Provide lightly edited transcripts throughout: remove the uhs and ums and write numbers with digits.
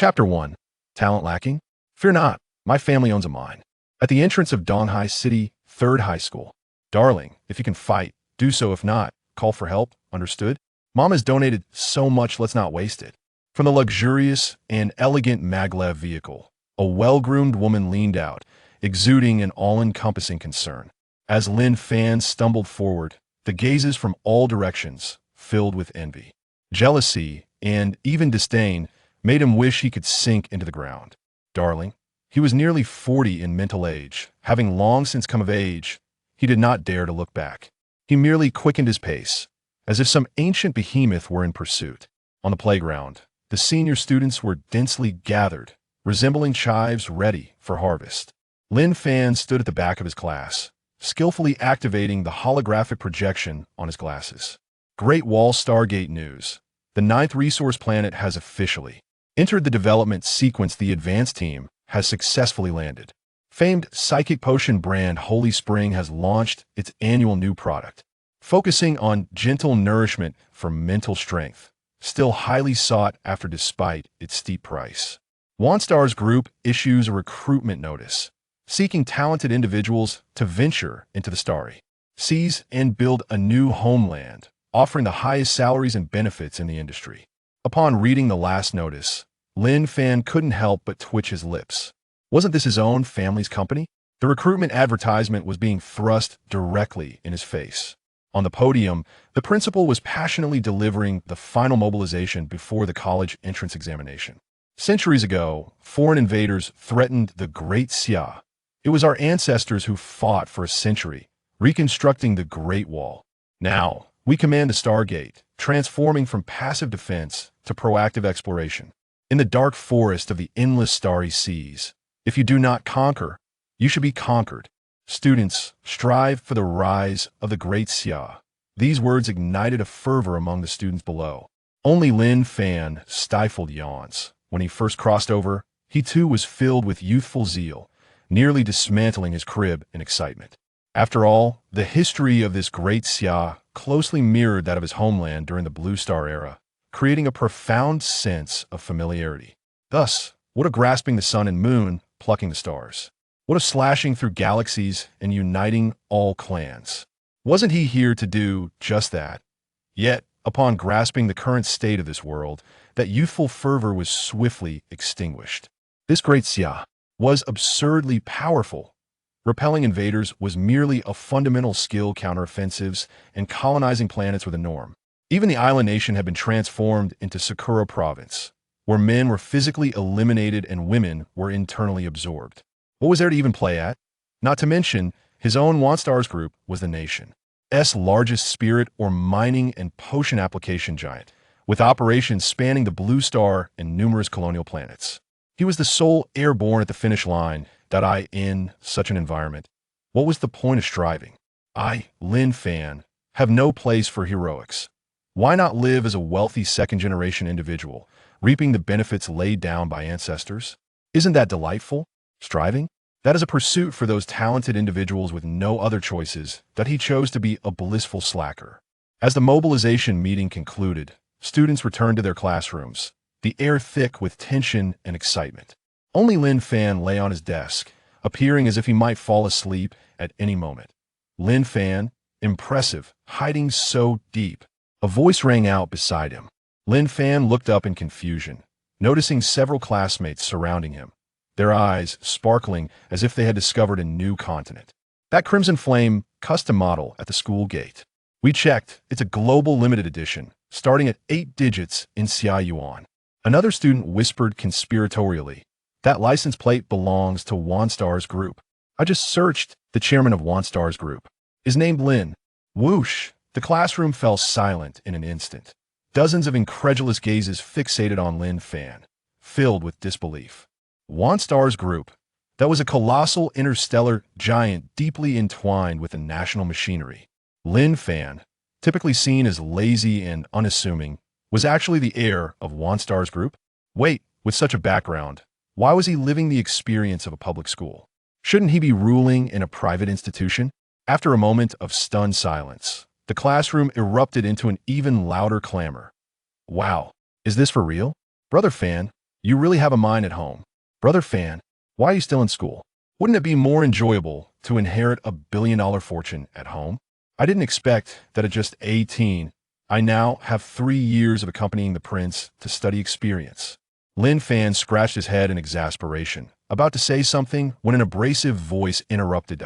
Chapter 1. Talent lacking? Fear not, my family owns a mine. At the entrance of Donghai City, 3rd High School. Darling, if you can fight, do so. If not, call for help, understood? Mom has donated so much, let's not waste it. From the luxurious and elegant maglev vehicle, a well-groomed woman leaned out, exuding an all-encompassing concern. As Lin Fan stumbled forward, the gazes from all directions filled with envy, jealousy, and even disdain made him wish he could sink into the ground. Darling, he was nearly 40 in mental age, having long since come of age. He did not dare to look back. He merely quickened his pace, as if some ancient behemoth were in pursuit. On the playground, the senior students were densely gathered, resembling chives ready for harvest. Lin Fan stood at the back of his class, skillfully activating the holographic projection on his glasses. Great Wall Stargate News. The 9th resource planet has officially entered the development sequence. The advanced team has successfully landed. Famed psychic potion brand Holy Spring has launched its annual new product, focusing on gentle nourishment for mental strength, still highly sought after despite its steep price. OneStars Group issues a recruitment notice, seeking talented individuals to venture into the starry seas and build a new homeland, offering the highest salaries and benefits in the industry. Upon reading the last notice, Lin Fan couldn't help but twitch his lips. Wasn't this his own family's company? The recruitment advertisement was being thrust directly in his face. On the podium, the principal was passionately delivering the final mobilization before the college entrance examination. Centuries ago, foreign invaders threatened the Great Xia. It was our ancestors who fought for a century, reconstructing the Great Wall. Now, we command the Stargate, transforming from passive defense to proactive exploration. In the dark forest of the endless starry seas, if you do not conquer, you should be conquered. Students, strive for the rise of the Great Xia. These words ignited a fervor among the students below. Only Lin Fan stifled yawns. When he first crossed over, he too was filled with youthful zeal, nearly dismantling his crib in excitement. After all, the history of this Great Xia closely mirrored that of his homeland during the Blue Star era, creating a profound sense of familiarity. Thus, what a grasping the sun and moon, plucking the stars. What a slashing through galaxies and uniting all clans. Wasn't he here to do just that? Yet, upon grasping the current state of this world, that youthful fervor was swiftly extinguished. This Great Xia was absurdly powerful. Repelling invaders was merely a fundamental skill. Counteroffensives and colonizing planets were the norm. Even the island nation had been transformed into Sakura province, where men were physically eliminated and women were internally absorbed. What was there to even play at? Not to mention, his own OneStars Group was the nation's largest spirit or mining and potion application giant, with operations spanning the Blue Star and numerous colonial planets. He was the sole airborne at the finish line. In such an environment, what was the point of striving? I, Lin Fan, have no place for heroics. Why not live as a wealthy second-generation individual, reaping the benefits laid down by ancestors? Isn't that delightful? Striving? That is a pursuit for those talented individuals with no other choices, that he chose to be a blissful slacker. As the mobilization meeting concluded, students returned to their classrooms, the air thick with tension and excitement. Only Lin Fan lay on his desk, appearing as if he might fall asleep at any moment. Lin Fan, impressive, hiding so deep. A voice rang out beside him. Lin Fan looked up in confusion, noticing several classmates surrounding him, their eyes sparkling as if they had discovered a new continent. That Crimson Flame custom model at the school gate. We checked, it's a global limited edition, starting at 8 digits in Xia Yuan. Another student whispered conspiratorially, that license plate belongs to OneStars Group. I just searched. The chairman of OneStars Group is named Lin. Whoosh! The classroom fell silent in an instant. Dozens of incredulous gazes fixated on Lin Fan, filled with disbelief. OneStars Group. That was a colossal interstellar giant deeply entwined with the national machinery. Lin Fan, typically seen as lazy and unassuming, was actually the heir of OneStars Group. Wait, with such a background, why was he living the experience of a public school? Shouldn't he be ruling in a private institution? After a moment of stunned silence, the classroom erupted into an even louder clamor. Wow, is this for real? Brother Fan, You really have a mind at home. Brother Fan, why are you still in school? Wouldn't it be more enjoyable to inherit a billion-dollar fortune at home? I didn't expect that at just 18, I now have 3 years of accompanying the prince to study experience. Lin Fan scratched his head in exasperation, about to say something when an abrasive voice interrupted.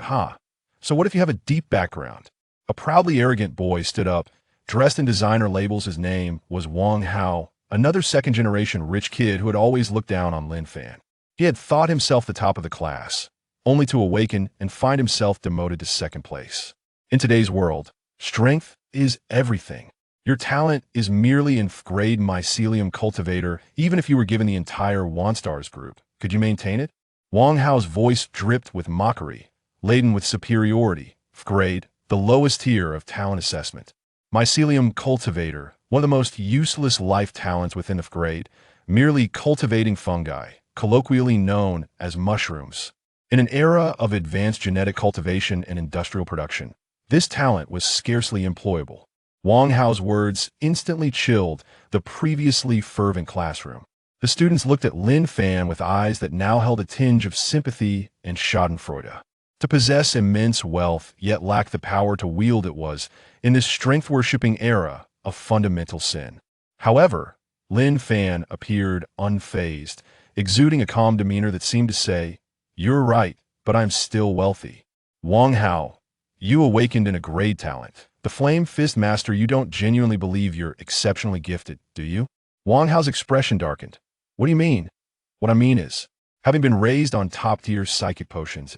So what if you have a deep background? A proudly arrogant boy stood up, dressed in designer labels. His name was Wang Hao, another second-generation rich kid who had always looked down on Lin Fan. He had thought himself the top of the class, only to awaken and find himself demoted to second place. In today's world, strength is everything. Your talent is merely in grade mycelium cultivator. Even if you were given the entire OneStars group, could you maintain it? Wang Hao's voice dripped with mockery, laden with superiority. Grade, the lowest tier of talent assessment. Mycelium cultivator, one of the most useless life talents within the grade, merely cultivating fungi, colloquially known as mushrooms. In an era of advanced genetic cultivation and industrial production, this talent was scarcely employable. Wang Hao's words instantly chilled the previously fervent classroom. The students looked at Lin Fan with eyes that now held a tinge of sympathy and schadenfreude. To possess immense wealth, yet lack the power to wield it was, in this strength-worshipping era, a fundamental sin. However, Lin Fan appeared unfazed, exuding a calm demeanor that seemed to say, "You're right, but I'm still wealthy." Wang Hao, you awakened in a grade talent. The Flame Fist Master, you don't genuinely believe you're exceptionally gifted, do you? Wang Hao's expression darkened. What do you mean? What I mean is, having been raised on top-tier psychic potions,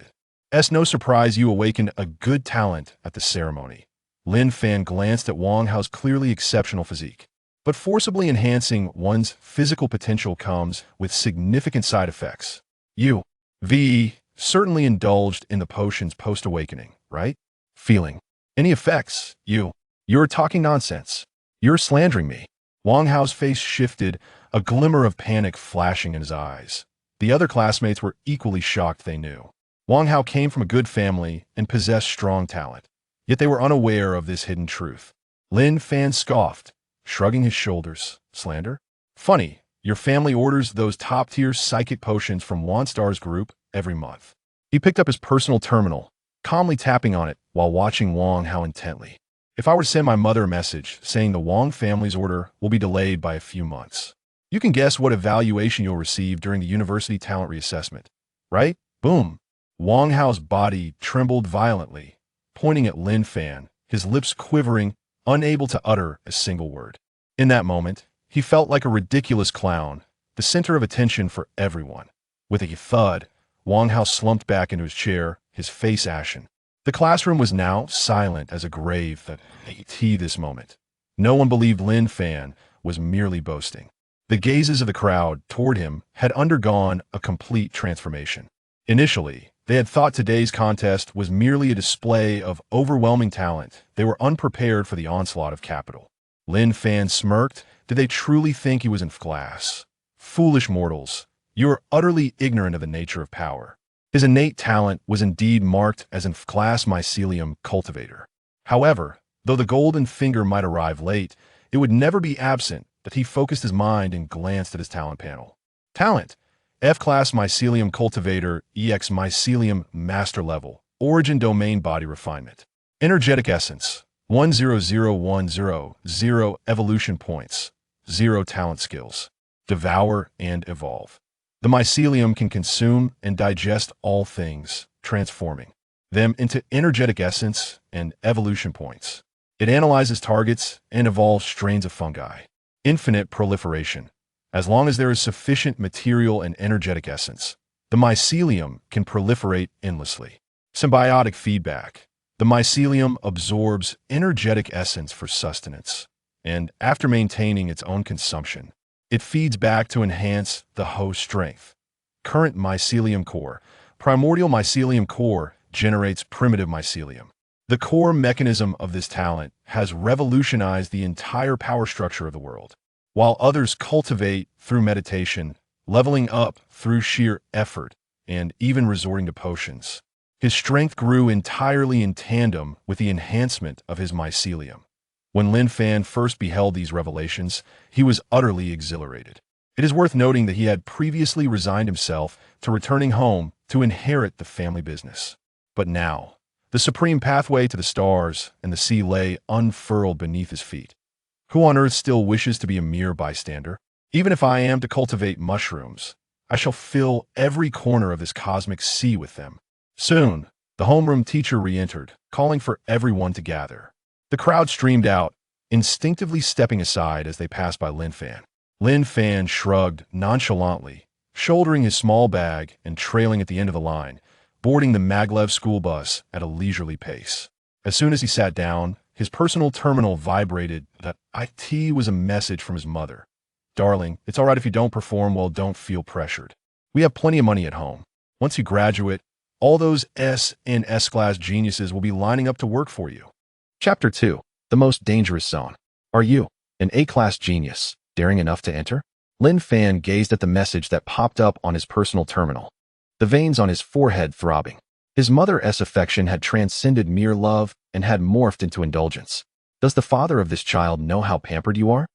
it's no surprise you awakened a good talent at the ceremony. Lin Fan glanced at Wang Hao's clearly exceptional physique. But forcibly enhancing one's physical potential comes with significant side effects. You, V, certainly indulged in the potions post-awakening, right? Feeling. Any effects? You're talking nonsense. You're slandering me. Wang Hao's face shifted, a glimmer of panic flashing in his eyes. The other classmates were equally shocked. They knew Wang Hao came from a good family and possessed strong talent, yet they were unaware of this hidden truth. Lin Fan scoffed, shrugging his shoulders. Slander? Funny, your family orders those top-tier psychic potions from OneStars Group every month. He picked up his personal terminal, calmly tapping on it while watching Wang Hao intently. If I were to send my mother a message saying the Wang family's order will be delayed by a few months, you can guess what evaluation you'll receive during the university talent reassessment, right? Boom. Wang Hao's body trembled violently, pointing at Lin Fan, his lips quivering, unable to utter a single word. In that moment, he felt like a ridiculous clown, the center of attention for everyone. With a thud, Wang Hao slumped back into his chair, his face ashen. The classroom was now silent as a grave that this moment. No one believed Lin Fan was merely boasting. The gazes of the crowd toward him had undergone a complete transformation. Initially, they had thought today's contest was merely a display of overwhelming talent. They were unprepared for the onslaught of capital. Lin Fan smirked. Did they truly think he was in class? Foolish mortals, you are utterly ignorant of the nature of power. His innate talent was indeed marked as in class mycelium cultivator. However, though the golden finger might arrive late, it would never be absent that he focused his mind and glanced at his talent panel. Talent: F-class mycelium cultivator, EX mycelium master level, origin domain body refinement. Energetic essence: 100,100 evolution points, 0 talent skills. Devour and evolve. The mycelium can consume and digest all things, transforming them into energetic essence and evolution points. It analyzes targets and evolves strains of fungi. Infinite proliferation. As long as there is sufficient material and energetic essence, the mycelium can proliferate endlessly. Symbiotic feedback. The mycelium absorbs energetic essence for sustenance, and after maintaining its own consumption, it feeds back to enhance the host strength. Current mycelium core. Primordial mycelium core generates primitive mycelium. The core mechanism of this talent has revolutionized the entire power structure of the world. While others cultivate through meditation, leveling up through sheer effort, and even resorting to potions, his strength grew entirely in tandem with the enhancement of his mycelium. When Lin Fan first beheld these revelations, he was utterly exhilarated. It is worth noting that he had previously resigned himself to returning home to inherit the family business. But now, the supreme pathway to the stars and the sea lay unfurled beneath his feet. Who on earth still wishes to be a mere bystander? Even if I am to cultivate mushrooms, I shall fill every corner of this cosmic sea with them. Soon, the homeroom teacher re-entered, calling for everyone to gather. The crowd streamed out, instinctively stepping aside as they passed by Lin Fan. Lin Fan shrugged nonchalantly, shouldering his small bag and trailing at the end of the line, boarding the maglev school bus at a leisurely pace. As soon as he sat down, his personal terminal vibrated that IT was a message from his mother. Darling, it's all right if you don't perform well, don't feel pressured. We have plenty of money at home. Once you graduate, all those S and S-class geniuses will be lining up to work for you. Chapter 2. The Most Dangerous Zone. Are you, an A-class genius, daring enough to enter? Lin Fan gazed at the message that popped up on his personal terminal, the veins on his forehead throbbing. His mother's affection had transcended mere love and had morphed into indulgence. Does the father of this child know how pampered you are?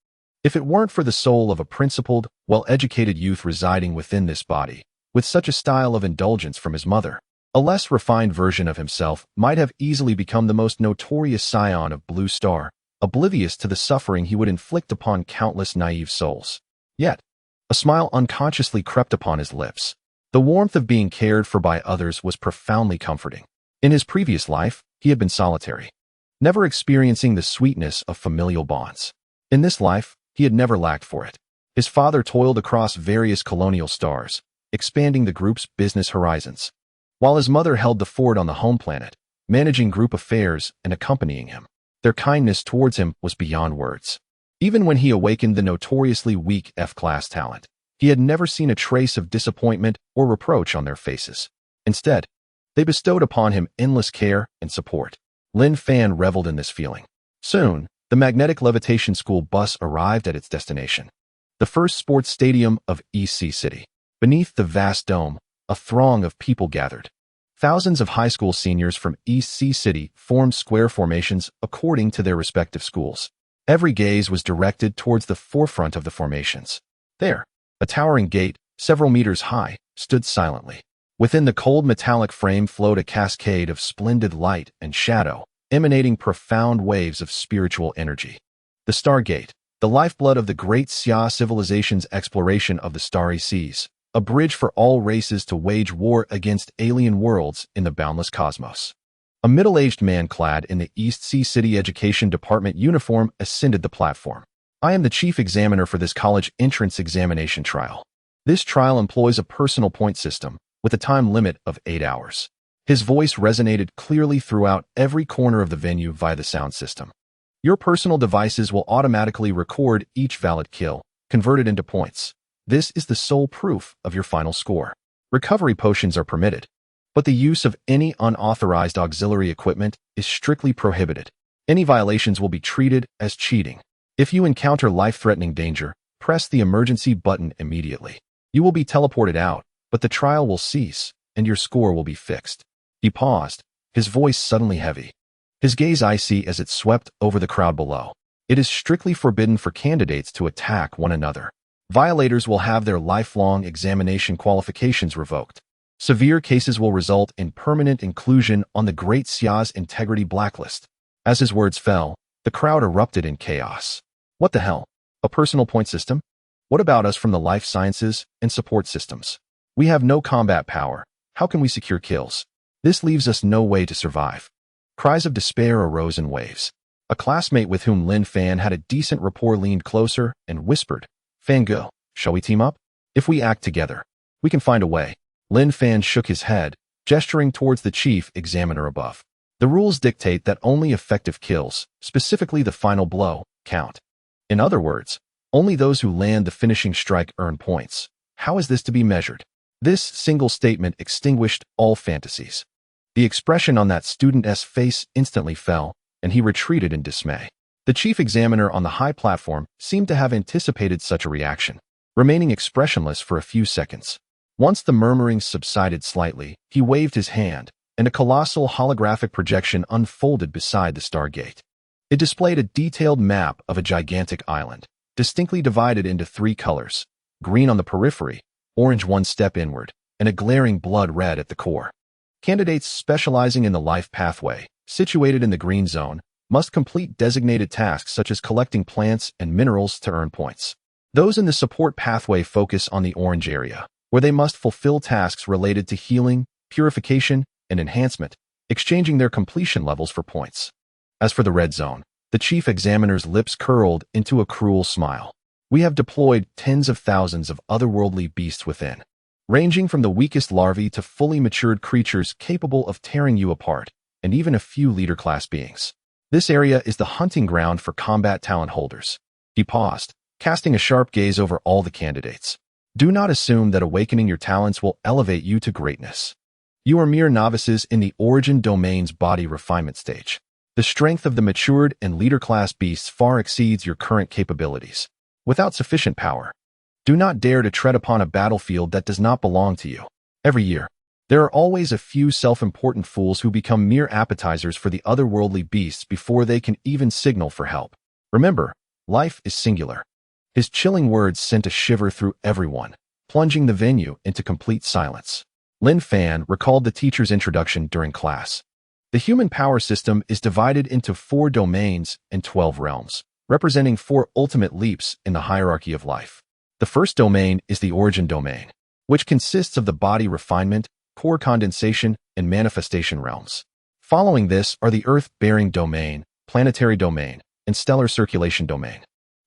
If it weren't for the soul of a principled, well-educated youth residing within this body, with such a style of indulgence from his mother, a less refined version of himself might have easily become the most notorious scion of Blue Star, oblivious to the suffering he would inflict upon countless naive souls. Yet, a smile unconsciously crept upon his lips. The warmth of being cared for by others was profoundly comforting. In his previous life, he had been solitary, never experiencing the sweetness of familial bonds. In this life, he had never lacked for it. His father toiled across various colonial stars, expanding the group's business horizons, while his mother held the fort on the home planet, managing group affairs and accompanying him. Their kindness towards him was beyond words. Even when he awakened the notoriously weak F-class talent, he had never seen a trace of disappointment or reproach on their faces. Instead, they bestowed upon him endless care and support. Lin Fan reveled in this feeling. Soon, the magnetic levitation school bus arrived at its destination, the first sports stadium of East Sea City. Beneath the vast dome, a throng of people gathered. Thousands of high school seniors from East Sea City formed square formations according to their respective schools. Every gaze was directed towards the forefront of the formations. There, a towering gate, several meters high, stood silently. Within the cold metallic frame flowed a cascade of splendid light and shadow, emanating profound waves of spiritual energy. The Stargate, the lifeblood of the great Xia civilization's exploration of the starry seas, a bridge for all races to wage war against alien worlds in the boundless cosmos. A middle-aged man clad in the East Sea City Education Department uniform ascended the platform. I am the chief examiner for this college entrance examination trial. This trial employs a personal point system with a time limit of 8 hours. His voice resonated clearly throughout every corner of the venue via the sound system. Your personal devices will automatically record each valid kill, converted into points. This is the sole proof of your final score. Recovery potions are permitted, but the use of any unauthorized auxiliary equipment is strictly prohibited. Any violations will be treated as cheating. If you encounter life-threatening danger, press the emergency button immediately. You will be teleported out, but the trial will cease, and your score will be fixed. He paused, his voice suddenly heavy, his gaze icy as it swept over the crowd below. It is strictly forbidden for candidates to attack one another. Violators will have their lifelong examination qualifications revoked. Severe cases will result in permanent inclusion on the Great Xia's integrity blacklist. As his words fell, the crowd erupted in chaos. What the hell? A personal point system? What about us from the life sciences and support systems? We have no combat power. How can we secure kills? This leaves us no way to survive. Cries of despair arose in waves. A classmate with whom Lin Fan had a decent rapport leaned closer and whispered, "Fangirl, shall we team up? If we act together, we can find a way." Lin Fan shook his head, gesturing towards the chief examiner above. The rules dictate that only effective kills, specifically the final blow, count. In other words, only those who land the finishing strike earn points. How is this to be measured? This single statement extinguished all fantasies. The expression on that student's face instantly fell, and he retreated in dismay. The chief examiner on the high platform seemed to have anticipated such a reaction, remaining expressionless for a few seconds. Once the murmurings subsided slightly, he waved his hand, and a colossal holographic projection unfolded beside the Stargate. It displayed a detailed map of a gigantic island, distinctly divided into 3 colors: green on the periphery, orange one step inward, and a glaring blood red at the core. Candidates specializing in the life pathway, situated in the green zone, must complete designated tasks such as collecting plants and minerals to earn points. Those in the support pathway focus on the orange area, where they must fulfill tasks related to healing, purification, and enhancement, exchanging their completion levels for points. As for the red zone, the chief examiner's lips curled into a cruel smile. We have deployed tens of thousands of otherworldly beasts within, ranging from the weakest larvae to fully matured creatures capable of tearing you apart, and even a few leader-class beings. This area is the hunting ground for combat talent holders. He paused, casting a sharp gaze over all the candidates. Do not assume that awakening your talents will elevate you to greatness. You are mere novices in the origin domain's body refinement stage. The strength of the matured and leader-class beasts far exceeds your current capabilities. Without sufficient power, do not dare to tread upon a battlefield that does not belong to you. Every year, there are always a few self-important fools who become mere appetizers for the otherworldly beasts before they can even signal for help. Remember, life is singular. His chilling words sent a shiver through everyone, plunging the venue into complete silence. Lin Fan recalled the teacher's introduction during class. The human power system is divided into 4 domains and 12 realms, representing 4 ultimate leaps in the hierarchy of life. The first domain is the origin domain, which consists of the body refinement, core condensation, and manifestation realms. Following this are the earth-bearing domain, planetary domain, and stellar circulation domain,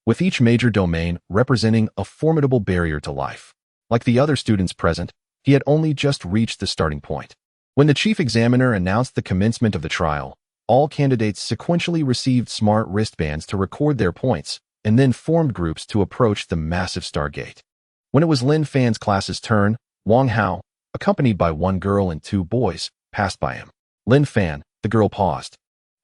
with each major domain representing a formidable barrier to life. Like the other students present, he had only just reached the starting point. When the chief examiner announced the commencement of the trial, all candidates sequentially received smart wristbands to record their points, and then formed groups to approach the massive stargate. When it was Lin Fan's class's turn, Wang Hao, accompanied by 1 girl and 2 boys, passed by him. Lin Fan, the girl paused,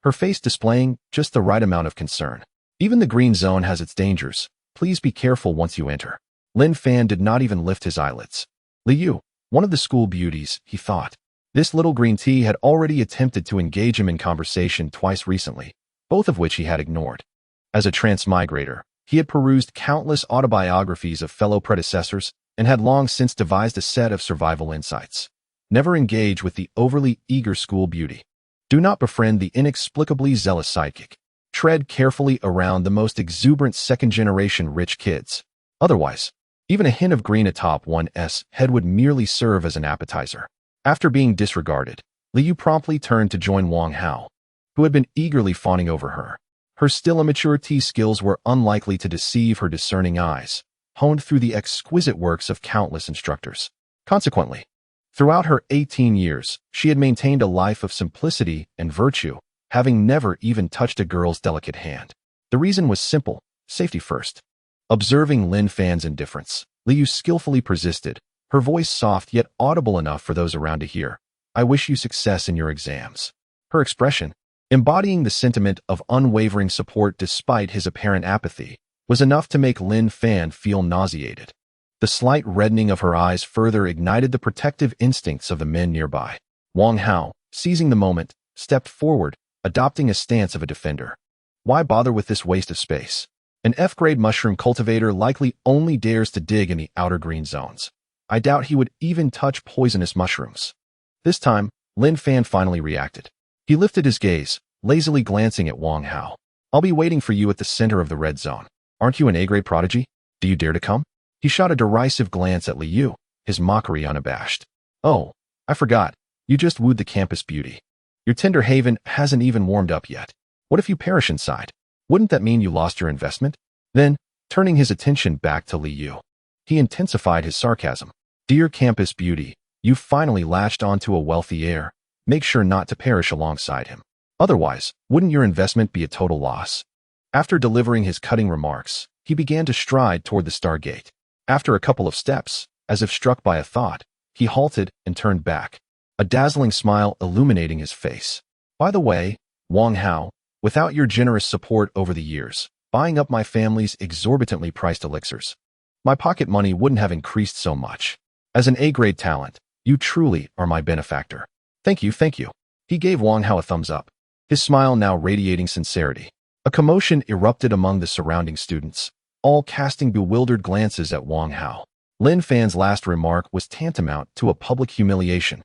her face displaying just the right amount of concern. Even the green zone has its dangers. Please be careful once you enter. Lin Fan did not even lift his eyelids. Liu, one of the school beauties, he thought. This little green tea had already attempted to engage him in conversation twice recently, both of which he had ignored. As a transmigrator, he had perused countless autobiographies of fellow predecessors and had long since devised a set of survival insights. Never engage with the overly eager school beauty. Do not befriend the inexplicably zealous sidekick. Tread carefully around the most exuberant second-generation rich kids. Otherwise, even a hint of green atop one's head would merely serve as an appetizer. After being disregarded, Liu promptly turned to join Wang Hao, who had been eagerly fawning over her. Her still immature tea skills were unlikely to deceive her discerning eyes, honed through the exquisite works of countless instructors. Consequently, throughout her 18 years, she had maintained a life of simplicity and virtue, having never even touched a girl's delicate hand. The reason was simple: safety first. Observing Lin Fan's indifference, Liu skillfully persisted, her voice soft yet audible enough for those around to hear. I wish you success in your exams. Her expression, embodying the sentiment of unwavering support despite his apparent apathy, was enough to make Lin Fan feel nauseated. The slight reddening of her eyes further ignited the protective instincts of the men nearby. Wang Hao, seizing the moment, stepped forward, adopting a stance of a defender. Why bother with this waste of space? An F-grade mushroom cultivator likely only dares to dig in the outer green zones. I doubt he would even touch poisonous mushrooms. This time, Lin Fan finally reacted. He lifted his gaze, lazily glancing at Wang Hao. I'll be waiting for you at the center of the red zone. Aren't you an A-grade prodigy? Do you dare to come? He shot a derisive glance at Liu, his mockery unabashed. Oh, I forgot. You just wooed the campus beauty. Your tender haven hasn't even warmed up yet. What if you perish inside? Wouldn't that mean you lost your investment? Then, turning his attention back to Liu, he intensified his sarcasm. Dear campus beauty, you've finally latched onto a wealthy heir. Make sure not to perish alongside him. Otherwise, wouldn't your investment be a total loss? After delivering his cutting remarks, he began to stride toward the Stargate. After a couple of steps, as if struck by a thought, he halted and turned back, a dazzling smile illuminating his face. By the way, Wang Hao, without your generous support over the years, buying up my family's exorbitantly priced elixirs, my pocket money wouldn't have increased so much. As an A-grade talent, you truly are my benefactor. Thank you, thank you. He gave Wang Hao a thumbs up, his smile now radiating sincerity. A commotion erupted among the surrounding students. all casting bewildered glances at Wang Hao. Lin Fan's last remark was tantamount to a public humiliation,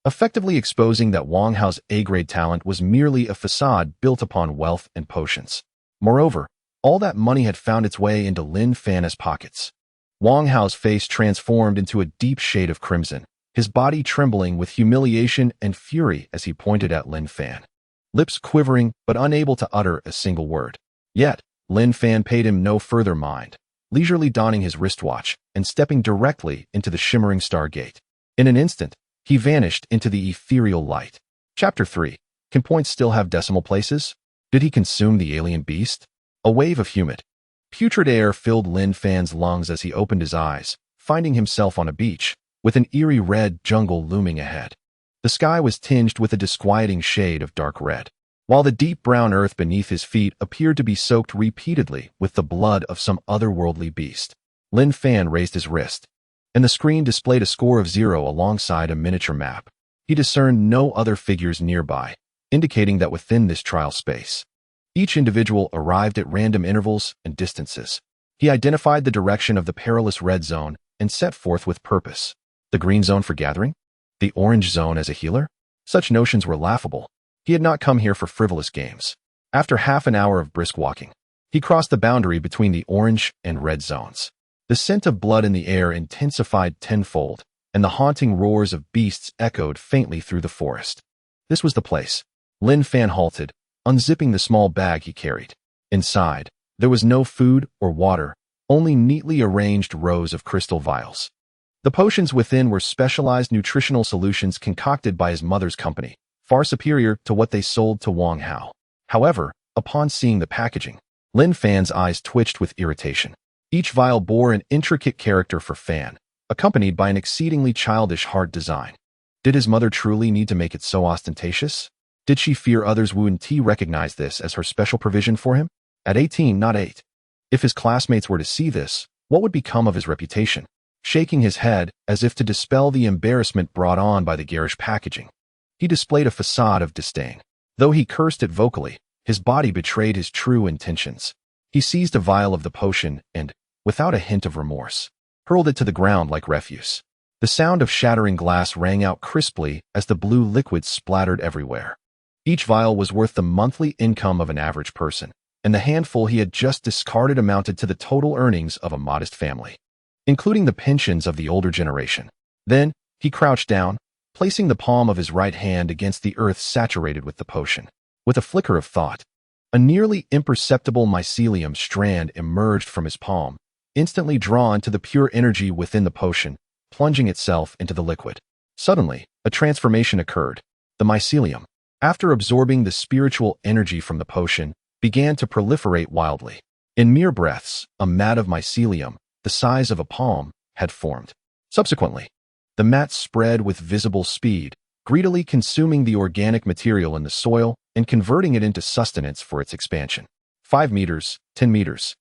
effectively exposing that Wang Hao's A-grade talent was merely a facade built upon wealth and potions. Moreover, all that money had found its way into Lin Fan's pockets. Wang Hao's face transformed into a deep shade of crimson, his body trembling with humiliation and fury as he pointed at Lin Fan, lips quivering but unable to utter a single word. Yet, Lin Fan paid him no further mind, leisurely donning his wristwatch and stepping directly into the shimmering stargate. In an instant, he vanished into the ethereal light. Chapter 3. Can points still have decimal places? Did he consume the alien beast? A wave of humid, putrid air filled Lin Fan's lungs as he opened his eyes, finding himself on a beach, with an eerie red jungle looming ahead. The sky was tinged with a disquieting shade of dark red, while the deep brown earth beneath his feet appeared to be soaked repeatedly with the blood of some otherworldly beast. Lin Fan raised his wrist, and the screen displayed a score of 0 alongside a miniature map. He discerned no other figures nearby, indicating that within this trial space, each individual arrived at random intervals and distances. He identified the direction of the perilous red zone and set forth with purpose. The green zone for gathering? The orange zone as a healer? Such notions were laughable. He had not come here for frivolous games. After half an hour of brisk walking, he crossed the boundary between the orange and red zones. The scent of blood in the air intensified tenfold, and the haunting roars of beasts echoed faintly through the forest. This was the place. Lin Fan halted, unzipping the small bag he carried. Inside, there was no food or water, only neatly arranged rows of crystal vials. The potions within were specialized nutritional solutions concocted by his mother's company, far superior to what they sold to Wang Hao. However, upon seeing the packaging, Lin Fan's eyes twitched with irritation. Each vial bore an intricate character for Fan, accompanied by an exceedingly childish heart design. Did his mother truly need to make it so ostentatious? Did she fear others wouldn't recognize this as her special provision for him? At 18, not 8. If his classmates were to see this, what would become of his reputation? Shaking his head, as if to dispel the embarrassment brought on by the garish packaging, he displayed a facade of disdain. Though he cursed it vocally, his body betrayed his true intentions. He seized a vial of the potion and, without a hint of remorse, hurled it to the ground like refuse. The sound of shattering glass rang out crisply as the blue liquid splattered everywhere. Each vial was worth the monthly income of an average person, and the handful he had just discarded amounted to the total earnings of a modest family, including the pensions of the older generation. Then, he crouched down, placing the palm of his right hand against the earth saturated with the potion. With a flicker of thought, a nearly imperceptible mycelium strand emerged from his palm, instantly drawn to the pure energy within the potion, plunging itself into the liquid. Suddenly, a transformation occurred. The mycelium, after absorbing the spiritual energy from the potion, began to proliferate wildly. In mere breaths, a mat of mycelium, the size of a palm, had formed. Subsequently, the mat spread with visible speed, greedily consuming the organic material in the soil and converting it into sustenance for its expansion. 5 meters, 10 meters,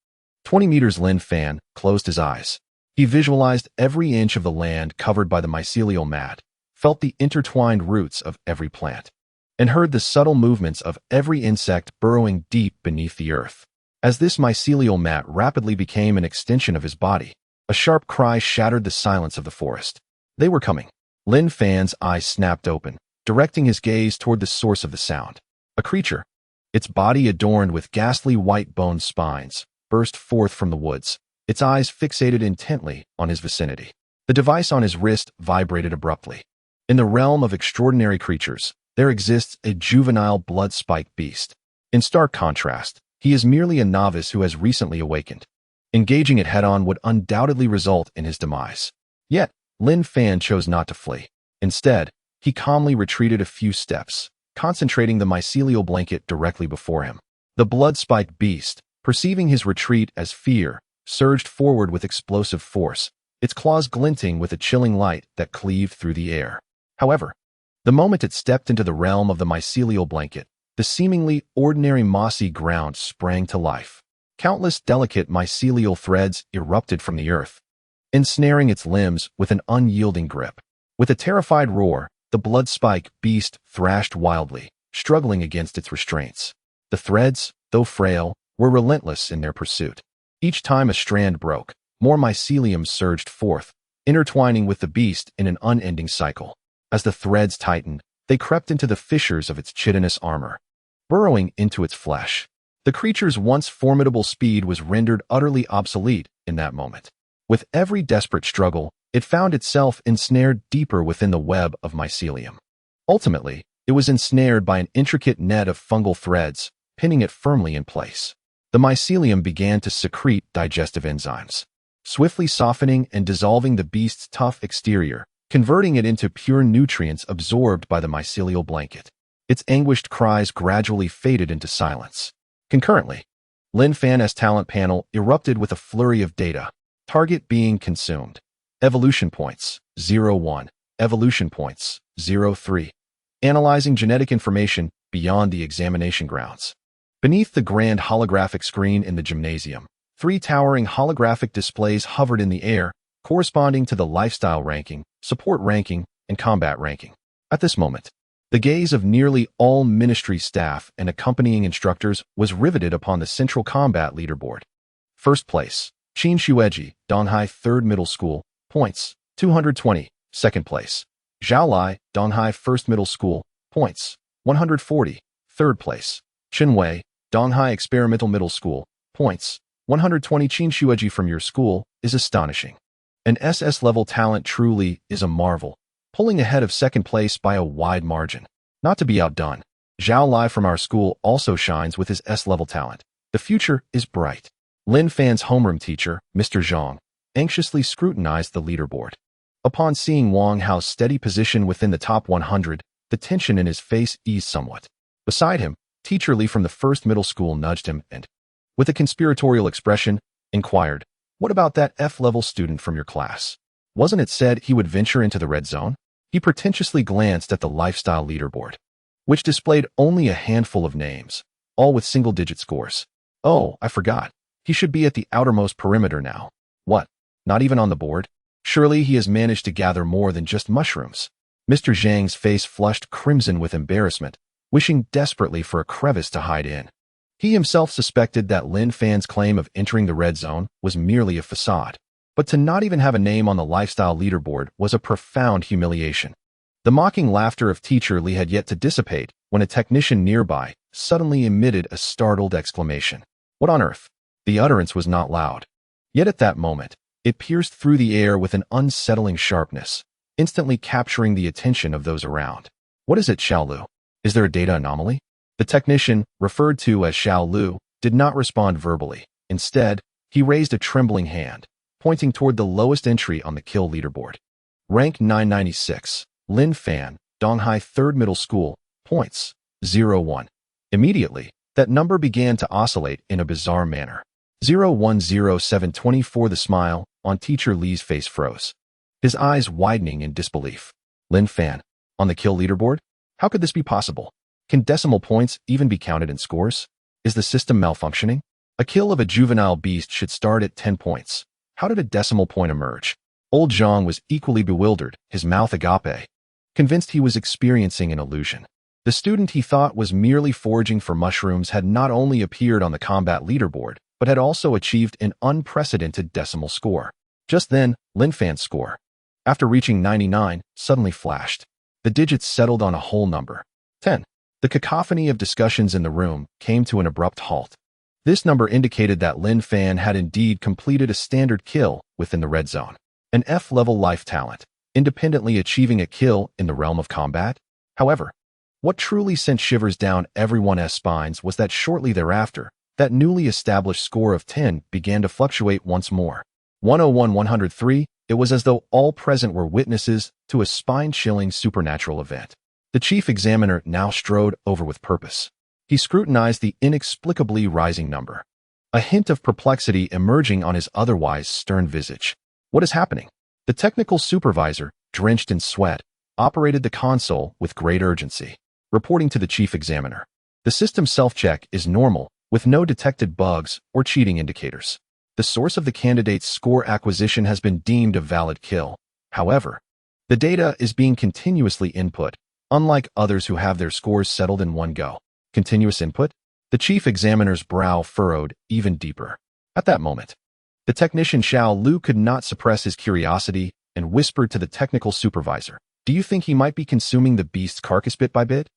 20 meters. Lin Fan closed his eyes. He visualized every inch of the land covered by the mycelial mat, felt the intertwined roots of every plant, and heard the subtle movements of every insect burrowing deep beneath the earth. As this mycelial mat rapidly became an extension of his body, a sharp cry shattered the silence of the forest. They were coming. Lin Fan's eyes snapped open, directing his gaze toward the source of the sound. A creature, its body adorned with ghastly white bone spines, burst forth from the woods, its eyes fixated intently on his vicinity. The device on his wrist vibrated abruptly. In the realm of extraordinary creatures, there exists a juvenile blood-spiked beast. In stark contrast, he is merely a novice who has recently awakened. Engaging it head-on would undoubtedly result in his demise. Yet, Lin Fan chose not to flee. Instead, he calmly retreated a few steps, concentrating the mycelial blanket directly before him. The blood-spiked beast, perceiving his retreat as fear, surged forward with explosive force, its claws glinting with a chilling light that cleaved through the air. However, the moment it stepped into the realm of the mycelial blanket, the seemingly ordinary mossy ground sprang to life. Countless delicate mycelial threads erupted from the earth, ensnaring its limbs with an unyielding grip. With a terrified roar, the blood-spike beast thrashed wildly, struggling against its restraints. The threads, though frail, were relentless in their pursuit. Each time a strand broke, more mycelium surged forth, intertwining with the beast in an unending cycle. As the threads tightened, they crept into the fissures of its chitinous armor, burrowing into its flesh. The creature's once formidable speed was rendered utterly obsolete in that moment. With every desperate struggle, it found itself ensnared deeper within the web of mycelium. Ultimately, it was ensnared by an intricate net of fungal threads, pinning it firmly in place. The mycelium began to secrete digestive enzymes, swiftly softening and dissolving the beast's tough exterior, converting it into pure nutrients absorbed by the mycelial blanket. Its anguished cries gradually faded into silence. Concurrently, Lin Fan's talent panel erupted with a flurry of data. Target being consumed. Evolution points, 0-1. Evolution points, 0-3. Analyzing genetic information beyond the examination grounds. Beneath the grand holographic screen in the gymnasium, 3 towering holographic displays hovered in the air, corresponding to the lifestyle ranking, support ranking, and combat ranking. At this moment, the gaze of nearly all ministry staff and accompanying instructors was riveted upon the central combat leaderboard. First place, Qin Shueji, Donghai 3rd Middle School, points, 220. Second place, Zhao Lai, Donghai 1st Middle School, points, 140. Third place, Chen Wei, Donghai Experimental Middle School, points, 120. Qin Shueji from your school is astonishing. An SS-level talent truly is a marvel, pulling ahead of second place by a wide margin. Not to be outdone, Zhao Lai from our school also shines with his S-level talent. The future is bright. Lin Fan's homeroom teacher, Mr. Zhang, anxiously scrutinized the leaderboard. Upon seeing Wang Hao's steady position within the top 100, the tension in his face eased somewhat. Beside him, Teacher Li from the 1st Middle School nudged him and, with a conspiratorial expression, inquired, "What about that F-level student from your class? Wasn't it said he would venture into the red zone?" He pretentiously glanced at the lifestyle leaderboard, which displayed only a handful of names, all with single-digit scores. "Oh, I forgot. He should be at the outermost perimeter now." "What? Not even on the board? Surely he has managed to gather more than just mushrooms." Mr. Zhang's face flushed crimson with embarrassment, wishing desperately for a crevice to hide in. He himself suspected that Lin Fan's claim of entering the red zone was merely a facade, but to not even have a name on the lifestyle leaderboard was a profound humiliation. The mocking laughter of Teacher Li had yet to dissipate when a technician nearby suddenly emitted a startled exclamation. "What on earth?" The utterance was not loud. Yet at that moment, it pierced through the air with an unsettling sharpness, instantly capturing the attention of those around. "What is it, Xiao Lu? Is there a data anomaly?" The technician, referred to as Xiao Lu, did not respond verbally. Instead, he raised a trembling hand, pointing toward the lowest entry on the kill leaderboard. Rank 996, Lin Fan, Donghai 3rd Middle School, points, 0-1. Immediately, that number began to oscillate in a bizarre manner. 010724. The smile on Teacher Li's face froze, his eyes widening in disbelief. "Lin Fan, on the kill leaderboard? How could this be possible? Can decimal points even be counted in scores? Is the system malfunctioning? A kill of a juvenile beast should start at 10 points. How did a decimal point emerge?" Old Zhang was equally bewildered, his mouth agape, convinced he was experiencing an illusion. The student he thought was merely foraging for mushrooms had not only appeared on the combat leaderboard, but had also achieved an unprecedented decimal score. Just then, Lin Fan's score, after reaching 99, suddenly flashed. The digits settled on a whole number, 10. The cacophony of discussions in the room came to an abrupt halt. This number indicated that Lin Fan had indeed completed a standard kill within the red zone, an F-level life talent, independently achieving a kill in the realm of combat. However, what truly sent shivers down everyone's spines was that shortly thereafter, that newly established score of 10 began to fluctuate once more. 101-103, it was as though all present were witnesses to a spine-chilling supernatural event. The chief examiner now strode over with purpose. He scrutinized the inexplicably rising number, a hint of perplexity emerging on his otherwise stern visage. "What is happening?" The technical supervisor, drenched in sweat, operated the console with great urgency, reporting to the chief examiner. "The system self-check is normal, with no detected bugs or cheating indicators. The source of the candidate's score acquisition has been deemed a valid kill. However, the data is being continuously input, unlike others who have their scores settled in one go." Continuous input? The chief examiner's brow furrowed even deeper. At that moment, the technician Xiao Lu could not suppress his curiosity and whispered to the technical supervisor, "Do you think he might be consuming the beast's carcass bit by bit?"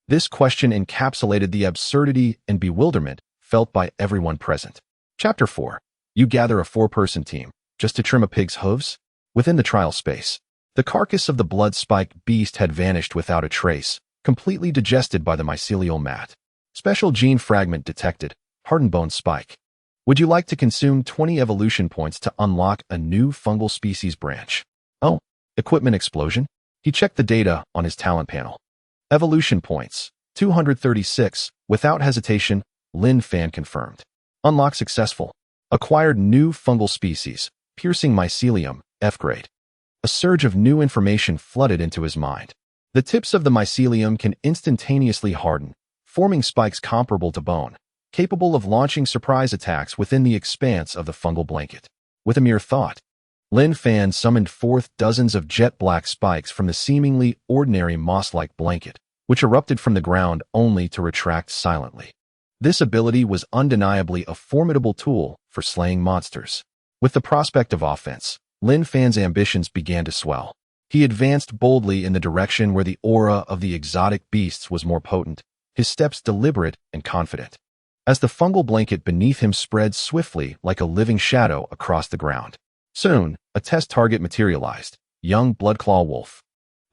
This question encapsulated the absurdity and bewilderment felt by everyone present. Chapter 4. You gather a 4-person team, just to trim a pig's hooves? Within the trial space, the carcass of the blood-spiked beast had vanished without a trace, completely digested by the mycelial mat. Special gene fragment detected, hardened bone spike. Would you like to consume 20 evolution points to unlock a new fungal species branch? Oh, equipment explosion? He checked the data on his talent panel. Evolution points, 236, without hesitation, Lin Fan confirmed. Unlock successful. Acquired new fungal species, piercing mycelium, F grade. A surge of new information flooded into his mind. The tips of the mycelium can instantaneously harden, forming spikes comparable to bone, capable of launching surprise attacks within the expanse of the fungal blanket. With a mere thought, Lin Fan summoned forth dozens of jet-black spikes from the seemingly ordinary moss-like blanket, which erupted from the ground only to retract silently. This ability was undeniably a formidable tool for slaying monsters. With the prospect of offense, Lin Fan's ambitions began to swell. He advanced boldly in the direction where the aura of the exotic beasts was more potent, his steps deliberate and confident. As the fungal blanket beneath him spread swiftly like a living shadow across the ground. Soon, a test target materialized, young Bloodclaw Wolf.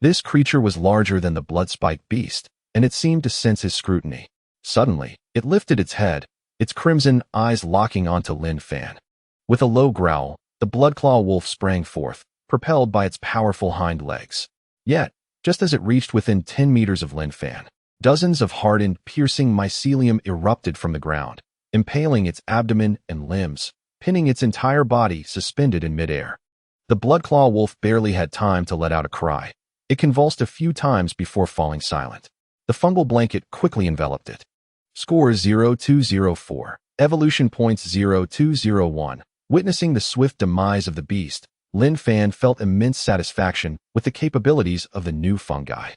This creature was larger than the blood-spiked beast, and it seemed to sense his scrutiny. Suddenly, it lifted its head, its crimson eyes locking onto Lin Fan. With a low growl, the Bloodclaw Wolf sprang forth, propelled by its powerful hind legs. Yet, just as it reached within 10 meters of Lin Fan, dozens of hardened, piercing mycelium erupted from the ground, impaling its abdomen and limbs, pinning its entire body suspended in midair. The Bloodclaw Wolf barely had time to let out a cry. It convulsed a few times before falling silent. The fungal blanket quickly enveloped it. Score 0204. Evolution points 0201. Witnessing the swift demise of the beast, Lin Fan felt immense satisfaction with the capabilities of the new fungi.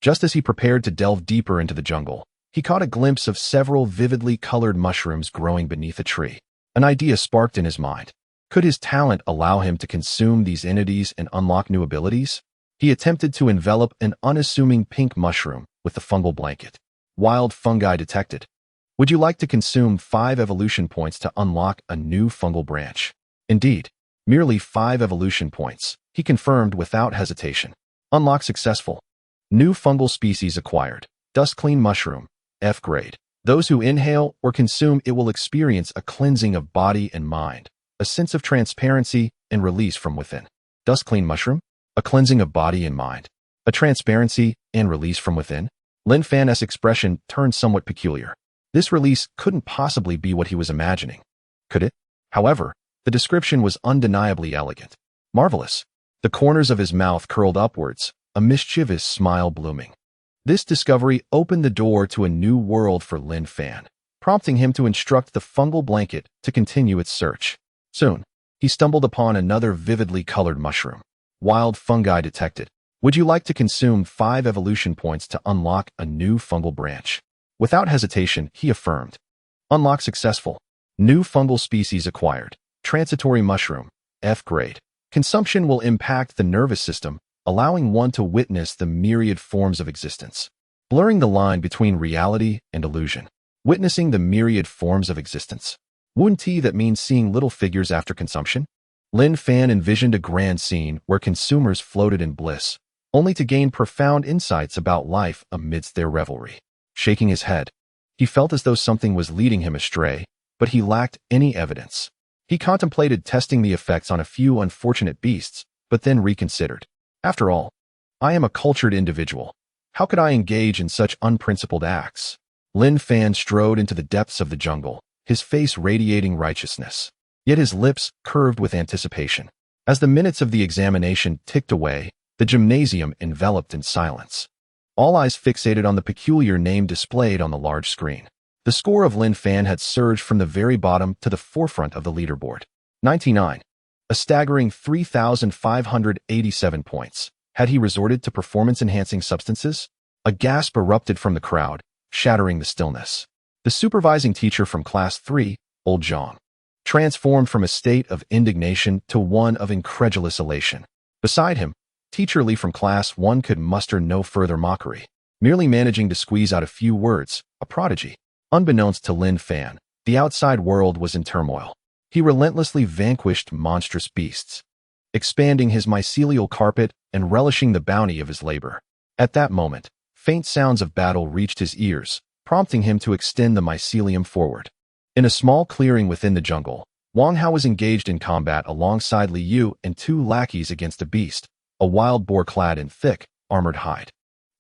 Just as he prepared to delve deeper into the jungle, he caught a glimpse of several vividly colored mushrooms growing beneath a tree. An idea sparked in his mind. Could his talent allow him to consume these entities and unlock new abilities? He attempted to envelop an unassuming pink mushroom with the fungal blanket. Wild fungi detected. Would you like to consume 5 evolution points to unlock a new fungal branch? Indeed, merely 5 evolution points, he confirmed without hesitation. Unlock successful. New fungal species acquired. Dust Clean Mushroom, F grade. Those who inhale or consume it will experience a cleansing of body and mind, a sense of transparency and release from within. Dust Clean Mushroom? A cleansing of body and mind, a transparency and release from within? Lin Fan's expression turned somewhat peculiar. This release couldn't possibly be what he was imagining. Could it? However, the description was undeniably elegant. Marvelous. The corners of his mouth curled upwards, a mischievous smile blooming. This discovery opened the door to a new world for Lin Fan, prompting him to instruct the fungal blanket to continue its search. Soon, he stumbled upon another vividly colored mushroom. Wild fungi detected. Would you like to consume 5 evolution points to unlock a new fungal branch? Without hesitation, he affirmed. Unlock successful. New fungal species acquired. Transitory mushroom, F grade. Consumption will impact the nervous system, allowing one to witness the myriad forms of existence, blurring the line between reality and illusion. Witnessing the myriad forms of existence. Wouldn't that mean seeing little figures after consumption? Lin Fan envisioned a grand scene where consumers floated in bliss, only to gain profound insights about life amidst their revelry. Shaking his head, he felt as though something was leading him astray, but he lacked any evidence. He contemplated testing the effects on a few unfortunate beasts, but then reconsidered. After all, I am a cultured individual. How could I engage in such unprincipled acts? Lin Fan strode into the depths of the jungle, his face radiating righteousness, yet his lips curved with anticipation. As the minutes of the examination ticked away, the gymnasium enveloped in silence. All eyes fixated on the peculiar name displayed on the large screen. The score of Lin Fan had surged from the very bottom to the forefront of the leaderboard. 99. A staggering 3,587 points. Had he resorted to performance-enhancing substances? A gasp erupted from the crowd, shattering the stillness. The supervising teacher from Class 3, Old Zhang, transformed from a state of indignation to one of incredulous elation. Beside him, Teacher Li from Class 1 could muster no further mockery, merely managing to squeeze out a few words, a prodigy. Unbeknownst to Lin Fan, the outside world was in turmoil. He relentlessly vanquished monstrous beasts, expanding his mycelial carpet and relishing the bounty of his labor. At that moment, faint sounds of battle reached his ears, prompting him to extend the mycelium forward. In a small clearing within the jungle, Wang Hao was engaged in combat alongside Li Yu and two lackeys against a beast, a wild boar clad in thick, armored hide.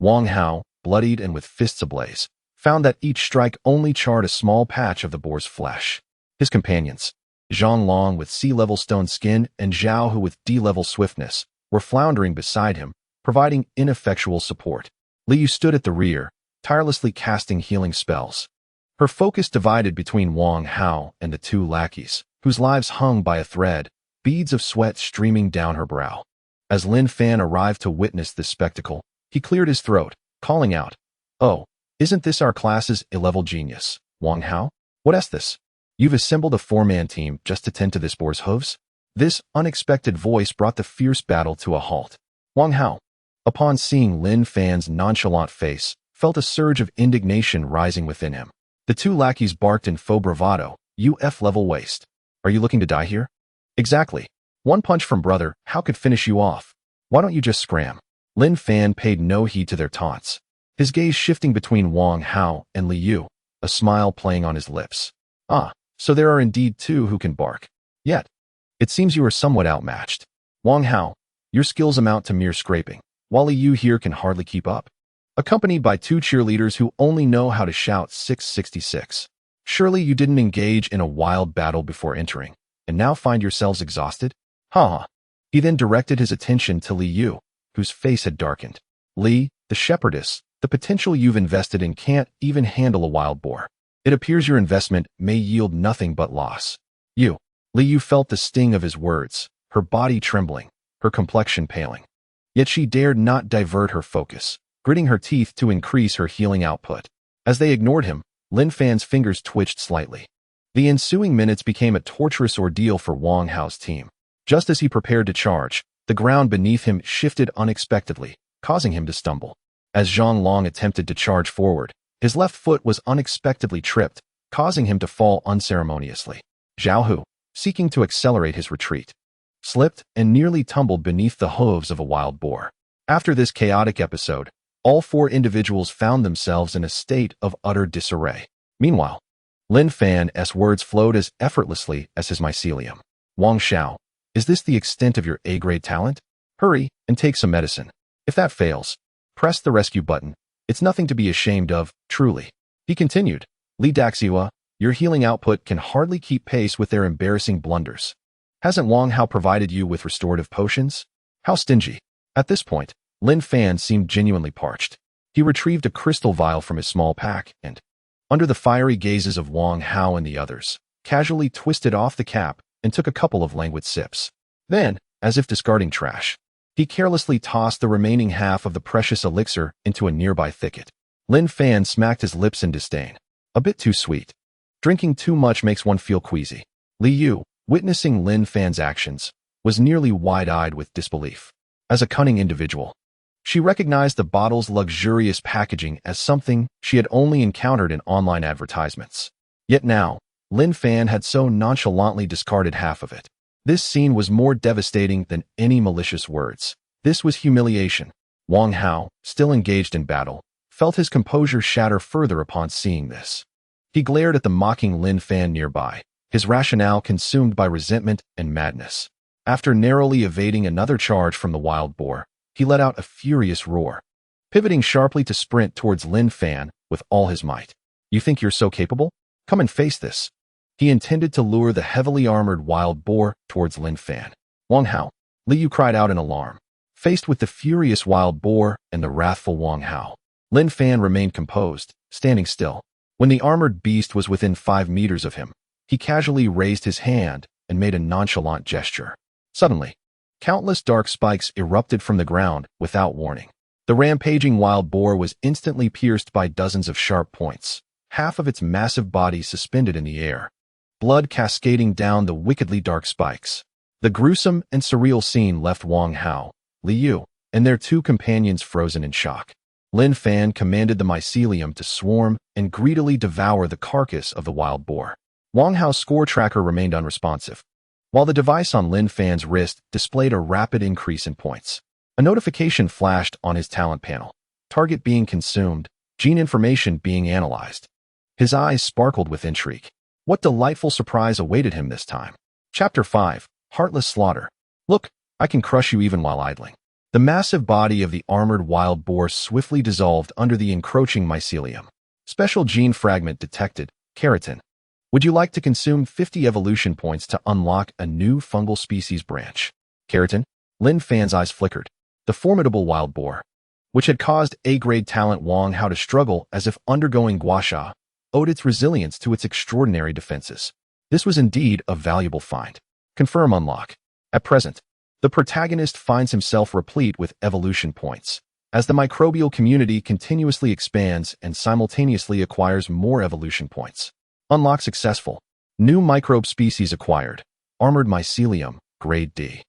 Wang Hao, bloodied and with fists ablaze, found that each strike only charred a small patch of the boar's flesh. His companions, Zhang Long with sea-level stone skin and Zhao Hu with D-level swiftness, were floundering beside him, providing ineffectual support. Li Yu stood at the rear, tirelessly casting healing spells. Her focus divided between Wang Hao and the two lackeys, whose lives hung by a thread, beads of sweat streaming down her brow. As Lin Fan arrived to witness this spectacle, he cleared his throat, calling out, "Oh, isn't this our class's A-level genius, Wang Hao? What's this? You've assembled a four-man team just to tend to this boar's hooves?" This unexpected voice brought the fierce battle to a halt. Wang Hao, upon seeing Lin Fan's nonchalant face, felt a surge of indignation rising within him. The two lackeys barked in faux bravado, "You F-level waste. Are you looking to die here?" "Exactly. One punch from brother, how could finish you off? Why don't you just scram?" Lin Fan paid no heed to their taunts, his gaze shifting between Wang Hao and Li Yu, a smile playing on his lips. "Ah, so there are indeed two who can bark. Yet, it seems you are somewhat outmatched. Wang Hao, your skills amount to mere scraping, while Li Yu here can hardly keep up. Accompanied by two cheerleaders who only know how to shout 666. Surely you didn't engage in a wild battle before entering, and now find yourselves exhausted? Ha ha." He then directed his attention to Li Yu, whose face had darkened. "Li, the shepherdess, the potential you've invested in can't even handle a wild boar. It appears your investment may yield nothing but loss." Li Yu felt the sting of his words, her body trembling, her complexion paling. Yet she dared not divert her focus, gritting her teeth to increase her healing output. As they ignored him, Lin Fan's fingers twitched slightly. The ensuing minutes became a torturous ordeal for Wang Hao's team. Just as he prepared to charge, the ground beneath him shifted unexpectedly, causing him to stumble. As Zhang Long attempted to charge forward, his left foot was unexpectedly tripped, causing him to fall unceremoniously. Zhao Hu, seeking to accelerate his retreat, slipped and nearly tumbled beneath the hooves of a wild boar. After this chaotic episode, all four individuals found themselves in a state of utter disarray. Meanwhile, Lin Fan's words flowed as effortlessly as his mycelium. "Wang Xiao, is this the extent of your A-grade talent? Hurry and take some medicine. If that fails, press the rescue button. It's nothing to be ashamed of, truly." He continued, "Li Daxiwa, your healing output can hardly keep pace with their embarrassing blunders. Hasn't Wang Hao provided you with restorative potions? How stingy." At this point, Lin Fan seemed genuinely parched. He retrieved a crystal vial from his small pack and, under the fiery gazes of Wang Hao and the others, casually twisted off the cap and took a couple of languid sips. Then, as if discarding trash, he carelessly tossed the remaining half of the precious elixir into a nearby thicket. Lin Fan smacked his lips in disdain. A bit too sweet. Drinking too much makes one feel queasy. Li Yu, witnessing Lin Fan's actions, was nearly wide-eyed with disbelief. As a cunning individual, she recognized the bottle's luxurious packaging as something she had only encountered in online advertisements. Yet now, Lin Fan had so nonchalantly discarded half of it. This scene was more devastating than any malicious words. This was humiliation. Wang Hao, still engaged in battle, felt his composure shatter further upon seeing this. He glared at the mocking Lin Fan nearby, his rationale consumed by resentment and madness. After narrowly evading another charge from the wild boar, he let out a furious roar, pivoting sharply to sprint towards Lin Fan with all his might. "You think you're so capable? Come and face this." He intended to lure the heavily armored wild boar towards Lin Fan. "Wang Hao," Li Yu cried out in alarm. Faced with the furious wild boar and the wrathful Wang Hao, Lin Fan remained composed, standing still. When the armored beast was within 5 meters of him, he casually raised his hand and made a nonchalant gesture. Suddenly, countless dark spikes erupted from the ground without warning. The rampaging wild boar was instantly pierced by dozens of sharp points, half of its massive body suspended in the air. blood cascading down the wickedly dark spikes. The gruesome and surreal scene left Wang Hao, Li Yu, and their two companions frozen in shock. Lin Fan commanded the mycelium to swarm and greedily devour the carcass of the wild boar. Wang Hao's score tracker remained unresponsive, while the device on Lin Fan's wrist displayed a rapid increase in points. A notification flashed on his talent panel. Target being consumed, gene information being analyzed. His eyes sparkled with intrigue. What delightful surprise awaited him this time? Chapter 5. Heartless Slaughter. Look, I can crush you even while idling. The massive body of the armored wild boar swiftly dissolved under the encroaching mycelium. Special gene fragment detected, keratin. Would you like to consume 50 evolution points to unlock a new fungal species branch? Keratin? Lin Fan's eyes flickered. The formidable wild boar, which had caused A-grade talent Wang Hao to struggle as if undergoing gua sha, owed its resilience to its extraordinary defenses. This was indeed a valuable find. Confirm unlock. At present, the protagonist finds himself replete with evolution points, as the microbial community continuously expands and simultaneously acquires more evolution points. Unlock successful. New microbe species acquired. Armored mycelium, grade D.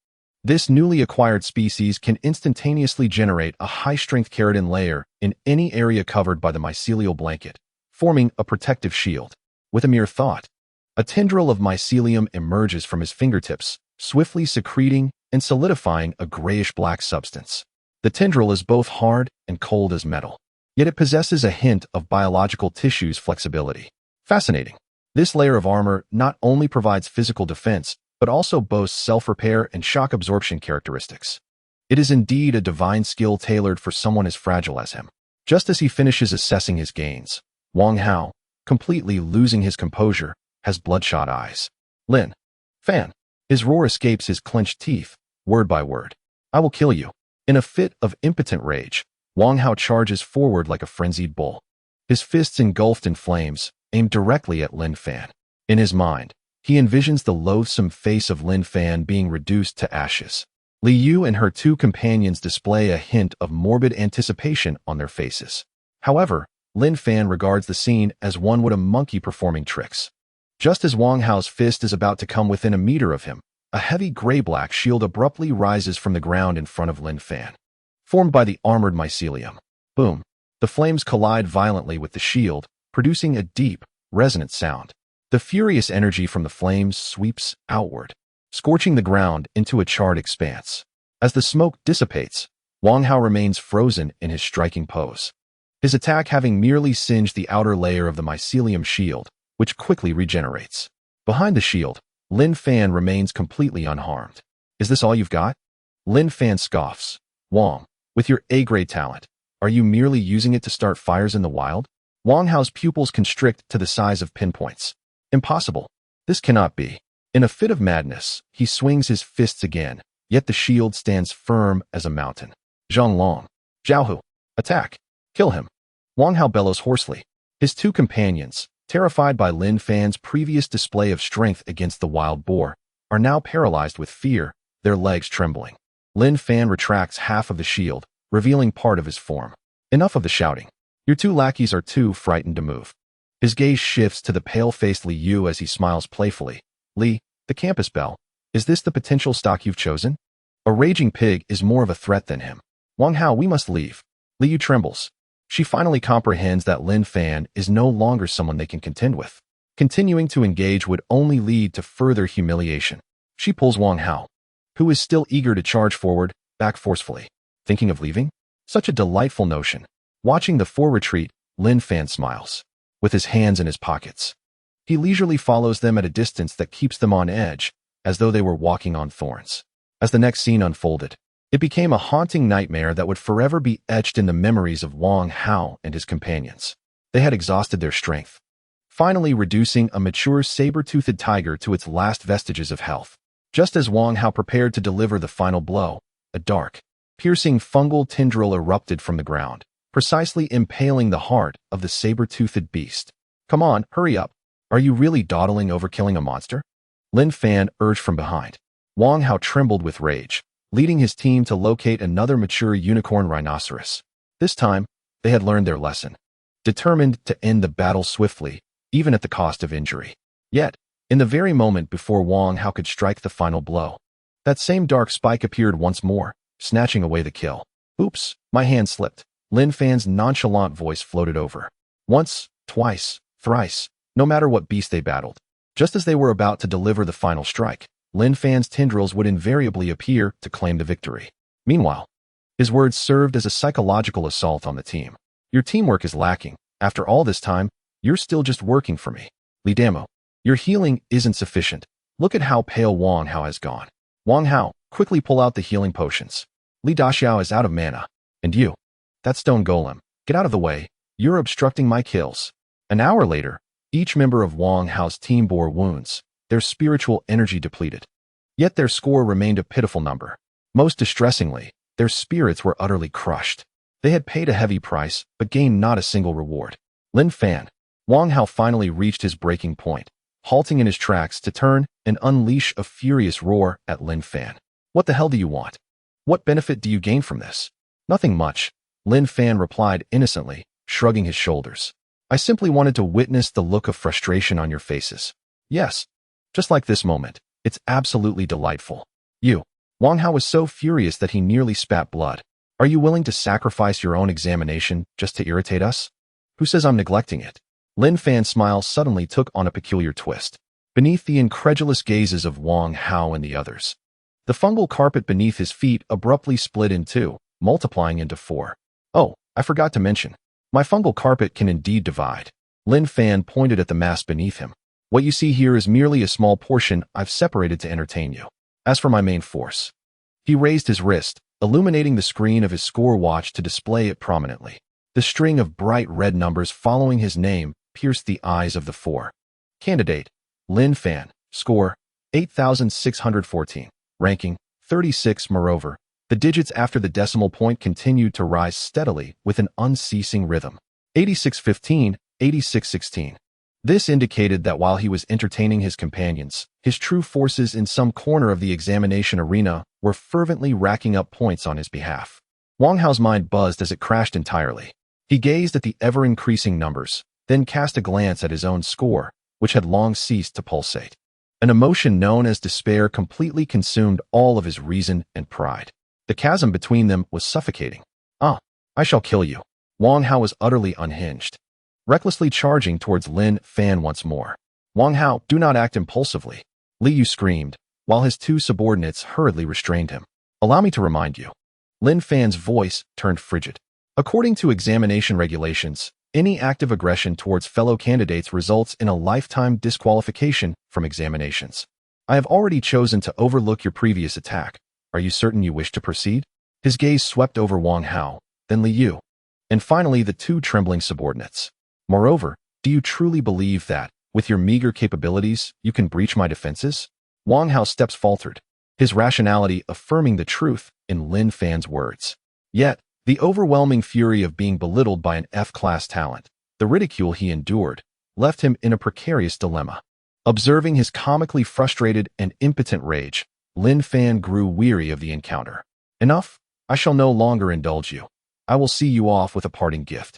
This newly acquired species can instantaneously generate a high-strength keratin layer in any area covered by the mycelial blanket, forming a protective shield. With a mere thought, a tendril of mycelium emerges from his fingertips, swiftly secreting and solidifying a grayish-black substance. The tendril is both hard and cold as metal, yet it possesses a hint of biological tissue's flexibility. Fascinating. This layer of armor not only provides physical defense, but also boasts self-repair and shock absorption characteristics. It is indeed a divine skill tailored for someone as fragile as him. Just as he finishes assessing his gains, Wang Hao, completely losing his composure, has bloodshot eyes. Lin Fan. His roar escapes his clenched teeth, word by word. I will kill you. In a fit of impotent rage, Wang Hao charges forward like a frenzied bull. His fists engulfed in flames, aimed directly at Lin Fan. In his mind, he envisions the loathsome face of Lin Fan being reduced to ashes. Li Yu and her two companions display a hint of morbid anticipation on their faces. However, Lin Fan regards the scene as one would a monkey performing tricks. Just as Wang Hao's fist is about to come within a meter of him, a heavy gray-black shield abruptly rises from the ground in front of Lin Fan, formed by the armored mycelium. Boom. The flames collide violently with the shield, producing a deep, resonant sound. The furious energy from the flames sweeps outward, scorching the ground into a charred expanse. As the smoke dissipates, Wang Hao remains frozen in his striking pose, his attack having merely singed the outer layer of the mycelium shield, which quickly regenerates. Behind the shield, Lin Fan remains completely unharmed. Is this all you've got? Lin Fan scoffs. Wang, with your A-grade talent, are you merely using it to start fires in the wild? Wang Hao's pupils constrict to the size of pinpoints. Impossible. This cannot be. In a fit of madness, he swings his fists again, yet the shield stands firm as a mountain. Zhang Long. Zhao Hu. Attack. Kill him. Wang Hao bellows hoarsely. His two companions, terrified by Lin Fan's previous display of strength against the wild boar, are now paralyzed with fear, their legs trembling. Lin Fan retracts half of the shield, revealing part of his form. Enough of the shouting. Your two lackeys are too frightened to move. His gaze shifts to the pale-faced Li Yu as he smiles playfully. Li, the campus belle, is this the potential stock you've chosen? A raging pig is more of a threat than him. Wang Hao, we must leave. Li Yu trembles. She finally comprehends that Lin Fan is no longer someone they can contend with. Continuing to engage would only lead to further humiliation. She pulls Wang Hao, who is still eager to charge forward, back forcefully. Thinking of leaving? Such a delightful notion. Watching the four retreat, Lin Fan smiles, with his hands in his pockets. He leisurely follows them at a distance that keeps them on edge, as though they were walking on thorns. As the next scene unfolded, it became a haunting nightmare that would forever be etched in the memories of Wang Hao and his companions. They had exhausted their strength, finally reducing a mature saber-toothed tiger to its last vestiges of health. Just as Wang Hao prepared to deliver the final blow, a dark, piercing fungal tendril erupted from the ground, precisely impaling the heart of the saber-toothed beast. Come on, hurry up. Are you really dawdling over killing a monster? Lin Fan urged from behind. Wang Hao trembled with rage, leading his team to locate another mature unicorn rhinoceros. This time, they had learned their lesson, determined to end the battle swiftly, even at the cost of injury. Yet, in the very moment before Wang Hao could strike the final blow. That same dark spike appeared once more, snatching away the kill. Oops, my hand slipped. Lin Fan's nonchalant voice floated over. Once, twice, thrice, no matter what beast they battled. Just as they were about to deliver the final strike, Lin Fan's tendrils would invariably appear to claim the victory. Meanwhile, his words served as a psychological assault on the team. Your teamwork is lacking. After all this time, you're still just working for me. Li Damo, your healing isn't sufficient. Look at how pale Wang Hao has gone. Wang Hao, quickly pull out the healing potions. Li Daxiao is out of mana. And you, that stone golem, get out of the way. You're obstructing my kills. An hour later, each member of Wang Hao's team bore wounds, their spiritual energy depleted. Yet their score remained a pitiful number. Most distressingly, their spirits were utterly crushed. They had paid a heavy price, but gained not a single reward. Lin Fan, Wang Hao finally reached his breaking point, halting in his tracks to turn and unleash a furious roar at Lin Fan. What the hell do you want? What benefit do you gain from this? Nothing much, Lin Fan replied innocently, shrugging his shoulders. I simply wanted to witness the look of frustration on your faces. Yes, just like this moment. It's absolutely delightful. You. Wang Hao was so furious that he nearly spat blood. Are you willing to sacrifice your own examination just to irritate us? Who says I'm neglecting it? Lin Fan's smile suddenly took on a peculiar twist. Beneath the incredulous gazes of Wang Hao and the others, the fungal carpet beneath his feet abruptly split in two, multiplying into 4. Oh, I forgot to mention. My fungal carpet can indeed divide. Lin Fan pointed at the mass beneath him. What you see here is merely a small portion I've separated to entertain you. As for my main force, he raised his wrist, illuminating the screen of his score watch to display it prominently. The string of bright red numbers following his name pierced the eyes of the 4. Candidate, Lin Fan, score, 8,614, ranking, 36. Moreover, the digits after the decimal point continued to rise steadily with an unceasing rhythm. 8615, 8616. This indicated that while he was entertaining his companions, his true forces in some corner of the examination arena were fervently racking up points on his behalf. Wang Hao's mind buzzed as it crashed entirely. He gazed at the ever-increasing numbers, then cast a glance at his own score, which had long ceased to pulsate. An emotion known as despair completely consumed all of his reason and pride. The chasm between them was suffocating. Ah, I shall kill you. Wang Hao was utterly unhinged, recklessly charging towards Lin Fan once more. Wang Hao, do not act impulsively. Li Yu screamed, while his 2 subordinates hurriedly restrained him. Allow me to remind you. Lin Fan's voice turned frigid. According to examination regulations, any act of aggression towards fellow candidates results in a lifetime disqualification from examinations. I have already chosen to overlook your previous attack. Are you certain you wish to proceed? His gaze swept over Wang Hao, then Li Yu, and finally the 2 trembling subordinates. Moreover, do you truly believe that, with your meager capabilities, you can breach my defenses? Wang Hao's steps faltered, his rationality affirming the truth in Lin Fan's words. Yet, the overwhelming fury of being belittled by an F-class talent, the ridicule he endured, left him in a precarious dilemma. Observing his comically frustrated and impotent rage, Lin Fan grew weary of the encounter. Enough, I shall no longer indulge you. I will see you off with a parting gift.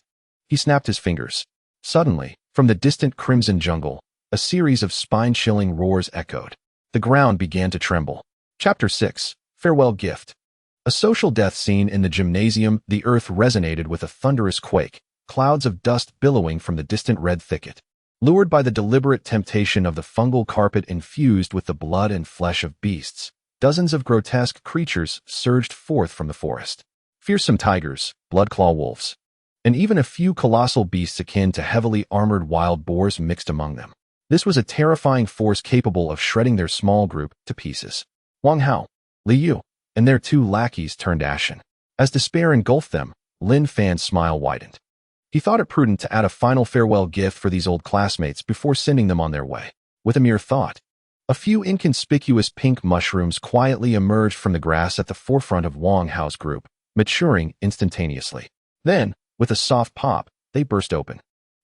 He snapped his fingers. Suddenly, from the distant crimson jungle, a series of spine-chilling roars echoed. The ground began to tremble. Chapter 6, Farewell Gift. A social death scene in the gymnasium. The earth resonated with a thunderous quake, clouds of dust billowing from the distant red thicket. Lured by the deliberate temptation of the fungal carpet infused with the blood and flesh of beasts, dozens of grotesque creatures surged forth from the forest. Fearsome tigers, blood-claw wolves, and even a few colossal beasts akin to heavily armored wild boars mixed among them. This was a terrifying force capable of shredding their small group to pieces. Wang Hao, Li Yu, and their 2 lackeys turned ashen. As despair engulfed them, Lin Fan's smile widened. He thought it prudent to add a final farewell gift for these old classmates before sending them on their way. With a mere thought, a few inconspicuous pink mushrooms quietly emerged from the grass at the forefront of Wang Hao's group, maturing instantaneously. Then, with a soft pop, they burst open.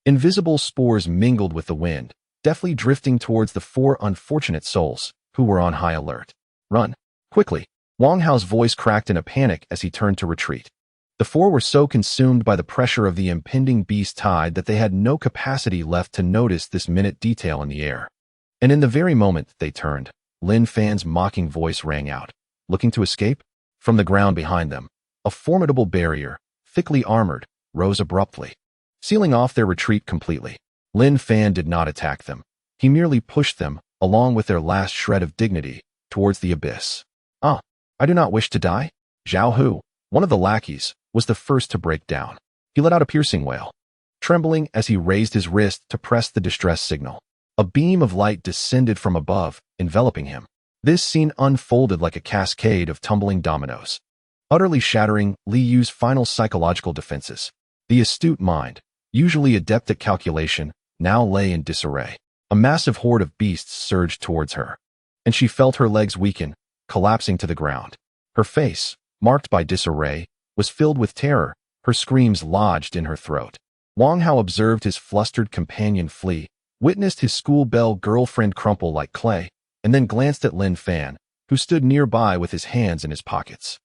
Invisible spores mingled with the wind, deftly drifting towards the 4 unfortunate souls, who were on high alert. Run, quickly. Wang Hao's voice cracked in a panic as he turned to retreat. The 4 were so consumed by the pressure of the impending beast tide that they had no capacity left to notice this minute detail in the air. And in the very moment they turned, Lin Fan's mocking voice rang out. Looking to escape? From the ground behind them, a formidable barrier, thickly armored, rose abruptly, sealing off their retreat completely. Lin Fan did not attack them. He merely pushed them, along with their last shred of dignity, towards the abyss. "Ah, I do not wish to die?" Zhao Hu, one of the lackeys, was the first to break down. He let out a piercing wail, trembling as he raised his wrist to press the distress signal. A beam of light descended from above, enveloping him. This scene unfolded like a cascade of tumbling dominoes, utterly shattering Li Yu's final psychological defenses. The astute mind, usually adept at calculation, now lay in disarray. A massive horde of beasts surged towards her, and she felt her legs weaken, collapsing to the ground. Her face, marked by disarray, was filled with terror, her screams lodged in her throat. Wang Hao observed his flustered companion flee, witnessed his school belle girlfriend crumple like clay, and then glanced at Lin Fan, who stood nearby with his hands in his pockets.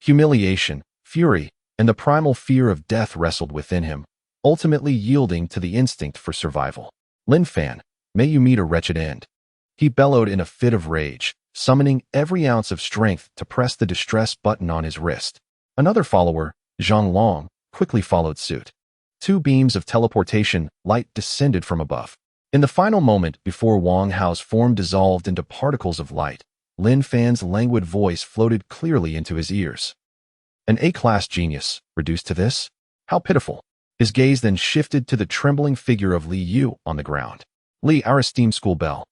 Humiliation, fury, and the primal fear of death wrestled within him, ultimately yielding to the instinct for survival. "Lin Fan, may you meet a wretched end," he bellowed in a fit of rage, summoning every ounce of strength to press the distress button on his wrist. Another follower, Zhang Long, quickly followed suit. Two beams of teleportation light descended from above. In the final moment before Wang Hao's form dissolved into particles of light, Lin Fan's languid voice floated clearly into his ears. "An A-class genius, reduced to this? How pitiful." His gaze then shifted to the trembling figure of Li Yu on the ground. "Li, our esteemed school belle,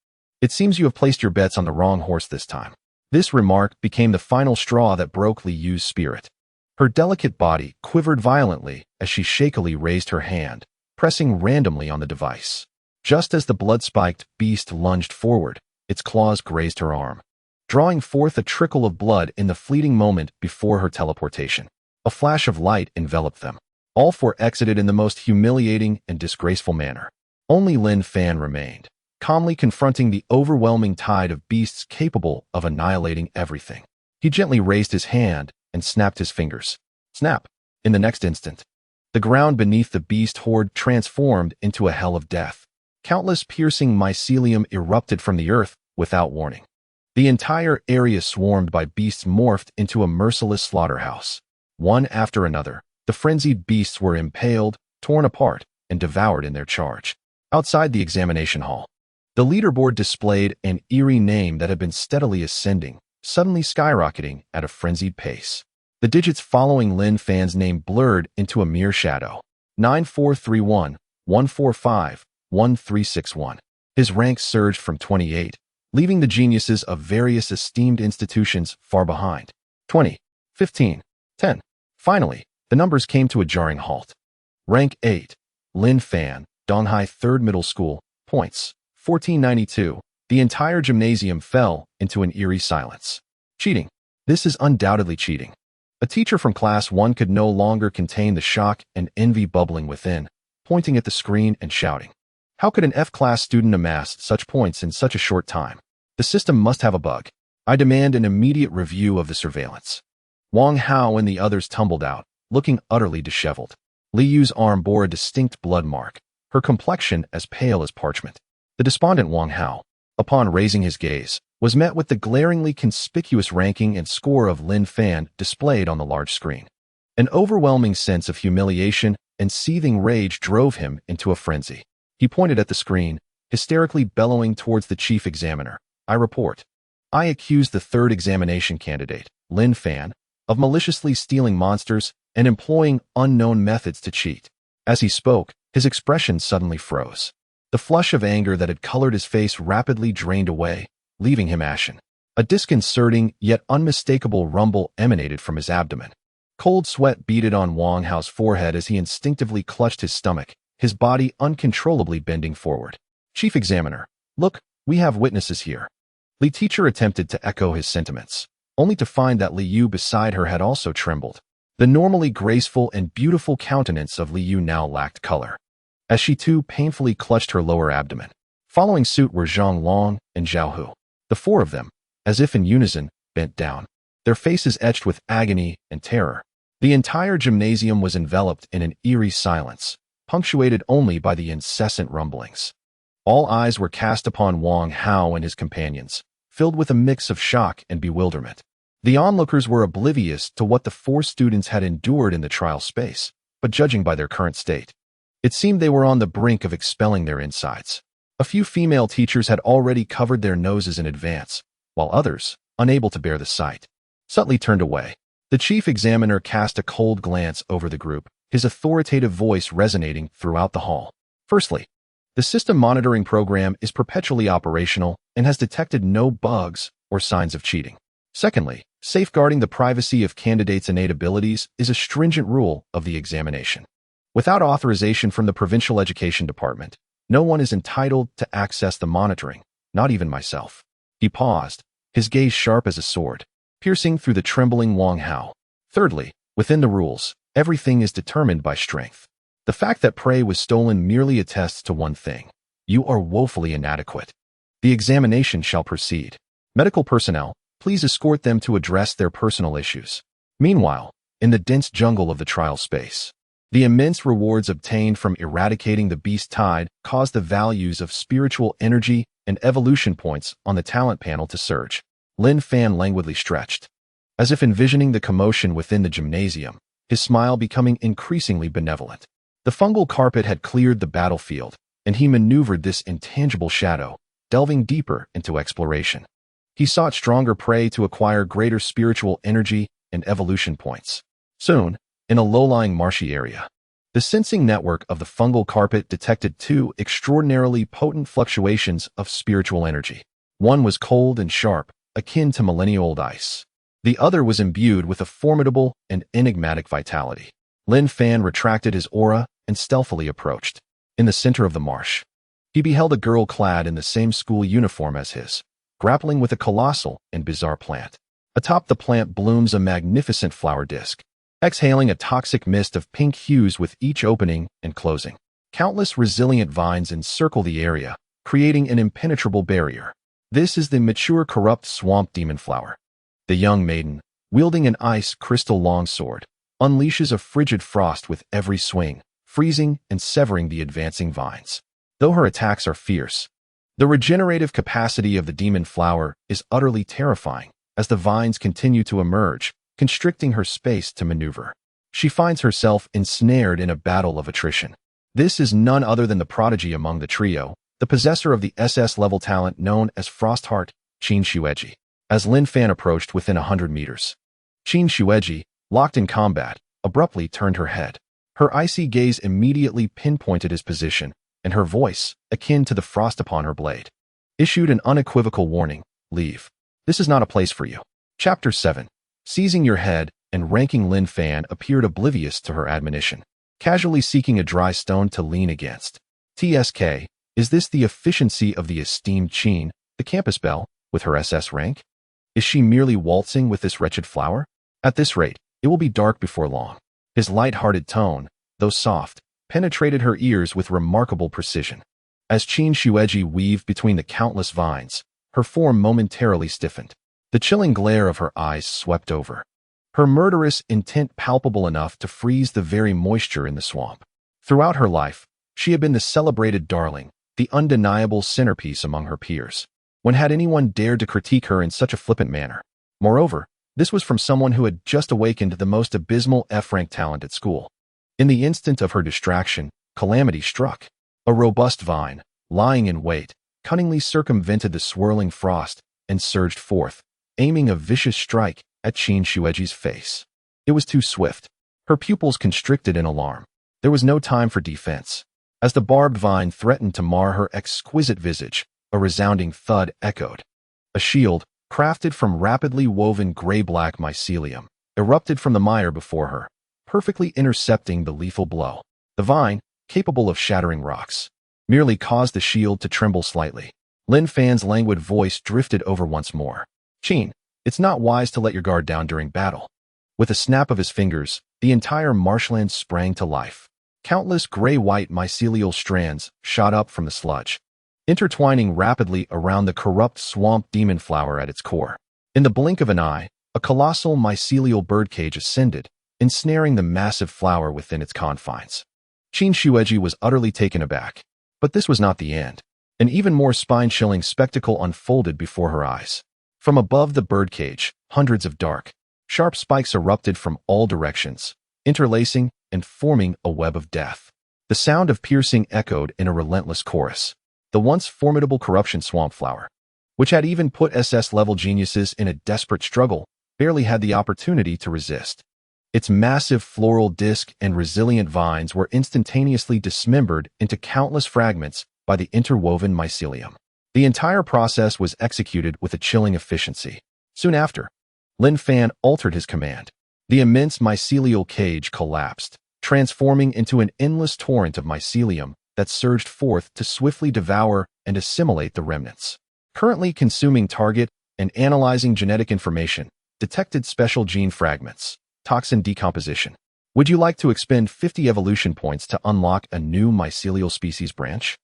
it seems you have placed your bets on the wrong horse this time." This remark became the final straw that broke Li Yu's spirit. Her delicate body quivered violently as she shakily raised her hand, pressing randomly on the device. Just as the blood-spiked beast lunged forward, its claws grazed her arm, drawing forth a trickle of blood in the fleeting moment before her teleportation. A flash of light enveloped them. All four exited in the most humiliating and disgraceful manner. Only Lin Fan remained, calmly confronting the overwhelming tide of beasts capable of annihilating everything. He gently raised his hand and snapped his fingers. Snap! In the next instant, the ground beneath the beast horde transformed into a hell of death. Countless piercing mycelium erupted from the earth without warning. The entire area swarmed by beasts morphed into a merciless slaughterhouse. One after another, the frenzied beasts were impaled, torn apart, and devoured in their charge. Outside the examination hall, the leaderboard displayed an eerie name that had been steadily ascending, suddenly skyrocketing at a frenzied pace. The digits following Lin Fan's name blurred into a mere shadow. 9431, 145, 1361. His rank surged from 28, leaving the geniuses of various esteemed institutions far behind. 20, 15, 10. Finally, the numbers came to a jarring halt. Rank 8, Lin Fan, Donghai 3rd Middle School, points, 1492. The entire gymnasium fell into an eerie silence. Cheating. This is undoubtedly cheating. A teacher from Class 1 could no longer contain the shock and envy bubbling within, pointing at the screen and shouting. How could an F-class student amass such points in such a short time? The system must have a bug. I demand an immediate review of the surveillance. Wang Hao and the others tumbled out, looking utterly disheveled. Li Yu's arm bore a distinct blood mark, her complexion as pale as parchment. The despondent Wang Hao, upon raising his gaze, was met with the glaringly conspicuous ranking and score of Lin Fan displayed on the large screen. An overwhelming sense of humiliation and seething rage drove him into a frenzy. He pointed at the screen, hysterically bellowing towards the chief examiner. "I report. I accuse the third examination candidate, Lin Fan, of maliciously stealing monsters and employing unknown methods to cheat." As he spoke, his expression suddenly froze. The flush of anger that had colored his face rapidly drained away, leaving him ashen. A disconcerting yet unmistakable rumble emanated from his abdomen. Cold sweat beaded on Wang Hao's forehead as he instinctively clutched his stomach, his body uncontrollably bending forward. "Chief Examiner, look, we have witnesses here." Li Teacher attempted to echo his sentiments, only to find that Li Yu beside her had also trembled. The normally graceful and beautiful countenance of Li Yu now lacked color, as she too painfully clutched her lower abdomen. Following suit were Zhang Long and Zhao Hu. The four of them, as if in unison, bent down, their faces etched with agony and terror. The entire gymnasium was enveloped in an eerie silence, punctuated only by the incessant rumblings. All eyes were cast upon Wang Hao and his companions, filled with a mix of shock and bewilderment. The onlookers were oblivious to what the four students had endured in the trial space, but judging by their current state, it seemed they were on the brink of expelling their insides. A few female teachers had already covered their noses in advance, while others, unable to bear the sight, subtly turned away. The chief examiner cast a cold glance over the group, his authoritative voice resonating throughout the hall. Firstly, the system monitoring program is perpetually operational and has detected no bugs or signs of cheating. Secondly, safeguarding the privacy of candidates' innate abilities is a stringent rule of the examination. Without authorization from the Provincial Education Department, no one is entitled to access the monitoring, not even myself. He paused, his gaze sharp as a sword, piercing through the trembling Wang Hao. Thirdly, within the rules, everything is determined by strength. The fact that prey was stolen merely attests to one thing: you are woefully inadequate. The examination shall proceed. Medical personnel, please escort them to address their personal issues. Meanwhile, in the dense jungle of the trial space, the immense rewards obtained from eradicating the beast tide caused the values of spiritual energy and evolution points on the talent panel to surge. Lin Fan languidly stretched, as if envisioning the commotion within the gymnasium, his smile becoming increasingly benevolent. The fungal carpet had cleared the battlefield, and he maneuvered this intangible shadow, delving deeper into exploration. He sought stronger prey to acquire greater spiritual energy and evolution points. Soon, in a low-lying marshy area, the sensing network of the fungal carpet detected two extraordinarily potent fluctuations of spiritual energy. One was cold and sharp, akin to millennia-old ice. The other was imbued with a formidable and enigmatic vitality. Lin Fan retracted his aura and stealthily approached. In the center of the marsh, he beheld a girl clad in the same school uniform as his, grappling with a colossal and bizarre plant. Atop the plant blooms a magnificent flower disk, exhaling a toxic mist of pink hues with each opening and closing. Countless resilient vines encircle the area, creating an impenetrable barrier. This is the mature corrupt swamp demon flower. The young maiden, wielding an ice crystal longsword, unleashes a frigid frost with every swing, freezing and severing the advancing vines. Though her attacks are fierce, the regenerative capacity of the demon flower is utterly terrifying as the vines continue to emerge, constricting her space to maneuver. She finds herself ensnared in a battle of attrition. This is none other than the prodigy among the trio, the possessor of the SS-level talent known as Frostheart, Qin Shueji. As Lin Fan approached within 100 meters, Qin Shueji, locked in combat, abruptly turned her head. Her icy gaze immediately pinpointed his position, and her voice, akin to the frost upon her blade, issued an unequivocal warning: leave. This is not a place for you. Chapter 7. Seizing your head and ranking Lin Fan appeared oblivious to her admonition, casually seeking a dry stone to lean against. TSK, is this the efficiency of the esteemed Qin, the campus belle, with her SS rank? Is she merely waltzing with this wretched flower? At this rate, it will be dark before long. His light-hearted tone, though soft, penetrated her ears with remarkable precision. As Qin Shueji weaved between the countless vines, her form momentarily stiffened. The chilling glare of her eyes swept over, her murderous intent palpable enough to freeze the very moisture in the swamp. Throughout her life, she had been the celebrated darling, the undeniable centerpiece among her peers. When had anyone dared to critique her in such a flippant manner? Moreover, this was from someone who had just awakened the most abysmal F-rank talent at school. In the instant of her distraction, calamity struck. A robust vine, lying in wait, cunningly circumvented the swirling frost and surged forth, aiming a vicious strike at Qin Shueji's face. It was too swift. Her pupils constricted in alarm. There was no time for defense. As the barbed vine threatened to mar her exquisite visage, a resounding thud echoed. A shield, crafted from rapidly woven gray-black mycelium, erupted from the mire before her, perfectly intercepting the lethal blow. The vine, capable of shattering rocks, merely caused the shield to tremble slightly. Lin Fan's languid voice drifted over once more. Qin, it's not wise to let your guard down during battle. With a snap of his fingers, the entire marshland sprang to life. Countless gray-white mycelial strands shot up from the sludge, intertwining rapidly around the corrupt swamp demon flower at its core. In the blink of an eye, a colossal mycelial birdcage ascended, ensnaring the massive flower within its confines. Qin Shueji was utterly taken aback. But this was not the end. An even more spine-chilling spectacle unfolded before her eyes. From above the birdcage, hundreds of dark, sharp spikes erupted from all directions, interlacing and forming a web of death. The sound of piercing echoed in a relentless chorus. The once formidable corruption swampflower, which had even put SS-level geniuses in a desperate struggle, barely had the opportunity to resist. Its massive floral disc and resilient vines were instantaneously dismembered into countless fragments by the interwoven mycelium. The entire process was executed with a chilling efficiency. Soon after, Lin Fan altered his command. The immense mycelial cage collapsed, transforming into an endless torrent of mycelium that surged forth to swiftly devour and assimilate the remnants. Currently consuming target and analyzing genetic information, detected special gene fragments, toxin decomposition. Would you like to expend 50 evolution points to unlock a new mycelial species branch?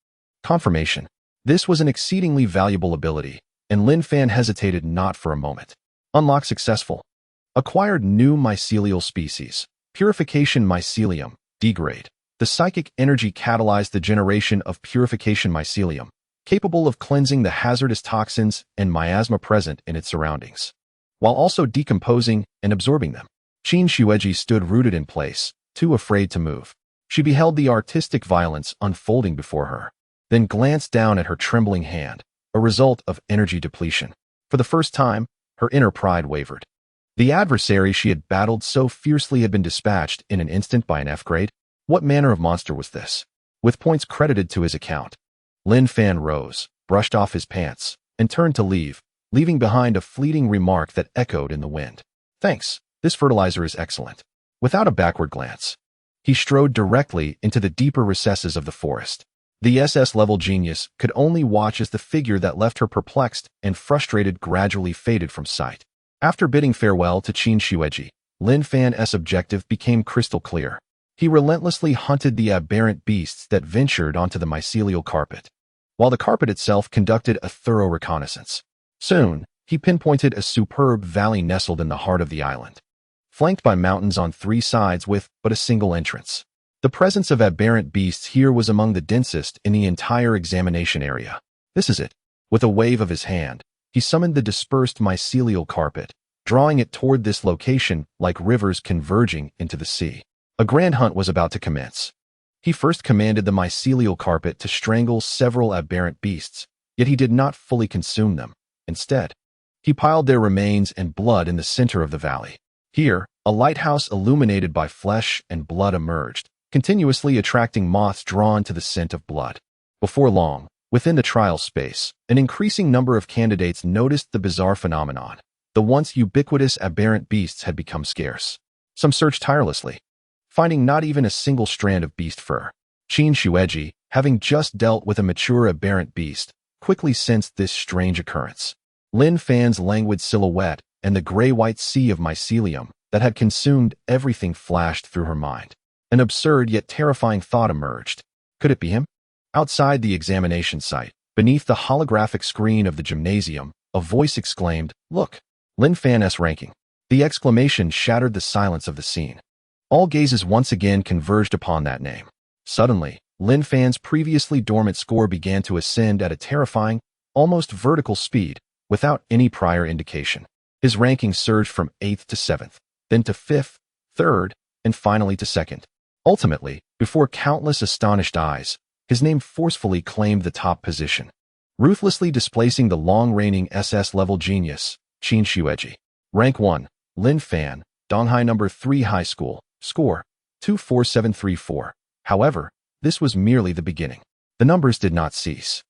Confirmation. This was an exceedingly valuable ability, and Lin Fan hesitated not for a moment. Unlock successful. Acquired new mycelial species. Purification mycelium. Degrade. The psychic energy catalyzed the generation of purification mycelium, capable of cleansing the hazardous toxins and miasma present in its surroundings, while also decomposing and absorbing them. Qin Xueji stood rooted in place, too afraid to move. She beheld the artistic violence unfolding before her, then glanced down at her trembling hand, a result of energy depletion. For the first time, her inner pride wavered. The adversary she had battled so fiercely had been dispatched in an instant by an F-grade. What manner of monster was this? With points credited to his account, Lin Fan rose, brushed off his pants, and turned to leave, leaving behind a fleeting remark that echoed in the wind. Thanks, this fertilizer is excellent. Without a backward glance, he strode directly into the deeper recesses of the forest. The SS-level genius could only watch as the figure that left her perplexed and frustrated gradually faded from sight. After bidding farewell to Qin Xueji, Lin Fan's objective became crystal clear. He relentlessly hunted the aberrant beasts that ventured onto the mycelial carpet, while the carpet itself conducted a thorough reconnaissance. Soon, he pinpointed a superb valley nestled in the heart of the island, flanked by mountains on three sides with but a single entrance. The presence of aberrant beasts here was among the densest in the entire examination area. This is it. With a wave of his hand, he summoned the dispersed mycelial carpet, drawing it toward this location like rivers converging into the sea. A grand hunt was about to commence. He first commanded the mycelial carpet to strangle several aberrant beasts, yet he did not fully consume them. Instead, he piled their remains and blood in the center of the valley. Here, a lighthouse illuminated by flesh and blood emerged, continuously attracting moths drawn to the scent of blood. Before long, within the trial space, an increasing number of candidates noticed the bizarre phenomenon. The once ubiquitous aberrant beasts had become scarce. Some searched tirelessly, finding not even a single strand of beast fur. Qin Xueji, having just dealt with a mature aberrant beast, quickly sensed this strange occurrence. Lin Fan's languid silhouette and the gray-white sea of mycelium that had consumed everything flashed through her mind. An absurd yet terrifying thought emerged. Could it be him? Outside the examination site, beneath the holographic screen of the gymnasium, a voice exclaimed, "Look!" Lin Fan's ranking. The exclamation shattered the silence of the scene. All gazes once again converged upon that name. Suddenly, Lin Fan's previously dormant score began to ascend at a terrifying, almost vertical speed, without any prior indication. His ranking surged from 8th to 7th, then to 5th, 3rd, and finally to 2nd. Ultimately, before countless astonished eyes, his name forcefully claimed the top position, ruthlessly displacing the long-reigning SS-level genius, Qin Xueji. Rank 1, Lin Fan, Donghai No. 3 High School, score, 24734. However, this was merely the beginning. The numbers did not cease.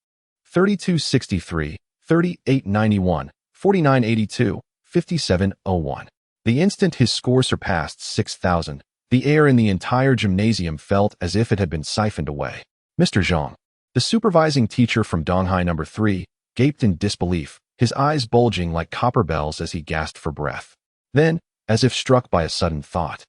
3263, 3891, 4982, 5701. The instant his score surpassed 6,000, the air in the entire gymnasium felt as if it had been siphoned away. Mr. Zhang, the supervising teacher from Donghai No. 3, gaped in disbelief, his eyes bulging like copper bells as he gasped for breath. Then, as if struck by a sudden thought,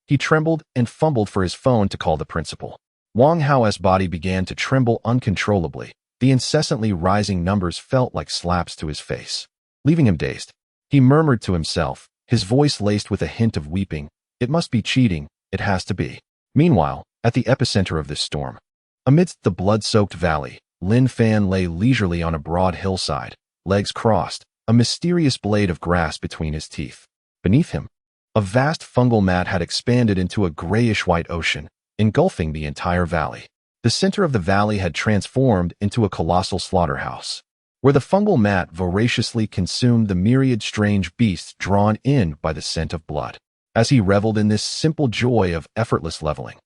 he trembled and fumbled for his phone to call the principal. Wang Hao's body began to tremble uncontrollably. The incessantly rising numbers felt like slaps to his face, leaving him dazed. He murmured to himself, his voice laced with a hint of weeping, "It must be cheating, it has to be." Meanwhile, at the epicenter of this storm, amidst the blood-soaked valley, Lin Fan lay leisurely on a broad hillside, legs crossed, a mysterious blade of grass between his teeth. Beneath him, a vast fungal mat had expanded into a grayish-white ocean, engulfing the entire valley. The center of the valley had transformed into a colossal slaughterhouse, where the fungal mat voraciously consumed the myriad strange beasts drawn in by the scent of blood. As he reveled in this simple joy of effortless leveling,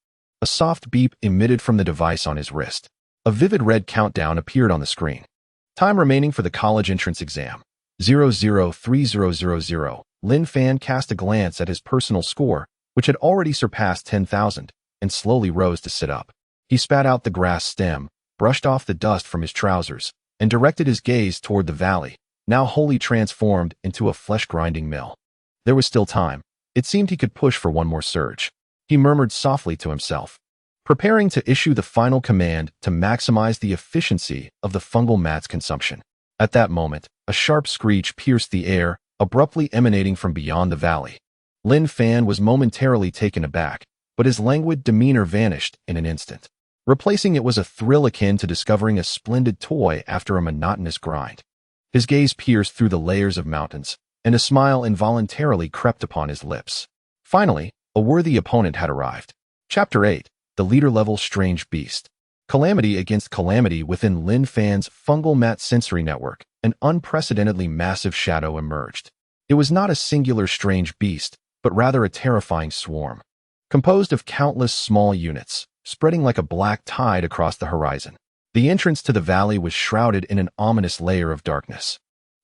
a soft beep emitted from the device on his wrist. A vivid red countdown appeared on the screen. Time remaining for the college entrance exam. 003000. Lin Fan cast a glance at his personal score, which had already surpassed 10,000, and slowly rose to sit up. He spat out the grass stem, brushed off the dust from his trousers, and directed his gaze toward the valley, now wholly transformed into a flesh-grinding mill. There was still time. It seemed he could push for one more surge. He murmured softly to himself, preparing to issue the final command to maximize the efficiency of the fungal mat's consumption. At that moment, a sharp screech pierced the air, abruptly emanating from beyond the valley. Lin Fan was momentarily taken aback, but his languid demeanor vanished in an instant. Replacing it was a thrill akin to discovering a splendid toy after a monotonous grind. His gaze pierced through the layers of mountains, and a smile involuntarily crept upon his lips. Finally, a worthy opponent had arrived. Chapter 8. The Leader-Level Strange Beast. Calamity against calamity within Lin Fan's fungal mat sensory network, an unprecedentedly massive shadow emerged. It was not a singular strange beast, but rather a terrifying swarm, composed of countless small units, spreading like a black tide across the horizon. The entrance to the valley was shrouded in an ominous layer of darkness.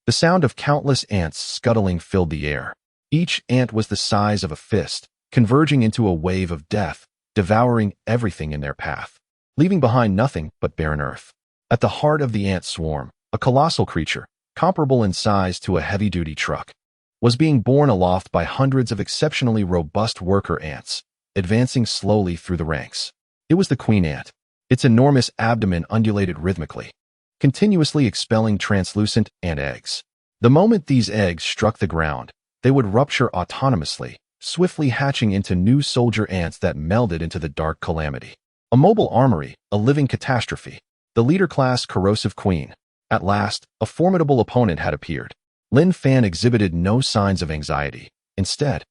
The sound of countless ants scuttling filled the air. Each ant was the size of a fist, converging into a wave of death, devouring everything in their path, leaving behind nothing but barren earth. At the heart of the ant swarm, a colossal creature, comparable in size to a heavy-duty truck, was being borne aloft by hundreds of exceptionally robust worker ants, advancing slowly through the ranks. It was the queen ant. Its enormous abdomen undulated rhythmically, continuously expelling translucent ant eggs. The moment these eggs struck the ground, they would rupture autonomously, swiftly hatching into new soldier ants that melded into the dark calamity. A mobile armory, a living catastrophe. The leader-class corrosive queen. At last, a formidable opponent had appeared. Lin Fan exhibited no signs of anxiety. Instead,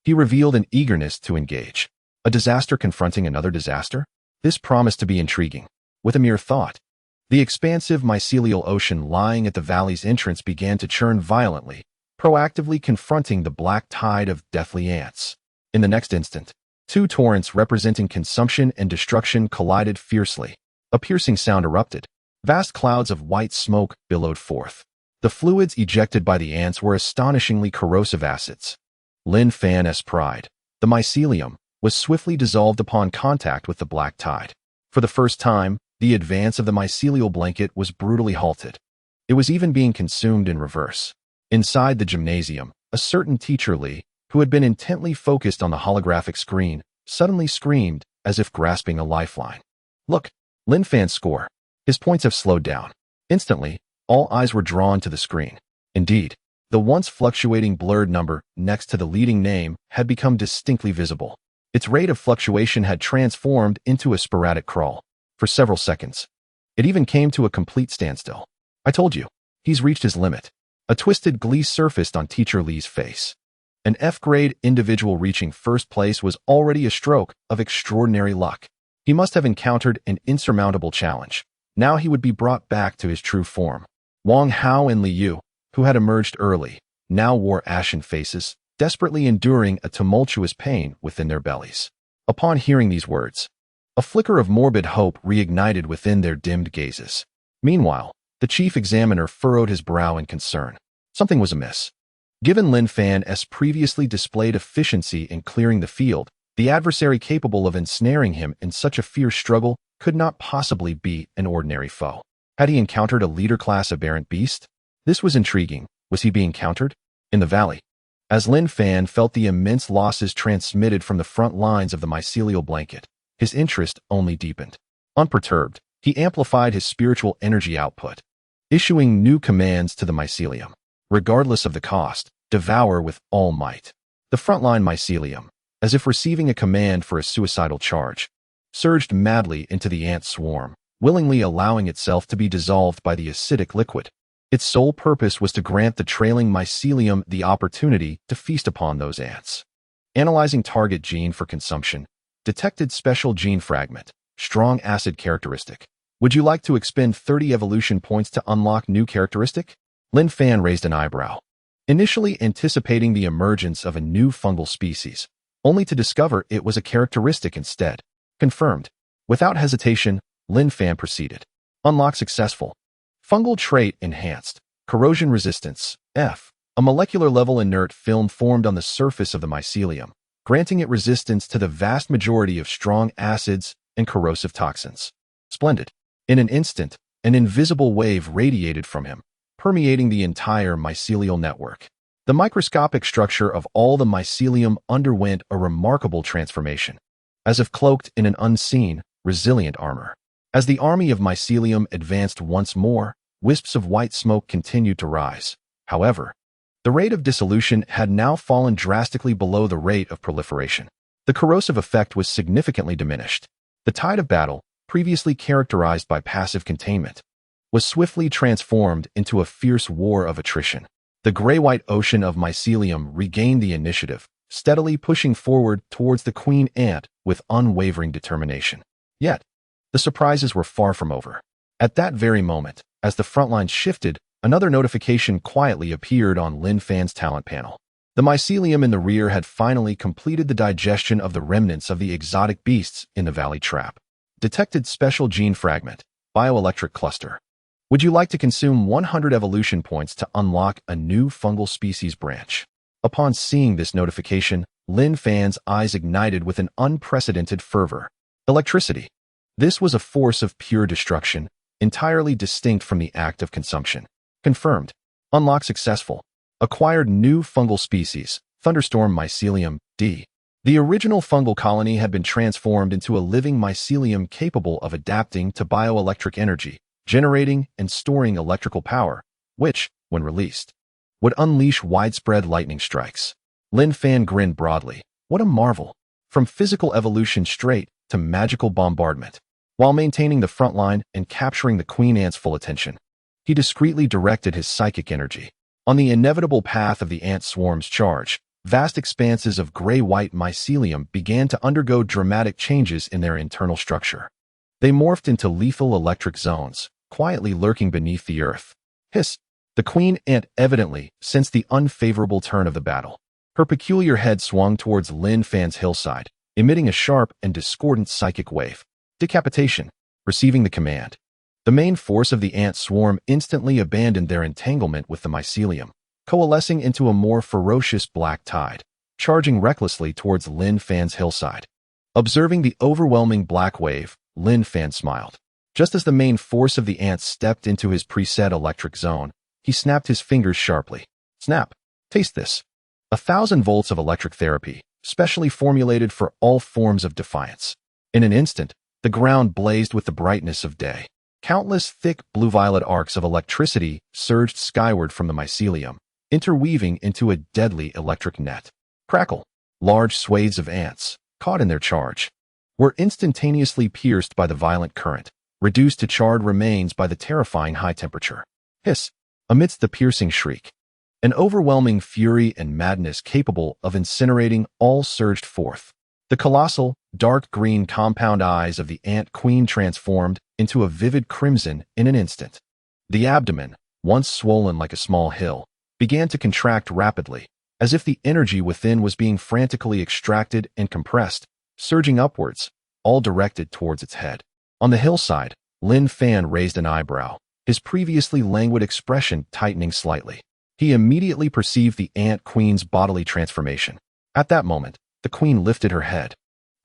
he revealed an eagerness to engage. A disaster confronting another disaster? This promised to be intriguing. With a mere thought, the expansive mycelial ocean lying at the valley's entrance began to churn violently, proactively confronting the black tide of deathly ants. In the next instant, two torrents representing consumption and destruction collided fiercely. A piercing sound erupted. Vast clouds of white smoke billowed forth. The fluids ejected by the ants were astonishingly corrosive acids. Lin Fan's pride, the mycelium, was swiftly dissolved upon contact with the black tide. For the first time, the advance of the mycelial blanket was brutally halted. It was even being consumed in reverse. Inside the gymnasium, a certain teacher Lee, who had been intently focused on the holographic screen, suddenly screamed, as if grasping a lifeline. "Look, Lin Fan's score. His points have slowed down." Instantly, all eyes were drawn to the screen. Indeed, the once fluctuating blurred number next to the leading name had become distinctly visible. Its rate of fluctuation had transformed into a sporadic crawl. For several seconds, it even came to a complete standstill. "I told you, he's reached his limit." A twisted glee surfaced on Teacher Lee's face. An F-grade individual reaching first place was already a stroke of extraordinary luck. He must have encountered an insurmountable challenge. Now he would be brought back to his true form. Wang Hao and Li Yu, who had emerged early, now wore ashen faces, desperately enduring a tumultuous pain within their bellies. Upon hearing these words, a flicker of morbid hope reignited within their dimmed gazes. Meanwhile, the chief examiner furrowed his brow in concern. Something was amiss. Given Lin Fan's previously displayed efficiency in clearing the field, the adversary capable of ensnaring him in such a fierce struggle could not possibly be an ordinary foe. Had he encountered a leader-class aberrant beast? This was intriguing. Was he being countered? In the valley, as Lin Fan felt the immense losses transmitted from the front lines of the mycelial blanket, his interest only deepened. Unperturbed, he amplified his spiritual energy output, issuing new commands to the mycelium. Regardless of the cost, devour with all might. The frontline mycelium, as if receiving a command for a suicidal charge, surged madly into the ant swarm, willingly allowing itself to be dissolved by the acidic liquid. Its sole purpose was to grant the trailing mycelium the opportunity to feast upon those ants. Analyzing target gene for consumption, detected special gene fragment, strong acid characteristic. Would you like to expend 30 evolution points to unlock new characteristic? Lin Fan raised an eyebrow, initially anticipating the emergence of a new fungal species, only to discover it was a characteristic instead. Confirmed. Without hesitation, Lin Fan proceeded. Unlock successful. Fungal trait enhanced. Corrosion resistance, F. A molecular-level inert film formed on the surface of the mycelium, granting it resistance to the vast majority of strong acids and corrosive toxins. Splendid. In an instant, an invisible wave radiated from him, permeating the entire mycelial network. The microscopic structure of all the mycelium underwent a remarkable transformation, as if cloaked in an unseen, resilient armor. As the army of mycelium advanced once more, wisps of white smoke continued to rise. However, the rate of dissolution had now fallen drastically below the rate of proliferation. The corrosive effect was significantly diminished. The tide of battle, previously characterized by passive containment, was swiftly transformed into a fierce war of attrition. The gray-white ocean of mycelium regained the initiative, steadily pushing forward towards the queen ant with unwavering determination. Yet, the surprises were far from over. At that very moment, as the front lines shifted, another notification quietly appeared on Lin Fan's talent panel. The mycelium in the rear had finally completed the digestion of the remnants of the exotic beasts in the valley trap. Detected special gene fragment, bioelectric cluster. Would you like to consume 100 evolution points to unlock a new fungal species branch? Upon seeing this notification, Lin Fan's eyes ignited with an unprecedented fervor. Electricity. This was a force of pure destruction, entirely distinct from the act of consumption. Confirmed. Unlock successful. Acquired new fungal species, Thunderstorm Mycelium, D. The original fungal colony had been transformed into a living mycelium capable of adapting to bioelectric energy, generating and storing electrical power, which, when released, would unleash widespread lightning strikes. Lin Fan grinned broadly. What a marvel! From physical evolution straight to magical bombardment. While maintaining the front line and capturing the queen ant's full attention, he discreetly directed his psychic energy. On the inevitable path of the ant swarm's charge, vast expanses of gray-white mycelium began to undergo dramatic changes in their internal structure. They morphed into lethal electric zones, quietly lurking beneath the earth. Hiss! The queen ant evidently sensed the unfavorable turn of the battle. Her peculiar head swung towards Lin Fan's hillside, emitting a sharp and discordant psychic wave. Decapitation. Receiving the command, the main force of the ant swarm instantly abandoned their entanglement with the mycelium, coalescing into a more ferocious black tide, charging recklessly towards Lin Fan's hillside. Observing the overwhelming black wave, Lin Fan smiled. Just as the main force of the ants stepped into his preset electric zone, he snapped his fingers sharply. Snap! Taste this. 1,000 volts of electric therapy, specially formulated for all forms of defiance. In an instant, the ground blazed with the brightness of day. Countless thick blue-violet arcs of electricity surged skyward from the mycelium, interweaving into a deadly electric net. Crackle! Large swathes of ants, caught in their charge, were instantaneously pierced by the violent current, reduced to charred remains by the terrifying high temperature. Hiss! Amidst the piercing shriek, an overwhelming fury and madness capable of incinerating all surged forth. The colossal, dark green compound eyes of the ant queen transformed into a vivid crimson in an instant. The abdomen, once swollen like a small hill, began to contract rapidly, as if the energy within was being frantically extracted and compressed, surging upwards, all directed towards its head. On the hillside, Lin Fan raised an eyebrow, his previously languid expression tightening slightly. He immediately perceived the ant queen's bodily transformation. At that moment, the queen lifted her head,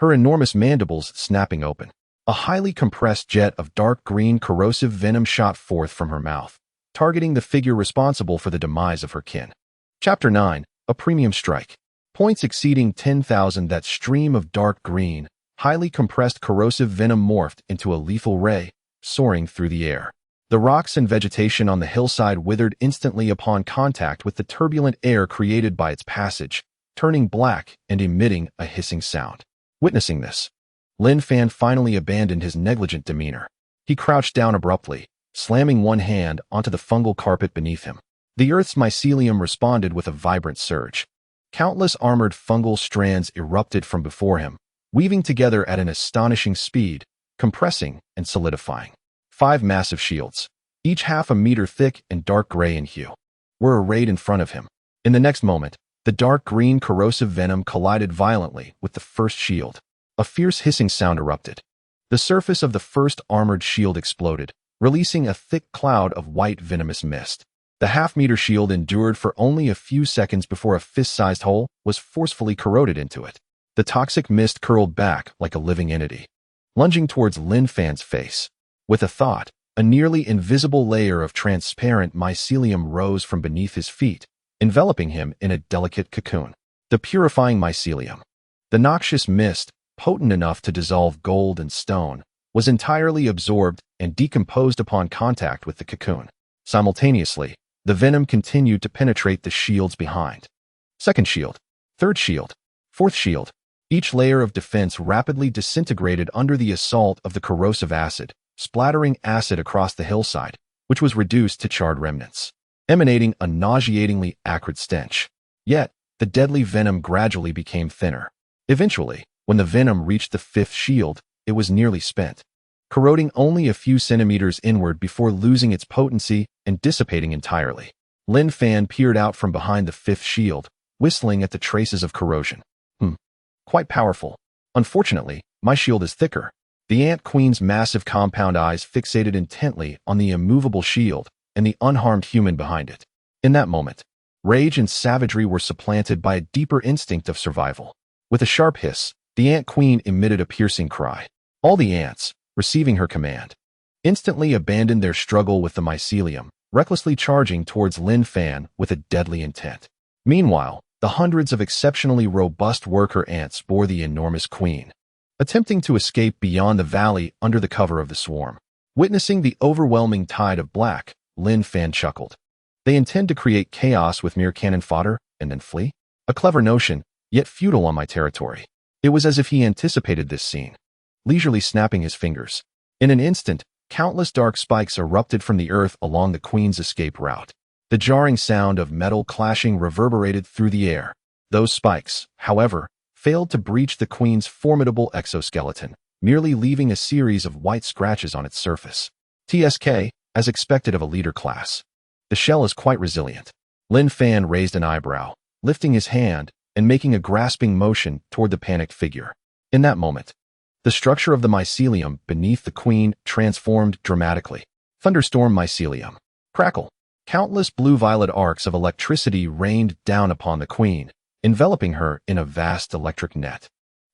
her enormous mandibles snapping open. A highly compressed jet of dark green corrosive venom shot forth from her mouth, targeting the figure responsible for the demise of her kin. Chapter 9, A Premium Strike. Points exceeding 10,000. That stream of dark green, highly compressed corrosive venom morphed into a lethal ray, soaring through the air. The rocks and vegetation on the hillside withered instantly upon contact with the turbulent air created by its passage, turning black and emitting a hissing sound. Witnessing this, Lin Fan finally abandoned his negligent demeanor. He crouched down abruptly, slamming one hand onto the fungal carpet beneath him. The Earth's mycelium responded with a vibrant surge. Countless armored fungal strands erupted from before him, weaving together at an astonishing speed, compressing and solidifying. 5 massive shields, each half a meter thick and dark gray in hue, were arrayed in front of him. In the next moment, the dark green corrosive venom collided violently with the first shield. A fierce hissing sound erupted. The surface of the first armored shield exploded, releasing a thick cloud of white venomous mist. The half-meter shield endured for only a few seconds before a fist-sized hole was forcefully corroded into it. The toxic mist curled back like a living entity, lunging towards Lin Fan's face. With a thought, a nearly invisible layer of transparent mycelium rose from beneath his feet, enveloping him in a delicate cocoon. The purifying mycelium. The noxious mist, potent enough to dissolve gold and stone, was entirely absorbed and decomposed upon contact with the cocoon. Simultaneously, the venom continued to penetrate the shields behind. Second shield, third shield, fourth shield. Each layer of defense rapidly disintegrated under the assault of the corrosive acid, splattering acid across the hillside, which was reduced to charred remnants, emanating a nauseatingly acrid stench. Yet, the deadly venom gradually became thinner. Eventually, when the venom reached the fifth shield, it was nearly spent, corroding only a few centimeters inward before losing its potency and dissipating entirely. Lin Fan peered out from behind the fifth shield, whistling at the traces of corrosion. Quite powerful. Unfortunately, my shield is thicker. The Ant Queen's massive compound eyes fixated intently on the immovable shield and the unharmed human behind it. In that moment, rage and savagery were supplanted by a deeper instinct of survival. With a sharp hiss, the Ant Queen emitted a piercing cry. All the ants, receiving her command, instantly abandoned their struggle with the mycelium, recklessly charging towards Lin Fan with a deadly intent. Meanwhile, the hundreds of exceptionally robust worker ants bore the enormous queen, attempting to escape beyond the valley under the cover of the swarm. Witnessing the overwhelming tide of black, Lin Fan chuckled. They intend to create chaos with mere cannon fodder and then flee? A clever notion, yet futile on my territory. It was as if he anticipated this scene, leisurely snapping his fingers. In an instant, countless dark spikes erupted from the earth along the queen's escape route. The jarring sound of metal clashing reverberated through the air. Those spikes, however, failed to breach the queen's formidable exoskeleton, merely leaving a series of white scratches on its surface. TSK, as expected of a leader class. The shell is quite resilient. Lin Fan raised an eyebrow, lifting his hand and making a grasping motion toward the panicked figure. In that moment, the structure of the mycelium beneath the queen transformed dramatically. Thunderstorm mycelium. Crackle. Countless blue-violet arcs of electricity rained down upon the queen, enveloping her in a vast electric net.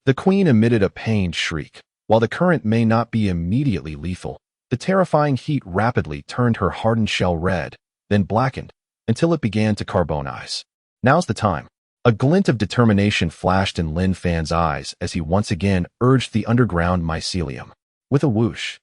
The queen emitted a pained shriek. While the current may not be immediately lethal, the terrifying heat rapidly turned her hardened shell red, then blackened, until it began to carbonize. Now's the time. A glint of determination flashed in Lin Fan's eyes as he once again urged the underground mycelium. With a whoosh,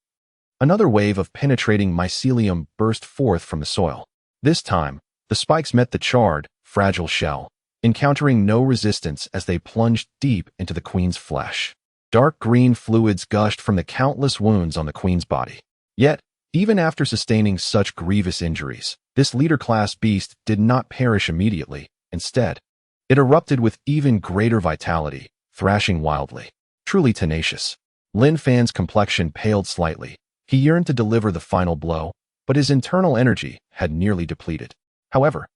another wave of penetrating mycelium burst forth from the soil. This time, the spikes met the charred, fragile shell, encountering no resistance as they plunged deep into the queen's flesh. Dark green fluids gushed from the countless wounds on the queen's body. Yet, even after sustaining such grievous injuries, this leader-class beast did not perish immediately. Instead, it erupted with even greater vitality, thrashing wildly. Truly tenacious. Lin Fan's complexion paled slightly. He yearned to deliver the final blow, but his internal energy had nearly depleted. However,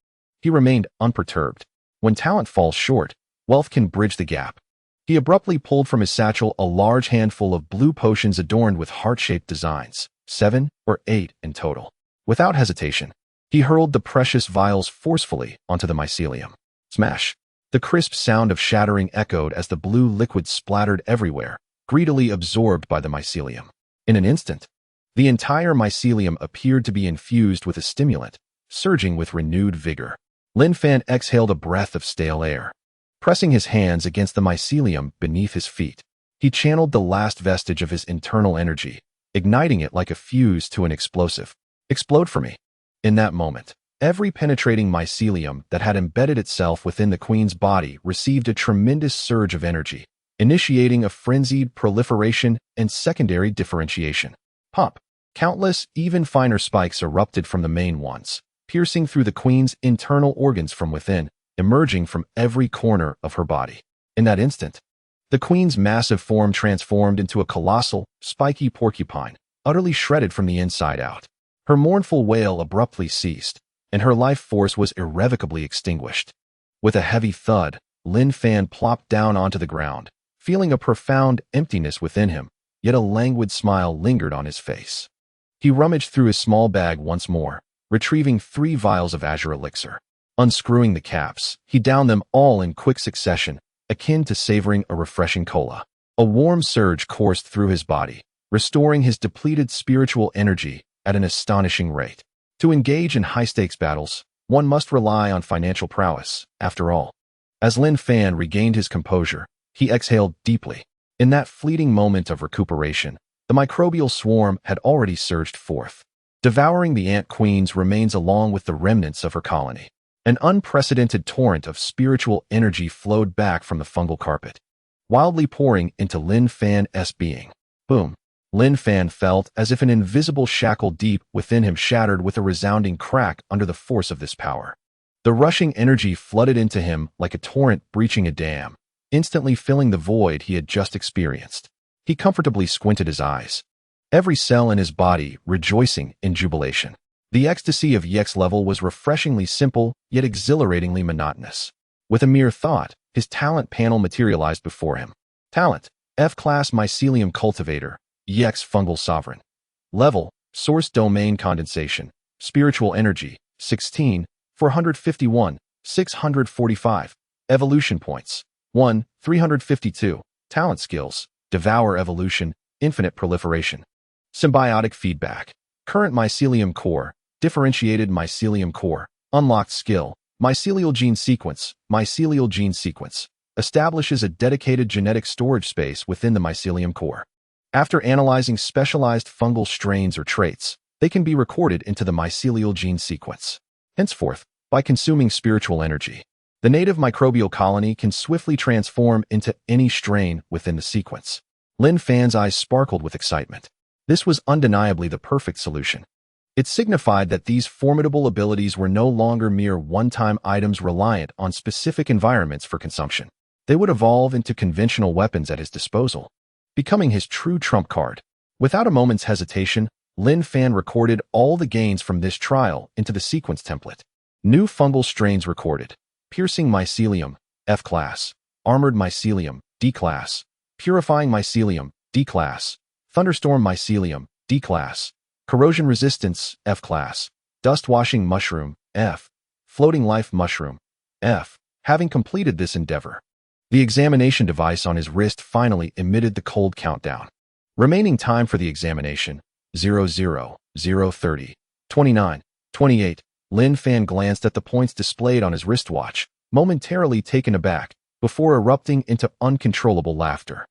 he remained unperturbed. When talent falls short, wealth can bridge the gap. He abruptly pulled from his satchel a large handful of blue potions adorned with heart-shaped designs, 7 or 8 in total. Without hesitation, he hurled the precious vials forcefully onto the mycelium. Smash! The crisp sound of shattering echoed as the blue liquid splattered everywhere, greedily absorbed by the mycelium. In an instant, the entire mycelium appeared to be infused with a stimulant, surging with renewed vigor. Lin Fan exhaled a breath of stale air. Pressing his hands against the mycelium beneath his feet, he channeled the last vestige of his internal energy, igniting it like a fuse to an explosive. Explode for me. In that moment, every penetrating mycelium that had embedded itself within the queen's body received a tremendous surge of energy, initiating a frenzied proliferation and secondary differentiation. Pop! Countless, even finer spikes erupted from the main ones, piercing through the queen's internal organs from within, emerging from every corner of her body. In that instant, the queen's massive form transformed into a colossal, spiky porcupine, utterly shredded from the inside out. Her mournful wail abruptly ceased, and her life force was irrevocably extinguished. With a heavy thud, Lin Fan plopped down onto the ground, feeling a profound emptiness within him, yet a languid smile lingered on his face. He rummaged through his small bag once more, retrieving 3 vials of azure elixir. Unscrewing the caps, he downed them all in quick succession, akin to savoring a refreshing cola. A warm surge coursed through his body, restoring his depleted spiritual energy at an astonishing rate. To engage in high-stakes battles, one must rely on financial prowess, after all. As Lin Fan regained his composure, he exhaled deeply. In that fleeting moment of recuperation, the microbial swarm had already surged forth, devouring the ant queen's remains along with the remnants of her colony. An unprecedented torrent of spiritual energy flowed back from the fungal carpet, wildly pouring into Lin Fan's being. Boom! Lin Fan felt as if an invisible shackle deep within him shattered with a resounding crack under the force of this power. The rushing energy flooded into him like a torrent breaching a dam, instantly filling the void he had just experienced. He comfortably squinted his eyes, every cell in his body rejoicing in jubilation. The ecstasy of Yek's level was refreshingly simple, yet exhilaratingly monotonous. With a mere thought, his talent panel materialized before him. Talent: F-Class Mycelium Cultivator, Yek's Fungal Sovereign. Level: Source Domain Condensation. Spiritual Energy: 16, 451, 645. Evolution Points: 1, 352. Talent Skills: Devour Evolution, Infinite Proliferation. Symbiotic Feedback. Current Mycelium Core, Differentiated Mycelium Core. Unlocked Skill: Mycelial Gene Sequence. Mycelial Gene Sequence establishes a dedicated genetic storage space within the mycelium core. After analyzing specialized fungal strains or traits, they can be recorded into the mycelial gene sequence. Henceforth, by consuming spiritual energy, the native microbial colony can swiftly transform into any strain within the sequence. Lin Fan's eyes sparkled with excitement. This was undeniably the perfect solution. It signified that these formidable abilities were no longer mere one-time items reliant on specific environments for consumption. They would evolve into conventional weapons at his disposal, becoming his true trump card. Without a moment's hesitation, Lin Fan recorded all the gains from this trial into the sequence template. New fungal strains recorded: Piercing Mycelium, F-Class; Armored Mycelium, D-Class; Purifying Mycelium, D-Class; Thunderstorm Mycelium, D-Class; Corrosion Resistance, F-Class; Dust Washing Mushroom, F; Floating Life Mushroom, F. Having completed this endeavor, the examination device on his wrist finally emitted the cold countdown. Remaining time for the examination: 00, 030, 29, 28. Lin Fan glanced at the points displayed on his wristwatch, momentarily taken aback, before erupting into uncontrollable laughter.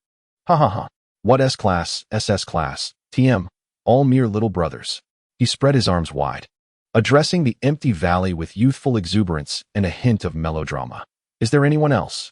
Ha ha ha. What S-Class, SS Class, TM, all mere little brothers. He spread his arms wide, addressing the empty valley with youthful exuberance and a hint of melodrama. Is there anyone else?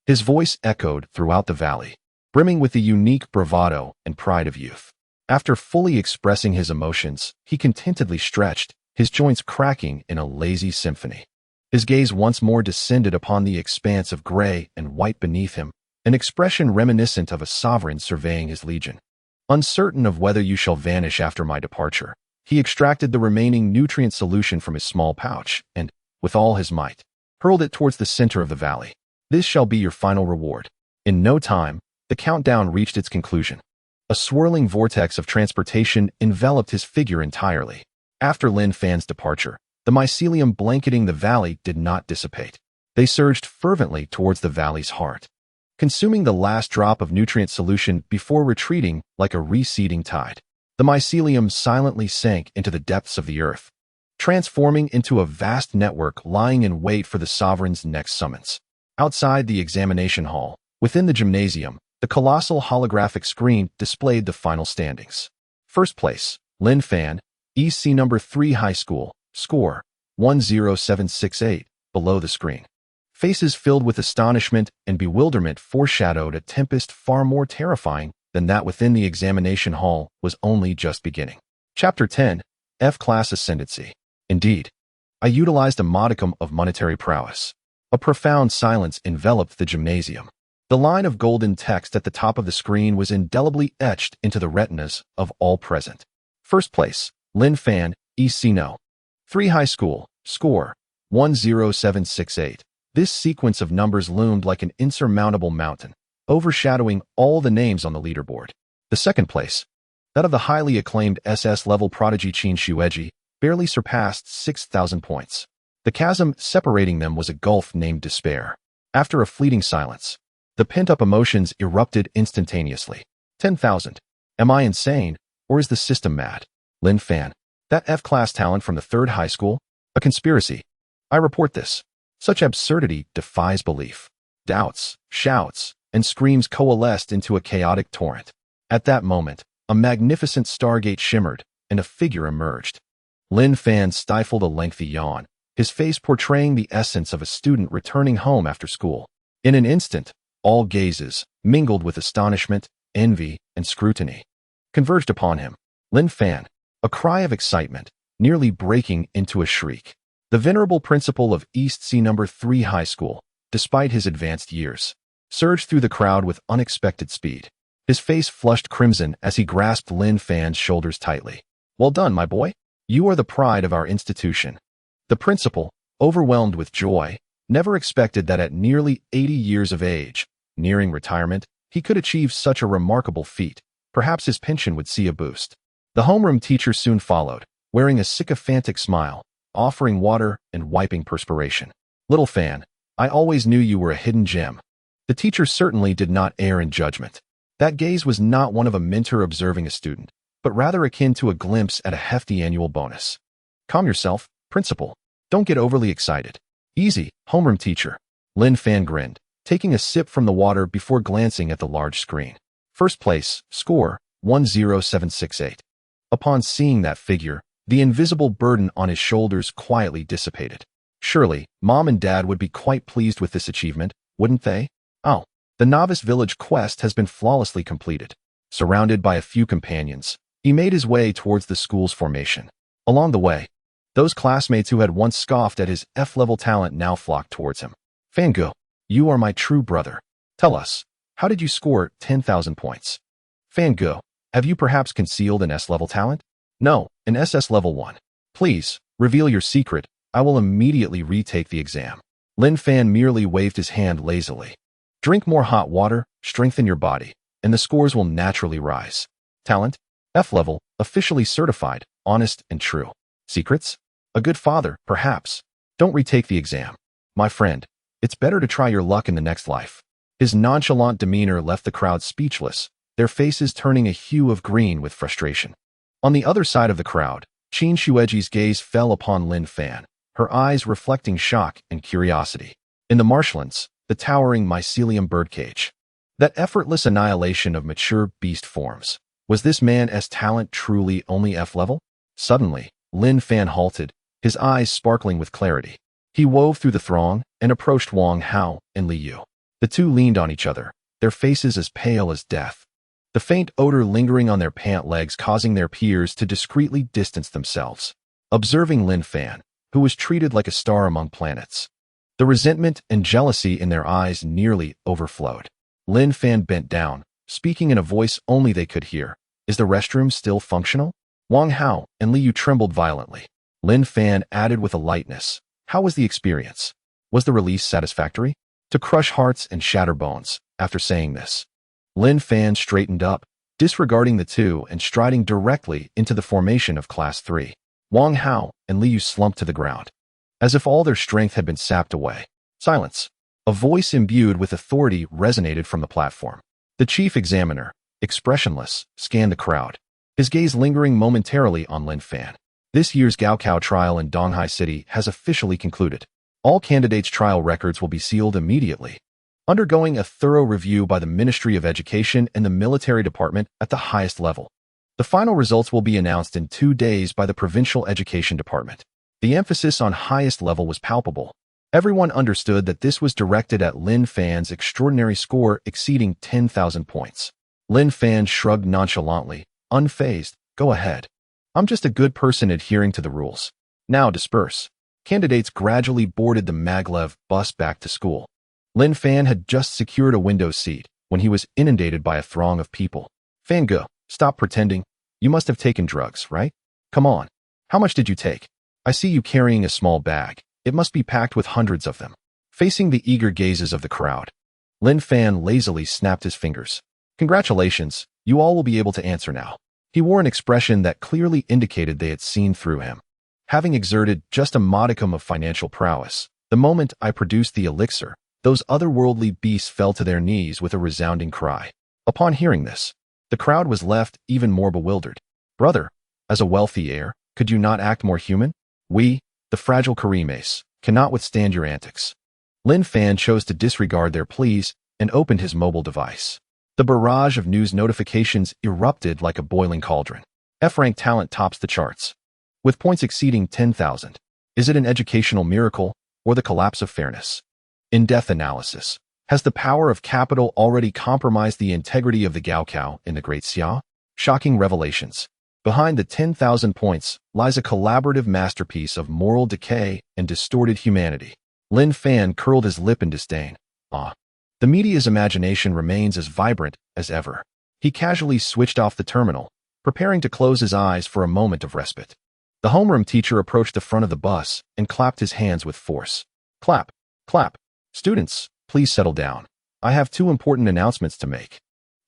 His voice echoed throughout the valley, brimming with the unique bravado and pride of youth. After fully expressing his emotions, he contentedly stretched, his joints cracking in a lazy symphony. His gaze once more descended upon the expanse of gray and white beneath him, an expression reminiscent of a sovereign surveying his legion. Uncertain of whether you shall vanish after my departure, he extracted the remaining nutrient solution from his small pouch and, with all his might, hurled it towards the center of the valley. This shall be your final reward. In no time, the countdown reached its conclusion. A swirling vortex of transportation enveloped his figure entirely. After Lin Fan's departure, the mycelium blanketing the valley did not dissipate. They surged fervently towards the valley's heart, consuming the last drop of nutrient solution before retreating like a receding tide. The mycelium silently sank into the depths of the earth, transforming into a vast network lying in wait for the sovereign's next summons. Outside the examination hall, within the gymnasium, the colossal holographic screen displayed the final standings. First place, Lin Fan, EC number 3 High School, score 10768, below the screen. Faces filled with astonishment and bewilderment foreshadowed a tempest far more terrifying than that within the examination hall was only just beginning. Chapter 10. F-Class Ascendancy. Indeed, I utilized a modicum of monetary prowess. A profound silence enveloped the gymnasium. The line of golden text at the top of the screen was indelibly etched into the retinas of all present. First place, Lin Fan, EC No. 3 High School, score, 10768. This sequence of numbers loomed like an insurmountable mountain, overshadowing all the names on the leaderboard. The second place, that of the highly acclaimed SS-level prodigy Qin Shueji, barely surpassed 6,000 points. The chasm separating them was a gulf named despair. After a fleeting silence, the pent-up emotions erupted instantaneously. 10,000. Am I insane, or is the system mad? Lin Fan. That F-class talent from the 3rd high school? A conspiracy. I report this. Such absurdity defies belief. Doubts, shouts, and screams coalesced into a chaotic torrent. At that moment, a magnificent stargate shimmered, and a figure emerged. Lin Fan stifled a lengthy yawn, his face portraying the essence of a student returning home after school. In an instant, all gazes, mingled with astonishment, envy, and scrutiny, converged upon him. Lin Fan, a cry of excitement, nearly breaking into a shriek. The venerable principal of East C No. 3 High School, despite his advanced years, surged through the crowd with unexpected speed. His face flushed crimson as he grasped Lin Fan's shoulders tightly. Well done, my boy. You are the pride of our institution. The principal, overwhelmed with joy, never expected that at nearly 80 years of age, nearing retirement, he could achieve such a remarkable feat. Perhaps his pension would see a boost. The homeroom teacher soon followed, wearing a sycophantic smile, offering water and wiping perspiration. Little Fan, I always knew you were a hidden gem. The teacher certainly did not err in judgment. That gaze was not one of a mentor observing a student, but rather akin to a glimpse at a hefty annual bonus. Calm yourself, principal. Don't get overly excited. Easy, homeroom teacher. Lin Fan grinned, taking a sip from the water before glancing at the large screen. First place, score, 10768. Upon seeing that figure, the invisible burden on his shoulders quietly dissipated. Surely, Mom and Dad would be quite pleased with this achievement, wouldn't they? Oh, the novice village quest has been flawlessly completed. Surrounded by a few companions, he made his way towards the school's formation. Along the way, those classmates who had once scoffed at his F-level talent now flocked towards him. Fangu, you are my true brother. Tell us, how did you score 10,000 points? Fangu, have you perhaps concealed an S-level talent? No, an SS level 1. Please, reveal your secret. I will immediately retake the exam. Lin Fan merely waved his hand lazily. Drink more hot water, strengthen your body, and the scores will naturally rise. Talent? F-level, officially certified, honest and true. Secrets? A good father, perhaps. Don't retake the exam. My friend, it's better to try your luck in the next life. His nonchalant demeanor left the crowd speechless, their faces turning a hue of green with frustration. On the other side of the crowd, Qin Shueji's gaze fell upon Lin Fan, her eyes reflecting shock and curiosity. In the marshlands, the towering mycelium birdcage. That effortless annihilation of mature beast forms. Was this man's talent truly only F-level? Suddenly, Lin Fan halted, his eyes sparkling with clarity. He wove through the throng and approached Wang Hao and Li Yu. The two leaned on each other, their faces as pale as death. The faint odor lingering on their pant legs causing their peers to discreetly distance themselves. Observing Lin Fan, who was treated like a star among planets. The resentment and jealousy in their eyes nearly overflowed. Lin Fan bent down, speaking in a voice only they could hear. Is the restroom still functional? Wang Hao and Li Yu trembled violently. Lin Fan added with a lightness. How was the experience? Was the release satisfactory? To crush hearts and shatter bones. After saying this, Lin Fan straightened up, disregarding the two and striding directly into the formation of Class 3. Wang Hao and Li Yu slumped to the ground, as if all their strength had been sapped away. Silence. A voice imbued with authority resonated from the platform. The chief examiner, expressionless, scanned the crowd, his gaze lingering momentarily on Lin Fan. This year's Gaokao trial in Donghai City has officially concluded. All candidates' trial records will be sealed immediately, undergoing a thorough review by the Ministry of Education and the Military Department at the highest level. The final results will be announced in 2 days by the Provincial Education Department. The emphasis on highest level was palpable. Everyone understood that this was directed at Lin Fan's extraordinary score exceeding 10,000 points. Lin Fan shrugged nonchalantly, unfazed. Go ahead. I'm just a good person adhering to the rules. Now disperse. Candidates gradually boarded the maglev bus back to school. Lin Fan had just secured a window seat when he was inundated by a throng of people. Fan Ge, stop pretending. You must have taken drugs, right? Come on. How much did you take? I see you carrying a small bag. It must be packed with hundreds of them. Facing the eager gazes of the crowd, Lin Fan lazily snapped his fingers. Congratulations, you all will be able to answer now. He wore an expression that clearly indicated they had seen through him. Having exerted just a modicum of financial prowess, the moment I produced the elixir, those otherworldly beasts fell to their knees with a resounding cry. Upon hearing this, the crowd was left even more bewildered. Brother, as a wealthy heir, could you not act more human? We, the fragile Karimes, cannot withstand your antics. Lin Fan chose to disregard their pleas and opened his mobile device. The barrage of news notifications erupted like a boiling cauldron. F-rank talent tops the charts, with points exceeding 10,000. Is it an educational miracle or the collapse of fairness? In-depth analysis. Has the power of capital already compromised the integrity of the Gaokao in the Great Xia? Shocking revelations. Behind the 10,000 points lies a collaborative masterpiece of moral decay and distorted humanity. Lin Fan curled his lip in disdain. The media's imagination remains as vibrant as ever. He casually switched off the terminal, preparing to close his eyes for a moment of respite. The homeroom teacher approached the front of the bus and clapped his hands with force. Clap, clap. Students, please settle down. I have two important announcements to make.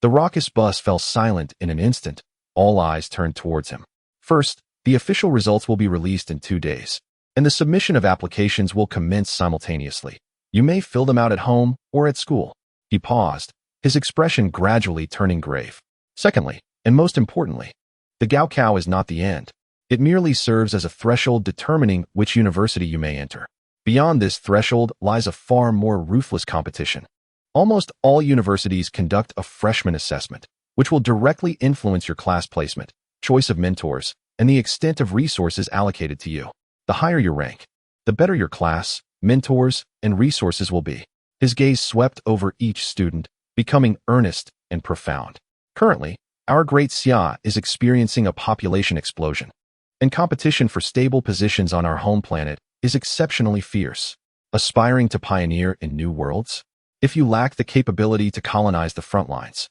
The raucous bus fell silent in an instant. All eyes turned towards him. First, the official results will be released in 2 days, and the submission of applications will commence simultaneously. You may fill them out at home or at school. He paused, his expression gradually turning grave. Secondly, and most importantly, the Gaokao is not the end. It merely serves as a threshold determining which university you may enter. Beyond this threshold lies a far more ruthless competition. Almost all universities conduct a freshman assessment, which will directly influence your class placement, choice of mentors, and the extent of resources allocated to you. The higher your rank, the better your class, mentors, and resources will be. His gaze swept over each student, becoming earnest and profound. Currently, our Great Xia is experiencing a population explosion, and competition for stable positions on our home planet is exceptionally fierce. Aspiring to pioneer in new worlds? If you lack the capability to colonize the front lines,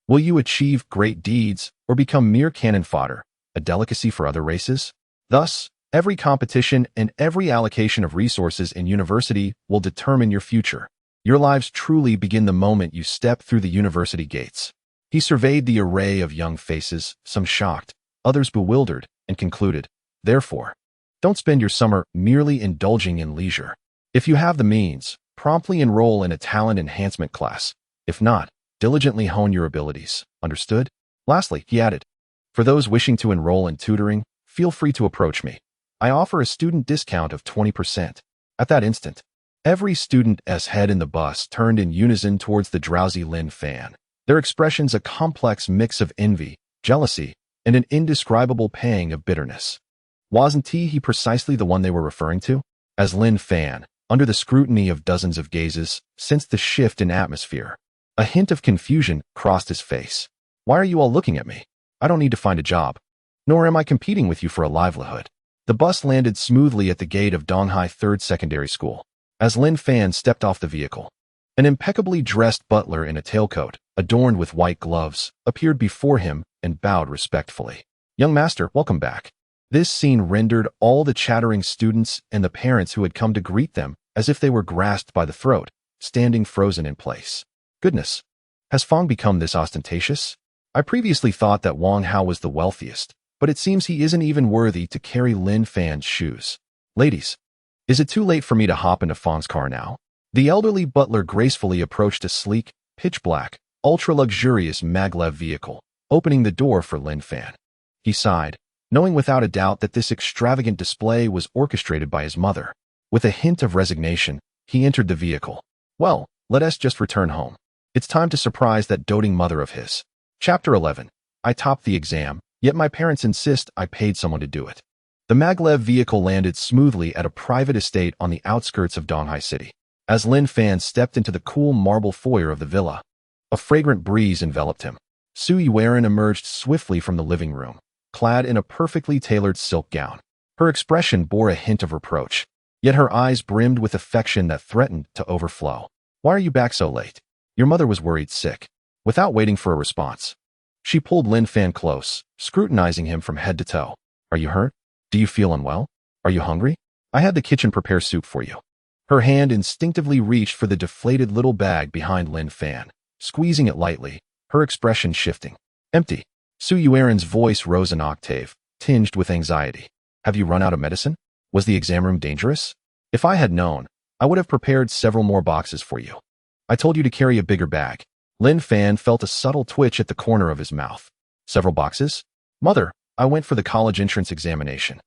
will you achieve great deeds or become mere cannon fodder, a delicacy for other races? Thus, every competition and every allocation of resources in university will determine your future. Your lives truly begin the moment you step through the university gates. He surveyed the array of young faces, some shocked, others bewildered, and concluded, therefore, don't spend your summer merely indulging in leisure. If you have the means, promptly enroll in a talent enhancement class. If not, diligently hone your abilities. Understood? Lastly, he added, for those wishing to enroll in tutoring, feel free to approach me. I offer a student discount of 20%. At that instant, every student's head in the bus turned in unison towards the drowsy Lin Fan, their expressions a complex mix of envy, jealousy, and an indescribable pang of bitterness. Wasn't he precisely the one they were referring to? As Lin Fan, under the scrutiny of dozens of gazes, sensed the shift in atmosphere, a hint of confusion crossed his face. Why are you all looking at me? I don't need to find a job, nor am I competing with you for a livelihood. The bus landed smoothly at the gate of Donghai 3rd Secondary School. As Lin Fan stepped off the vehicle, an impeccably dressed butler in a tailcoat, adorned with white gloves, appeared before him and bowed respectfully. Young master, welcome back. This scene rendered all the chattering students and the parents who had come to greet them as if they were grasped by the throat, standing frozen in place. Goodness, has Fong become this ostentatious? I previously thought that Wang Hao was the wealthiest, but it seems he isn't even worthy to carry Lin Fan's shoes. Ladies, is it too late for me to hop into Fong's car now? The elderly butler gracefully approached a sleek, pitch-black, ultra-luxurious maglev vehicle, opening the door for Lin Fan. He sighed, knowing without a doubt that this extravagant display was orchestrated by his mother. With a hint of resignation, he entered the vehicle. Well, let us just return home. It's time to surprise that doting mother of his. Chapter 11. I topped the exam, yet my parents insist I paid someone to do it. The maglev vehicle landed smoothly at a private estate on the outskirts of Donghai City. As Lin Fan stepped into the cool marble foyer of the villa, a fragrant breeze enveloped him. Su Yuan emerged swiftly from the living room, clad in a perfectly tailored silk gown. Her expression bore a hint of reproach, yet her eyes brimmed with affection that threatened to overflow. "Why are you back so late? Your mother was worried sick." Without waiting for a response, she pulled Lin Fan close, scrutinizing him from head to toe. "Are you hurt? Do you feel unwell? Are you hungry? I had the kitchen prepare soup for you." Her hand instinctively reached for the deflated little bag behind Lin Fan, squeezing it lightly, her expression shifting. "Empty." Su Yuan's voice rose an octave, tinged with anxiety. "Have you run out of medicine? Was the exam room dangerous? If I had known, I would have prepared several more boxes for you. I told you to carry a bigger bag." Lin Fan felt a subtle twitch at the corner of his mouth. "Several boxes? Mother, I went for the college entrance examination,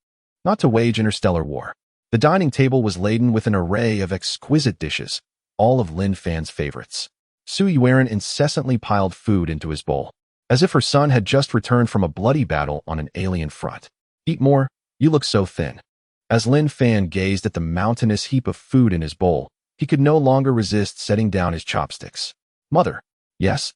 not to wage interstellar war." The dining table was laden with an array of exquisite dishes, all of Lin Fan's favorites. Su Yuan incessantly piled food into his bowl, as if her son had just returned from a bloody battle on an alien front. "Eat more, you look so thin." As Lin Fan gazed at the mountainous heap of food in his bowl, he could no longer resist setting down his chopsticks. "Mother." "Yes?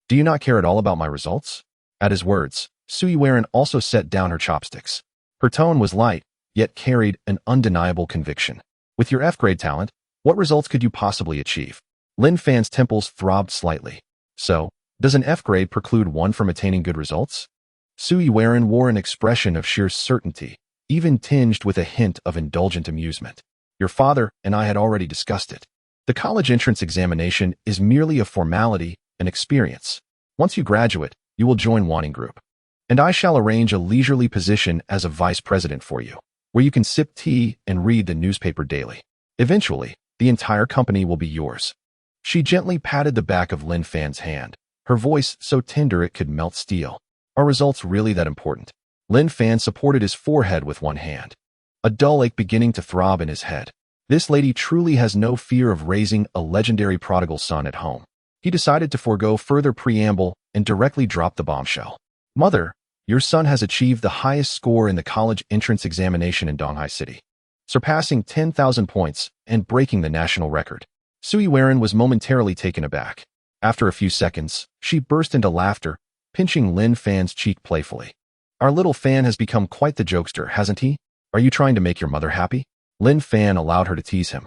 Do you not care at all about my results?" At his words, Su Yuan also set down her chopsticks. Her tone was light, yet carried an undeniable conviction. "With your F-grade talent, what results could you possibly achieve?" Lin Fan's temples throbbed slightly. "So, does an F-grade preclude one from attaining good results?" Su Yuan wore an expression of sheer certainty, even tinged with a hint of indulgent amusement. "Your father and I had already discussed it. The college entrance examination is merely a formality, an experience. Once you graduate, you will join Wanting Group, and I shall arrange a leisurely position as a vice president for you, where you can sip tea and read the newspaper daily. Eventually, the entire company will be yours." She gently patted the back of Lin Fan's hand, her voice so tender it could melt steel. "Are results really that important?" Lin Fan supported his forehead with one hand, a dull ache beginning to throb in his head. This lady truly has no fear of raising a legendary prodigal son at home. He decided to forego further preamble and directly drop the bombshell. "Mother, your son has achieved the highest score in the college entrance examination in Donghai City, surpassing 10,000 points and breaking the national record." Su Yuan was momentarily taken aback. After a few seconds, she burst into laughter, pinching Lin Fan's cheek playfully. "Our little Fan has become quite the jokester, hasn't he? Are you trying to make your mother happy?" Lin Fan allowed her to tease him,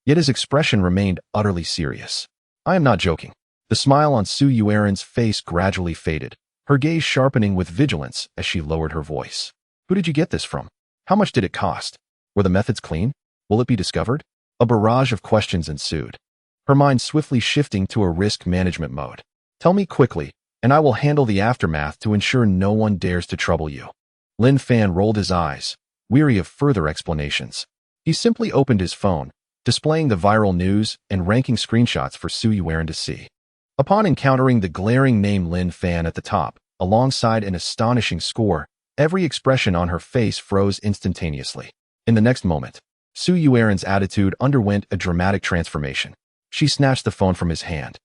yet his expression remained utterly serious. "I am not joking." The smile on Su Yuan's face gradually faded, her gaze sharpening with vigilance as she lowered her voice. "Who did you get this from? How much did it cost? Were the methods clean? Will it be discovered?" A barrage of questions ensued, her mind swiftly shifting to a risk management mode. "Tell me quickly, and I will handle the aftermath to ensure no one dares to trouble you." Lin Fan rolled his eyes, weary of further explanations. He simply opened his phone, displaying the viral news and ranking screenshots for Su Yuan to see. Upon encountering the glaring name Lin Fan at the top, alongside an astonishing score, every expression on her face froze instantaneously. In the next moment, Su Yuan's attitude underwent a dramatic transformation. She snatched the phone from his hand,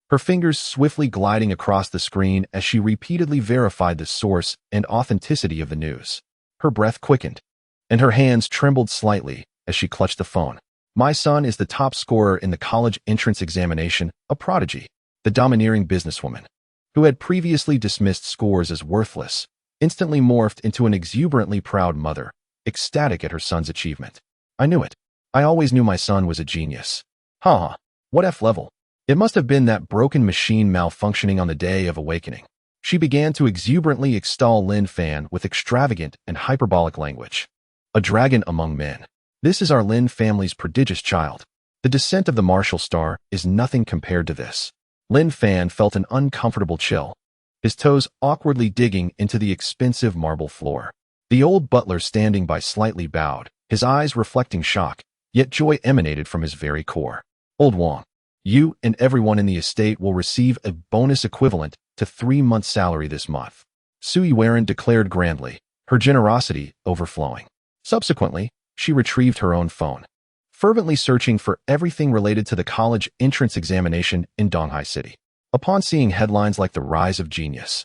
her fingers swiftly gliding across the screen as she repeatedly verified the source and authenticity of the news. Her breath quickened, and her hands trembled slightly as she clutched the phone. "My son is the top scorer in the college entrance examination, a prodigy." The domineering businesswoman, who had previously dismissed scores as worthless, instantly morphed into an exuberantly proud mother, ecstatic at her son's achievement. "I knew it. I always knew my son was a genius." "Huh, what F level? It must have been that broken machine malfunctioning on the day of awakening." She began to exuberantly extol Lin Fan with extravagant and hyperbolic language. "A dragon among men. This is our Lin family's prodigious child. The descent of the martial star is nothing compared to this." Lin Fan felt an uncomfortable chill, his toes awkwardly digging into the expensive marble floor. The old butler standing by slightly bowed, his eyes reflecting shock, yet joy emanated from his very core. "Old Wang, you and everyone in the estate will receive a bonus equivalent to 3 months' salary this month," Su Yuan declared grandly, her generosity overflowing. Subsequently, she retrieved her own phone, fervently searching for everything related to the college entrance examination in Donghai City. Upon seeing headlines like "The Rise of Genius,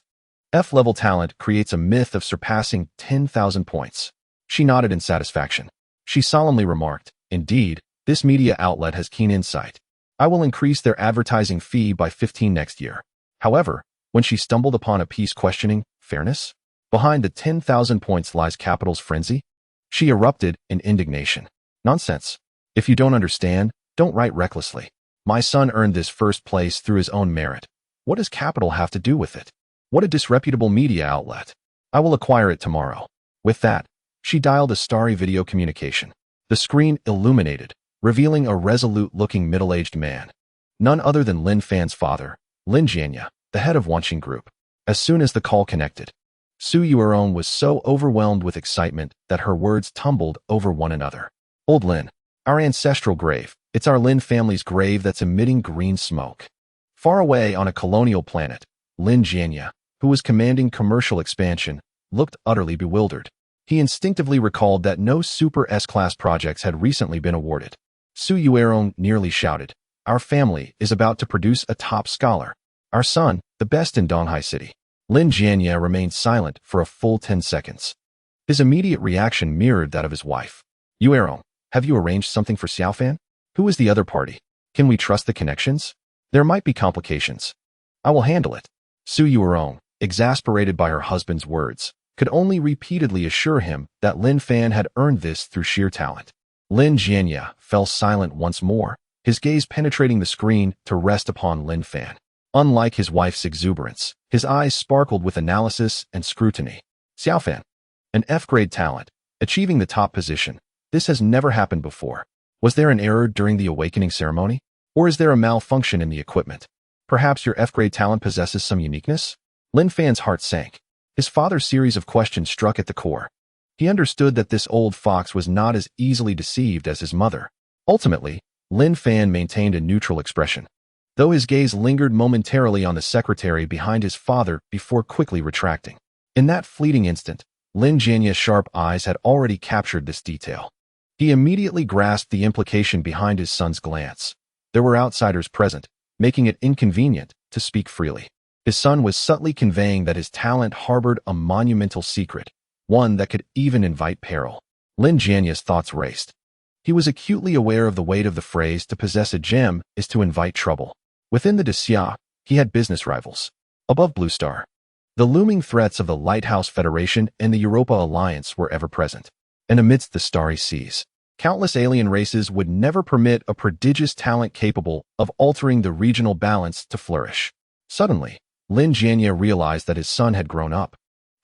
F-level talent creates a myth of surpassing 10,000 points," she nodded in satisfaction. She solemnly remarked, "Indeed, this media outlet has keen insight. I will increase their advertising fee by 15 next year." However, when she stumbled upon a piece questioning fairness, Behind the 10,000 points lies capital's frenzy? She erupted in indignation. Nonsense. If you don't understand, don't write recklessly. My son earned this first place through his own merit. What does capital have to do with it? What a disreputable media outlet. I will acquire it tomorrow. With that, she dialed a starry video communication. The screen illuminated, revealing a resolute-looking middle-aged man. None other than Lin Fan's father, Lin Jianya, the head of Wanqing Group. As soon as the call connected, Su Yuerong was so overwhelmed with excitement that her words tumbled over one another. Old Lin, our ancestral grave. It's our Lin family's grave that's emitting green smoke. Far away on a colonial planet, Lin Jianya, who was commanding commercial expansion, looked utterly bewildered. He instinctively recalled that no Super S-class projects had recently been awarded. Su Yuerong nearly shouted, "Our family is about to produce a top scholar. Our son, the best in Donghai City." Lin Jianya remained silent for a full 10 seconds. His immediate reaction mirrored that of his wife. "Yuerong, have you arranged something for Xiaofan? Who is the other party? Can we trust the connections? There might be complications." "I will handle it." Su Yuerong, exasperated by her husband's words, could only repeatedly assure him that Lin Fan had earned this through sheer talent. Lin Jianya fell silent once more, his gaze penetrating the screen to rest upon Lin Fan. Unlike his wife's exuberance, his eyes sparkled with analysis and scrutiny. Xiaofan, an F-grade talent, achieving the top position. This has never happened before. Was there an error during the awakening ceremony? Or is there a malfunction in the equipment? Perhaps your F-grade talent possesses some uniqueness? Lin Fan's heart sank. His father's series of questions struck at the core. He understood that this old fox was not as easily deceived as his mother. Ultimately, Lin Fan maintained a neutral expression, though his gaze lingered momentarily on the secretary behind his father before quickly retracting. In that fleeting instant, Lin Jianya's sharp eyes had already captured this detail. He immediately grasped the implication behind his son's glance. There were outsiders present, making it inconvenient to speak freely. His son was subtly conveying that his talent harbored a monumental secret, one that could even invite peril. Lin Jianya's thoughts raced. He was acutely aware of the weight of the phrase "to possess a gem is to invite trouble." Within the Xia, he had business rivals. Above Blue Star, the looming threats of the Lighthouse Federation and the Europa Alliance were ever present. And amidst the starry seas, countless alien races would never permit a prodigious talent capable of altering the regional balance to flourish. Suddenly, Lin Jianya realized that his son had grown up,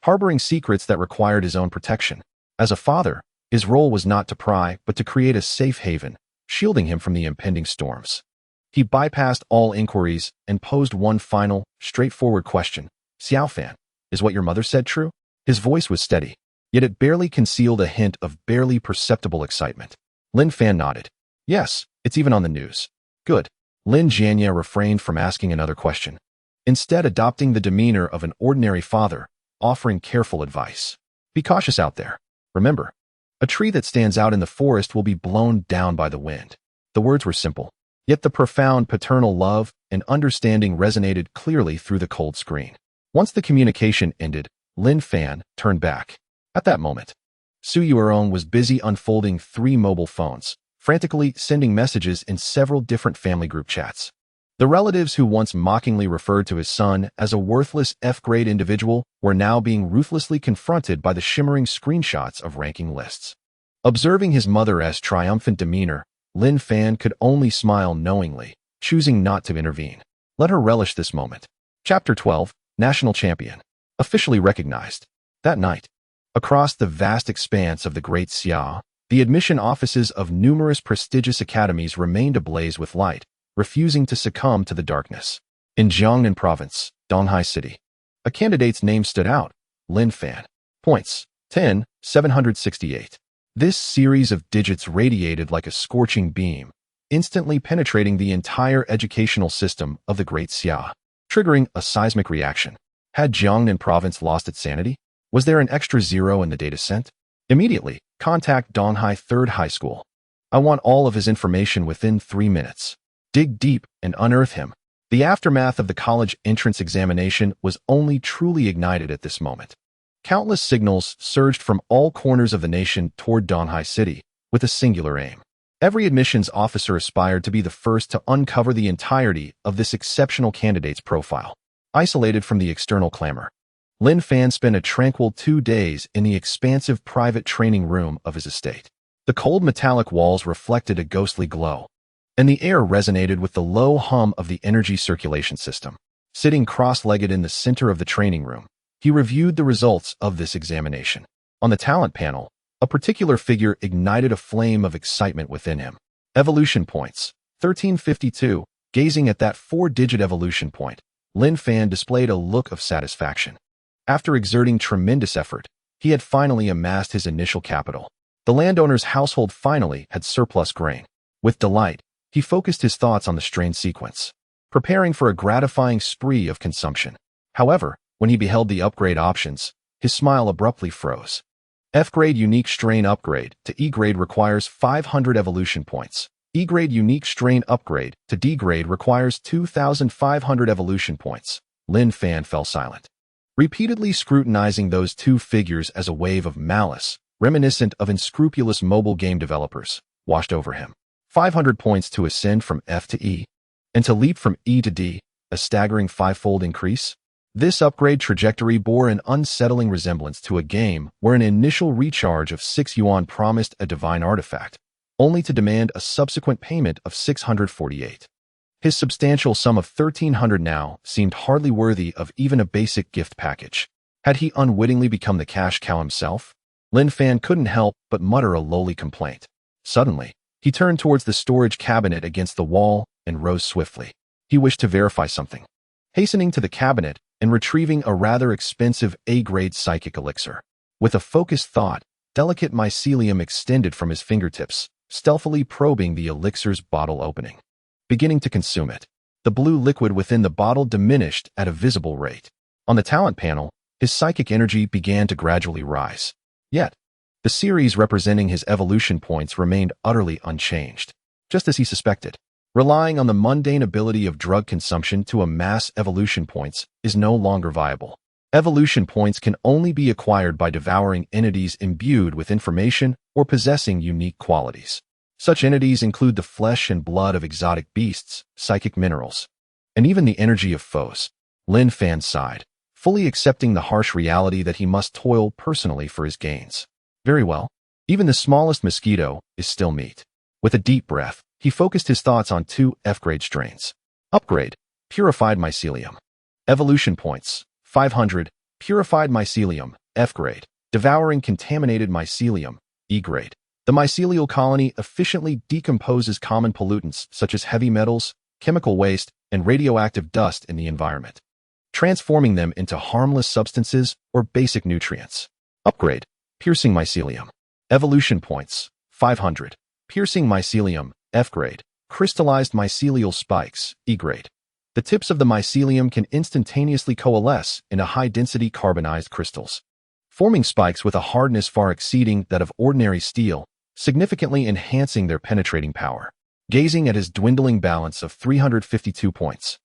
harboring secrets that required his own protection. As a father, his role was not to pry, but to create a safe haven, shielding him from the impending storms. He bypassed all inquiries and posed one final, straightforward question. "Xiaofan, is what your mother said true?" His voice was steady, yet it barely concealed a hint of barely perceptible excitement. Lin Fan nodded. "Yes, it's even on the news." "Good." Lin Jianya refrained from asking another question, instead adopting the demeanor of an ordinary father, offering careful advice. "Be cautious out there. Remember, a tree that stands out in the forest will be blown down by the wind." The words were simple, yet the profound paternal love and understanding resonated clearly through the cold screen. Once the communication ended, Lin Fan turned back. At that moment, Su Yuerong was busy unfolding 3 mobile phones, frantically sending messages in several different family group chats. The relatives who once mockingly referred to his son as a worthless F-grade individual were now being ruthlessly confronted by the shimmering screenshots of ranking lists. Observing his mother's triumphant demeanor, Lin Fan could only smile knowingly, choosing not to intervene. Let her relish this moment. Chapter 12, National Champion. Officially recognized. That night, across the vast expanse of the Great Xia, the admission offices of numerous prestigious academies remained ablaze with light, refusing to succumb to the darkness. In Jiangnan Province, Donghai City, a candidate's name stood out, Lin Fan. Points, 10,768. This series of digits radiated like a scorching beam, instantly penetrating the entire educational system of the Great Xia, triggering a seismic reaction. Had Jiangnan Province lost its sanity? Was there an extra zero in the data sent? Immediately, contact Donghai 3rd High School. I want all of his information within 3 minutes. Dig deep and unearth him. The aftermath of the college entrance examination was only truly ignited at this moment. Countless signals surged from all corners of the nation toward Donghai City, with a singular aim. Every admissions officer aspired to be the first to uncover the entirety of this exceptional candidate's profile, isolated from the external clamor. Lin Fan spent a tranquil 2 days in the expansive private training room of his estate. The cold metallic walls reflected a ghostly glow, and the air resonated with the low hum of the energy circulation system. Sitting cross-legged in the center of the training room, he reviewed the results of this examination. On the talent panel, a particular figure ignited a flame of excitement within him. Evolution points. 1352. Gazing at that 4-digit evolution point, Lin Fan displayed a look of satisfaction. After exerting tremendous effort, he had finally amassed his initial capital. The landowner's household finally had surplus grain. With delight, he focused his thoughts on the strain sequence, preparing for a gratifying spree of consumption. However, when he beheld the upgrade options, his smile abruptly froze. F-grade unique strain upgrade to E-grade requires 500 evolution points. E-grade unique strain upgrade to D-grade requires 2,500 evolution points. Lin Fan fell silent, repeatedly scrutinizing those two figures as a wave of malice, reminiscent of unscrupulous mobile game developers, washed over him. 500 points to ascend from F to E, and to leap from E to D, a staggering 5-fold increase? This upgrade trajectory bore an unsettling resemblance to a game where an initial recharge of 6 yuan promised a divine artifact, only to demand a subsequent payment of 648. His substantial sum of 1,300 now seemed hardly worthy of even a basic gift package. Had he unwittingly become the cash cow himself? Lin Fan couldn't help but mutter a lowly complaint. Suddenly, he turned towards the storage cabinet against the wall and rose swiftly. He wished to verify something. Hastening to the cabinet and retrieving a rather expensive A-grade psychic elixir. With a focused thought, delicate mycelium extended from his fingertips, stealthily probing the elixir's bottle opening. Beginning to consume it, the blue liquid within the bottle diminished at a visible rate. On the talent panel, his psychic energy began to gradually rise. Yet, the series representing his evolution points remained utterly unchanged, just as he suspected. Relying on the mundane ability of drug consumption to amass evolution points is no longer viable. Evolution points can only be acquired by devouring entities imbued with information or possessing unique qualities. Such entities include the flesh and blood of exotic beasts, psychic minerals, and even the energy of foes. Lin Fan sighed, fully accepting the harsh reality that he must toil personally for his gains. Very well. Even the smallest mosquito is still meat. With a deep breath, he focused his thoughts on 2 F-grade strains. Upgrade, Purified Mycelium. Evolution points, 500, Purified Mycelium, F-grade. Devouring Contaminated Mycelium, E-grade. The mycelial colony efficiently decomposes common pollutants such as heavy metals, chemical waste, and radioactive dust in the environment, transforming them into harmless substances or basic nutrients. Upgrade, Piercing Mycelium. Evolution points, 500. Piercing Mycelium, F-grade. Crystallized mycelial spikes, E-grade. The tips of the mycelium can instantaneously coalesce into high-density carbonized crystals, forming spikes with a hardness far exceeding that of ordinary steel, significantly enhancing their penetrating power. Gazing at his dwindling balance of 352 points,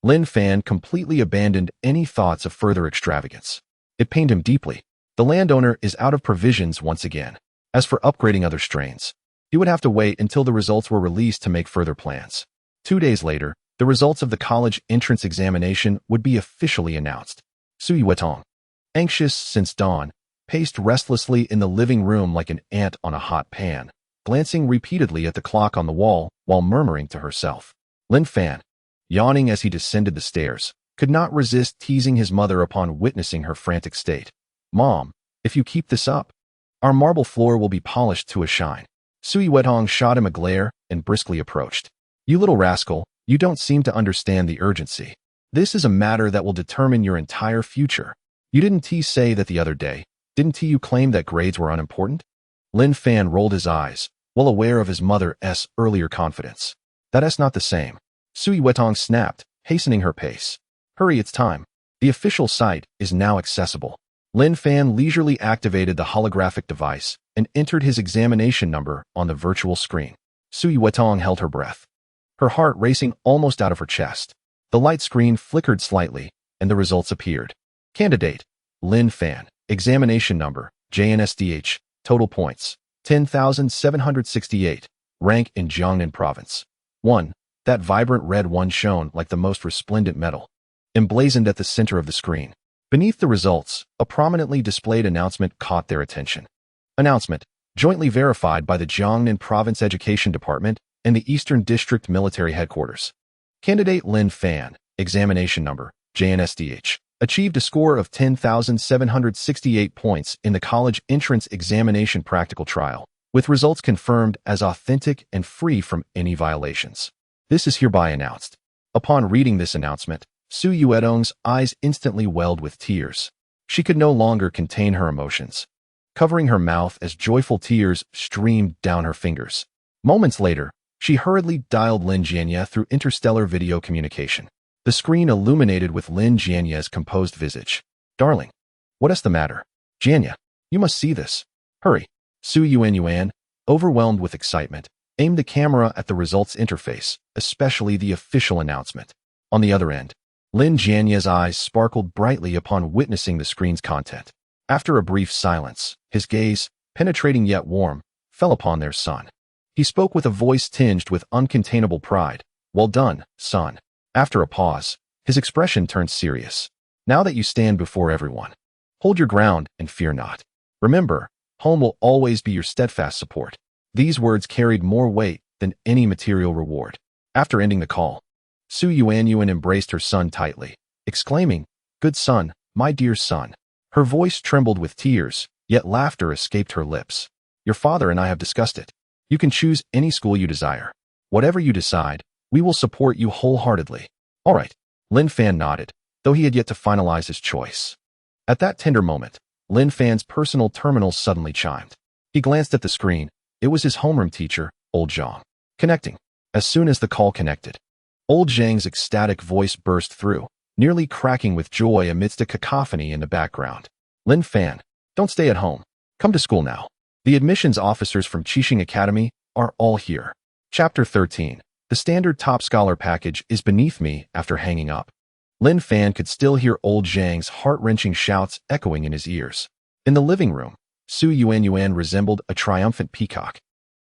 Lin Fan completely abandoned any thoughts of further extravagance. It pained him deeply. The landowner is out of provisions once again. As for upgrading other strains, he would have to wait until the results were released to make further plans. 2 days later, the results of the college entrance examination would be officially announced. Sui Wetong, anxious since dawn, paced restlessly in the living room like an ant on a hot pan, glancing repeatedly at the clock on the wall while murmuring to herself. Lin Fan, yawning as he descended the stairs, could not resist teasing his mother upon witnessing her frantic state. "Mom, if you keep this up, our marble floor will be polished to a shine." Sui Wetong shot him a glare and briskly approached. "You little rascal, you don't seem to understand the urgency. This is a matter that will determine your entire future. You didn't say that the other day. Didn't you claim that grades were unimportant?" Lin Fan rolled his eyes, well aware of his mother's earlier confidence. "That's not the same." Sui Wetong snapped, hastening her pace. "Hurry, it's time. The official site is now accessible." Lin Fan leisurely activated the holographic device and entered his examination number on the virtual screen. Sui Wetong held her breath, her heart racing almost out of her chest. The light screen flickered slightly, and the results appeared. Candidate, Lin Fan. Examination number, JNSDH. Total points, 10,768. Rank in Jiangnan Province. 1. That vibrant red one shone like the most resplendent metal, emblazoned at the center of the screen. Beneath the results, a prominently displayed announcement caught their attention. Announcement, jointly verified by the Jiangnan Province Education Department and the Eastern District Military Headquarters. Candidate Lin Fan, examination number, JNSDH, achieved a score of 10,768 points in the college entrance examination practical trial, with results confirmed as authentic and free from any violations. This is hereby announced. Upon reading this announcement, Su Yuedong's eyes instantly welled with tears. She could no longer contain her emotions, covering her mouth as joyful tears streamed down her fingers. Moments later, she hurriedly dialed Lin Jianye through interstellar video communication. The screen illuminated with Lin Jianye's composed visage. "Darling, what is the matter? Jianye, you must see this. Hurry." Su Yuan, overwhelmed with excitement, aimed the camera at the results interface, especially the official announcement. On the other end, Lin Jianye's eyes sparkled brightly upon witnessing the screen's content. After a brief silence, his gaze, penetrating yet warm, fell upon their son. He spoke with a voice tinged with uncontainable pride. "Well done, son." After a pause, his expression turned serious. "Now that you stand before everyone, hold your ground and fear not. Remember, home will always be your steadfast support." These words carried more weight than any material reward. After ending the call, Su Yuan embraced her son tightly, exclaiming, "Good son, my dear son." Her voice trembled with tears, yet laughter escaped her lips. "Your father and I have discussed it. You can choose any school you desire. Whatever you decide, we will support you wholeheartedly." "All right." Lin Fan nodded, though he had yet to finalize his choice. At that tender moment, Lin Fan's personal terminal suddenly chimed. He glanced at the screen. It was his homeroom teacher, Old Zhang. Connecting. As soon as the call connected, Old Zhang's ecstatic voice burst through, nearly cracking with joy amidst a cacophony in the background. "Lin Fan, don't stay at home. Come to school now. The admissions officers from Qixing Academy are all here." Chapter 13. The standard top scholar package is beneath me. After hanging up, Lin Fan could still hear Old Zhang's heart-wrenching shouts echoing in his ears. In the living room, Su Yuan resembled a triumphant peacock,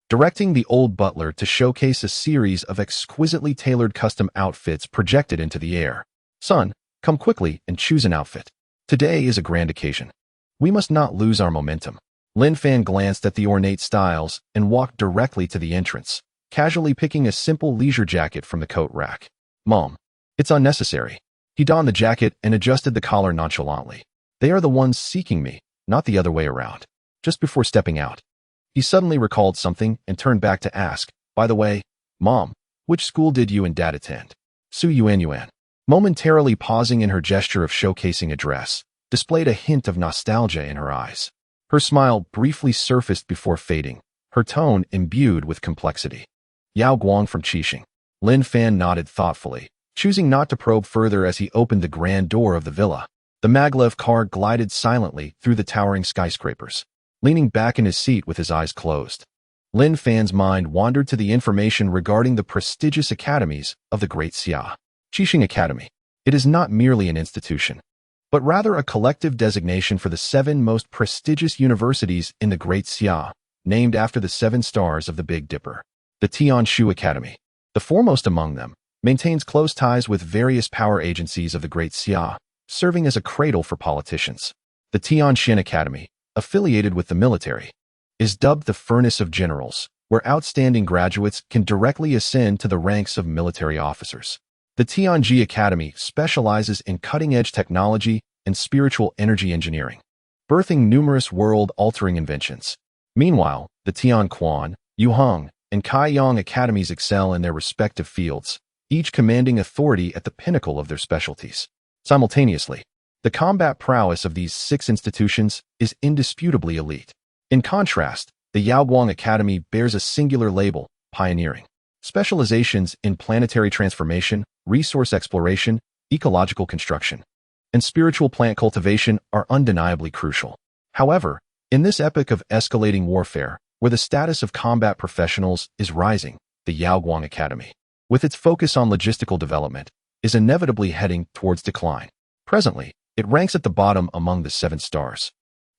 directing the old butler to showcase a series of exquisitely tailored custom outfits projected into the air. "Son, come quickly and choose an outfit. Today is a grand occasion. We must not lose our momentum." Lin Fan glanced at the ornate styles and walked directly to the entrance, casually picking a simple leisure jacket from the coat rack. "Mom, it's unnecessary." He donned the jacket and adjusted the collar nonchalantly. "They are the ones seeking me, not the other way around." Just before stepping out, he suddenly recalled something and turned back to ask, "By the way, Mom, which school did you and Dad attend?" Su Yuan, momentarily pausing in her gesture of showcasing a dress, displayed a hint of nostalgia in her eyes. Her smile briefly surfaced before fading, her tone imbued with complexity. "Yao Guang from Qixing." Lin Fan nodded thoughtfully, choosing not to probe further as he opened the grand door of the villa. The maglev car glided silently through the towering skyscrapers. Leaning back in his seat with his eyes closed, Lin Fan's mind wandered to the information regarding the prestigious academies of the Great Xia. Qixing Academy. It is not merely an institution, but rather a collective designation for the 7 most prestigious universities in the Great Xia, named after the 7 stars of the Big Dipper. The Tianshu Academy, the foremost among them, maintains close ties with various power agencies of the Great Xia, serving as a cradle for politicians. The Tianxin Academy, affiliated with the military, is dubbed the Furnace of Generals, where outstanding graduates can directly ascend to the ranks of military officers. The Tianji Academy specializes in cutting-edge technology and spiritual energy engineering, birthing numerous world-altering inventions. Meanwhile, the Tianquan, Yuheng, and Kaiyang Academies excel in their respective fields, each commanding authority at the pinnacle of their specialties. Simultaneously, the combat prowess of these 6 institutions is indisputably elite. In contrast, the Yaoguang Academy bears a singular label, pioneering. Specializations in planetary transformation, resource exploration, ecological construction, and spiritual plant cultivation are undeniably crucial. However, in this epoch of escalating warfare, where the status of combat professionals is rising, the Yaoguang Academy, with its focus on logistical development, is inevitably heading towards decline. Presently, it ranks at the bottom among the 7 stars.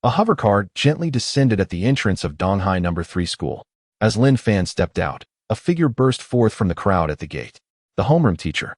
A hovercar gently descended at the entrance of Donghai No. 3 school. As Lin Fan stepped out, a figure burst forth from the crowd at the gate. The homeroom teacher,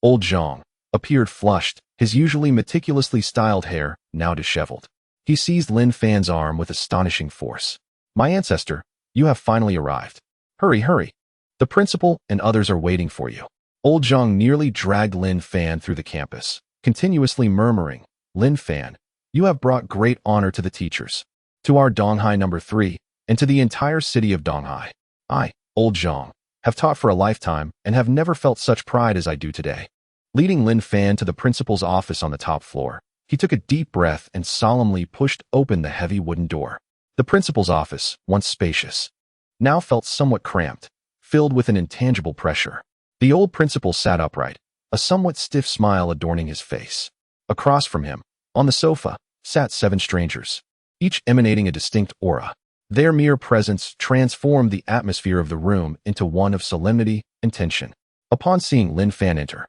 Old Zhang, appeared flushed, his usually meticulously styled hair now disheveled. He seized Lin Fan's arm with astonishing force. "My ancestor, you have finally arrived. Hurry, hurry. The principal and others are waiting for you." Old Zhang nearly dragged Lin Fan through the campus, continuously murmuring, "Lin Fan, you have brought great honor to the teachers, to our Donghai number 3, and to the entire city of Donghai. I, Old Zhang, have taught for a lifetime and have never felt such pride as I do today." Leading Lin Fan to the principal's office on the top floor, he took a deep breath and solemnly pushed open the heavy wooden door. The principal's office, once spacious, now felt somewhat cramped, filled with an intangible pressure. The old principal sat upright, a somewhat stiff smile adorning his face. Across from him, on the sofa, sat 7 strangers, each emanating a distinct aura. Their mere presence transformed the atmosphere of the room into one of solemnity and tension. Upon seeing Lin Fan enter,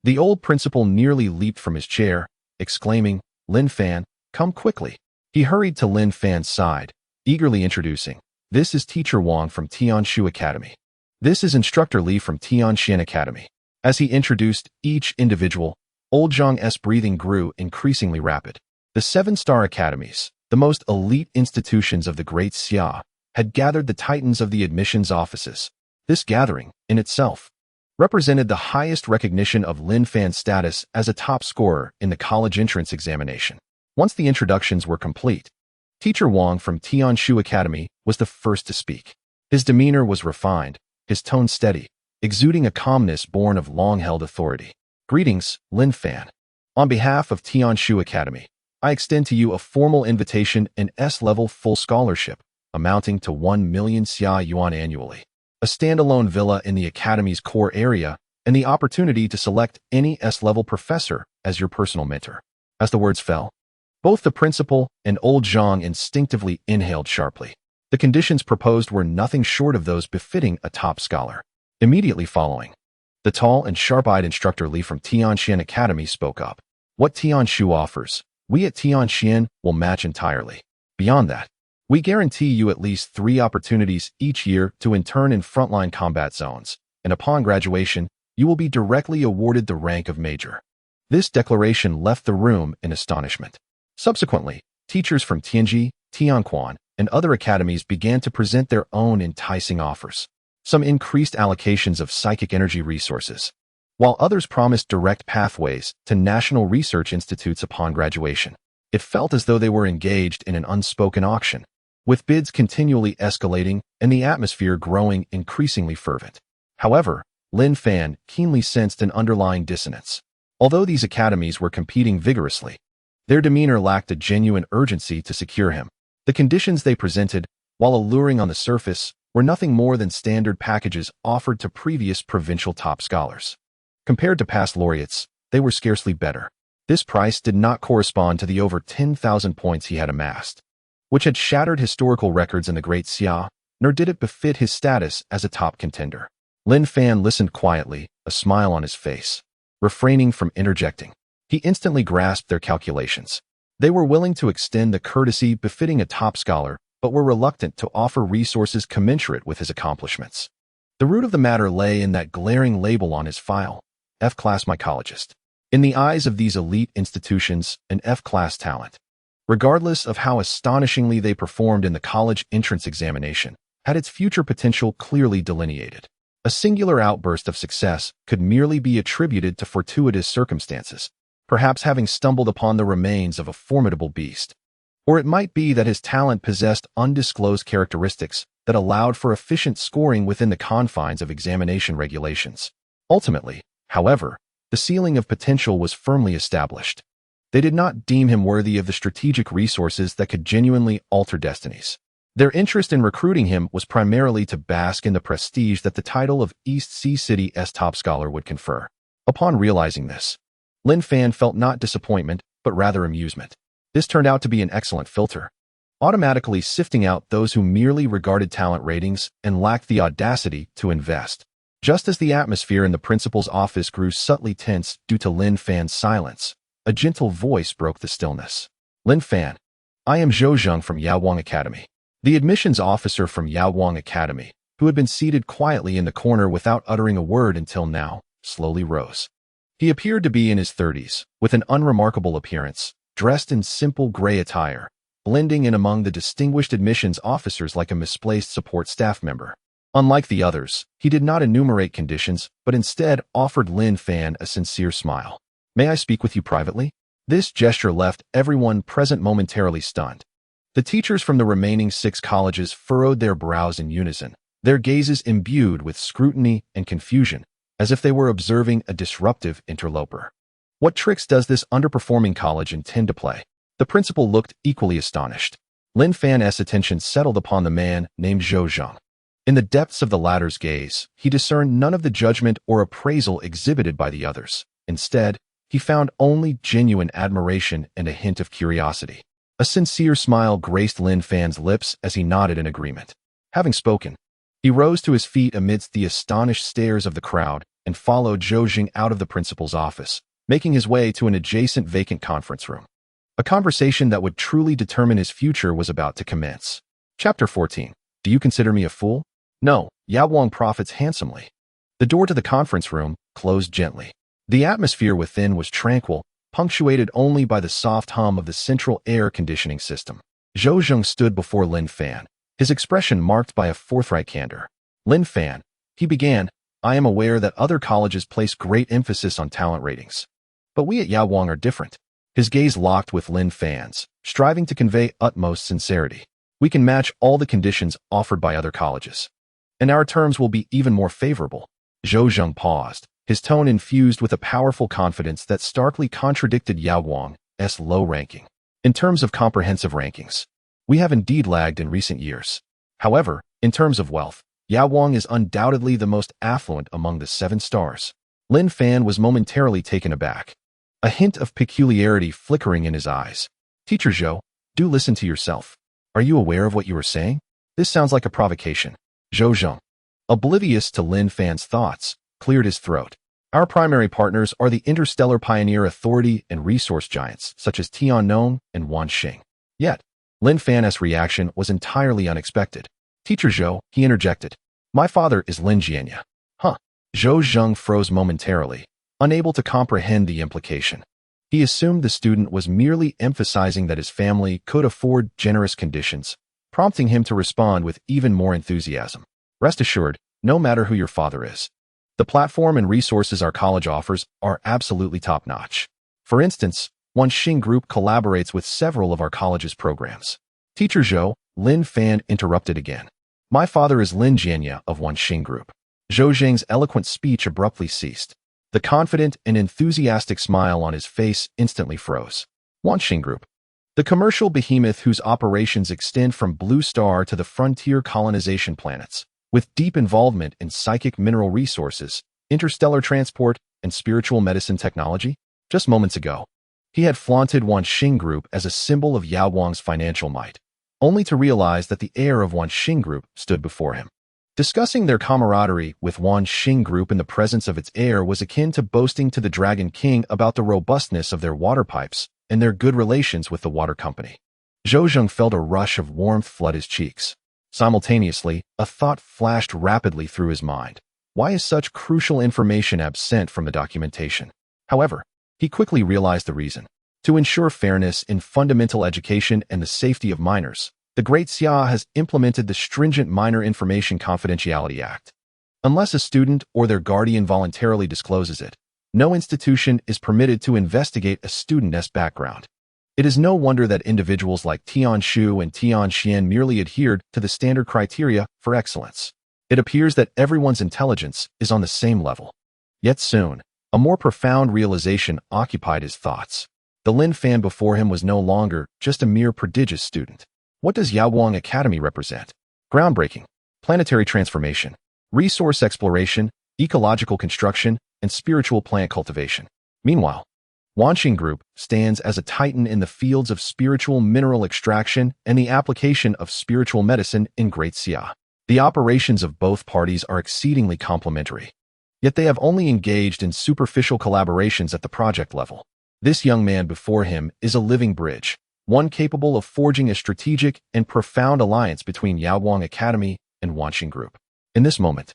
the old principal nearly leaped from his chair, exclaiming, "Lin Fan, come quickly." He hurried to Lin Fan's side, eagerly introducing, "This is Teacher Wang from Tianshu Academy. This is Instructor Li from Tianxian Academy." As he introduced each individual, Old Zhang's breathing grew increasingly rapid. The 7-star academies, the most elite institutions of the Great Xia, had gathered the titans of the admissions offices. This gathering, in itself, represented the highest recognition of Lin Fan's status as a top scorer in the college entrance examination. Once the introductions were complete, Teacher Wang from Tianshu Academy was the first to speak. His demeanor was refined, his tone steady, exuding a calmness born of long-held authority. "Greetings, Lin Fan. On behalf of Tianshu Academy, I extend to you a formal invitation and S-level full scholarship, amounting to 1 million xia yuan annually, a standalone villa in the Academy's core area, and the opportunity to select any S-level professor as your personal mentor." As the words fell, both the principal and Old Zhang instinctively inhaled sharply. The conditions proposed were nothing short of those befitting a top scholar. Immediately following, the tall and sharp-eyed Instructor Li from Tianxian Academy spoke up. "What Tianshu offers, we at Tianxian will match entirely. Beyond that, we guarantee you at least 3 opportunities each year to intern in frontline combat zones, and upon graduation, you will be directly awarded the rank of major." This declaration left the room in astonishment. Subsequently, teachers from Tianji, Tianquan, and other academies began to present their own enticing offers. Some increased allocations of psychic energy resources, while others promised direct pathways to national research institutes upon graduation. It felt as though they were engaged in an unspoken auction, with bids continually escalating and the atmosphere growing increasingly fervent. However, Lin Fan keenly sensed an underlying dissonance. Although these academies were competing vigorously, their demeanor lacked a genuine urgency to secure him. The conditions they presented, while alluring on the surface, were nothing more than standard packages offered to previous provincial top scholars. Compared to past laureates, they were scarcely better. This price did not correspond to the over 10,000 points he had amassed, which had shattered historical records in the Great Xia, nor did it befit his status as a top contender. Lin Fan listened quietly, a smile on his face, refraining from interjecting. He instantly grasped their calculations. They were willing to extend the courtesy befitting a top scholar, but were reluctant to offer resources commensurate with his accomplishments. The root of the matter lay in that glaring label on his file, F-class mycologist. In the eyes of these elite institutions, an F-class talent, regardless of how astonishingly they performed in the college entrance examination, had its future potential clearly delineated. A singular outburst of success could merely be attributed to fortuitous circumstances, perhaps having stumbled upon the remains of a formidable beast. Or it might be that his talent possessed undisclosed characteristics that allowed for efficient scoring within the confines of examination regulations. Ultimately, however, the ceiling of potential was firmly established. They did not deem him worthy of the strategic resources that could genuinely alter destinies. Their interest in recruiting him was primarily to bask in the prestige that the title of East Sea City's top scholar would confer. Upon realizing this, Lin Fan felt not disappointment, but rather amusement. This turned out to be an excellent filter, automatically sifting out those who merely regarded talent ratings and lacked the audacity to invest. Just as the atmosphere in the principal's office grew subtly tense due to Lin Fan's silence, a gentle voice broke the stillness. "Lin Fan, I am Zhou Zheng from Yaowang Academy." The admissions officer from Yaowang Academy, who had been seated quietly in the corner without uttering a word until now, slowly rose. He appeared to be in his 30s, with an unremarkable appearance, dressed in simple gray attire, blending in among the distinguished admissions officers like a misplaced support staff member. Unlike the others, he did not enumerate conditions, but instead offered Lin Fan a sincere smile. "May I speak with you privately?" This gesture left everyone present momentarily stunned. The teachers from the remaining 6 colleges furrowed their brows in unison, their gazes imbued with scrutiny and confusion, as if they were observing a disruptive interloper. What tricks does this underperforming college intend to play? The principal looked equally astonished. Lin Fan's attention settled upon the man named Zhou Zheng. In the depths of the latter's gaze, he discerned none of the judgment or appraisal exhibited by the others. Instead, he found only genuine admiration and a hint of curiosity. A sincere smile graced Lin Fan's lips as he nodded in agreement. Having spoken, he rose to his feet amidst the astonished stares of the crowd and followed Zhou Zheng out of the principal's office, making his way to an adjacent vacant conference room. A conversation that would truly determine his future was about to commence. Chapter 14. Do you consider me a fool? No, Yao Wang profits handsomely. The door to the conference room closed gently. The atmosphere within was tranquil, punctuated only by the soft hum of the central air conditioning system. Zhou Zheng stood before Lin Fan, his expression marked by a forthright candor. "Lin Fan," he began, "I am aware that other colleges place great emphasis on talent ratings. But we at Yao Wang are different." His gaze locked with Lin Fan's, striving to convey utmost sincerity. "We can match all the conditions offered by other colleges. And our terms will be even more favorable." Zhou Zheng paused, his tone infused with a powerful confidence that starkly contradicted Yao Wang's low ranking. "In terms of comprehensive rankings, we have indeed lagged in recent years. However, in terms of wealth, Yao Wang is undoubtedly the most affluent among the 7 stars. Lin Fan was momentarily taken aback, a hint of peculiarity flickering in his eyes. "Teacher Zhou, do listen to yourself. Are you aware of what you are saying? This sounds like a provocation." Zhou Zheng, oblivious to Lin Fan's thoughts, cleared his throat. "Our primary partners are the interstellar pioneer authority and resource giants such as Tian Nong and Wan Xing." Yet, Lin Fan's reaction was entirely unexpected. "Teacher Zhou," he interjected, "my father is Lin Jianya." Huh. Zhou Zheng froze momentarily, unable to comprehend the implication. He assumed the student was merely emphasizing that his family could afford generous conditions, prompting him to respond with even more enthusiasm. "Rest assured, no matter who your father is, the platform and resources our college offers are absolutely top-notch. For instance, Wan Xing Group collaborates with several of our college's programs." "Teacher Zhou," Lin Fan interrupted again. "My father is Lin Jianya of Wan Xing Group." Zhou Zheng's eloquent speech abruptly ceased. The confident and enthusiastic smile on his face instantly froze. Wan Xing Group, the commercial behemoth whose operations extend from Blue Star to the frontier colonization planets, with deep involvement in psychic mineral resources, interstellar transport, and spiritual medicine technology. Just moments ago, he had flaunted Wan Xing Group as a symbol of Yao Wang's financial might, only to realize that the heir of Wan Xing Group stood before him. Discussing their camaraderie with Wan Xing Group in the presence of its heir was akin to boasting to the Dragon King about the robustness of their water pipes and their good relations with the water company. Zhou Zheng felt a rush of warmth flood his cheeks. Simultaneously, a thought flashed rapidly through his mind. Why is such crucial information absent from the documentation? However, he quickly realized the reason. To ensure fairness in fundamental education and the safety of minors, the Great Xia has implemented the stringent Minor Information Confidentiality Act. Unless a student or their guardian voluntarily discloses it, no institution is permitted to investigate a student's background. It is no wonder that individuals like Tian Shu and Tian Xian merely adhered to the standard criteria for excellence. It appears that everyone's intelligence is on the same level. Yet soon, a more profound realization occupied his thoughts. The Lin Fan before him was no longer just a mere prodigious student. What does Yao Wang Academy represent? Groundbreaking, planetary transformation, resource exploration, ecological construction, and spiritual plant cultivation. Meanwhile, Wan Xing Group stands as a titan in the fields of spiritual mineral extraction and the application of spiritual medicine in Great Xia. The operations of both parties are exceedingly complementary, yet they have only engaged in superficial collaborations at the project level. This young man before him is a living bridge, one capable of forging a strategic and profound alliance between Yao Wang Academy and Wan Xing Group. In this moment,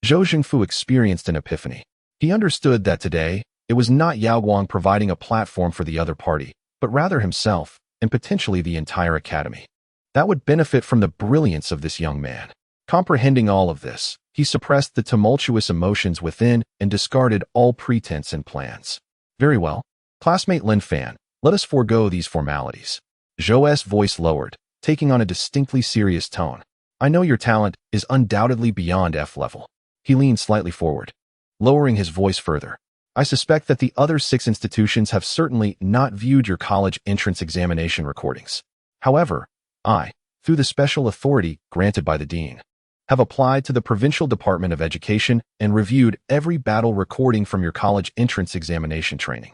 Zhou Zhengfu experienced an epiphany. He understood that today, It was not Yao Guang providing a platform for the other party, but rather himself, and potentially the entire academy. That would benefit from the brilliance of this young man. Comprehending all of this, he suppressed the tumultuous emotions within and discarded all pretense and plans. Very well. Classmate Lin Fan, let us forego these formalities. Zhou's voice lowered, taking on a distinctly serious tone. I know your talent is undoubtedly beyond F level. He leaned slightly forward, lowering his voice further. I suspect that the other 6 institutions have certainly not viewed your college entrance examination recordings. However, I, through the special authority granted by the dean, have applied to the Provincial Department of Education and reviewed every battle recording from your college entrance examination training.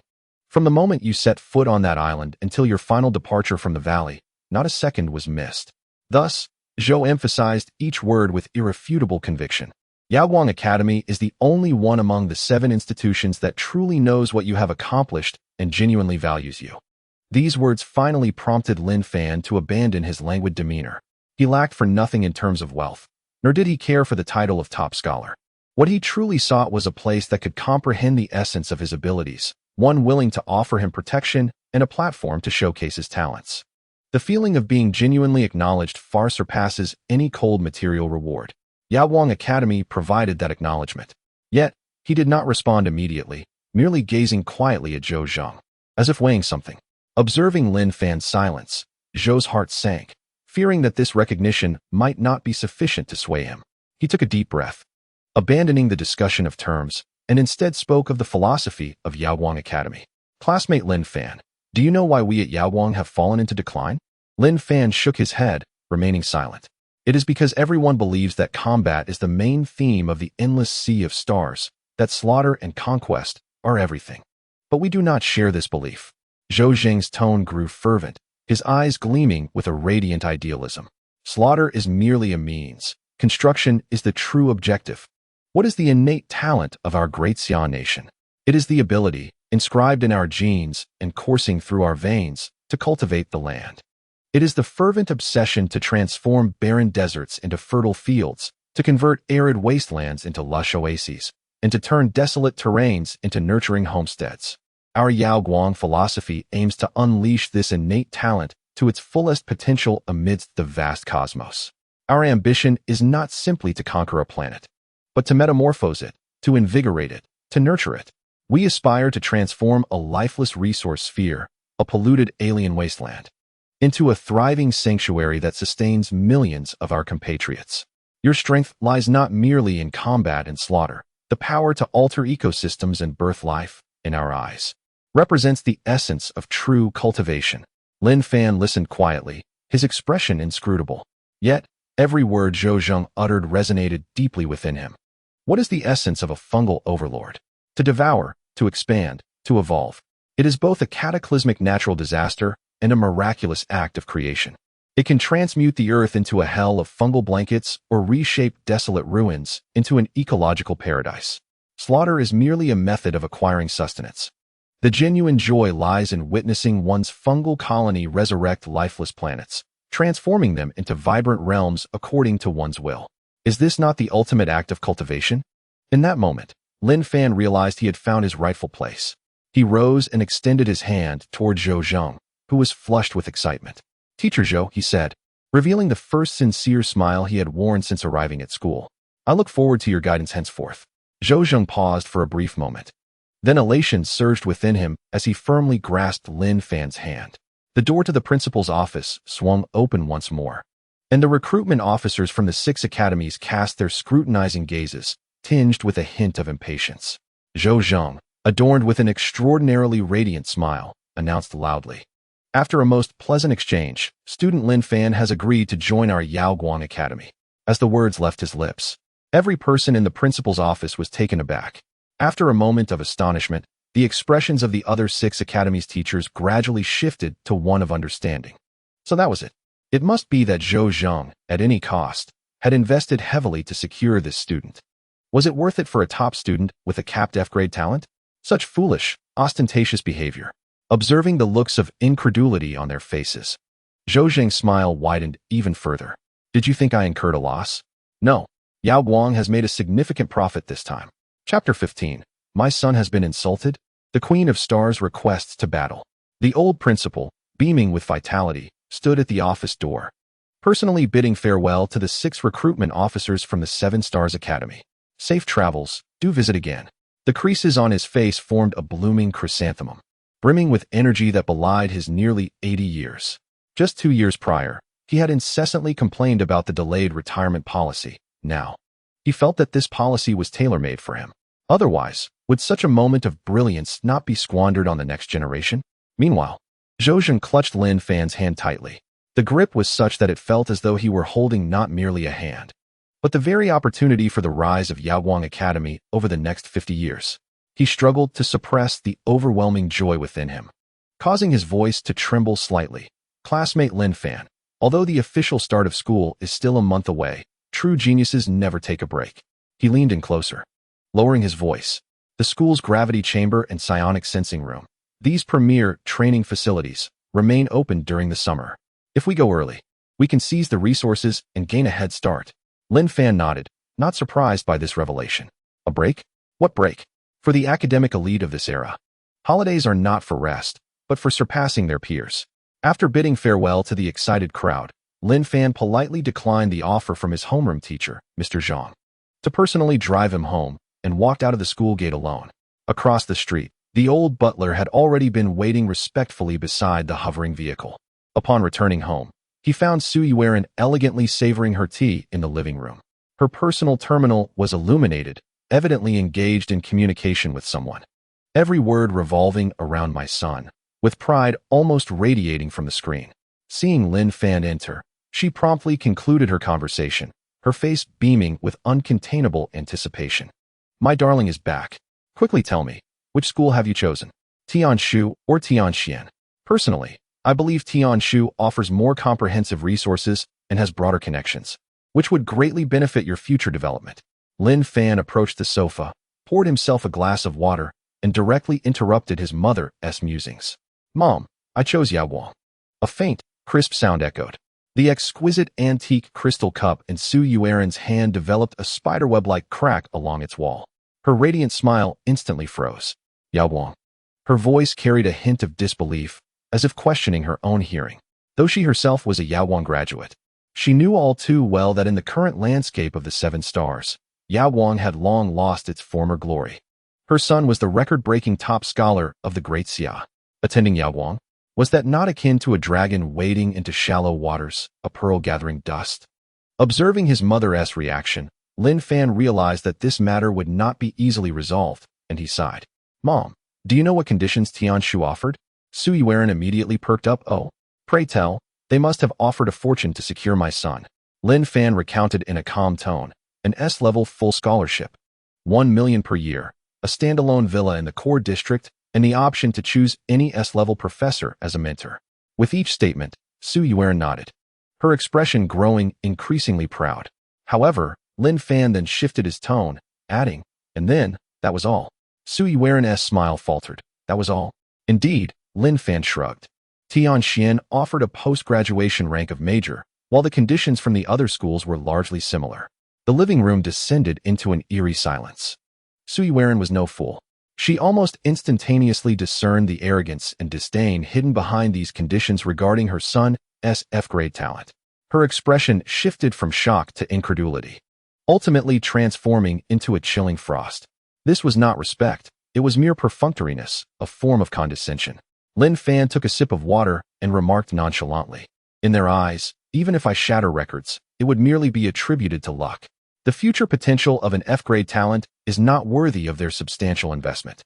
From the moment you set foot on that island until your final departure from the valley, not a second was missed. Thus, Zhou emphasized each word with irrefutable conviction. Yaoguang Academy is the only one among the 7 institutions that truly knows what you have accomplished and genuinely values you. These words finally prompted Lin Fan to abandon his languid demeanor. He lacked for nothing in terms of wealth, nor did he care for the title of top scholar. What he truly sought was a place that could comprehend the essence of his abilities, one willing to offer him protection and a platform to showcase his talents. The feeling of being genuinely acknowledged far surpasses any cold material reward. Yaoguang Academy provided that acknowledgement. Yet, he did not respond immediately, merely gazing quietly at Zhou Zheng, as if weighing something. Observing Lin Fan's silence, Zhou's heart sank, fearing that this recognition might not be sufficient to sway him. He took a deep breath, abandoning the discussion of terms, and instead spoke of the philosophy of Yaoguang Academy. Classmate Lin Fan, do you know why we at Yaoguang have fallen into decline? Lin Fan shook his head, remaining silent. It is because everyone believes that combat is the main theme of the endless sea of stars, that slaughter and conquest are everything. But we do not share this belief. Zhou Zheng's tone grew fervent, his eyes gleaming with a radiant idealism. Slaughter is merely a means. Construction is the true objective. What is the innate talent of our great Xia nation? It is the ability, inscribed in our genes and coursing through our veins, to cultivate the land. It is the fervent obsession to transform barren deserts into fertile fields, to convert arid wastelands into lush oases, and to turn desolate terrains into nurturing homesteads. Our Yaoguang philosophy aims to unleash this innate talent to its fullest potential amidst the vast cosmos. Our ambition is not simply to conquer a planet, but to metamorphose it, to invigorate it, to nurture it. We aspire to transform a lifeless resource sphere, a polluted alien wasteland, into a thriving sanctuary that sustains millions of our compatriots. Your strength lies not merely in combat and slaughter. The power to alter ecosystems and birth life, in our eyes, represents the essence of true cultivation. Lin Fan listened quietly, his expression inscrutable. Yet, every word Zhou Zheng uttered resonated deeply within him. What is the essence of a fungal overlord? To devour, to expand, to evolve. It is both a cataclysmic natural disaster and a miraculous act of creation. It can transmute the earth into a hell of fungal blankets or reshape desolate ruins into an ecological paradise. Slaughter is merely a method of acquiring sustenance. The genuine joy lies in witnessing one's fungal colony resurrect lifeless planets, transforming them into vibrant realms according to one's will. Is this not the ultimate act of cultivation? In that moment, Lin Fan realized he had found his rightful place. He rose and extended his hand toward Zhou Zheng, who was flushed with excitement. Teacher Zhou, he said, revealing the first sincere smile he had worn since arriving at school. I look forward to your guidance henceforth. Zhou Zheng paused for a brief moment. Then elation surged within him as he firmly grasped Lin Fan's hand. The door to the principal's office swung open once more, and the recruitment officers from the 6 academies cast their scrutinizing gazes, tinged with a hint of impatience. Zhou Zheng, adorned with an extraordinarily radiant smile, announced loudly. After a most pleasant exchange, student Lin Fan has agreed to join our Yaoguang Academy. As the words left his lips, every person in the principal's office was taken aback. After a moment of astonishment, the expressions of the other 6 academies' teachers gradually shifted to one of understanding. So that was it. It must be that Zhou Zheng, at any cost, had invested heavily to secure this student. Was it worth it for a top student with a capped F-grade talent? Such foolish, ostentatious behavior. Observing the looks of incredulity on their faces, Zhou Zheng's smile widened even further. Did you think I incurred a loss? No. Yaoguang has made a significant profit this time. Chapter 15. My son has been insulted? The Queen of Stars requests to battle. The old principal, beaming with vitality, stood at the office door, personally bidding farewell to the 6 recruitment officers from the 7 Stars Academy. Safe travels, do visit again. The creases on his face formed a blooming chrysanthemum, brimming with energy that belied his nearly 80 years. Just 2 years prior, he had incessantly complained about the delayed retirement policy. Now, he felt that this policy was tailor-made for him. Otherwise, would such a moment of brilliance not be squandered on the next generation? Meanwhile, Zhou clutched Lin Fan's hand tightly. The grip was such that it felt as though he were holding not merely a hand, but the very opportunity for the rise of Yaoguang Academy over the next 50 years. He struggled to suppress the overwhelming joy within him, causing his voice to tremble slightly. Classmate Lin Fan, although the official start of school is still a month away, true geniuses never take a break. He leaned in closer, lowering his voice. The school's gravity chamber and psionic sensing room, these premier training facilities, remain open during the summer. If we go early, we can seize the resources and gain a head start. Lin Fan nodded, not surprised by this revelation. A break? What break? For the academic elite of this era, holidays are not for rest, but for surpassing their peers. After bidding farewell to the excited crowd, Lin Fan politely declined the offer from his homeroom teacher, Mr. Zhang, to personally drive him home, and walked out of the school gate alone. Across the street, the old butler had already been waiting respectfully beside the hovering vehicle. Upon returning home, he found Su Yuan elegantly savoring her tea in the living room. Her personal terminal was illuminated, evidently engaged in communication with someone. Every word revolving around my son, with pride almost radiating from the screen. Seeing Lin Fan enter, she promptly concluded her conversation, her face beaming with uncontainable anticipation. My darling is back. Quickly tell me, which school have you chosen? Tianshu or Tianxian? Personally, I believe Tianshu offers more comprehensive resources and has broader connections, which would greatly benefit your future development. Lin Fan approached the sofa, poured himself a glass of water, and directly interrupted his mother's musings. Mom, I chose Yaoguang. A faint, crisp sound echoed. The exquisite antique crystal cup in Su Yuan's hand developed a spiderweb-like crack along its wall. Her radiant smile instantly froze. Yaoguang. Her voice carried a hint of disbelief, as if questioning her own hearing. Though she herself was a Yaoguang graduate, she knew all too well that in the current landscape of the 7 Stars, Yaoguang had long lost its former glory. Her son was the record-breaking top scholar of the Great Xia. Attending Yaoguang, was that not akin to a dragon wading into shallow waters, a pearl gathering dust? Observing his mother's reaction, Lin Fan realized that this matter would not be easily resolved, and he sighed. Mom, do you know what conditions Tianshu offered? Su Yuan immediately perked up. Oh, pray tell, they must have offered a fortune to secure my son. Lin Fan recounted in a calm tone. An S-level full scholarship, 1 million per year, a standalone villa in the core district, and the option to choose any S-level professor as a mentor. With each statement, Su Yuan nodded, her expression growing increasingly proud. However, Lin Fan then shifted his tone, adding, and then, that was all. Su Yuan's smile faltered. That was all. Indeed, Lin Fan shrugged. Tianxian offered a post-graduation rank of major, while the conditions from the other schools were largely similar. The living room descended into an eerie silence. Su Yuan was no fool. She almost instantaneously discerned the arrogance and disdain hidden behind these conditions regarding her son's F-grade talent. Her expression shifted from shock to incredulity, ultimately transforming into a chilling frost. This was not respect, it was mere perfunctoriness, a form of condescension. Lin Fan took a sip of water and remarked nonchalantly, in their eyes, even if I shatter records, it would merely be attributed to luck. The future potential of an F-grade talent is not worthy of their substantial investment.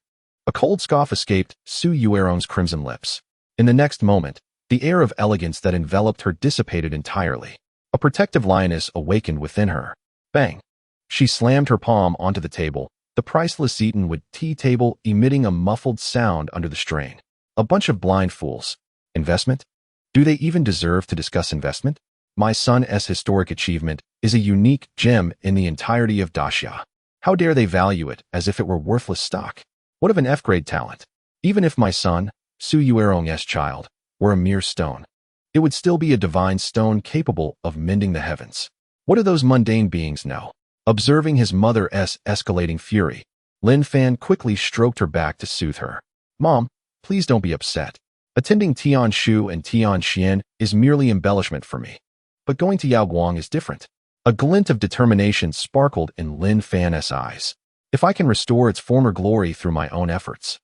A cold scoff escaped Su Yuan's crimson lips. In the next moment, the air of elegance that enveloped her dissipated entirely. A protective lioness awakened within her. Bang! She slammed her palm onto the table, the priceless Eatonwood tea table emitting a muffled sound under the strain. A bunch of blind fools. Investment? Do they even deserve to discuss investment? My son's historic achievement is a unique gem in the entirety of Daxia. How dare they value it as if it were worthless stock? What of an F-grade talent? Even if my son, Su Yuan's child, were a mere stone, it would still be a divine stone capable of mending the heavens. What do those mundane beings know? Observing his mother's escalating fury, Lin Fan quickly stroked her back to soothe her. Mom, please don't be upset. Attending Tianshu and Tianxian is merely embellishment for me. But going to Yaoguang is different. A glint of determination sparkled in Lin Fan's eyes. If I can restore its former glory through my own efforts,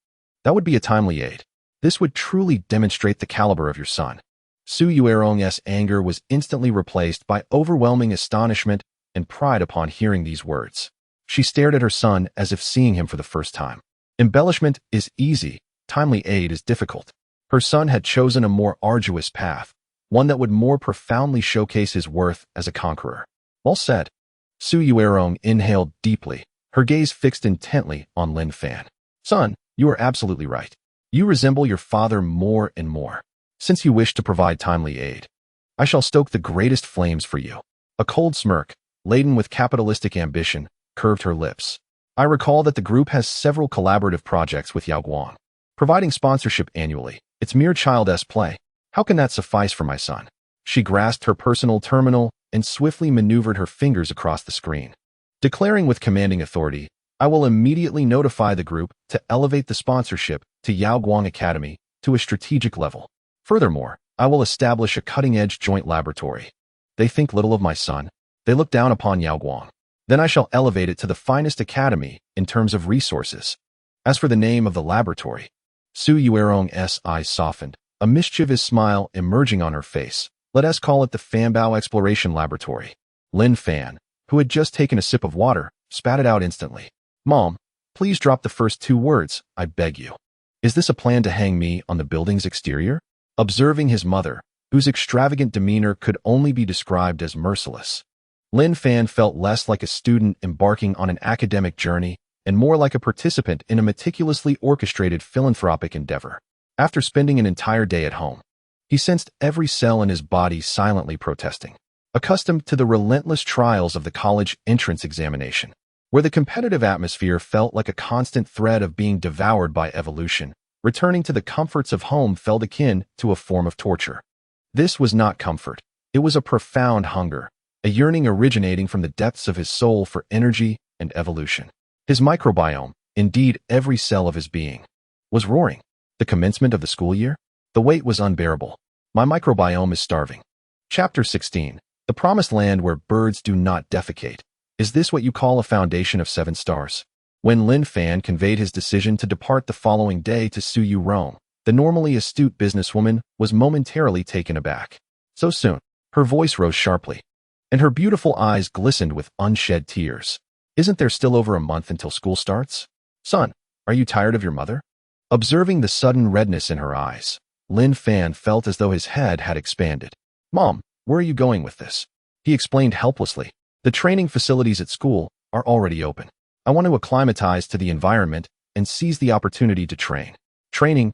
that would be a timely aid. This would truly demonstrate the caliber of your son. Su Yuerong's anger was instantly replaced by overwhelming astonishment and pride upon hearing these words. She stared at her son as if seeing him for the first time. Embellishment is easy, timely aid is difficult. Her son had chosen a more arduous path, one that would more profoundly showcase his worth as a conqueror. Well said. Su Yuerong inhaled deeply, her gaze fixed intently on Lin Fan. Son, you are absolutely right. You resemble your father more and more. Since you wish to provide timely aid, I shall stoke the greatest flames for you. A cold smirk, laden with capitalistic ambition, curved her lips. I recall that the group has several collaborative projects with Yaoguang, providing sponsorship annually. It's mere childish play. How can that suffice for my son? She grasped her personal terminal and swiftly maneuvered her fingers across the screen. Declaring with commanding authority, I will immediately notify the group to elevate the sponsorship to Yaoguang Academy to a strategic level. Furthermore, I will establish a cutting-edge joint laboratory. They think little of my son. They look down upon Yaoguang. Then I shall elevate it to the finest academy in terms of resources. As for the name of the laboratory, Su Yuerong's eyes softened, a mischievous smile emerging on her face. Let us call it the Fanbao Exploration Laboratory. Lin Fan, who had just taken a sip of water, spat it out instantly. Mom, please drop the first two words, I beg you. Is this a plan to hang me on the building's exterior? Observing his mother, whose extravagant demeanor could only be described as merciless, Lin Fan felt less like a student embarking on an academic journey and more like a participant in a meticulously orchestrated philanthropic endeavor. After spending an entire day at home, he sensed every cell in his body silently protesting. Accustomed to the relentless trials of the college entrance examination, where the competitive atmosphere felt like a constant threat of being devoured by evolution, returning to the comforts of home felt akin to a form of torture. This was not comfort. It was a profound hunger, a yearning originating from the depths of his soul for energy and evolution. His microbiome, indeed every cell of his being, was roaring. The commencement of the school year? The wait was unbearable. My microbiome is starving. Chapter 16. The Promised Land Where Birds Do Not Defecate. Is this what you call a foundation of 7 stars? When Lin Fan conveyed his decision to depart the following day to Su Yuerong, the normally astute businesswoman was momentarily taken aback. So soon, her voice rose sharply, and her beautiful eyes glistened with unshed tears. Isn't there still over a month until school starts? Son, are you tired of your mother? Observing the sudden redness in her eyes, Lin Fan felt as though his head had expanded. Mom, where are you going with this? He explained helplessly. The training facilities at school are already open. I want to acclimatize to the environment and seize the opportunity to train. Training,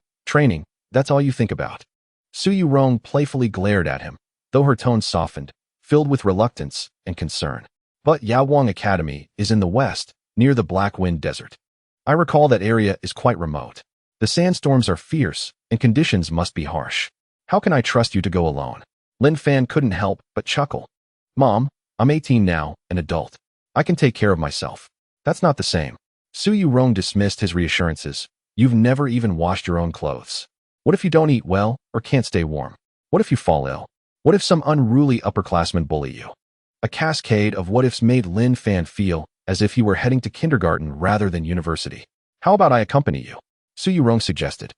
that's all you think about. Su Yuerong playfully glared at him, though her tone softened, filled with reluctance and concern. But Yaoguang Academy is in the west, near the Black Wind Desert. I recall that area is quite remote. The sandstorms are fierce, and conditions must be harsh. How can I trust you to go alone? Lin Fan couldn't help but chuckle. Mom, I'm 18 now, an adult. I can take care of myself. That's not the same. Su Yuerong dismissed his reassurances. You've never even washed your own clothes. What if you don't eat well or can't stay warm? What if you fall ill? What if some unruly upperclassmen bully you? A cascade of what-ifs made Lin Fan feel as if he were heading to kindergarten rather than university. How about I accompany you? Su Yuerong suggested.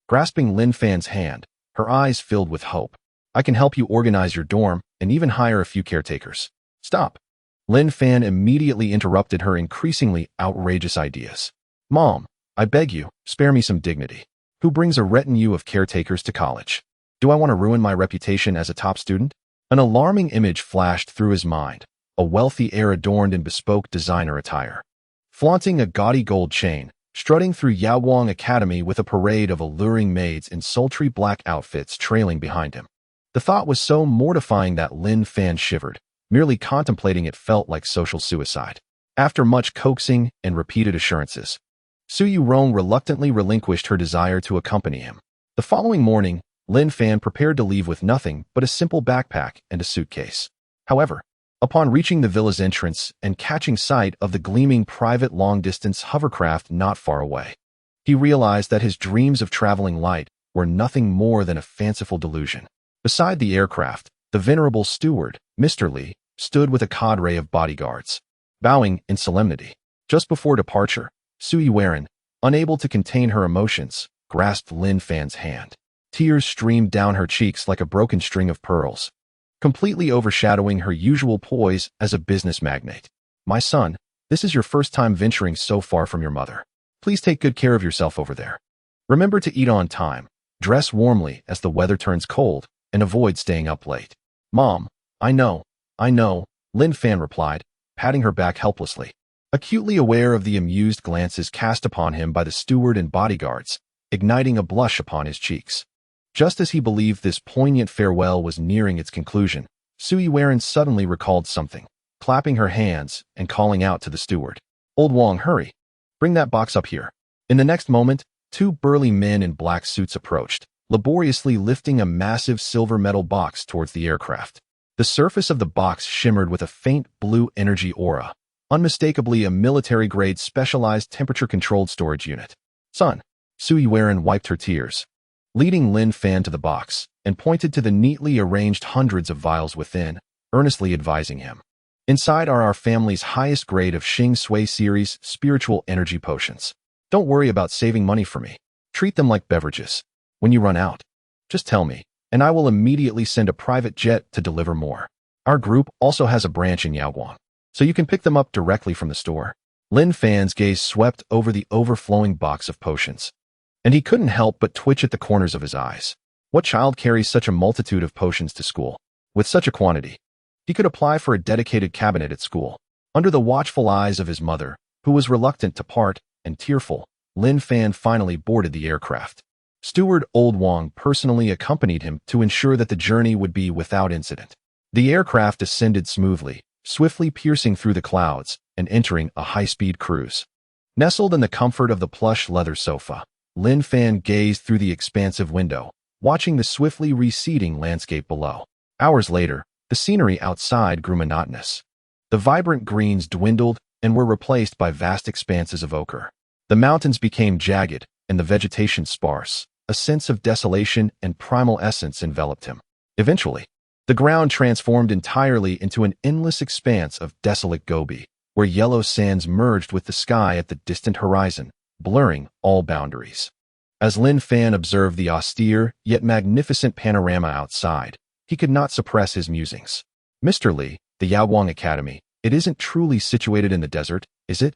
Grasping Lin Fan's hand, her eyes filled with hope. I can help you organize your dorm and even hire a few caretakers. Stop. Lin Fan immediately interrupted her increasingly outrageous ideas. Mom, I beg you, spare me some dignity. Who brings a retinue of caretakers to college? Do I want to ruin my reputation as a top student? An alarming image flashed through his mind, a wealthy heir adorned in bespoke designer attire. Flaunting a gaudy gold chain, strutting through Yaoguang Academy with a parade of alluring maids in sultry black outfits trailing behind him. The thought was so mortifying that Lin Fan shivered. Merely contemplating it felt like social suicide. After much coaxing and repeated assurances, Su Yuerong reluctantly relinquished her desire to accompany him. The following morning, Lin Fan prepared to leave with nothing but a simple backpack and a suitcase. However, upon reaching the villa's entrance and catching sight of the gleaming private long-distance hovercraft not far away, He realized that his dreams of traveling light were nothing more than a fanciful delusion. Beside the aircraft, the venerable steward, Mr. Li, stood with a cadre of bodyguards, bowing in solemnity. Just before departure, Sui Waren, unable to contain her emotions, grasped Lin Fan's hand. Tears streamed down her cheeks like a broken string of pearls, completely overshadowing her usual poise as a business magnate. "My son, this is your first time venturing so far from your mother. Please take good care of yourself over there. Remember to eat on time, dress warmly as the weather turns cold, and avoid staying up late." "Mom, I know, Lin Fan replied, patting her back helplessly. Acutely aware of the amused glances cast upon him by the steward and bodyguards, igniting a blush upon his cheeks. Just as he believed this poignant farewell was nearing its conclusion, Sui Waren suddenly recalled something, clapping her hands and calling out to the steward. "Old Wang, hurry! Bring that box up here." In the next moment, two burly men in black suits approached, laboriously lifting a massive silver metal box towards the aircraft. The surface of the box shimmered with a faint blue energy aura, unmistakably a military-grade specialized temperature-controlled storage unit. "Son," Sui Waren wiped her tears, leading Lin Fan to the box, and pointed to the neatly arranged hundreds of vials within, earnestly advising him. "Inside are our family's highest grade of Xing Sui series spiritual energy potions. Don't worry about saving money for me. Treat them like beverages. When you run out, just tell me, and I will immediately send a private jet to deliver more. Our group also has a branch in Yaoguang, so you can pick them up directly from the store." Lin Fan's gaze swept over the overflowing box of potions, and he couldn't help but twitch at the corners of his eyes. What child carries such a multitude of potions to school? With such a quantity, he could apply for a dedicated cabinet at school. Under the watchful eyes of his mother, who was reluctant to part and tearful, Lin Fan finally boarded the aircraft. Steward Old Wang personally accompanied him to ensure that the journey would be without incident. The aircraft ascended smoothly, swiftly piercing through the clouds and entering a high-speed cruise. Nestled in the comfort of the plush leather sofa, Lin Fan gazed through the expansive window, watching the swiftly receding landscape below. Hours later, the scenery outside grew monotonous. The vibrant greens dwindled and were replaced by vast expanses of ochre. The mountains became jagged and the vegetation sparse. A sense of desolation and primal essence enveloped him. Eventually, the ground transformed entirely into an endless expanse of desolate Gobi, where yellow sands merged with the sky at the distant horizon, blurring all boundaries. As Lin Fan observed the austere yet magnificent panorama outside, he could not suppress his musings. "Mr. Li, the Yaoguang Academy, it isn't truly situated in the desert, is it?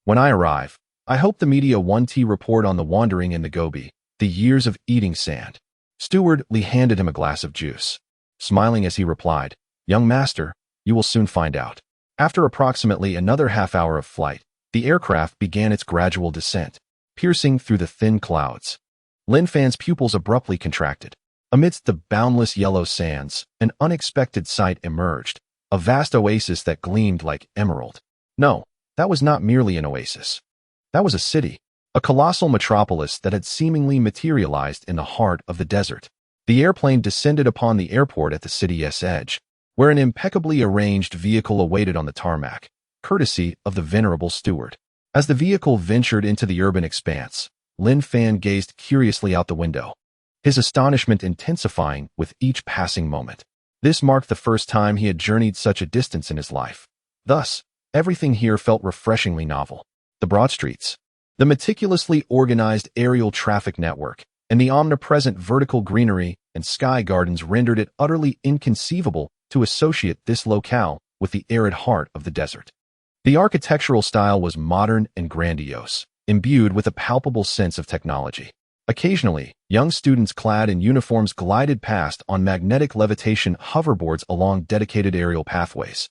When I arrive, I hope the media 1T report on the wandering in the Gobi, the years of eating sand." Steward Li handed him a glass of juice, smiling as he replied, "Young master, you will soon find out." After approximately another half-hour of flight, the aircraft began its gradual descent, piercing through the thin clouds. Lin Fan's pupils abruptly contracted. Amidst the boundless yellow sands, an unexpected sight emerged, a vast oasis that gleamed like emerald. No, that was not merely an oasis. That was a city. A colossal metropolis that had seemingly materialized in the heart of the desert. The airplane descended upon the airport at the city's edge, where an impeccably arranged vehicle awaited on the tarmac, courtesy of the venerable steward. As the vehicle ventured into the urban expanse, Lin Fan gazed curiously out the window, his astonishment intensifying with each passing moment. This marked the first time he had journeyed such a distance in his life. Thus, everything here felt refreshingly novel. The broad streets, the meticulously organized aerial traffic network, and the omnipresent vertical greenery and sky gardens rendered it utterly inconceivable to associate this locale with the arid heart of the desert. The architectural style was modern and grandiose, imbued with a palpable sense of technology. Occasionally, young students clad in uniforms glided past on magnetic levitation hoverboards along dedicated aerial pathways,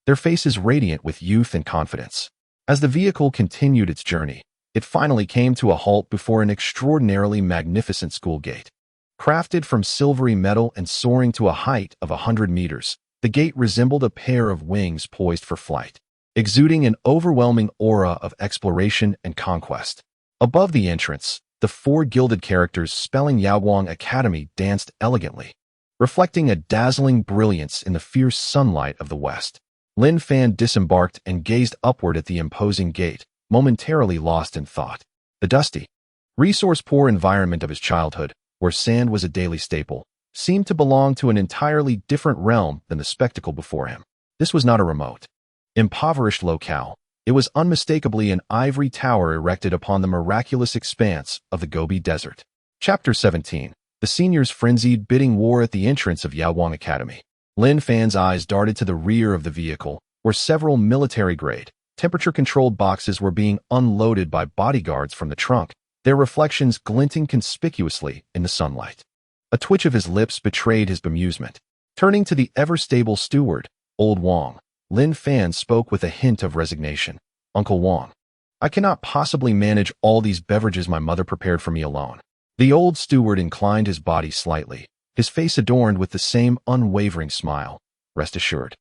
their faces radiant with youth and confidence. As the vehicle continued its journey, it finally came to a halt before an extraordinarily magnificent school gate. Crafted from silvery metal and soaring to a height of 100 meters, the gate resembled a pair of wings poised for flight, exuding an overwhelming aura of exploration and conquest. Above the entrance, the 4 gilded characters spelling Yaoguang Academy danced elegantly, reflecting a dazzling brilliance in the fierce sunlight of the west. Lin Fan disembarked and gazed upward at the imposing gate, momentarily lost in thought. The dusty, resource-poor environment of his childhood, where sand was a daily staple, seemed to belong to an entirely different realm than the spectacle before him. This was not a remote, impoverished locale. It was unmistakably an ivory tower erected upon the miraculous expanse of the Gobi Desert. Chapter 17. The seniors' frenzied bidding war at the entrance of Yaoguang Academy. Lin Fan's eyes darted to the rear of the vehicle, where several military-grade, temperature-controlled boxes were being unloaded by bodyguards from the trunk, their reflections glinting conspicuously in the sunlight. A twitch of his lips betrayed his bemusement. Turning to the ever-stable steward, Old Wang, Lin Fan spoke with a hint of resignation. Uncle Wang, I cannot possibly manage all these beverages my mother prepared for me alone. The old steward inclined his body slightly, his face adorned with the same unwavering smile. Rest assured.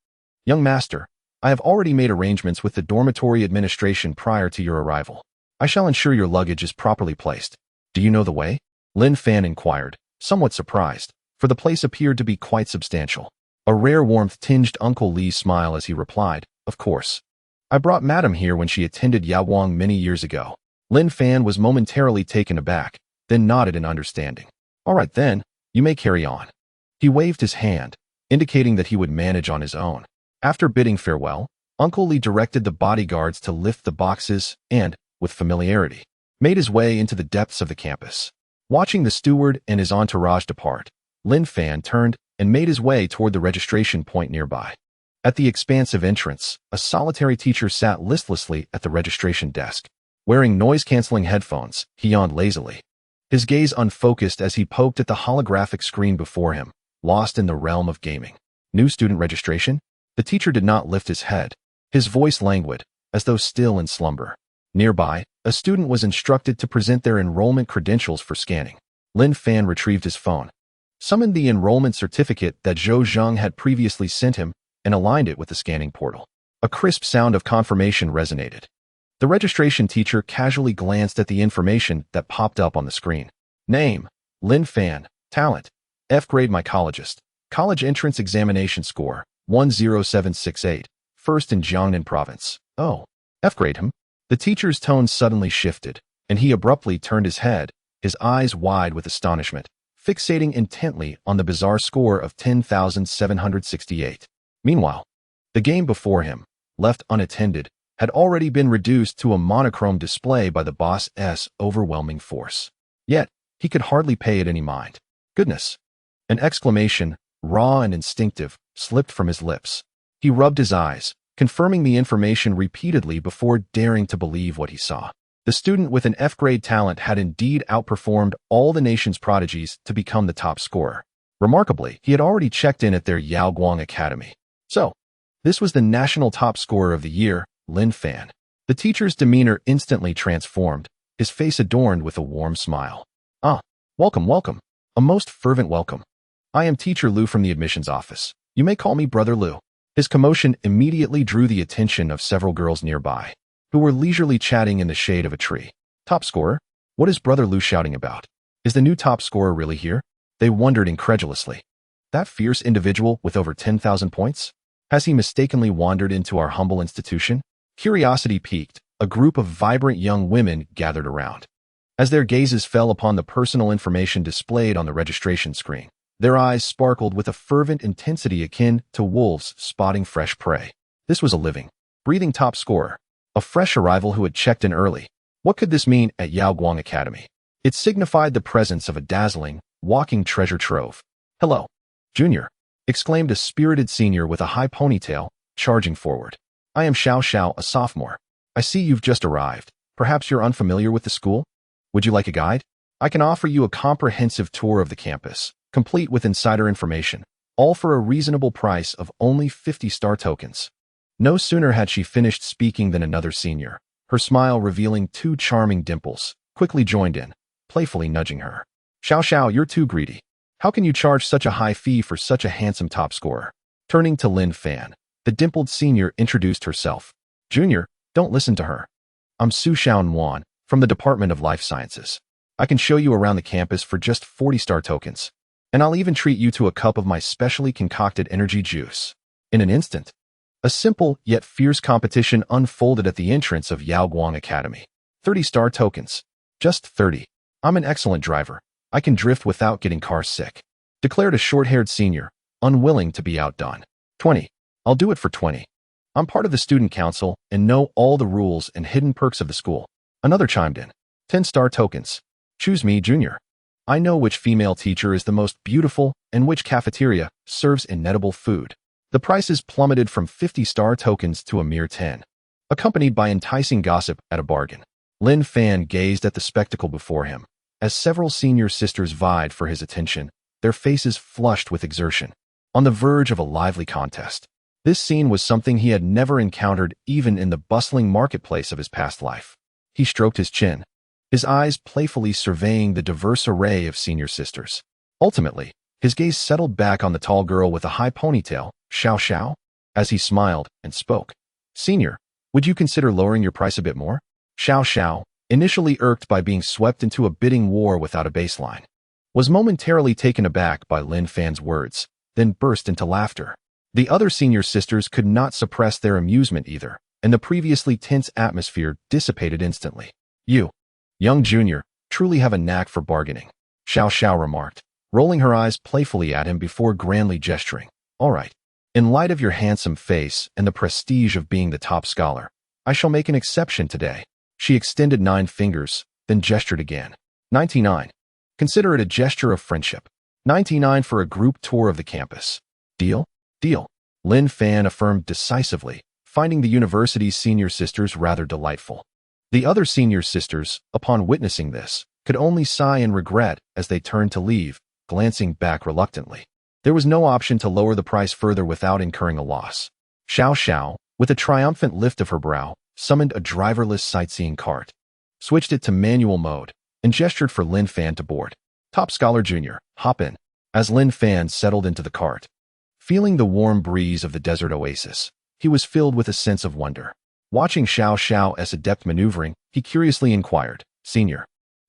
Young master, I have already made arrangements with the dormitory administration prior to your arrival. I shall ensure your luggage is properly placed. Do you know the way? Lin Fan inquired, somewhat surprised, for the place appeared to be quite substantial. A rare warmth tinged Uncle Li's smile as he replied, Of course. I brought Madam here when she attended Yaoguang many years ago. Lin Fan was momentarily taken aback, then nodded in understanding. All right then, you may carry on. He waved his hand, indicating that he would manage on his own. After bidding farewell, Uncle Li directed the bodyguards to lift the boxes and, with familiarity, made his way into the depths of the campus. Watching the steward and his entourage depart, Lin Fan turned and made his way toward the registration point nearby. At the expansive entrance, a solitary teacher sat listlessly at the registration desk. Wearing noise-canceling headphones, he yawned lazily. His gaze unfocused as he poked at the holographic screen before him, lost in the realm of gaming. New student registration? The teacher did not lift his head. His voice languid, as though still in slumber. Nearby, a student was instructed to present their enrollment credentials for scanning. Lin Fan retrieved his phone, summoned the enrollment certificate that Zhou Zheng had previously sent him, and aligned it with the scanning portal. A crisp sound of confirmation resonated. The registration teacher casually glanced at the information that popped up on the screen. Name, Lin Fan. Talent, F grade mycologist. College entrance examination score, 10768. First in Jiangnan province. Oh, F grade him? The teacher's tone suddenly shifted, and he abruptly turned his head, his eyes wide with astonishment, fixating intently on the bizarre score of 10,768. Meanwhile, the game before him, left unattended, had already been reduced to a monochrome display by the boss's overwhelming force. Yet, he could hardly pay it any mind. Goodness! An exclamation, raw and instinctive, slipped from his lips. He rubbed his eyes, confirming the information repeatedly before daring to believe what he saw. The student with an F-grade talent had indeed outperformed all the nation's prodigies to become the top scorer. Remarkably, he had already checked in at their Yaoguang Academy. So, this was the national top scorer of the year, Lin Fan. The teacher's demeanor instantly transformed, his face adorned with a warm smile. Ah, welcome, welcome. A most fervent welcome. I am Teacher Liu from the admissions office. You may call me Brother Liu. His commotion immediately drew the attention of several girls nearby, who were leisurely chatting in the shade of a tree. Top scorer? What is Brother Liu shouting about? Is the new top scorer really here? They wondered incredulously. That fierce individual with over 10,000 points? Has he mistakenly wandered into our humble institution? Curiosity piqued, a group of vibrant young women gathered around. As their gazes fell upon the personal information displayed on the registration screen, their eyes sparkled with a fervent intensity akin to wolves spotting fresh prey. This was a living, breathing top scorer, a fresh arrival who had checked in early. What could this mean at Yaoguang Academy? It signified the presence of a dazzling, walking treasure trove. Hello, Junior, exclaimed a spirited senior with a high ponytail, charging forward. I am Xiao Xiao, a sophomore. I see you've just arrived. Perhaps you're unfamiliar with the school? Would you like a guide? I can offer you a comprehensive tour of the campus, complete with insider information, all for a reasonable price of only 50 star tokens. No sooner had she finished speaking than another senior, her smile revealing two charming dimples, quickly joined in, playfully nudging her. Xiao Xiao, you're too greedy. How can you charge such a high fee for such a handsome top scorer? Turning to Lin Fan, the dimpled senior introduced herself. Junior, don't listen to her. I'm Su Xiaonuan, from the Department of Life Sciences. I can show you around the campus for just 40 star tokens. And I'll even treat you to a cup of my specially concocted energy juice. In an instant, a simple yet fierce competition unfolded at the entrance of Yaoguang Academy. 30 star tokens. Just 30. I'm an excellent driver. I can drift without getting car sick, declared a short-haired senior, unwilling to be outdone. 20. I'll do it for 20. I'm part of the student council and know all the rules and hidden perks of the school. Another chimed in. 10 star tokens. Choose me, Junior. I know which female teacher is the most beautiful and which cafeteria serves inedible food. The prices plummeted from 50 star tokens to a mere 10, accompanied by enticing gossip at a bargain. Lin Fan gazed at the spectacle before him, as several senior sisters vied for his attention, their faces flushed with exertion, on the verge of a lively contest. This scene was something he had never encountered even in the bustling marketplace of his past life. He stroked his chin, his eyes playfully surveying the diverse array of senior sisters. Ultimately, his gaze settled back on the tall girl with a high ponytail, Xiao Xiao, as he smiled and spoke. Senior, would you consider lowering your price a bit more? Xiao Xiao, initially irked by being swept into a bidding war without a baseline, was momentarily taken aback by Lin Fan's words, then burst into laughter. The other senior sisters could not suppress their amusement either, and the previously tense atmosphere dissipated instantly. You, young junior, truly have a knack for bargaining, Xiao Xiao remarked, rolling her eyes playfully at him before grandly gesturing. All right. In light of your handsome face and the prestige of being the top scholar, I shall make an exception today. She extended 9 fingers, then gestured again. 99. Consider it a gesture of friendship. 99 for a group tour of the campus. Deal? Deal. Lin Fan affirmed decisively, finding the university's senior sisters rather delightful. The other senior sisters, upon witnessing this, could only sigh in regret as they turned to leave, glancing back reluctantly. There was no option to lower the price further without incurring a loss. Xiao Xiao, with a triumphant lift of her brow, summoned a driverless sightseeing cart, switched it to manual mode, and gestured for Lin Fan to board. Top Scholar Junior, hop in. As Lin Fan settled into the cart, feeling the warm breeze of the desert oasis, he was filled with a sense of wonder. Watching Xiao Xiao as adept maneuvering, he curiously inquired, Senior,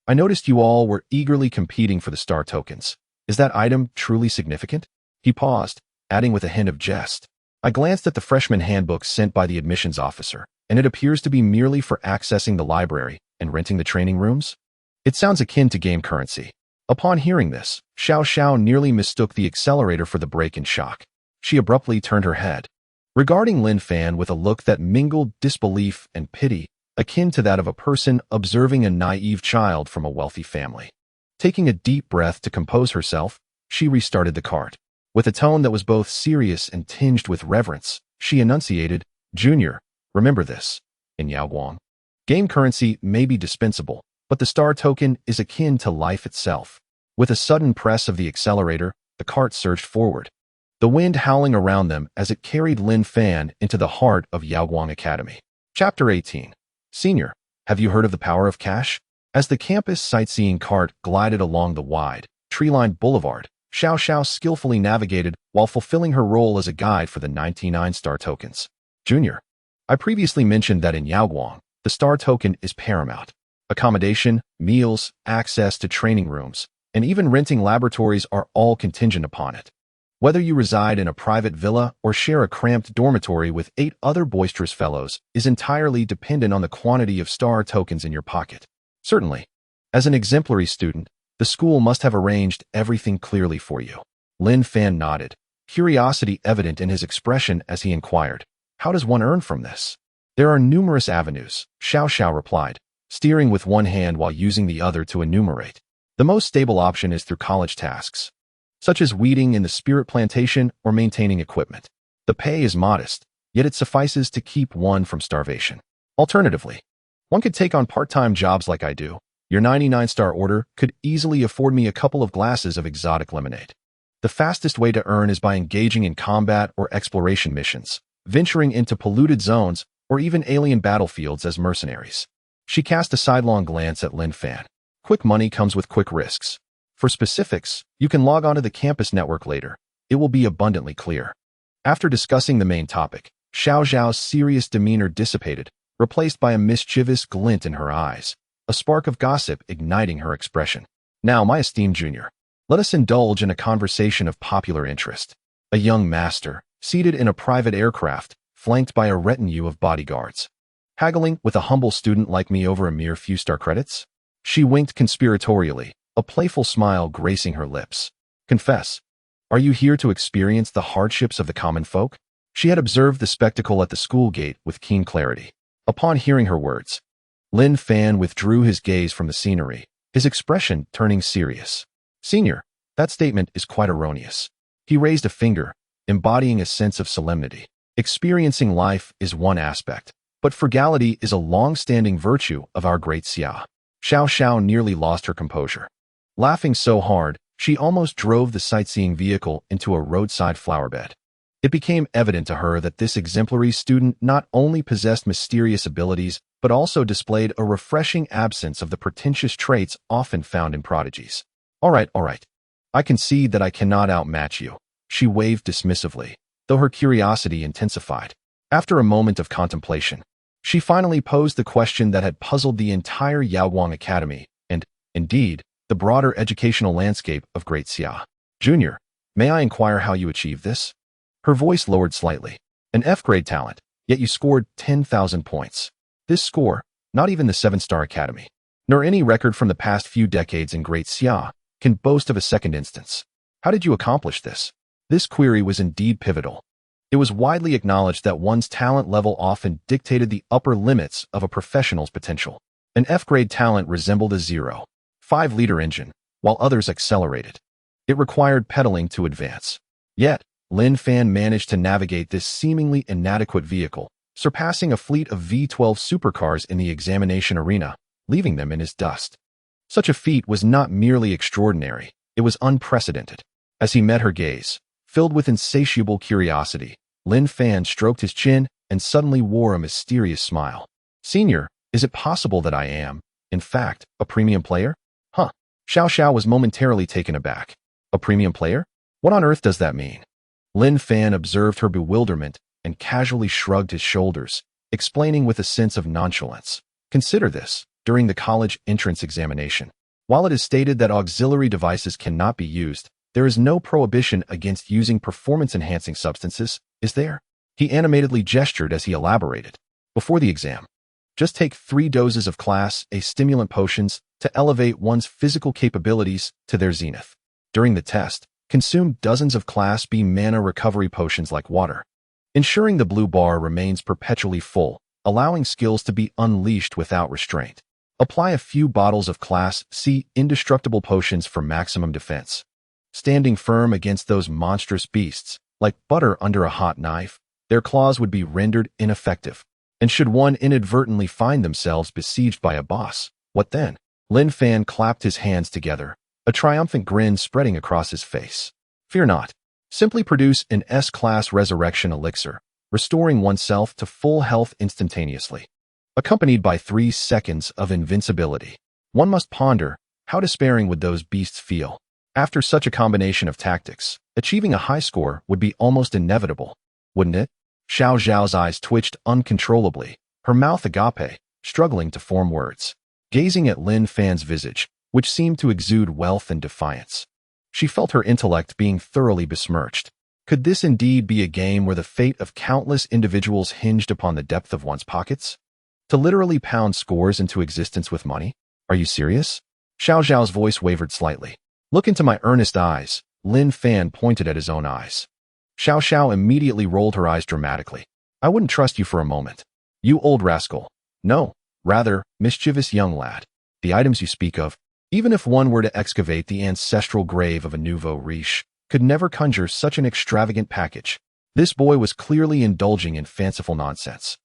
I noticed you all were eagerly competing for the star tokens. Is that item truly significant? He paused, adding with a hint of jest. I glanced at the freshman handbook sent by the admissions officer, and it appears to be merely for accessing the library and renting the training rooms. It sounds akin to game currency. Upon hearing this, Xiao Xiao nearly mistook the accelerator for the brake in shock. She abruptly turned her head, regarding Lin Fan with a look that mingled disbelief and pity, akin to that of a person observing a naive child from a wealthy family. Taking a deep breath to compose herself, she restarted the cart. With a tone that was both serious and tinged with reverence, she enunciated, Junior, remember this. In Yaoguang, game currency may be dispensable, but the star token is akin to life itself. With a sudden press of the accelerator, the cart surged forward, the wind howling around them as it carried Lin Fan into the heart of Yaoguang Academy. Chapter 18. Senior, have you heard of the power of cash? As the campus sightseeing cart glided along the wide, tree-lined boulevard, Xiao Xiao skillfully navigated while fulfilling her role as a guide for the 99 star tokens. Junior, I previously mentioned that in Yaoguang, the star token is paramount. Accommodation, meals, access to training rooms, and even renting laboratories are all contingent upon it. Whether you reside in a private villa or share a cramped dormitory with 8 other boisterous fellows is entirely dependent on the quantity of star tokens in your pocket. Certainly, as an exemplary student, the school must have arranged everything clearly for you. Lin Fan nodded, curiosity evident in his expression as he inquired, how does one earn from this? There are numerous avenues, Xiao Xiao replied, steering with one hand while using the other to enumerate. The most stable option is through college tasks, such as weeding in the spirit plantation or maintaining equipment. The pay is modest, yet it suffices to keep one from starvation. Alternatively, one could take on part-time jobs like I do. Your 99-star order could easily afford me a couple of glasses of exotic lemonade. The fastest way to earn is by engaging in combat or exploration missions, venturing into polluted zones, or even alien battlefields as mercenaries. She cast a sidelong glance at Lin Fan. Quick money comes with quick risks. For specifics, you can log onto the campus network later. It will be abundantly clear. After discussing the main topic, Xiao Zhao's serious demeanor dissipated, replaced by a mischievous glint in her eyes, a spark of gossip igniting her expression. Now, my esteemed junior, let us indulge in a conversation of popular interest. A young master, seated in a private aircraft, flanked by a retinue of bodyguards. Haggling with a humble student like me over a mere few star credits? She winked conspiratorially, a playful smile gracing her lips. Confess, are you here to experience the hardships of the common folk? She had observed the spectacle at the school gate with keen clarity. Upon hearing her words, Lin Fan withdrew his gaze from the scenery, his expression turning serious. Senior, that statement is quite erroneous. He raised a finger, embodying a sense of solemnity. Experiencing life is one aspect, but frugality is a long-standing virtue of our great Xia. Xiao Xiao nearly lost her composure. Laughing so hard, she almost drove the sightseeing vehicle into a roadside flowerbed. It became evident to her that this exemplary student not only possessed mysterious abilities, but also displayed a refreshing absence of the pretentious traits often found in prodigies. All right. I concede that I cannot outmatch you, she waved dismissively, though her curiosity intensified. After a moment of contemplation, she finally posed the question that had puzzled the entire Yaoguang Academy, and, indeed, the broader educational landscape of Great Xia. Junior, may I inquire how you achieved this? Her voice lowered slightly. An F-grade talent, yet you scored 10,000 points. This score, not even the 7-star academy, nor any record from the past few decades in Great Xia, can boast of a second instance. How did you accomplish this? This query was indeed pivotal. It was widely acknowledged that one's talent level often dictated the upper limits of a professional's potential. An F-grade talent resembled a 0.5-liter engine, while others accelerated. It required pedaling to advance. Yet, Lin Fan managed to navigate this seemingly inadequate vehicle, surpassing a fleet of V-12 supercars in the examination arena, leaving them in his dust. Such a feat was not merely extraordinary, it was unprecedented. As he met her gaze, filled with insatiable curiosity, Lin Fan stroked his chin and suddenly wore a mysterious smile. Senior, is it possible that I am, in fact, a premium player? Huh. Xiao Xiao was momentarily taken aback. A premium player? What on earth does that mean? Lin Fan observed her bewilderment and casually shrugged his shoulders, explaining with a sense of nonchalance. Consider this, during the college entrance examination. While it is stated that auxiliary devices cannot be used, there is no prohibition against using performance-enhancing substances, is there? He animatedly gestured as he elaborated. Before the exam, just take 3 doses of Class A stimulant potions to elevate one's physical capabilities to their zenith. During the test, consume dozens of Class B mana recovery potions like water, ensuring the blue bar remains perpetually full, allowing skills to be unleashed without restraint. Apply a few bottles of Class C indestructible potions for maximum defense. Standing firm against those monstrous beasts, like butter under a hot knife, their claws would be rendered ineffective. And should one inadvertently find themselves besieged by a boss, what then? Lin Fan clapped his hands together, a triumphant grin spreading across his face. Fear not. Simply produce an S-class resurrection elixir, restoring oneself to full health instantaneously, accompanied by 3 seconds of invincibility. One must ponder, how despairing would those beasts feel? After such a combination of tactics, achieving a high score would be almost inevitable, wouldn't it? Xiao Zhao's eyes twitched uncontrollably, her mouth agape, struggling to form words. Gazing at Lin Fan's visage, which seemed to exude wealth and defiance, she felt her intellect being thoroughly besmirched. Could this indeed be a game where the fate of countless individuals hinged upon the depth of one's pockets? To literally pound scores into existence with money? Are you serious? Xiao Zhao's voice wavered slightly. Look into my earnest eyes. Lin Fan pointed at his own eyes. Xiao Xiao immediately rolled her eyes dramatically. I wouldn't trust you for a moment. You old rascal. No, rather, mischievous young lad. The items you speak of, even if one were to excavate the ancestral grave of a nouveau riche, could never conjure such an extravagant package. This boy was clearly indulging in fanciful nonsense,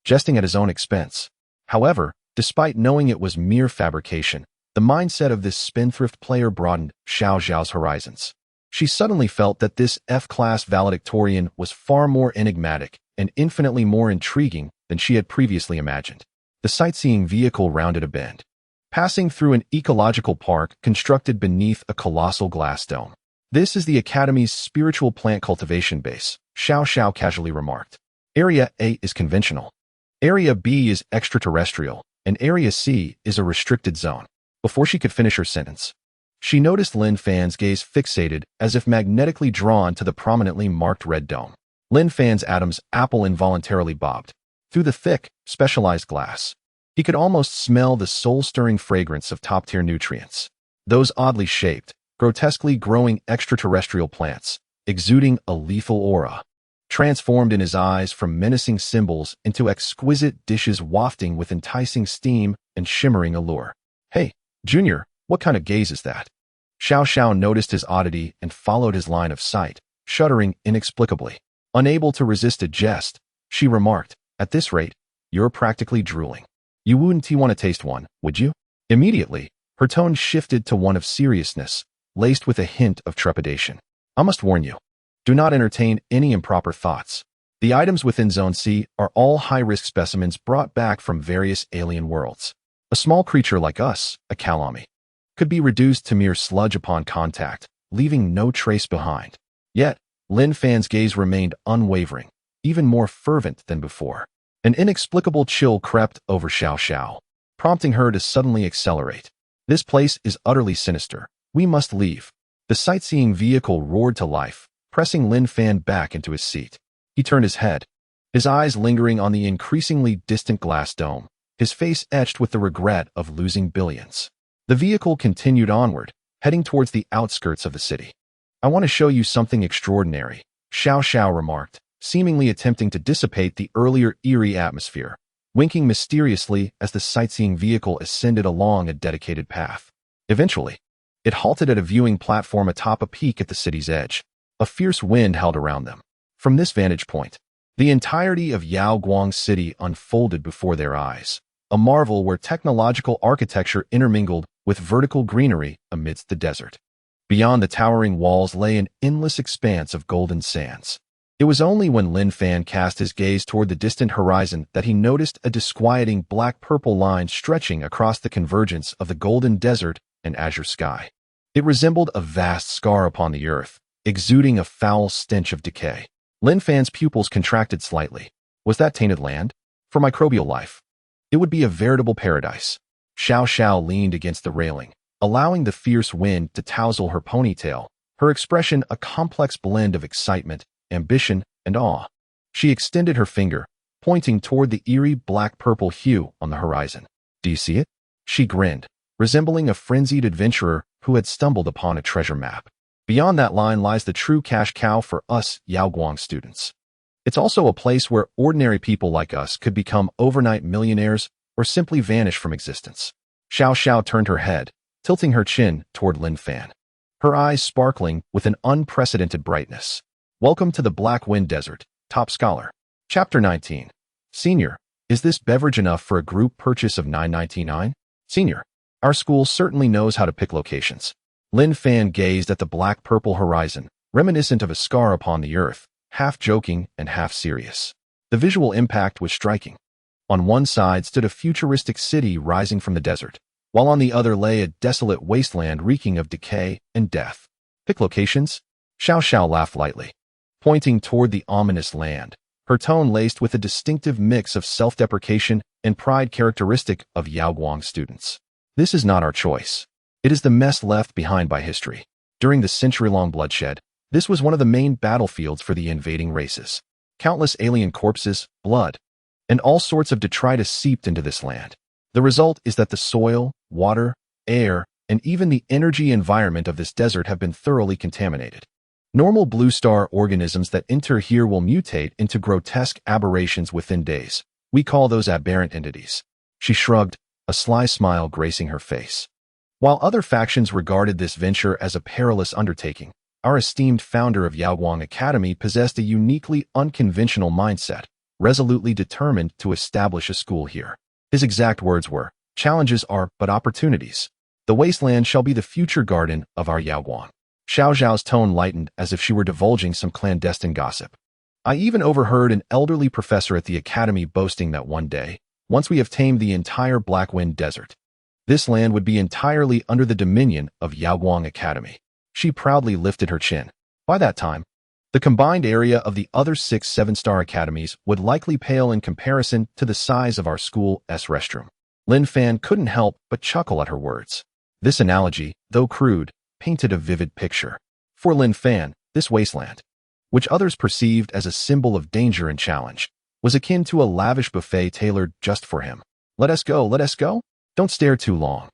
jesting at his own expense. However, despite knowing it was mere fabrication, the mindset of this spendthrift player broadened Xiao Zhao's horizons. She suddenly felt that this F-class valedictorian was far more enigmatic and infinitely more intriguing than she had previously imagined. The sightseeing vehicle rounded a bend, passing through an ecological park constructed beneath a colossal glass dome. This is the Academy's spiritual plant cultivation base, Xiao Xiao casually remarked. Area A is conventional. Area B is extraterrestrial, and Area C is a restricted zone. Before she could finish her sentence, she noticed Lin Fan's gaze fixated as if magnetically drawn to the prominently marked red dome. Lin Fan's Adam's apple involuntarily bobbed through the thick, specialized glass. He could almost smell the soul-stirring fragrance of top-tier nutrients. Those oddly shaped, grotesquely growing extraterrestrial plants, exuding a lethal aura, transformed in his eyes from menacing symbols into exquisite dishes wafting with enticing steam and shimmering allure. Hey, Junior, what kind of gaze is that? Xiao Xiao noticed his oddity and followed his line of sight, shuddering inexplicably. Unable to resist a jest, she remarked, "At this rate, you're practically drooling. You wouldn't want to taste one, would you?" Immediately, her tone shifted to one of seriousness, laced with a hint of trepidation. "I must warn you. Do not entertain any improper thoughts. The items within Zone C are all high-risk specimens brought back from various alien worlds. A small creature like us, a Kalami, could be reduced to mere sludge upon contact, leaving no trace behind." Yet, Lin Fan's gaze remained unwavering, even more fervent than before. An inexplicable chill crept over Xiao Xiao, prompting her to suddenly accelerate. "This place is utterly sinister. We must leave." The sightseeing vehicle roared to life, pressing Lin Fan back into his seat. He turned his head, his eyes lingering on the increasingly distant glass dome, his face etched with the regret of losing billions. The vehicle continued onward, heading towards the outskirts of the city. "I want to show you something extraordinary," Xiao Xiao remarked, seemingly attempting to dissipate the earlier eerie atmosphere, winking mysteriously as the sightseeing vehicle ascended along a dedicated path. Eventually, it halted at a viewing platform atop a peak at the city's edge. A fierce wind howled around them. From this vantage point, the entirety of Yaoguang City unfolded before their eyes, a marvel where technological architecture intermingled with vertical greenery amidst the desert. Beyond the towering walls lay an endless expanse of golden sands. It was only when Lin Fan cast his gaze toward the distant horizon that he noticed a disquieting black-purple line stretching across the convergence of the golden desert and azure sky. It resembled a vast scar upon the earth, exuding a foul stench of decay. Lin Fan's pupils contracted slightly. Was that tainted land? For microbial life, it would be a veritable paradise. Xiao Xiao leaned against the railing, allowing the fierce wind to touzle her ponytail, her expression a complex blend of excitement, ambition, and awe. She extended her finger, pointing toward the eerie black-purple hue on the horizon. "Do you see it?" She grinned, resembling a frenzied adventurer who had stumbled upon a treasure map. "Beyond that line lies the true cash cow for us Yaoguang students. It's also a place where ordinary people like us could become overnight millionaires or simply vanish from existence." Xiao Xiao turned her head, tilting her chin toward Lin Fan, her eyes sparkling with an unprecedented brightness. "Welcome to the Black Wind Desert, top scholar." Chapter 19. Senior, is this beverage enough for a group purchase of $9.99? Senior, our school certainly knows how to pick locations. Lin Fan gazed at the black-purple horizon, reminiscent of a scar upon the earth, half joking and half serious. The visual impact was striking. On one side stood a futuristic city rising from the desert, while on the other lay a desolate wasteland reeking of decay and death. "Pick locations?" Xiao Xiao laughed lightly, pointing toward the ominous land, her tone laced with a distinctive mix of self-deprecation and pride characteristic of Yaoguang students. "This is not our choice. It is the mess left behind by history. During the century-long bloodshed, this was one of the main battlefields for the invading races. Countless alien corpses, blood, and all sorts of detritus seeped into this land. The result is that the soil, water, air, and even the energy environment of this desert have been thoroughly contaminated. Normal blue star organisms that enter here will mutate into grotesque aberrations within days. We call those aberrant entities." She shrugged, a sly smile gracing her face. "While other factions regarded this venture as a perilous undertaking, our esteemed founder of Yaoguang Academy possessed a uniquely unconventional mindset, resolutely determined to establish a school here. His exact words were, 'Challenges are but opportunities. The wasteland shall be the future garden of our Yaoguang.'" Xiao Zhao's tone lightened as if she were divulging some clandestine gossip. "I even overheard an elderly professor at the academy boasting that one day, once we have tamed the entire Black Wind Desert, this land would be entirely under the dominion of Yaoguang Academy." She proudly lifted her chin. "By that time, the combined area of the other 6 7-star academies would likely pale in comparison to the size of our school's restroom." Lin Fan couldn't help but chuckle at her words. This analogy, though crude, painted a vivid picture. For Lin Fan, this wasteland, which others perceived as a symbol of danger and challenge, was akin to a lavish buffet tailored just for him. Let us go, let us go? Don't stare too long.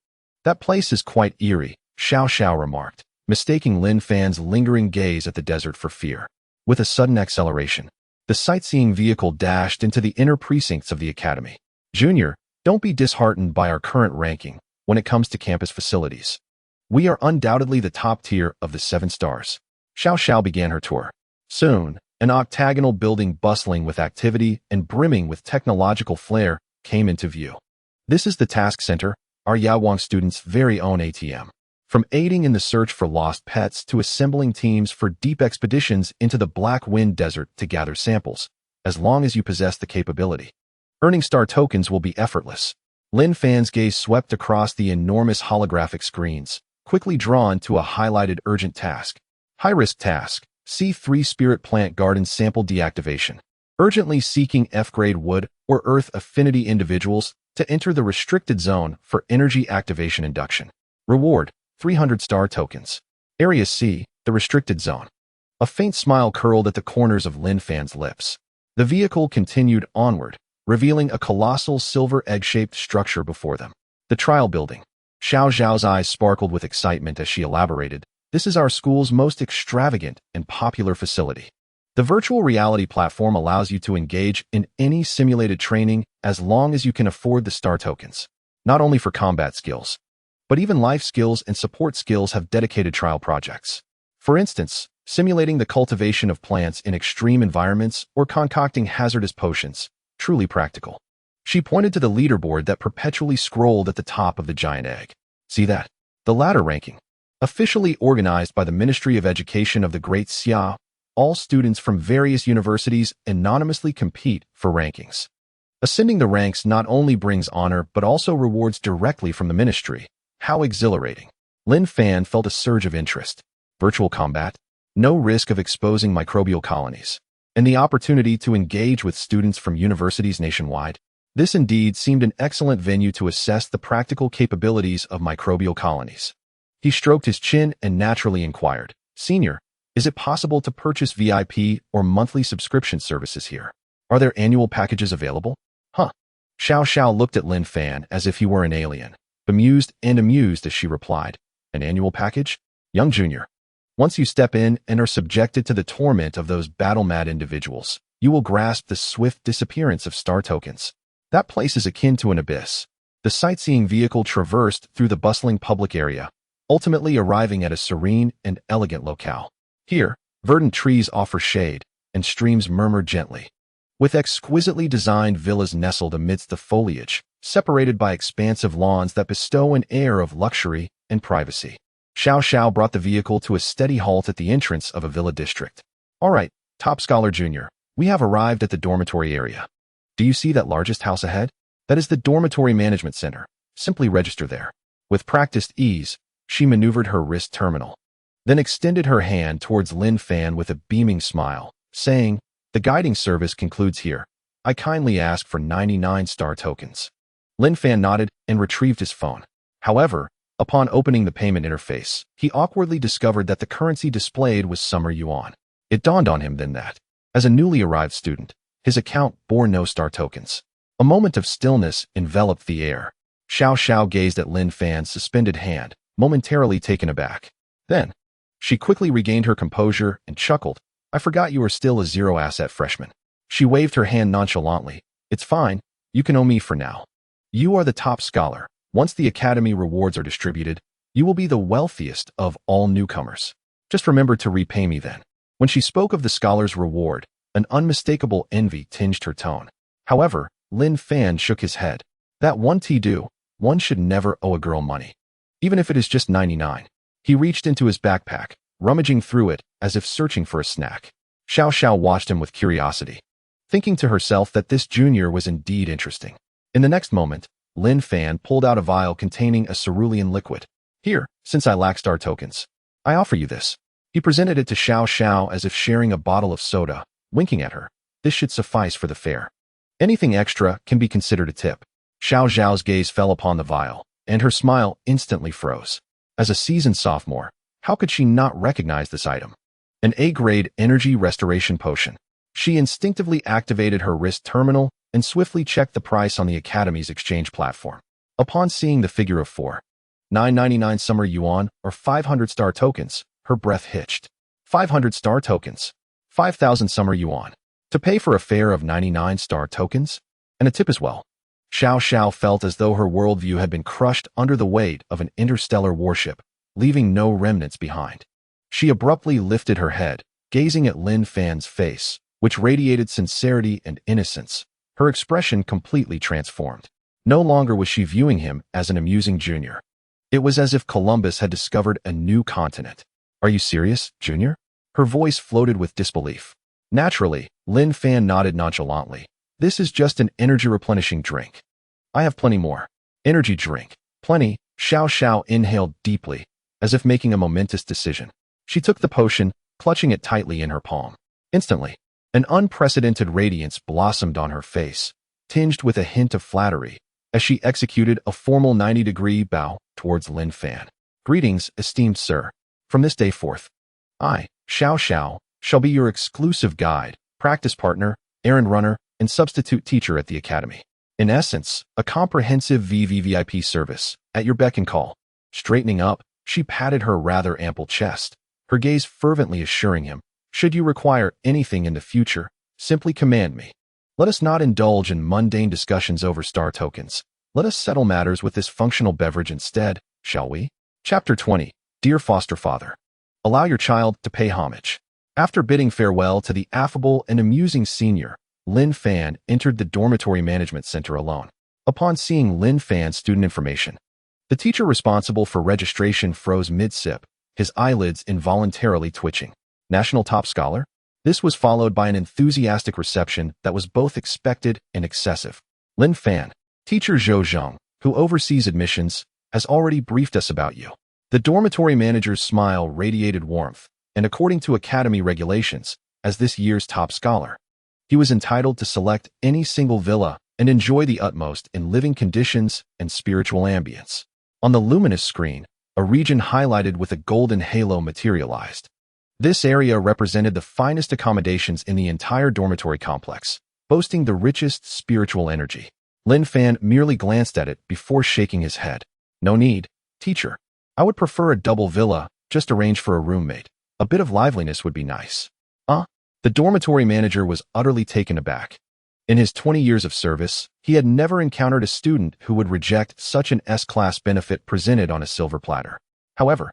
That place is quite eerie, Xiao Xiao remarked, mistaking Lin Fan's lingering gaze at the desert for fear. With a sudden acceleration, the sightseeing vehicle dashed into the inner precincts of the academy. Junior, don't be disheartened by our current ranking when it comes to campus facilities. We are undoubtedly the top tier of the 7 stars. Xiao Xiao began her tour. Soon, an octagonal building bustling with activity and brimming with technological flair came into view. This is the task center, our Yawang students' very own ATM. From aiding in the search for lost pets to assembling teams for deep expeditions into the Black Wind Desert to gather samples, as long as you possess the capability. Earning star tokens will be effortless. Lin Fan's gaze swept across the enormous holographic screens, quickly drawn to a highlighted urgent task. High-risk task, C3 Spirit Plant Garden Sample Deactivation. Urgently seeking F-grade wood or earth affinity individuals to enter the restricted zone for energy activation induction. Reward, 300 star tokens. Area C, the restricted zone. A faint smile curled at the corners of Lin Fan's lips. The vehicle continued onward, revealing a colossal silver egg-shaped structure before them. The trial building. Xiao Xiao's eyes sparkled with excitement as she elaborated. This is our school's most extravagant and popular facility. The virtual reality platform allows you to engage in any simulated training as long as you can afford the star tokens. Not only for combat skills, but even life skills and support skills have dedicated trial projects. For instance, simulating the cultivation of plants in extreme environments or concocting hazardous potions, truly practical. She pointed to the leaderboard that perpetually scrolled at the top of the giant egg. See that? The ladder ranking. Officially organized by the Ministry of Education of the Great Xia, all students from various universities anonymously compete for rankings. Ascending the ranks not only brings honor but also rewards directly from the ministry. How exhilarating. Lin Fan felt a surge of interest. Virtual combat, no risk of exposing microbial colonies, and the opportunity to engage with students from universities nationwide. This indeed seemed an excellent venue to assess the practical capabilities of microbial colonies. He stroked his chin and naturally inquired, Senior, is it possible to purchase VIP or monthly subscription services here? Are there annual packages available? Huh. Xiao Xiao looked at Lin Fan as if he were an alien, bemused and amused as she replied, An annual package? Young Junior. Once you step in and are subjected to the torment of those battle-mad individuals, you will grasp the swift disappearance of star tokens. That place is akin to an abyss. The sightseeing vehicle traversed through the bustling public area, ultimately arriving at a serene and elegant locale. Here, verdant trees offer shade, and streams murmur gently. With exquisitely designed villas nestled amidst the foliage, separated by expansive lawns that bestow an air of luxury and privacy. Xiao Xiao brought the vehicle to a steady halt at the entrance of a villa district. All right, Top Scholar Junior, we have arrived at the dormitory area. Do you see that largest house ahead? That is the Dormitory Management Center. Simply register there. With practiced ease, she maneuvered her wrist terminal, then extended her hand towards Lin Fan with a beaming smile, saying, The guiding service concludes here. I kindly ask for 99 star tokens. Lin Fan nodded and retrieved his phone. However, upon opening the payment interface, he awkwardly discovered that the currency displayed was summer yuan. It dawned on him then that, as a newly arrived student, his account bore no star tokens. A moment of stillness enveloped the air. Xiao Xiao gazed at Lin Fan's suspended hand, momentarily taken aback. Then, she quickly regained her composure and chuckled. I forgot you were still a zero-asset freshman. She waved her hand nonchalantly. It's fine. You can owe me for now. You are the top scholar. Once the academy rewards are distributed, you will be the wealthiest of all newcomers. Just remember to repay me then. When she spoke of the scholar's reward, an unmistakable envy tinged her tone. However, Lin Fan shook his head. That one should never owe a girl money. Even if it is just 99. He reached into his backpack, rummaging through it as if searching for a snack. Xiao Xiao watched him with curiosity, thinking to herself that this junior was indeed interesting. In the next moment, Lin Fan pulled out a vial containing a cerulean liquid. Here, since I lack star tokens, I offer you this. He presented it to Xiao Xiao as if sharing a bottle of soda, winking at her. This should suffice for the fare. Anything extra can be considered a tip. Xiao Xiao's gaze fell upon the vial, and her smile instantly froze. As a seasoned sophomore, how could she not recognize this item? An A-grade energy restoration potion. She instinctively activated her wrist terminal and swiftly checked the price on the Academy's exchange platform. Upon seeing the figure of 4,999 summer yuan or 500 star tokens, her breath hitched. 500 star tokens, 5,000 summer yuan. To pay for a fare of 99 star tokens? And a tip as well. Xiao Xiao felt as though her worldview had been crushed under the weight of an interstellar warship, leaving no remnants behind. She abruptly lifted her head, gazing at Lin Fan's face, which radiated sincerity and innocence. Her expression completely transformed. No longer was she viewing him as an amusing junior. It was as if Columbus had discovered a new continent. Are you serious, Junior? Her voice floated with disbelief. Naturally, Lin Fan nodded nonchalantly. This is just an energy-replenishing drink. I have plenty more. Energy drink. Plenty. Xiao Xiao inhaled deeply, as if making a momentous decision. She took the potion, clutching it tightly in her palm. Instantly, an unprecedented radiance blossomed on her face, tinged with a hint of flattery, as she executed a formal 90-degree bow towards Lin Fan. Greetings, esteemed sir. From this day forth, I, Xiao Xiao, shall be your exclusive guide, practice partner, errand runner, and substitute teacher at the Academy. In essence, a comprehensive VVVIP service, at your beck and call. Straightening up, she patted her rather ample chest, her gaze fervently assuring him, should you require anything in the future, simply command me. Let us not indulge in mundane discussions over star tokens. Let us settle matters with this functional beverage instead, shall we? Chapter 20. Dear Foster Father. Allow your child to pay homage. After bidding farewell to the affable and amusing senior, Lin Fan entered the dormitory management center alone. Upon seeing Lin Fan's student information, the teacher responsible for registration froze mid-sip, his eyelids involuntarily twitching. National top scholar? This was followed by an enthusiastic reception that was both expected and excessive. Lin Fan, teacher Zhou Zheng, who oversees admissions, has already briefed us about you. The dormitory manager's smile radiated warmth, and according to Academy regulations, as this year's top scholar, he was entitled to select any single villa and enjoy the utmost in living conditions and spiritual ambience. On the luminous screen, a region highlighted with a golden halo materialized. This area represented the finest accommodations in the entire dormitory complex, boasting the richest spiritual energy. Lin Fan merely glanced at it before shaking his head. No need, teacher. I would prefer a double villa, just arrange for a roommate. A bit of liveliness would be nice. The dormitory manager was utterly taken aback. In his 20 years of service, he had never encountered a student who would reject such an S-class benefit presented on a silver platter. However,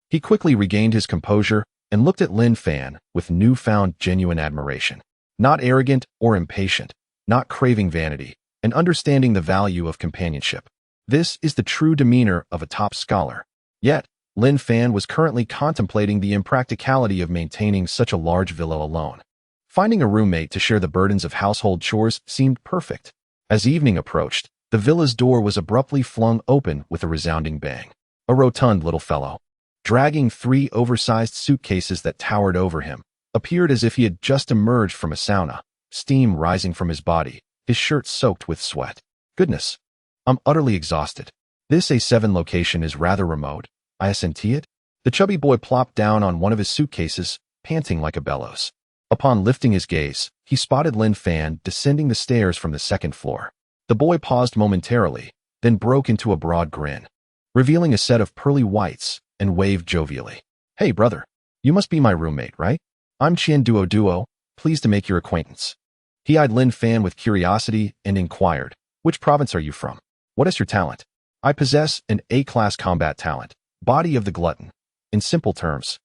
he quickly regained his composure and looked at Lin Fan with newfound genuine admiration. Not arrogant or impatient, not craving vanity, and understanding the value of companionship. This is the true demeanor of a top scholar. Yet, Lin Fan was currently contemplating the impracticality of maintaining such a large villa alone. Finding a roommate to share the burdens of household chores seemed perfect. As evening approached, the villa's door was abruptly flung open with a resounding bang. A rotund little fellow, dragging 3 oversized suitcases that towered over him, appeared as if he had just emerged from a sauna, steam rising from his body, his shirt soaked with sweat. Goodness, I'm utterly exhausted. This A7 location is rather remote. I assenti it? The chubby boy plopped down on one of his suitcases, panting like a bellows. Upon lifting his gaze, he spotted Lin Fan descending the stairs from the second floor. The boy paused momentarily, then broke into a broad grin, revealing a set of pearly whites, and waved jovially. Hey, brother. You must be my roommate, right? I'm Qian Duo, pleased to make your acquaintance. He eyed Lin Fan with curiosity and inquired, which province are you from? What is your talent? I possess an A-class combat talent. Body of the glutton. In simple terms,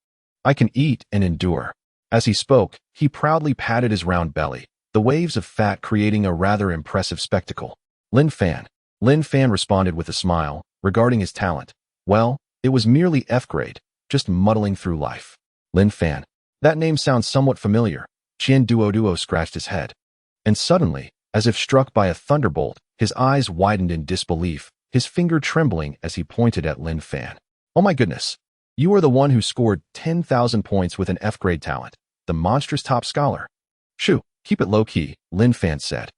I can eat and endure. As he spoke, he proudly patted his round belly, the waves of fat creating a rather impressive spectacle. Lin Fan responded with a smile, regarding his talent. Well, it was merely F-grade, just muddling through life. Lin Fan. That name sounds somewhat familiar. Qian Duo scratched his head. And suddenly, as if struck by a thunderbolt, his eyes widened in disbelief, his finger trembling as he pointed at Lin Fan. Oh my goodness. You are the one who scored 10,000 points with an F-grade talent, the monstrous top scholar. Shoo, keep it low-key, Lin Fan said,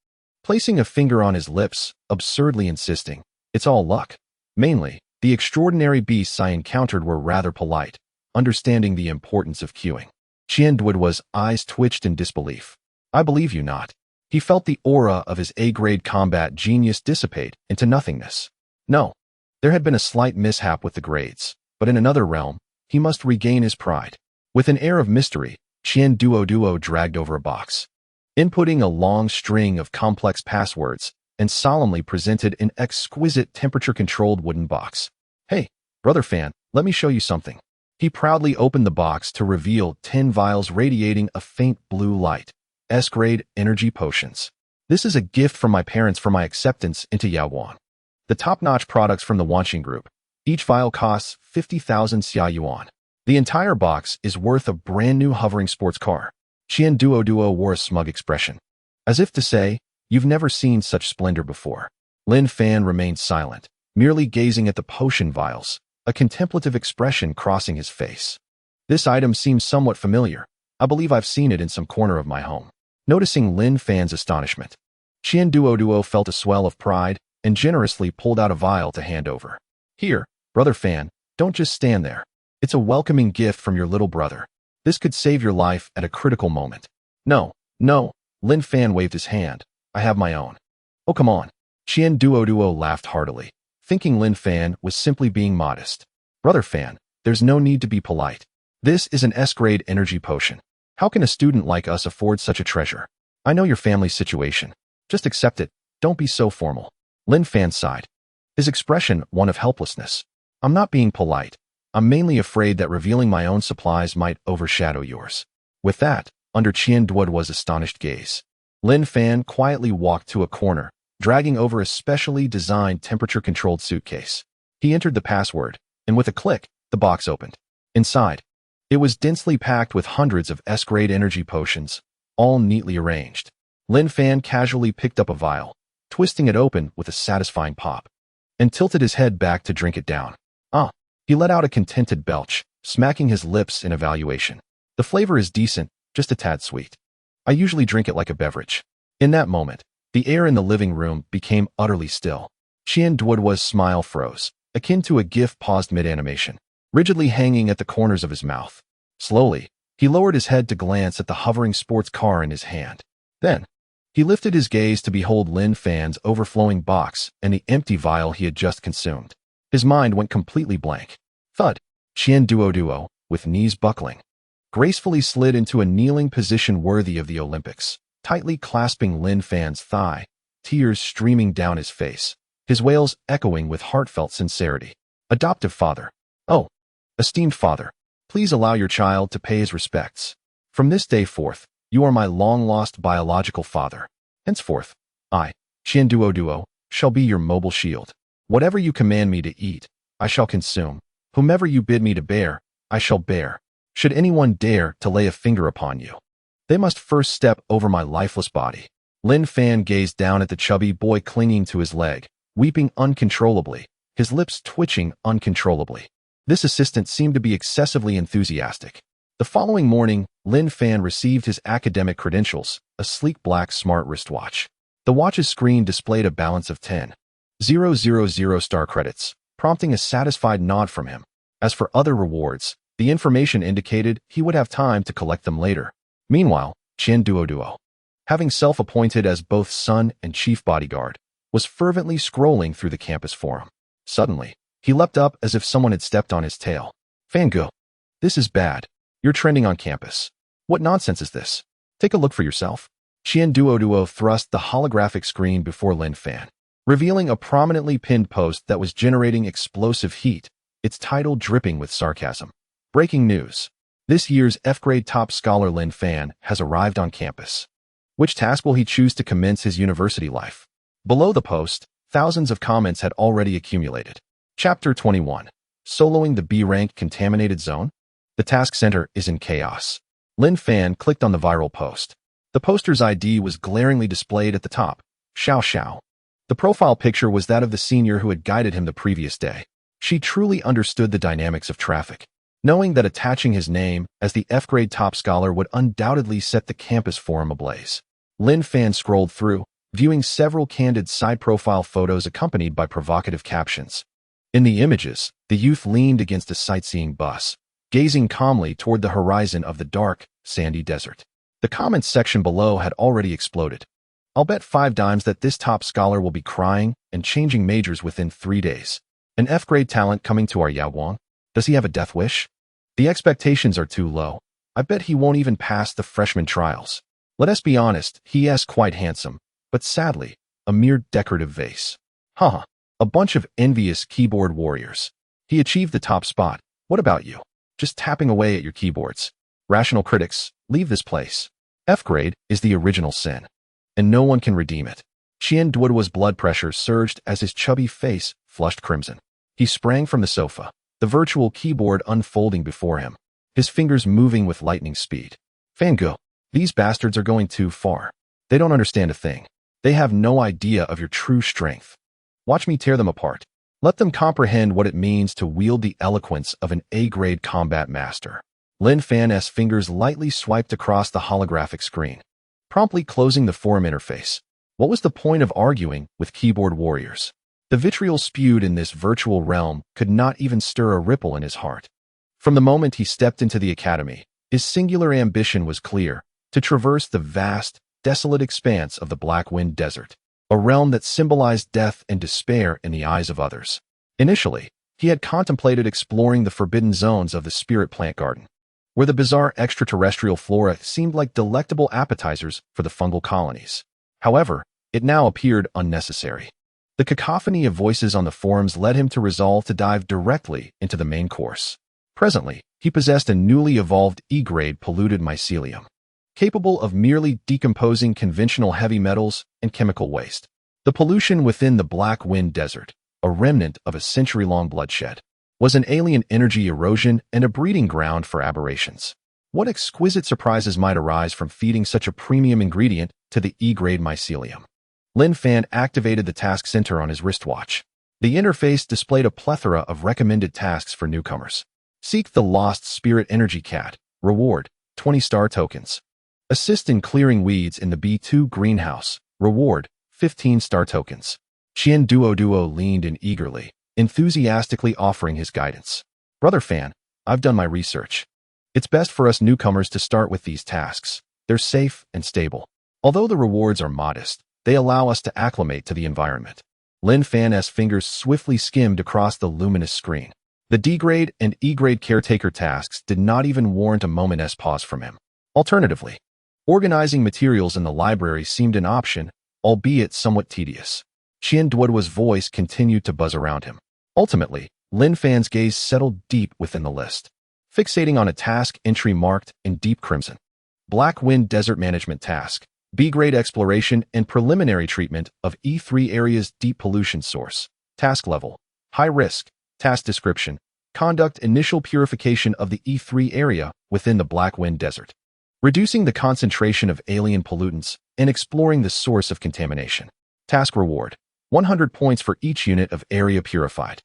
placing a finger on his lips, absurdly insisting. It's all luck. Mainly, the extraordinary beasts I encountered were rather polite, understanding the importance of queuing. Qian Duo's eyes twitched in disbelief. I believe you not. He felt the aura of his A-grade combat genius dissipate into nothingness. No, there had been a slight mishap with the grades, but in another realm, he must regain his pride. With an air of mystery, Qian Duo dragged over a box, inputting a long string of complex passwords, and solemnly presented an exquisite temperature-controlled wooden box. Hey, brother Fan, let me show you something. He proudly opened the box to reveal 10 vials radiating a faint blue light. S-grade energy potions. This is a gift from my parents for my acceptance into Yaowan. The top-notch products from the Wanxing Group. Each vial costs 50,000 xia yuan. The entire box is worth a brand-new hovering sports car. Qian Duo wore a smug expression, as if to say, "You've never seen such splendor before." Lin Fan remained silent, merely gazing at the potion vials, a contemplative expression crossing his face. This item seems somewhat familiar. I believe I've seen it in some corner of my home. Noticing Lin Fan's astonishment, Qian Duo felt a swell of pride and generously pulled out a vial to hand over. Here, brother Fan, don't just stand there. It's a welcoming gift from your little brother. This could save your life at a critical moment. No, Lin Fan waved his hand. I have my own. Oh, come on. Qian Duo laughed heartily, thinking Lin Fan was simply being modest. Brother Fan, there's no need to be polite. This is an S-grade energy potion. How can a student like us afford such a treasure? I know your family's situation. Just accept it. Don't be so formal. Lin Fan sighed, his expression one of helplessness. I'm not being polite. I'm mainly afraid that revealing my own supplies might overshadow yours. With that, under Qian Duo's astonished gaze, Lin Fan quietly walked to a corner, dragging over a specially designed temperature-controlled suitcase. He entered the password, and with a click, the box opened. Inside, it was densely packed with hundreds of S-grade energy potions, all neatly arranged. Lin Fan casually picked up a vial, twisting it open with a satisfying pop, and tilted his head back to drink it down. He let out a contented belch, smacking his lips in evaluation. The flavor is decent, just a tad sweet. I usually drink it like a beverage. In that moment, the air in the living room became utterly still. Qian Duo's smile froze, akin to a GIF paused mid-animation, rigidly hanging at the corners of his mouth. Slowly, he lowered his head to glance at the hovering sports car in his hand. Then, he lifted his gaze to behold Lin Fan's overflowing box and the empty vial he had just consumed. His mind went completely blank. Thud. Qian Duo, with knees buckling, gracefully slid into a kneeling position worthy of the Olympics, tightly clasping Lin Fan's thigh, tears streaming down his face, his wails echoing with heartfelt sincerity. Adoptive father. Oh, esteemed father, please allow your child to pay his respects. From this day forth, you are my long-lost biological father. Henceforth, I, Qian Duo, shall be your mobile shield. Whatever you command me to eat, I shall consume. Whomever you bid me to bear, I shall bear. Should anyone dare to lay a finger upon you, they must first step over my lifeless body. Lin Fan gazed down at the chubby boy clinging to his leg, weeping uncontrollably, his lips twitching uncontrollably. This assistant seemed to be excessively enthusiastic. The following morning, Lin Fan received his academic credentials, a sleek black smart wristwatch. The watch's screen displayed a balance of 10,000 star credits, prompting a satisfied nod from him. As for other rewards, the information indicated he would have time to collect them later. Meanwhile, Qian Duo, having self-appointed as both son and chief bodyguard, was fervently scrolling through the campus forum. Suddenly, he leapt up as if someone had stepped on his tail. Fangu, this is bad. You're trending on campus. What nonsense is this? Take a look for yourself. Qian Duo thrust the holographic screen before Lin Fan, revealing a prominently pinned post that was generating explosive heat, its title dripping with sarcasm. Breaking news. This year's F-grade top scholar Lin Fan has arrived on campus. Which task will he choose to commence his university life? Below the post, thousands of comments had already accumulated. Chapter 21. Soloing the B-rank contaminated zone? The task center is in chaos. Lin Fan clicked on the viral post. The poster's ID was glaringly displayed at the top. Xiao. The profile picture was that of the senior who had guided him the previous day. She truly understood the dynamics of traffic, knowing that attaching his name as the F-grade top scholar would undoubtedly set the campus forum ablaze. Lin Fan scrolled through, viewing several candid side-profile photos accompanied by provocative captions. In the images, the youth leaned against a sightseeing bus, gazing calmly toward the horizon of the dark, sandy desert. The comments section below had already exploded. I'll bet 5 dimes that this top scholar will be crying and changing majors within 3 days. An F-grade talent coming to our Yaoguang? Does he have a death wish? The expectations are too low. I bet he won't even pass the freshman trials. Let us be honest, he is quite handsome, but sadly, a mere decorative vase. Haha, a bunch of envious keyboard warriors. He achieved the top spot. What about you? Just tapping away at your keyboards. Rational critics, leave this place. F-grade is the original sin, and no one can redeem it. Qian Duoduo's blood pressure surged as his chubby face flushed crimson. He sprang from the sofa, the virtual keyboard unfolding before him, his fingers moving with lightning speed. Fango, these bastards are going too far. They don't understand a thing. They have no idea of your true strength. Watch me tear them apart. Let them comprehend what it means to wield the eloquence of an A-grade combat master. Lin Fan's fingers lightly swiped across the holographic screen, promptly closing the forum interface. What was the point of arguing with keyboard warriors? The vitriol spewed in this virtual realm could not even stir a ripple in his heart. From the moment he stepped into the academy, his singular ambition was clear: to traverse the vast, desolate expanse of the Black Wind Desert, a realm that symbolized death and despair in the eyes of others. Initially, he had contemplated exploring the forbidden zones of the Spirit Plant Garden, where the bizarre extraterrestrial flora seemed like delectable appetizers for the fungal colonies. However, it now appeared unnecessary. The cacophony of voices on the forums led him to resolve to dive directly into the main course. Presently, he possessed a newly evolved E-grade polluted mycelium, capable of merely decomposing conventional heavy metals and chemical waste. The pollution within the Black Wind Desert, a remnant of a century-long bloodshed, was an alien energy erosion and a breeding ground for aberrations. What exquisite surprises might arise from feeding such a premium ingredient to the E-grade mycelium? Lin Fan activated the task center on his wristwatch. The interface displayed a plethora of recommended tasks for newcomers. Seek the lost spirit energy cat. Reward, 20 star tokens. Assist in clearing weeds in the B2 greenhouse. Reward, 15 star tokens. Qian Duo leaned in eagerly, enthusiastically offering his guidance. Brother Fan, I've done my research. It's best for us newcomers to start with these tasks. They're safe and stable. Although the rewards are modest, they allow us to acclimate to the environment. Lin Fan's fingers swiftly skimmed across the luminous screen. The D-grade and E-grade caretaker tasks did not even warrant a moment's pause from him. Alternatively, organizing materials in the library seemed an option, albeit somewhat tedious. Qian Duoduo's voice continued to buzz around him. Ultimately, Lin Fan's gaze settled deep within the list, fixating on a task entry marked in deep crimson. Black Wind Desert Management Task. B-grade exploration and preliminary treatment of E3 area's deep pollution source. Task level: high risk. Task description: conduct initial purification of the E3 area within the Black Wind Desert, reducing the concentration of alien pollutants and exploring the source of contamination. Task reward: 100 points for each unit of area purified.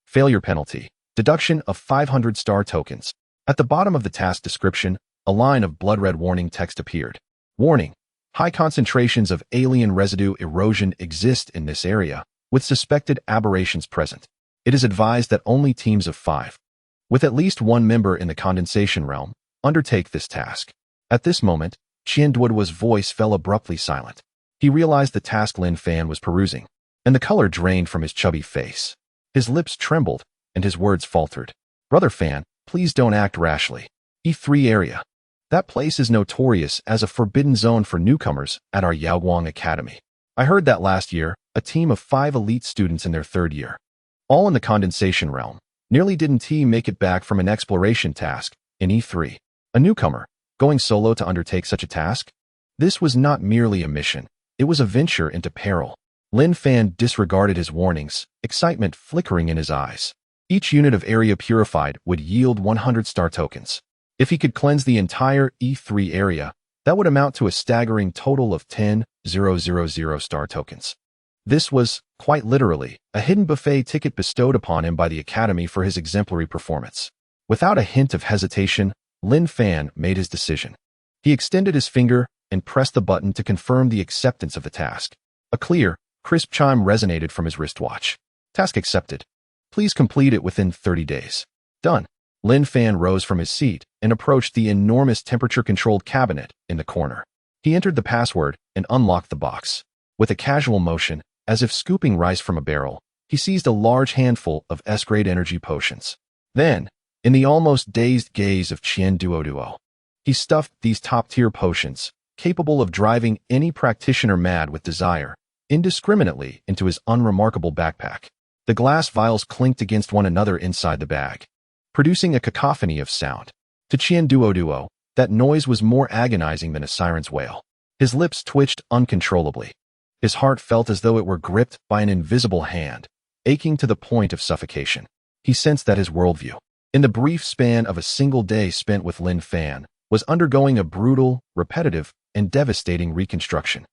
Failure penalty: deduction of 500 star tokens. At the bottom of the task description, a line of blood red warning text appeared. Warning: high concentrations of alien residue erosion exist in this area, with suspected aberrations present. It is advised that only teams of 5, with at least 1 member in the condensation realm, undertake this task. At this moment, Qian Duoduo's voice fell abruptly silent. He realized the task Lin Fan was perusing, and the color drained from his chubby face. His lips trembled, and his words faltered. Brother Fan, please don't act rashly. E3 area. That place is notorious as a forbidden zone for newcomers at our Yaoguang Academy. I heard that last year, a team of 5 elite students in their 3rd year, all in the condensation realm, nearly didn't make it back from an exploration task in E3. A newcomer, going solo to undertake such a task? This was not merely a mission, it was a venture into peril. Lin Fan disregarded his warnings, excitement flickering in his eyes. Each unit of area purified would yield 100 star tokens. If he could cleanse the entire E3 area, that would amount to a staggering total of 10,000 star tokens. This was, quite literally, a hidden buffet ticket bestowed upon him by the Academy for his exemplary performance. Without a hint of hesitation, Lin Fan made his decision. He extended his finger and pressed the button to confirm the acceptance of the task. A clear, crisp chime resonated from his wristwatch. Task accepted. Please complete it within 30 days. Done. Lin Fan rose from his seat and approached the enormous temperature-controlled cabinet in the corner. He entered the password and unlocked the box. With a casual motion, as if scooping rice from a barrel, he seized a large handful of S-grade energy potions. Then, in the almost dazed gaze of Qian Duoduo, he stuffed these top-tier potions, capable of driving any practitioner mad with desire, indiscriminately into his unremarkable backpack. The glass vials clinked against one another inside the bag, producing a cacophony of sound. To Qian Duoduo, that noise was more agonizing than a siren's wail. His lips twitched uncontrollably. His heart felt as though it were gripped by an invisible hand, aching to the point of suffocation. He sensed that his worldview, in the brief span of a single day spent with Lin Fan, was undergoing a brutal, repetitive, and devastating reconstruction.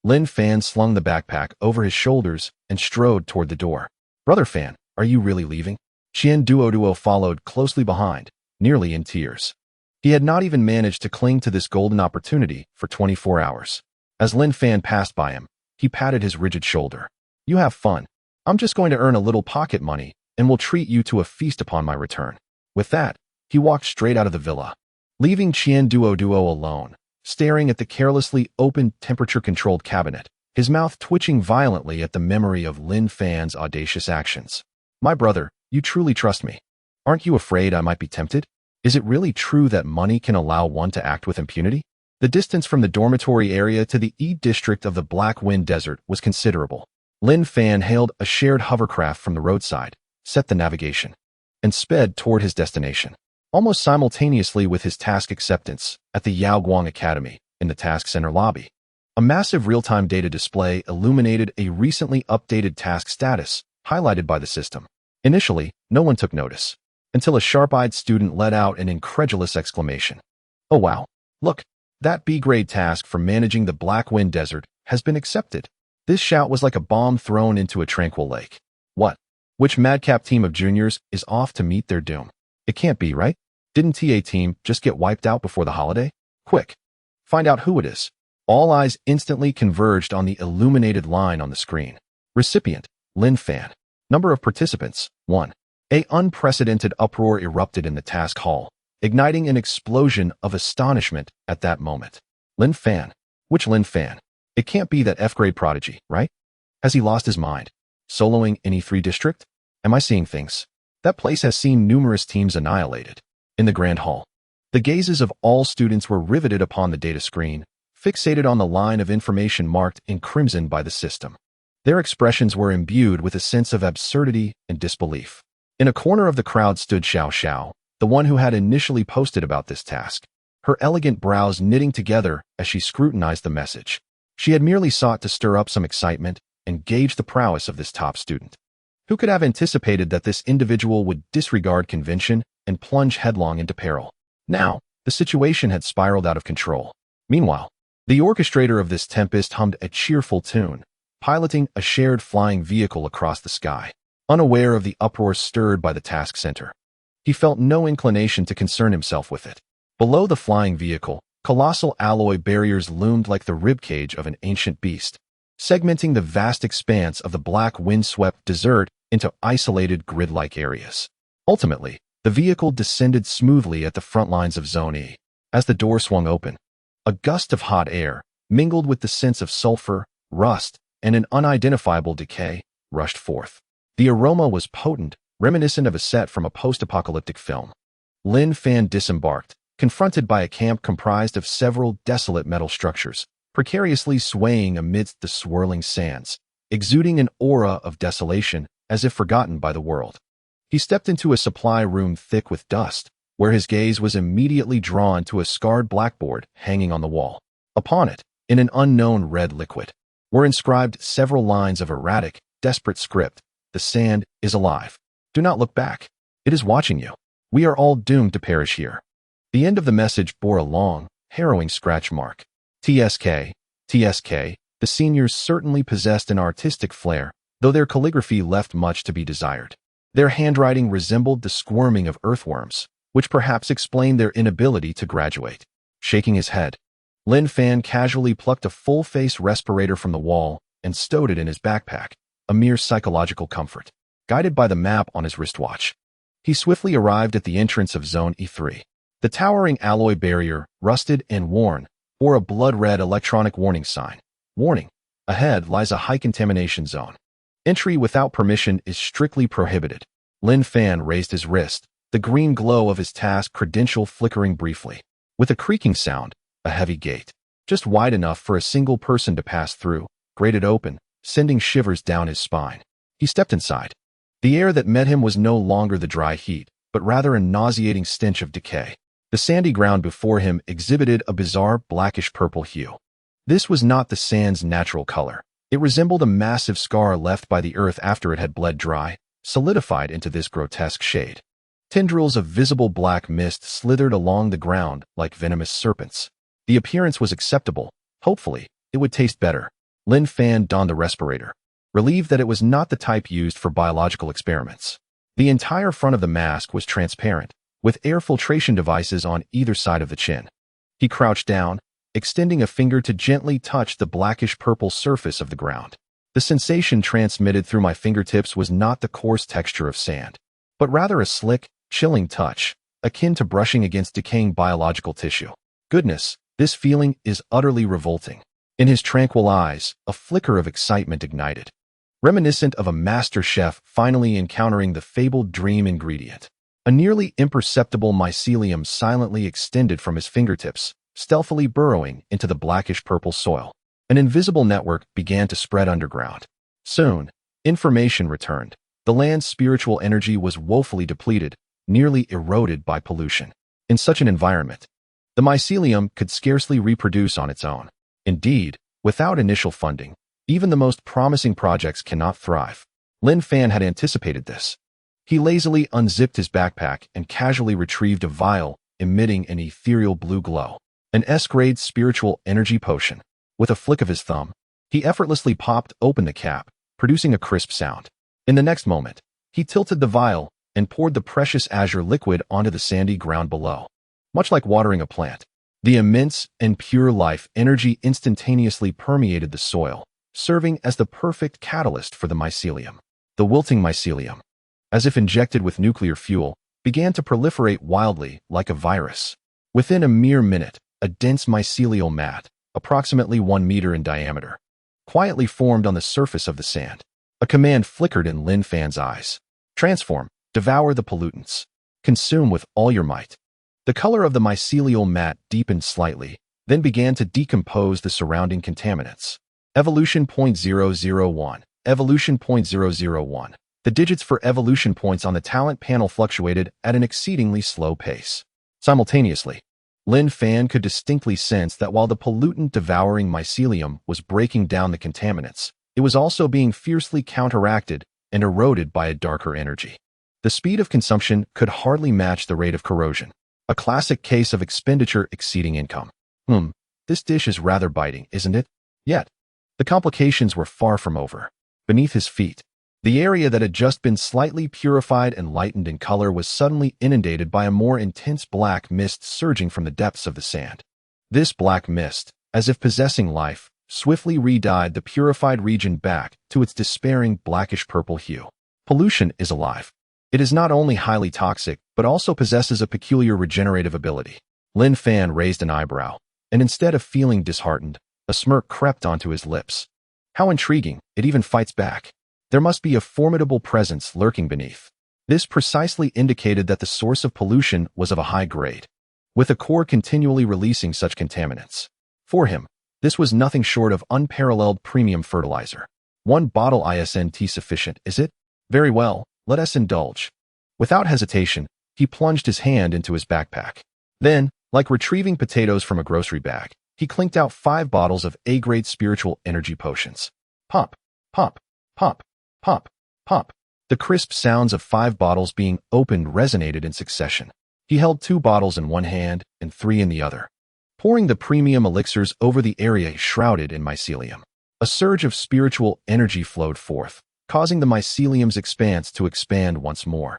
Lin Fan slung the backpack over his shoulders and strode toward the door. "Brother Fan, are you really leaving?" Qian Duoduo followed closely behind, nearly in tears. He had not even managed to cling to this golden opportunity for 24 hours. As Lin Fan passed by him, he patted his rigid shoulder. "You have fun. I'm just going to earn a little pocket money and will treat you to a feast upon my return." With that, he walked straight out of the villa, leaving Qian Duoduo alone, staring at the carelessly opened temperature-controlled cabinet, his mouth twitching violently at the memory of Lin Fan's audacious actions. "My brother, you truly trust me. Aren't you afraid I might be tempted? Is it really true that money can allow one to act with impunity?" The distance from the dormitory area to the E district of the Black Wind Desert was considerable. Lin Fan hailed a shared hovercraft from the roadside, set the navigation, and sped toward his destination. Almost simultaneously with his task acceptance at the Yaoguang Academy, in the task center lobby, a massive real-time data display illuminated a recently updated task status, highlighted by the system. Initially, no one took notice, until a sharp-eyed student let out an incredulous exclamation. "Oh wow, look, that B-grade task for managing the Black Wind Desert has been accepted." This shout was like a bomb thrown into a tranquil lake. What? Which madcap team of juniors is off to meet their doom? It can't be, right? Didn't TA team just get wiped out before the holiday? Quick, find out who it is. All eyes instantly converged on the illuminated line on the screen. Recipient, Lin Fan. Number of participants, 1. An unprecedented uproar erupted in the task hall, igniting an explosion of astonishment at that moment. Lin Fan? Which Lin Fan? It can't be that F-grade prodigy, right? Has he lost his mind? Soloing in E3 district? Am I seeing things? That place has seen numerous teams annihilated. In the grand hall, the gazes of all students were riveted upon the data screen, fixated on the line of information marked in crimson by the system. Their expressions were imbued with a sense of absurdity and disbelief. In a corner of the crowd stood Xiao Xiao, the one who had initially posted about this task, her elegant brows knitting together as she scrutinized the message. She had merely sought to stir up some excitement and gauge the prowess of this top student. Who could have anticipated that this individual would disregard convention and plunge headlong into peril? Now, the situation had spiraled out of control. Meanwhile, the orchestrator of this tempest hummed a cheerful tune, piloting a shared flying vehicle across the sky, unaware of the uproar stirred by the task center. He felt no inclination to concern himself with it. Below the flying vehicle, colossal alloy barriers loomed like the ribcage of an ancient beast, segmenting the vast expanse of the black wind-swept desert into isolated grid-like areas. Ultimately, the vehicle descended smoothly at the front lines of Zone E. As the door swung open, a gust of hot air, mingled with the sense of sulfur, rust, and an unidentifiable decay, rushed forth. The aroma was potent, reminiscent of a set from a post-apocalyptic film. Lin Fan disembarked, confronted by a camp comprised of several desolate metal structures, precariously swaying amidst the swirling sands, exuding an aura of desolation as if forgotten by the world. He stepped into a supply room thick with dust, where his gaze was immediately drawn to a scarred blackboard hanging on the wall. Upon it, in an unknown red liquid, were inscribed several lines of erratic, desperate script. "The sand is alive. Do not look back. It is watching you. We are all doomed to perish here." The end of the message bore a long, harrowing scratch mark. TSK. The seniors certainly possessed an artistic flair, though their calligraphy left much to be desired. Their handwriting resembled the squirming of earthworms, which perhaps explained their inability to graduate. Shaking his head, Lin Fan casually plucked a full-face respirator from the wall and stowed it in his backpack, a mere psychological comfort. Guided by the map on his wristwatch, he swiftly arrived at the entrance of Zone E3. The towering alloy barrier, rusted and worn, or a blood-red electronic warning sign. Warning: ahead lies a high contamination zone. Entry without permission is strictly prohibited. Lin Fan raised his wrist, the green glow of his task credential flickering briefly. With a creaking sound, a heavy gate, just wide enough for a single person to pass through, grated open, sending shivers down his spine. He stepped inside. The air that met him was no longer the dry heat, but rather a nauseating stench of decay. The sandy ground before him exhibited a bizarre blackish-purple hue. This was not the sand's natural color. It resembled a massive scar left by the earth after it had bled dry, solidified into this grotesque shade. Tendrils of visible black mist slithered along the ground like venomous serpents. The appearance was acceptable. Hopefully, it would taste better. Lin Fan donned the respirator, relieved that it was not the type used for biological experiments. The entire front of the mask was transparent, with air filtration devices on either side of the chin. He crouched down, extending a finger to gently touch the blackish-purple surface of the ground. The sensation transmitted through my fingertips was not the coarse texture of sand, but rather a slick, chilling touch, akin to brushing against decaying biological tissue. Goodness, this feeling is utterly revolting. In his tranquil eyes, a flicker of excitement ignited, reminiscent of a master chef finally encountering the fabled dream ingredient. A nearly imperceptible mycelium silently extended from his fingertips, stealthily burrowing into the blackish-purple soil. An invisible network began to spread underground. Soon, information returned. The land's spiritual energy was woefully depleted, nearly eroded by pollution. In such an environment, the mycelium could scarcely reproduce on its own. Indeed, without initial funding, even the most promising projects cannot thrive. Lin Fan had anticipated this. He lazily unzipped his backpack and casually retrieved a vial emitting an ethereal blue glow. An S-grade spiritual energy potion. With a flick of his thumb, he effortlessly popped open the cap, producing a crisp sound. In the next moment, he tilted the vial and poured the precious azure liquid onto the sandy ground below. Much like watering a plant, the immense and pure life energy instantaneously permeated the soil, serving as the perfect catalyst for the mycelium. The wilting mycelium, as if injected with nuclear fuel, began to proliferate wildly like a virus. Within a mere minute, a dense mycelial mat, approximately 1 meter in diameter, quietly formed on the surface of the sand. A command flickered in Lin Fan's eyes. Transform, devour the pollutants. Consume with all your might. The color of the mycelial mat deepened slightly, then began to decompose the surrounding contaminants. Evolution 0.001. Evolution 0.001. The digits for evolution points on the talent panel fluctuated at an exceedingly slow pace. Simultaneously, Lin Fan could distinctly sense that while the pollutant-devouring mycelium was breaking down the contaminants, it was also being fiercely counteracted and eroded by a darker energy. The speed of consumption could hardly match the rate of corrosion. A classic case of expenditure exceeding income. This dish is rather biting, isn't it? Yet, the complications were far from over. Beneath his feet, the area that had just been slightly purified and lightened in color was suddenly inundated by a more intense black mist surging from the depths of the sand. This black mist, as if possessing life, swiftly re-dyed the purified region back to its despairing blackish-purple hue. Pollution is alive. It is not only highly toxic, but also possesses a peculiar regenerative ability. Lin Fan raised an eyebrow, and instead of feeling disheartened, a smirk crept onto his lips. How intriguing, it even fights back. There must be a formidable presence lurking beneath. This precisely indicated that the source of pollution was of a high grade, with a core continually releasing such contaminants. For him, this was nothing short of unparalleled premium fertilizer. 1 bottle isn't sufficient, is it? Very well, let us indulge. Without hesitation, he plunged his hand into his backpack. Then, like retrieving potatoes from a grocery bag, he clinked out 5 bottles of A-grade spiritual energy potions. Pop, pop, pop, pop, pop. The crisp sounds of 5 bottles being opened resonated in succession. He held 2 bottles in one hand and 3 in the other, pouring the premium elixirs over the area shrouded in mycelium. A surge of spiritual energy flowed forth, causing the mycelium's expanse to expand once more.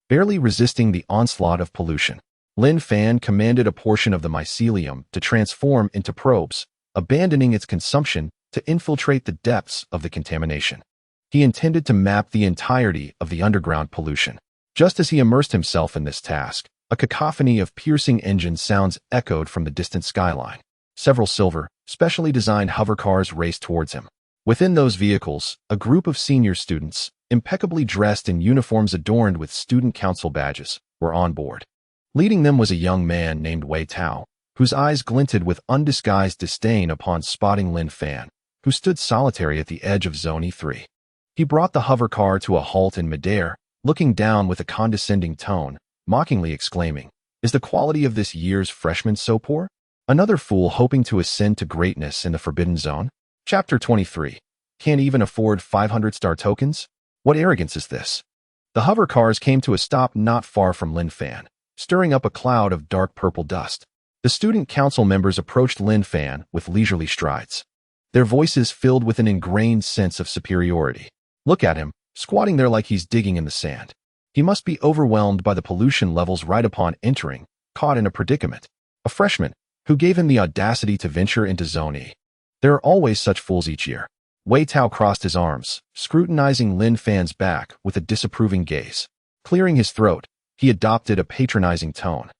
Barely resisting the onslaught of pollution, Lin Fan commanded a portion of the mycelium to transform into probes, abandoning its consumption to infiltrate the depths of the contamination. He intended to map the entirety of the underground pollution. Just as he immersed himself in this task, a cacophony of piercing engine sounds echoed from the distant skyline. Several silver, specially designed hover cars raced towards him. Within those vehicles, a group of senior students, impeccably dressed in uniforms adorned with student council badges, were on board. Leading them was a young man named Wei Tao, whose eyes glinted with undisguised disdain upon spotting Lin Fan, who stood solitary at the edge of Zone E3. He brought the hover car to a halt in midair, looking down with a condescending tone, mockingly exclaiming, "Is the quality of this year's freshman so poor? Another fool hoping to ascend to greatness in the Forbidden Zone?" Chapter 23. Can't even afford 500-star tokens? What arrogance is this? The hover cars came to a stop not far from Lin Fan, stirring up a cloud of dark purple dust. The student council members approached Lin Fan with leisurely strides, their voices filled with an ingrained sense of superiority. Look at him, squatting there like he's digging in the sand. He must be overwhelmed by the pollution levels right upon entering, caught in a predicament. A freshman, who gave him the audacity to venture into Zone E. There are always such fools each year. Wei Tao crossed his arms, scrutinizing Lin Fan's back with a disapproving gaze. Clearing his throat, he adopted a patronizing tone.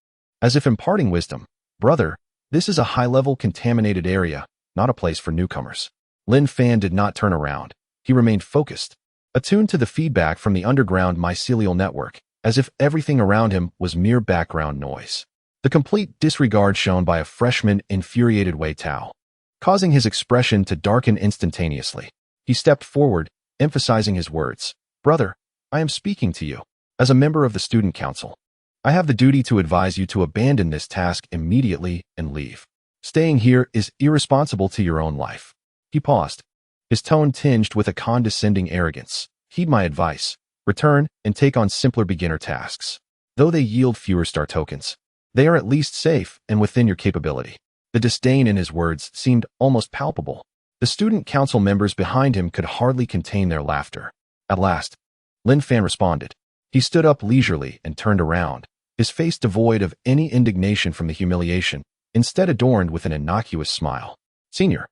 As if imparting wisdom, "Brother, this is a high-level contaminated area, not a place for newcomers." Lin Fan did not turn around. He remained focused, attuned to the feedback from the underground mycelial network, as if everything around him was mere background noise. The complete disregard shown by a freshman infuriated Wei Tao, causing his expression to darken instantaneously. He stepped forward, emphasizing his words. "Brother, I am speaking to you. As a member of the student council, I have the duty to advise you to abandon this task immediately and leave. Staying here is irresponsible to your own life." He paused, his tone tinged with a condescending arrogance. "Heed my advice. Return and take on simpler beginner tasks. Though they yield fewer star tokens, they are at least safe and within your capability." The disdain in his words seemed almost palpable. The student council members behind him could hardly contain their laughter. At last, Lin Fan responded. He stood up leisurely and turned around, his face devoid of any indignation from the humiliation, instead adorned with an innocuous smile. "Senior,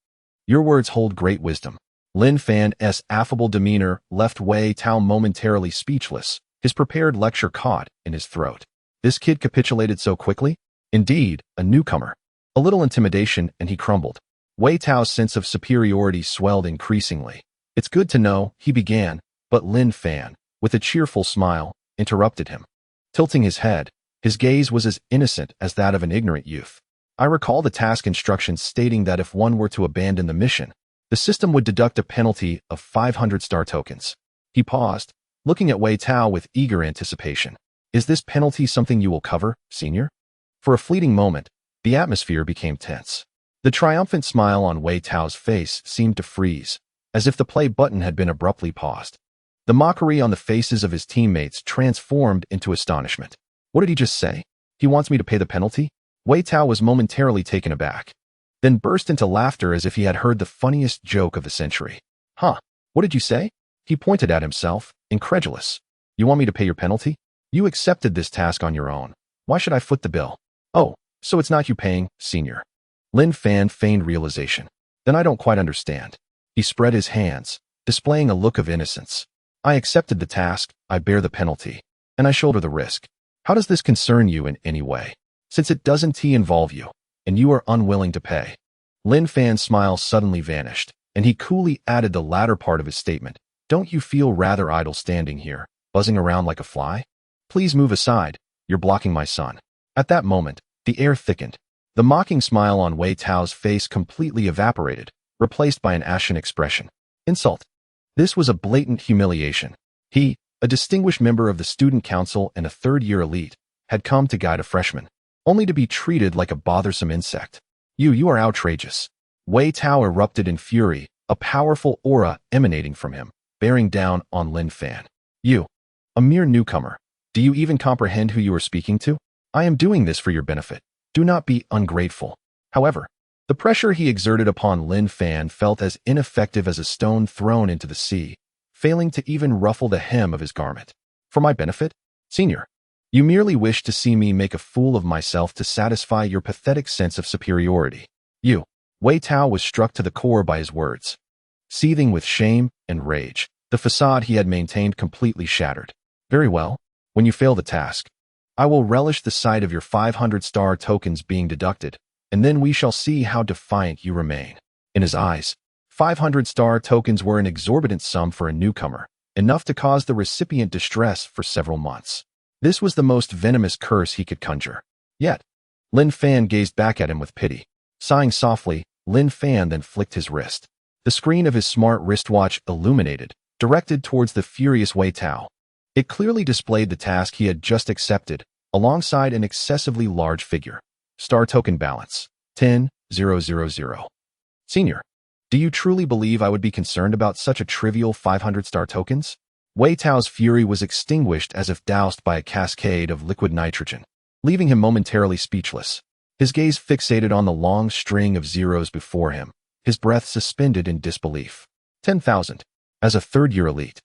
your words hold great wisdom." Lin Fan's affable demeanor left Wei Tao momentarily speechless, his prepared lecture caught in his throat. This kid capitulated so quickly? Indeed, a newcomer. A little intimidation and he crumbled. Wei Tao's sense of superiority swelled increasingly. "It's good to know," he began, but Lin Fan, with a cheerful smile, interrupted him. Tilting his head, his gaze was as innocent as that of an ignorant youth. "I recall the task instructions stating that if one were to abandon the mission, the system would deduct a penalty of 500 star tokens." He paused, looking at Wei Tao with eager anticipation. "Is this penalty something you will cover, senior?" For a fleeting moment, the atmosphere became tense. The triumphant smile on Wei Tao's face seemed to freeze, as if the play button had been abruptly paused. The mockery on the faces of his teammates transformed into astonishment. "What did he just say? He wants me to pay the penalty?" Wei Tao was momentarily taken aback, then burst into laughter as if he had heard the funniest joke of the century. "Huh, what did you say?" He pointed at himself, incredulous. "You want me to pay your penalty? You accepted this task on your own. Why should I foot the bill?" "Oh, so it's not you paying, senior." Lin Fan feigned realization. "Then I don't quite understand." He spread his hands, displaying a look of innocence. "I accepted the task, I bear the penalty, and I shoulder the risk. How does this concern you in any way? Since it doesn't involve you, and you are unwilling to pay." Lin Fan's smile suddenly vanished, and he coolly added the latter part of his statement. "Don't you feel rather idle standing here, buzzing around like a fly? Please move aside, you're blocking my sun." At that moment, the air thickened. The mocking smile on Wei Tao's face completely evaporated, replaced by an ashen expression. Insult. This was a blatant humiliation. He, a distinguished member of the student council and a third-year elite, had come to guide a freshman, only to be treated like a bothersome insect. You are outrageous." Wei Tao erupted in fury, a powerful aura emanating from him, bearing down on Lin Fan. "You, a mere newcomer. Do you even comprehend who you are speaking to? I am doing this for your benefit. Do not be ungrateful." However, the pressure he exerted upon Lin Fan felt as ineffective as a stone thrown into the sea, failing to even ruffle the hem of his garment. "For my benefit? Senior, you merely wish to see me make a fool of myself to satisfy your pathetic sense of superiority. You." Wei Tao was struck to the core by his words. Seething with shame and rage, the facade he had maintained completely shattered. "Very well. When you fail the task, I will relish the sight of your 500 star tokens being deducted, and then we shall see how defiant you remain." In his eyes, 500 star tokens were an exorbitant sum for a newcomer, enough to cause the recipient distress for several months. This was the most venomous curse he could conjure. Yet, Lin Fan gazed back at him with pity. Sighing softly, Lin Fan then flicked his wrist. The screen of his smart wristwatch illuminated, directed towards the furious Wei Tao. It clearly displayed the task he had just accepted, alongside an excessively large figure. Star token balance, 10,000. Senior, do you truly believe I would be concerned about such a trivial 500 star tokens? Wei Tao's fury was extinguished as if doused by a cascade of liquid nitrogen, leaving him momentarily speechless. His gaze fixated on the long string of zeros before him, his breath suspended in disbelief. 10,000. As a third-year elite,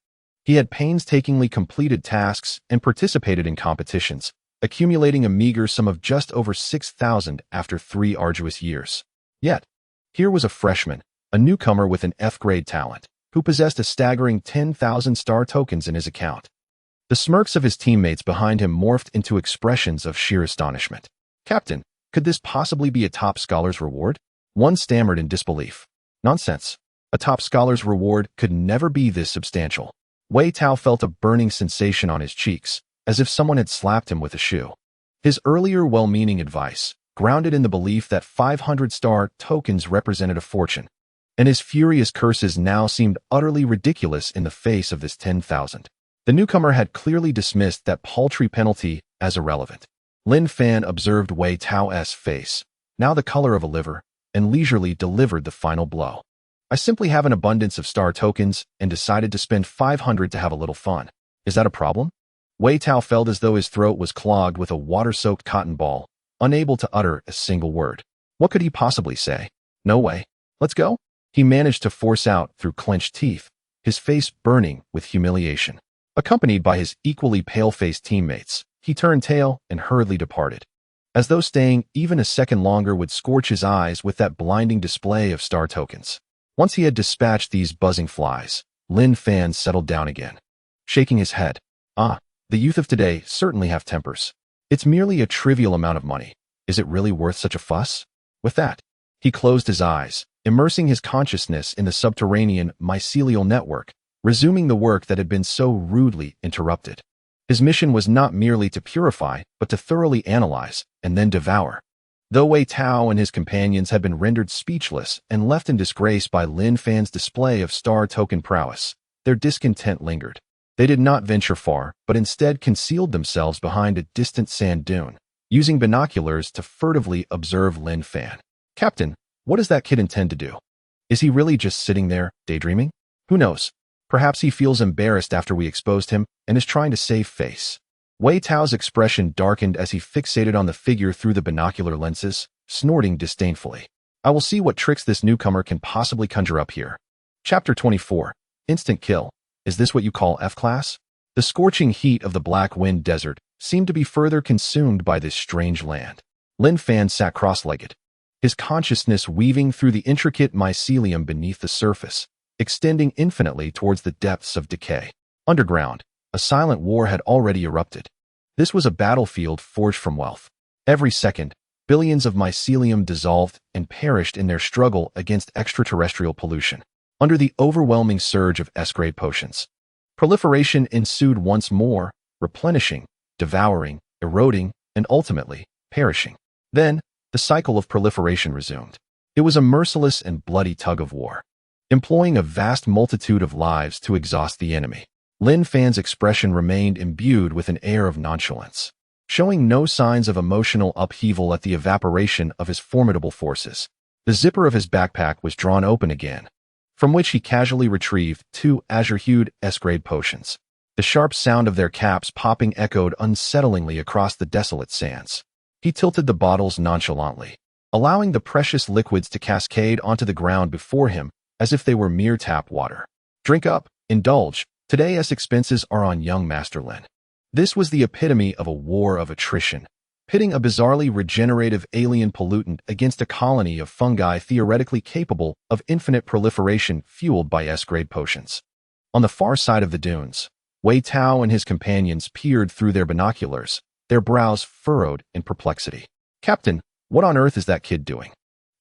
he had painstakingly completed tasks and participated in competitions, accumulating a meager sum of just over 6,000 after 3 arduous years. Yet, here was a freshman, a newcomer with an F-grade talent, who possessed a staggering 10,000 star tokens in his account. The smirks of his teammates behind him morphed into expressions of sheer astonishment. "Captain, could this possibly be a top scholar's reward?" One stammered in disbelief. "Nonsense. A top scholar's reward could never be this substantial." Wei Tao felt a burning sensation on his cheeks, as if someone had slapped him with a shoe. His earlier well-meaning advice, grounded in the belief that 500 star tokens represented a fortune, and his furious curses now seemed utterly ridiculous in the face of this 10,000. The newcomer had clearly dismissed that paltry penalty as irrelevant. Lin Fan observed Wei Tao's face, now the color of a liver, and leisurely delivered the final blow. "I simply have an abundance of star tokens and decided to spend 500 to have a little fun. Is that a problem?" Wei Tao felt as though his throat was clogged with a water-soaked cotton ball, unable to utter a single word. What could he possibly say? "No way. Let's go?" He managed to force out through clenched teeth, his face burning with humiliation. Accompanied by his equally pale-faced teammates, he turned tail and hurriedly departed, as though staying even a second longer would scorch his eyes with that blinding display of star tokens. Once he had dispatched these buzzing flies, Lin Fan settled down again, shaking his head. The youth of today certainly have tempers. It's merely a trivial amount of money. Is it really worth such a fuss? With that, he closed his eyes, immersing his consciousness in the subterranean mycelial network, resuming the work that had been so rudely interrupted. His mission was not merely to purify, but to thoroughly analyze and then devour. Though Wei Tao and his companions had been rendered speechless and left in disgrace by Lin Fan's display of star token prowess, their discontent lingered. They did not venture far, but instead concealed themselves behind a distant sand dune, using binoculars to furtively observe Lin Fan. "Captain, what does that kid intend to do? Is he really just sitting there, daydreaming? Who knows? Perhaps he feels embarrassed after we exposed him and is trying to save face." Wei Tao's expression darkened as he fixated on the figure through the binocular lenses, snorting disdainfully. "I will see what tricks this newcomer can possibly conjure up here." Chapter 24. Instant Kill. Is this what you call F-class? The scorching heat of the Black Wind Desert seemed to be further consumed by this strange land. Lin Fan sat cross-legged, his consciousness weaving through the intricate mycelium beneath the surface, extending infinitely towards the depths of decay. Underground, a silent war had already erupted. This was a battlefield forged from wealth. Every second, billions of mycelium dissolved and perished in their struggle against extraterrestrial pollution. Under the overwhelming surge of S-grade potions, proliferation ensued once more, replenishing, devouring, eroding, and ultimately perishing. Then, the cycle of proliferation resumed. It was a merciless and bloody tug-of-war, employing a vast multitude of lives to exhaust the enemy. Lin Fan's expression remained imbued with an air of nonchalance, showing no signs of emotional upheaval at the evaporation of his formidable forces. The zipper of his backpack was drawn open again, from which he casually retrieved 2 azure-hued S-grade potions. The sharp sound of their caps popping echoed unsettlingly across the desolate sands. He tilted the bottles nonchalantly, allowing the precious liquids to cascade onto the ground before him as if they were mere tap water. "Drink up, indulge. Today's expenses are on young Master Lin." This was the epitome of a war of attrition, pitting a bizarrely regenerative alien pollutant against a colony of fungi theoretically capable of infinite proliferation fueled by S-grade potions. On the far side of the dunes, Wei Tao and his companions peered through their binoculars, their brows furrowed in perplexity. "Captain, What on earth is that kid doing?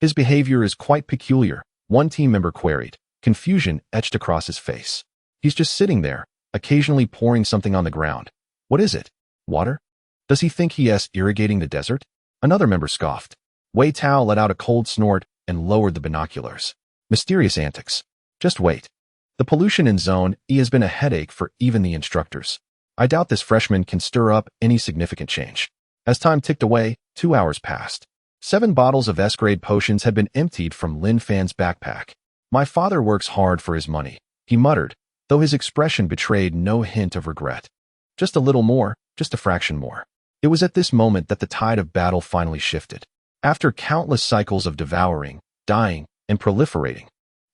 His behavior is quite peculiar, one team member queried, confusion etched across his face. He's just sitting there, occasionally pouring something on the ground. What is it? Water? Does he think he is irrigating the desert? Another member scoffed. Wei Tao let out a cold snort and lowered the binoculars. Mysterious antics. Just wait. The pollution in Zone E has been a headache for even the instructors. I doubt this freshman can stir up any significant change. As time ticked away, 2 hours passed. 7 bottles of S-grade potions had been emptied from Lin Fan's backpack. My father works hard for his money, he muttered, though his expression betrayed no hint of regret. Just a little more, just a fraction more. It was at this moment that the tide of battle finally shifted. After countless cycles of devouring, dying, and proliferating,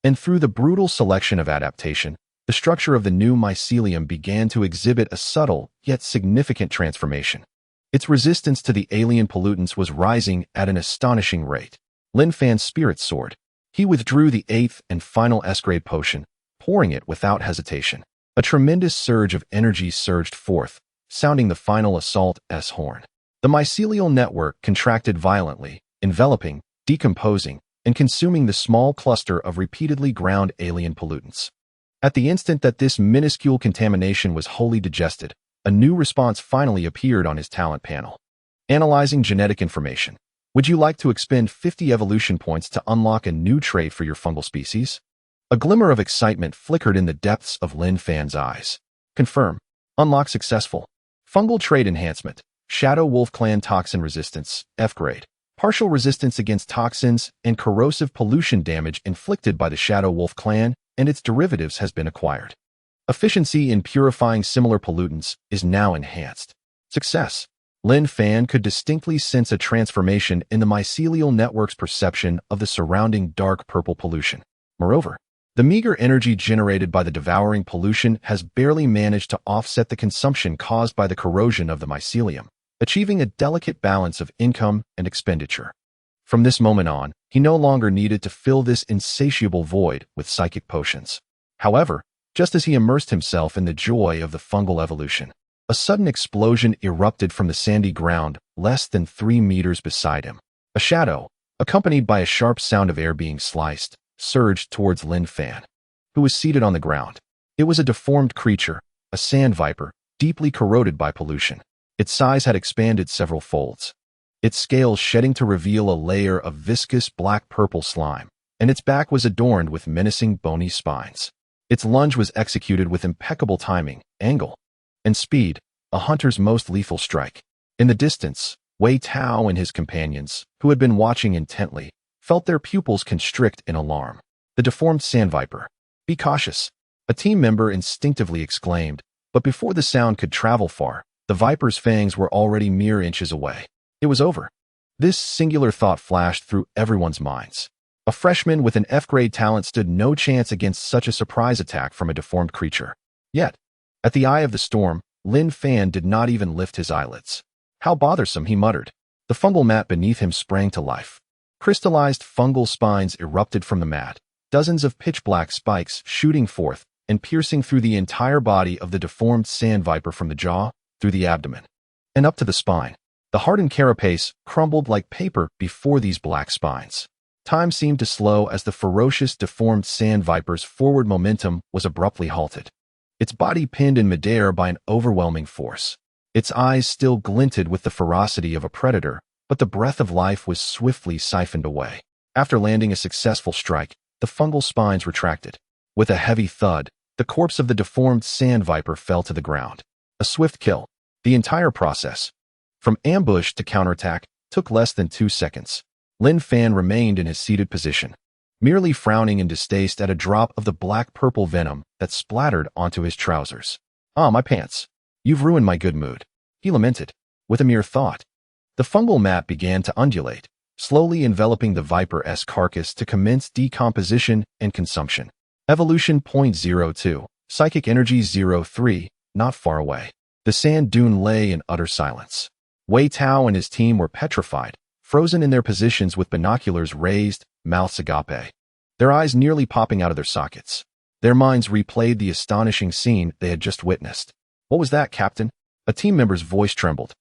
and through the brutal selection of adaptation, the structure of the new mycelium began to exhibit a subtle, yet significant transformation. Its resistance to the alien pollutants was rising at an astonishing rate. Lin Fan's spirits soared. He withdrew the 8th and final S-grade potion, pouring it without hesitation. A tremendous surge of energy surged forth, sounding the final assault S horn. The mycelial network contracted violently, enveloping, decomposing, and consuming the small cluster of repeatedly ground alien pollutants. At the instant that this minuscule contamination was wholly digested, a new response finally appeared on his talent panel. Analyzing genetic information. Would you like to expend 50 evolution points to unlock a new trait for your fungal species? A glimmer of excitement flickered in the depths of Lin Fan's eyes. Confirm. Unlock successful. Fungal trait enhancement. Shadow Wolf Clan toxin resistance, F grade. Partial resistance against toxins and corrosive pollution damage inflicted by the Shadow Wolf Clan and its derivatives has been acquired. Efficiency in purifying similar pollutants is now enhanced. Success. Lin Fan could distinctly sense a transformation in the mycelial network's perception of the surrounding dark purple pollution. Moreover, the meager energy generated by the devouring pollution has barely managed to offset the consumption caused by the corrosion of the mycelium, achieving a delicate balance of income and expenditure. From this moment on, he no longer needed to fill this insatiable void with psychic potions. However, just as he immersed himself in the joy of the fungal evolution, a sudden explosion erupted from the sandy ground less than 3 meters beside him. A shadow, accompanied by a sharp sound of air being sliced, surged towards Lin Fan, who was seated on the ground. It was a deformed creature, a sand viper, deeply corroded by pollution. Its size had expanded several folds, its scales shedding to reveal a layer of viscous black-purple slime, and its back was adorned with menacing bony spines. Its lunge was executed with impeccable timing, angle, and speed, a hunter's most lethal strike. In the distance, Wei Tao and his companions, who had been watching intently, felt their pupils constrict in alarm. The deformed sand viper. Be cautious, a team member instinctively exclaimed, but before the sound could travel far, the viper's fangs were already mere inches away. It was over. This singular thought flashed through everyone's minds. A freshman with an F-grade talent stood no chance against such a surprise attack from a deformed creature. Yet, at the eye of the storm, Lin Fan did not even lift his eyelids. How bothersome, he muttered. The fungal mat beneath him sprang to life. Crystallized fungal spines erupted from the mat, dozens of pitch-black spikes shooting forth and piercing through the entire body of the deformed sand viper from the jaw, through the abdomen, and up to the spine. The hardened carapace crumbled like paper before these black spines. Time seemed to slow as the ferocious, deformed sand viper's forward momentum was abruptly halted. Its body pinned in midair by an overwhelming force. Its eyes still glinted with the ferocity of a predator, but the breath of life was swiftly siphoned away. After landing a successful strike, the fungal spines retracted. With a heavy thud, the corpse of the deformed sand viper fell to the ground. A swift kill. The entire process, from ambush to counterattack, took less than 2 seconds. Lin Fan remained in his seated position, merely frowning in distaste at a drop of the black-purple venom that splattered onto his trousers. "Ah, my pants. You've ruined my good mood," he lamented. With a mere thought, the fungal mat began to undulate, slowly enveloping the viper-esque carcass to commence decomposition and consumption. Evolution .02, Psychic Energy 03, not far away. The sand dune lay in utter silence. Wei Tao and his team were petrified, frozen in their positions with binoculars raised, mouths agape, their eyes nearly popping out of their sockets. Their minds replayed the astonishing scene they had just witnessed. "What was that, Captain?" A team member's voice trembled.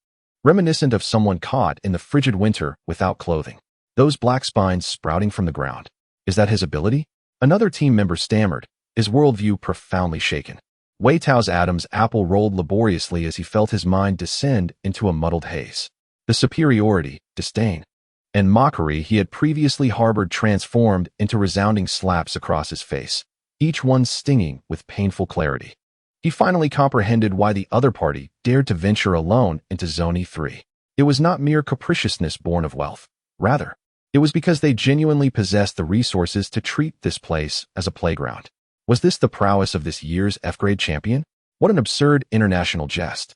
reminiscent of someone caught in the frigid winter without clothing. Those black spines sprouting from the ground. Is that his ability? Another team member stammered, his worldview profoundly shaken. Wei Tao's Adam's apple rolled laboriously as he felt his mind descend into a muddled haze. The superiority, disdain, and mockery he had previously harbored transformed into resounding slaps across his face, each one stinging with painful clarity. He finally comprehended why the other party dared to venture alone into Zone 3. It was not mere capriciousness born of wealth. Rather, it was because they genuinely possessed the resources to treat this place as a playground. Was this the prowess of this year's F-grade champion? What an absurd international jest.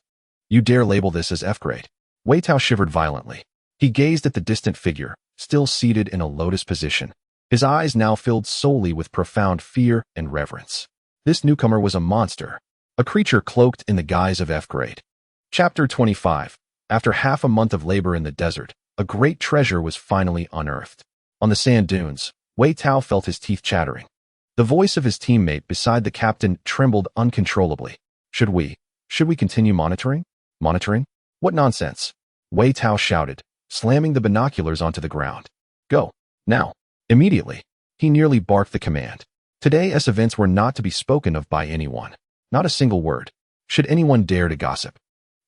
You dare label this as F-grade? Wei Tao shivered violently. He gazed at the distant figure, still seated in a lotus position. His eyes now filled solely with profound fear and reverence. This newcomer was a monster, a creature cloaked in the guise of F-grade. Chapter 25. After half a month of labor in the desert, a great treasure was finally unearthed. On the sand dunes, Wei Tao felt his teeth chattering. The voice of his teammate beside the captain trembled uncontrollably. Should we continue monitoring? Monitoring? What nonsense! Wei Tao shouted, slamming the binoculars onto the ground. Go. Now. Immediately. He nearly barked the command. Today's events were not to be spoken of by anyone. Not a single word. Should anyone dare to gossip,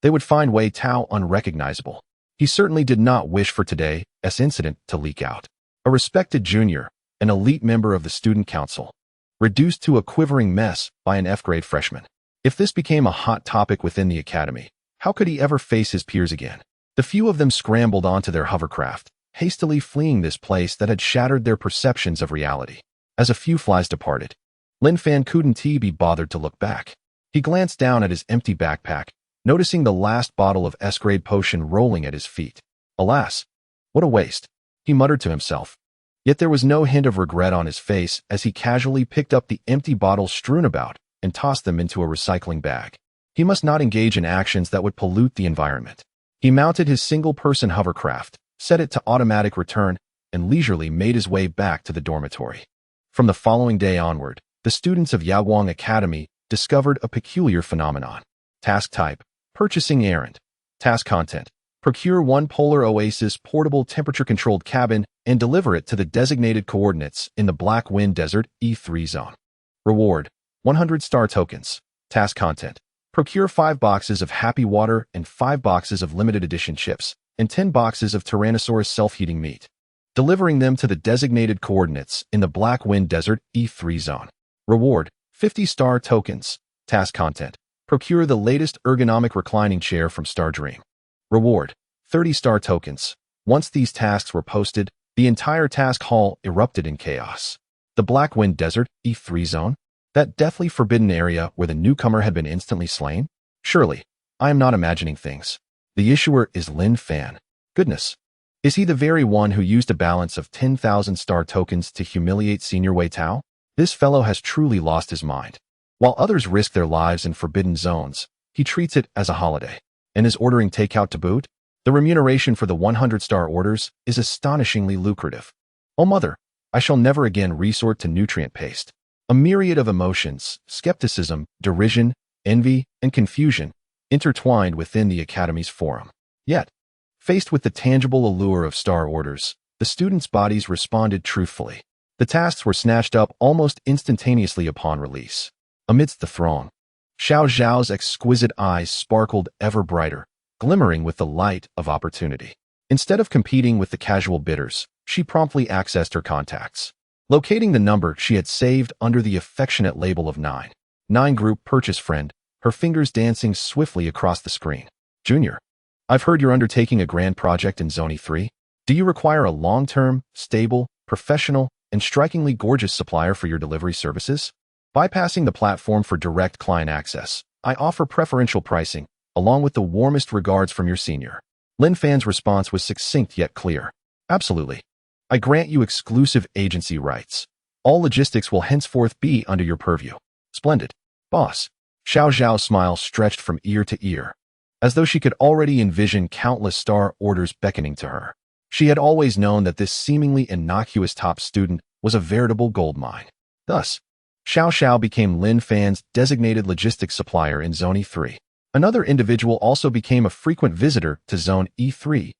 they would find Wei Tao unrecognizable. He certainly did not wish for today's incident to leak out. A respected junior, an elite member of the student council, reduced to a quivering mess by an F-grade freshman. If this became a hot topic within the academy, how could he ever face his peers again? The few of them scrambled onto their hovercraft, hastily fleeing this place that had shattered their perceptions of reality. As a few flies departed, Lin Fan couldn't be bothered to look back. He glanced down at his empty backpack, noticing the last bottle of S-grade potion rolling at his feet. Alas, what a waste, he muttered to himself. Yet there was no hint of regret on his face as he casually picked up the empty bottles strewn about and tossed them into a recycling bag. He must not engage in actions that would pollute the environment. He mounted his single-person hovercraft, set it to automatic return, and leisurely made his way back to the dormitory. From the following day onward, the students of Yaoguang Academy discovered a peculiar phenomenon. Task type: purchasing errand. Task content: procure one Polar Oasis portable temperature-controlled cabin and deliver it to the designated coordinates in the Black Wind Desert E3 zone. Reward: 100 star tokens. Task content: procure 5 boxes of Happy Water and 5 boxes of limited edition chips and 10 boxes of Tyrannosaurus self-heating meat. Delivering them to the designated coordinates in the Black Wind Desert E3 zone. Reward: 50 star tokens. Task content: procure the latest ergonomic reclining chair from Star Dream. Reward: 30 star tokens. Once these tasks were posted, the entire task hall erupted in chaos. The Black Wind Desert E3 zone? That deathly forbidden area where the newcomer had been instantly slain? Surely, I am not imagining things. The issuer is Lin Fan. Goodness. Is he the very one who used a balance of 10,000 star tokens to humiliate Senior Wei Tao? This fellow has truly lost his mind. While others risk their lives in forbidden zones, he treats it as a holiday. And is ordering takeout to boot? The remuneration for the 100-star orders is astonishingly lucrative. Oh mother, I shall never again resort to nutrient paste. A myriad of emotions, skepticism, derision, envy, and confusion intertwined within the Academy's forum. Yet, faced with the tangible allure of star orders, the students' bodies responded truthfully. The tasks were snatched up almost instantaneously upon release. Amidst the throng, Xiao Zhao's exquisite eyes sparkled ever brighter, glimmering with the light of opportunity. Instead of competing with the casual bidders, she promptly accessed her contacts. Locating the number she had saved under the affectionate label of 9 group purchase friend, her fingers dancing swiftly across the screen. Junior, I've heard you're undertaking a grand project in Zone 3. Do you require a long-term, stable, professional, and strikingly gorgeous supplier for your delivery services? Bypassing the platform for direct client access, I offer preferential pricing, along with the warmest regards from your senior. Lin Fan's response was succinct yet clear. Absolutely. I grant you exclusive agency rights. All logistics will henceforth be under your purview. Splendid. Boss. Xiao Zhao's smile stretched from ear to ear, as though she could already envision countless star orders beckoning to her. She had always known that this seemingly innocuous top student was a veritable goldmine. Thus, Xiao Zhao became Lin Fan's designated logistics supplier in Zone 3. Another individual also became a frequent visitor to Zone E3,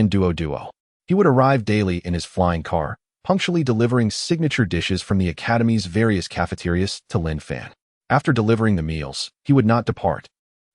Duo. He would arrive daily in his flying car, punctually delivering signature dishes from the Academy's various cafeterias to Lin Fan. After delivering the meals, he would not depart,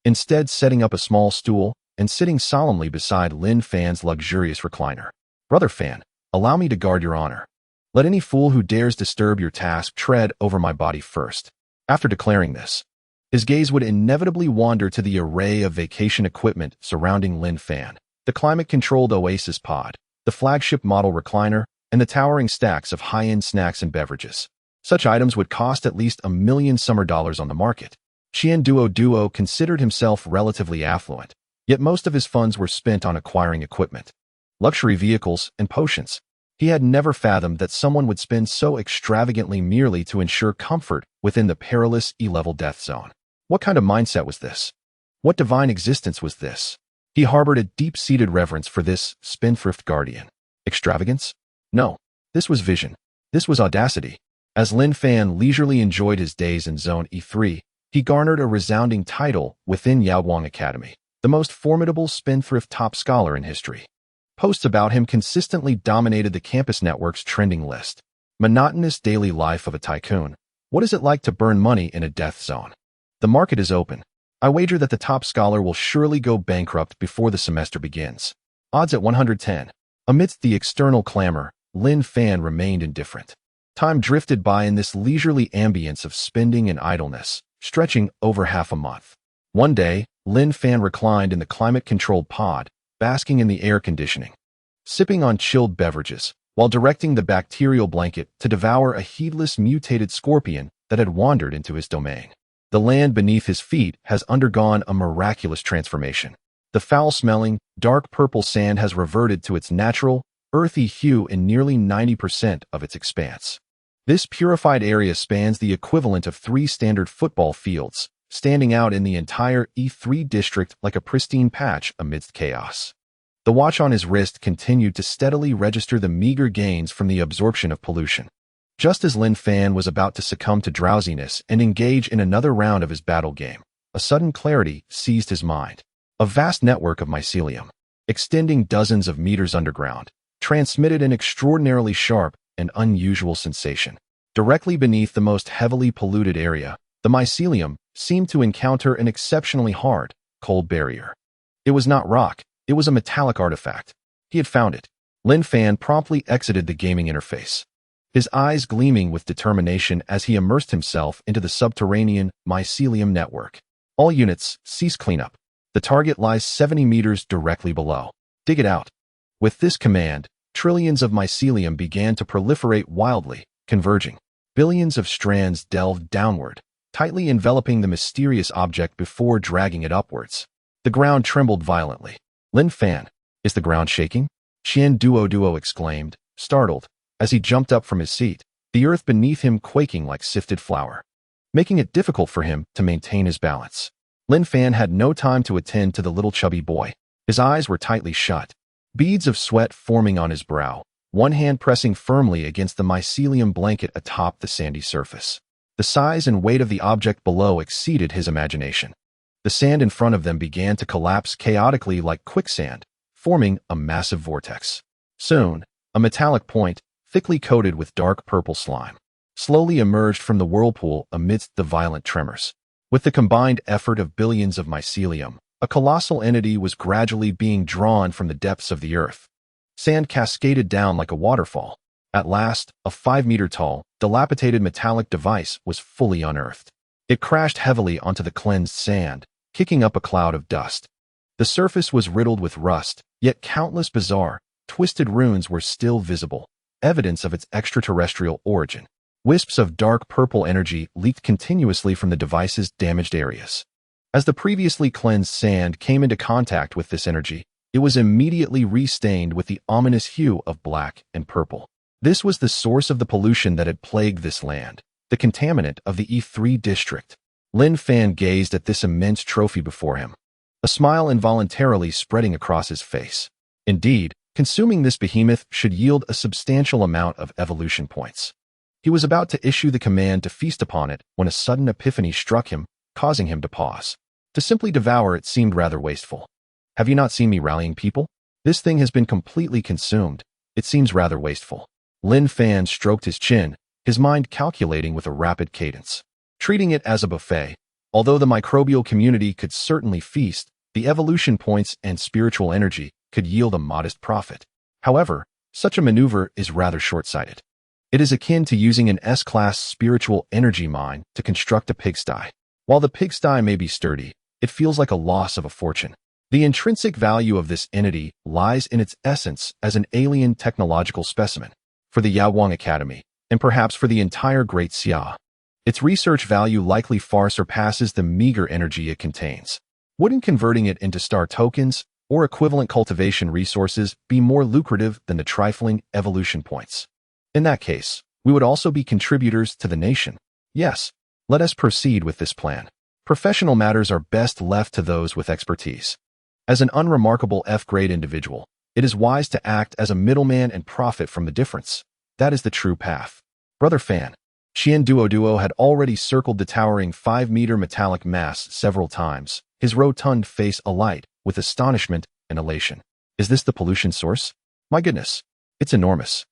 instead setting up a small stool and sitting solemnly beside Lin Fan's luxurious recliner. "Brother Fan, allow me to guard your honor. Let any fool who dares disturb your task tread over my body first." After declaring this, his gaze would inevitably wander to the array of vacation equipment surrounding Lin Fan: the climate-controlled Oasis pod, the flagship model recliner, and the towering stacks of high-end snacks and beverages. Such items would cost at least $1 million on the market. Duo considered himself relatively affluent, yet most of his funds were spent on acquiring equipment, luxury vehicles, and potions. He had never fathomed that someone would spend so extravagantly merely to ensure comfort within the perilous E-level death zone. What kind of mindset was this? What divine existence was this? He harbored a deep-seated reverence for this spendthrift guardian. Extravagance? No. This was vision. This was audacity. As Lin Fan leisurely enjoyed his days in Zone E3, he garnered a resounding title within Yaoguang Academy, the most formidable spendthrift top scholar in history. Posts about him consistently dominated the campus network's trending list. Monotonous daily life of a tycoon. What is it like to burn money in a death zone? The market is open. I wager that the top scholar will surely go bankrupt before the semester begins. Odds at 110. Amidst the external clamor, Lin Fan remained indifferent. Time drifted by in this leisurely ambience of spending and idleness, stretching over half a month. One day, Lin Fan reclined in the climate-controlled pod, basking in the air conditioning, sipping on chilled beverages, while directing the bacterial blanket to devour a heedless mutated scorpion that had wandered into his domain. The land beneath his feet has undergone a miraculous transformation. The foul-smelling, dark purple sand has reverted to its natural, earthy hue in nearly 90% of its expanse. This purified area spans the equivalent of 3 standard football fields, standing out in the entire E3 district like a pristine patch amidst chaos. The watch on his wrist continued to steadily register the meager gains from the absorption of pollution. Just as Lin Fan was about to succumb to drowsiness and engage in another round of his battle game, a sudden clarity seized his mind. A vast network of mycelium, extending dozens of meters underground, transmitted an extraordinarily sharp and unusual sensation. Directly beneath the most heavily polluted area, the mycelium seemed to encounter an exceptionally hard, cold barrier. It was not rock, it was a metallic artifact. He had found it. Lin Fan promptly exited the gaming interface, his eyes gleaming with determination as he immersed himself into the subterranean mycelium network. All units, cease cleanup. The target lies 70 meters directly below. Dig it out. With this command, trillions of mycelium began to proliferate wildly, converging. Billions of strands delved downward, tightly enveloping the mysterious object before dragging it upwards. The ground trembled violently. "Lin Fan, is the ground shaking?" Duo exclaimed, startled, as he jumped up from his seat, the earth beneath him quaking like sifted flour, making it difficult for him to maintain his balance. Lin Fan had no time to attend to the little chubby boy. His eyes were tightly shut, beads of sweat forming on his brow, one hand pressing firmly against the mycelium blanket atop the sandy surface. The size and weight of the object below exceeded his imagination. The sand in front of them began to collapse chaotically like quicksand, forming a massive vortex. Soon, a metallic point, thickly coated with dark purple slime, slowly emerged from the whirlpool amidst the violent tremors. With the combined effort of billions of mycelium, a colossal entity was gradually being drawn from the depths of the earth. Sand cascaded down like a waterfall. At last, a 5-meter-tall, dilapidated metallic device was fully unearthed. It crashed heavily onto the cleansed sand, kicking up a cloud of dust. The surface was riddled with rust, yet countless bizarre, twisted runes were still visible, evidence of its extraterrestrial origin. Wisps of dark purple energy leaked continuously from the device's damaged areas. As the previously cleansed sand came into contact with this energy, it was immediately restained with the ominous hue of black and purple. This was the source of the pollution that had plagued this land, the contaminant of the E3 district. Lin Fan gazed at this immense trophy before him, a smile involuntarily spreading across his face. Indeed, consuming this behemoth should yield a substantial amount of evolution points. He was about to issue the command to feast upon it when a sudden epiphany struck him, causing him to pause. To simply devour it seemed rather wasteful. Have you not seen me rallying people? This thing has been completely consumed. It seems rather wasteful. Lin Fan stroked his chin, his mind calculating with a rapid cadence. Treating it as a buffet, although the microbial community could certainly feast, the evolution points and spiritual energy could yield a modest profit. However, such a maneuver is rather short-sighted. It is akin to using an S-class spiritual energy mine to construct a pigsty. While the pigsty may be sturdy, it feels like a loss of a fortune. The intrinsic value of this entity lies in its essence as an alien technological specimen. For the Yaowang Academy, and perhaps for the entire Great Xia, its research value likely far surpasses the meager energy it contains. Wouldn't converting it into star tokens or equivalent cultivation resources be more lucrative than the trifling evolution points? In that case, we would also be contributors to the nation. Yes, let us proceed with this plan. Professional matters are best left to those with expertise. As an unremarkable F-grade individual, it is wise to act as a middleman and profit from the difference. That is the true path. Brother Fan. Qian Duo had already circled the towering 5-meter metallic mass several times, his rotund face alight with astonishment and elation. Is this the pollution source? My goodness, it's enormous.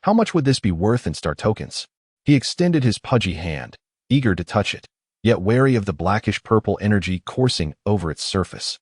How much would this be worth in star tokens? He extended his pudgy hand, eager to touch it, yet wary of the blackish-purple energy coursing over its surface.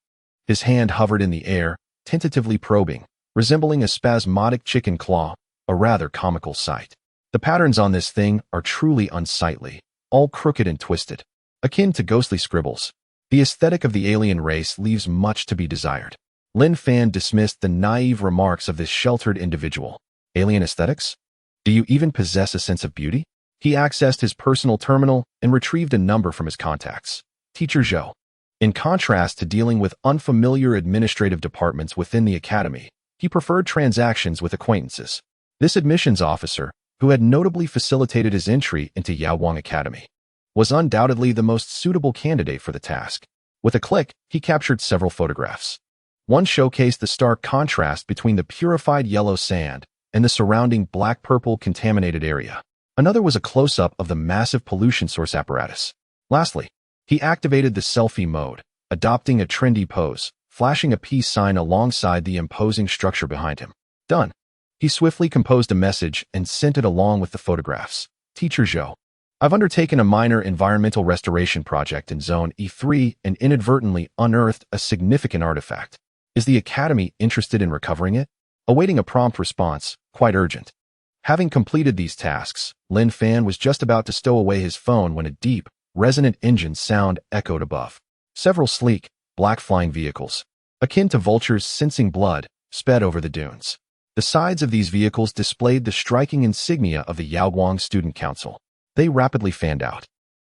His hand hovered in the air, tentatively probing, resembling a spasmodic chicken claw, a rather comical sight. The patterns on this thing are truly unsightly, all crooked and twisted, akin to ghostly scribbles. The aesthetic of the alien race leaves much to be desired. Lin Fan dismissed the naive remarks of this sheltered individual. Alien aesthetics? Do you even possess a sense of beauty? He accessed his personal terminal and retrieved a number from his contacts. Teacher Zhou. In contrast to dealing with unfamiliar administrative departments within the academy, he preferred transactions with acquaintances. This admissions officer, who had notably facilitated his entry into Yaowang Academy, was undoubtedly the most suitable candidate for the task. With a click, he captured several photographs. One showcased the stark contrast between the purified yellow sand and the surrounding black-purple contaminated area. Another was a close-up of the massive pollution source apparatus. Lastly, he activated the selfie mode, adopting a trendy pose, flashing a peace sign alongside the imposing structure behind him. Done. He swiftly composed a message and sent it along with the photographs. Teacher Zhou. I've undertaken a minor environmental restoration project in Zone E3 and inadvertently unearthed a significant artifact. Is the Academy interested in recovering it? Awaiting a prompt response, quite urgent. Having completed these tasks, Lin Fan was just about to stow away his phone when a deep, resonant engine sound echoed above. Several sleek, black flying vehicles, akin to vultures sensing blood, sped over the dunes. The sides of these vehicles displayed the striking insignia of the Yaowang Student Council. They rapidly fanned out,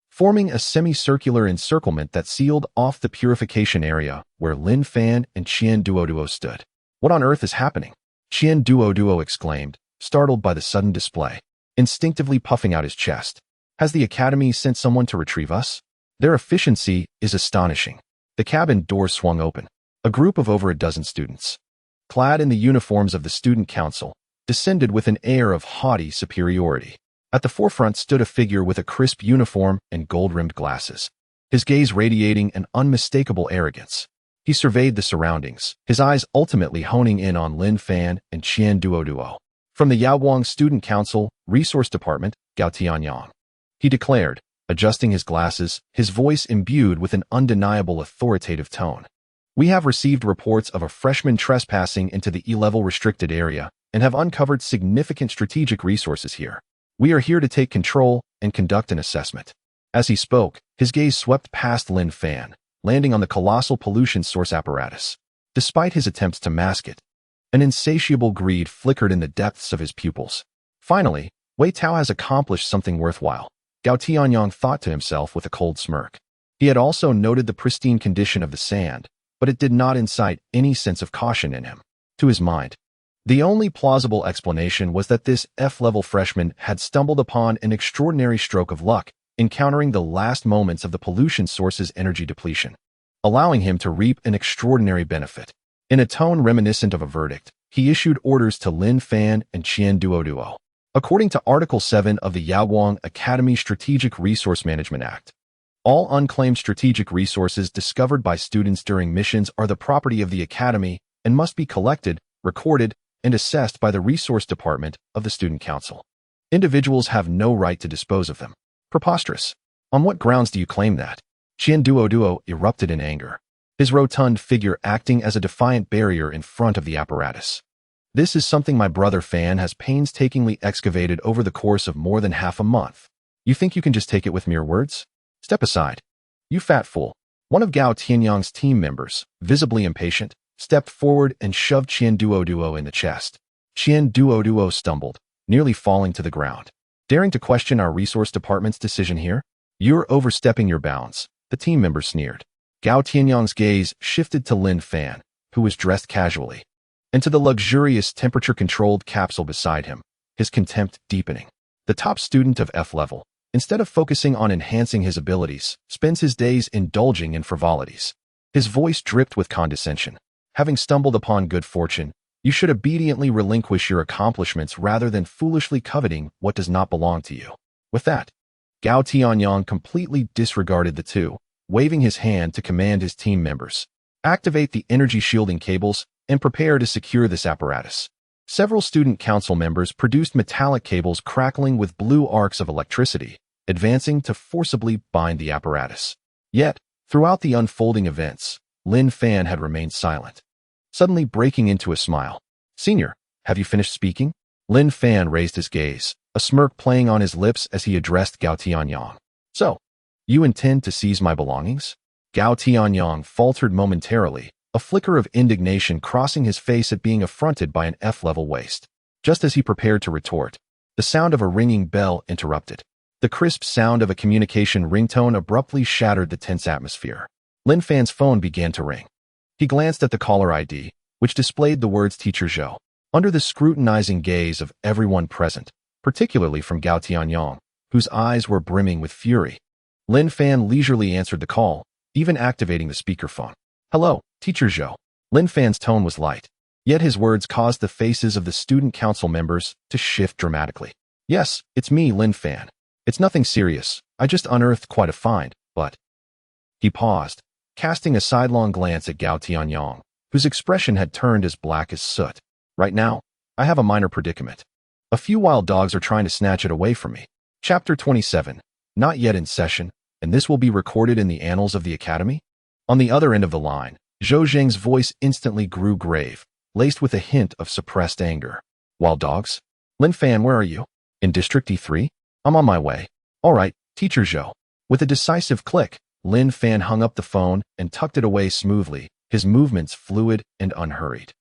forming a semicircular encirclement that sealed off the purification area where Lin Fan and Qian Duo stood. What on earth is happening? Qian Duo exclaimed, startled by the sudden display, instinctively puffing out his chest. Has the Academy sent someone to retrieve us? Their efficiency is astonishing. The cabin door swung open. A group of over a dozen students, clad in the uniforms of the Student Council, descended with an air of haughty superiority. At the forefront stood a figure with a crisp uniform and gold-rimmed glasses, his gaze radiating an unmistakable arrogance. He surveyed the surroundings, his eyes ultimately honing in on Lin Fan and Qian Duo. From the Yaowang Student Council, Resource Department, Gao Tianyang. He declared, adjusting his glasses, his voice imbued with an undeniable authoritative tone. We have received reports of a freshman trespassing into the E-level restricted area and have uncovered significant strategic resources here. We are here to take control and conduct an assessment. As he spoke, his gaze swept past Lin Fan, landing on the colossal pollution source apparatus. Despite his attempts to mask it, an insatiable greed flickered in the depths of his pupils. Finally, Wei Tao has accomplished something worthwhile, Gao Tianyang thought to himself with a cold smirk. He had also noted the pristine condition of the sand, but it did not incite any sense of caution in him. To his mind, the only plausible explanation was that this F-level freshman had stumbled upon an extraordinary stroke of luck, encountering the last moments of the pollution source's energy depletion, allowing him to reap an extraordinary benefit. In a tone reminiscent of a verdict, he issued orders to Lin Fan and Qian Duo. According to Article 7 of the Yaowang Academy Strategic Resource Management Act, All unclaimed strategic resources discovered by students during missions are the property of the Academy and must be collected, recorded, and assessed by the Resource Department of the Student Council. Individuals have no right to dispose of them. Preposterous. On what grounds do you claim that? Qian Duo erupted in anger, his rotund figure acting as a defiant barrier in front of the apparatus. This is something my brother Fan has painstakingly excavated over the course of more than half a month. You think you can just take it with mere words? Step aside. You fat fool. One of Gao Tianyang's team members, visibly impatient, stepped forward and shoved Qian Duo in the chest. Qian Duo stumbled, nearly falling to the ground. Daring to question our resource department's decision here? You're overstepping your bounds, the team member sneered. Gao Tianyang's gaze shifted to Lin Fan, who was dressed casually, and to the luxurious temperature-controlled capsule beside him, his contempt deepening. The top student of F level, instead of focusing on enhancing his abilities, spends his days indulging in frivolities. His voice dripped with condescension. Having stumbled upon good fortune, you should obediently relinquish your accomplishments rather than foolishly coveting what does not belong to you. With that, Gao Tianyang completely disregarded the two, waving his hand to command his team members. Activate the energy shielding cables and prepare to secure this apparatus. Several student council members produced metallic cables crackling with blue arcs of electricity, advancing to forcibly bind the apparatus. Yet, throughout the unfolding events, Lin Fan had remained silent, suddenly breaking into a smile. Senior, have you finished speaking? Lin Fan raised his gaze, a smirk playing on his lips as he addressed Gao Tianyang. So, you intend to seize my belongings? Gao Tianyang faltered momentarily, a flicker of indignation crossing his face at being affronted by an F-level waste. Just as he prepared to retort, the sound of a ringing bell interrupted. The crisp sound of a communication ringtone abruptly shattered the tense atmosphere. Lin Fan's phone began to ring. He glanced at the caller ID, which displayed the words Teacher Zhou. Under the scrutinizing gaze of everyone present, particularly from Gao Tianyang, whose eyes were brimming with fury, Lin Fan leisurely answered the call, even activating the speakerphone. Hello, Teacher Zhou. Lin Fan's tone was light, yet his words caused the faces of the student council members to shift dramatically. Yes, it's me, Lin Fan. It's nothing serious. I just unearthed quite a find, but... He paused, casting a sidelong glance at Gao Tianyang, whose expression had turned as black as soot. Right now, I have a minor predicament. A few wild dogs are trying to snatch it away from me. Chapter 27, not yet in session, and this will be recorded in the annals of the Academy? On the other end of the line, Zhou Zheng's voice instantly grew grave, laced with a hint of suppressed anger. Wild dogs? Lin Fan, where are you? In District E3? I'm on my way. All right, Teacher Zhou. With a decisive click, Lin Fan hung up the phone and tucked it away smoothly, his movements fluid and unhurried.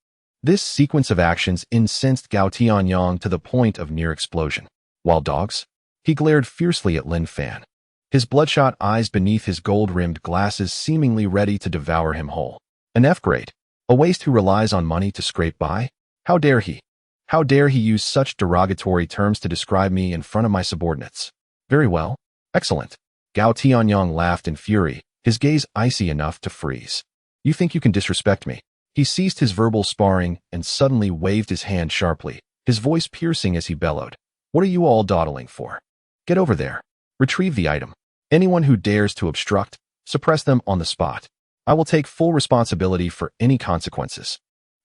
This sequence of actions incensed Gao Tianyang to the point of near explosion. Wild dogs? He glared fiercely at Lin Fan, his bloodshot eyes beneath his gold-rimmed glasses seemingly ready to devour him whole. An F-grade? A waste who relies on money to scrape by? How dare he? How dare he use such derogatory terms to describe me in front of my subordinates? Very well. Excellent. Gao Tianyang laughed in fury, his gaze icy enough to freeze. You think you can disrespect me? He ceased his verbal sparring and suddenly waved his hand sharply, his voice piercing as he bellowed. What are you all dawdling for? Get over there. Retrieve the item. Anyone who dares to obstruct, suppress them on the spot. I will take full responsibility for any consequences.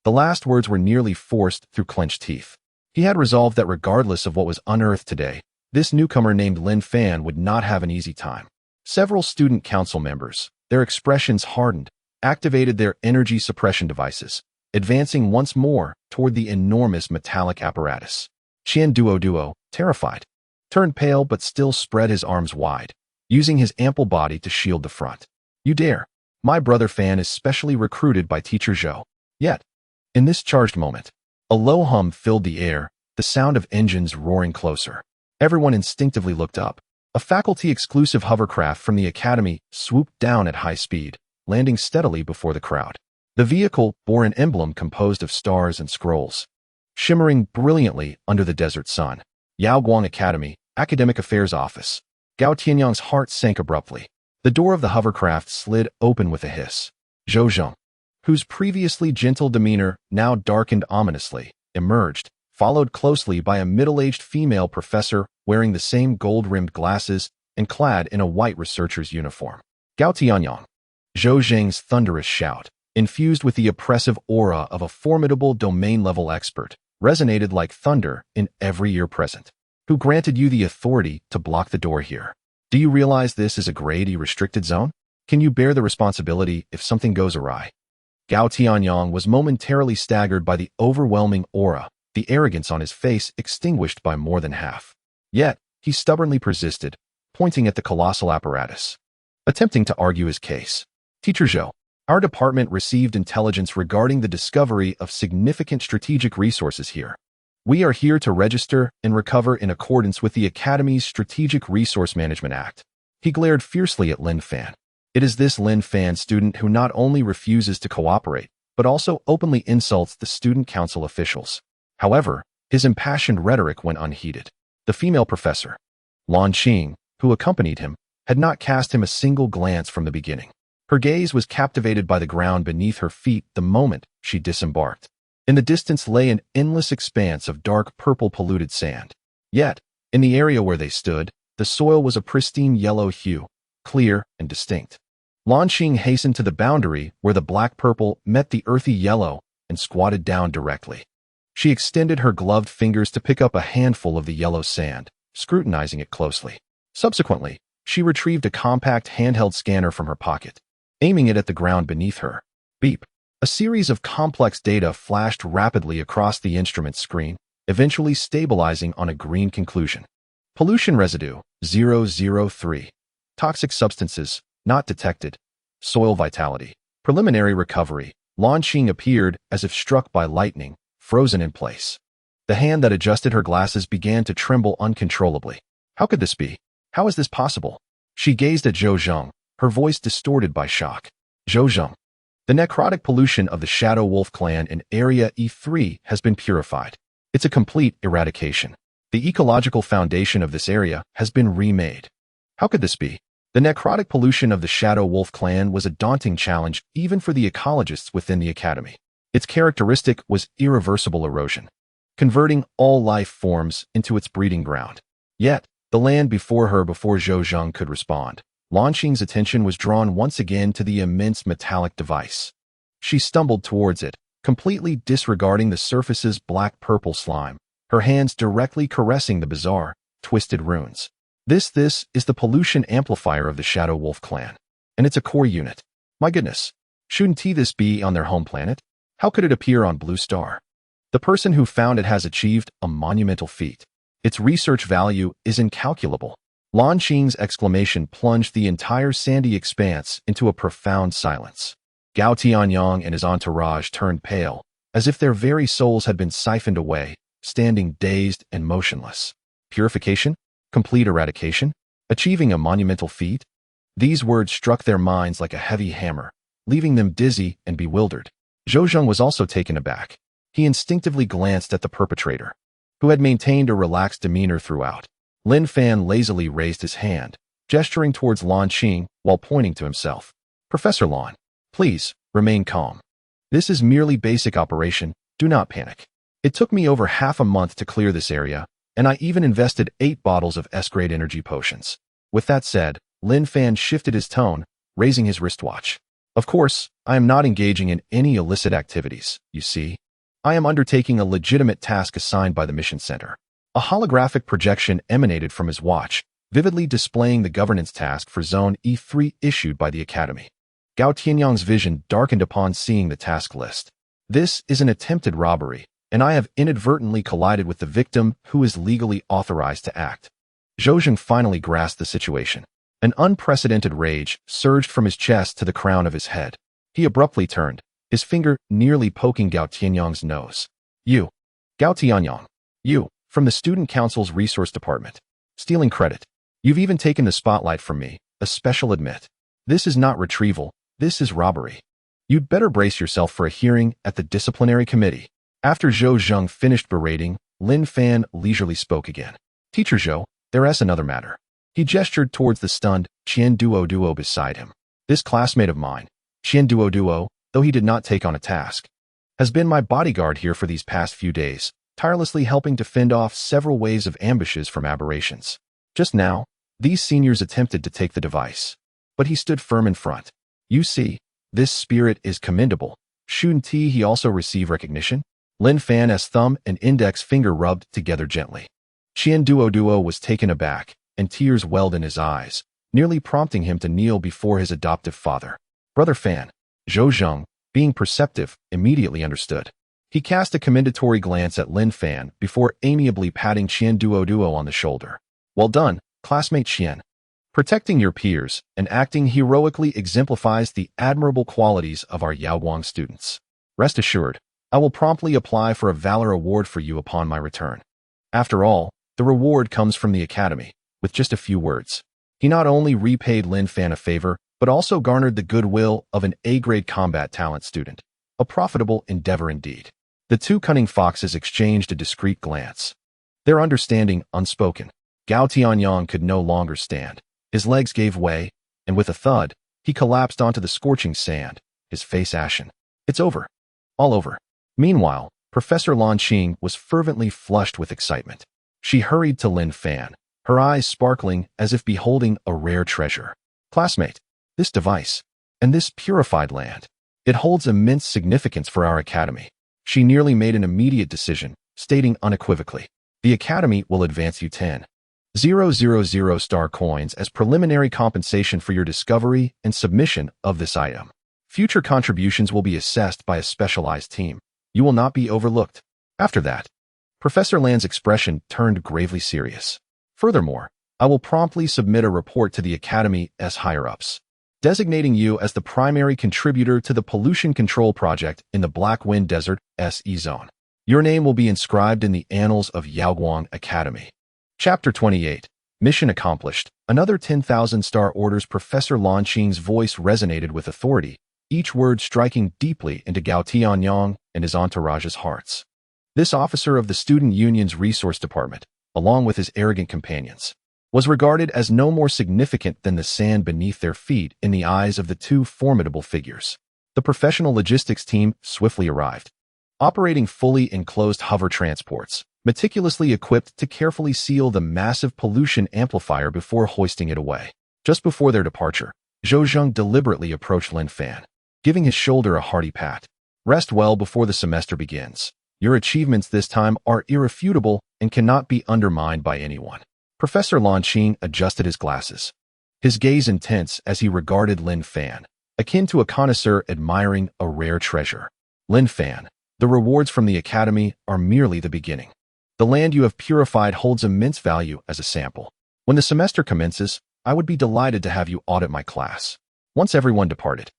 The last words were nearly forced through clenched teeth. He had resolved that regardless of what was unearthed today, this newcomer named Lin Fan would not have an easy time. Several student council members, their expressions hardened, activated their energy suppression devices, advancing once more toward the enormous metallic apparatus. Qian Duo, terrified, turned pale but still spread his arms wide, using his ample body to shield the front. You dare. My brother Fan is specially recruited by Teacher Zhou. Yet, in this charged moment, a low hum filled the air, the sound of engines roaring closer. Everyone instinctively looked up. A faculty-exclusive hovercraft from the Academy swooped down at high speed, landing steadily before the crowd. The vehicle bore an emblem composed of stars and scrolls, shimmering brilliantly under the desert sun. Yaoguang Academy, Academic Affairs Office. Gao Tianyang's heart sank abruptly. The door of the hovercraft slid open with a hiss. Zhou Zheng, whose previously gentle demeanor now darkened ominously, emerged, followed closely by a middle-aged female professor wearing the same gold-rimmed glasses and clad in a white researcher's uniform. Gao Tianyang. Zhou Zheng's thunderous shout, infused with the oppressive aura of a formidable domain-level expert, resonated like thunder in every ear present. Who granted you the authority to block the door here? Do you realize this is a Grade E restricted zone? Can you bear the responsibility if something goes awry? Gao Tianyang was momentarily staggered by the overwhelming aura, the arrogance on his face extinguished by more than half. Yet, he stubbornly persisted, pointing at the colossal apparatus, attempting to argue his case. Teacher Zhou, our department received intelligence regarding the discovery of significant strategic resources here. We are here to register and recover in accordance with the Academy's Strategic Resource Management Act. He glared fiercely at Lin Fan. It is this Lin Fan student who not only refuses to cooperate, but also openly insults the student council officials. However, his impassioned rhetoric went unheeded. The female professor, Lan Qing, who accompanied him, had not cast him a single glance from the beginning. Her gaze was captivated by the ground beneath her feet the moment she disembarked. In the distance lay an endless expanse of dark purple polluted sand. Yet, in the area where they stood, the soil was a pristine yellow hue, clear and distinct. Lan Qing hastened to the boundary where the black purple met the earthy yellow and squatted down directly. She extended her gloved fingers to pick up a handful of the yellow sand, scrutinizing it closely. Subsequently, she retrieved a compact handheld scanner from her pocket, aiming it at the ground beneath her. Beep. A series of complex data flashed rapidly across the instrument screen, eventually stabilizing on a green conclusion. Pollution residue, 003. Toxic substances, not detected. Soil vitality. Preliminary recovery. Lan Qing appeared as if struck by lightning, frozen in place. The hand that adjusted her glasses began to tremble uncontrollably. How could this be? How is this possible? She gazed at Zhou Zheng, her voice distorted by shock. Zhou Zheng. The necrotic pollution of the Shadow Wolf clan in Area E3 has been purified. It's a complete eradication. The ecological foundation of this area has been remade. How could this be? The necrotic pollution of the Shadow Wolf clan was a daunting challenge even for the ecologists within the academy. Its characteristic was irreversible erosion, converting all life forms into its breeding ground. Yet, the land before Zhou Zheng could respond. Lan Qing's attention was drawn once again to the immense metallic device. She stumbled towards it, completely disregarding the surface's black-purple slime, her hands directly caressing the bizarre, twisted runes. This is the pollution amplifier of the Shadow Wolf clan, and it's a core unit. My goodness, shouldn't this be on their home planet? How could it appear on Blue Star? The person who found it has achieved a monumental feat. Its research value is incalculable. Lan Qing's exclamation plunged the entire sandy expanse into a profound silence. Gao Tianyang and his entourage turned pale, as if their very souls had been siphoned away, standing dazed and motionless. Purification? Complete eradication? Achieving a monumental feat? These words struck their minds like a heavy hammer, leaving them dizzy and bewildered. Zhou Zheng was also taken aback. He instinctively glanced at the perpetrator, who had maintained a relaxed demeanor throughout. Lin Fan lazily raised his hand, gesturing towards Lan Qing while pointing to himself. Professor Lan, please, remain calm. This is merely basic operation, do not panic. It took me over half a month to clear this area, and I even invested 8 bottles of S-grade energy potions. With that said, Lin Fan shifted his tone, raising his wristwatch. Of course, I am not engaging in any illicit activities, you see. I am undertaking a legitimate task assigned by the mission center. A holographic projection emanated from his watch, vividly displaying the governance task for Zone E3 issued by the Academy. Gao Tianyang's vision darkened upon seeing the task list. This is an attempted robbery, and I have inadvertently collided with the victim who is legally authorized to act. Zhou Zheng finally grasped the situation. An unprecedented rage surged from his chest to the crown of his head. He abruptly turned, his finger nearly poking Gao Tianyang's nose. You, Gao Tianyang, you, from the Student Council's Resource Department. Stealing credit. You've even taken the spotlight from me, a special admit. This is not retrieval, this is robbery. You'd better brace yourself for a hearing at the disciplinary committee. After Zhou Zheng finished berating, Lin Fan leisurely spoke again. Teacher Zhou, there's another matter. He gestured towards the stunned Qian Duo beside him. This classmate of mine, Qian Duo, though he did not take on a task, has been my bodyguard here for these past few days, tirelessly helping to fend off several waves of ambushes from aberrations. Just now, These seniors attempted to take the device, but he stood firm in front. You see, this spirit is commendable. Shouldn't he also receive recognition? Lin Fan's thumb and index finger rubbed together gently. Qian Duo was taken aback, and tears welled in his eyes, nearly prompting him to kneel before his adoptive father. Brother Fan, Zhou Zheng, being perceptive, immediately understood. He cast a commendatory glance at Lin Fan before amiably patting Qian Duo on the shoulder. Well done, classmate Qian. Protecting your peers and acting heroically exemplifies the admirable qualities of our Yaoguang students. Rest assured, I will promptly apply for a Valor Award for you upon my return. After all, the reward comes from the Academy. With just a few words, he not only repaid Lin Fan a favor, but also garnered the goodwill of an A-grade combat talent student. A profitable endeavor indeed. The two cunning foxes exchanged a discreet glance. Their understanding unspoken. Gao Tianyang could no longer stand. His legs gave way, and with a thud, he collapsed onto the scorching sand, his face ashen. It's over. All over. Meanwhile, Professor Lan Qing was fervently flushed with excitement. She hurried to Lin Fan, her eyes sparkling as if beholding a rare treasure. Classmate, this device, and this purified land, it holds immense significance for our Academy. She nearly made an immediate decision, stating unequivocally, the Academy will advance you 10,000 star coins as preliminary compensation for your discovery and submission of this item. Future contributions will be assessed by a specialized team. You will not be overlooked. After that, Professor Lan's expression turned gravely serious. Furthermore, I will promptly submit a report to the Academy's higher-ups, designating you as the primary contributor to the pollution control project in the Black Wind Desert SE Zone. Your name will be inscribed in the annals of Yaoguang Academy. Chapter 28. Mission accomplished. Another 10,000 star orders. Professor Lan Qing's voice resonated with authority, each word striking deeply into Gao Tianyang and his entourage's hearts. This officer of the Student Union's Resource Department, along with his arrogant companions, was regarded as no more significant than the sand beneath their feet in the eyes of the two formidable figures. The professional logistics team swiftly arrived, operating fully enclosed hover transports, meticulously equipped to carefully seal the massive pollution amplifier before hoisting it away. Just before their departure, Zhou Zheng deliberately approached Lin Fan, giving his shoulder a hearty pat. Rest well before the semester begins. Your achievements this time are irrefutable and cannot be undermined by anyone. Professor Lan Qing adjusted his glasses, his gaze intense as he regarded Lin Fan, akin to a connoisseur admiring a rare treasure. Lin Fan, the rewards from the Academy are merely the beginning. The land you have purified holds immense value as a sample. When the semester commences, I would be delighted to have you audit my class. Once everyone departed,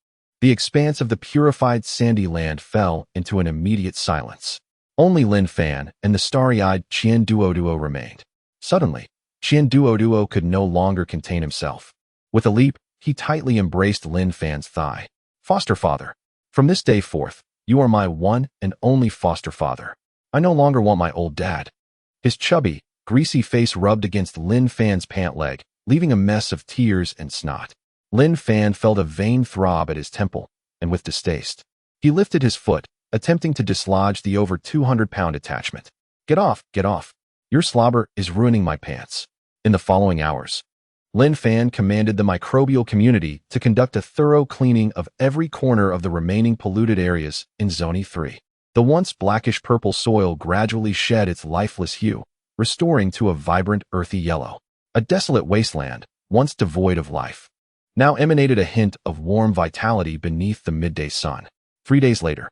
the expanse of the purified sandy land fell into an immediate silence. Only Lin Fan and the starry-eyed Qian Duo remained. Suddenly, Qian Duo could no longer contain himself. With a leap, he tightly embraced Lin Fan's thigh. Foster father, from this day forth, you are my one and only foster father. I no longer want my old dad. His chubby, greasy face rubbed against Lin Fan's pant leg, leaving a mess of tears and snot. Lin Fan felt a vain throb at his temple, and with distaste, he lifted his foot, attempting to dislodge the over 200-pound attachment. Get off, get off. Your slobber is ruining my pants. In the following hours, Lin Fan commanded the microbial community to conduct a thorough cleaning of every corner of the remaining polluted areas in Zone 3. The once blackish-purple soil gradually shed its lifeless hue, restoring to a vibrant earthy yellow. A desolate wasteland, once devoid of life, now emanated a hint of warm vitality beneath the midday sun. 3 days later,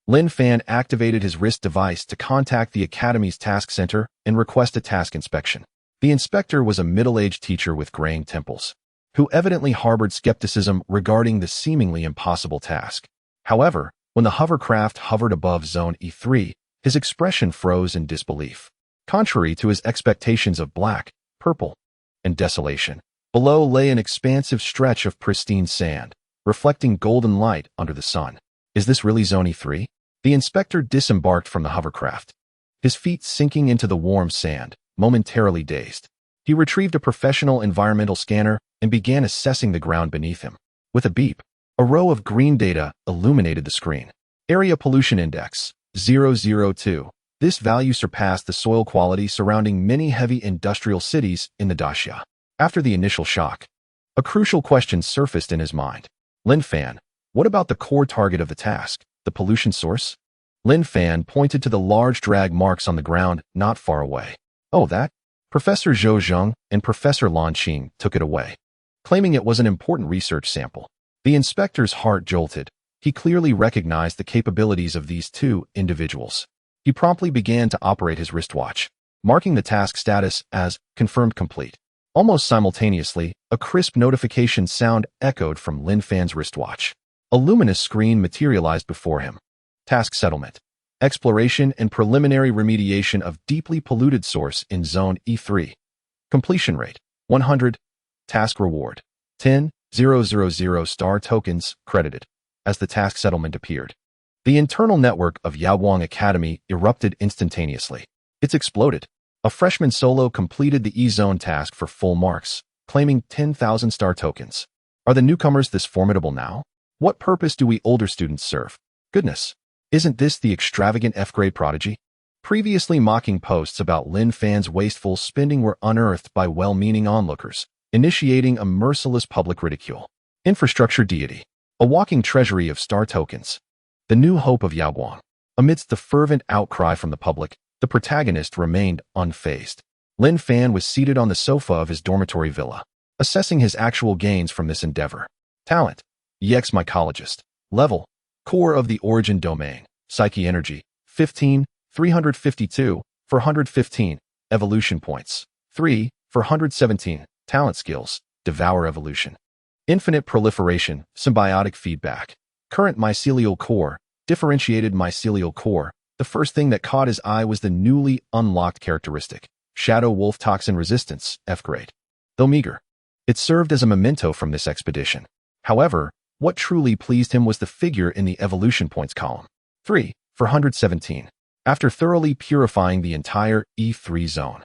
Lin Fan activated his wrist device to contact the Academy's task center and request a task inspection. The inspector was a middle-aged teacher with graying temples, who evidently harbored skepticism regarding the seemingly impossible task. However, when the hovercraft hovered above Zone E3, his expression froze in disbelief. Contrary to his expectations of black, purple, and desolation, below lay an expansive stretch of pristine sand, reflecting golden light under the sun. Is this really Zone E3? The inspector disembarked from the hovercraft, his feet sinking into the warm sand, momentarily dazed. He retrieved a professional environmental scanner and began assessing the ground beneath him. With a beep, a row of green data illuminated the screen. Area Pollution Index, 002. This value surpassed the soil quality surrounding many heavy industrial cities in the Daxia. After the initial shock, a crucial question surfaced in his mind. Lin Fan, what about the core target of the task, the pollution source? Lin Fan pointed to the large drag marks on the ground not far away. Oh, that? Professor Zhou Zheng and Professor Lan Qing took it away, claiming it was an important research sample. The inspector's heart jolted. He clearly recognized the capabilities of these two individuals. He promptly began to operate his wristwatch, marking the task status as confirmed complete. Almost simultaneously, a crisp notification sound echoed from Lin Fan's wristwatch. A luminous screen materialized before him. Task settlement. Exploration and preliminary remediation of deeply polluted source in Zone E3. Completion rate, 100. Task reward, 10,000 star tokens credited. As the task settlement appeared, the internal network of Yaoguang Academy erupted instantaneously. It's exploded. A freshman solo completed the E-Zone task for full marks, claiming 10,000 star tokens. Are the newcomers this formidable now? What purpose do we older students serve? Goodness, isn't this the extravagant F-grade prodigy? Previously mocking posts about Lin Fan's wasteful spending were unearthed by well-meaning onlookers, initiating a merciless public ridicule. Infrastructure deity, a walking treasury of star tokens. The new hope of Yaoguang. Amidst the fervent outcry from the public, the protagonist remained unfazed. Lin Fan was seated on the sofa of his dormitory villa, assessing his actual gains from this endeavor. Talent, EX mycologist. Level, core of the origin domain, psyche energy, 15, 352, for 115, evolution points, 3, for 117, talent skills, devour evolution. Infinite proliferation, symbiotic feedback. Current mycelial core, differentiated mycelial core. The first thing that caught his eye was the newly unlocked characteristic, Shadow Wolf Toxin Resistance, F-grade. Though meager, it served as a memento from this expedition. However, what truly pleased him was the figure in the evolution points column. 3, for 117. After thoroughly purifying the entire E3 zone,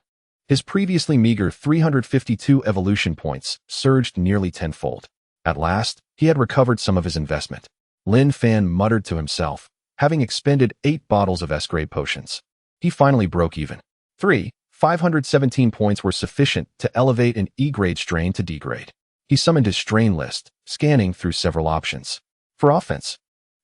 his previously meager 352 evolution points surged nearly tenfold. At last, he had recovered some of his investment. Lin Fan muttered to himself, having expended 8 bottles of S-grade potions. He finally broke even. 3, 517 points were sufficient to elevate an E-grade strain to D-grade. He summoned his strain list, scanning through several options. For offense,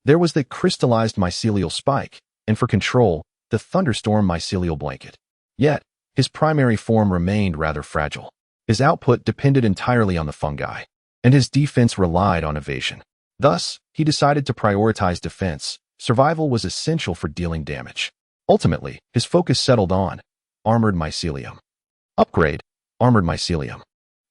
there was the crystallized mycelial spike, and for control, the thunderstorm mycelial blanket. Yet, his primary form remained rather fragile. His output depended entirely on the fungi, and his defense relied on evasion. Thus, he decided to prioritize defense. Survival was essential for dealing damage. Ultimately, his focus settled on armored mycelium. Upgrade, armored mycelium.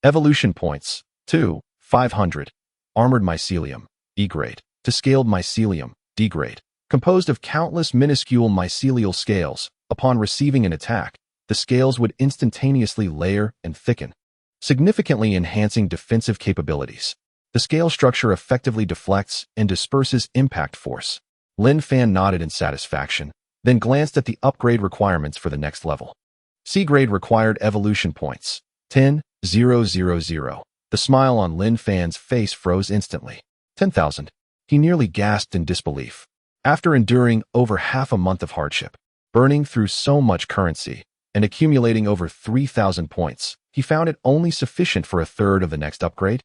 Evolution points, 2, 500. Armored mycelium, E-grade. To scaled mycelium, D-grade. Composed of countless minuscule mycelial scales, upon receiving an attack, the scales would instantaneously layer and thicken, significantly enhancing defensive capabilities. The scale structure effectively deflects and disperses impact force. Lin Fan nodded in satisfaction, then glanced at the upgrade requirements for the next level. C-grade required evolution points, 10,000. The smile on Lin Fan's face froze instantly. 10,000. He nearly gasped in disbelief. After enduring over half a month of hardship, burning through so much currency, and accumulating over 3,000 points, he found it only sufficient for a third of the next upgrade.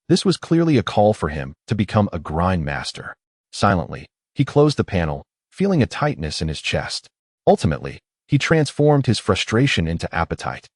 This was clearly a call for him to become a grind master. Silently, he closed the panel, feeling a tightness in his chest. Ultimately, he transformed his frustration into appetite,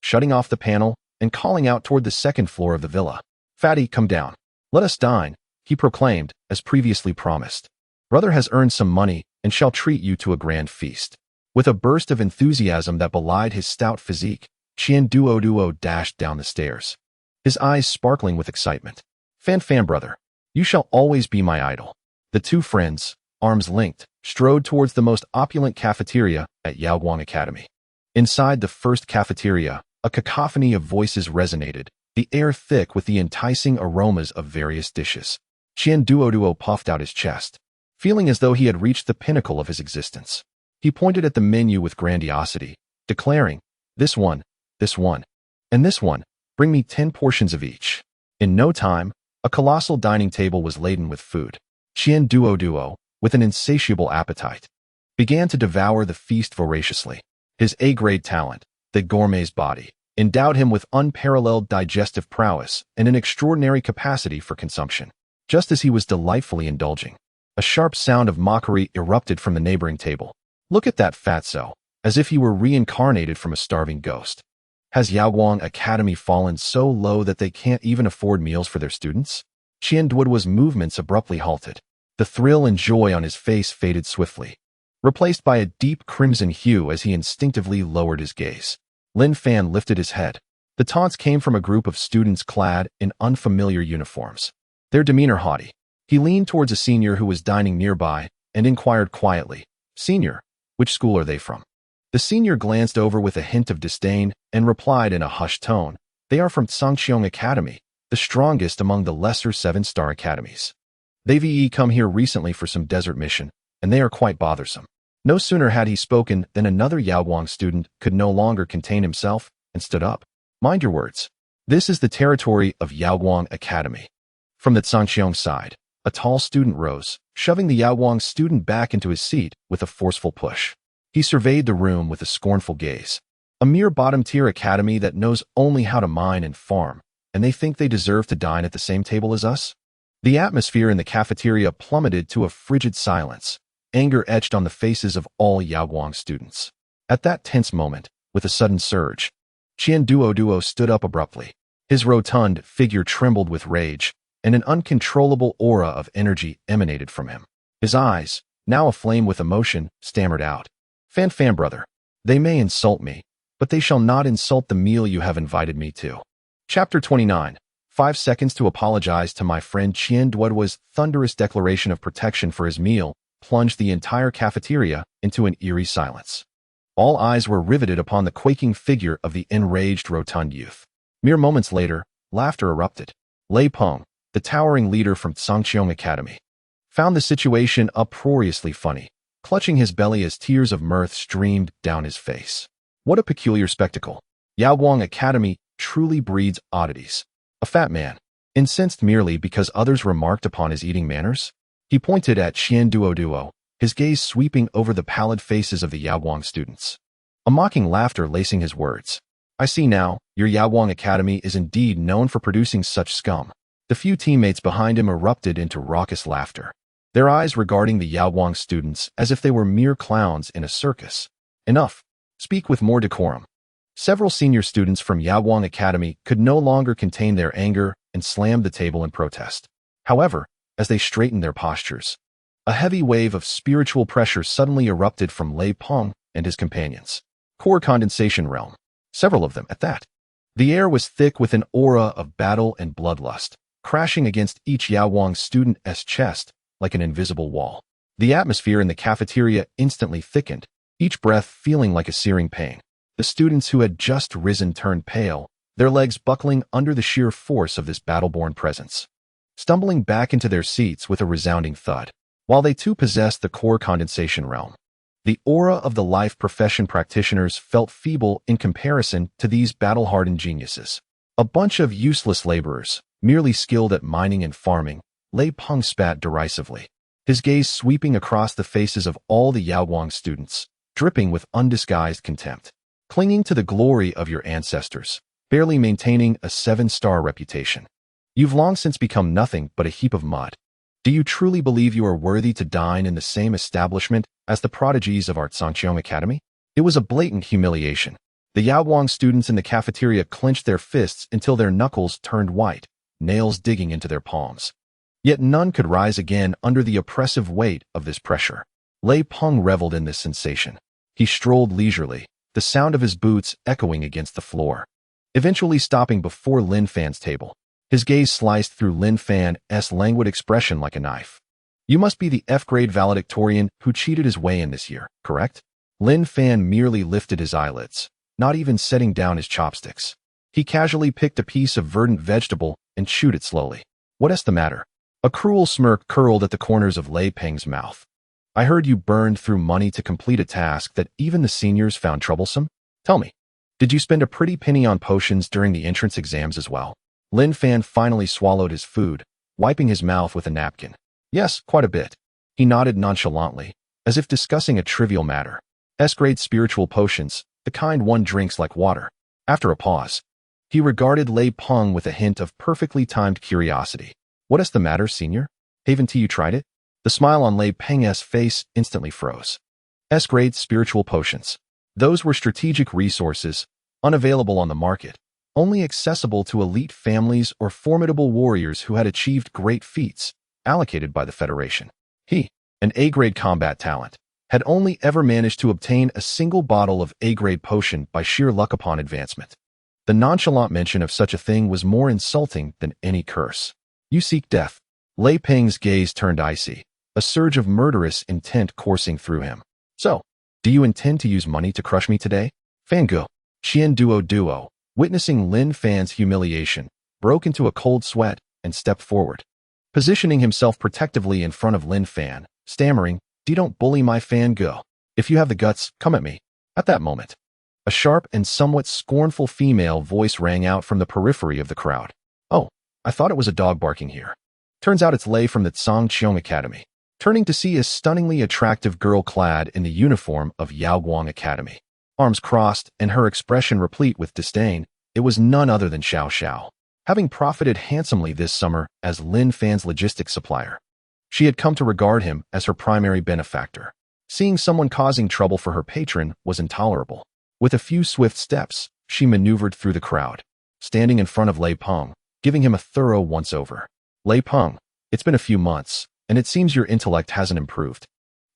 shutting off the panel and calling out toward the second floor of the villa. "Fatty, come down. Let us dine," he proclaimed, as previously promised. "Brother has earned some money and shall treat you to a grand feast." With a burst of enthusiasm that belied his stout physique, Qian Duo dashed down the stairs, his eyes sparkling with excitement. Fan brother, you shall always be my idol." The two friends, arms linked, strode towards the most opulent cafeteria at Yaoguang Academy. Inside the first cafeteria, a cacophony of voices resonated, the air thick with the enticing aromas of various dishes. Qian Duo puffed out his chest, feeling as though he had reached the pinnacle of his existence. He pointed at the menu with grandiosity, declaring, this one, and this one, bring me 10 portions of each." In no time, a colossal dining table was laden with food. Qian Duo, with an insatiable appetite, began to devour the feast voraciously. His A-grade talent, the gourmet's body, endowed him with unparalleled digestive prowess and an extraordinary capacity for consumption. Just as he was delightfully indulging, a sharp sound of mockery erupted from the neighboring table. "Look at that fatso, as if he were reincarnated from a starving ghost. Has Yaoguang Academy fallen so low that they can't even afford meals for their students?" Qian Duoduo's movements abruptly halted. The thrill and joy on his face faded swiftly, replaced by a deep crimson hue as he instinctively lowered his gaze. Lin Fan lifted his head. The taunts came from a group of students clad in unfamiliar uniforms, their demeanor haughty. He leaned towards a senior who was dining nearby and inquired quietly, "Senior, which school are they from?" The senior glanced over with a hint of disdain and replied in a hushed tone, "They are from Sangqiong Academy, the strongest among the lesser 7-star academies. They've come here recently for some desert mission, and they are quite bothersome." No sooner had he spoken than another Yaoguang student could no longer contain himself and stood up. "Mind your words. This is the territory of Yaoguang Academy." From the Sangqiong side, a tall student rose, shoving the Yaoguang student back into his seat with a forceful push. He surveyed the room with a scornful gaze. "A mere bottom-tier academy that knows only how to mine and farm, and they think they deserve to dine at the same table as us?" The atmosphere in the cafeteria plummeted to a frigid silence. Anger etched on the faces of all Yaoguang students. At that tense moment, with a sudden surge, Qian Duoduo stood up abruptly. His rotund figure trembled with rage, and an uncontrollable aura of energy emanated from him. His eyes, now aflame with emotion, stammered out, Fan brother, they may insult me, but they shall not insult the meal you have invited me to." Chapter 29. 5 seconds to apologize to my friend." Qian Duoduo's thunderous declaration of protection for his meal plunged the entire cafeteria into an eerie silence. All eyes were riveted upon the quaking figure of the enraged rotund youth. Mere moments later, laughter erupted. Lei Peng, the towering leader from Sangqiong Academy, found the situation uproariously funny, clutching his belly as tears of mirth streamed down his face. What a peculiar spectacle. Yaoguang Academy truly breeds oddities. A fat man, incensed merely because others remarked upon his eating manners? He pointed at Qian Duoduo, his gaze sweeping over the pallid faces of the Yaoguang students. A mocking laughter lacing his words. "I see now, your Yaoguang Academy is indeed known for producing such scum." The few teammates behind him erupted into raucous laughter, their eyes regarding the Yaoguang students as if they were mere clowns in a circus. "Enough. Speak with more decorum." Several senior students from Yaoguang Academy could no longer contain their anger and slammed the table in protest. However, as they straightened their postures, a heavy wave of spiritual pressure suddenly erupted from Lei Peng and his companions. Core condensation realm. Several of them at that. The air was thick with an aura of battle and bloodlust, crashing against each Yaoguang student's chest like an invisible wall. The atmosphere in the cafeteria instantly thickened, each breath feeling like a searing pain. The students who had just risen turned pale, their legs buckling under the sheer force of this battle-born presence, stumbling back into their seats with a resounding thud. While they too possessed the core condensation realm, the aura of the life profession practitioners felt feeble in comparison to these battle-hardened geniuses. A bunch of useless laborers, merely skilled at mining and farming, Lei Peng spat derisively, his gaze sweeping across the faces of all the Yaoguang students, dripping with undisguised contempt. Clinging to the glory of your ancestors, barely maintaining a 7-star reputation. You've long since become nothing but a heap of mud. Do you truly believe you are worthy to dine in the same establishment as the prodigies of our Sangqiong Academy? It was a blatant humiliation. The Yaoguang students in the cafeteria clenched their fists until their knuckles turned white, nails digging into their palms. Yet none could rise again under the oppressive weight of this pressure. Lei Peng reveled in this sensation. He strolled leisurely, the sound of his boots echoing against the floor, eventually stopping before Lin Fan's table. His gaze sliced through Lin Fan's languid expression like a knife. "You must be the F-grade valedictorian who cheated his way in this year, correct?" Lin Fan merely lifted his eyelids, not even setting down his chopsticks. He casually picked a piece of verdant vegetable and chewed it slowly. "What's the matter?" A cruel smirk curled at the corners of Lei Peng's mouth. "I heard you burned through money to complete a task that even the seniors found troublesome. Tell me, did you spend a pretty penny on potions during the entrance exams as well?" Lin Fan finally swallowed his food, wiping his mouth with a napkin. "Yes, quite a bit." He nodded nonchalantly, as if discussing a trivial matter. S-grade spiritual potions, the kind one drinks like water. After a pause, he regarded Lei Peng with a hint of perfectly timed curiosity. What is the matter, senior? Haven't you tried it? The smile on Lei Peng's face instantly froze. S-grade spiritual potions. Those were strategic resources, unavailable on the market, only accessible to elite families or formidable warriors who had achieved great feats, allocated by the Federation. He, an A-grade combat talent, had only ever managed to obtain a single bottle of A-grade potion by sheer luck upon advancement. The nonchalant mention of such a thing was more insulting than any curse. You seek death. Lei Peng's gaze turned icy, a surge of murderous intent coursing through him. So, do you intend to use money to crush me today? Fangirl. Qian Duo, witnessing Lin Fan's humiliation, broke into a cold sweat and stepped forward. Positioning himself protectively in front of Lin Fan, stammering, Don't bully my fangirl. If you have the guts, come at me. At that moment, a sharp and somewhat scornful female voice rang out from the periphery of the crowd. Oh, I thought it was a dog barking here. Turns out it's Lei from the Zhangqiong Academy. Turning to see a stunningly attractive girl clad in the uniform of Yaoguang Academy. Arms crossed and her expression replete with disdain, it was none other than Xiao Xiao. Having profited handsomely this summer as Lin Fan's logistics supplier, she had come to regard him as her primary benefactor. Seeing someone causing trouble for her patron was intolerable. With a few swift steps, she maneuvered through the crowd, standing in front of Lei Peng, giving him a thorough once-over. Lei Peng, it's been a few months, and it seems your intellect hasn't improved.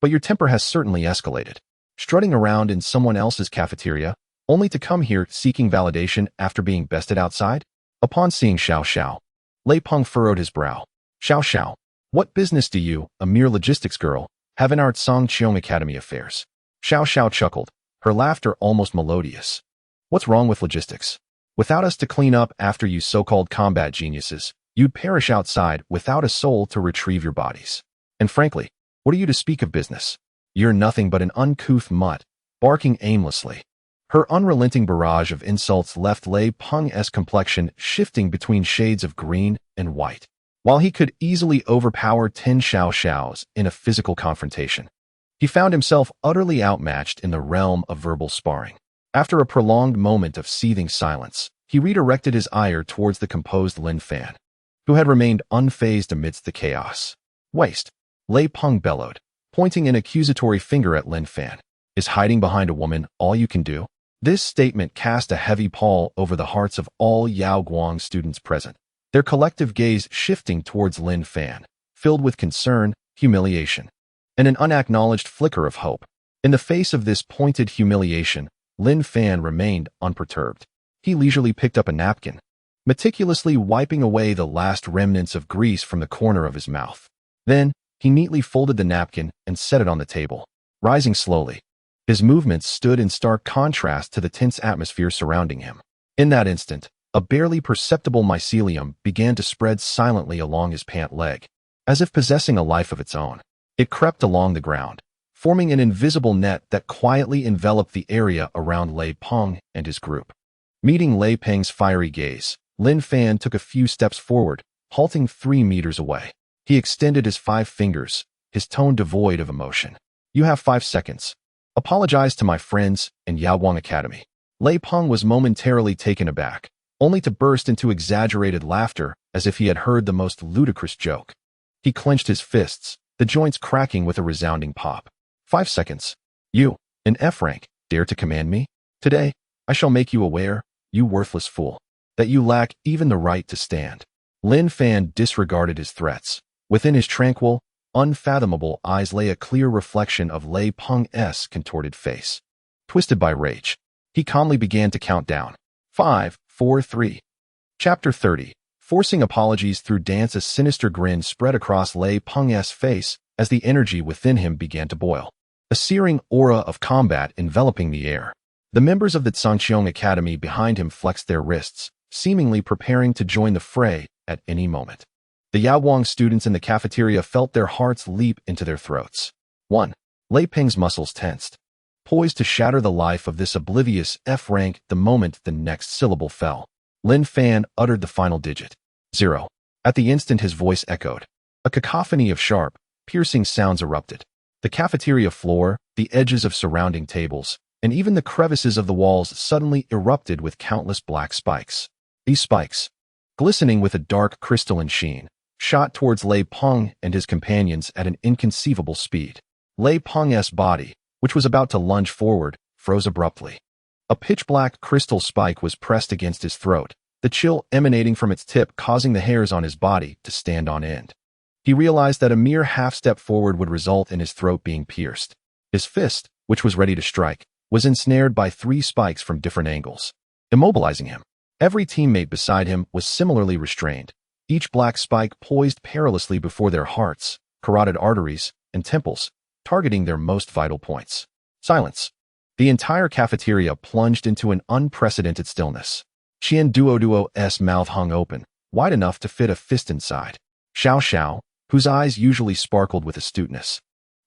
But your temper has certainly escalated. Strutting around in someone else's cafeteria, only to come here seeking validation after being bested outside? Upon seeing Xiao Xiao, Lei Peng furrowed his brow. Xiao Xiao, what business do you, a mere logistics girl, have in our Zhangqiong Academy affairs? Xiao Xiao chuckled, her laughter almost melodious. What's wrong with logistics? Without us to clean up after you so-called combat geniuses, you'd perish outside without a soul to retrieve your bodies. And frankly, what are you to speak of business? You're nothing but an uncouth mutt, barking aimlessly. Her unrelenting barrage of insults left Lei Peng's complexion shifting between shades of green and white. While he could easily overpower 10 Xiao Xiaos in a physical confrontation, he found himself utterly outmatched in the realm of verbal sparring. After a prolonged moment of seething silence, he redirected his ire towards the composed Lin Fan, who had remained unfazed amidst the chaos. Waste, Lei Peng bellowed, pointing an accusatory finger at Lin Fan. Is hiding behind a woman all you can do? This statement cast a heavy pall over the hearts of all Yaoguang students present, their collective gaze shifting towards Lin Fan, filled with concern, humiliation, and an unacknowledged flicker of hope. In the face of this pointed humiliation, Lin Fan remained unperturbed. He leisurely picked up a napkin, meticulously wiping away the last remnants of grease from the corner of his mouth. Then, he neatly folded the napkin and set it on the table. Rising slowly, his movements stood in stark contrast to the tense atmosphere surrounding him. In that instant, a barely perceptible mycelium began to spread silently along his pant leg, as if possessing a life of its own. It crept along the ground, forming an invisible net that quietly enveloped the area around Lei Peng and his group. Meeting Lei Peng's fiery gaze, Lin Fan took a few steps forward, halting 3 meters away. He extended his 5 fingers, his tone devoid of emotion. You have 5 seconds. Apologize to my friends in Yaoguang Academy. Lei Peng was momentarily taken aback, only to burst into exaggerated laughter as if he had heard the most ludicrous joke. He clenched his fists, the joints cracking with a resounding pop. 5 seconds. You, an F rank, dare to command me? Today, I shall make you aware, you worthless fool, that you lack even the right to stand. Lin Fan disregarded his threats. Within his tranquil, unfathomable eyes lay a clear reflection of Lei Peng's contorted face. Twisted by rage, he calmly began to count down. 5, 4, 3. Chapter 30. Forcing apologies through dance. A sinister grin spread across Lei Peng's face as the energy within him began to boil. A searing aura of combat enveloping the air. The members of the Zhangqiong Academy behind him flexed their wrists, seemingly preparing to join the fray at any moment. The Yaoguang students in the cafeteria felt their hearts leap into their throats. 1. Lei Peng's muscles tensed, poised to shatter the life of this oblivious F rank the moment the next syllable fell. Lin Fan uttered the final digit. 0. At the instant his voice echoed. A cacophony of sharp, piercing sounds erupted. The cafeteria floor, the edges of surrounding tables, and even the crevices of the walls suddenly erupted with countless black spikes. These spikes, glistening with a dark crystalline sheen, shot towards Lei Peng and his companions at an inconceivable speed. Lei Peng's body, which was about to lunge forward, froze abruptly. A pitch-black crystal spike was pressed against his throat, the chill emanating from its tip causing the hairs on his body to stand on end. He realized that a mere half-step forward would result in his throat being pierced. His fist, which was ready to strike, was ensnared by 3 spikes from different angles, immobilizing him. Every teammate beside him was similarly restrained, each black spike poised perilously before their hearts, carotid arteries, and temples, targeting their most vital points. Silence. The entire cafeteria plunged into an unprecedented stillness. Qian Duoduo's mouth hung open, wide enough to fit a fist inside. Xiao Xiao, whose eyes usually sparkled with astuteness,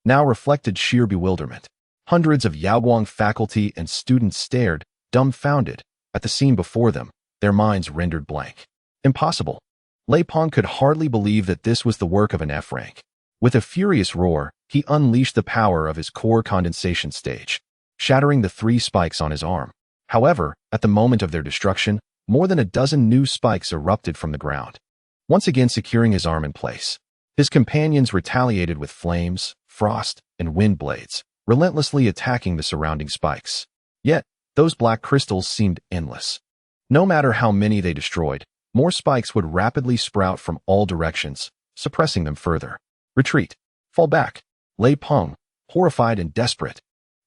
now reflected sheer bewilderment. Hundreds of Yaoguang faculty and students stared, dumbfounded, at the scene before them, their minds rendered blank. Impossible. Lei Peng could hardly believe that this was the work of an F rank. With a furious roar, he unleashed the power of his core condensation stage, shattering the 3 spikes on his arm. However, at the moment of their destruction, more than a dozen new spikes erupted from the ground, once again securing his arm in place. His companions retaliated with flames, frost, and wind blades, relentlessly attacking the surrounding spikes. Yet, those black crystals seemed endless. No matter how many they destroyed, more spikes would rapidly sprout from all directions, suppressing them further. Retreat. Fall back. Lei Peng, horrified and desperate,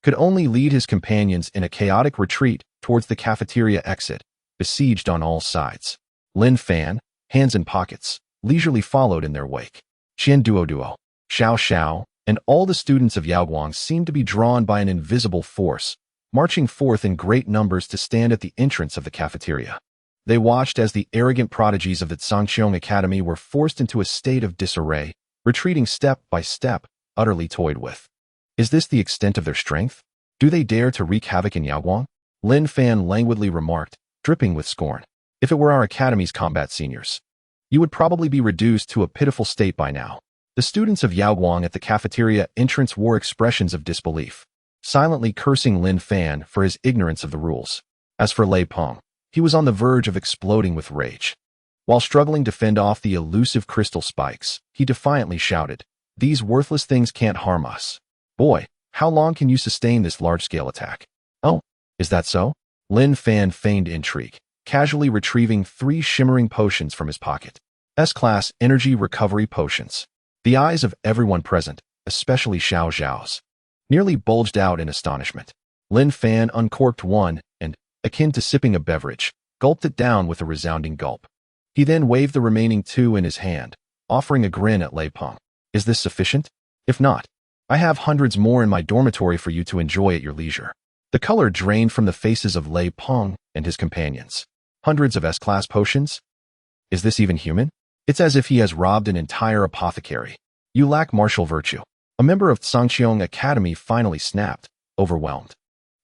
could only lead his companions in a chaotic retreat towards the cafeteria exit, besieged on all sides. Lin Fan, hands in pockets, leisurely followed in their wake. Qian Duoduo, Xiao Xiao, and all the students of Yaoguang seemed to be drawn by an invisible force, marching forth in great numbers to stand at the entrance of the cafeteria. They watched as the arrogant prodigies of the Zhangqiong Academy were forced into a state of disarray, retreating step by step, utterly toyed with. Is this the extent of their strength? Do they dare to wreak havoc in Yaoguang? Lin Fan languidly remarked, dripping with scorn. If it were our academy's combat seniors, you would probably be reduced to a pitiful state by now. The students of Yaoguang at the cafeteria entrance wore expressions of disbelief, silently cursing Lin Fan for his ignorance of the rules. As for Lei Peng, he was on the verge of exploding with rage. While struggling to fend off the elusive crystal spikes, he defiantly shouted, "These worthless things can't harm us. Boy, how long can you sustain this large-scale attack?" "Oh, is that so?" Lin Fan feigned intrigue, casually retrieving 3 shimmering potions from his pocket. S-class energy recovery potions. The eyes of everyone present, especially Xiao Xiao's, nearly bulged out in astonishment. Lin Fan uncorked one and, akin to sipping a beverage, gulped it down with a resounding gulp. He then waved the remaining 2 in his hand, offering a grin at Lei Peng. "Is this sufficient? If not, I have hundreds more in my dormitory for you to enjoy at your leisure." The color drained from the faces of Lei Peng and his companions. Hundreds of S-class potions? Is this even human? It's as if he has robbed an entire apothecary. "You lack martial virtue." A member of Zhangqiong Academy finally snapped, overwhelmed.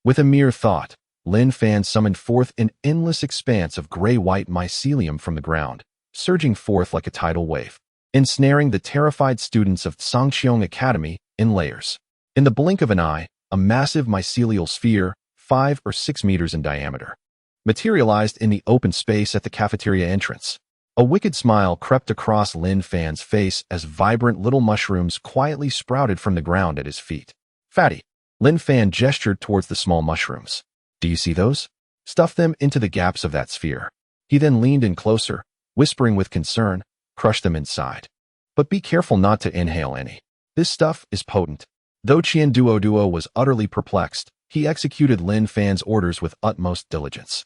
With a mere thought, Lin Fan summoned forth an endless expanse of gray-white mycelium from the ground, surging forth like a tidal wave, ensnaring the terrified students of Zhangqiong Academy in layers. In the blink of an eye, a massive mycelial sphere, 5 or 6 meters in diameter, materialized in the open space at the cafeteria entrance. A wicked smile crept across Lin Fan's face as vibrant little mushrooms quietly sprouted from the ground at his feet. "Fatty." Lin Fan gestured towards the small mushrooms. "Do you see those? Stuff them into the gaps of that sphere." He then leaned in closer, whispering with concern, "Crush them inside. But be careful not to inhale any. This stuff is potent." Though Qian Duoduo was utterly perplexed, he executed Lin Fan's orders with utmost diligence.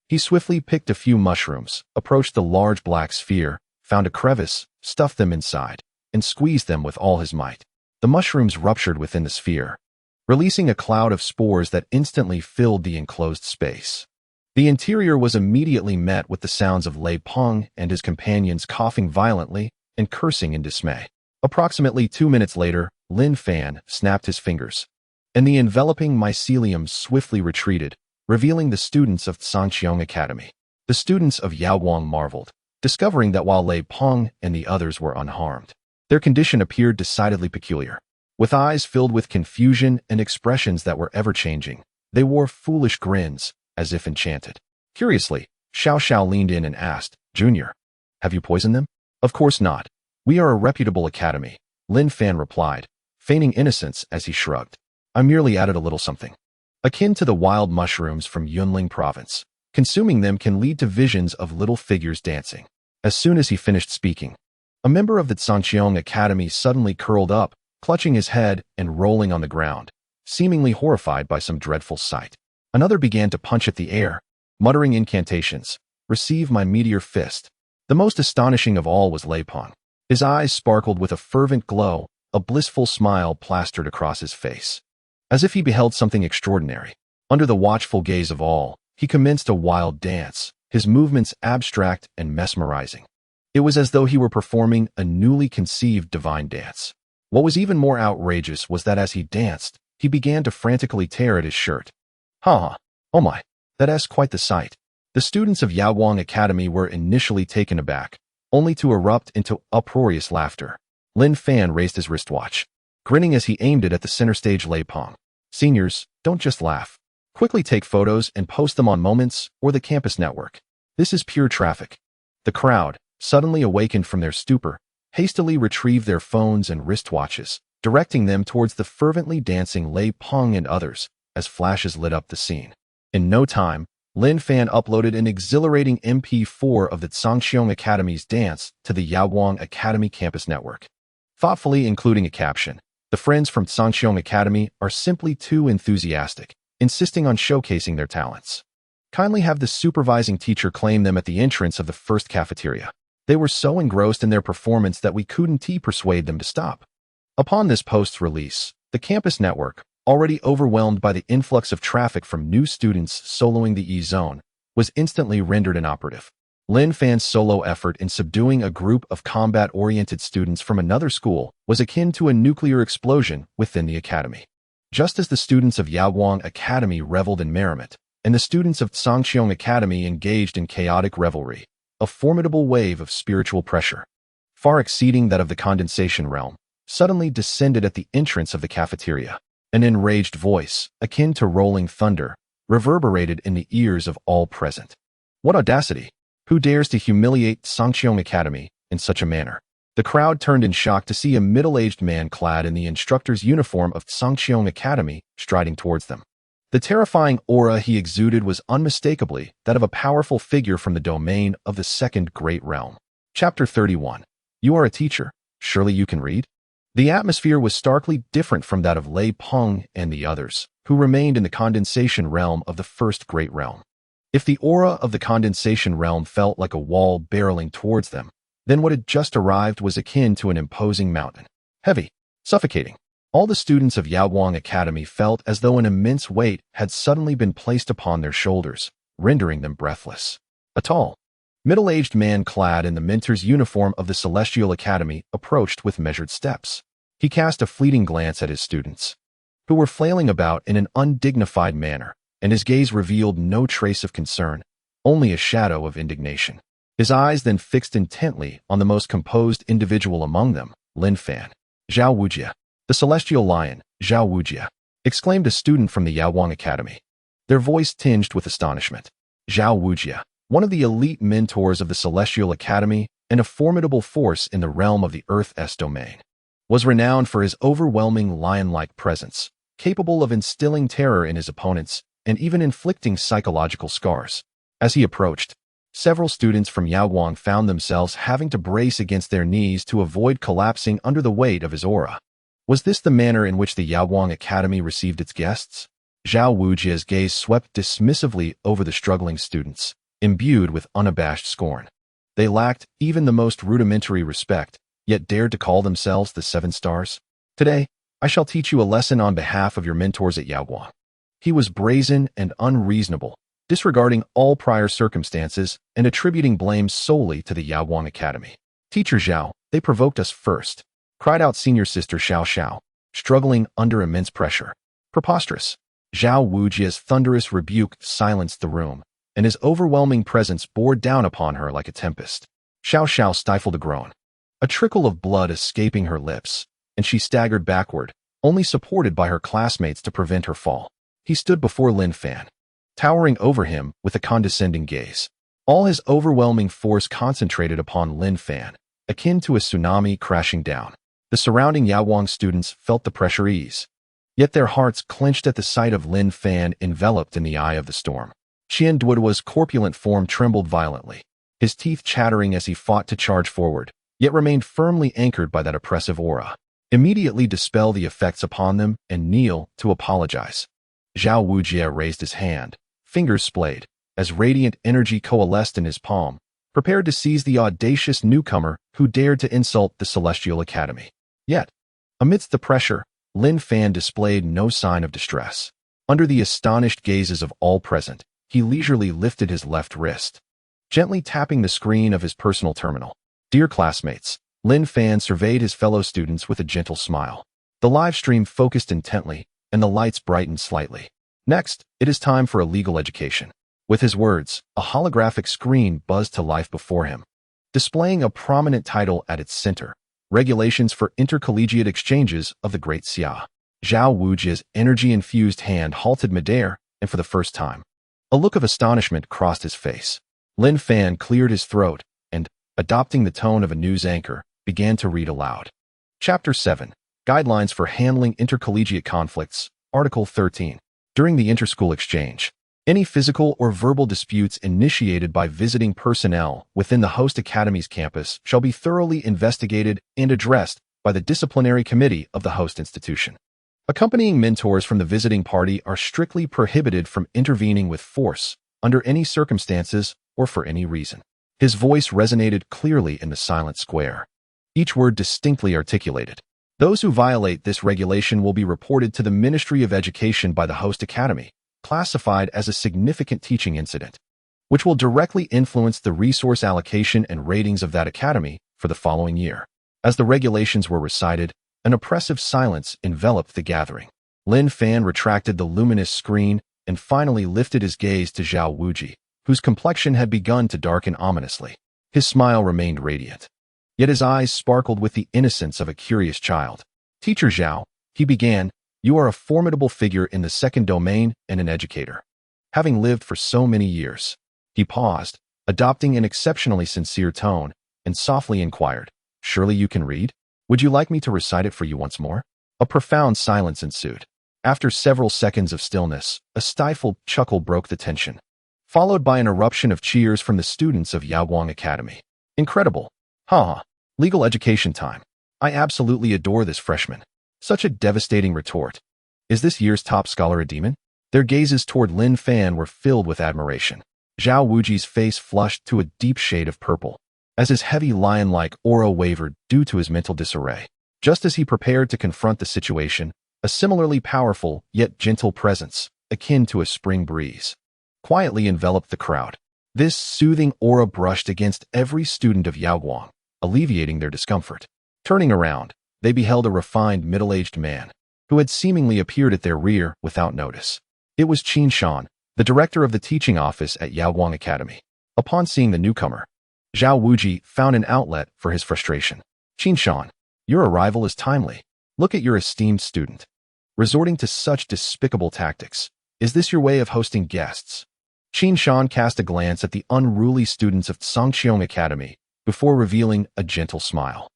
He swiftly picked a few mushrooms, approached the large black sphere, found a crevice, stuffed them inside, and squeezed them with all his might. The mushrooms ruptured within the sphere, releasing a cloud of spores that instantly filled the enclosed space. The interior was immediately met with the sounds of Lei Peng and his companions coughing violently and cursing in dismay. Approximately 2 minutes later, Lin Fan snapped his fingers, and the enveloping mycelium swiftly retreated, revealing the students of Zhangqiong Academy. The students of Yaoguang marveled, discovering that while Lei Peng and the others were unharmed, their condition appeared decidedly peculiar. With eyes filled with confusion and expressions that were ever-changing, They wore foolish grins, as if enchanted. Curiously, Xiao Xiao leaned in and asked, "Junior, have you poisoned them?" "Of course not. We are a reputable academy," Lin Fan replied, feigning innocence as he shrugged. "I merely added a little something akin to the wild mushrooms from Yunling province. Consuming them can lead to visions of little figures dancing." As soon as he finished speaking, a member of the Zhangqiang Academy suddenly curled up, clutching his head and rolling on the ground, seemingly horrified by some dreadful sight. Another began to punch at the air, muttering incantations. "Receive my meteor fist." The most astonishing of all was Lei Peng. His eyes sparkled with a fervent glow, a blissful smile plastered across his face. As if he beheld something extraordinary. Under the watchful gaze of all, he commenced a wild dance, his movements abstract and mesmerizing. It was as though he were performing a newly conceived divine dance. What was even more outrageous was that as he danced, he began to frantically tear at his shirt. "Ha! Oh my, that's quite the sight." The students of Yaowang Academy were initially taken aback, only to erupt into uproarious laughter. Lin Fan raised his wristwatch, grinning as he aimed it at the center stage Lei Peng. "Seniors, don't just laugh. Quickly take photos and post them on Moments or the campus network. This is pure traffic." The crowd, suddenly awakened from their stupor, hastily retrieved their phones and wristwatches, directing them towards the fervently dancing Lei Peng and others, as flashes lit up the scene. In no time, Lin Fan uploaded an exhilarating MP4 of the Zhangqiang Academy's dance to the Yaowang Academy campus network, thoughtfully including a caption. "The friends from Zhangqiang Academy are simply too enthusiastic, insisting on showcasing their talents. Kindly have the supervising teacher claim them at the entrance of the first cafeteria. They were so engrossed in their performance that we couldn't persuade them to stop." Upon this post's release, the campus network, already overwhelmed by the influx of traffic from new students soloing the E-Zone, was instantly rendered inoperative. Lin Fan's solo effort in subduing a group of combat-oriented students from another school was akin to a nuclear explosion within the academy. Just as the students of Yaowang Academy reveled in merriment, and the students of Zhangqiang Academy engaged in chaotic revelry, a formidable wave of spiritual pressure, far exceeding that of the condensation realm, suddenly descended at the entrance of the cafeteria. An enraged voice, akin to rolling thunder, reverberated in the ears of all present. "What audacity! Who dares to humiliate Zhangqiang Academy in such a manner?" The crowd turned in shock to see a middle-aged man clad in the instructor's uniform of Zhangqiang Academy striding towards them. The terrifying aura he exuded was unmistakably that of a powerful figure from the domain of the Second Great Realm. Chapter 31. You are a teacher. Surely you can read? The atmosphere was starkly different from that of Lei Peng and the others, who remained in the condensation realm of the First Great Realm. If the aura of the condensation realm felt like a wall barreling towards them, then what had just arrived was akin to an imposing mountain. Heavy, suffocating. All the students of Yaowang Academy felt as though an immense weight had suddenly been placed upon their shoulders, rendering them breathless. A tall, middle-aged man clad in the mentor's uniform of the Celestial Academy approached with measured steps. He cast a fleeting glance at his students, who were flailing about in an undignified manner, and his gaze revealed no trace of concern, only a shadow of indignation. His eyes then fixed intently on the most composed individual among them, Lin Fan. "Zhao Wujie, the Celestial Lion, Zhao Wujie," exclaimed a student from the Yaowang Academy, their voice tinged with astonishment. Zhao Wujie, one of the elite mentors of the Celestial Academy and a formidable force in the realm of the Earth's domain, was renowned for his overwhelming lion-like presence, capable of instilling terror in his opponents and even inflicting psychological scars. As he approached, several students from Yaowang found themselves having to brace against their knees to avoid collapsing under the weight of his aura. Was this the manner in which the Yaowang Academy received its guests? Zhao Wujie's gaze swept dismissively over the struggling students, imbued with unabashed scorn. They lacked even the most rudimentary respect, yet dared to call themselves the Seven Stars. "Today, I shall teach you a lesson on behalf of your mentors at Yaowang." He was brazen and unreasonable, disregarding all prior circumstances and attributing blame solely to the Yaowang Academy. "Teacher Zhao, they provoked us first," cried out senior sister Xiao Xiao, struggling under immense pressure. "Preposterous." Zhao Wujie's thunderous rebuke silenced the room, and his overwhelming presence bore down upon her like a tempest. Xiao Xiao stifled a groan, a trickle of blood escaping her lips, and she staggered backward, only supported by her classmates to prevent her fall. He stood before Lin Fan, towering over him with a condescending gaze. All his overwhelming force concentrated upon Lin Fan, akin to a tsunami crashing down. The surrounding Yaoguang students felt the pressure ease, yet their hearts clenched at the sight of Lin Fan enveloped in the eye of the storm. Qian Duoduo's corpulent form trembled violently, his teeth chattering as he fought to charge forward, yet remained firmly anchored by that oppressive aura. Immediately dispel the effects upon them and kneel to apologize. Zhao Wujie raised his hand, fingers splayed, as radiant energy coalesced in his palm, prepared to seize the audacious newcomer who dared to insult the Celestial Academy. Yet, amidst the pressure, Lin Fan displayed no sign of distress. Under the astonished gazes of all present, he leisurely lifted his left wrist, gently tapping the screen of his personal terminal. Dear classmates, Lin Fan surveyed his fellow students with a gentle smile. The live stream focused intently, and the lights brightened slightly. Next, it is time for a legal education. With his words, a holographic screen buzzed to life before him, displaying a prominent title at its center: Regulations for Intercollegiate Exchanges of the Great Xia. Zhao Wujie's energy-infused hand halted midair, and for the first time, a look of astonishment crossed his face. Lin Fan cleared his throat and, adopting the tone of a news anchor, began to read aloud. Chapter 7. Guidelines for Handling Intercollegiate Conflicts, Article 13. During the interschool exchange, any physical or verbal disputes initiated by visiting personnel within the host academy's campus shall be thoroughly investigated and addressed by the disciplinary committee of the host institution. Accompanying mentors from the visiting party are strictly prohibited from intervening with force, under any circumstances or for any reason. His voice resonated clearly in the silent square, each word distinctly articulated. Those who violate this regulation will be reported to the Ministry of Education by the host academy, classified as a significant teaching incident, which will directly influence the resource allocation and ratings of that academy for the following year. As the regulations were recited, an oppressive silence enveloped the gathering. Lin Fan retracted the luminous screen and finally lifted his gaze to Zhao Wujie, whose complexion had begun to darken ominously. His smile remained radiant, yet his eyes sparkled with the innocence of a curious child. Teacher Zhao, he began, you are a formidable figure in the second domain and an educator. Having lived for so many years, he paused, adopting an exceptionally sincere tone, and softly inquired, surely you can read? Would you like me to recite it for you once more? A profound silence ensued. After several seconds of stillness, a stifled chuckle broke the tension, followed by an eruption of cheers from the students of Yaoguang Academy. Incredible. Ha! Legal education time. I absolutely adore this freshman. Such a devastating retort. Is this year's top scholar a demon? Their gazes toward Lin Fan were filled with admiration. Zhao Wujie's face flushed to a deep shade of purple, as his heavy lion-like aura wavered due to his mental disarray. Just as he prepared to confront the situation, a similarly powerful yet gentle presence, akin to a spring breeze, quietly enveloped the crowd. This soothing aura brushed against every student of Yaoguang, alleviating their discomfort. Turning around, they beheld a refined middle-aged man, who had seemingly appeared at their rear without notice. It was Qin Shan, the director of the teaching office at Yaoguang Academy. Upon seeing the newcomer, Zhao Wujie found an outlet for his frustration. Qin Shan, your arrival is timely. Look at your esteemed student, resorting to such despicable tactics. Is this your way of hosting guests? Qin Shan cast a glance at the unruly students of Songqiong Academy before revealing a gentle smile.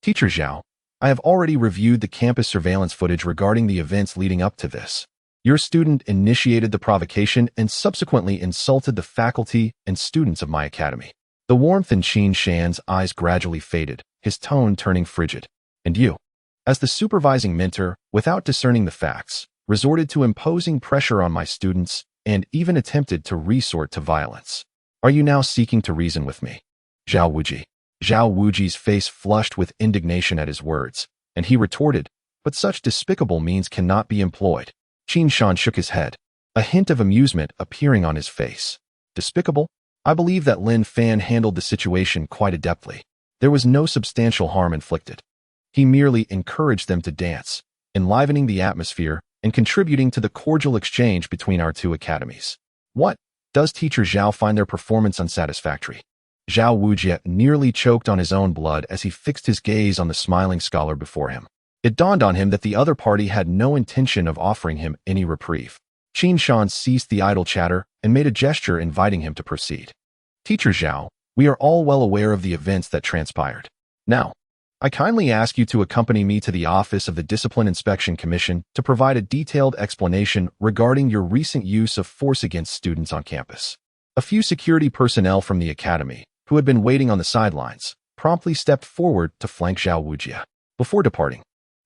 Teacher Zhao, I have already reviewed the campus surveillance footage regarding the events leading up to this. Your student initiated the provocation and subsequently insulted the faculty and students of my academy. The warmth in Qin Shan's eyes gradually faded, his tone turning frigid. And you, as the supervising mentor, without discerning the facts, resorted to imposing pressure on my students and even attempted to resort to violence. Are you now seeking to reason with me? Zhao Wujie. Zhao Wujie's face flushed with indignation at his words, and he retorted, but such despicable means cannot be employed. Qin Shan shook his head, a hint of amusement appearing on his face. Despicable? I believe that Lin Fan handled the situation quite adeptly. There was no substantial harm inflicted. He merely encouraged them to dance, enlivening the atmosphere and contributing to the cordial exchange between our two academies. What? Does Teacher Zhao find their performance unsatisfactory? Zhao Wujie nearly choked on his own blood as he fixed his gaze on the smiling scholar before him. It dawned on him that the other party had no intention of offering him any reprieve. Qin Shan ceased the idle chatter and made a gesture inviting him to proceed. Teacher Zhao, we are all well aware of the events that transpired. Now, I kindly ask you to accompany me to the office of the Discipline Inspection Commission to provide a detailed explanation regarding your recent use of force against students on campus. A few security personnel from the academy, who had been waiting on the sidelines, promptly stepped forward to flank Zhao Wujie. Before departing,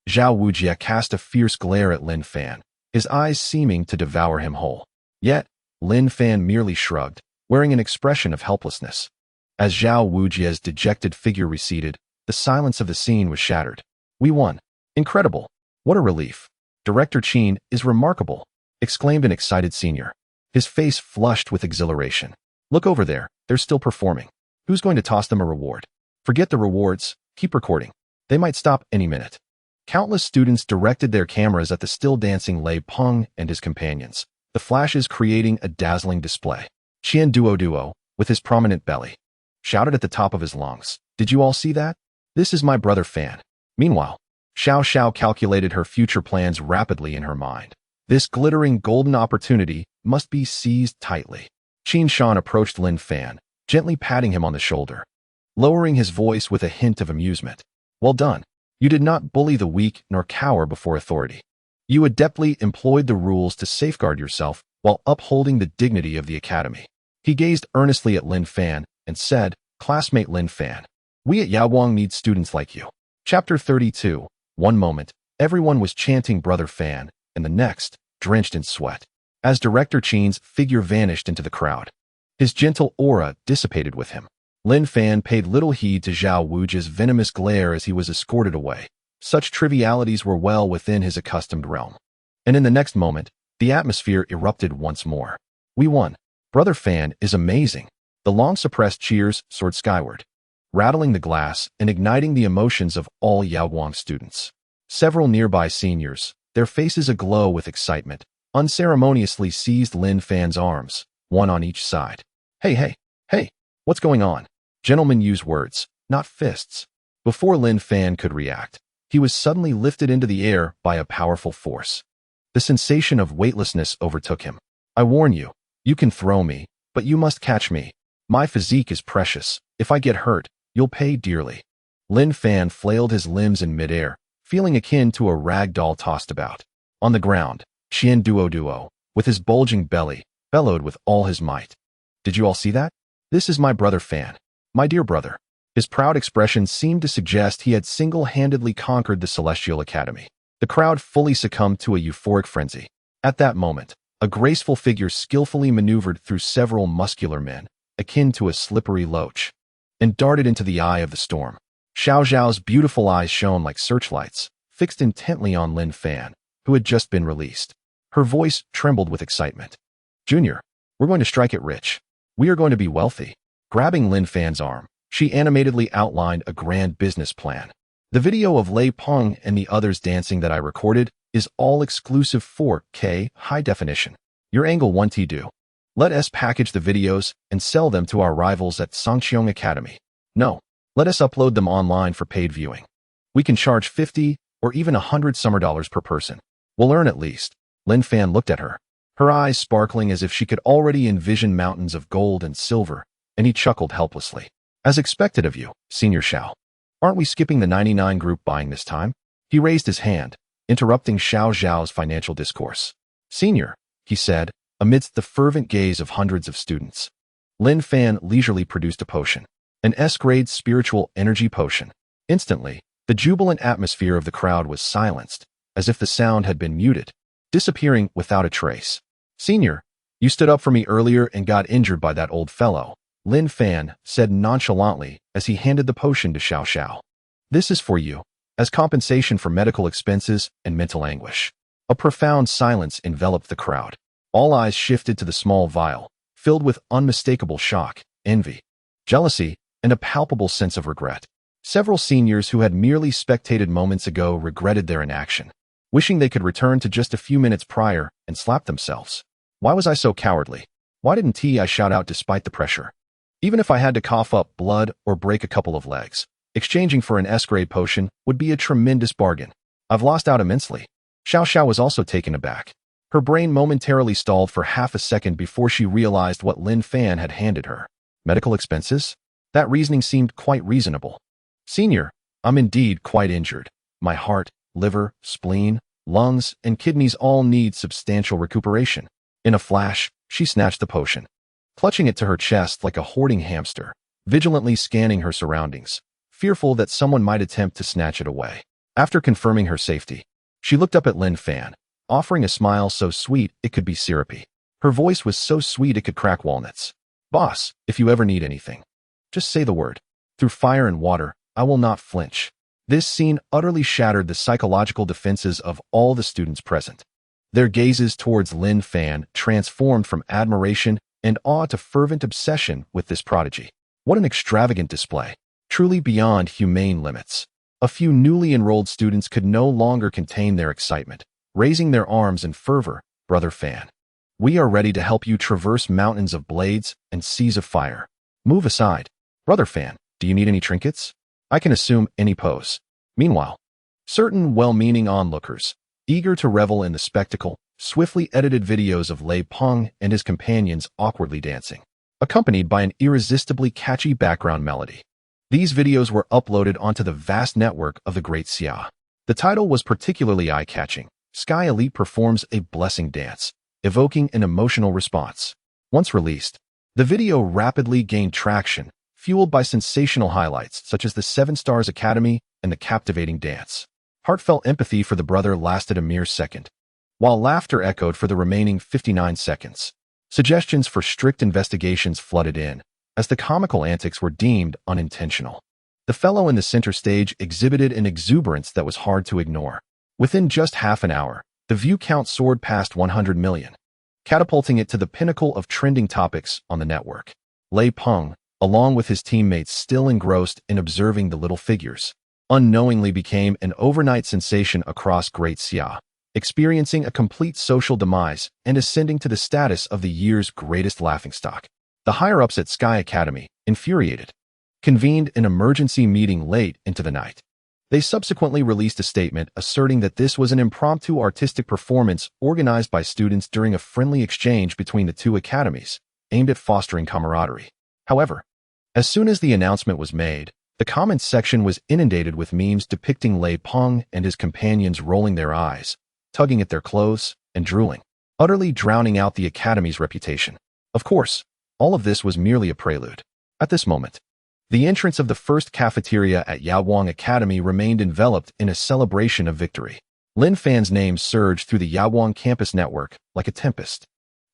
Zhao Wujie cast a fierce glare at Lin Fan, his eyes seeming to devour him whole. Yet, Lin Fan merely shrugged, wearing an expression of helplessness. As Zhao Wujie's dejected figure receded, the silence of the scene was shattered. We won. Incredible. What a relief. Director Qin is remarkable, exclaimed an excited senior. His face flushed with exhilaration. Look over there, they're still performing. Who's going to toss them a reward? Forget the rewards, keep recording. They might stop any minute. Countless students directed their cameras at the still dancing Lei Peng and his companions, the flashes creating a dazzling display. Qian Duo, with his prominent belly, shouted at the top of his lungs. Did you all see that? This is my brother Fan. Meanwhile, Xiao calculated her future plans rapidly in her mind. This glittering golden opportunity must be seized tightly. Qin Shan approached Lin Fan, gently patting him on the shoulder, lowering his voice with a hint of amusement. Well done. You did not bully the weak nor cower before authority. You adeptly employed the rules to safeguard yourself while upholding the dignity of the academy. He gazed earnestly at Lin Fan and said, Classmate Lin Fan, we at Yaowang need students like you. Chapter 32. One moment, everyone was chanting Brother Fan, and the next, drenched in sweat. As Director Qin's figure vanished into the crowd, his gentle aura dissipated with him. Lin Fan paid little heed to Zhao Wujie's venomous glare as he was escorted away. Such trivialities were well within his accustomed realm. And in the next moment, the atmosphere erupted once more. We won. Brother Fan is amazing. The long-suppressed cheers soared skyward, rattling the glass and igniting the emotions of all Yaowang students. Several nearby seniors, their faces aglow with excitement, unceremoniously seized Lin Fan's arms, one on each side. Hey, what's going on? Gentlemen use words, not fists. Before Lin Fan could react, he was suddenly lifted into the air by a powerful force. The sensation of weightlessness overtook him. I warn you, you can throw me, but you must catch me. My physique is precious. If I get hurt, you'll pay dearly. Lin Fan flailed his limbs in midair, feeling akin to a rag doll tossed about. On the ground, Qian Duo, with his bulging belly, bellowed with all his might. Did you all see that? This is my brother Fan. My dear brother. His proud expression seemed to suggest he had single-handedly conquered the Celestial Academy. The crowd fully succumbed to a euphoric frenzy. At that moment, a graceful figure skillfully maneuvered through several muscular men, akin to a slippery loach, and darted into the eye of the storm. Xiao Zhao's beautiful eyes shone like searchlights, fixed intently on Lin Fan, who had just been released. Her voice trembled with excitement. Junior, we're going to strike it rich. We are going to be wealthy. Grabbing Lin Fan's arm, she animatedly outlined a grand business plan. The video of Lei Peng and the others dancing that I recorded is all exclusive 4K high definition. Your angle 1T do. Let us package the videos and sell them to our rivals at Sangqiong Academy. No, let us upload them online for paid viewing. We can charge 50 or even $100 per person. We'll earn at least. Lin Fan looked at her, her eyes sparkling as if she could already envision mountains of gold and silver, and he chuckled helplessly. As expected of you, Senior Xiao. Aren't we skipping the 99 group buying this time? He raised his hand, interrupting Xiao Zhao's financial discourse. Senior, he said, amidst the fervent gaze of hundreds of students. Lin Fan leisurely produced a potion, an S-grade spiritual energy potion. Instantly, the jubilant atmosphere of the crowd was silenced, as if the sound had been muted, disappearing without a trace. Senior, you stood up for me earlier and got injured by that old fellow, Lin Fan said nonchalantly as he handed the potion to Xiao Xiao. This is for you, as compensation for medical expenses and mental anguish. A profound silence enveloped the crowd. All eyes shifted to the small vial, filled with unmistakable shock, envy, jealousy, and a palpable sense of regret. Several seniors who had merely spectated moments ago regretted their inaction, wishing they could return to just a few minutes prior and slap themselves. Why was I so cowardly? Why didn't I shout out despite the pressure? Even if I had to cough up blood or break a couple of legs, exchanging for an S-grade potion would be a tremendous bargain. I've lost out immensely. Xiao Xiao was also taken aback. Her brain momentarily stalled for half a second before she realized what Lin Fan had handed her. Medical expenses? That reasoning seemed quite reasonable. Senior, I'm indeed quite injured. My heart, liver, spleen, lungs, and kidneys all need substantial recuperation. In a flash, she snatched the potion, clutching it to her chest like a hoarding hamster, vigilantly scanning her surroundings, fearful that someone might attempt to snatch it away. After confirming her safety, she looked up at Lin Fan, offering a smile so sweet it could be syrupy. Her voice was so sweet it could crack walnuts. Boss, if you ever need anything, just say the word. Through fire and water, I will not flinch. This scene utterly shattered the psychological defenses of all the students present. Their gazes towards Lin Fan transformed from admiration and awe to fervent obsession with this prodigy. What an extravagant display, truly beyond humane limits. A few newly enrolled students could no longer contain their excitement, raising their arms in fervor. Brother Fan, we are ready to help you traverse mountains of blades and seas of fire. Move aside. Brother Fan, do you need any trinkets? I can assume any pose. Meanwhile, certain well-meaning onlookers, eager to revel in the spectacle, swiftly edited videos of Lei Peng and his companions awkwardly dancing, accompanied by an irresistibly catchy background melody. These videos were uploaded onto the vast network of the Great Xia. The title was particularly eye-catching. Sky Elite performs a blessing dance, evoking an emotional response. Once released, the video rapidly gained traction, fueled by sensational highlights such as the 7 Stars Academy and the captivating dance. Heartfelt empathy for the brother lasted a mere second, while laughter echoed for the remaining 59 seconds. Suggestions for strict investigations flooded in, as the comical antics were deemed unintentional. The fellow in the center stage exhibited an exuberance that was hard to ignore. Within just half an hour, the view count soared past 100 million, catapulting it to the pinnacle of trending topics on the network. Lei Peng, along with his teammates still engrossed in observing the little figures, unknowingly became an overnight sensation across Great Xia, experiencing a complete social demise and ascending to the status of the year's greatest laughingstock. The higher-ups at Sky Academy, infuriated, convened an emergency meeting late into the night. They subsequently released a statement asserting that this was an impromptu artistic performance organized by students during a friendly exchange between the two academies, aimed at fostering camaraderie. However, as soon as the announcement was made, the comments section was inundated with memes depicting Lei Peng and his companions rolling their eyes, tugging at their clothes, and drooling, utterly drowning out the academy's reputation. Of course, all of this was merely a prelude. At this moment, the entrance of the first cafeteria at Yaowang Academy remained enveloped in a celebration of victory. Lin Fan's name surged through the Yaowang campus network like a tempest.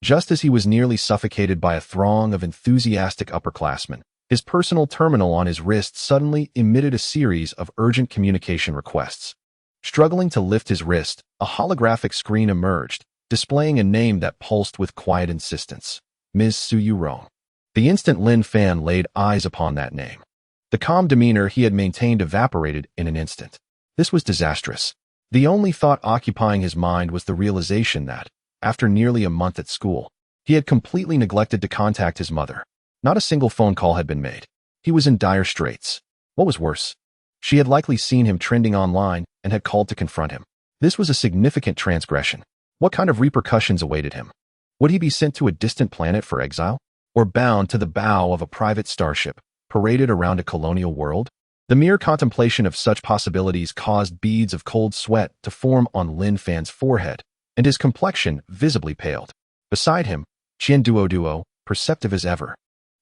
Just as he was nearly suffocated by a throng of enthusiastic upperclassmen, his personal terminal on his wrist suddenly emitted a series of urgent communication requests. Struggling to lift his wrist, a holographic screen emerged, displaying a name that pulsed with quiet insistence. Ms. Su Yurong. The instant Lin Fan laid eyes upon that name, the calm demeanor he had maintained evaporated in an instant. This was disastrous. The only thought occupying his mind was the realization that, after nearly a month at school, he had completely neglected to contact his mother. Not a single phone call had been made. He was in dire straits. What was worse, she had likely seen him trending online and had called to confront him. This was a significant transgression. What kind of repercussions awaited him? Would he be sent to a distant planet for exile? Or bound to the bow of a private starship, paraded around a colonial world? The mere contemplation of such possibilities caused beads of cold sweat to form on Lin Fan's forehead, and his complexion visibly paled. Beside him, Qian Duo, perceptive as ever,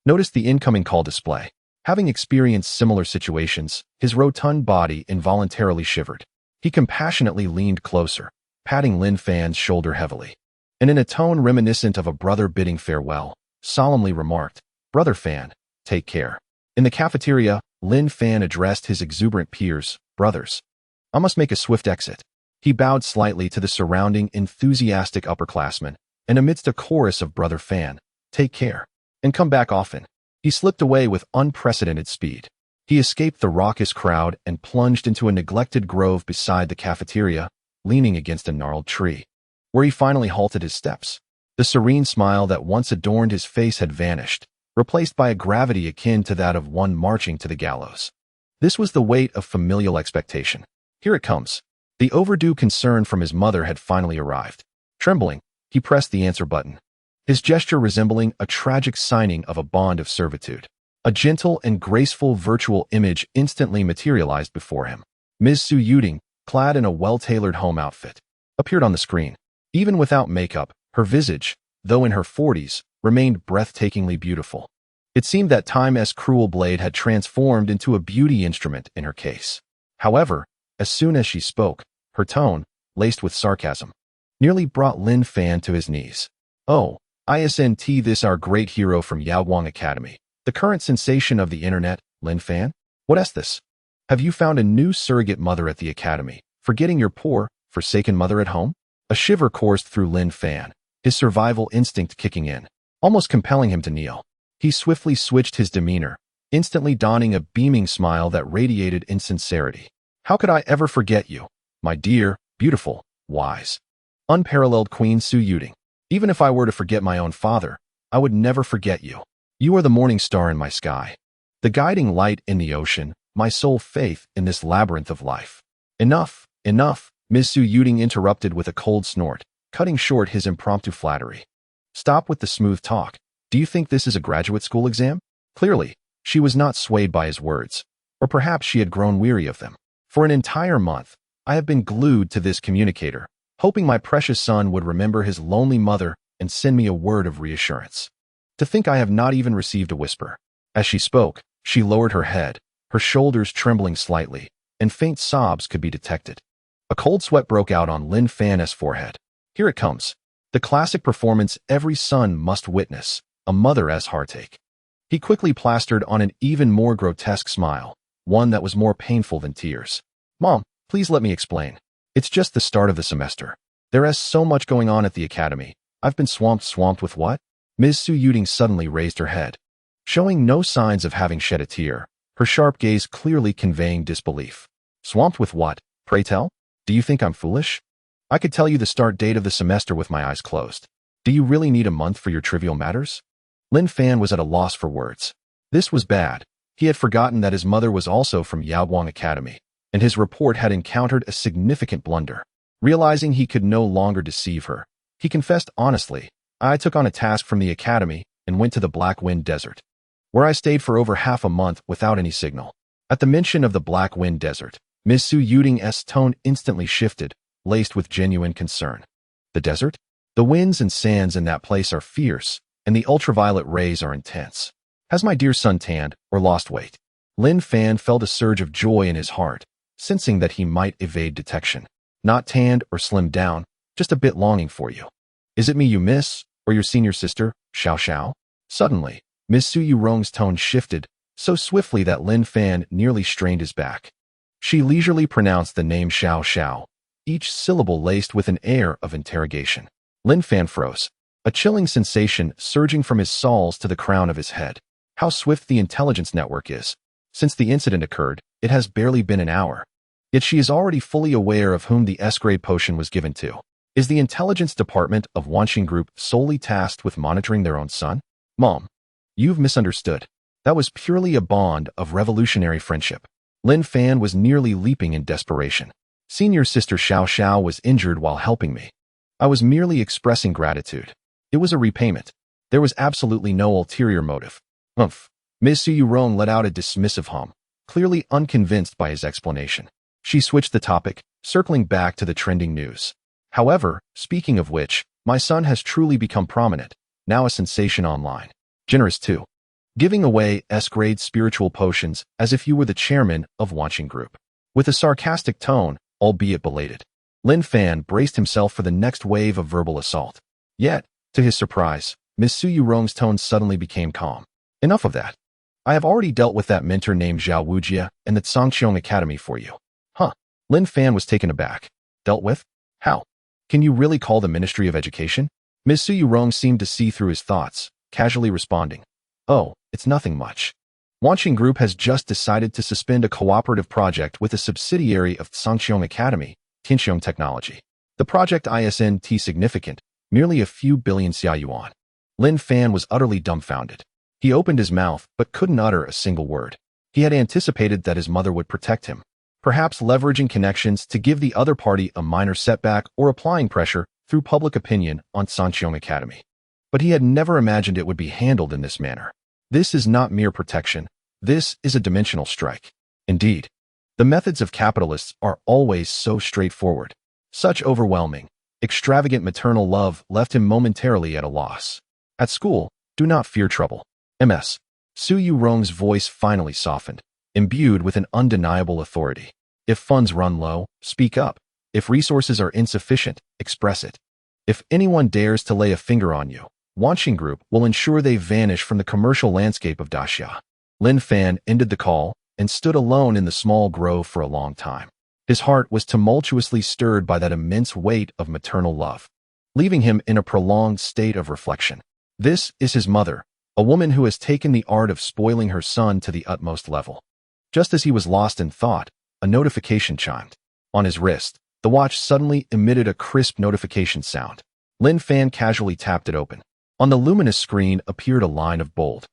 noticed the incoming call display. Having experienced similar situations, his rotund body involuntarily shivered. He compassionately leaned closer, patting Lin Fan's shoulder heavily, and in a tone reminiscent of a brother bidding farewell, solemnly remarked, "Brother Fan, take care." In the cafeteria, Lin Fan addressed his exuberant peers, "Brothers, I must make a swift exit." He bowed slightly to the surrounding enthusiastic upperclassmen, and amidst a chorus of "Brother Fan, take care, and come back often," he slipped away with unprecedented speed. He escaped the raucous crowd and plunged into a neglected grove beside the cafeteria, leaning against a gnarled tree, where he finally halted his steps. The serene smile that once adorned his face had vanished, replaced by a gravity akin to that of one marching to the gallows. This was the weight of familial expectation. Here it comes. The overdue concern from his mother had finally arrived. Trembling, he pressed the answer button, his gesture resembling a tragic signing of a bond of servitude. A gentle and graceful virtual image instantly materialized before him. Ms. Su Yuding, clad in a well-tailored home outfit, appeared on the screen. Even without makeup, her visage, though in her 40s, remained breathtakingly beautiful. It seemed that Time's cruel blade had transformed into a beauty instrument in her case. However, as soon as she spoke, her tone, laced with sarcasm, nearly brought Lin Fan to his knees. "Oh, isn't this our great hero from Yaoguang Academy, the current sensation of the internet, Lin Fan? What is this? Have you found a new surrogate mother at the academy, forgetting your poor, forsaken mother at home?" A shiver coursed through Lin Fan, his survival instinct kicking in, almost compelling him to kneel. He swiftly switched his demeanor, instantly donning a beaming smile that radiated insincerity. "How could I ever forget you, my dear, beautiful, wise, unparalleled Queen Su Yuding? Even if I were to forget my own father, I would never forget you. You are the morning star in my sky, the guiding light in the ocean, my sole faith in this labyrinth of life." "Enough, enough," Ms. Su Yuding interrupted with a cold snort, cutting short his impromptu flattery. "Stop with the smooth talk. Do you think this is a graduate school exam?" Clearly, she was not swayed by his words, or perhaps she had grown weary of them. "For an entire month, I have been glued to this communicator, hoping my precious son would remember his lonely mother and send me a word of reassurance. To think I have not even received a whisper." As she spoke, she lowered her head, her shoulders trembling slightly, and faint sobs could be detected. A cold sweat broke out on Lin Fan's forehead. Here it comes. The classic performance every son must witness, a mother's heartache. He quickly plastered on an even more grotesque smile, one that was more painful than tears. "Mom, please let me explain. It's just the start of the semester. There is so much going on at the academy. I've been swamped with what?" Ms. Su Yuding suddenly raised her head, showing no signs of having shed a tear, her sharp gaze clearly conveying disbelief. "Swamped with what, pray tell? Do you think I'm foolish? I could tell you the start date of the semester with my eyes closed. Do you really need a month for your trivial matters?" Lin Fan was at a loss for words. This was bad. He had forgotten that his mother was also from Yaoguang Academy, and his report had encountered a significant blunder. Realizing he could no longer deceive her, he confessed honestly, "I took on a task from the academy and went to the Black Wind Desert, where I stayed for over half a month without any signal." At the mention of the Black Wind Desert, Ms. Su Yuding's tone instantly shifted, laced with genuine concern. "The desert? The winds and sands in that place are fierce, and the ultraviolet rays are intense. Has my dear son tanned or lost weight?" Lin Fan felt a surge of joy in his heart, sensing that he might evade detection. "Not tanned or slimmed down, just a bit longing for you. Is it me you miss, or your senior sister, Xiao Xiao?" Suddenly, Ms. Su Yurong's tone shifted, so swiftly that Lin Fan nearly strained his back. She leisurely pronounced the name Xiao Xiao, each syllable laced with an air of interrogation. Lin Fan froze, a chilling sensation surging from his soles to the crown of his head. How swift the intelligence network is. Since the incident occurred, it has barely been an hour. Yet she is already fully aware of whom the S-grade potion was given to. Is the intelligence department of Wanqing Group solely tasked with monitoring their own son? "Mom, you've misunderstood. That was purely a bond of revolutionary friendship." Lin Fan was nearly leaping in desperation. "Senior sister Xiao Xiao was injured while helping me. I was merely expressing gratitude. It was a repayment. There was absolutely no ulterior motive." "Umph." Ms. Su Yurong let out a dismissive hum, clearly unconvinced by his explanation. She switched the topic, circling back to the trending news. "However, speaking of which, my son has truly become prominent, now a sensation online. Generous too. Giving away S-grade spiritual potions as if you were the chairman of Wanqing Group." With a sarcastic tone, albeit belated, Lin Fan braced himself for the next wave of verbal assault. Yet, to his surprise, Ms. Su Yurong's tone suddenly became calm. "Enough of that. I have already dealt with that mentor named Zhao Wujia and the Sangqiong Academy for you." "Huh?" Lin Fan was taken aback. "Dealt with? How? Can you really call the Ministry of Education?" Ms. Su Yurong seemed to see through his thoughts, casually responding, "Oh, it's nothing much. Wanqing Group has just decided to suspend a cooperative project with a subsidiary of Sangqiong Academy, Tianxiong Technology. The project isn't significant, merely a few billion xia yuan." Lin Fan was utterly dumbfounded. He opened his mouth but couldn't utter a single word. He had anticipated that his mother would protect him, perhaps leveraging connections to give the other party a minor setback or applying pressure through public opinion on Sancheong Academy. But he had never imagined it would be handled in this manner. This is not mere protection. This is a dimensional strike. Indeed, the methods of capitalists are always so straightforward. Such overwhelming, extravagant maternal love left him momentarily at a loss. At school, do not fear trouble. Ms. Su Yurong's voice finally softened, imbued with an undeniable authority. If funds run low, speak up. If resources are insufficient, express it. If anyone dares to lay a finger on you, Wanxing Group will ensure they vanish from the commercial landscape of Daxia. Lin Fan ended the call and stood alone in the small grove for a long time. His heart was tumultuously stirred by that immense weight of maternal love, leaving him in a prolonged state of reflection. This is his mother, a woman who has taken the art of spoiling her son to the utmost level. Just as he was lost in thought, a notification chimed. On his wrist, the watch suddenly emitted a crisp notification sound. Lin Fan casually tapped it open. On the luminous screen appeared a line of bold,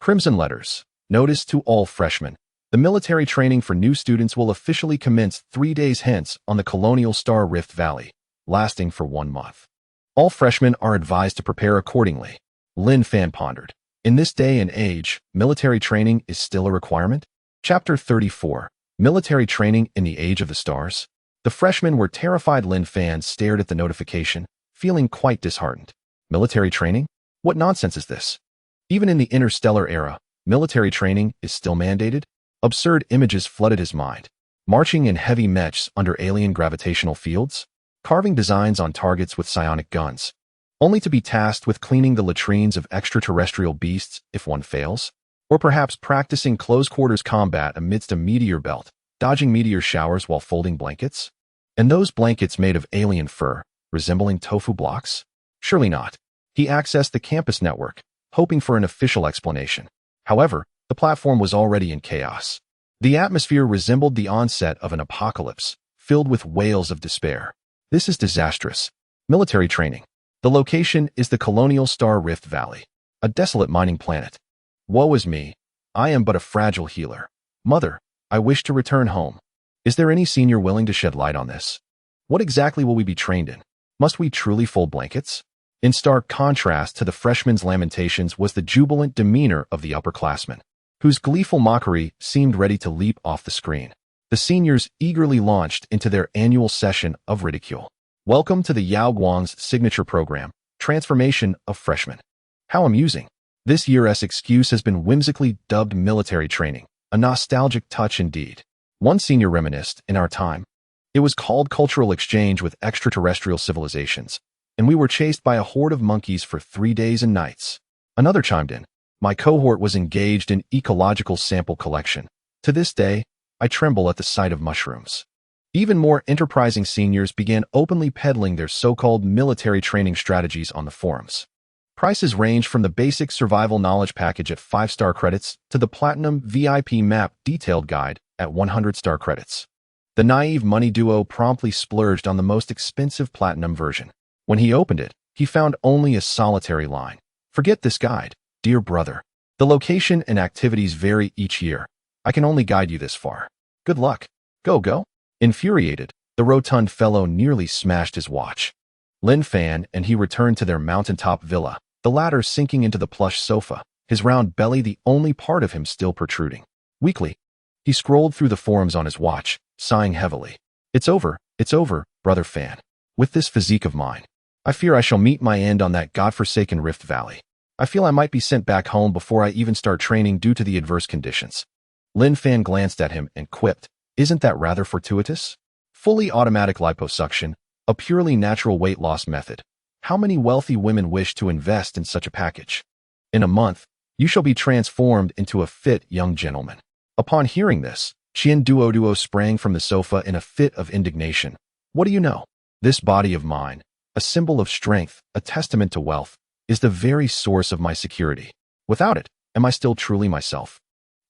crimson letters. Notice to all freshmen. The military training for new students will officially commence 3 days hence on the Colonial Star Rift Valley, lasting for 1 month. All freshmen are advised to prepare accordingly. Lin Fan pondered. In this day and age, military training is still a requirement? Chapter 34. Military Training in the Age of the Stars. The freshmen were terrified. Lin Fan stared at the notification, feeling quite disheartened. Military training? What nonsense is this? Even in the interstellar era, military training is still mandated? Absurd images flooded his mind. Marching in heavy mechs under alien gravitational fields? Carving designs on targets with psionic guns? Only to be tasked with cleaning the latrines of extraterrestrial beasts if one fails? Or perhaps practicing close-quarters combat amidst a meteor belt, dodging meteor showers while folding blankets? And those blankets made of alien fur, resembling tofu blocks? Surely not. He accessed the campus network, hoping for an official explanation. However, the platform was already in chaos. The atmosphere resembled the onset of an apocalypse, filled with wails of despair. This is disastrous. Military training. The location is the Colonial Star Rift Valley, a desolate mining planet. Woe is me. I am but a fragile healer. Mother, I wish to return home. Is there any senior willing to shed light on this? What exactly will we be trained in? Must we truly fold blankets? In stark contrast to the freshmen's lamentations was the jubilant demeanor of the upperclassmen, whose gleeful mockery seemed ready to leap off the screen. The seniors eagerly launched into their annual session of ridicule. Welcome to the Yao Guang's signature program, Transformation of Freshmen. How amusing. This year's excuse has been whimsically dubbed military training, a nostalgic touch indeed. One senior reminisced, in our time, it was called cultural exchange with extraterrestrial civilizations, and we were chased by a horde of monkeys for 3 days and nights. Another chimed in, my cohort was engaged in ecological sample collection. To this day, I tremble at the sight of mushrooms. Even more enterprising seniors began openly peddling their so-called military training strategies on the forums. Prices range from the basic survival knowledge package at 5-star credits to the platinum VIP map detailed guide at 100-star credits. The naive money duo promptly splurged on the most expensive platinum version. When he opened it, he found only a solitary line. Forget this guide, dear brother. The location and activities vary each year. I can only guide you this far. Good luck. Go. Infuriated, the rotund fellow nearly smashed his watch. Lin Fan and he returned to their mountaintop villa, the latter sinking into the plush sofa, his round belly the only part of him still protruding. Weakly, he scrolled through the forums on his watch, sighing heavily. It's over, brother Fan. With this physique of mine, I fear I shall meet my end on that godforsaken Rift Valley. I feel I might be sent back home before I even start training due to the adverse conditions. Lin Fan glanced at him and quipped, isn't that rather fortuitous? Fully automatic liposuction, a purely natural weight loss method. How many wealthy women wish to invest in such a package? In a month, you shall be transformed into a fit young gentleman. Upon hearing this, Qian Duo sprang from the sofa in a fit of indignation. What do you know? This body of mine, a symbol of strength, a testament to wealth, is the very source of my security. Without it, am I still truly myself?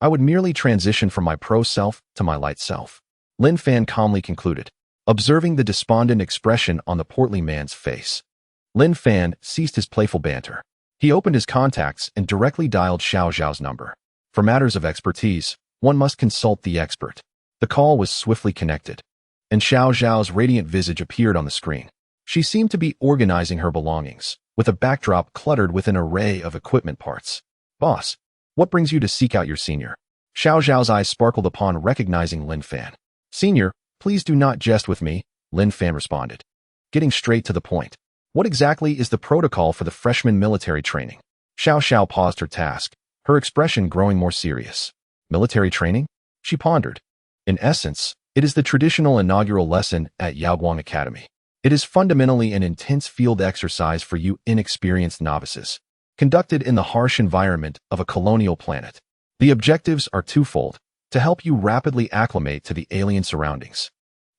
I would merely transition from my pro self to my light self. Lin Fan calmly concluded, observing the despondent expression on the portly man's face. Lin Fan ceased his playful banter. He opened his contacts and directly dialed Xiao Zhao's number. For matters of expertise, one must consult the expert. The call was swiftly connected, and Xiao Zhao's radiant visage appeared on the screen. She seemed to be organizing her belongings, with a backdrop cluttered with an array of equipment parts. Boss, what brings you to seek out your senior? Xiao Zhao's eyes sparkled upon recognizing Lin Fan. Senior, please do not jest with me, Lin Fan responded. Getting straight to the point. What exactly is the protocol for the freshman military training? Xiao Xiao paused her task, her expression growing more serious. Military training? She pondered. In essence, it is the traditional inaugural lesson at Yaoguang Academy. It is fundamentally an intense field exercise for you inexperienced novices, conducted in the harsh environment of a colonial planet. The objectives are twofold: to help you rapidly acclimate to the alien surroundings,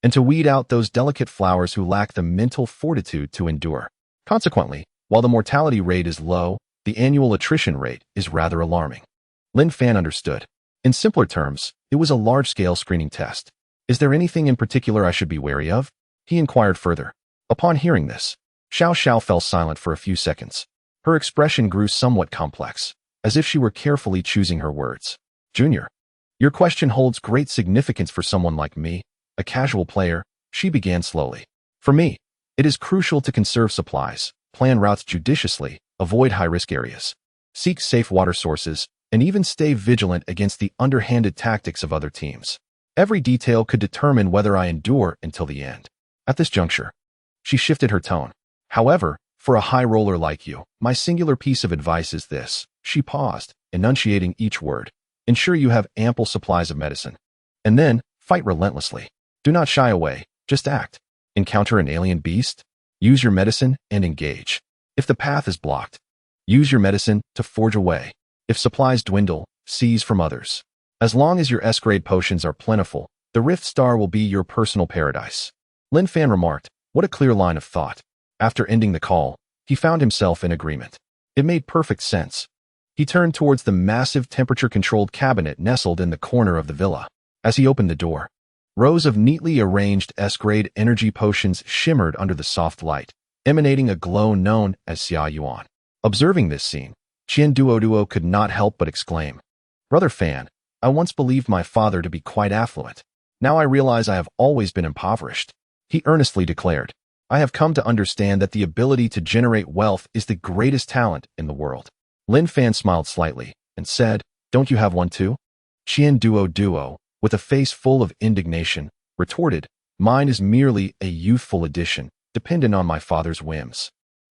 and to weed out those delicate flowers who lack the mental fortitude to endure. Consequently, while the mortality rate is low, the annual attrition rate is rather alarming. Lin Fan understood. In simpler terms, it was a large-scale screening test. Is there anything in particular I should be wary of? He inquired further. Upon hearing this, Xiao Xiao fell silent for a few seconds. Her expression grew somewhat complex, as if she were carefully choosing her words. Junior, your question holds great significance for someone like me, a casual player, she began slowly. For me, it is crucial to conserve supplies, plan routes judiciously, avoid high-risk areas, seek safe water sources, and even stay vigilant against the underhanded tactics of other teams. Every detail could determine whether I endure until the end. At this juncture, she shifted her tone. However, for a high roller like you, my singular piece of advice is this. She paused, enunciating each word. Ensure you have ample supplies of medicine. And then, fight relentlessly. Do not shy away, just act. Encounter an alien beast? Use your medicine and engage. If the path is blocked, use your medicine to forge a way. If supplies dwindle, seize from others. As long as your S-grade potions are plentiful, the Rift Star will be your personal paradise. Lin Fan remarked, what a clear line of thought. After ending the call, he found himself in agreement. It made perfect sense. He turned towards the massive temperature-controlled cabinet nestled in the corner of the villa. As he opened the door, rows of neatly arranged S-grade energy potions shimmered under the soft light, emanating a glow known as Xia Yuan. Observing this scene, Qian Duo could not help but exclaim, Brother Fan, I once believed my father to be quite affluent. Now I realize I have always been impoverished. He earnestly declared, I have come to understand that the ability to generate wealth is the greatest talent in the world. Lin Fan smiled slightly and said, don't you have one too? Qian Duo, with a face full of indignation, retorted, mine is merely a youthful addition, dependent on my father's whims.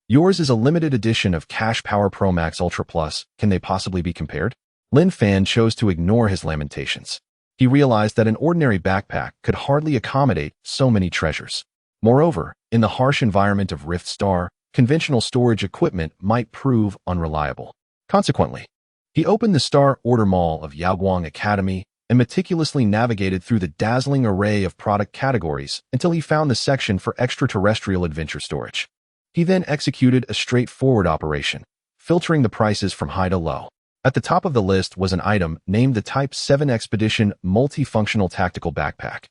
Yours is a limited edition of Cash Power Pro Max Ultra Plus. Can they possibly be compared? Lin Fan chose to ignore his lamentations. He realized that an ordinary backpack could hardly accommodate so many treasures. Moreover, in the harsh environment of Rift Star, conventional storage equipment might prove unreliable. Consequently, he opened the Star Order Mall of Yaoguang Academy and meticulously navigated through the dazzling array of product categories until he found the section for extraterrestrial adventure storage. He then executed a straightforward operation, filtering the prices from high to low. At the top of the list was an item named the Type 7 Expedition Multifunctional Tactical Backpack,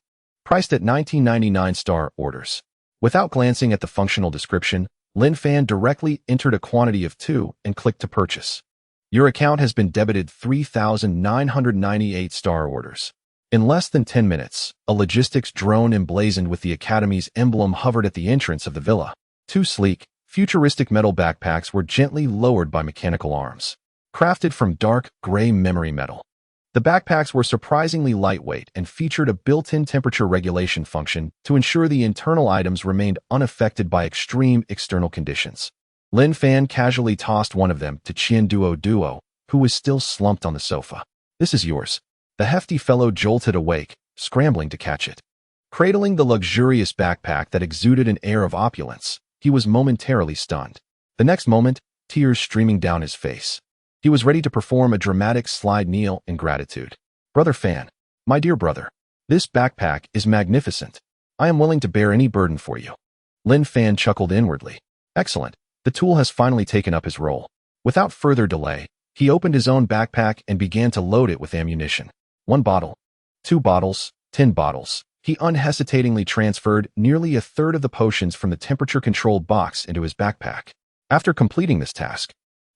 priced at $19.99 Star Orders. Without glancing at the functional description, Lin Fan directly entered a quantity of 2 and clicked to purchase. Your account has been debited 3,998 Star Orders. In less than 10 minutes, a logistics drone emblazoned with the Academy's emblem hovered at the entrance of the villa. 2 sleek, futuristic metal backpacks were gently lowered by mechanical arms, crafted from dark, gray memory metal. The backpacks were surprisingly lightweight and featured a built-in temperature regulation function to ensure the internal items remained unaffected by extreme external conditions. Lin Fan casually tossed one of them to Qian Duo, who was still slumped on the sofa. This is yours. The hefty fellow jolted awake, scrambling to catch it. Cradling the luxurious backpack that exuded an air of opulence, he was momentarily stunned. The next moment, tears streaming down his face. He was ready to perform a dramatic slide kneel in gratitude. Brother Fan, my dear brother, this backpack is magnificent. I am willing to bear any burden for you. Lin Fan chuckled inwardly. Excellent. The tool has finally taken up his role. Without further delay, he opened his own backpack and began to load it with ammunition. 1 bottle, 2 bottles, 10 bottles. He unhesitatingly transferred nearly a third of the potions from the temperature-controlled box into his backpack. After completing this task,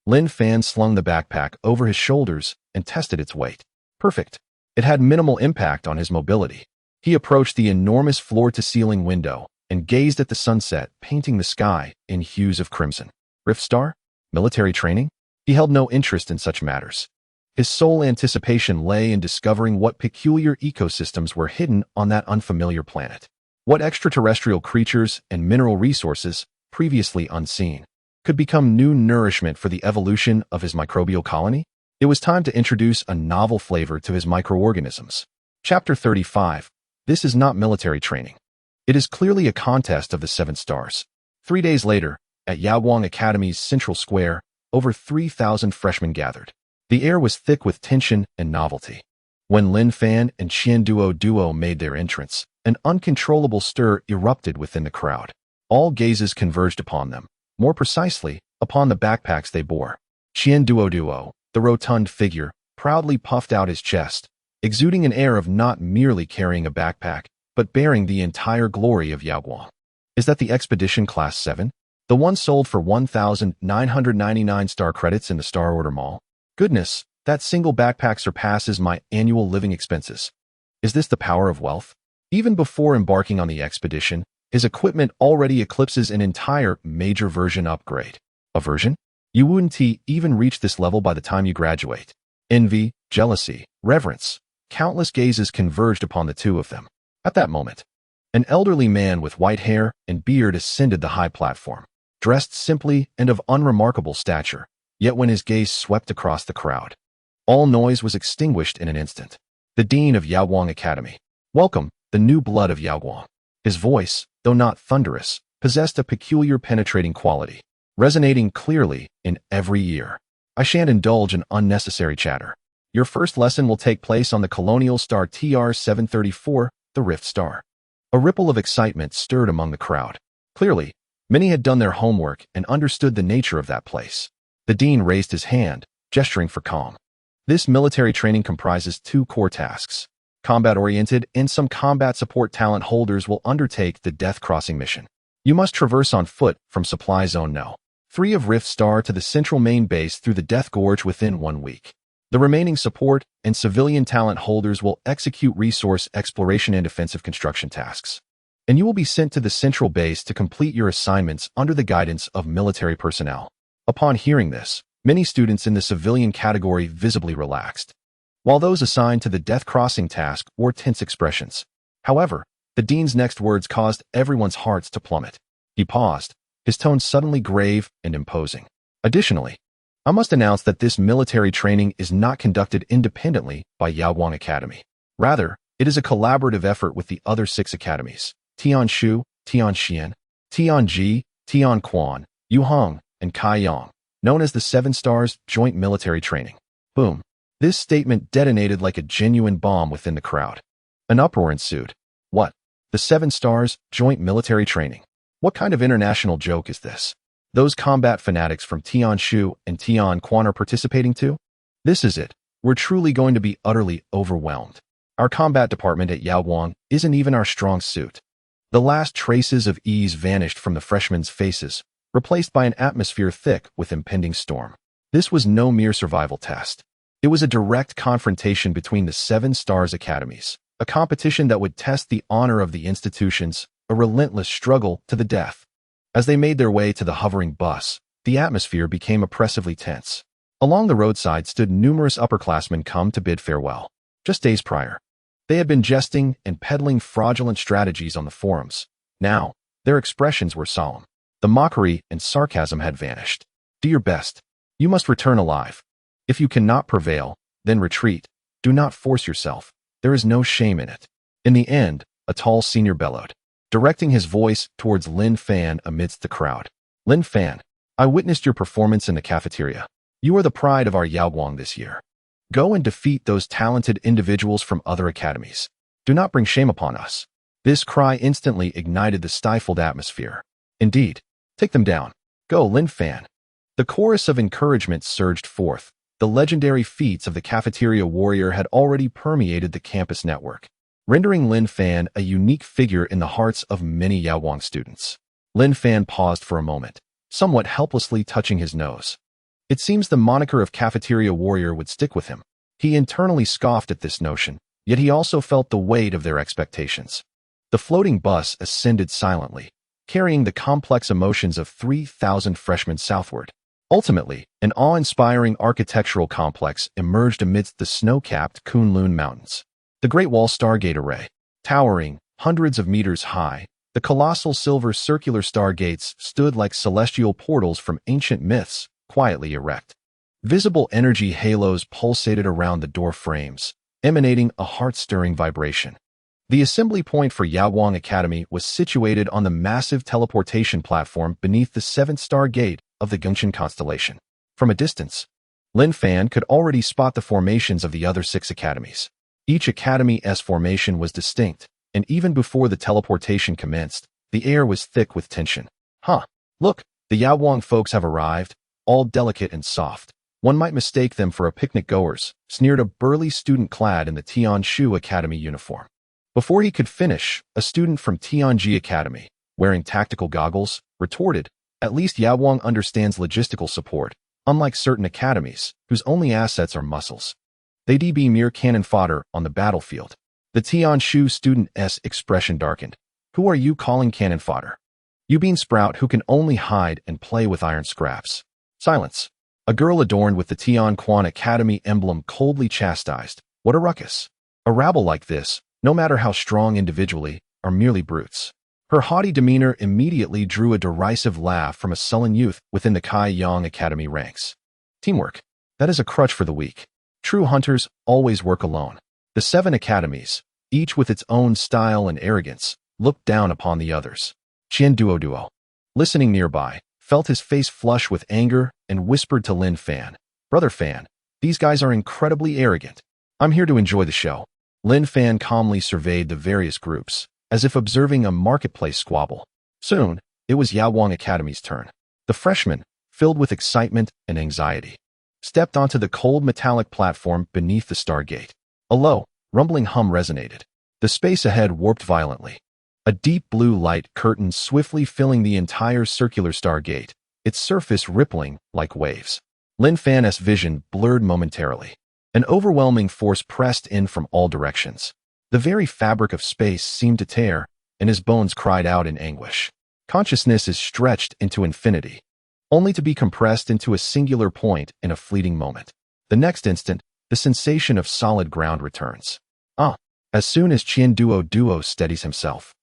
Lin Fan slung the backpack over his shoulders and tested its weight. Perfect. It had minimal impact on his mobility. He approached the enormous floor-to-ceiling window, and gazed at the sunset, painting the sky in hues of crimson. Rift Star? Military training? He held no interest in such matters. His sole anticipation lay in discovering what peculiar ecosystems were hidden on that unfamiliar planet. What extraterrestrial creatures and mineral resources, previously unseen, could become new nourishment for the evolution of his microbial colony? It was time to introduce a novel flavor to his microorganisms. Chapter 35. This is not military training. It is clearly a contest of the 7 stars. 3 days later, at Yaoguang Academy's Central Square, over 3,000 freshmen gathered. The air was thick with tension and novelty. When Lin Fan and Qian Duo made their entrance, an uncontrollable stir erupted within the crowd. All gazes converged upon them, more precisely, upon the backpacks they bore. Qian Duo, the rotund figure, proudly puffed out his chest, exuding an air of not merely carrying a backpack, but bearing the entire glory of Yaoguang. Is that the Expedition Class 7? The one sold for 1,999 star credits in the Star Order Mall? Goodness, that single backpack surpasses my annual living expenses. Is this the power of wealth? Even before embarking on the expedition, his equipment already eclipses an entire major version upgrade. A version? You wouldn't even reach this level by the time you graduate. Envy, jealousy, reverence. Countless gazes converged upon the two of them. At that moment, an elderly man with white hair and beard ascended the high platform, dressed simply and of unremarkable stature. Yet when his gaze swept across the crowd, all noise was extinguished in an instant. The dean of Yaoguang Academy. Welcome, the new blood of Yaoguang. His voice, though not thunderous, possessed a peculiar penetrating quality, resonating clearly in every ear. I shan't indulge in unnecessary chatter. Your first lesson will take place on the colonial star TR-734, the Rift Star. A ripple of excitement stirred among the crowd. Clearly, many had done their homework and understood the nature of that place. The dean raised his hand, gesturing for calm. This military training comprises 2 core tasks. Combat-oriented and some combat support talent holders will undertake the Death Crossing mission. You must traverse on foot from Supply Zone No. 3 of Rift Star to the central main base through the Death Gorge within 1 week. The remaining support and civilian talent holders will execute resource exploration and defensive construction tasks. And you will be sent to the central base to complete your assignments under the guidance of military personnel. Upon hearing this, many students in the civilian category visibly relaxed, while those assigned to the Death Crossing task wore tense expressions. However, the dean's next words caused everyone's hearts to plummet. He paused, his tone suddenly grave and imposing. Additionally, I must announce that this military training is not conducted independently by Yaoguang Academy. Rather, it is a collaborative effort with the other 6 academies: Tianshu, Tianxian, Tianji, Tianquan, Yuhong, and Kaiyang, known as the 7 Stars Joint Military Training. Boom. This statement detonated like a genuine bomb within the crowd. An uproar ensued. What? The 7 Stars Joint Military Training? What kind of international joke is this? Those combat fanatics from Tianshu and Tianquan are participating too? This is it. We're truly going to be utterly overwhelmed. Our combat department at Yaoguang isn't even our strong suit. The last traces of ease vanished from the freshmen's faces, replaced by an atmosphere thick with impending storm. This was no mere survival test. It was a direct confrontation between the 7 Stars Academies, a competition that would test the honor of the institutions, a relentless struggle to the death. As they made their way to the hovering bus, the atmosphere became oppressively tense. Along the roadside stood numerous upperclassmen come to bid farewell. Just days prior, they had been jesting and peddling fraudulent strategies on the forums. Now, their expressions were solemn. The mockery and sarcasm had vanished. Do your best. You must return alive. If you cannot prevail, then retreat. Do not force yourself. There is no shame in it. In the end, a tall senior bellowed, directing his voice towards Lin Fan amidst the crowd. Lin Fan, I witnessed your performance in the cafeteria. You are the pride of our Yaoguang this year. Go and defeat those talented individuals from other academies. Do not bring shame upon us. This cry instantly ignited the stifled atmosphere. Indeed, take them down. Go, Lin Fan. The chorus of encouragement surged forth. The legendary feats of the cafeteria warrior had already permeated the campus network, rendering Lin Fan a unique figure in the hearts of many Yaoguang students. Lin Fan paused for a moment, somewhat helplessly touching his nose. It seems the moniker of cafeteria warrior would stick with him. He internally scoffed at this notion, yet he also felt the weight of their expectations. The floating bus ascended silently, carrying the complex emotions of 3,000 freshmen southward. Ultimately, an awe-inspiring architectural complex emerged amidst the snow-capped Kunlun Mountains. The Great Wall Stargate Array, towering hundreds of meters high, the colossal silver circular stargates stood like celestial portals from ancient myths, quietly erect. Visible energy halos pulsated around the door frames, emanating a heart-stirring vibration. The assembly point for Yawang Academy was situated on the massive teleportation platform beneath the seventh star gate of the Gengchen constellation. From a distance, Lin Fan could already spot the formations of the other 6 academies. Each academy's formation was distinct, and even before the teleportation commenced, the air was thick with tension. Look, the Yawang folks have arrived, all delicate and soft. One might mistake them for a picnic-goers, sneered a burly student clad in the Tianshu Academy uniform. Before he could finish, a student from Tianji Academy, wearing tactical goggles, retorted, "At least Yawang understands logistical support, unlike certain academies, whose only assets are muscles. They'd be mere cannon fodder on the battlefield." The Tianshu student's expression darkened. "Who are you calling cannon fodder? You bean sprout who can only hide and play with iron scraps." Silence. A girl adorned with the Tianquan Academy emblem coldly chastised. "What a ruckus. A rabble like this, no matter how strong individually, are merely brutes." Her haughty demeanor immediately drew a derisive laugh from a sullen youth within the Kai Yang Academy ranks. "Teamwork. That is a crutch for the weak. True hunters always work alone." The 7 academies, each with its own style and arrogance, looked down upon the others. Qian Duo, listening nearby, felt his face flush with anger and whispered to Lin Fan, "Brother Fan, these guys are incredibly arrogant. I'm here to enjoy the show." Lin Fan calmly surveyed the various groups, as if observing a marketplace squabble. Soon, it was Yawang Academy's turn. The freshmen, filled with excitement and anxiety, stepped onto the cold metallic platform beneath the stargate. A low, rumbling hum resonated. The space ahead warped violently. A deep blue light curtain swiftly filling the entire circular stargate, its surface rippling like waves. Lin Fan's vision blurred momentarily. An overwhelming force pressed in from all directions. The very fabric of space seemed to tear, and his bones cried out in anguish. Consciousness is stretched into infinity, only to be compressed into a singular point in a fleeting moment. The next instant, the sensation of solid ground returns. As soon as Qian Duo steadies himself,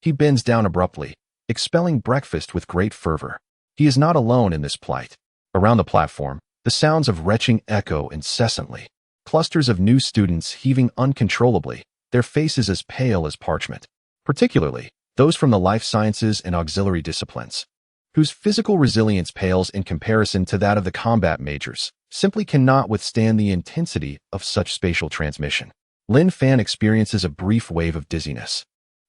he bends down abruptly, expelling breakfast with great fervor. He is not alone in this plight. Around the platform, the sounds of retching echo incessantly. Clusters of new students heaving uncontrollably, their faces as pale as parchment. Particularly, those from the life sciences and auxiliary disciplines, whose physical resilience pales in comparison to that of the combat majors, simply cannot withstand the intensity of such spatial transmission. Lin Fan experiences a brief wave of dizziness.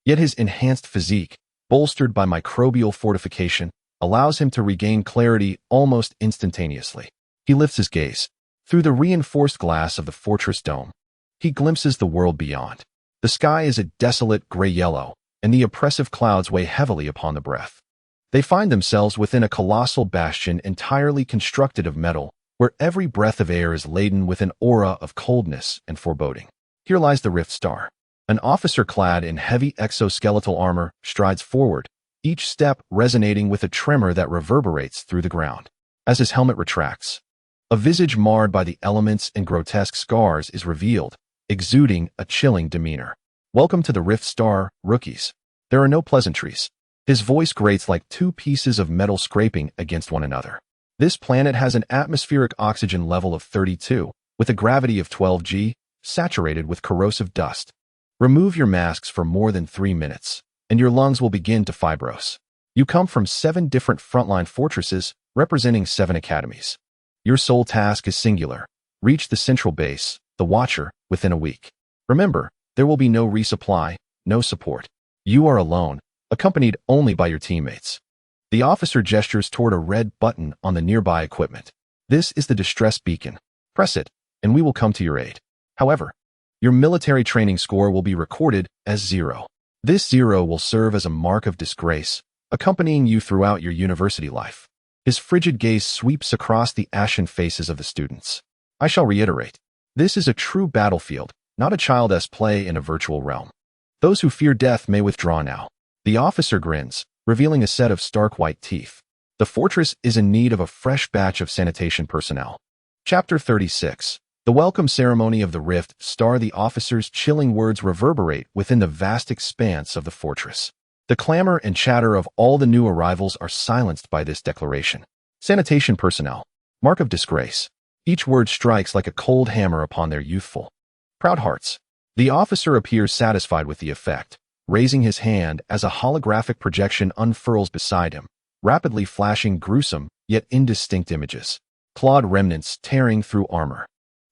Yet his enhanced physique, bolstered by microbial fortification, allows him to regain clarity almost instantaneously. He lifts his gaze. Through the reinforced glass of the fortress dome, he glimpses the world beyond. The sky is a desolate gray-yellow, and the oppressive clouds weigh heavily upon the breath. They find themselves within a colossal bastion entirely constructed of metal, where every breath of air is laden with an aura of coldness and foreboding. Here lies the Rift Star. An officer clad in heavy exoskeletal armor strides forward, each step resonating with a tremor that reverberates through the ground. As his helmet retracts, a visage marred by the elements and grotesque scars is revealed, exuding a chilling demeanor. "Welcome to the Rift Star, rookies. There are no pleasantries." His voice grates like 2 pieces of metal scraping against one another. "This planet has an atmospheric oxygen level of 32, with a gravity of 12 g, saturated with corrosive dust. Remove your masks for more than 3 minutes, and your lungs will begin to fibrose. You come from 7 different frontline fortresses, representing 7 academies. Your sole task is singular. Reach the central base, the Watcher, within a week. Remember, there will be no resupply, no support. You are alone, accompanied only by your teammates." The officer gestures toward a red button on the nearby equipment. "This is the distress beacon. Press it, and we will come to your aid. However, your military training score will be recorded as 0. This 0 will serve as a mark of disgrace, accompanying you throughout your university life." His frigid gaze sweeps across the ashen faces of the students. "I shall reiterate, this is a true battlefield, not a child's play in a virtual realm. Those who fear death may withdraw now. The officer grins, revealing a set of stark white teeth. The fortress is in need of a fresh batch of sanitation personnel. Chapter 36. The welcome ceremony of the Rift Star. The officer's chilling words reverberate within the vast expanse of the fortress. The clamor and chatter of all the new arrivals are silenced by this declaration. Sanitation personnel. Mark of disgrace. Each word strikes like a cold hammer upon their youthful, proud hearts. The officer appears satisfied with the effect, raising his hand as a holographic projection unfurls beside him, rapidly flashing gruesome yet indistinct images. Clawed remnants tearing through armor.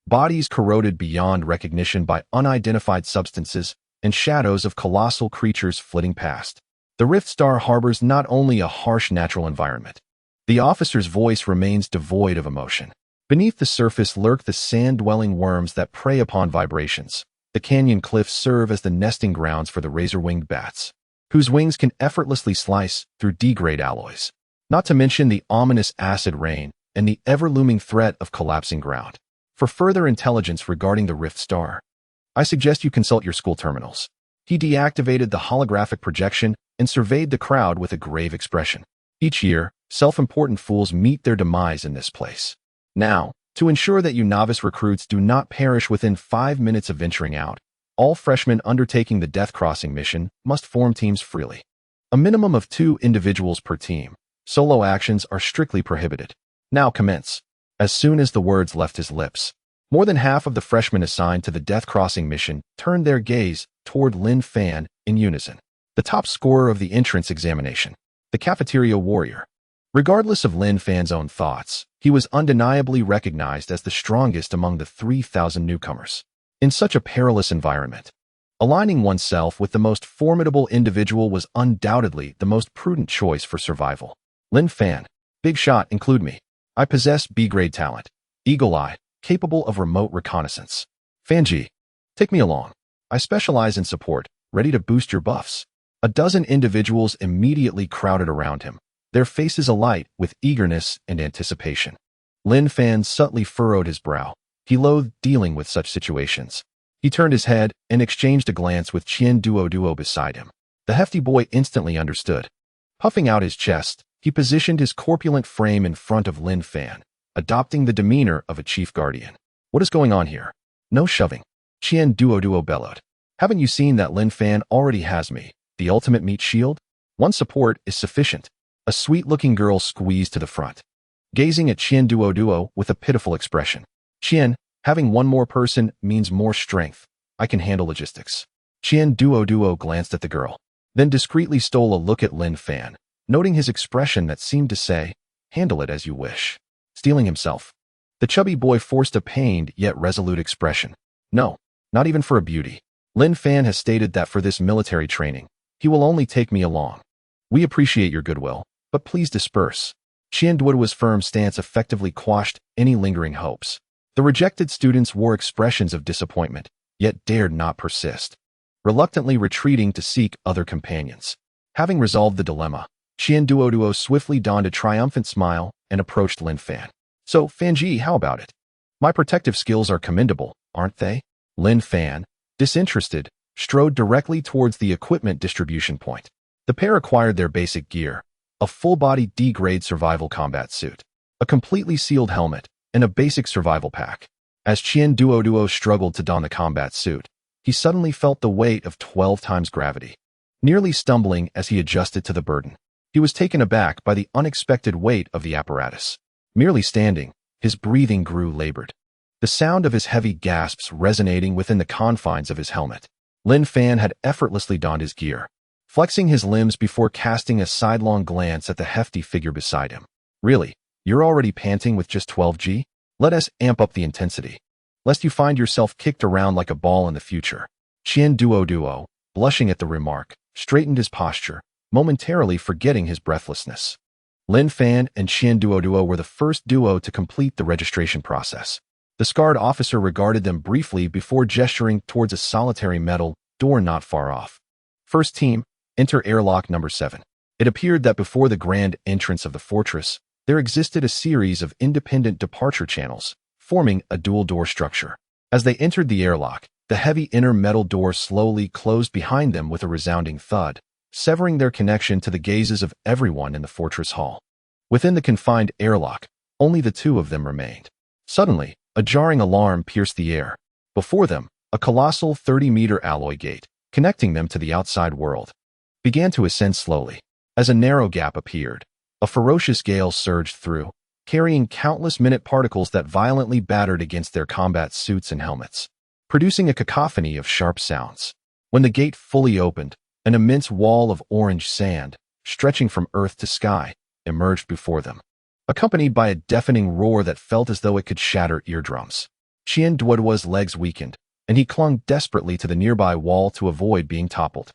Bodies corroded beyond recognition by unidentified substances and shadows of colossal creatures flitting past. The Rift Star harbors not only a harsh natural environment. The officer's voice remains devoid of emotion. Beneath the surface lurk the sand-dwelling worms that prey upon vibrations. The canyon cliffs serve as the nesting grounds for the razor-winged bats, whose wings can effortlessly slice through D-grade alloys. Not to mention the ominous acid rain and the ever-looming threat of collapsing ground. For further intelligence regarding the Rift Star, I suggest you consult your school terminals. He deactivated the holographic projection and surveyed the crowd with a grave expression. Each year, self-important fools meet their demise in this place. Now, to ensure that you novice recruits do not perish within 5 minutes of venturing out, all freshmen undertaking the Death Crossing mission must form teams freely. A minimum of 2 individuals per team. Solo actions are strictly prohibited. Now commence. As soon as the words left his lips, more than half of the freshmen assigned to the Death Crossing mission turned their gaze toward Lin Fan in unison. The top scorer of the entrance examination, the cafeteria warrior. Regardless of Lin Fan's own thoughts, he was undeniably recognized as the strongest among the 3,000 newcomers. In such a perilous environment, aligning oneself with the most formidable individual was undoubtedly the most prudent choice for survival. Lin Fan, big shot, include me. I possess B-grade talent, eagle eye, capable of remote reconnaissance. Fanji, take me along. I specialize in support, ready to boost your buffs. A dozen individuals immediately crowded around him, their faces alight with eagerness and anticipation. Lin Fan subtly furrowed his brow. He loathed dealing with such situations. He turned his head and exchanged a glance with Qian Duo beside him. The hefty boy instantly understood. Puffing out his chest, he positioned his corpulent frame in front of Lin Fan, adopting the demeanor of a chief guardian. What is going on here? No shoving. Qian Duo bellowed. Haven't you seen that Lin Fan already has me, the ultimate meat shield? One support is sufficient. A sweet-looking girl squeezed to the front, gazing at Qian Duo with a pitiful expression. Qian, having one more person means more strength. I can handle logistics. Qian Duo glanced at the girl, then discreetly stole a look at Lin Fan, noting his expression that seemed to say, handle it as you wish. Steeling himself, the chubby boy forced a pained yet resolute expression. No, not even for a beauty. Lin Fan has stated that for this military training, he will only take me along. We appreciate your goodwill, but please disperse. Qian Duo's firm stance effectively quashed any lingering hopes. The rejected students wore expressions of disappointment, yet dared not persist, reluctantly retreating to seek other companions. Having resolved the dilemma, Qian Duo swiftly donned a triumphant smile and approached Lin Fan. So, Fanji, how about it? My protective skills are commendable, aren't they? Lin Fan, disinterested, strode directly towards the equipment distribution point. The pair acquired their basic gear, a full-body D-grade survival combat suit, a completely sealed helmet, and a basic survival pack. As Qian Duo struggled to don the combat suit, he suddenly felt the weight of 12 times gravity. Nearly stumbling as he adjusted to the burden, he was taken aback by the unexpected weight of the apparatus. Merely standing, his breathing grew labored, the sound of his heavy gasps resonating within the confines of his helmet. Lin Fan had effortlessly donned his gear, flexing his limbs before casting a sidelong glance at the hefty figure beside him. Really, you're already panting with just 12G? Let us amp up the intensity, lest you find yourself kicked around like a ball in the future. Qian Duo, blushing at the remark, straightened his posture, momentarily forgetting his breathlessness. Lin Fan and Qian Duo were the first duo to complete the registration process. The scarred officer regarded them briefly before gesturing towards a solitary metal door not far off. First team, enter airlock number 7. It appeared that before the grand entrance of the fortress, there existed a series of independent departure channels, forming a dual-door structure. As they entered the airlock, The heavy inner metal door slowly closed behind them with a resounding thud, severing their connection to the gazes of everyone in the fortress hall. Within the confined airlock, only the two of them remained. Suddenly, a jarring alarm pierced the air. Before them, a colossal 30-meter alloy gate, connecting them to the outside world, began to ascend slowly. As a narrow gap appeared, a ferocious gale surged through, carrying countless minute particles that violently battered against their combat suits and helmets, producing a cacophony of sharp sounds. When the gate fully opened, an immense wall of orange sand, stretching from earth to sky, emerged before them, accompanied by a deafening roar that felt as though it could shatter eardrums. Qian Duoduo's legs weakened, and he clung desperately to the nearby wall to avoid being toppled.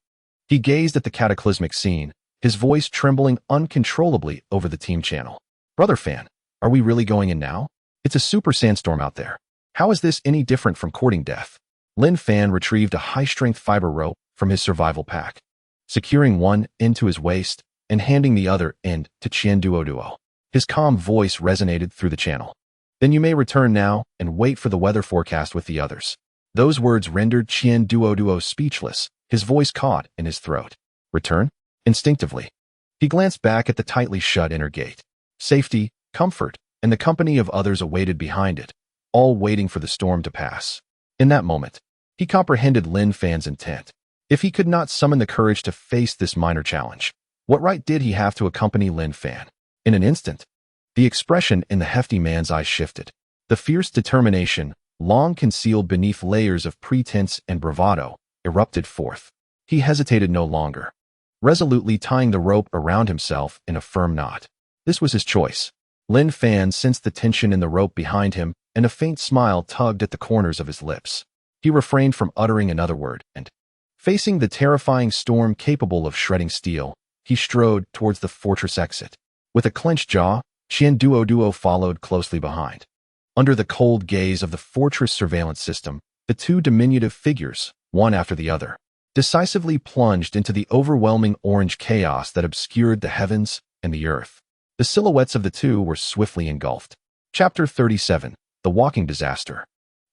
He gazed at the cataclysmic scene, his voice trembling uncontrollably over the team channel. "Brother Fan, are we really going in now? It's a super sandstorm out there. How is this any different from courting death?" Lin Fan retrieved a high-strength fiber rope from his survival pack, securing one end to his waist and handing the other end to Qian Duoduo. His calm voice resonated through the channel. "Then you may return now and wait for the weather forecast with the others." Those words rendered Qian Duoduo speechless, his voice caught in his throat. Return? Instinctively, he glanced back at the tightly shut inner gate. Safety, comfort, and the company of others awaited behind it, all waiting for the storm to pass. In that moment, he comprehended Lin Fan's intent. If he could not summon the courage to face this minor challenge, what right did he have to accompany Lin Fan? In an instant, the expression in the hefty man's eyes shifted. The fierce determination, long concealed beneath layers of pretense and bravado, erupted forth. He hesitated no longer, resolutely tying the rope around himself in a firm knot. This was his choice. Lin Fan sensed the tension in the rope behind him, and a faint smile tugged at the corners of his lips. He refrained from uttering another word, and, facing the terrifying storm capable of shredding steel, he strode towards the fortress exit. With a clenched jaw, Qian Duoduo followed closely behind. Under the cold gaze of the fortress surveillance system, the two diminutive figures, one after the other, decisively plunged into the overwhelming orange chaos that obscured the heavens and the earth. The silhouettes of the two were swiftly engulfed. Chapter 37, The Walking Disaster.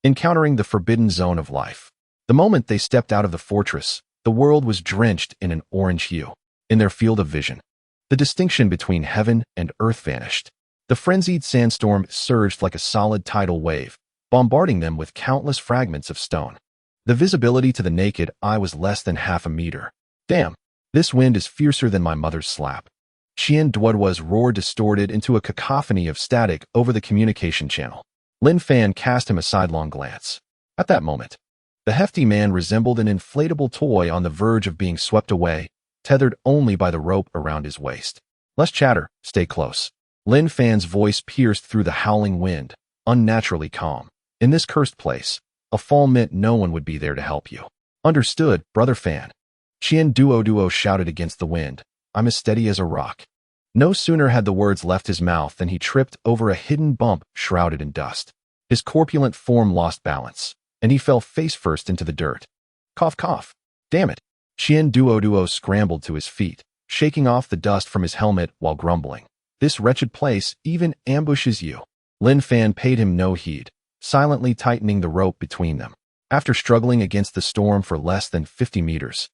Encountering the forbidden zone of life. The moment they stepped out of the fortress, the world was drenched in an orange hue. In their field of vision, the distinction between heaven and earth vanished. The frenzied sandstorm surged like a solid tidal wave, bombarding them with countless fragments of stone. The visibility to the naked eye was less than half a meter. "Damn, this wind is fiercer than my mother's slap." Qian Duoduo's roar distorted into a cacophony of static over the communication channel. Lin Fan cast him a sidelong glance. At that moment, the hefty man resembled an inflatable toy on the verge of being swept away, tethered only by the rope around his waist. "Less chatter, stay close." Lin Fan's voice pierced through the howling wind, unnaturally calm. In this cursed place, a fall meant no one would be there to help you. "Understood, Brother Fan." Qian Duoduo shouted against the wind. "I'm as steady as a rock." No sooner had the words left his mouth than he tripped over a hidden bump shrouded in dust. His corpulent form lost balance, and he fell face first into the dirt. Cough, cough. "Damn it." Qian Duoduo scrambled to his feet, shaking off the dust from his helmet while grumbling. "This wretched place even ambushes you." Lin Fan paid him no heed, silently tightening the rope between them. After struggling against the storm for less than 50 meters,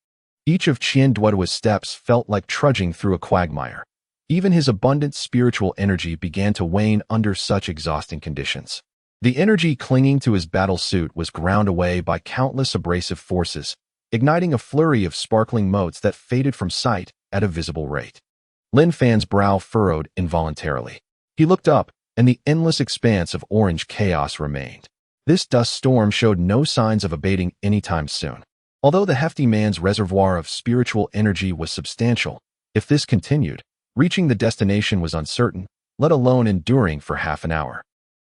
each of Qian Duoduo's steps felt like trudging through a quagmire. Even his abundant spiritual energy began to wane under such exhausting conditions. The energy clinging to his battle suit was ground away by countless abrasive forces, igniting a flurry of sparkling motes that faded from sight at a visible rate. Lin Fan's brow furrowed involuntarily. He looked up, and the endless expanse of orange chaos remained. This dust storm showed no signs of abating anytime soon. Although the hefty man's reservoir of spiritual energy was substantial, if this continued, reaching the destination was uncertain, let alone enduring for half an hour.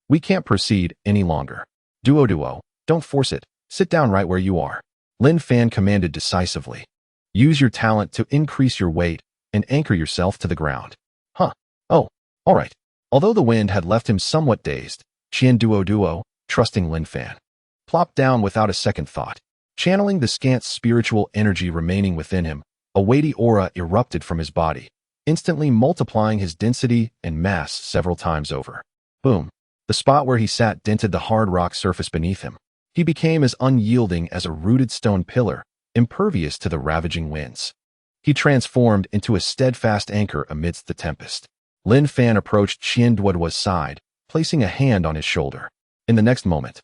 "We can't proceed any longer. Duoduo, don't force it. Sit down right where you are." Lin Fan commanded decisively. "Use your talent to increase your weight and anchor yourself to the ground." "Huh. Oh, all right." Although the wind had left him somewhat dazed, Qian Duoduo, trusting Lin Fan, plopped down without a second thought. Channeling the scant spiritual energy remaining within him, a weighty aura erupted from his body, instantly multiplying his density and mass several times over. Boom. The spot where he sat dented the hard rock surface beneath him. He became as unyielding as a rooted stone pillar, impervious to the ravaging winds. He transformed into a steadfast anchor amidst the tempest. Lin Fan approached Qian Duoduo's side, placing a hand on his shoulder. In the next moment,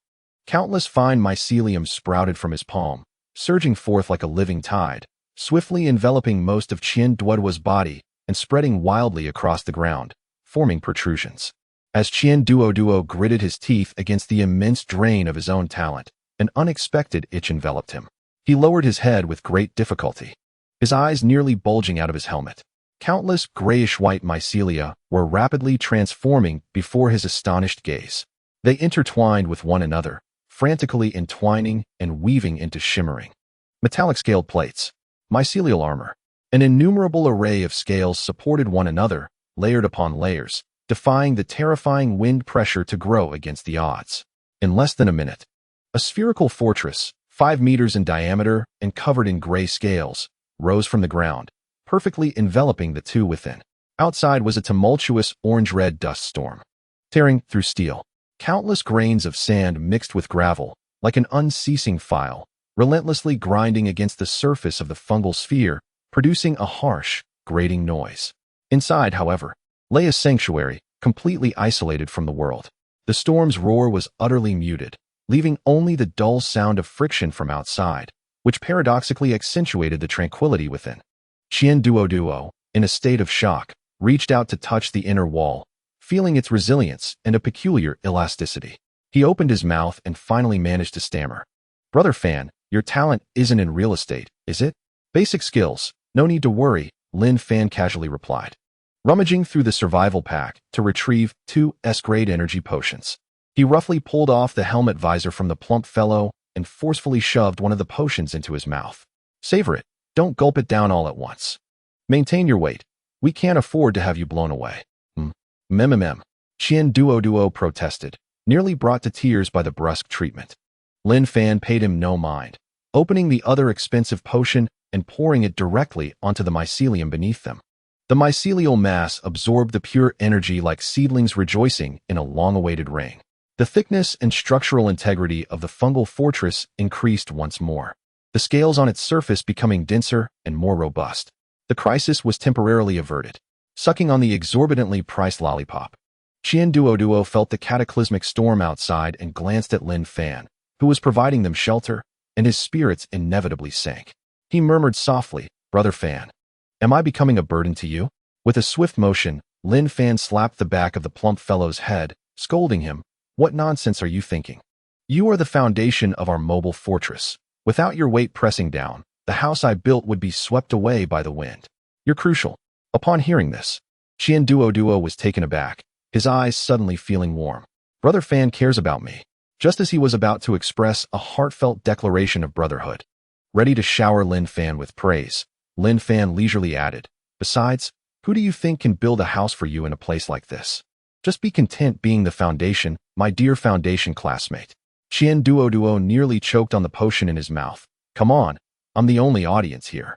countless fine mycelium sprouted from his palm, surging forth like a living tide, swiftly enveloping most of Qian Duoduo's body and spreading wildly across the ground, forming protrusions. As Qian Duoduo gritted his teeth against the immense drain of his own talent, an unexpected itch enveloped him. He lowered his head with great difficulty, his eyes nearly bulging out of his helmet. Countless grayish-white mycelia were rapidly transforming before his astonished gaze. They intertwined with one another, frantically entwining and weaving into shimmering metallic scaled plates, mycelial armor. An innumerable array of scales supported one another, layered upon layers, defying the terrifying wind pressure to grow against the odds. In less than a minute, a spherical fortress, 5 meters in diameter and covered in gray scales, rose from the ground, perfectly enveloping the two within. Outside was a tumultuous orange-red dust storm, tearing through steel. Countless grains of sand mixed with gravel, like an unceasing file, relentlessly grinding against the surface of the fungal sphere, producing a harsh, grating noise. Inside, however, lay a sanctuary, completely isolated from the world. The storm's roar was utterly muted, leaving only the dull sound of friction from outside, which paradoxically accentuated the tranquility within. Qian Duoduo, in a state of shock, reached out to touch the inner wall, feeling its resilience and a peculiar elasticity. He opened his mouth and finally managed to stammer. "Brother Fan, your talent isn't in real estate, is it?" "Basic skills, no need to worry," Lin Fan casually replied, rummaging through the survival pack to retrieve 2 S-grade energy potions. He roughly pulled off the helmet visor from the plump fellow and forcefully shoved one of the potions into his mouth. "Savor it, don't gulp it down all at once. Maintain your weight. We can't afford to have you blown away." Mmm. Qian Duoduo protested, nearly brought to tears by the brusque treatment. Lin Fan paid him no mind, opening the other expensive potion and pouring it directly onto the mycelium beneath them. The mycelial mass absorbed the pure energy like seedlings rejoicing in a long-awaited rain. The thickness and structural integrity of the fungal fortress increased once more, the scales on its surface becoming denser and more robust. The crisis was temporarily averted. Sucking on the exorbitantly priced lollipop, Qian Duoduo felt the cataclysmic storm outside and glanced at Lin Fan, who was providing them shelter, and his spirits inevitably sank. He murmured softly, "Brother Fan, am I becoming a burden to you?" With a swift motion, Lin Fan slapped the back of the plump fellow's head, scolding him, "What nonsense are you thinking? You are the foundation of our mobile fortress. Without your weight pressing down, the house I built would be swept away by the wind. You're crucial." Upon hearing this, Qian Duoduo was taken aback, his eyes suddenly feeling warm. Brother Fan cares about me. Just as he was about to express a heartfelt declaration of brotherhood, ready to shower Lin Fan with praise, Lin Fan leisurely added, "Besides, who do you think can build a house for you in a place like this? Just be content being the foundation, my dear foundation classmate." Qian Duoduo nearly choked on the potion in his mouth. "Come on, I'm the only audience here.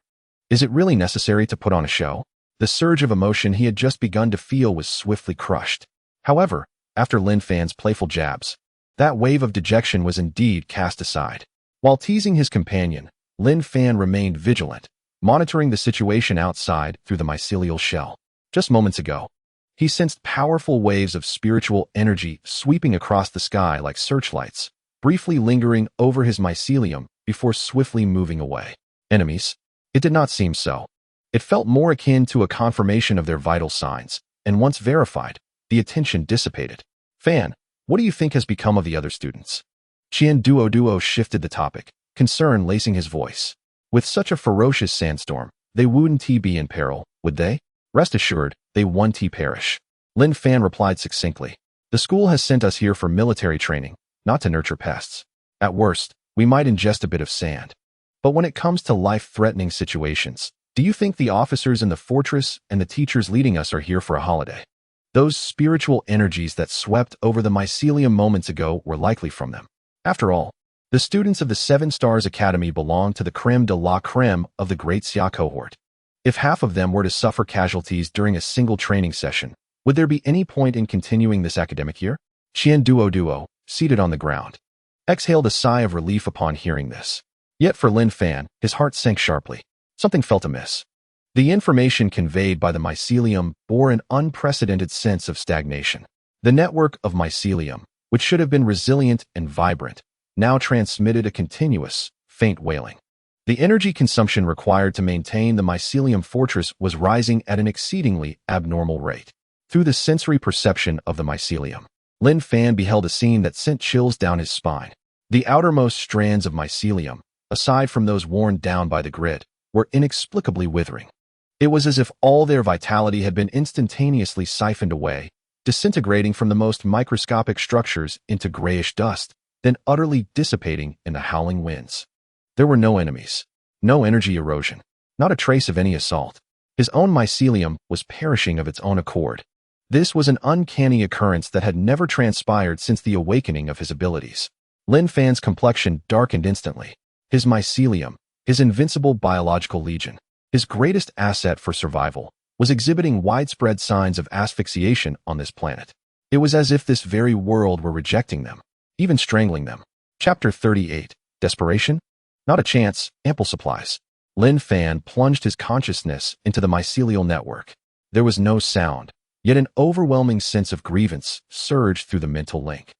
Is it really necessary to put on a show?" The surge of emotion he had just begun to feel was swiftly crushed. However, after Lin Fan's playful jabs, that wave of dejection was indeed cast aside. While teasing his companion, Lin Fan remained vigilant, monitoring the situation outside through the mycelial shell. Just moments ago, he sensed powerful waves of spiritual energy sweeping across the sky like searchlights, briefly lingering over his mycelium before swiftly moving away. Enemies? It did not seem so. It felt more akin to a confirmation of their vital signs, and once verified, the attention dissipated. "Fan, what do you think has become of the other students?" Qian Duoduo shifted the topic, concern lacing his voice. "With such a ferocious sandstorm, they wouldn't be in peril, would they?" "Rest assured, they won't perish," Lin Fan replied succinctly. "The school has sent us here for military training, not to nurture pests. At worst, we might ingest a bit of sand. But when it comes to life-threatening situations, do you think the officers in the fortress and the teachers leading us are here for a holiday?" Those spiritual energies that swept over the mycelium moments ago were likely from them. After all, the students of the 7 Stars Academy belong to the creme de la creme of the Great Xia cohort. If half of them were to suffer casualties during a single training session, would there be any point in continuing this academic year? Qian Duoduo, seated on the ground, exhaled a sigh of relief upon hearing this. Yet for Lin Fan, his heart sank sharply. Something felt amiss. The information conveyed by the mycelium bore an unprecedented sense of stagnation. The network of mycelium, which should have been resilient and vibrant, now transmitted a continuous, faint wailing. The energy consumption required to maintain the mycelium fortress was rising at an exceedingly abnormal rate. Through the sensory perception of the mycelium, Lin Fan beheld a scene that sent chills down his spine. The outermost strands of mycelium, aside from those worn down by the grid, were inexplicably withering. It was as if all their vitality had been instantaneously siphoned away, disintegrating from the most microscopic structures into grayish dust, then utterly dissipating in the howling winds. There were no enemies, no energy erosion, not a trace of any assault. His own mycelium was perishing of its own accord. This was an uncanny occurrence that had never transpired since the awakening of his abilities. Lin Fan's complexion darkened instantly. His mycelium, his invincible biological legion, his greatest asset for survival, was exhibiting widespread signs of asphyxiation on this planet. It was as if this very world were rejecting them, even strangling them. Chapter 38. Desperation? Not a chance, ample supplies. Lin Fan plunged his consciousness into the mycelial network. There was no sound, yet an overwhelming sense of grievance surged through the mental link,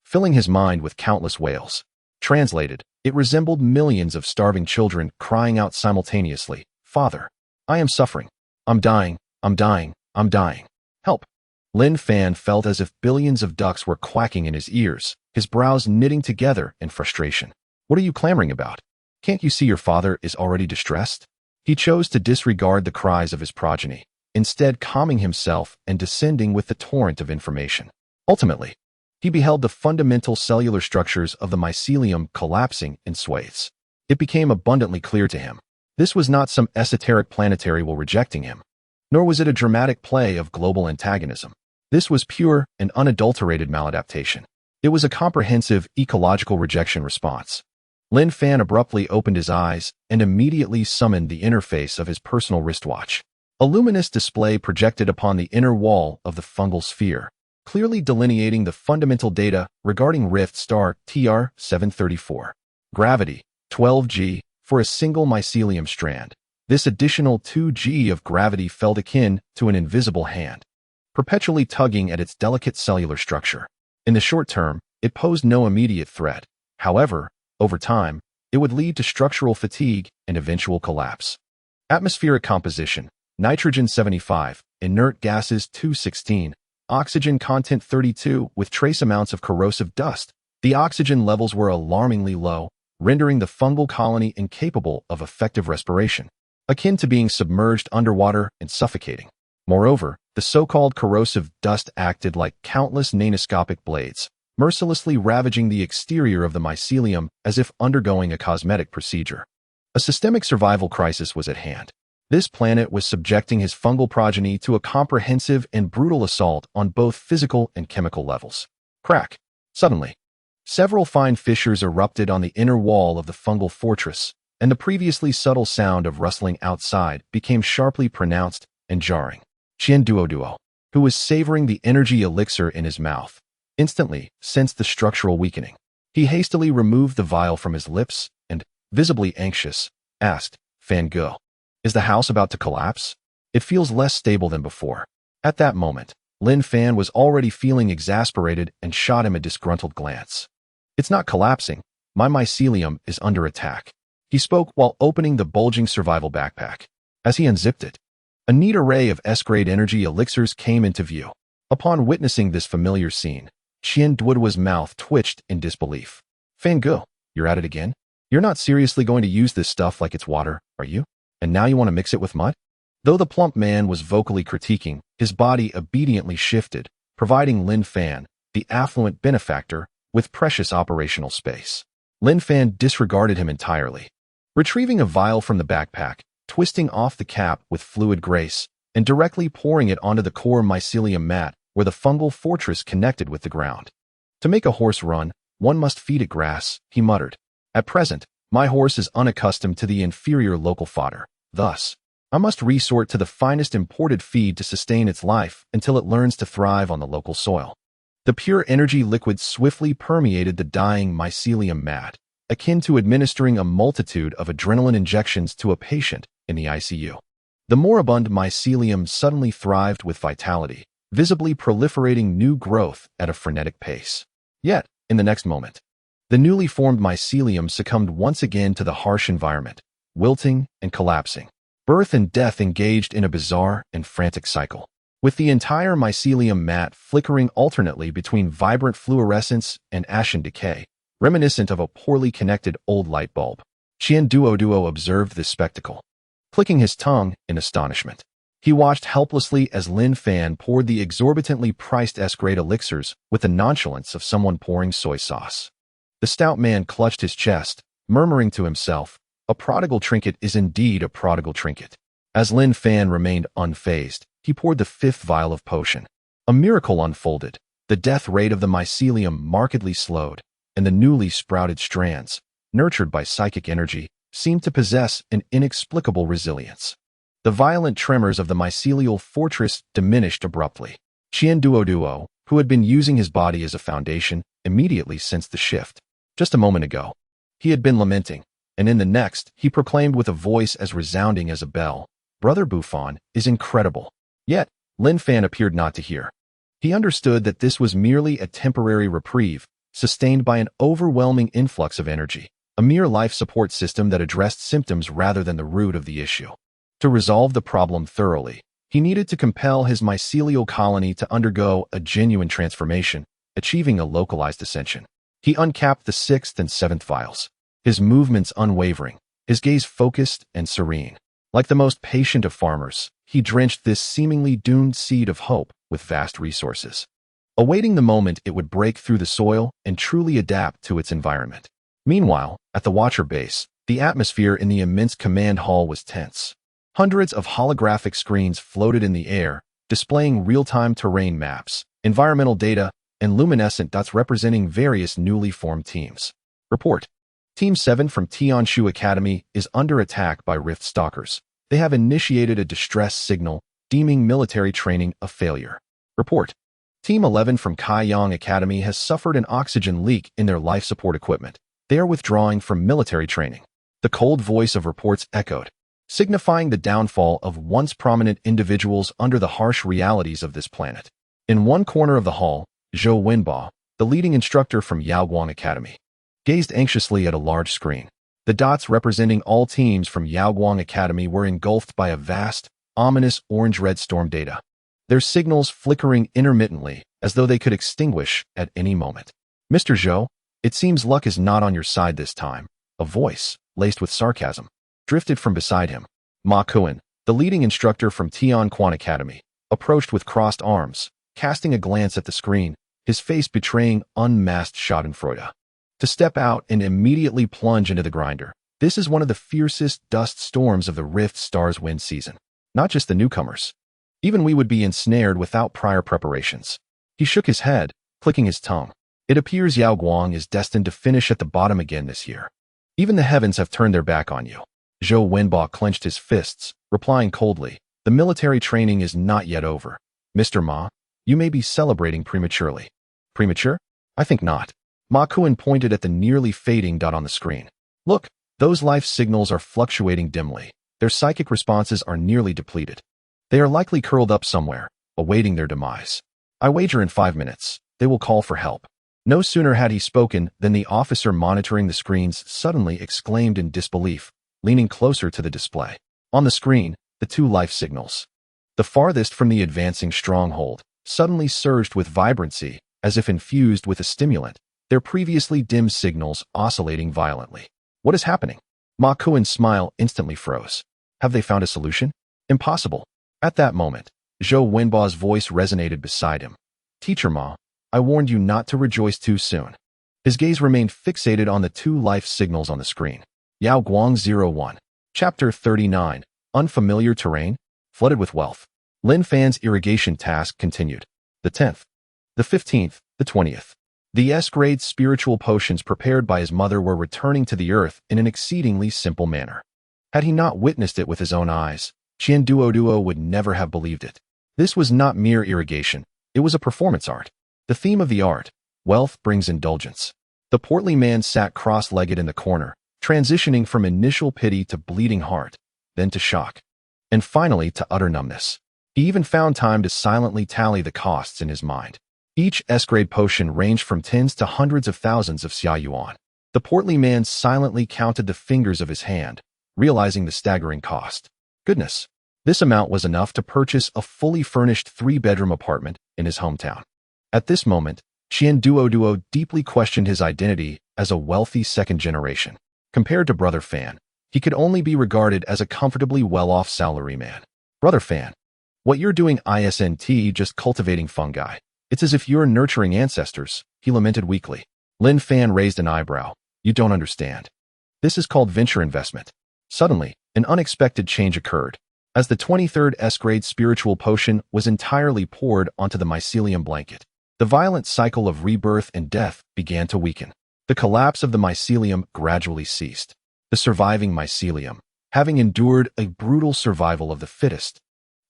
filling his mind with countless wails. Translated, it resembled millions of starving children crying out simultaneously, "Father, I am suffering. I'm dying, I'm dying, I'm dying. Help." Lin Fan felt as if billions of ducks were quacking in his ears, his brows knitting together in frustration. "What are you clamoring about? Can't you see your father is already distressed?" He chose to disregard the cries of his progeny, instead calming himself and descending with the torrent of information. Ultimately, he beheld the fundamental cellular structures of the mycelium collapsing in swathes. It became abundantly clear to him. This was not some esoteric planetary will rejecting him, nor was it a dramatic play of global antagonism. This was pure and unadulterated maladaptation. It was a comprehensive ecological rejection response. Lin Fan abruptly opened his eyes and immediately summoned the interface of his personal wristwatch. A luminous display projected upon the inner wall of the fungal sphere, clearly delineating the fundamental data regarding Rift Star TR-734. Gravity, 12G, for a single mycelium strand. This additional 2G of gravity felt akin to an invisible hand, perpetually tugging at its delicate cellular structure. In the short term, it posed no immediate threat. However, over time, it would lead to structural fatigue and eventual collapse. Atmospheric composition: nitrogen 75, inert gases 216, oxygen content 32 with trace amounts of corrosive dust. The oxygen levels were alarmingly low, rendering the fungal colony incapable of effective respiration, akin to being submerged underwater and suffocating. Moreover, the so-called corrosive dust acted like countless nanoscopic blades, mercilessly ravaging the exterior of the mycelium as if undergoing a cosmetic procedure. A systemic survival crisis was at hand. This planet was subjecting his fungal progeny to a comprehensive and brutal assault on both physical and chemical levels. Crack! Suddenly, several fine fissures erupted on the inner wall of the fungal fortress, and the previously subtle sound of rustling outside became sharply pronounced and jarring. Qian Duo, who was savoring the energy elixir in his mouth, instantly sensed the structural weakening. He hastily removed the vial from his lips and, visibly anxious, asked, "Fan Ge, is the house about to collapse? It feels less stable than before." At that moment, Lin Fan was already feeling exasperated and shot him a disgruntled glance. "It's not collapsing. My mycelium is under attack." He spoke while opening the bulging survival backpack. As he unzipped it, a neat array of S-grade energy elixirs came into view. Upon witnessing this familiar scene, Qian Duoduo's mouth twitched in disbelief. "Fan Ge, you're at it again? You're not seriously going to use this stuff like it's water, are you? And now you want to mix it with mud?" Though the plump man was vocally critiquing, his body obediently shifted, providing Lin Fan, the affluent benefactor, with precious operational space. Lin Fan disregarded him entirely. Retrieving a vial from the backpack, twisting off the cap with fluid grace, and directly pouring it onto the core mycelium mat where the fungal fortress connected with the ground. "To make a horse run, one must feed it grass," he muttered. "At present, my horse is unaccustomed to the inferior local fodder. Thus, I must resort to the finest imported feed to sustain its life until it learns to thrive on the local soil." The pure energy liquid swiftly permeated the dying mycelium mat, akin to administering a multitude of adrenaline injections to a patient in the ICU. The moribund mycelium suddenly thrived with vitality, visibly proliferating new growth at a frenetic pace. Yet, in the next moment, the newly formed mycelium succumbed once again to the harsh environment, wilting and collapsing. Birth and death engaged in a bizarre and frantic cycle, with the entire mycelium mat flickering alternately between vibrant fluorescence and ashen decay, reminiscent of a poorly connected old light bulb. Qian Duoduo observed this spectacle, clicking his tongue in astonishment. He watched helplessly as Lin Fan poured the exorbitantly priced S-grade elixirs with the nonchalance of someone pouring soy sauce. The stout man clutched his chest, murmuring to himself, "A prodigal trinket is indeed a prodigal trinket." As Lin Fan remained unfazed, he poured the 5th vial of potion. A miracle unfolded. The death rate of the mycelium markedly slowed, and the newly sprouted strands, nurtured by psychic energy, seemed to possess an inexplicable resilience. The violent tremors of the mycelial fortress diminished abruptly. Qian Duoduo, who had been using his body as a foundation, immediately sensed the shift. Just a moment ago, he had been lamenting, and in the next, he proclaimed with a voice as resounding as a bell, "Brother Buffon is incredible." Yet, Lin Fan appeared not to hear. He understood that this was merely a temporary reprieve, sustained by an overwhelming influx of energy, a mere life support system that addressed symptoms rather than the root of the issue. To resolve the problem thoroughly, he needed to compel his mycelial colony to undergo a genuine transformation, achieving a localized ascension. He uncapped the 6th and 7th vials, his movements unwavering, his gaze focused and serene. Like the most patient of farmers, he drenched this seemingly doomed seed of hope with vast resources, awaiting the moment it would break through the soil and truly adapt to its environment. Meanwhile, at the Watcher base, the atmosphere in the immense command hall was tense. Hundreds of holographic screens floated in the air, displaying real-time terrain maps, environmental data, and luminescent dots representing various newly formed teams. Report: Team 7 from Tianshu Academy is under attack by Rift Stalkers. They have initiated a distress signal, deeming military training a failure. Report: Team 11 from Kaiyang Academy has suffered an oxygen leak in their life support equipment. They are withdrawing from military training. The cold voice of reports echoed, signifying the downfall of once prominent individuals under the harsh realities of this planet. In one corner of the hall, Zhou Wenba, the leading instructor from Yaoguang Academy, gazed anxiously at a large screen. The dots representing all teams from Yaoguang Academy were engulfed by a vast, ominous orange-red storm data, their signals flickering intermittently as though they could extinguish at any moment. "Mr. Zhou, it seems luck is not on your side this time." A voice, laced with sarcasm, drifted from beside him. Ma Kuan, the leading instructor from Tianquan Academy, approached with crossed arms, casting a glance at the screen, his face betraying unmasked schadenfreude. To step out and immediately plunge into the grinder. This is one of the fiercest dust storms of the Rift Stars wind season. Not just the newcomers. Even we would be ensnared without prior preparations. He shook his head, clicking his tongue. It appears Yaoguang is destined to finish at the bottom again this year. Even the heavens have turned their back on you. Zhou Wenba clenched his fists, replying coldly, "The military training is not yet over. Mr. Ma, you may be celebrating prematurely." "Premature? I think not." Ma Kuan pointed at the nearly fading dot on the screen. "Look, those life signals are fluctuating dimly. Their psychic responses are nearly depleted. They are likely curled up somewhere, awaiting their demise. I wager in 5 minutes, they will call for help." No sooner had he spoken than the officer monitoring the screens suddenly exclaimed in disbelief, leaning closer to the display. On the screen, the 2 life signals, the farthest from the advancing stronghold, suddenly surged with vibrancy, as if infused with a stimulant, their previously dim signals oscillating violently. "What is happening?" Ma Kuan's smile instantly froze. "Have they found a solution?" "Impossible." At that moment, Zhou Wenba's voice resonated beside him. "Teacher Ma, I warned you not to rejoice too soon." His gaze remained fixated on the 2 life signals on the screen. Yaoguang 01. Chapter 39. Unfamiliar terrain, flooded with wealth. Lin Fan's irrigation task continued. The 10th, the 15th, the 20th. The S-grade spiritual potions prepared by his mother were returning to the earth in an exceedingly simple manner. Had he not witnessed it with his own eyes, Qian Duoduo would never have believed it. This was not mere irrigation, it was a performance art. The theme of the art, wealth brings indulgence. The portly man sat cross-legged in the corner, transitioning from initial pity to bleeding heart, then to shock, and finally to utter numbness. He even found time to silently tally the costs in his mind. Each S-grade potion ranged from tens to hundreds of thousands of xia yuan. The portly man silently counted the fingers of his hand, realizing the staggering cost. Goodness, this amount was enough to purchase a fully furnished 3-bedroom apartment in his hometown. At this moment, Qian Duo deeply questioned his identity as a wealthy second generation. Compared to Brother Fan, he could only be regarded as a comfortably well-off salaryman. Brother Fan, what you're doing isn't just cultivating fungi. It's as if you're nurturing ancestors, he lamented weakly. Lin Fan raised an eyebrow. You don't understand. This is called venture investment. Suddenly, an unexpected change occurred. As the 23rd S-grade spiritual potion was entirely poured onto the mycelium blanket, the violent cycle of rebirth and death began to weaken. The collapse of the mycelium gradually ceased. The surviving mycelium, having endured a brutal survival of the fittest,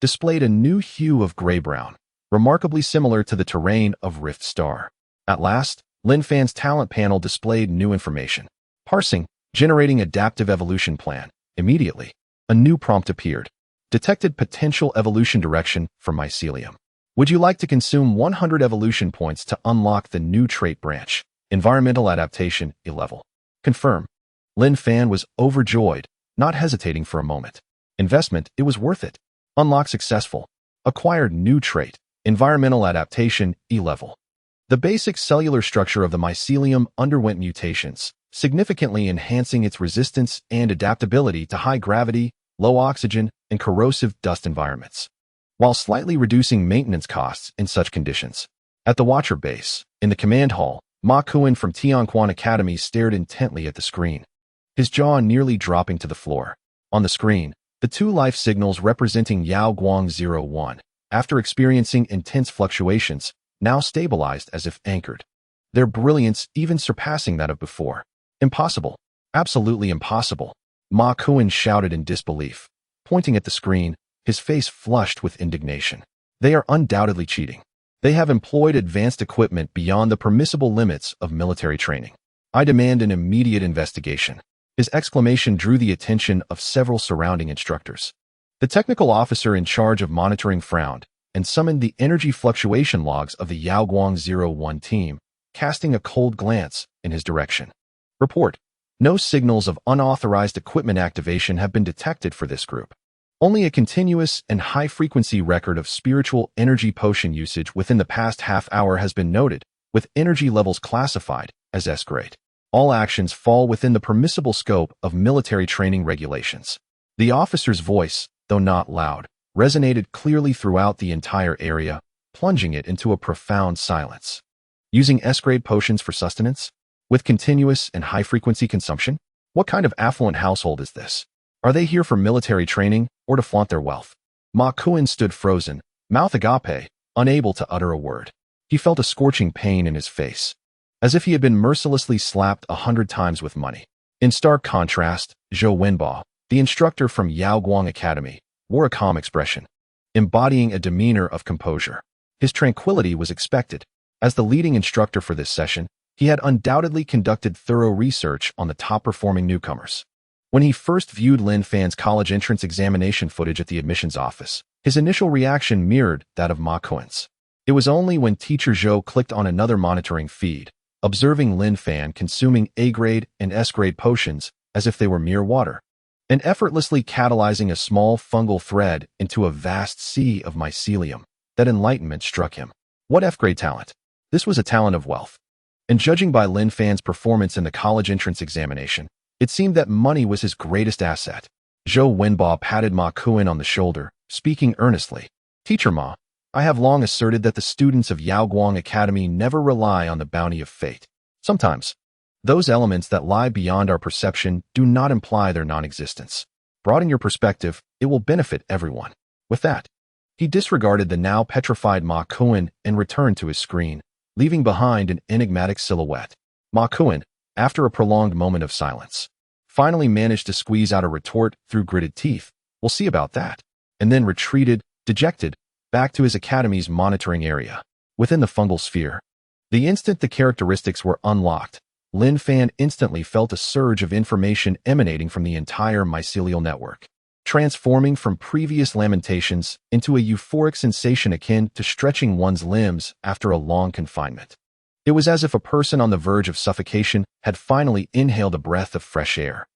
displayed a new hue of gray-brown, remarkably similar to the terrain of Rift Star. At last, Lin Fan's talent panel displayed new information. Parsing, generating adaptive evolution plan. Immediately, a new prompt appeared. Detected potential evolution direction for mycelium. Would you like to consume 100 evolution points to unlock the new trait branch? Environmental adaptation, A-level. Confirm. Lin Fan was overjoyed, not hesitating for a moment. Investment, it was worth it. Unlock successful. Acquired new trait. Environmental adaptation, E-level. The basic cellular structure of the mycelium underwent mutations, significantly enhancing its resistance and adaptability to high gravity, low oxygen, and corrosive dust environments, while slightly reducing maintenance costs in such conditions. At the Watcher base, in the command hall, Ma Kuan from Tianquan Academy stared intently at the screen, his jaw nearly dropping to the floor. On the screen, the 2 life signals representing Yao Guang 01, after experiencing intense fluctuations, now stabilized as if anchored, their brilliance even surpassing that of before. Impossible. Absolutely impossible. Ma Kuan shouted in disbelief, pointing at the screen, his face flushed with indignation. They are undoubtedly cheating. They have employed advanced equipment beyond the permissible limits of military training. I demand an immediate investigation. His exclamation drew the attention of several surrounding instructors. The technical officer in charge of monitoring frowned and summoned the energy fluctuation logs of the Yaoguang 01 team, casting a cold glance in his direction. Report. No signals of unauthorized equipment activation have been detected for this group. Only a continuous and high-frequency record of spiritual energy potion usage within the past half hour has been noted, with energy levels classified as S-grade. All actions fall within the permissible scope of military training regulations. The officer's voice, though not loud, resonated clearly throughout the entire area, plunging it into a profound silence. Using S-grade potions for sustenance? With continuous and high-frequency consumption? What kind of affluent household is this? Are they here for military training or to flaunt their wealth? Ma Kuan stood frozen, mouth agape, unable to utter a word. He felt a scorching pain in his face, as if he had been mercilessly slapped 100 times with money. In stark contrast, Zhou Wenbo, the instructor from Yaoguang Academy, wore a calm expression, embodying a demeanor of composure. His tranquility was expected. As the leading instructor for this session, he had undoubtedly conducted thorough research on the top-performing newcomers. When he first viewed Lin Fan's college entrance examination footage at the admissions office, his initial reaction mirrored that of Ma Kuan's. It was only when Teacher Zhou clicked on another monitoring feed, observing Lin Fan consuming A-grade and S-grade potions as if they were mere water, and effortlessly catalyzing a small fungal thread into a vast sea of mycelium, that enlightenment struck him. What F-grade talent? This was a talent of wealth. And judging by Lin Fan's performance in the college entrance examination, it seemed that money was his greatest asset. Zhou Wenbo patted Ma Kuan on the shoulder, speaking earnestly. Teacher Ma, I have long asserted that the students of Yaoguang Academy never rely on the bounty of fate. Sometimes, those elements that lie beyond our perception do not imply their non-existence. Broaden your perspective, it will benefit everyone. With that, he disregarded the now petrified Ma Kuan and returned to his screen, leaving behind an enigmatic silhouette. Ma Kuan, after a prolonged moment of silence, finally managed to squeeze out a retort through gritted teeth. We'll see about that. And then retreated, dejected, back to his academy's monitoring area. within the fungal sphere. The instant the characteristics were unlocked, Lin Fan instantly felt a surge of information emanating from the entire mycelial network, transforming from previous lamentations into a euphoric sensation akin to stretching one's limbs after a long confinement. It was as if a person on the verge of suffocation had finally inhaled a breath of fresh air.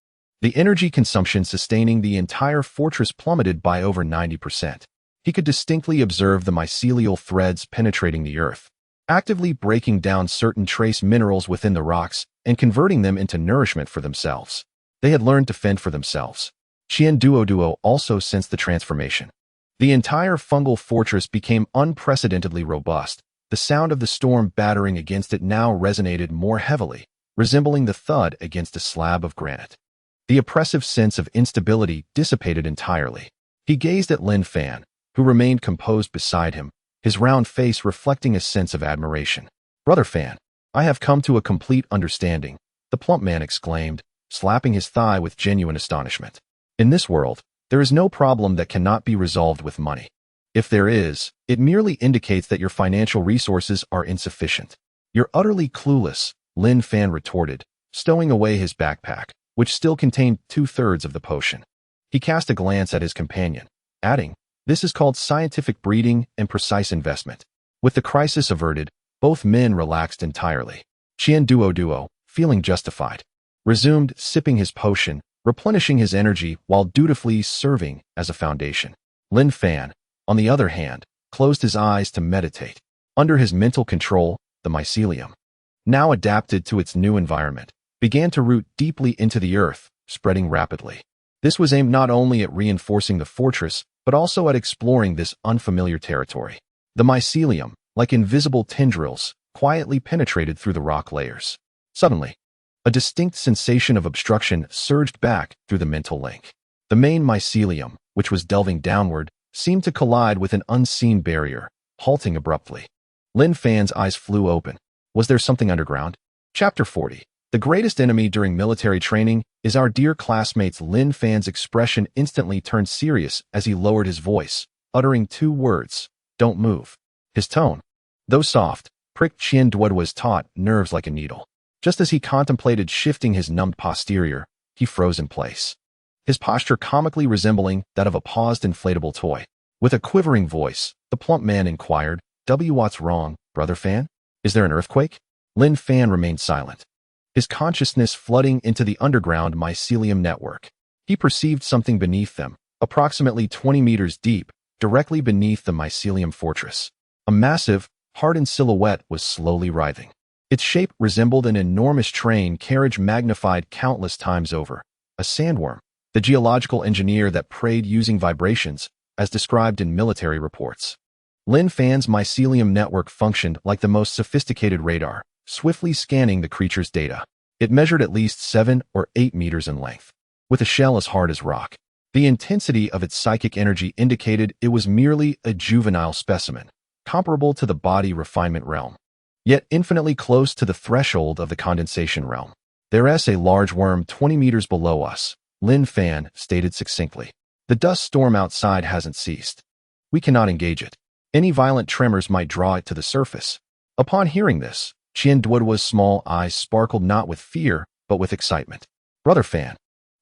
The energy consumption sustaining the entire fortress plummeted by over 90%. He could distinctly observe the mycelial threads penetrating the earth, actively breaking down certain trace minerals within the rocks and converting them into nourishment for themselves. They had learned to fend for themselves. Qian Duo also sensed the transformation. The entire fungal fortress became unprecedentedly robust. The sound of the storm battering against it now resonated more heavily, resembling the thud against a slab of granite. The oppressive sense of instability dissipated entirely. He gazed at Lin Fan, who remained composed beside him, his round face reflecting a sense of admiration. "Brother Fan, I have come to a complete understanding," the plump man exclaimed, slapping his thigh with genuine astonishment. "In this world, there is no problem that cannot be resolved with money. If there is, it merely indicates that your financial resources are insufficient." "You're utterly clueless," Lin Fan retorted, stowing away his backpack, which still contained 2/3 of the potion. He cast a glance at his companion, adding, "This is called scientific breeding and precise investment." With the crisis averted, both men relaxed entirely. Qian Duo, feeling justified, resumed sipping his potion, replenishing his energy while dutifully serving as a foundation. Lin Fan, on the other hand, closed his eyes to meditate. Under his mental control, the mycelium, now adapted to its new environment, began to root deeply into the earth, spreading rapidly. This was aimed not only at reinforcing the fortress, but also at exploring this unfamiliar territory. The mycelium, like invisible tendrils, quietly penetrated through the rock layers. Suddenly, a distinct sensation of obstruction surged back through the mental link. The main mycelium, which was delving downward, seemed to collide with an unseen barrier, halting abruptly. Lin Fan's eyes flew open. Was there something underground? Chapter 40. The greatest enemy during military training is our dear classmates. Lin Fan's expression instantly turned serious as he lowered his voice, uttering 2 words, "Don't move." His tone, though soft, pricked Qian Duo's taut nerves like a needle. Just as he contemplated shifting his numbed posterior, he froze in place, his posture comically resembling that of a paused inflatable toy. With a quivering voice, the plump man inquired, "What's wrong, Brother Fan? Is there an earthquake?" Lin Fan remained silent, his consciousness flooding into the underground mycelium network. He perceived something beneath them, approximately 20 meters deep, directly beneath the mycelium fortress. A massive, hardened silhouette was slowly writhing. Its shape resembled an enormous train carriage magnified countless times over. A sandworm, the geological engineer that preyed using vibrations, as described in military reports. Lin Fan's mycelium network functioned like the most sophisticated radar, swiftly scanning the creature's data. It measured at least 7 or 8 meters in length, with a shell as hard as rock. The intensity of its psychic energy indicated it was merely a juvenile specimen, comparable to the body refinement realm, yet infinitely close to the threshold of the condensation realm. "There's a large worm 20 meters below us," Lin Fan stated succinctly. "The dust storm outside hasn't ceased. We cannot engage it. Any violent tremors might draw it to the surface." Upon hearing this, Qian Duo's small eyes sparkled not with fear, but with excitement. "Brother Fan,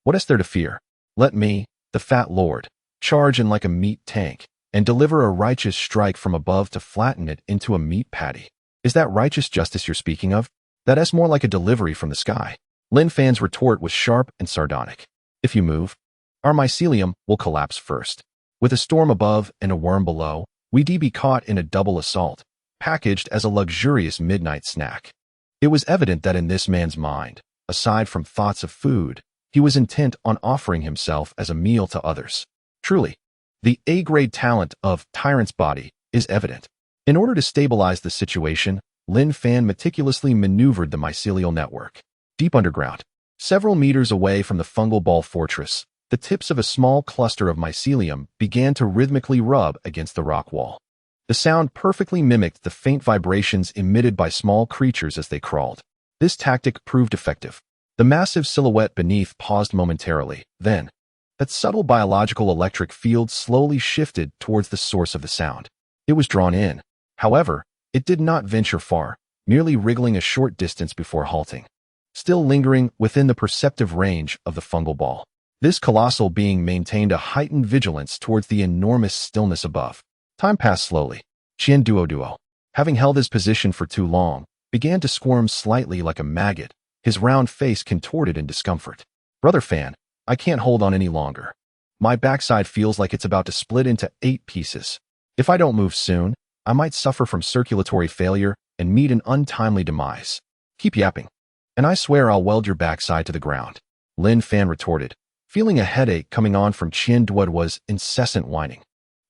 what is there to fear? Let me, the fat lord, charge in like a meat tank, and deliver a righteous strike from above to flatten it into a meat patty. Is that righteous justice you're speaking of? That's more like a delivery from the sky." Lin Fan's retort was sharp and sardonic. "If you move, our mycelium will collapse first. With a storm above and a worm below, we'd be caught in a double assault, packaged as a luxurious midnight snack." It was evident that in this man's mind, aside from thoughts of food, he was intent on offering himself as a meal to others. Truly, the A-grade talent of Tyrant's Body is evident. In order to stabilize the situation, Lin Fan meticulously maneuvered the mycelial network. Deep underground, several meters away from the fungal ball fortress, the tips of a small cluster of mycelium began to rhythmically rub against the rock wall. The sound perfectly mimicked the faint vibrations emitted by small creatures as they crawled. This tactic proved effective. The massive silhouette beneath paused momentarily. Then, that subtle biological electric field slowly shifted towards the source of the sound. It was drawn in. However, It did not venture far, merely wriggling a short distance before halting, still lingering within the perceptive range of the fungal ball. This colossal being maintained a heightened vigilance towards the enormous stillness above. Time passed slowly. Qian Duoduo, having held his position for too long, began to squirm slightly like a maggot, his round face contorted in discomfort. Brother Fan, I can't hold on any longer. My backside feels like it's about to split into 8 pieces. If I don't move soon, I might suffer from circulatory failure and meet an untimely demise. Keep yapping, and I swear I'll weld your backside to the ground. Lin Fan retorted, feeling a headache coming on from Qian Duoduo's incessant whining.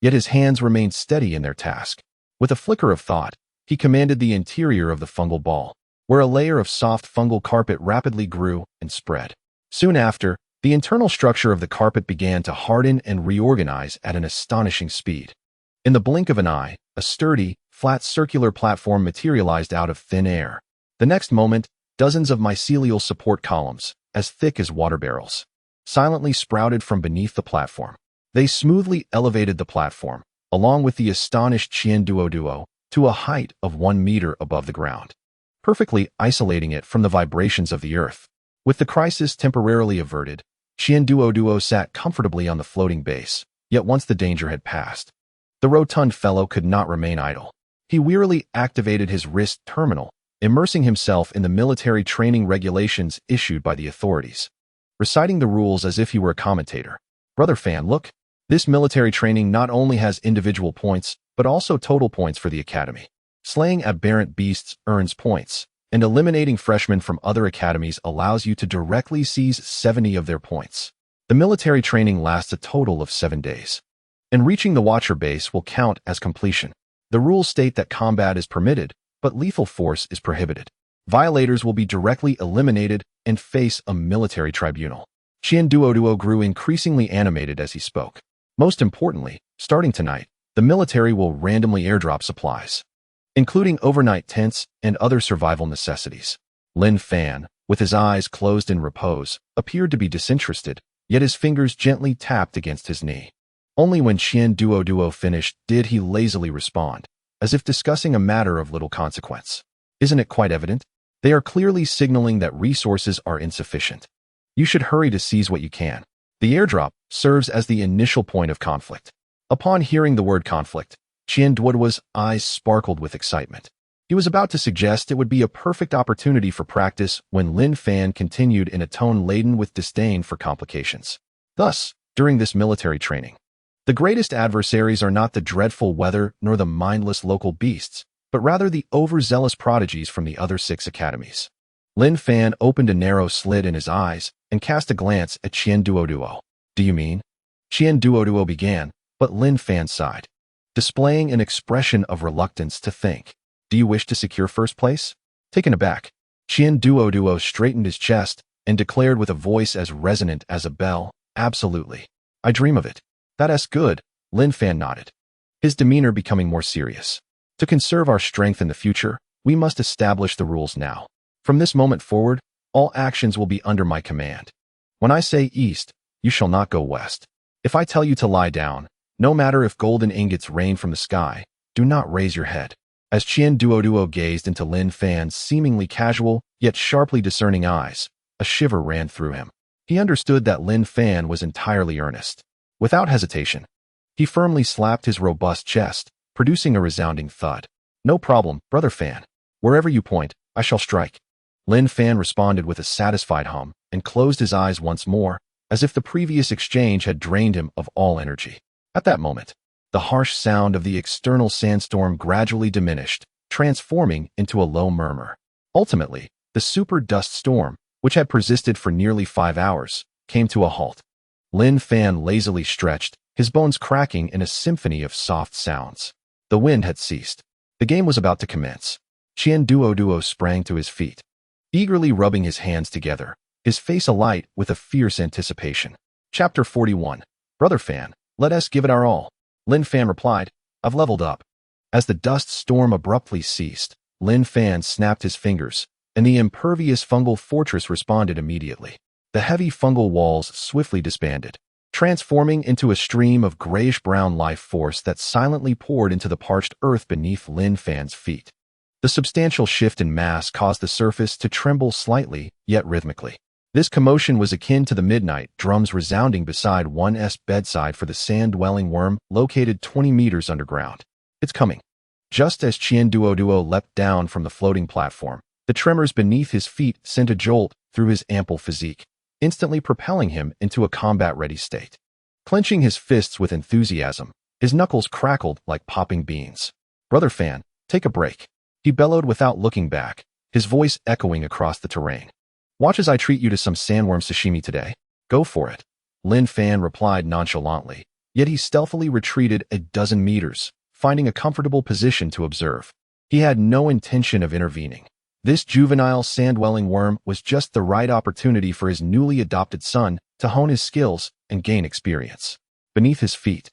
Yet his hands remained steady in their task. With a flicker of thought, he commanded the interior of the fungal ball, where a layer of soft fungal carpet rapidly grew and spread. Soon after, the internal structure of the carpet began to harden and reorganize at an astonishing speed. In the blink of an eye, a sturdy, flat circular platform materialized out of thin air. The next moment, dozens of mycelial support columns, as thick as water barrels, silently sprouted from beneath the platform. They smoothly elevated the platform, along with the astonished Qian Duoduo, to a height of 1 meter above the ground, perfectly isolating it from the vibrations of the earth. With the crisis temporarily averted, Qian Duoduo sat comfortably on the floating base, yet once the danger had passed, the rotund fellow could not remain idle. He wearily activated his wrist terminal, immersing himself in the military training regulations issued by the authorities, reciting the rules as if he were a commentator. Brother Fan, look, this military training not only has individual points, but also total points for the academy. Slaying aberrant beasts earns points, and eliminating freshmen from other academies allows you to directly seize 70 of their points. The military training lasts a total of 7 days, and reaching the Watcher base will count as completion. The rules state that combat is permitted, but lethal force is prohibited. Violators will be directly eliminated and face a military tribunal. Qian Duoduo grew increasingly animated as he spoke. Most importantly, starting tonight, the military will randomly airdrop supplies, including overnight tents and other survival necessities. Lin Fan, with his eyes closed in repose, appeared to be disinterested, yet his fingers gently tapped against his knee. Only when Qian Duoduo finished did he lazily respond, as if discussing a matter of little consequence. Isn't it quite evident? They are clearly signaling that resources are insufficient. You should hurry to seize what you can. The airdrop serves as the initial point of conflict. Upon hearing the word conflict, Qian Duoduo's eyes sparkled with excitement. He was about to suggest it would be a perfect opportunity for practice when Lin Fan continued in a tone laden with disdain for complications. Thus, during this military training, the greatest adversaries are not the dreadful weather nor the mindless local beasts, but rather the overzealous prodigies from the other 6 academies. Lin Fan opened a narrow slit in his eyes and cast a glance at Qian Duoduo. Do you mean? Qian Duoduo began, but Lin Fan sighed, displaying an expression of reluctance to think. Do you wish to secure first place? Taken aback, Qian Duoduo straightened his chest and declared with a voice as resonant as a bell, absolutely. I dream of it. That's good, Lin Fan nodded, his demeanor becoming more serious. To conserve our strength in the future, we must establish the rules now. From this moment forward, all actions will be under my command. When I say east, you shall not go west. If I tell you to lie down, no matter if golden ingots rain from the sky, do not raise your head. As Qian Duoduo gazed into Lin Fan's seemingly casual, yet sharply discerning eyes, a shiver ran through him. He understood that Lin Fan was entirely earnest. Without hesitation, he firmly slapped his robust chest, producing a resounding thud. No problem, Brother Fan. Wherever you point, I shall strike. Lin Fan responded with a satisfied hum and closed his eyes once more, as if the previous exchange had drained him of all energy. At that moment, the harsh sound of the external sandstorm gradually diminished, transforming into a low murmur. Ultimately, the super dust storm, which had persisted for nearly 5 hours, came to a halt. Lin Fan lazily stretched, his bones cracking in a symphony of soft sounds. The wind had ceased. The game was about to commence. Qian Duoduo sprang to his feet, eagerly rubbing his hands together, his face alight with a fierce anticipation. Chapter 41. Brother Fan, let us give it our all. Lin Fan replied, I've leveled up. As the dust storm abruptly ceased, Lin Fan snapped his fingers, and the impervious fungal fortress responded immediately. The heavy fungal walls swiftly disbanded, transforming into a stream of grayish-brown life force that silently poured into the parched earth beneath Lin Fan's feet. The substantial shift in mass caused the surface to tremble slightly, yet rhythmically. This commotion was akin to the midnight drums resounding beside one's bedside for the sand-dwelling worm located 20 meters underground. It's coming. Just as Qian Duoduo leapt down from the floating platform, the tremors beneath his feet sent a jolt through his ample physique, instantly propelling him into a combat-ready state. Clenching his fists with enthusiasm, his knuckles crackled like popping beans. "Brother Fan, take a break," he bellowed without looking back, his voice echoing across the terrain. "Watch as I treat you to some sandworm sashimi today. Go for it," Lin Fan replied nonchalantly, yet he stealthily retreated a dozen meters, finding a comfortable position to observe. He had no intention of intervening. This juvenile sand-dwelling worm was just the right opportunity for his newly adopted son to hone his skills and gain experience. Beneath his feet,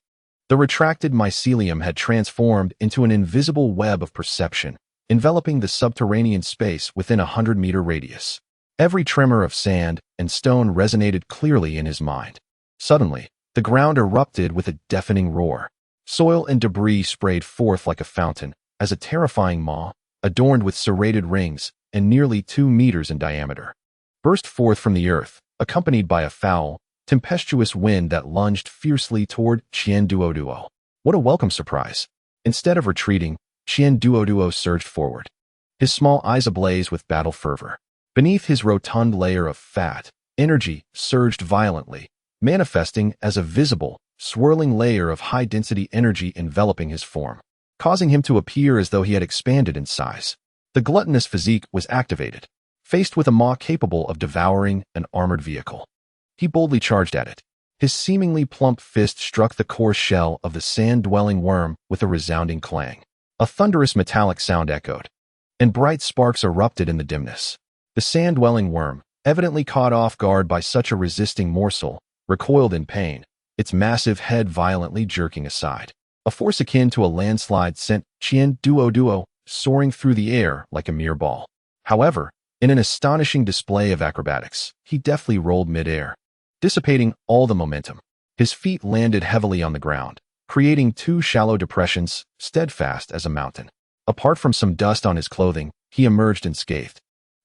the retracted mycelium had transformed into an invisible web of perception, enveloping the subterranean space within a 100-meter radius. Every tremor of sand and stone resonated clearly in his mind. Suddenly, the ground erupted with a deafening roar. Soil and debris sprayed forth like a fountain, as a terrifying maw, adorned with serrated rings and nearly 2 meters in diameter, burst forth from the earth, accompanied by a foul, tempestuous wind that lunged fiercely toward Qian Duoduo. What a welcome surprise! Instead of retreating, Qian Duoduo surged forward, his small eyes ablaze with battle fervor. Beneath his rotund layer of fat, energy surged violently, manifesting as a visible, swirling layer of high-density energy enveloping his form, causing him to appear as though he had expanded in size. The gluttonous physique was activated, faced with a maw capable of devouring an armored vehicle. He boldly charged at it. His seemingly plump fist struck the coarse shell of the sand-dwelling worm with a resounding clang. A thunderous metallic sound echoed, and bright sparks erupted in the dimness. The sand-dwelling worm, evidently caught off guard by such a resisting morsel, recoiled in pain, its massive head violently jerking aside. A force akin to a landslide sent Qian Duoduo soaring through the air like a mere ball. However, in an astonishing display of acrobatics, he deftly rolled mid-air, dissipating all the momentum. His feet landed heavily on the ground, creating 2 shallow depressions, steadfast as a mountain. Apart from some dust on his clothing, he emerged unscathed.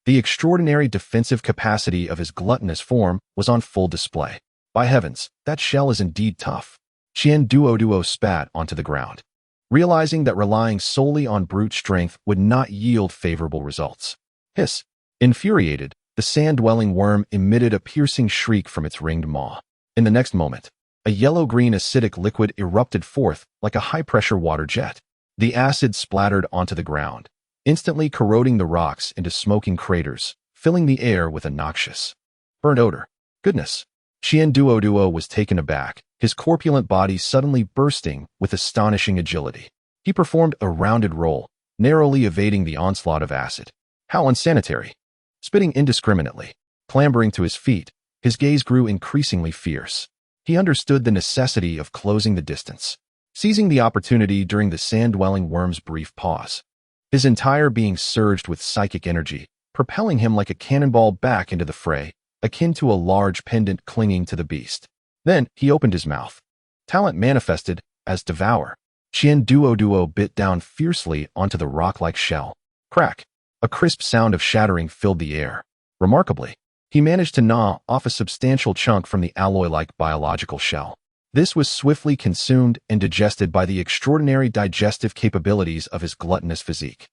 The extraordinary defensive capacity of his gluttonous form was on full display. By heavens, that shell is indeed tough. Qian Duoduo spat onto the ground, realizing that relying solely on brute strength would not yield favorable results. Hiss! Infuriated, the sand-dwelling worm emitted a piercing shriek from its ringed maw. In the next moment, a yellow-green acidic liquid erupted forth like a high-pressure water jet. The acid splattered onto the ground, instantly corroding the rocks into smoking craters, filling the air with a noxious, burnt odor. Goodness! Qian Duoduo was taken aback, his corpulent body suddenly bursting with astonishing agility. He performed a rounded roll, narrowly evading the onslaught of acid. How unsanitary! Spitting indiscriminately, clambering to his feet, his gaze grew increasingly fierce. He understood the necessity of closing the distance, seizing the opportunity during the sand-dwelling worm's brief pause. His entire being surged with psychic energy, propelling him like a cannonball back into the fray, akin to a large pendant clinging to the beast. Then he opened his mouth. Talent manifested as devour. Qian Duoduo bit down fiercely onto the rock-like shell. Crack! A crisp sound of shattering filled the air. Remarkably, he managed to gnaw off a substantial chunk from the alloy-like biological shell. This was swiftly consumed and digested by the extraordinary digestive capabilities of his gluttonous physique.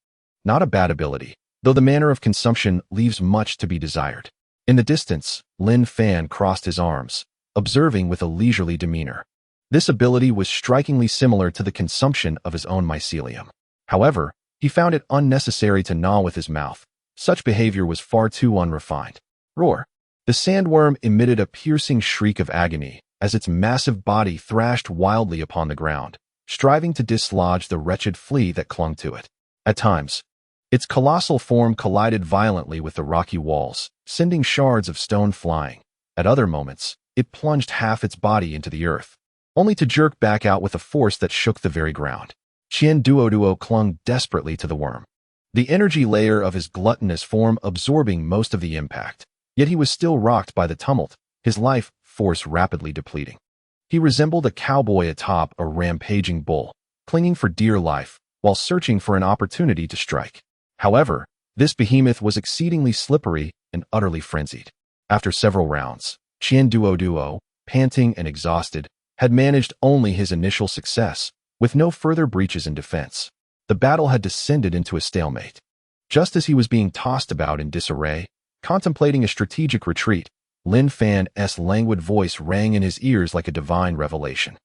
Not a bad ability, though the manner of consumption leaves much to be desired. In the distance, Lin Fan crossed his arms, observing with a leisurely demeanor. This ability was strikingly similar to the consumption of his own mycelium. However, he found it unnecessary to gnaw with his mouth. Such behavior was far too unrefined. Roar! The sandworm emitted a piercing shriek of agony as its massive body thrashed wildly upon the ground, striving to dislodge the wretched flea that clung to it. At times, its colossal form collided violently with the rocky walls, sending shards of stone flying. At other moments, it plunged half its body into the earth, only to jerk back out with a force that shook the very ground. Qian Duoduo clung desperately to the worm, the energy layer of his gluttonous form absorbing most of the impact. Yet he was still rocked by the tumult, his life force rapidly depleting. He resembled a cowboy atop a rampaging bull, clinging for dear life while searching for an opportunity to strike. However, this behemoth was exceedingly slippery and utterly frenzied. After several rounds, Qian Duo, panting and exhausted, had managed only his initial success, with no further breaches in defense. The battle had descended into a stalemate. Just as he was being tossed about in disarray, contemplating a strategic retreat, Lin Fan's languid voice rang in his ears like a divine revelation.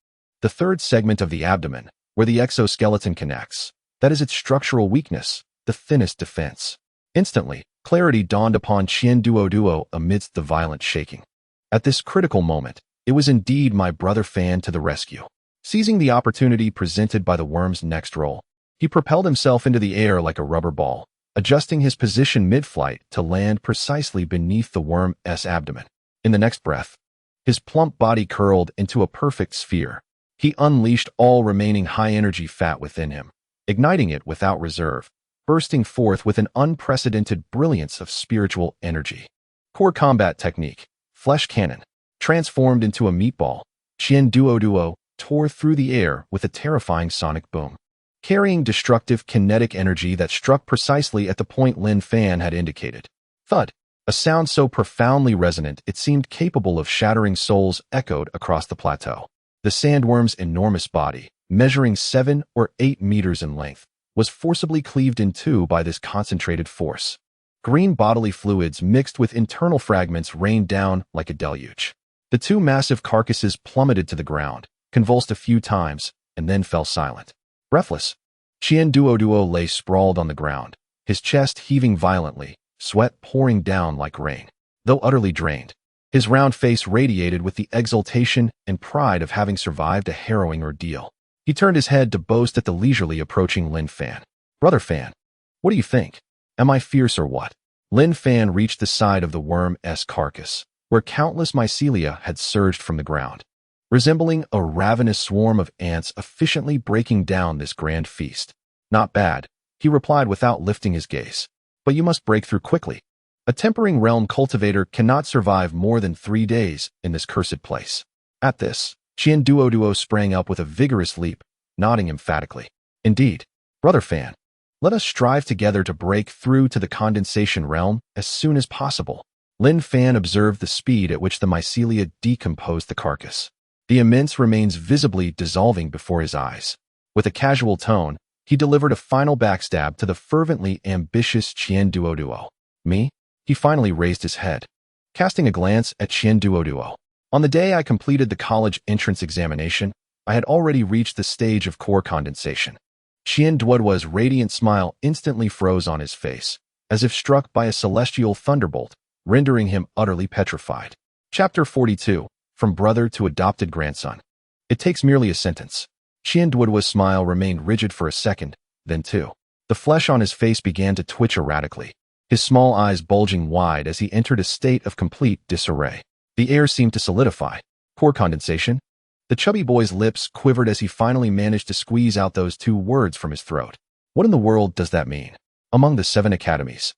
The third segment of the abdomen, where the exoskeleton connects, that is its structural weakness, the thinnest defense. Instantly, clarity dawned upon Qian Duo amidst the violent shaking. At this critical moment, it was indeed my brother Fan to the rescue. Seizing the opportunity presented by the worm's next roll, he propelled himself into the air like a rubber ball, adjusting his position mid-flight to land precisely beneath the worm's abdomen. In the next breath, his plump body curled into a perfect sphere. He unleashed all remaining high-energy fat within him, igniting it without reserve, bursting forth with an unprecedented brilliance of spiritual energy. Core combat technique, flesh cannon. Transformed into a meatball, Qian Duo tore through the air with a terrifying sonic boom, carrying destructive kinetic energy that struck precisely at the point Lin Fan had indicated. Thud! A sound so profoundly resonant it seemed capable of shattering souls echoed across the plateau. The sandworm's enormous body, measuring 7 or 8 meters in length, was forcibly cleaved in two by this concentrated force. Green bodily fluids mixed with internal fragments rained down like a deluge. The two massive carcasses plummeted to the ground, convulsed a few times, and then fell silent. Breathless, Qian Duo lay sprawled on the ground, his chest heaving violently, sweat pouring down like rain. Though utterly drained, his round face radiated with the exultation and pride of having survived a harrowing ordeal. He turned his head to boast at the leisurely approaching Lin Fan. "Brother Fan, what do you think? Am I fierce or what?" Lin Fan reached the side of the worm's carcass, where countless mycelia had surged from the ground, resembling a ravenous swarm of ants efficiently breaking down this grand feast. "Not bad," he replied without lifting his gaze. "But you must break through quickly. A tempering realm cultivator cannot survive more than 3 days in this cursed place." At this, Qian Duo sprang up with a vigorous leap, nodding emphatically. "Indeed, Brother Fan, let us strive together to break through to the condensation realm as soon as possible." Lin Fan observed the speed at which the mycelia decomposed the carcass. The immense remains visibly dissolving before his eyes. With a casual tone, he delivered a final backstab to the fervently ambitious Qian Duo. "Me?" He finally raised his head, casting a glance at Qian Duo. "On the day I completed the college entrance examination, I had already reached the stage of core condensation." Qian Duo's radiant smile instantly froze on his face, as if struck by a celestial thunderbolt, rendering him utterly petrified. Chapter 42, From Brother to Adopted Grandson. It takes merely a sentence. Qian Duo's smile remained rigid for a second, then two. The flesh on his face began to twitch erratically, his small eyes bulging wide as he entered a state of complete disarray. The air seemed to solidify. Core condensation? The chubby boy's lips quivered as he finally managed to squeeze out those 2 words from his throat. What in the world does that mean? Among the 7 academies,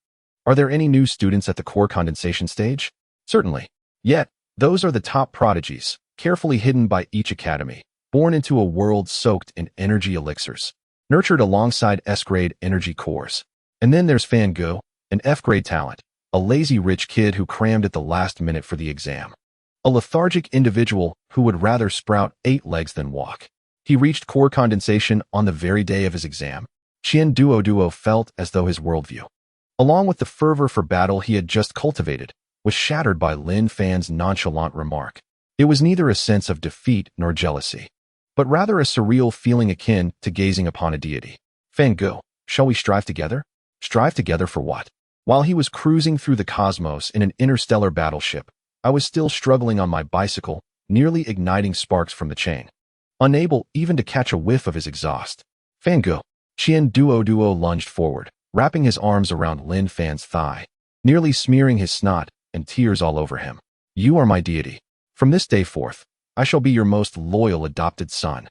are there any new students at the core condensation stage? Certainly. Yet, those are the top prodigies, carefully hidden by each academy, born into a world soaked in energy elixirs, nurtured alongside S-grade energy cores. And then there's Fan Gu, an F-grade talent, a lazy rich kid who crammed at the last minute for the exam. A lethargic individual who would rather sprout 8 legs than walk. He reached core condensation on the very day of his exam. Qian Duo felt as though his worldview, along with the fervor for battle he had just cultivated, was shattered by Lin Fan's nonchalant remark. It was neither a sense of defeat nor jealousy, but rather a surreal feeling akin to gazing upon a deity. "Fan Gu, shall we strive together?" Strive together for what? While he was cruising through the cosmos in an interstellar battleship, I was still struggling on my bicycle, nearly igniting sparks from the chain, unable even to catch a whiff of his exhaust. "Fan Gu." Qian Duo lunged forward, wrapping his arms around Lin Fan's thigh, nearly smearing his snot and tears all over him. "You are my deity. From this day forth, I shall be your most loyal adopted son.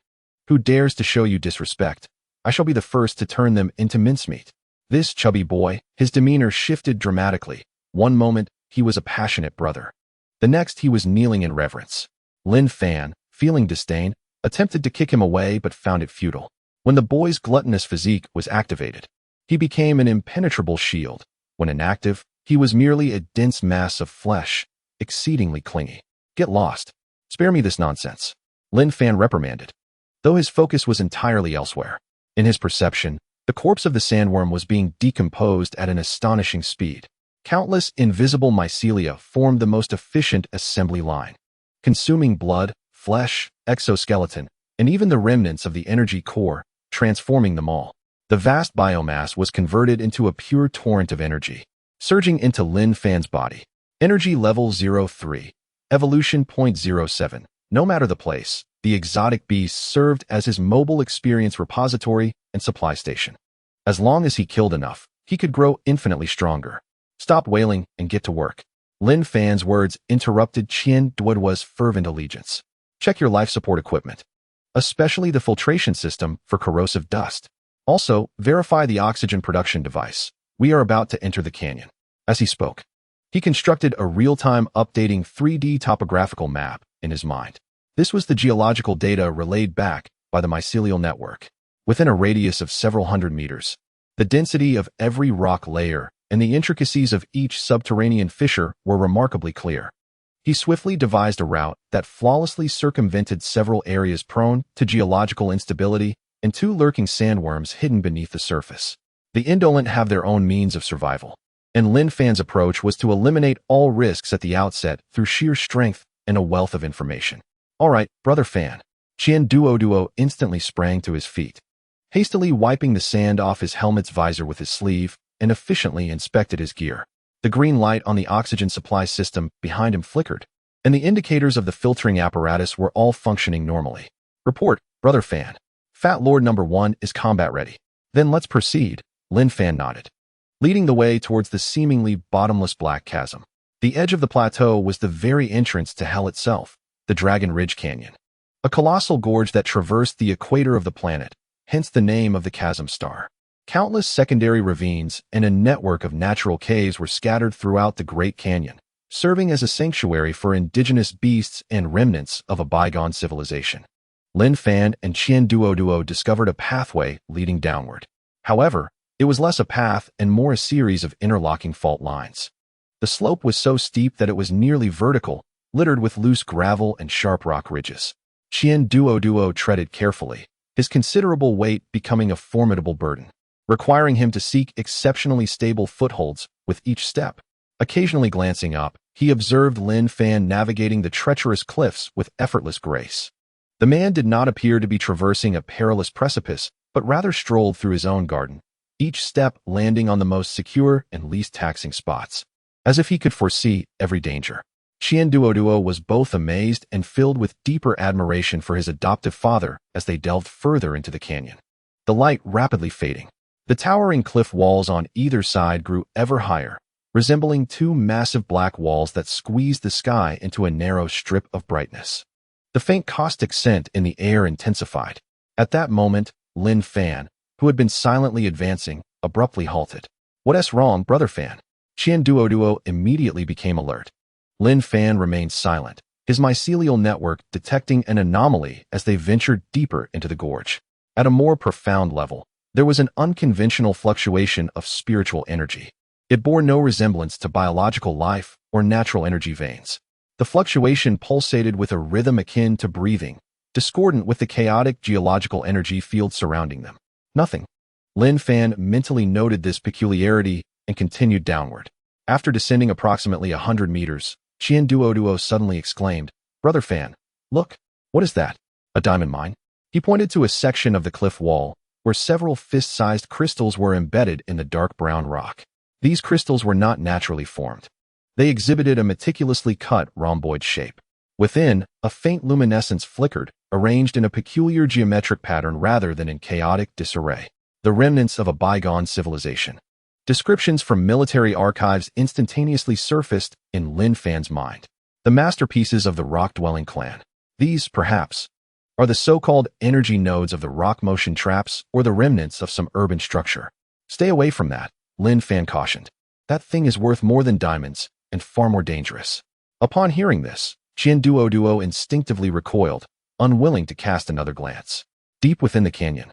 Who dares to show you disrespect, I shall be the first to turn them into mincemeat." This chubby boy, his demeanor shifted dramatically. One moment, he was a passionate brother. The next, he was kneeling in reverence. Lin Fan, feeling disdain, attempted to kick him away but found it futile. When the boy's gluttonous physique was activated, he became an impenetrable shield. When inactive, he was merely a dense mass of flesh, exceedingly clingy. Get lost. Spare me this nonsense, Lin Fan reprimanded, though his focus was entirely elsewhere. In his perception, the corpse of the sandworm was being decomposed at an astonishing speed. Countless invisible mycelia formed the most efficient assembly line, consuming blood, flesh, exoskeleton, and even the remnants of the energy core, transforming them all. The vast biomass was converted into a pure torrent of energy, surging into Lin Fan's body. Energy level 03, evolution 0.07. No matter the place, the exotic beast served as his mobile experience repository and supply station. As long as he killed enough, he could grow infinitely stronger. Stop wailing and get to work. Lin Fan's words interrupted Qian Duoduo's fervent allegiance. Check your life support equipment, especially the filtration system for corrosive dust. Also, verify the oxygen production device. We are about to enter the canyon. As he spoke, he constructed a real-time updating 3D topographical map in his mind. This was the geological data relayed back by the mycelial network. Within a radius of several hundred meters, the density of every rock layer and the intricacies of each subterranean fissure were remarkably clear. He swiftly devised a route that flawlessly circumvented several areas prone to geological instability and 2 lurking sandworms hidden beneath the surface. The indolent have their own means of survival, and Lin Fan's approach was to eliminate all risks at the outset through sheer strength and a wealth of information. All right, Brother Fan. Qian Duoduo instantly sprang to his feet, hastily wiping the sand off his helmet's visor with his sleeve, and efficiently inspected his gear. The green light on the oxygen supply system behind him flickered, and the indicators of the filtering apparatus were all functioning normally. Report, Brother Fan. Fat Lord number 1 is combat ready. Then let's proceed, Lin Fan nodded, leading the way towards the seemingly bottomless black chasm. The edge of the plateau was the very entrance to hell itself, the Dragon Ridge Canyon, a colossal gorge that traversed the equator of the planet, hence the name of the chasm star. Countless secondary ravines and a network of natural caves were scattered throughout the Great Canyon, serving as a sanctuary for indigenous beasts and remnants of a bygone civilization. Lin Fan and Qian Duoduo discovered a pathway leading downward. However, it was less a path and more a series of interlocking fault lines. The slope was so steep that it was nearly vertical, littered with loose gravel and sharp rock ridges. Qian Duoduo treaded carefully, his considerable weight becoming a formidable burden, requiring him to seek exceptionally stable footholds with each step. Occasionally glancing up, he observed Lin Fan navigating the treacherous cliffs with effortless grace. The man did not appear to be traversing a perilous precipice, but rather strolled through his own garden, each step landing on the most secure and least taxing spots, as if he could foresee every danger. Qian Duoduo was both amazed and filled with deeper admiration for his adoptive father as they delved further into the canyon. The light rapidly fading. The towering cliff walls on either side grew ever higher, resembling 2 massive black walls that squeezed the sky into a narrow strip of brightness. The faint caustic scent in the air intensified. At that moment, Lin Fan, who had been silently advancing, abruptly halted. What's wrong, Brother Fan? Qian Duoduo immediately became alert. Lin Fan remained silent, his mycelial network detecting an anomaly as they ventured deeper into the gorge. At a more profound level, there was an unconventional fluctuation of spiritual energy. It bore no resemblance to biological life or natural energy veins. The fluctuation pulsated with a rhythm akin to breathing, discordant with the chaotic geological energy field surrounding them. Nothing. Lin Fan mentally noted this peculiarity and continued downward. After descending approximately 100 meters, Qian Duoduo suddenly exclaimed, Brother Fan, look, what is that? A diamond mine? He pointed to a section of the cliff wall where several fist-sized crystals were embedded in the dark brown rock. These crystals were not naturally formed. They exhibited a meticulously cut rhomboid shape. Within, a faint luminescence flickered, arranged in a peculiar geometric pattern rather than in chaotic disarray. The remnants of a bygone civilization. Descriptions from military archives instantaneously surfaced in Lin Fan's mind. The masterpieces of the rock-dwelling clan. These, perhaps, are the so-called energy nodes of the rock motion traps or the remnants of some urban structure. Stay away from that, Lin Fan cautioned. That thing is worth more than diamonds and far more dangerous. Upon hearing this, Qian Duoduo instinctively recoiled, unwilling to cast another glance. Deep within the canyon,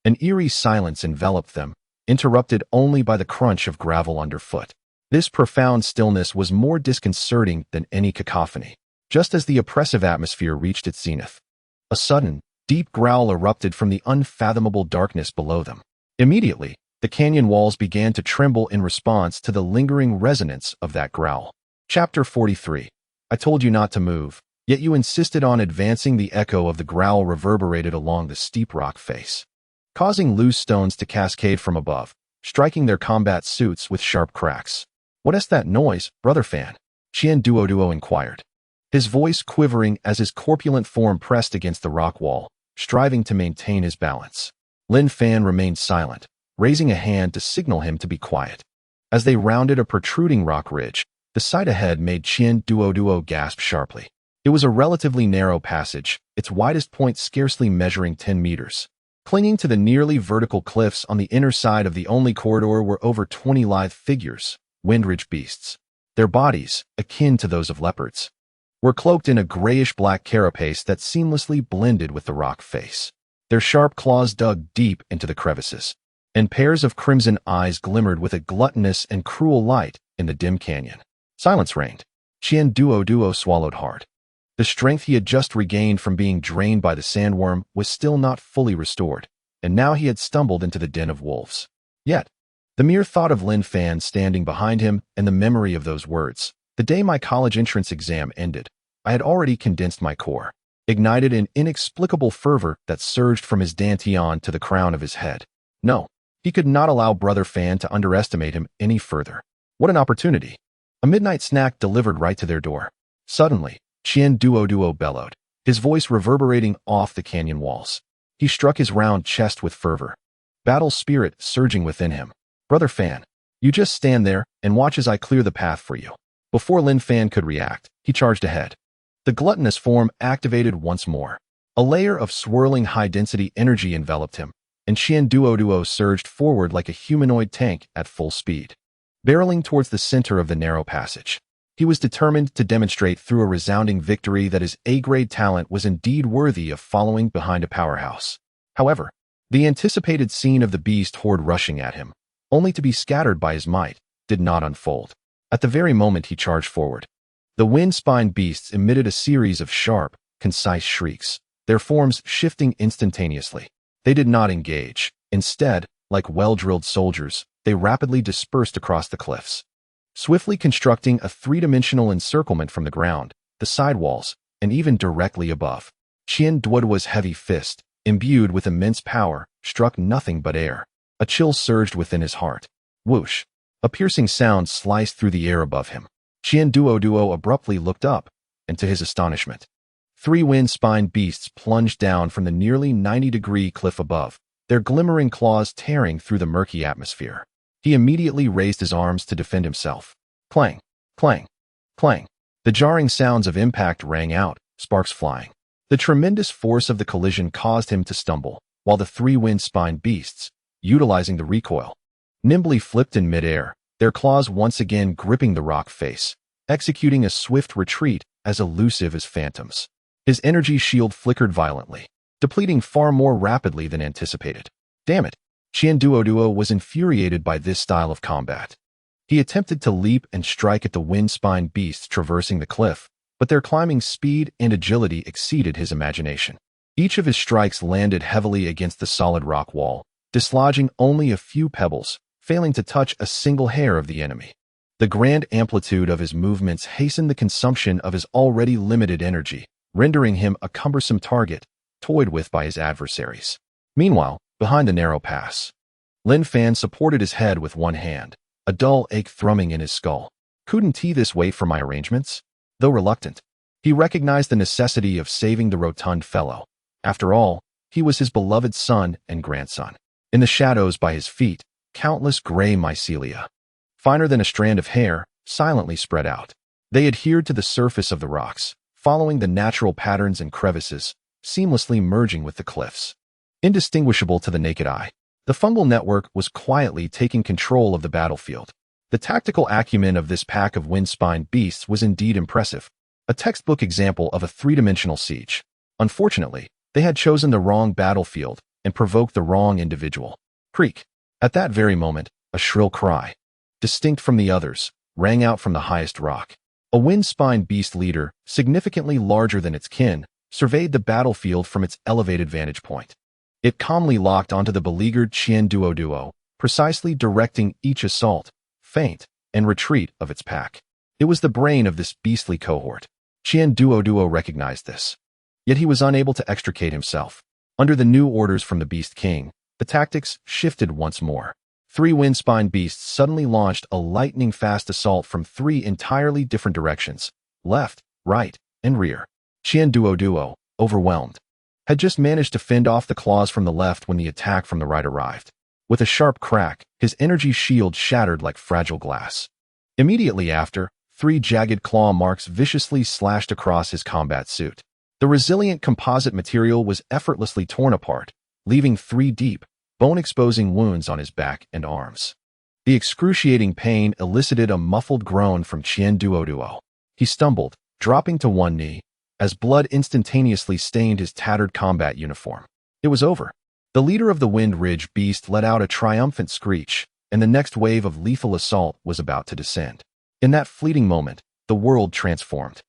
an eerie silence enveloped them, interrupted only by the crunch of gravel underfoot. This profound stillness was more disconcerting than any cacophony. Just as the oppressive atmosphere reached its zenith, a sudden, deep growl erupted from the unfathomable darkness below them. Immediately, the canyon walls began to tremble in response to the lingering resonance of that growl. Chapter 43. I told you not to move, yet you insisted on advancing. The echo of the growl reverberated along the steep rock face, causing loose stones to cascade from above, striking their combat suits with sharp cracks. What is that noise, Brother Fan? Qian Duoduo inquired, his voice quivering as his corpulent form pressed against the rock wall, striving to maintain his balance. Lin Fan remained silent, raising a hand to signal him to be quiet. As they rounded a protruding rock ridge, the sight ahead made Qian Duoduo gasp sharply. It was a relatively narrow passage, its widest point scarcely measuring 10 meters. Clinging to the nearly vertical cliffs on the inner side of the only corridor were over 20 lithe figures, Windridge beasts. Their bodies, akin to those of leopards, were cloaked in a grayish-black carapace that seamlessly blended with the rock face. Their sharp claws dug deep into the crevices, and pairs of crimson eyes glimmered with a gluttonous and cruel light in the dim canyon. Silence reigned. Qian Duoduo swallowed hard. The strength he had just regained from being drained by the sandworm was still not fully restored, and now he had stumbled into the den of wolves. Yet, the mere thought of Lin Fan standing behind him and the memory of those words, the day my college entrance exam ended, I had already condensed my core, ignited an inexplicable fervor that surged from his dantian to the crown of his head. No, he could not allow Brother Fan to underestimate him any further. What an opportunity! A midnight snack delivered right to their door. Suddenly, Qian Duoduo bellowed, his voice reverberating off the canyon walls. He struck his round chest with fervor, battle spirit surging within him. Brother Fan, you just stand there and watch as I clear the path for you. Before Lin Fan could react, he charged ahead. The gluttonous form activated once more. A layer of swirling high-density energy enveloped him, and Qian Duoduo surged forward like a humanoid tank at full speed, barreling towards the center of the narrow passage. He was determined to demonstrate through a resounding victory that his A-grade talent was indeed worthy of following behind a powerhouse. However, the anticipated scene of the beast horde rushing at him, only to be scattered by his might, did not unfold. At the very moment he charged forward, the wind-spined beasts emitted a series of sharp, concise shrieks, their forms shifting instantaneously. They did not engage. Instead, like well-drilled soldiers, they rapidly dispersed across the cliffs, swiftly constructing a three-dimensional encirclement from the ground, the sidewalls, and even directly above. Qian Duoduo's heavy fist, imbued with immense power, struck nothing but air. A chill surged within his heart. Whoosh! A piercing sound sliced through the air above him. Qian Duoduo abruptly looked up, and to his astonishment, three wind-spined beasts plunged down from the nearly 90-degree cliff above, their glimmering claws tearing through the murky atmosphere. He immediately raised his arms to defend himself. Clang! Clang! Clang! The jarring sounds of impact rang out, sparks flying. The tremendous force of the collision caused him to stumble, while the three wind-spined beasts, utilizing the recoil, nimbly flipped in midair, their claws once again gripping the rock face, executing a swift retreat as elusive as phantoms. His energy shield flickered violently, depleting far more rapidly than anticipated. Damn it! Qian Duoduo was infuriated by this style of combat. He attempted to leap and strike at the wind-spined beasts traversing the cliff, but their climbing speed and agility exceeded his imagination. Each of his strikes landed heavily against the solid rock wall, dislodging only a few pebbles, failing to touch a single hair of the enemy. The grand amplitude of his movements hastened the consumption of his already limited energy, rendering him a cumbersome target, toyed with by his adversaries. Meanwhile, behind the narrow pass, Lin Fan supported his head with one hand, a dull ache thrumming in his skull. Couldn't he this wait for my arrangements? Though reluctant, he recognized the necessity of saving the rotund fellow. After all, he was his beloved son and grandson. In the shadows by his feet, countless gray mycelia, finer than a strand of hair, silently spread out. They adhered to the surface of the rocks, following the natural patterns and crevices, seamlessly merging with the cliffs. Indistinguishable to the naked eye, the fungal network was quietly taking control of the battlefield. The tactical acumen of this pack of wind-spined beasts was indeed impressive, a textbook example of a three-dimensional siege. Unfortunately, they had chosen the wrong battlefield and provoked the wrong individual. Creak. At that very moment, a shrill cry, distinct from the others, rang out from the highest rock. A wind-spine beast leader, significantly larger than its kin, surveyed the battlefield from its elevated vantage point. It calmly locked onto the beleaguered Qian Duo, precisely directing each assault, feint, and retreat of its pack. It was the brain of this beastly cohort. Qian Duo recognized this. Yet he was unable to extricate himself. Under the new orders from the Beast King, the tactics shifted once more. 3 wind-spine beasts suddenly launched a lightning-fast assault from 3 entirely different directions, left, right, and rear. Qian Duo, overwhelmed, had just managed to fend off the claws from the left when the attack from the right arrived. With a sharp crack, his energy shield shattered like fragile glass. Immediately after, 3 jagged claw marks viciously slashed across his combat suit. The resilient composite material was effortlessly torn apart, leaving 3 deep, bone-exposing wounds on his back and arms. The excruciating pain elicited a muffled groan from Qian Duo. He stumbled, dropping to one knee, as blood instantaneously stained his tattered combat uniform. It was over. The leader of the Wind Ridge beast let out a triumphant screech, and the next wave of lethal assault was about to descend. In that fleeting moment, the world transformed.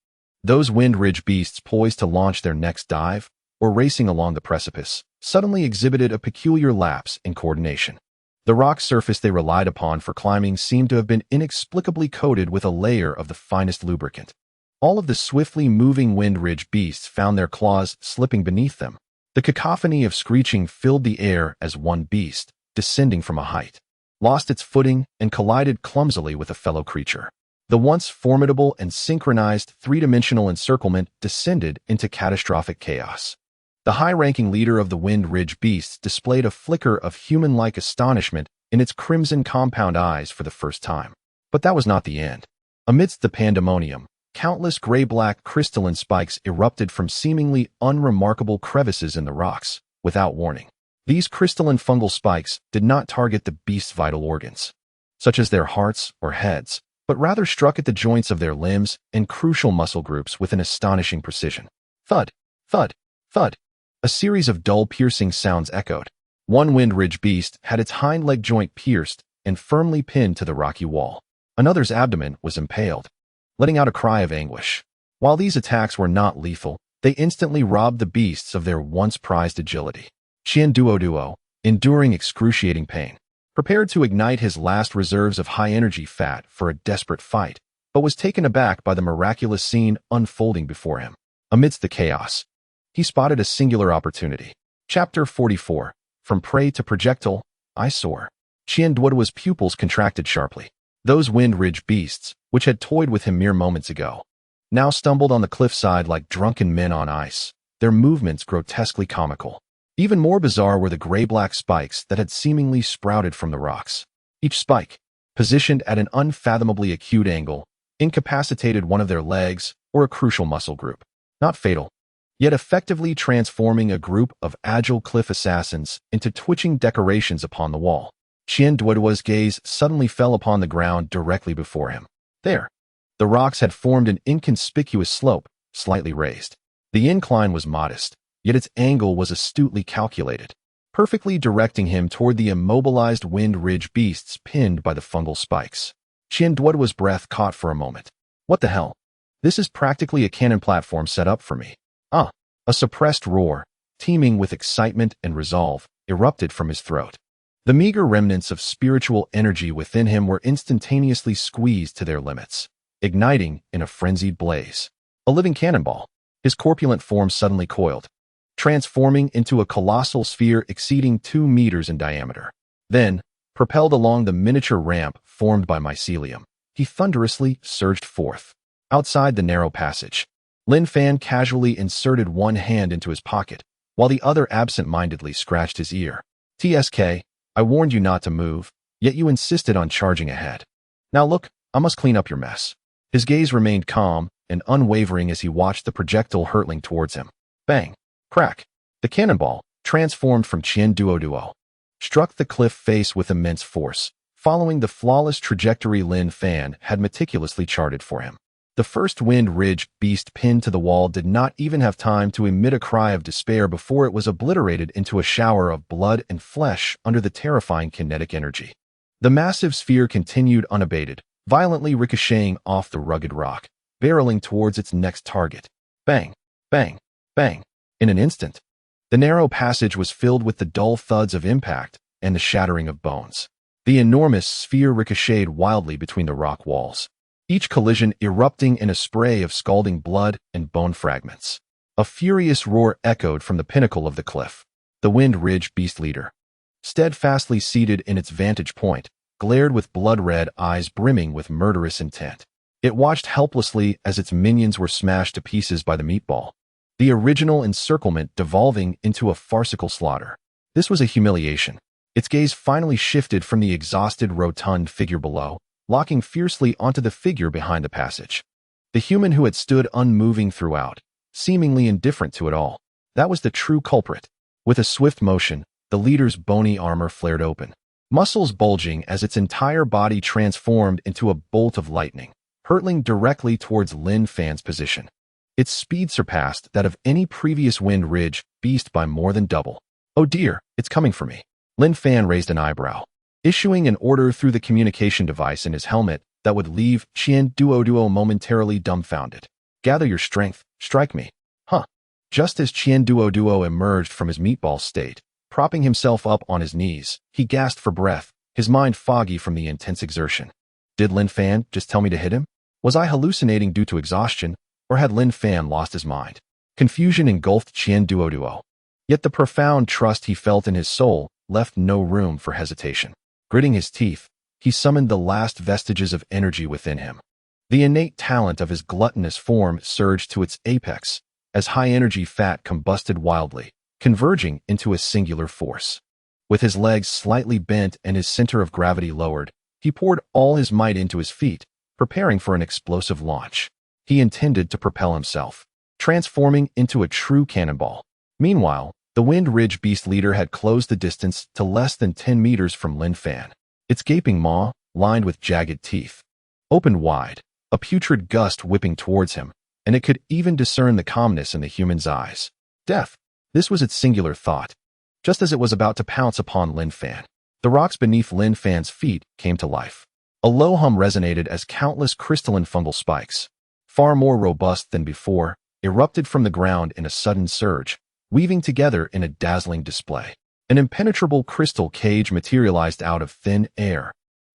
Those Wind Ridge beasts poised to launch their next dive, or racing along the precipice, suddenly exhibited a peculiar lapse in coordination. The rock surface they relied upon for climbing seemed to have been inexplicably coated with a layer of the finest lubricant. All of the swiftly moving Wind Ridge beasts found their claws slipping beneath them. The cacophony of screeching filled the air as one beast, descending from a height, lost its footing and collided clumsily with a fellow creature. The once formidable and synchronized 3-dimensional encirclement descended into catastrophic chaos. The high-ranking leader of the Wind Ridge beasts displayed a flicker of human-like astonishment in its crimson compound eyes for the first time. But that was not the end. Amidst the pandemonium, countless gray-black crystalline spikes erupted from seemingly unremarkable crevices in the rocks, without warning. These crystalline fungal spikes did not target the beast's vital organs, such as their hearts or heads, but rather struck at the joints of their limbs and crucial muscle groups with an astonishing precision. Thud, thud, thud. A series of dull piercing sounds echoed. One Wind Ridge beast had its hind leg joint pierced and firmly pinned to the rocky wall. Another's abdomen was impaled, letting out a cry of anguish. While these attacks were not lethal, they instantly robbed the beasts of their once prized agility. Qian Duo, enduring excruciating pain, prepared to ignite his last reserves of high-energy fat for a desperate fight, but was taken aback by the miraculous scene unfolding before him. Amidst the chaos, he spotted a singular opportunity. Chapter 44. From prey to projectile, I soar. Qian Duo's pupils contracted sharply. Those Wind Ridge beasts, which had toyed with him mere moments ago, now stumbled on the cliffside like drunken men on ice, their movements grotesquely comical. Even more bizarre were the gray-black spikes that had seemingly sprouted from the rocks. Each spike, positioned at an unfathomably acute angle, incapacitated one of their legs or a crucial muscle group. Not fatal, yet effectively transforming a group of agile cliff assassins into twitching decorations upon the wall. Qian Duo's gaze suddenly fell upon the ground directly before him. There, the rocks had formed an inconspicuous slope, slightly raised. The incline was modest, yet its angle was astutely calculated, perfectly directing him toward the immobilized Wind Ridge beasts pinned by the fungal spikes. Qian Duo's breath caught for a moment. What the hell? This is practically a cannon platform set up for me. A suppressed roar, teeming with excitement and resolve, erupted from his throat. The meager remnants of spiritual energy within him were instantaneously squeezed to their limits, igniting in a frenzied blaze. A living cannonball, his corpulent form suddenly coiled, transforming into a colossal sphere exceeding 2 meters in diameter. Then, propelled along the miniature ramp formed by mycelium, he thunderously surged forth. Outside the narrow passage, Lin Fan casually inserted one hand into his pocket, while the other absent-mindedly scratched his ear. TSK, I warned you not to move, yet you insisted on charging ahead. Now look, I must clean up your mess. His gaze remained calm and unwavering as he watched the projectile hurtling towards him. Bang! Crack! The cannonball, transformed from Qian Duo, struck the cliff face with immense force, following the flawless trajectory Lin Fan had meticulously charted for him. The first Wind Ridge beast pinned to the wall did not even have time to emit a cry of despair before it was obliterated into a shower of blood and flesh under the terrifying kinetic energy. The massive sphere continued unabated, violently ricocheting off the rugged rock, barreling towards its next target. Bang, bang, bang. In an instant, the narrow passage was filled with the dull thuds of impact and the shattering of bones. The enormous sphere ricocheted wildly between the rock walls, each collision erupting in a spray of scalding blood and bone fragments. A furious roar echoed from the pinnacle of the cliff. The Wind Ridge beast leader, steadfastly seated in its vantage point, glared with blood-red eyes brimming with murderous intent. It watched helplessly as its minions were smashed to pieces by the meatball, the original encirclement devolving into a farcical slaughter. This was a humiliation. Its gaze finally shifted from the exhausted, rotund figure below, locking fiercely onto the figure behind the passage. The human who had stood unmoving throughout, seemingly indifferent to it all. That was the true culprit. With a swift motion, the leader's bony armor flared open, muscles bulging as its entire body transformed into a bolt of lightning, hurtling directly towards Lin Fan's position. Its speed surpassed that of any previous Wind Ridge beast by more than double. "Oh dear, it's coming for me." Lin Fan raised an eyebrow, issuing an order through the communication device in his helmet that would leave Qian Duoduo momentarily dumbfounded. "Gather your strength, strike me." Huh. Just as Qian Duoduo emerged from his meatball state, propping himself up on his knees, he gasped for breath, his mind foggy from the intense exertion. Did Lin Fan just tell me to hit him? Was I hallucinating due to exhaustion, or had Lin Fan lost his mind? Confusion engulfed Qian Duoduo. Yet the profound trust he felt in his soul left no room for hesitation. Gritting his teeth, he summoned the last vestiges of energy within him. The innate talent of his gluttonous form surged to its apex, as high-energy fat combusted wildly, converging into a singular force. With his legs slightly bent and his center of gravity lowered, he poured all his might into his feet, preparing for an explosive launch. He intended to propel himself, transforming into a true cannonball. Meanwhile, the Wind Ridge beast leader had closed the distance to less than 10 meters from Lin Fan. Its gaping maw, lined with jagged teeth, opened wide, a putrid gust whipping towards him, and it could even discern the calmness in the human's eyes. Death. This was its singular thought. Just as it was about to pounce upon Lin Fan, the rocks beneath Lin Fan's feet came to life. A low hum resonated as countless crystalline fungal spikes, far more robust than before, erupted from the ground in a sudden surge, weaving together in a dazzling display. An impenetrable crystal cage materialized out of thin air,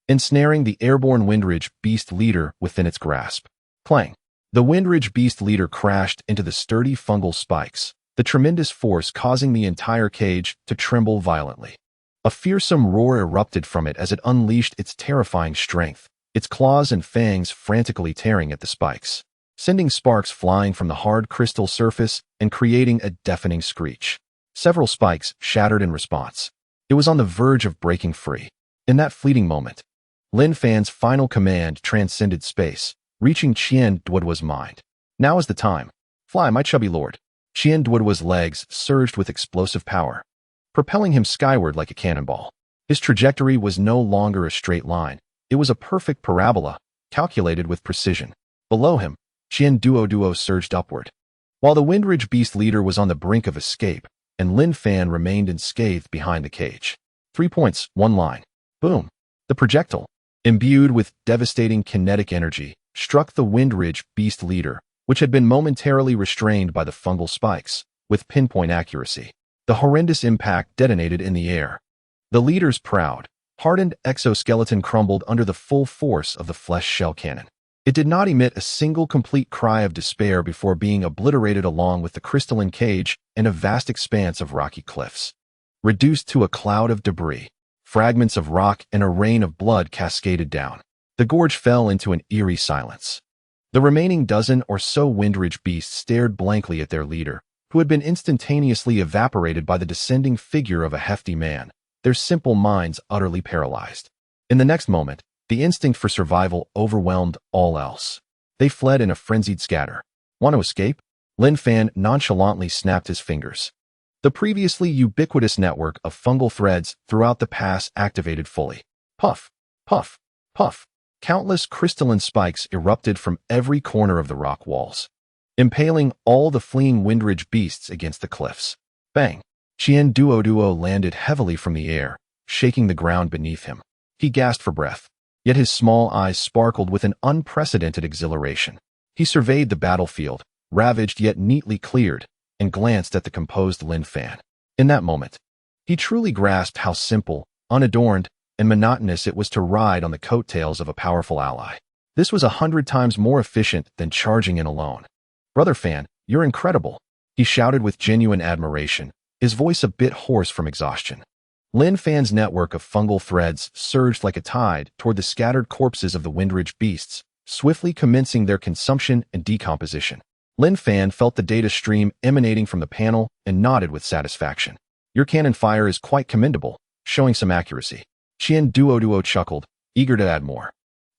ensnaring the airborne Wind Ridge beast leader within its grasp. Clang! The Wind Ridge beast leader crashed into the sturdy fungal spikes, the tremendous force causing the entire cage to tremble violently. A fearsome roar erupted from it as it unleashed its terrifying strength, its claws and fangs frantically tearing at the spikes, sending sparks flying from the hard crystal surface and creating a deafening screech. Several spikes shattered in response. It was on the verge of breaking free. In that fleeting moment, Lin Fan's final command transcended space, reaching Qian Duoduo's mind. Now is the time. Fly, my chubby lord. Qian Duoduo's legs surged with explosive power, propelling him skyward like a cannonball. His trajectory was no longer a straight line. It was a perfect parabola, calculated with precision. Below him, Qian Duoduo surged upward, while the Wind Ridge beast leader was on the brink of escape, and Lin Fan remained unscathed behind the cage. 3 points, 1 line. Boom! The projectile, imbued with devastating kinetic energy, struck the Wind Ridge beast leader, which had been momentarily restrained by the fungal spikes, with pinpoint accuracy. The horrendous impact detonated in the air. The leader's proud, hardened exoskeleton crumbled under the full force of the flesh shell cannon. It did not emit a single complete cry of despair before being obliterated along with the crystalline cage and a vast expanse of rocky cliffs. Reduced to a cloud of debris, fragments of rock and a rain of blood cascaded down. The gorge fell into an eerie silence. The remaining dozen or so Wind Ridge beasts stared blankly at their leader, who had been instantaneously evaporated by the descending figure of a hefty man, their simple minds utterly paralyzed. In the next moment, the instinct for survival overwhelmed all else. They fled in a frenzied scatter. Want to escape? Lin Fan nonchalantly snapped his fingers. The previously ubiquitous network of fungal threads throughout the pass activated fully. Puff, puff, puff. Countless crystalline spikes erupted from every corner of the rock walls, impaling all the fleeing Windridge beasts against the cliffs. Bang! Qian Duo landed heavily from the air, shaking the ground beneath him. He gasped for breath, yet his small eyes sparkled with an unprecedented exhilaration. He surveyed the battlefield, ravaged yet neatly cleared, and glanced at the composed Lin Fan. In that moment, he truly grasped how simple, unadorned, and monotonous it was to ride on the coattails of a powerful ally. This was 100 times more efficient than charging in alone. "Brother Fan, you're incredible," he shouted with genuine admiration, his voice a bit hoarse from exhaustion. Lin Fan's network of fungal threads surged like a tide toward the scattered corpses of the Windridge beasts, swiftly commencing their consumption and decomposition. Lin Fan felt the data stream emanating from the panel and nodded with satisfaction. "Your cannon fire is quite commendable, showing some accuracy." Qian Duo chuckled, eager to add more.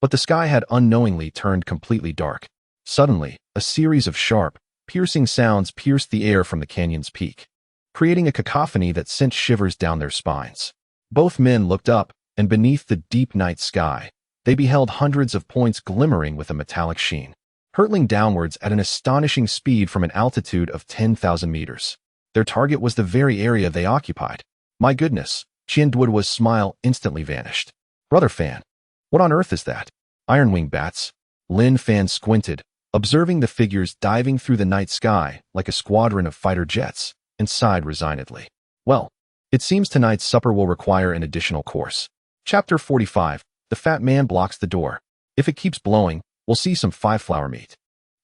But the sky had unknowingly turned completely dark. Suddenly, a series of sharp, piercing sounds pierced the air from the canyon's peak, creating a cacophony that sent shivers down their spines. Both men looked up, and beneath the deep night sky, they beheld hundreds of points glimmering with a metallic sheen, hurtling downwards at an astonishing speed from an altitude of 10,000 meters. Their target was the very area they occupied. "My goodness," Qian Duo's smile instantly vanished. "Brother Fan, what on earth is that?" "Iron-winged bats." Lin Fan squinted, observing the figures diving through the night sky like a squadron of fighter jets, and sighed resignedly. "Well, it seems tonight's supper will require an additional course." Chapter 45. The Fat Man Blocks the Door. "If it keeps blowing, we'll see some five-flower meat."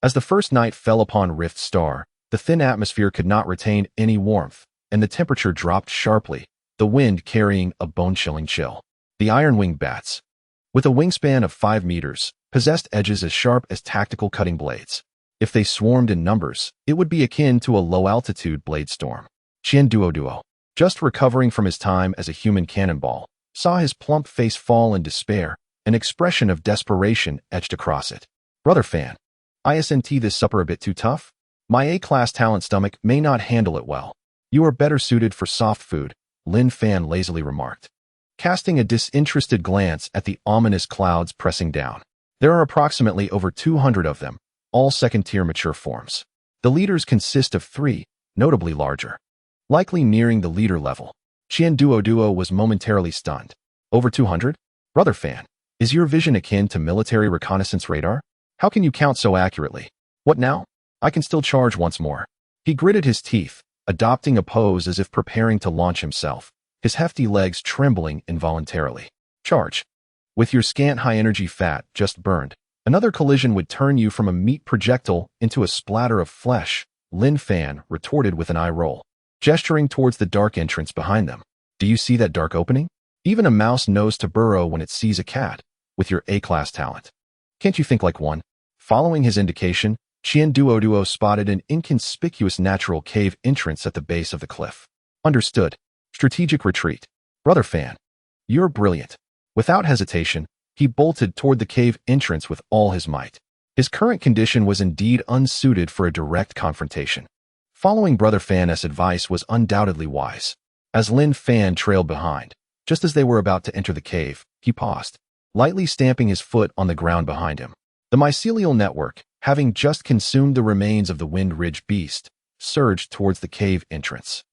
As the first night fell upon Rift Star, the thin atmosphere could not retain any warmth, and the temperature dropped sharply, the wind carrying a bone-chilling chill. The iron-winged bats, with a wingspan of 5 meters, possessed edges as sharp as tactical cutting blades. If they swarmed in numbers, it would be akin to a low-altitude blade storm. Qian Duo, just recovering from his time as a human cannonball, saw his plump face fall in despair, an expression of desperation etched across it. "Brother Fan, isn't this supper a bit too tough? My A-class talent stomach may not handle it well. You are better suited for soft food," Lin Fan lazily remarked, casting a disinterested glance at the ominous clouds pressing down. There are approximately over 200 of them, all second-tier mature forms. The leaders consist of 3, notably larger, likely nearing the leader level. Qian Duo was momentarily stunned. "Over 200? Brother Fan, is your vision akin to military reconnaissance radar? How can you count so accurately? What now? I can still charge once more." He gritted his teeth, adopting a pose as if preparing to launch himself, his hefty legs trembling involuntarily. "Charge. With your scant high-energy fat just burned, another collision would turn you from a meat projectile into a splatter of flesh," Lin Fan retorted with an eye roll, gesturing towards the dark entrance behind them. "Do you see that dark opening? Even a mouse knows to burrow when it sees a cat, with your A-class talent. Can't you think like one?" Following his indication, Qian Duo spotted an inconspicuous natural cave entrance at the base of the cliff. "Understood. Strategic retreat. Brother Fan, you're brilliant." Without hesitation, he bolted toward the cave entrance with all his might. His current condition was indeed unsuited for a direct confrontation. Following Brother Fan's advice was undoubtedly wise. As Lin Fan trailed behind, just as they were about to enter the cave, he paused, lightly stamping his foot on the ground behind him. The mycelial network, having just consumed the remains of the Windridge beast, surged towards the cave entrance.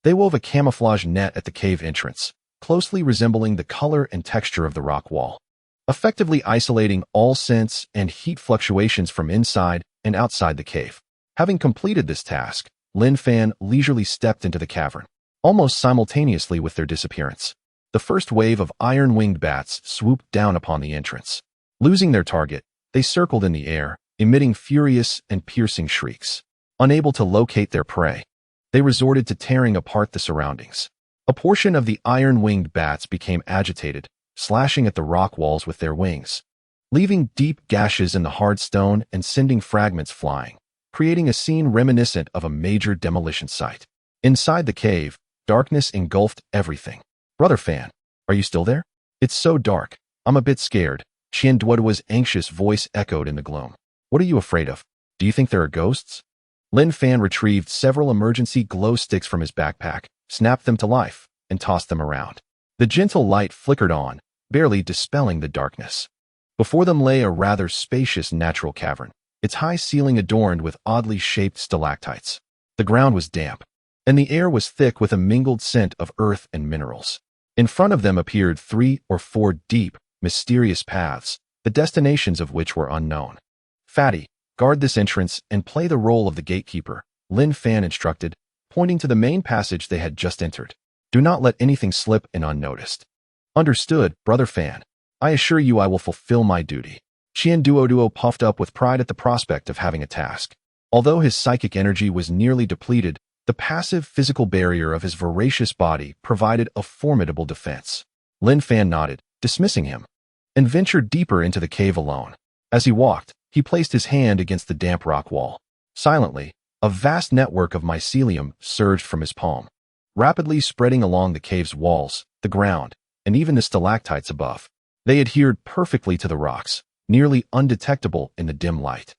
They wove a camouflage net at the cave entrance, closely resembling the color and texture of the rock wall, effectively isolating all scents and heat fluctuations from inside and outside the cave. Having completed this task, Lin Fan leisurely stepped into the cavern, almost simultaneously with their disappearance. The first wave of iron-winged bats swooped down upon the entrance. Losing their target, they circled in the air, emitting furious and piercing shrieks. Unable to locate their prey, they resorted to tearing apart the surroundings. A portion of the iron-winged bats became agitated, slashing at the rock walls with their wings, leaving deep gashes in the hard stone and sending fragments flying, creating a scene reminiscent of a major demolition site. Inside the cave, darkness engulfed everything. "Brother Fan, are you still there? It's so dark. I'm a bit scared," Qian Duo's anxious voice echoed in the gloom. "What are you afraid of? Do you think there are ghosts?" Lin Fan retrieved several emergency glow sticks from his backpack, snapped them to life, and tossed them around. The gentle light flickered on, barely dispelling the darkness. Before them lay a rather spacious natural cavern, its high ceiling adorned with oddly shaped stalactites. The ground was damp, and the air was thick with a mingled scent of earth and minerals. In front of them appeared 3 or 4 deep, mysterious paths, the destinations of which were unknown. "Fatty, guard this entrance and play the role of the gatekeeper," Lin Fan instructed, pointing to the main passage they had just entered. "Do not let anything slip in unnoticed." "Understood, Brother Fan. I assure you I will fulfill my duty." Qian Duoduo puffed up with pride at the prospect of having a task. Although his psychic energy was nearly depleted, the passive physical barrier of his voracious body provided a formidable defense. Lin Fan nodded, dismissing him, and ventured deeper into the cave alone. As he walked, he placed his hand against the damp rock wall. Silently, a vast network of mycelium surged from his palm, rapidly spreading along the cave's walls, the ground, and even the stalactites above. They adhered perfectly to the rocks, nearly undetectable in the dim light.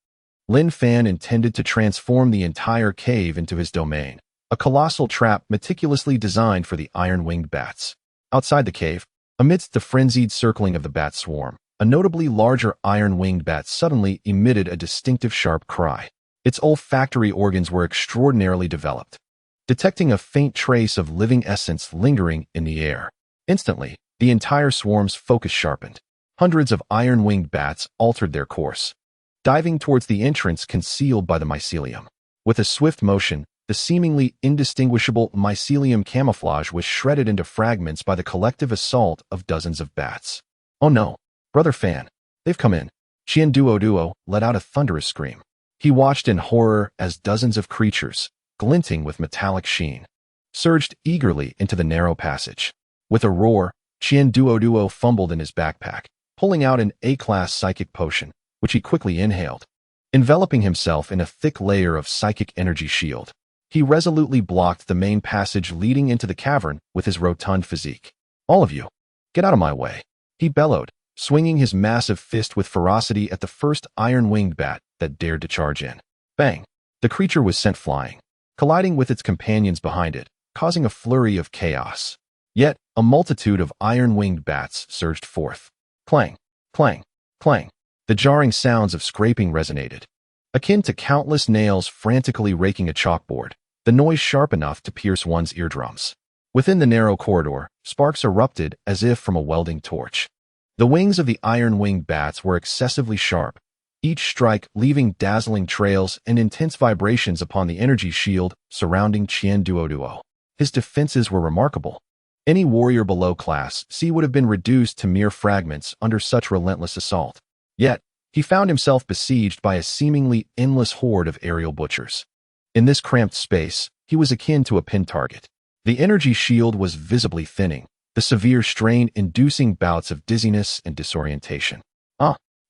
Lin Fan intended to transform the entire cave into his domain, a colossal trap meticulously designed for the iron-winged bats. Outside the cave, amidst the frenzied circling of the bat swarm, a notably larger iron-winged bat suddenly emitted a distinctive sharp cry. Its olfactory organs were extraordinarily developed, detecting a faint trace of living essence lingering in the air. Instantly, the entire swarm's focus sharpened. Hundreds of iron-winged bats altered their course, diving towards the entrance concealed by the mycelium. With a swift motion, the seemingly indistinguishable mycelium camouflage was shredded into fragments by the collective assault of dozens of bats. "Oh no, Brother Fan, they've come in." Qian Duoduo let out a thunderous scream. He watched in horror as dozens of creatures, glinting with metallic sheen, surged eagerly into the narrow passage. With a roar, Qian Duoduo fumbled in his backpack, pulling out an A-class psychic potion, which he quickly inhaled. Enveloping himself in a thick layer of psychic energy shield, he resolutely blocked the main passage leading into the cavern with his rotund physique. "All of you, get out of my way," he bellowed, swinging his massive fist with ferocity at the first iron-winged bat that dared to charge in. Bang! The creature was sent flying, colliding with its companions behind it, causing a flurry of chaos. Yet, a multitude of iron-winged bats surged forth. Clang, clang, clang. The jarring sounds of scraping resonated, akin to countless nails frantically raking a chalkboard, the noise sharp enough to pierce one's eardrums. Within the narrow corridor, sparks erupted as if from a welding torch. The wings of the iron-winged bats were excessively sharp, each strike leaving dazzling trails and intense vibrations upon the energy shield surrounding Qian Duoduo. His defenses were remarkable. Any warrior below Class C would have been reduced to mere fragments under such relentless assault. Yet, he found himself besieged by a seemingly endless horde of aerial butchers. In this cramped space, he was akin to a pinned target. The energy shield was visibly thinning, the severe strain inducing bouts of dizziness and disorientation.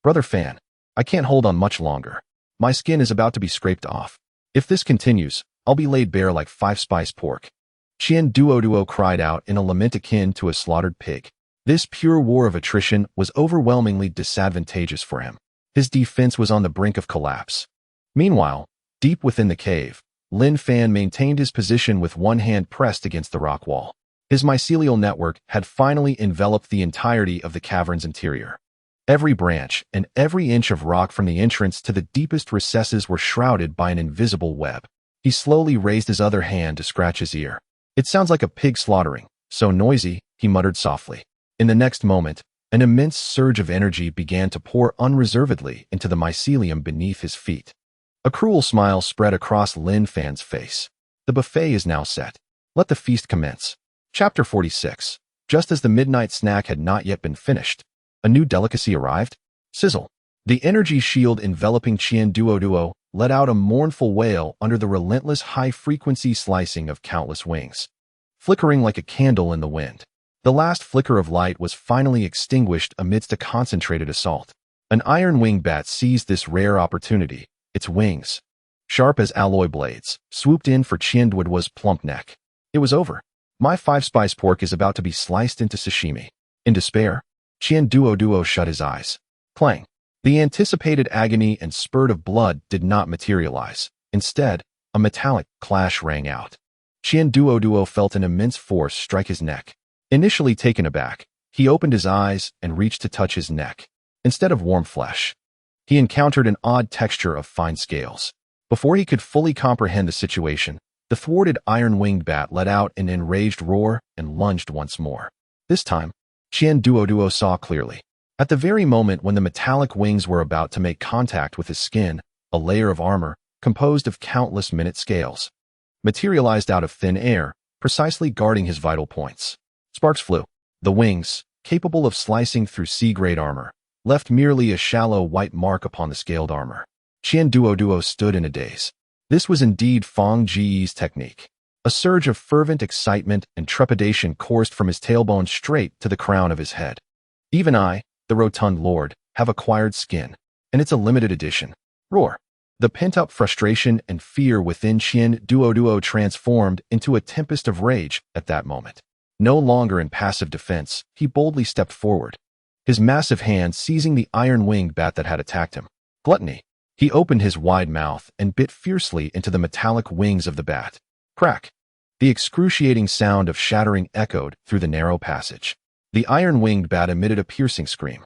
Brother Fan, I can't hold on much longer. My skin is about to be scraped off. If this continues, I'll be laid bare like 5-spice pork." Qian Duoduo cried out in a lament akin to a slaughtered pig. This pure war of attrition was overwhelmingly disadvantageous for him. His defense was on the brink of collapse. Meanwhile, deep within the cave, Lin Fan maintained his position with one hand pressed against the rock wall. His mycelial network had finally enveloped the entirety of the cavern's interior. Every branch and every inch of rock from the entrance to the deepest recesses were shrouded by an invisible web. He slowly raised his other hand to scratch his ear. "It sounds like a pig slaughtering, so noisy," he muttered softly. In the next moment, an immense surge of energy began to pour unreservedly into the mycelium beneath his feet. A cruel smile spread across Lin Fan's face. "The buffet is now set. Let the feast commence." Chapter 46. Just as the midnight snack had not yet been finished, a new delicacy arrived. Sizzle. The energy shield enveloping Qian Duoduo let out a mournful wail under the relentless high-frequency slicing of countless wings, flickering like a candle in the wind. The last flicker of light was finally extinguished amidst a concentrated assault. An iron-winged bat seized this rare opportunity. Its wings, sharp as alloy blades, swooped in for Qian Duoduo's plump neck. It was over. My 5-spice pork is about to be sliced into sashimi. In despair, Qian Duoduo shut his eyes. Clang. The anticipated agony and spurt of blood did not materialize. Instead, a metallic clash rang out. Qian Duoduo felt an immense force strike his neck. Initially taken aback, he opened his eyes and reached to touch his neck. Instead of warm flesh, he encountered an odd texture of fine scales. Before he could fully comprehend the situation, the thwarted iron-winged bat let out an enraged roar and lunged once more. This time, Qian Duoduo saw clearly. At the very moment when the metallic wings were about to make contact with his skin, a layer of armor, composed of countless minute scales, materialized out of thin air, precisely guarding his vital points. Sparks flew. The wings, capable of slicing through sea-grade armor, left merely a shallow white mark upon the scaled armor. Qian Duoduo stood in a daze. This was indeed Feng Ji's technique. A surge of fervent excitement and trepidation coursed from his tailbone straight to the crown of his head. Even I, the rotund lord, have acquired skin, and it's a limited edition. Roar. The pent-up frustration and fear within Qian Duoduo transformed into a tempest of rage at that moment. No longer in passive defense, he boldly stepped forward, his massive hand seizing the iron-winged bat that had attacked him. Gluttony. He opened his wide mouth and bit fiercely into the metallic wings of the bat. Crack. The excruciating sound of shattering echoed through the narrow passage. The iron-winged bat emitted a piercing scream,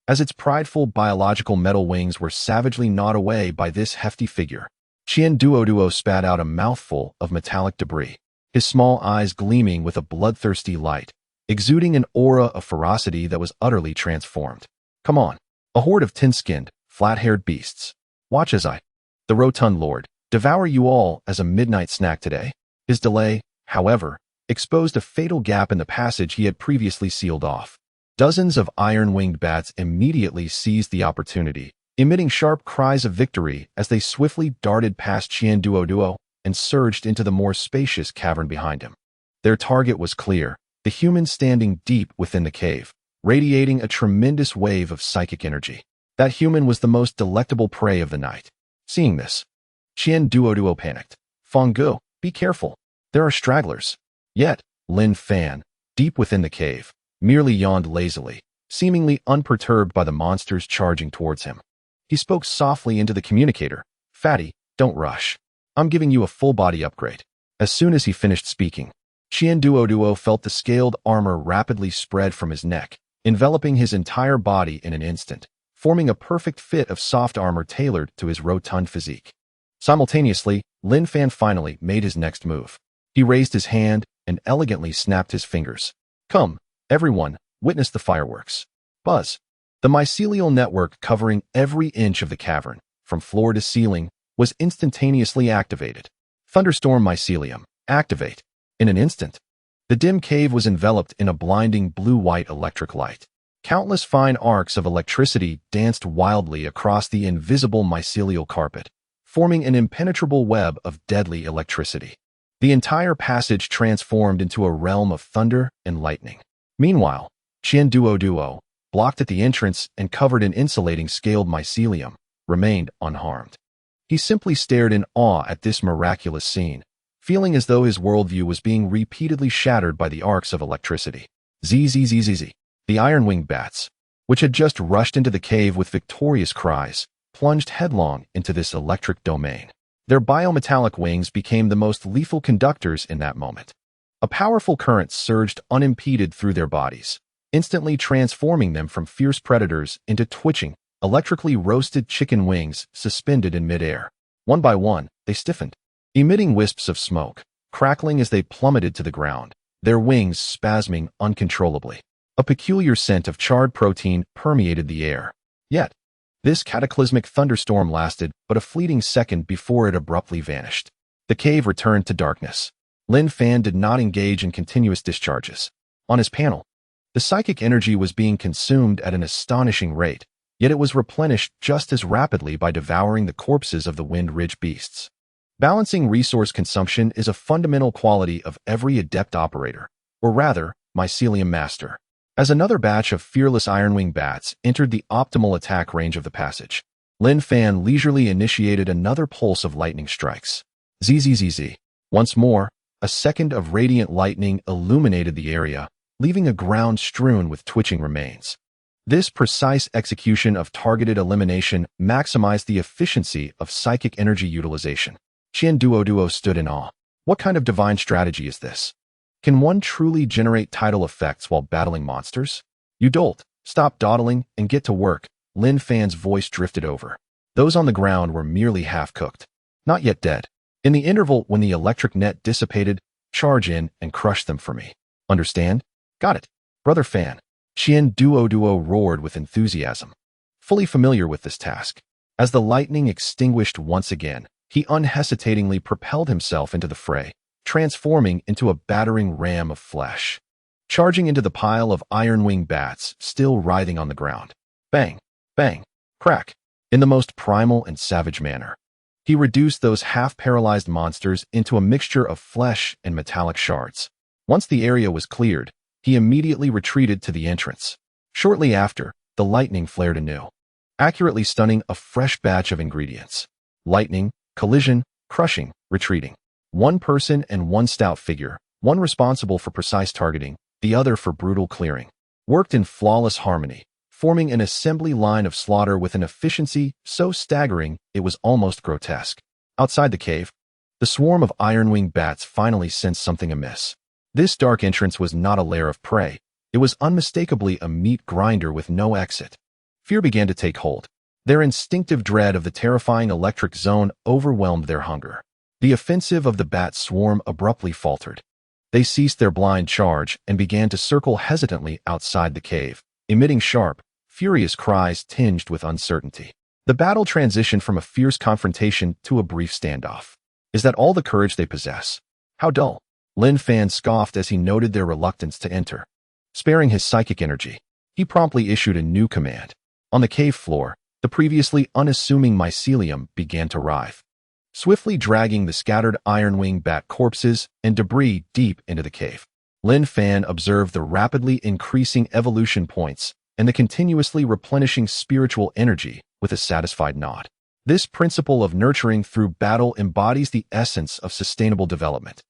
as its prideful biological metal wings were savagely gnawed away by this hefty figure. Qian Duoduo spat out a mouthful of metallic debris, his small eyes gleaming with a bloodthirsty light, exuding an aura of ferocity that was utterly transformed. Come on, a horde of tin-skinned, flat-haired beasts. Watch as I, the rotund lord, devour you all as a midnight snack today. His delay, however, exposed a fatal gap in the passage he had previously sealed off. Dozens of iron-winged bats immediately seized the opportunity, emitting sharp cries of victory as they swiftly darted past Qian Duoduo and surged into the more spacious cavern behind him. Their target was clear, the human standing deep within the cave, radiating a tremendous wave of psychic energy. That human was the most delectable prey of the night. Seeing this, Qian Duoduo panicked. Feng Gu, be careful. There are stragglers. Yet, Lin Fan, deep within the cave, merely yawned lazily, seemingly unperturbed by the monsters charging towards him. He spoke softly into the communicator. Fatty, don't rush. I'm giving you a full-body upgrade. As soon as he finished speaking, Qian Duoduo felt the scaled armor rapidly spread from his neck, enveloping his entire body in an instant, forming a perfect fit of soft armor tailored to his rotund physique. Simultaneously, Lin Fan finally made his next move. He raised his hand and elegantly snapped his fingers. Come, everyone, witness the fireworks. Buzz. The mycelial network covering every inch of the cavern, from floor to ceiling, was instantaneously activated. Thunderstorm mycelium, activate. In an instant, the dim cave was enveloped in a blinding blue-white electric light. Countless fine arcs of electricity danced wildly across the invisible mycelial carpet, forming an impenetrable web of deadly electricity. The entire passage transformed into a realm of thunder and lightning. Meanwhile, Qian Duoduo, blocked at the entrance and covered in insulating scaled mycelium, remained unharmed. He simply stared in awe at this miraculous scene, feeling as though his worldview was being repeatedly shattered by the arcs of electricity. Zzzzz. The iron-winged bats, which had just rushed into the cave with victorious cries, plunged headlong into this electric domain. Their biometallic wings became the most lethal conductors in that moment. A powerful current surged unimpeded through their bodies, instantly transforming them from fierce predators into twitching, electrically roasted chicken wings suspended in midair. One by one, they stiffened, emitting wisps of smoke, crackling as they plummeted to the ground, their wings spasming uncontrollably. A peculiar scent of charred protein permeated the air. Yet, this cataclysmic thunderstorm lasted but a fleeting second before it abruptly vanished. The cave returned to darkness. Lin Fan did not engage in continuous discharges. On his panel, the psychic energy was being consumed at an astonishing rate, yet it was replenished just as rapidly by devouring the corpses of the Wind Ridge beasts. Balancing resource consumption is a fundamental quality of every adept operator, or rather, mycelium master. As another batch of fearless iron-winged bats entered the optimal attack range of the passage, Lin Fan leisurely initiated another pulse of lightning strikes. Zzz. Once more, a second of radiant lightning illuminated the area, leaving a ground strewn with twitching remains. This precise execution of targeted elimination maximized the efficiency of psychic energy utilization. Qian Duoduo stood in awe. What kind of divine strategy is this? Can one truly generate tidal effects while battling monsters? You dolt, stop dawdling and get to work, Lin Fan's voice drifted over. Those on the ground were merely half-cooked, not yet dead. In the interval when the electric net dissipated, charge in and crush them for me. Understand? Got it. Brother Fan. Qian Duo roared with enthusiasm, fully familiar with this task. As the lightning extinguished once again, he unhesitatingly propelled himself into the fray, transforming into a battering ram of flesh, charging into the pile of iron-wing bats still writhing on the ground. Bang, bang, crack. In the most primal and savage manner, he reduced those half-paralyzed monsters into a mixture of flesh and metallic shards. Once the area was cleared, he immediately retreated to the entrance. Shortly after, the lightning flared anew, accurately stunning a fresh batch of ingredients. Lightning, collision, crushing, retreating. One person and one stout figure, one responsible for precise targeting, the other for brutal clearing, worked in flawless harmony, forming an assembly line of slaughter with an efficiency so staggering it was almost grotesque. Outside the cave, the swarm of iron-winged bats finally sensed something amiss. This dark entrance was not a lair of prey. It was unmistakably a meat grinder with no exit. Fear began to take hold. Their instinctive dread of the terrifying electric zone overwhelmed their hunger. The offensive of the bat swarm abruptly faltered. They ceased their blind charge and began to circle hesitantly outside the cave, emitting sharp, furious cries tinged with uncertainty. The battle transitioned from a fierce confrontation to a brief standoff. Is that all the courage they possess? How dull. Lin Fan scoffed as he noted their reluctance to enter. Sparing his psychic energy, he promptly issued a new command. On the cave floor, the previously unassuming mycelium began to writhe, swiftly dragging the scattered iron-wing bat corpses and debris deep into the cave. Lin Fan observed the rapidly increasing evolution points and the continuously replenishing spiritual energy with a satisfied nod. This principle of nurturing through battle embodies the essence of sustainable development.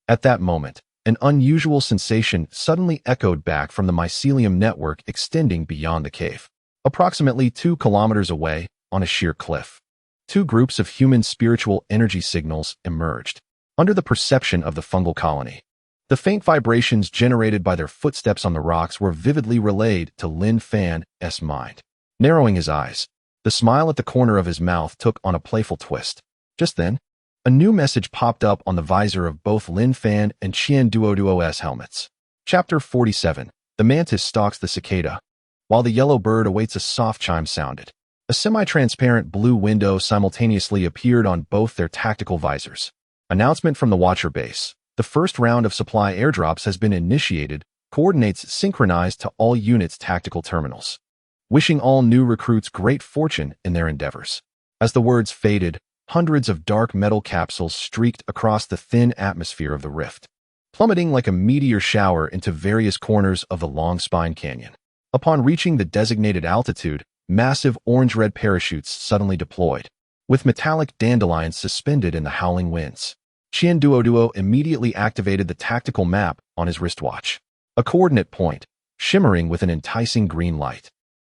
At that moment, an unusual sensation suddenly echoed back from the mycelium network extending beyond the cave. Approximately 2 kilometers away, on a sheer cliff, 2 groups of human spiritual energy signals emerged. Under the perception of the fungal colony, the faint vibrations generated by their footsteps on the rocks were vividly relayed to Lin Fan's mind. Narrowing his eyes, the smile at the corner of his mouth took on a playful twist. Just then, a new message popped up on the visor of both Lin Fan and Qian Duo's helmets. Chapter 47. The mantis stalks the cicada. While the yellow bird awaits, a soft chime sounded. A semi-transparent blue window simultaneously appeared on both their tactical visors. Announcement from the Watcher base. The first round of supply airdrops has been initiated, coordinates synchronized to all units' tactical terminals. Wishing all new recruits great fortune in their endeavors. As the words faded, hundreds of dark metal capsules streaked across the thin atmosphere of the rift, plummeting like a meteor shower into various corners of the Long Spine Canyon. Upon reaching the designated altitude, massive orange-red parachutes suddenly deployed, with metallic dandelions suspended in the howling winds. Qian Duo immediately activated the tactical map on his wristwatch. A coordinate point, shimmering with an enticing green light,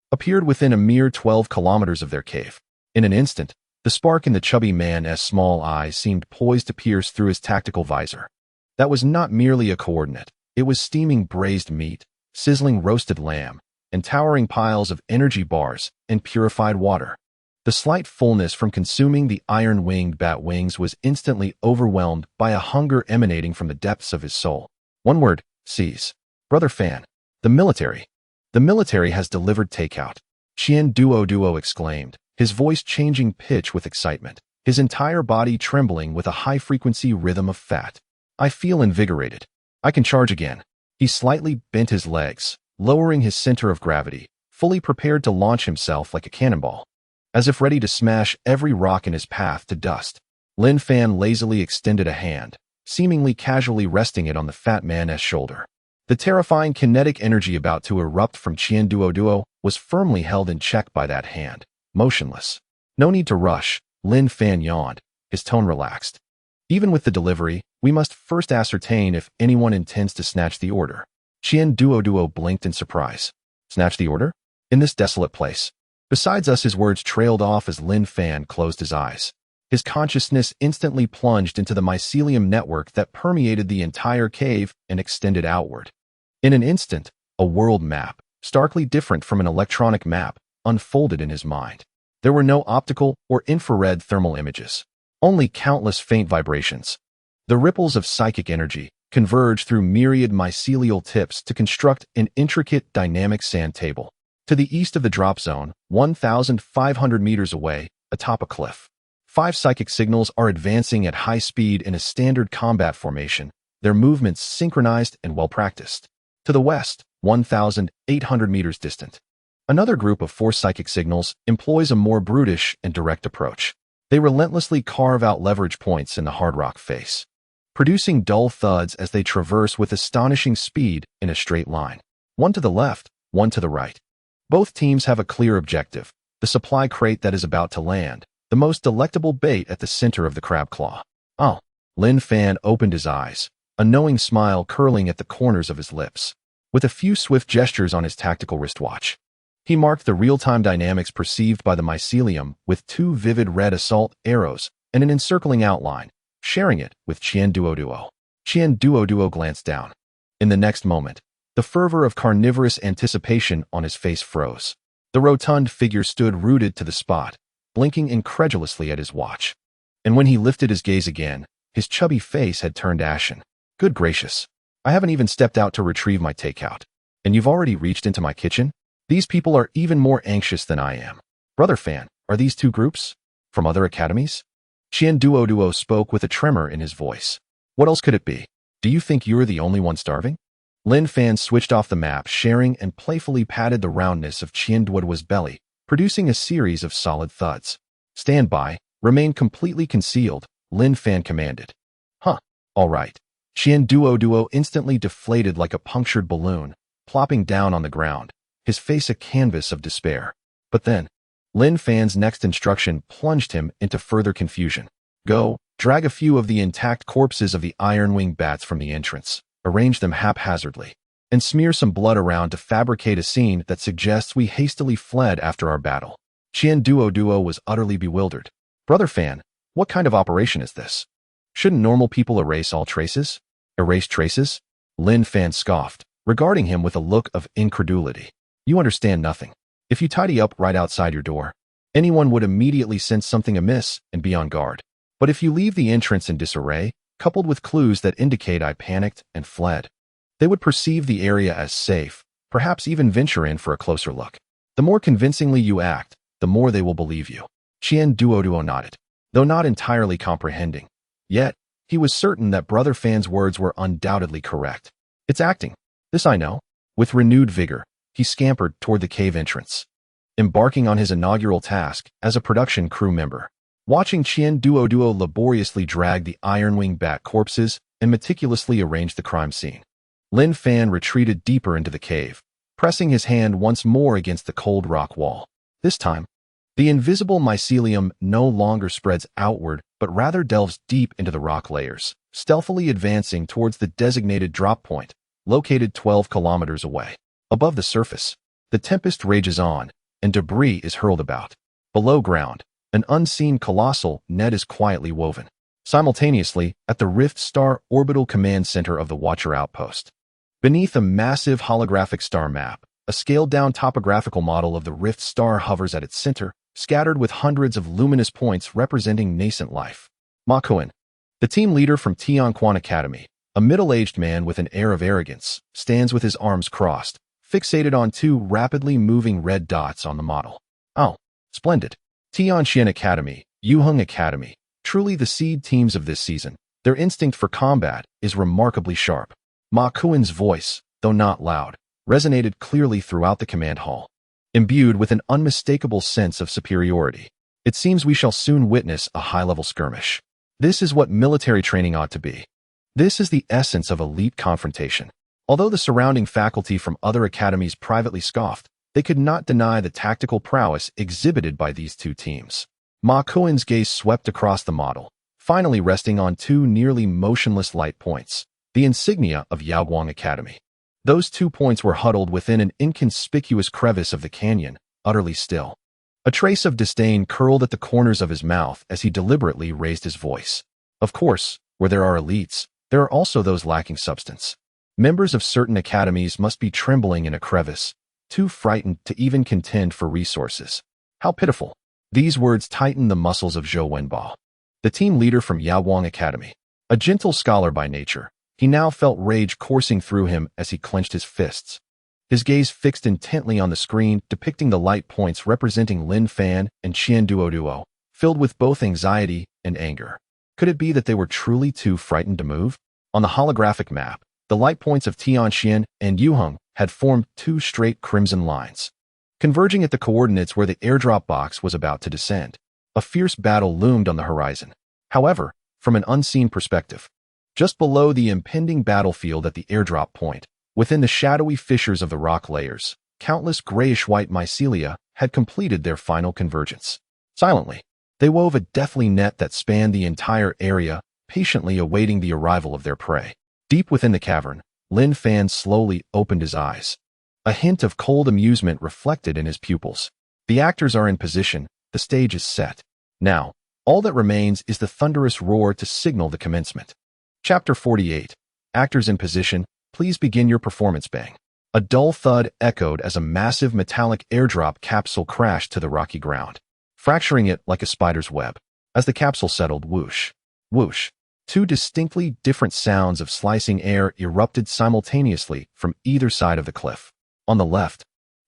appeared within a mere 12 kilometers of their cave. In an instant, the spark in the chubby man's small eyes seemed poised to pierce through his tactical visor. That was not merely a coordinate. It was steaming braised meat, sizzling roasted lamb, and towering piles of energy bars and purified water. The slight fullness from consuming the iron-winged bat wings was instantly overwhelmed by a hunger emanating from the depths of his soul. One word, seize. Brother Fan. The military. The military has delivered takeout. Qian Duo exclaimed, his voice changing pitch with excitement, his entire body trembling with a high-frequency rhythm of fat. I feel invigorated. I can charge again. He slightly bent his legs, lowering his center of gravity, fully prepared to launch himself like a cannonball. As if ready to smash every rock in his path to dust, Lin Fan lazily extended a hand, seemingly casually resting it on the fat man's shoulder. The terrifying kinetic energy about to erupt from Qian Duo was firmly held in check by that hand, motionless. No need to rush, Lin Fan yawned, his tone relaxed. Even with the delivery, we must first ascertain if anyone intends to snatch the order. Qian Duo blinked in surprise. Snatch the order? In this desolate place? Besides us, his words trailed off as Lin Fan closed his eyes. His consciousness instantly plunged into the mycelium network that permeated the entire cave and extended outward. In an instant, a world map, starkly different from an electronic map, unfolded in his mind. There were no optical or infrared thermal images, only countless faint vibrations. The ripples of psychic energy converge through myriad mycelial tips to construct an intricate dynamic sand table. To the east of the drop zone, 1,500 meters away, atop a cliff, 5 psychic signals are advancing at high speed in a standard combat formation, their movements synchronized and well-practiced. To the west, 1,800 meters distant, another group of 4 psychic signals employs a more brutish and direct approach. They relentlessly carve out leverage points in the hard rock face, producing dull thuds as they traverse with astonishing speed in a straight line. One to the left, one to the right. Both teams have a clear objective, the supply crate that is about to land, the most delectable bait at the center of the crab claw. Oh, Lin Fan opened his eyes, a knowing smile curling at the corners of his lips. With a few swift gestures on his tactical wristwatch, he marked the real-time dynamics perceived by the mycelium with 2 vivid red assault arrows and an encircling outline, sharing it with Qian Duoduo. Qian Duoduo glanced down. In the next moment, the fervor of carnivorous anticipation on his face froze. The rotund figure stood rooted to the spot, blinking incredulously at his watch. And when he lifted his gaze again, his chubby face had turned ashen. Good gracious. I haven't even stepped out to retrieve my takeout. And you've already reached into my kitchen? These people are even more anxious than I am. Brother Fan, are these 2 groups? From other academies? Qian Duoduo spoke with a tremor in his voice. What else could it be? Do you think you're the only one starving? Lin Fan switched off the map, sharing and playfully patted the roundness of Qian Duoduo's belly, producing a series of solid thuds. Stand by, remain completely concealed, Lin Fan commanded. Huh, all right. Qian Duoduo instantly deflated like a punctured balloon, plopping down on the ground, his face a canvas of despair. But then, Lin Fan's next instruction plunged him into further confusion. Go, drag a few of the intact corpses of the iron-winged bats from the entrance, arrange them haphazardly, and smear some blood around to fabricate a scene that suggests we hastily fled after our battle. Qian Duoduo was utterly bewildered. Brother Fan, what kind of operation is this? Shouldn't normal people erase all traces? Erase traces? Lin Fan scoffed, regarding him with a look of incredulity. You understand nothing. If you tidy up right outside your door, anyone would immediately sense something amiss and be on guard. But if you leave the entrance in disarray, coupled with clues that indicate I panicked and fled, they would perceive the area as safe, perhaps even venture in for a closer look. The more convincingly you act, the more they will believe you. Qian Duoduo nodded, though not entirely comprehending. Yet, he was certain that Brother Fan's words were undoubtedly correct. It's acting. This I know. With renewed vigor, he scampered toward the cave entrance, embarking on his inaugural task as a production crew member. Watching Qian Duoduo laboriously drag the iron-winged bat corpses and meticulously arrange the crime scene, Lin Fan retreated deeper into the cave, pressing his hand once more against the cold rock wall. This time, the invisible mycelium no longer spreads outward but rather delves deep into the rock layers, stealthily advancing towards the designated drop point, located 12 kilometers away. Above the surface, the tempest rages on, and debris is hurled about. Below ground, an unseen colossal net is quietly woven. Simultaneously, at the Rift Star Orbital Command Center of the Watcher Outpost, beneath a massive holographic star map, a scaled-down topographical model of the Rift Star hovers at its center, scattered with hundreds of luminous points representing nascent life. Ma Kuan, the team leader from Tianquan Academy, a middle-aged man with an air of arrogance, stands with his arms crossed, fixated on 2 rapidly moving red dots on the model. Oh, splendid. Tianxian Academy, Yuheng Academy, truly the seed teams of this season. Their instinct for combat is remarkably sharp. Ma Kuan's voice, though not loud, resonated clearly throughout the command hall, imbued with an unmistakable sense of superiority. It seems we shall soon witness a high-level skirmish. This is what military training ought to be. This is the essence of elite confrontation. Although the surrounding faculty from other academies privately scoffed, they could not deny the tactical prowess exhibited by these 2 teams. Ma Kuan's gaze swept across the model, finally resting on 2 nearly motionless light points, the insignia of Yaoguang Academy. Those 2 points were huddled within an inconspicuous crevice of the canyon, utterly still. A trace of disdain curled at the corners of his mouth as he deliberately raised his voice. Of course, where there are elites, there are also those lacking substance. Members of certain academies must be trembling in a crevice, too frightened to even contend for resources. How pitiful. These words tightened the muscles of Zhou Wenbao, the team leader from Yaowang Academy. A gentle scholar by nature, he now felt rage coursing through him as he clenched his fists. His gaze fixed intently on the screen, depicting the light points representing Lin Fan and Qian Duoduo, filled with both anxiety and anger. Could it be that they were truly too frightened to move? On the holographic map, the light points of Tianxian and Yuheng had formed two straight crimson lines, converging at the coordinates where the airdrop box was about to descend. A fierce battle loomed on the horizon. However, from an unseen perspective, just below the impending battlefield at the airdrop point, within the shadowy fissures of the rock layers, countless grayish-white mycelia had completed their final convergence. Silently, they wove a deathly net that spanned the entire area, patiently awaiting the arrival of their prey. Deep within the cavern, Lin Fan slowly opened his eyes. A hint of cold amusement reflected in his pupils. The actors are in position, the stage is set. Now, all that remains is the thunderous roar to signal the commencement. Chapter 48. Actors in position, please begin your performance. Bang. A dull thud echoed as a massive metallic airdrop capsule crashed to the rocky ground, fracturing it like a spider's web. As the capsule settled, whoosh, whoosh, two distinctly different sounds of slicing air erupted simultaneously from either side of the cliff. On the left,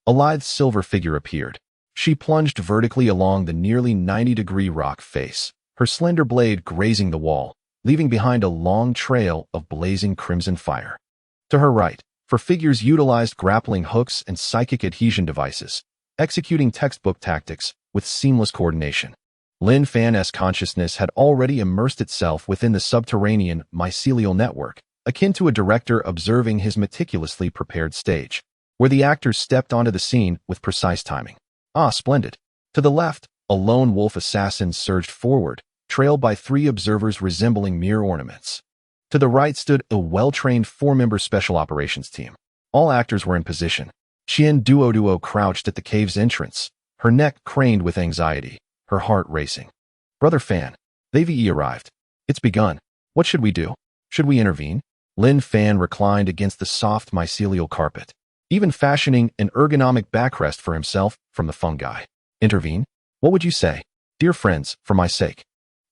a lithe silver figure appeared. She plunged vertically along the nearly 90-degree rock face, her slender blade grazing the wall, leaving behind a long trail of blazing crimson fire. To her right, four figures utilized grappling hooks and psychic adhesion devices, executing textbook tactics with seamless coordination. Lin Fan's consciousness had already immersed itself within the subterranean mycelial network, akin to a director observing his meticulously prepared stage, where the actors stepped onto the scene with precise timing. Ah, splendid. To the left, a lone wolf assassin surged forward, trailed by three observers resembling mere ornaments. To the right stood a well-trained four-member special operations team. All actors were in position. Qian Duoduo crouched at the cave's entrance, her neck craned with anxiety, her heart racing. Brother Fan, they've arrived. It's begun. What should we do? Should we intervene? Lin Fan reclined against the soft mycelial carpet, even fashioning an ergonomic backrest for himself from the fungi. Intervene? What would you say? Dear friends, for my sake,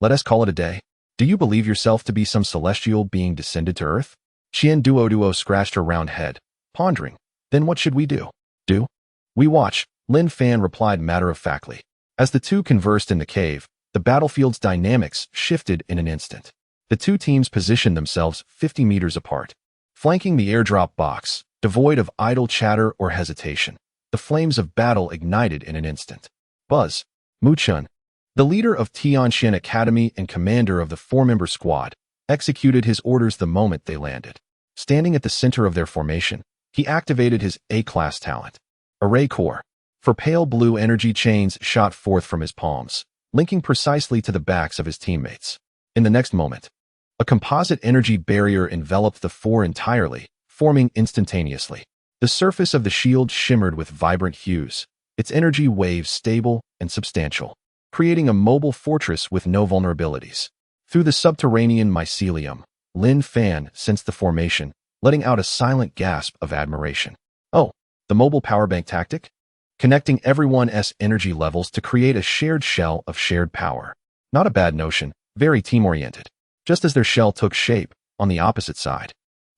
let us call it a day. Do you believe yourself to be some celestial being descended to Earth? Qian Duoduo scratched her round head, pondering. Then what should we do? Do? We watch, Lin Fan replied matter-of-factly. As the two conversed in the cave, the battlefield's dynamics shifted in an instant. The two teams positioned themselves 50 meters apart, flanking the airdrop box, devoid of idle chatter or hesitation. The flames of battle ignited in an instant. Buzz, Mu Chun, the leader of Tianxian Academy and commander of the four-member squad, executed his orders the moment they landed. Standing at the center of their formation, he activated his A-class talent, Array Core. For pale blue energy chains shot forth from his palms, linking precisely to the backs of his teammates. In the next moment, a composite energy barrier enveloped the four entirely, forming instantaneously. The surface of the shield shimmered with vibrant hues, its energy waves stable and substantial, creating a mobile fortress with no vulnerabilities. Through the subterranean mycelium, Lin Fan sensed the formation, letting out a silent gasp of admiration. Oh, the mobile power bank tactic? Connecting everyone's energy levels to create a shared shell of shared power. Not a bad notion, very team-oriented. Just as their shell took shape, on the opposite side,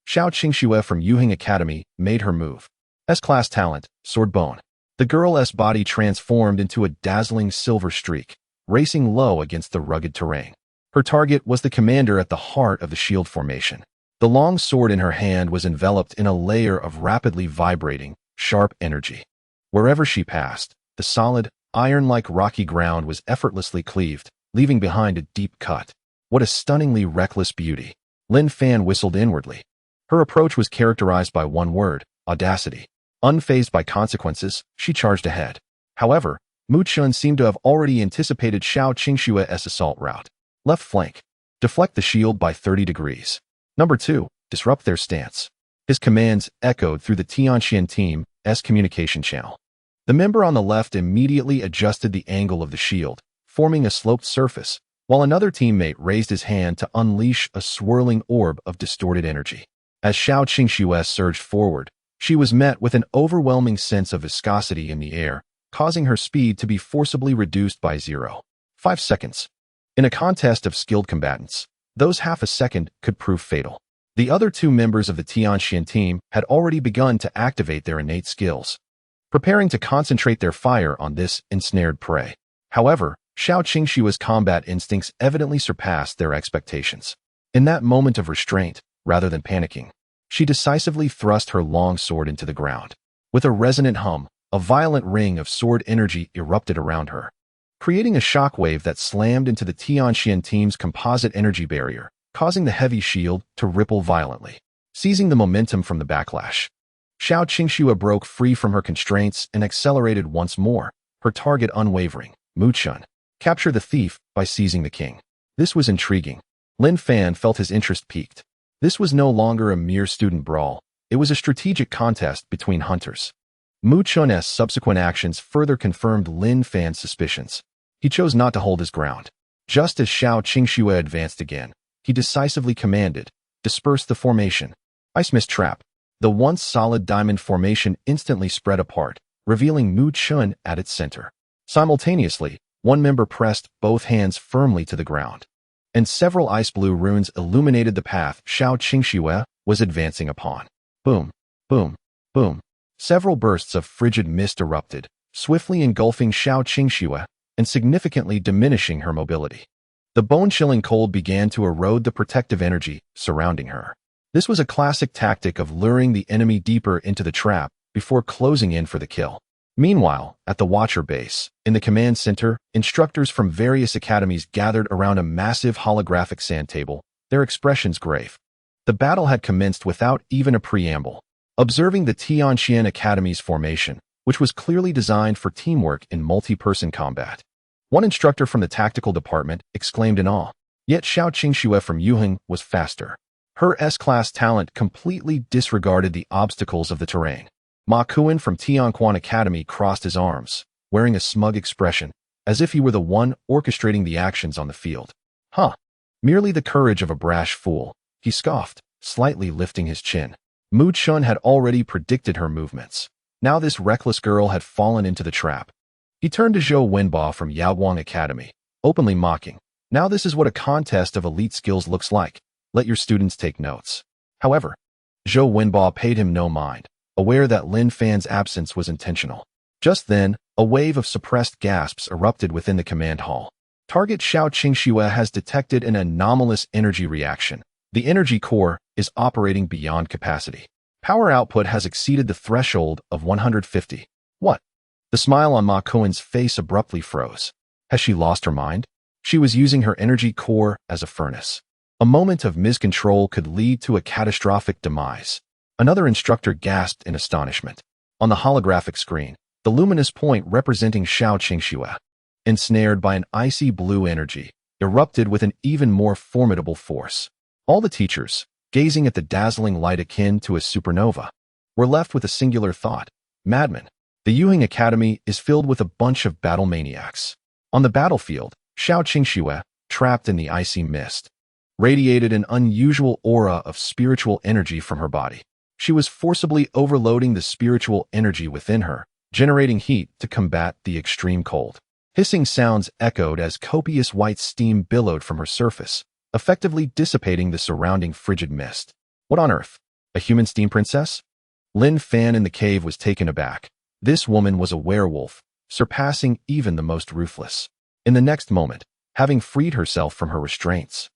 Xiao Qingxue from Yuheng Academy made her move. S-class talent, Sword Bone. The girl's body transformed into a dazzling silver streak, racing low against the rugged terrain. Her target was the commander at the heart of the shield formation. The long sword in her hand was enveloped in a layer of rapidly vibrating, sharp energy. Wherever she passed, the solid, iron-like rocky ground was effortlessly cleaved, leaving behind a deep cut. What a stunningly reckless beauty. Lin Fan whistled inwardly. Her approach was characterized by one word, audacity. Unfazed by consequences, she charged ahead. However, Mu Chun seemed to have already anticipated Xiao Qingxue's assault route. Left flank. Deflect the shield by 30 degrees. Number 2. Disrupt their stance. His commands echoed through the Tianxian team's communication channel. The member on the left immediately adjusted the angle of the shield, forming a sloped surface, while another teammate raised his hand to unleash a swirling orb of distorted energy. As Xiao Qingxue surged forward, She was met with an overwhelming sense of viscosity in the air, causing her speed to be forcibly reduced by 0.5 seconds. In a contest of skilled combatants, those half a second could prove fatal. The other two members of the Tianxian team had already begun to activate their innate skills, preparing to concentrate their fire on this ensnared prey. However, Xiao Qingshua's combat instincts evidently surpassed their expectations. In that moment of restraint, rather than panicking, she decisively thrust her long sword into the ground. With a resonant hum, a violent ring of sword energy erupted around her, creating a shockwave that slammed into the Tianxian team's composite energy barrier, causing the heavy shield to ripple violently. Seizing the momentum from the backlash, Xiao Qingxua broke free from her constraints and accelerated once more, her target unwavering. Mu Chun. Capture the thief by seizing the king. This was intriguing. Lin Fan felt his interest piqued. This was no longer a mere student brawl. It was a strategic contest between hunters. Mu Chun's subsequent actions further confirmed Lin Fan's suspicions. He chose not to hold his ground. Just as Xiao Qingxua advanced again, he decisively commanded, "Disperse the formation." Ice Mist Trap. The once solid diamond formation instantly spread apart, revealing Mu Chun at its center. Simultaneously, one member pressed both hands firmly to the ground, and several ice blue runes illuminated the path Xiao Qingxua was advancing upon. Boom, boom, boom. Several bursts of frigid mist erupted, swiftly engulfing Xiao Qingxua and significantly diminishing her mobility. The bone-chilling cold began to erode the protective energy surrounding her. This was a classic tactic of luring the enemy deeper into the trap before closing in for the kill. Meanwhile, at the Watcher base, in the command center, instructors from various academies gathered around a massive holographic sand table, their expressions grave. The battle had commenced without even a preamble. Observing the Tianxian Academy's formation, which was clearly designed for teamwork in multi-person combat, one instructor from the tactical department exclaimed in awe. Yet Xiao Qingxua from Yuheng was faster. Her S-class talent completely disregarded the obstacles of the terrain. Ma Kuan from Tianquan Academy crossed his arms, wearing a smug expression, as if he were the one orchestrating the actions on the field. Merely the courage of a brash fool, he scoffed, slightly lifting his chin. Mu Chun had already predicted her movements. Now this reckless girl had fallen into the trap. He turned to Zhou Wenba from Yaoguang Academy, openly mocking. Now this is what a contest of elite skills looks like. Let your students take notes. However, Zhou Wenba paid him no mind, aware that Lin Fan's absence was intentional. Just then, a wave of suppressed gasps erupted within the command hall. Target Xiao Qingxua has detected an anomalous energy reaction. The energy core is operating beyond capacity. Power output has exceeded the threshold of 150. What? The smile on Ma Kuan's face abruptly froze. Has she lost her mind? She was using her energy core as a furnace. A moment of miscontrol could lead to a catastrophic demise. Another instructor gasped in astonishment. On the holographic screen, the luminous point representing Xiao Qingxua, ensnared by an icy blue energy, erupted with an even more formidable force. All the teachers, gazing at the dazzling light akin to a supernova, were left with a singular thought. Madman. The Yuheng Academy is filled with a bunch of battle maniacs. On the battlefield, Xiao Qingxua, trapped in the icy mist, radiated an unusual aura of spiritual energy from her body. She was forcibly overloading the spiritual energy within her, generating heat to combat the extreme cold. Hissing sounds echoed as copious white steam billowed from her surface, effectively dissipating the surrounding frigid mist. What on earth? A human steam princess? Lin Fan in the cave was taken aback. This woman was a werewolf, surpassing even the most ruthless. In the next moment, having freed herself from her restraints,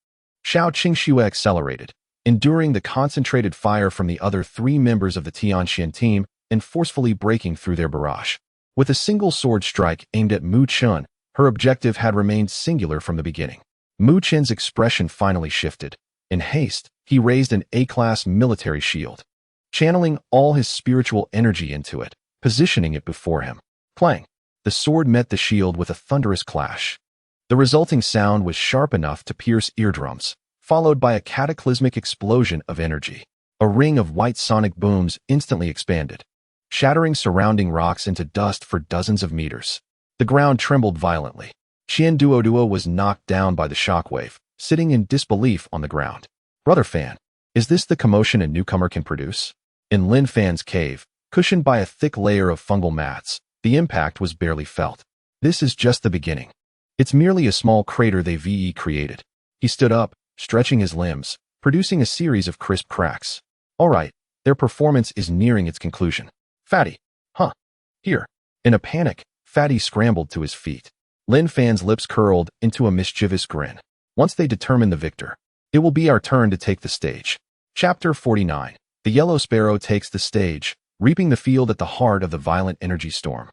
Xiao Qingxua accelerated, enduring the concentrated fire from the other three members of the Tianxian team and forcefully breaking through their barrage. With a single sword strike aimed at Mu Chun, her objective had remained singular from the beginning. Mu Chun's expression finally shifted. In haste, he raised an A-class military shield, channeling all his spiritual energy into it, positioning it before him. Clang! The sword met the shield with a thunderous clash. The resulting sound was sharp enough to pierce eardrums, followed by a cataclysmic explosion of energy. A ring of white sonic booms instantly expanded, shattering surrounding rocks into dust for dozens of meters. The ground trembled violently. Qian Duoduo was knocked down by the shockwave, sitting in disbelief on the ground. Brother Fan, is this the commotion a newcomer can produce? In Lin Fan's cave, cushioned by a thick layer of fungal mats, the impact was barely felt. This is just the beginning. It's merely a small crater they've created. He stood up, stretching his limbs, producing a series of crisp cracks. All right, their performance is nearing its conclusion. Fatty. Huh. Here. In a panic, Fatty scrambled to his feet. Lin Fan's lips curled into a mischievous grin. Once they determine the victor, it will be our turn to take the stage. Chapter 49. The Yellow Sparrow takes the stage, reaping the field at the heart of the violent energy storm.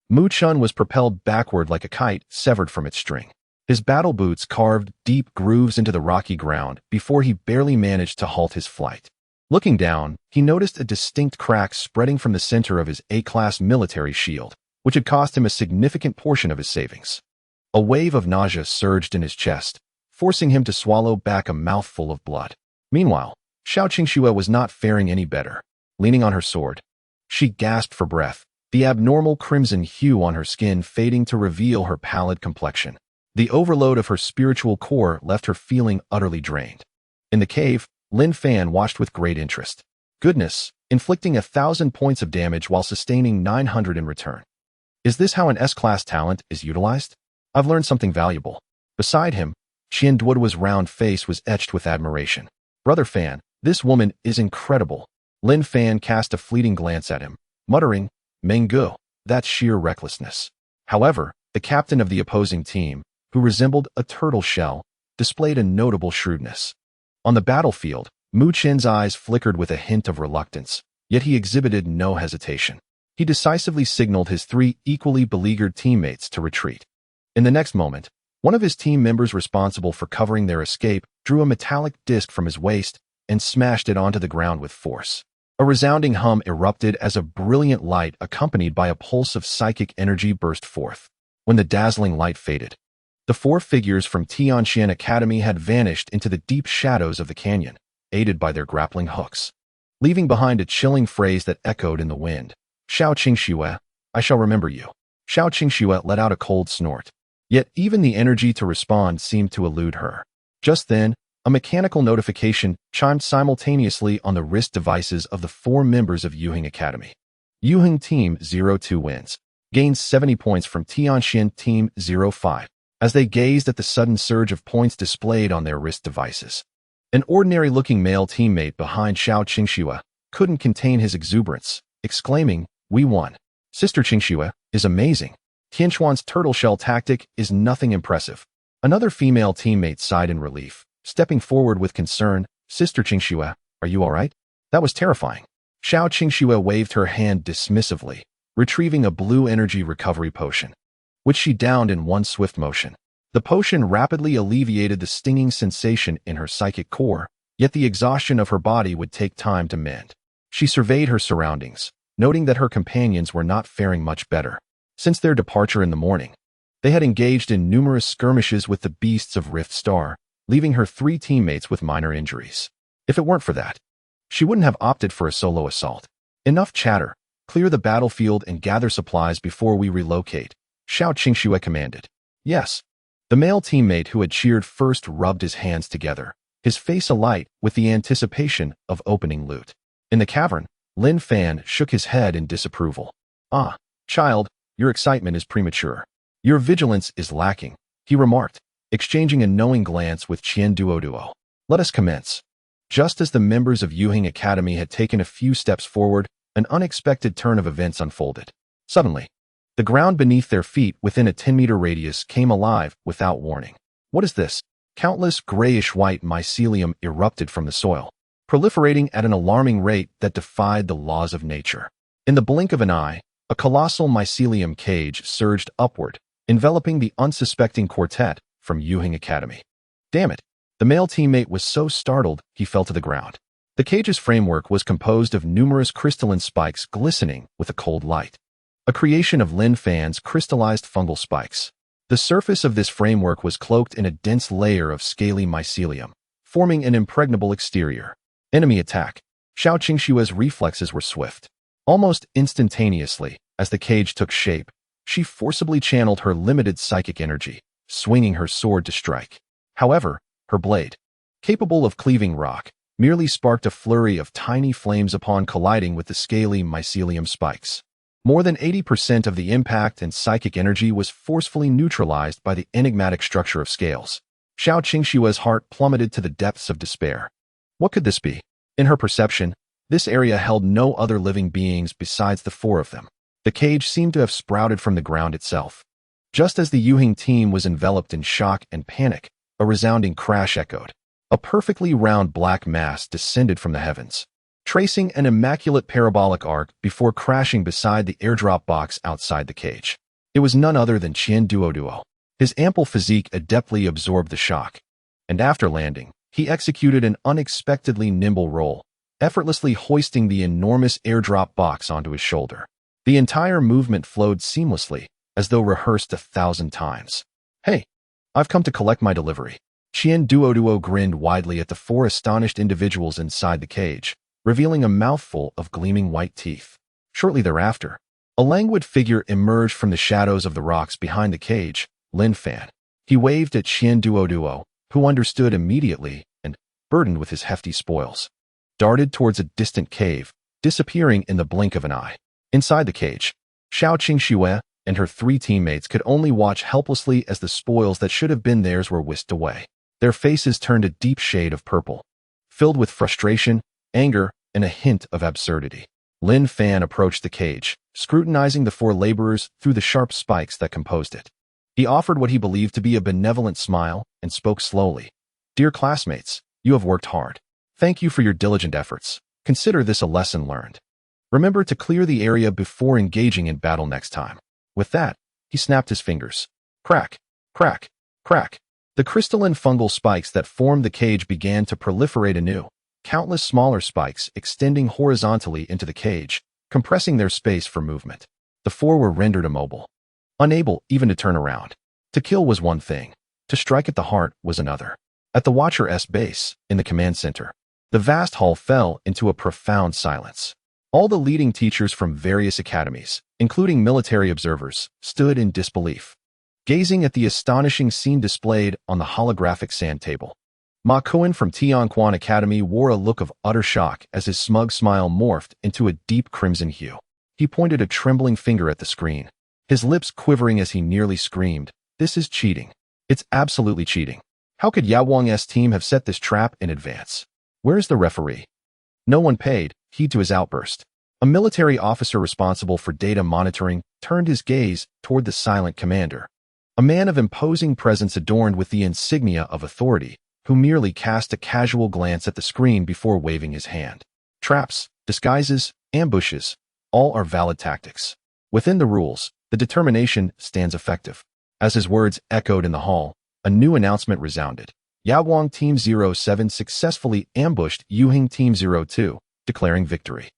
Mu Chun was propelled backward like a kite severed from its string. His battle boots carved deep grooves into the rocky ground before he barely managed to halt his flight. Looking down, he noticed a distinct crack spreading from the center of his A-class military shield, which had cost him a significant portion of his savings. A wave of nausea surged in his chest, forcing him to swallow back a mouthful of blood. Meanwhile, Xiao Qingxue was not faring any better. Leaning on her sword, she gasped for breath, the abnormal crimson hue on her skin fading to reveal her pallid complexion. The overload of her spiritual core left her feeling utterly drained. In the cave, Lin Fan watched with great interest. Goodness, inflicting 1,000 points of damage while sustaining 900 in return. Is this how an S-class talent is utilized? I've learned something valuable. Beside him, Qian Duoduo's round face was etched with admiration. Brother Fan, this woman is incredible. Lin Fan cast a fleeting glance at him, muttering, Manga, that's sheer recklessness. However, the captain of the opposing team, who resembled a turtle shell, displayed a notable shrewdness. On the battlefield, Mu Chen's eyes flickered with a hint of reluctance, yet he exhibited no hesitation. He decisively signaled his 3 equally beleaguered teammates to retreat. In the next moment, one of his team members responsible for covering their escape drew a metallic disc from his waist and smashed it onto the ground with force. A resounding hum erupted as a brilliant light accompanied by a pulse of psychic energy burst forth. When the dazzling light faded, the 4 figures from Tianxian Academy had vanished into the deep shadows of the canyon, aided by their grappling hooks, leaving behind a chilling phrase that echoed in the wind. Xiao Qingxue, I shall remember you. Xiao Qingxue let out a cold snort. Yet even the energy to respond seemed to elude her. Just then, a mechanical notification chimed simultaneously on the wrist devices of the 4 members of Yuheng Academy. Yuheng Team 02 wins. Gains 70 points from Tianxian Team 05. As they gazed at the sudden surge of points displayed on their wrist devices, an ordinary-looking male teammate behind Xiao Qingxue couldn't contain his exuberance, exclaiming, We won. Sister Qingxue is amazing. Tianquan's turtle shell tactic is nothing impressive. Another female teammate sighed in relief, stepping forward with concern. Sister Qingxue, are you all right? That was terrifying. Xiao Qingxue waved her hand dismissively, retrieving a blue energy recovery potion, which she downed in one swift motion. The potion rapidly alleviated the stinging sensation in her psychic core, yet the exhaustion of her body would take time to mend. She surveyed her surroundings, noting that her companions were not faring much better. Since their departure in the morning, they had engaged in numerous skirmishes with the beasts of Rift Star, leaving her 3 teammates with minor injuries. If it weren't for that, she wouldn't have opted for a solo assault. Enough chatter. Clear the battlefield and gather supplies before we relocate, Xiao Qingxue commanded. Yes. The male teammate who had cheered first rubbed his hands together, his face alight with the anticipation of opening loot. In the cavern, Lin Fan shook his head in disapproval. Ah, child, your excitement is premature. Your vigilance is lacking, he remarked, exchanging a knowing glance with Qian Duoduo. Let us commence. Just as the members of Yuheng Academy had taken a few steps forward, an unexpected turn of events unfolded. Suddenly, the ground beneath their feet within a 10-meter radius came alive without warning. What is this? Countless grayish-white mycelium erupted from the soil, proliferating at an alarming rate that defied the laws of nature. In the blink of an eye, a colossal mycelium cage surged upward, enveloping the unsuspecting quartet from Yuheng Academy. Damn it! The male teammate was so startled he fell to the ground. The cage's framework was composed of numerous crystalline spikes glistening with a cold light, a creation of Lin Fan's crystallized fungal spikes. The surface of this framework was cloaked in a dense layer of scaly mycelium, forming an impregnable exterior. Enemy attack. Xiao Qingxue's reflexes were swift. Almost instantaneously, as the cage took shape, she forcibly channeled her limited psychic energy, swinging her sword to strike. However, her blade, capable of cleaving rock, merely sparked a flurry of tiny flames upon colliding with the scaly mycelium spikes. More than 80% of the impact and psychic energy was forcefully neutralized by the enigmatic structure of scales. Xiao Qingshue's heart plummeted to the depths of despair. What could this be? In her perception, this area held no other living beings besides the four of them. The cage seemed to have sprouted from the ground itself. Just as the Yuhing team was enveloped in shock and panic, a resounding crash echoed. A perfectly round black mass descended from the heavens, tracing an immaculate parabolic arc before crashing beside the airdrop box outside the cage. It was none other than Qian Duoduo. His ample physique adeptly absorbed the shock, and after landing, he executed an unexpectedly nimble roll, effortlessly hoisting the enormous airdrop box onto his shoulder. The entire movement flowed seamlessly, as though rehearsed 1,000 times. "Hey, I've come to collect my delivery." Qian Duoduo grinned widely at the four astonished individuals inside the cage, revealing a mouthful of gleaming white teeth. Shortly thereafter, a languid figure emerged from the shadows of the rocks behind the cage, Lin Fan. He waved at Qian Duoduo, who understood immediately and, burdened with his hefty spoils, darted towards a distant cave, disappearing in the blink of an eye. Inside the cage, Xiao Qingxue and her three teammates could only watch helplessly as the spoils that should have been theirs were whisked away. Their faces turned a deep shade of purple, filled with frustration, anger, and a hint of absurdity. Lin Fan approached the cage, scrutinizing the four laborers through the sharp spikes that composed it. He offered what he believed to be a benevolent smile and spoke slowly. "Dear classmates, you have worked hard. Thank you for your diligent efforts. Consider this a lesson learned. Remember to clear the area before engaging in battle next time." With that, he snapped his fingers. Crack, crack, crack. The crystalline fungal spikes that formed the cage began to proliferate anew, countless smaller spikes extending horizontally into the cage, compressing their space for movement. The four were rendered immobile, unable even to turn around. To kill was one thing, to strike at the heart was another. At the Watcher's base, in the command center, the vast hall fell into a profound silence. All the leading teachers from various academies, including military observers, stood in disbelief, gazing at the astonishing scene displayed on the holographic sand table. Ma Kuan from Tianquan Academy wore a look of utter shock as his smug smile morphed into a deep crimson hue. He pointed a trembling finger at the screen, his lips quivering as he nearly screamed, "This is cheating. It's absolutely cheating. How could Yao Wang's team have set this trap in advance? Where's the referee?" No one paid heed to his outburst. A military officer responsible for data monitoring turned his gaze toward the silent commander, a man of imposing presence adorned with the insignia of authority, who merely cast a casual glance at the screen before waving his hand. Traps, disguises, ambushes, all are valid tactics. Within the rules, the determination stands effective. As his words echoed in the hall, a new announcement resounded. Yaowang Team 07 successfully ambushed Yuhing Team 02, declaring victory.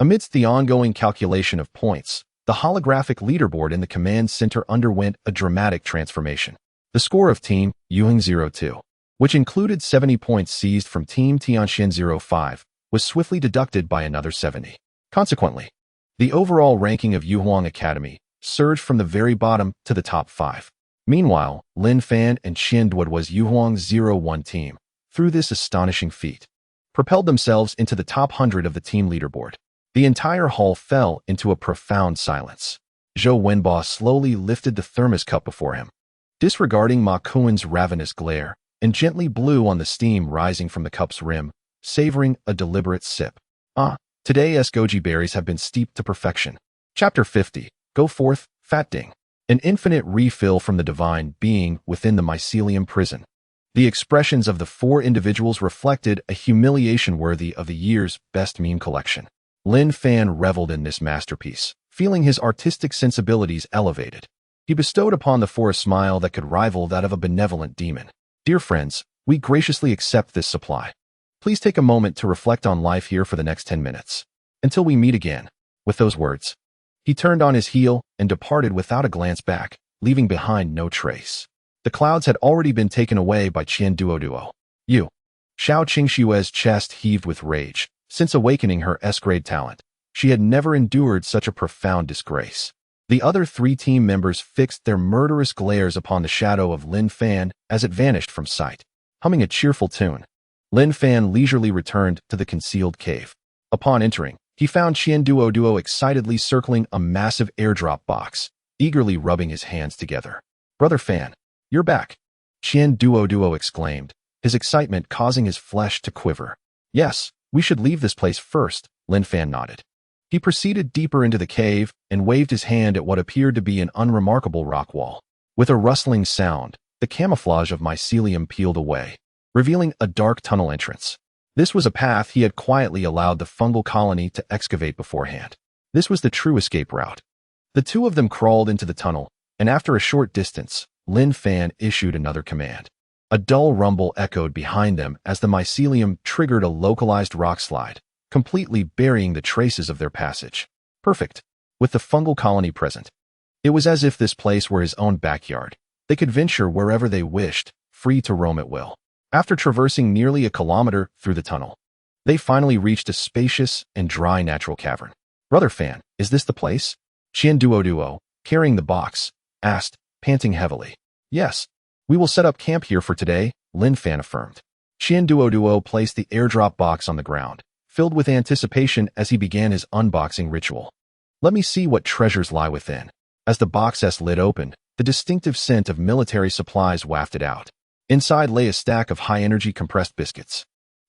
Amidst the ongoing calculation of points, the holographic leaderboard in the command center underwent a dramatic transformation. The score of Team Yuhing 02, which included 70 points seized from Team Tianxian 05, was swiftly deducted by another 70. Consequently, the overall ranking of Yuhuang Academy surged from the very bottom to the top 5. Meanwhile, Lin Fan and Qian Duoduo's Yuhuang 01 team, through this astonishing feat, propelled themselves into the top 100 of the team leaderboard. The entire hall fell into a profound silence. Zhou Wenbo slowly lifted the thermos cup before him, disregarding Ma Kuan's ravenous glare, and gently blew on the steam rising from the cup's rim, savoring a deliberate sip. Today's goji berries have been steeped to perfection. Chapter 50. Go forth, Fat Ding. An infinite refill from the divine being within the mycelium prison. The expressions of the four individuals reflected a humiliation worthy of the year's best meme collection. Lin Fan reveled in this masterpiece, feeling his artistic sensibilities elevated. He bestowed upon the four a smile that could rival that of a benevolent demon. Dear friends, we graciously accept this supply. Please take a moment to reflect on life here for the next 10 minutes. Until we meet again. With those words, he turned on his heel and departed without a glance back, leaving behind no trace. The clouds had already been taken away by Qian Duoduo. Xiao Qingshue's chest heaved with rage. Since awakening her S-grade talent, she had never endured such a profound disgrace. The other three team members fixed their murderous glares upon the shadow of Lin Fan as it vanished from sight. Humming a cheerful tune, Lin Fan leisurely returned to the concealed cave. Upon entering, he found Qian Duo excitedly circling a massive airdrop box, eagerly rubbing his hands together. "Brother Fan, you're back," Qian Duo exclaimed, his excitement causing his flesh to quiver. "Yes, we should leave this place first," Lin Fan nodded. He proceeded deeper into the cave and waved his hand at what appeared to be an unremarkable rock wall. With a rustling sound, the camouflage of mycelium peeled away, revealing a dark tunnel entrance. This was a path he had quietly allowed the fungal colony to excavate beforehand. This was the true escape route. The two of them crawled into the tunnel, and after a short distance, Lin Fan issued another command. A dull rumble echoed behind them as the mycelium triggered a localized rock slide, completely burying the traces of their passage. Perfect. With the fungal colony present, it was as if this place were his own backyard. They could venture wherever they wished, free to roam at will. After traversing nearly a kilometer through the tunnel, they finally reached a spacious and dry natural cavern. "Brother Fan, is this the place?" Qian Duo, carrying the box, asked, panting heavily. "Yes, we will set up camp here for today," Lin Fan affirmed. Qian Duo placed the airdrop box on the ground, filled with anticipation as he began his unboxing ritual. "Let me see what treasures lie within." As the box's lid opened, the distinctive scent of military supplies wafted out. Inside lay a stack of high-energy compressed biscuits,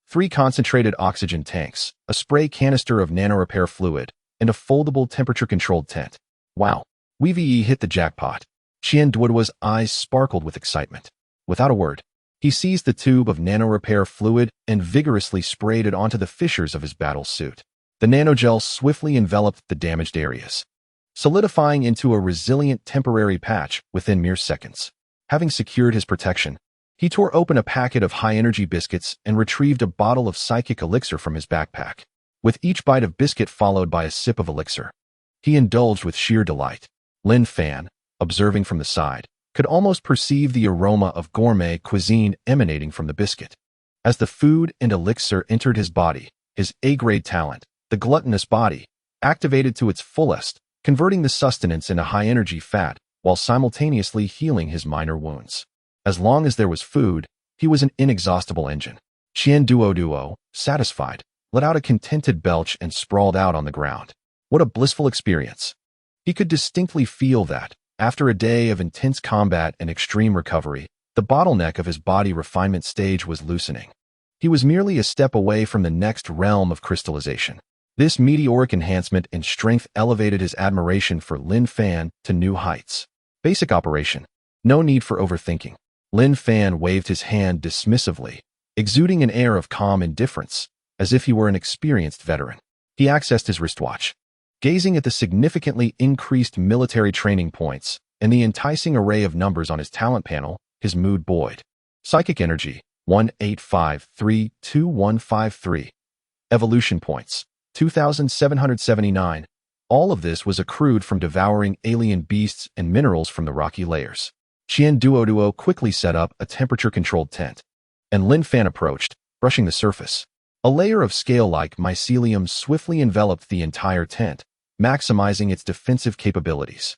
3 concentrated oxygen tanks, a spray canister of nanorepair fluid, and a foldable temperature-controlled tent. Wow, we hit the jackpot. Qian Duo's eyes sparkled with excitement. Without a word, he seized the tube of nanorepair fluid and vigorously sprayed it onto the fissures of his battle suit. The nanogel swiftly enveloped the damaged areas, solidifying into a resilient temporary patch within mere seconds. Having secured his protection, he tore open a packet of high-energy biscuits and retrieved a bottle of psychic elixir from his backpack. With each bite of biscuit followed by a sip of elixir, he indulged with sheer delight. Lin Fan, observing from the side, could almost perceive the aroma of gourmet cuisine emanating from the biscuit. As the food and elixir entered his body, his A-grade talent, the gluttonous body, activated to its fullest, converting the sustenance into high-energy fat while simultaneously healing his minor wounds. As long as there was food, he was an inexhaustible engine. Qian Duo, satisfied, let out a contented belch and sprawled out on the ground. What a blissful experience. He could distinctly feel that, after a day of intense combat and extreme recovery, the bottleneck of his body refinement stage was loosening. He was merely a step away from the next realm of crystallization. This meteoric enhancement in strength elevated his admiration for Lin Fan to new heights. Basic operation. No need for overthinking. Lin Fan waved his hand dismissively, exuding an air of calm indifference, as if he were an experienced veteran. He accessed his wristwatch. Gazing at the significantly increased military training points and the enticing array of numbers on his talent panel, his mood buoyed. Psychic energy, 185325153. Evolution points, 2,779. All of this was accrued from devouring alien beasts and minerals from the rocky layers. Qian Duo quickly set up a temperature-controlled tent, and Lin Fan approached, brushing the surface. A layer of scale-like mycelium swiftly enveloped the entire tent, maximizing its defensive capabilities.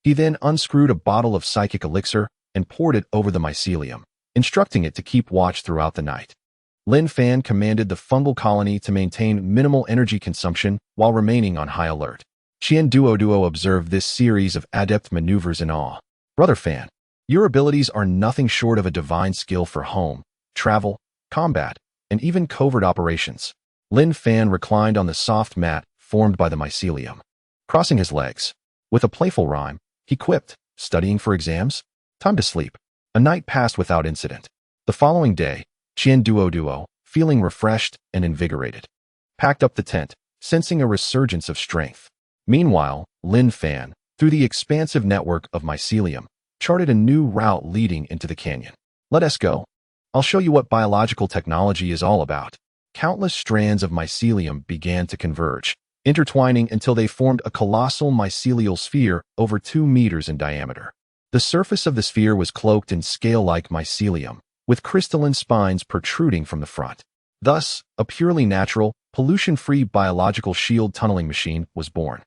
He then unscrewed a bottle of psychic elixir and poured it over the mycelium, instructing it to keep watch throughout the night. Lin Fan commanded the fungal colony to maintain minimal energy consumption while remaining on high alert. Qian Duo observed this series of adept maneuvers in awe. "Brother Fan, your abilities are nothing short of a divine skill for home, travel, combat, and even covert operations." Lin Fan reclined on the soft mat formed by the mycelium. Crossing his legs, with a playful rhyme, he quipped, "Studying for exams? Time to sleep." A night passed without incident. The following day, Qian Duo, feeling refreshed and invigorated, packed up the tent, sensing a resurgence of strength. Meanwhile, Lin Fan, through the expansive network of mycelium, charted a new route leading into the canyon. "Let us go. I'll show you what biological technology is all about." Countless strands of mycelium began to converge, intertwining until they formed a colossal mycelial sphere over 2 meters in diameter. The surface of the sphere was cloaked in scale-like mycelium, with crystalline spines protruding from the front. Thus, a purely natural, pollution-free biological shield tunneling machine was born.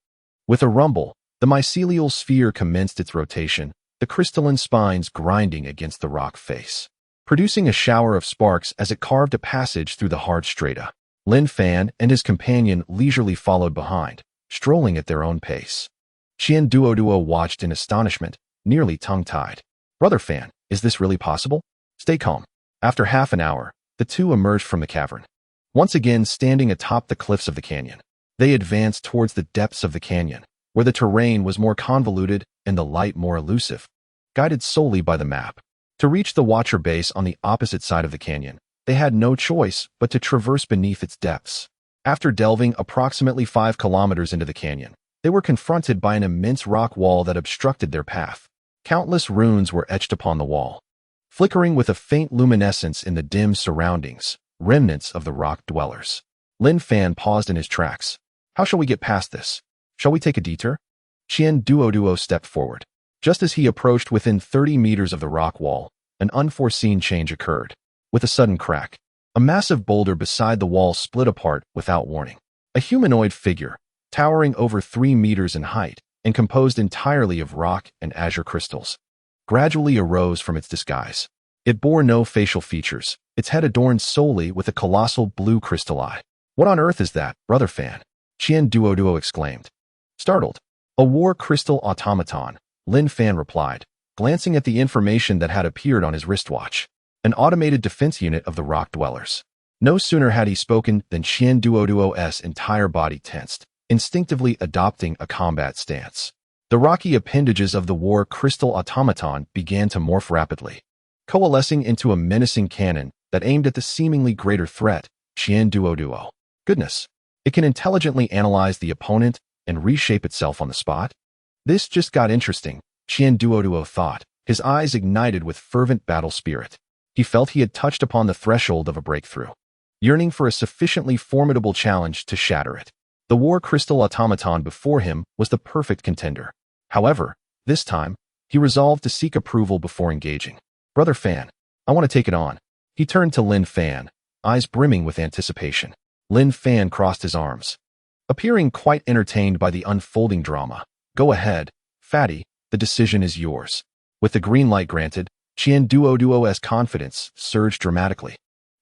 With a rumble, the mycelial sphere commenced its rotation, the crystalline spines grinding against the rock face. producing a shower of sparks as it carved a passage through the hard strata. Lin Fan and his companion leisurely followed behind, strolling at their own pace. Qian Duoduo watched in astonishment, nearly tongue-tied. Brother Fan, is this really possible? Stay calm. After half an hour, the two emerged from the cavern. Once again standing atop the cliffs of the canyon, they advanced towards the depths of the canyon, where the terrain was more convoluted and the light more elusive, guided solely by the map. To reach the Watcher base on the opposite side of the canyon, they had no choice but to traverse beneath its depths. After delving approximately 5 kilometers into the canyon, they were confronted by an immense rock wall that obstructed their path. Countless runes were etched upon the wall, flickering with a faint luminescence in the dim surroundings, remnants of the rock dwellers. Lin Fan paused in his tracks. How shall we get past this? Shall we take a detour? Qian Duoduo stepped forward. Just as he approached within 30 meters of the rock wall, an unforeseen change occurred. With a sudden crack, a massive boulder beside the wall split apart without warning. A humanoid figure, towering over 3 meters in height and composed entirely of rock and azure crystals, gradually arose from its disguise. It bore no facial features, its head adorned solely with a colossal blue crystal eye. What on earth is that, Brother Fan? Qian Duoduo exclaimed. Startled. A war crystal automaton, Lin Fan replied, glancing at the information that had appeared on his wristwatch. An automated defense unit of the rock dwellers. No sooner had he spoken than Qian Duoduo's entire body tensed, instinctively adopting a combat stance. The rocky appendages of the war crystal automaton began to morph rapidly, coalescing into a menacing cannon that aimed at the seemingly greater threat, Qian Duoduo. Goodness, it can intelligently analyze the opponent and reshape itself on the spot? This just got interesting, Qian Duoduo thought, his eyes ignited with fervent battle spirit. He felt he had touched upon the threshold of a breakthrough, yearning for a sufficiently formidable challenge to shatter it. The war crystal automaton before him was the perfect contender. However, this time, he resolved to seek approval before engaging. Brother Fan, I want to take it on. He turned to Lin Fan, eyes brimming with anticipation. Lin Fan crossed his arms, appearing quite entertained by the unfolding drama. Go ahead, fatty, the decision is yours. With the green light granted, Qian Duoduo's confidence surged dramatically.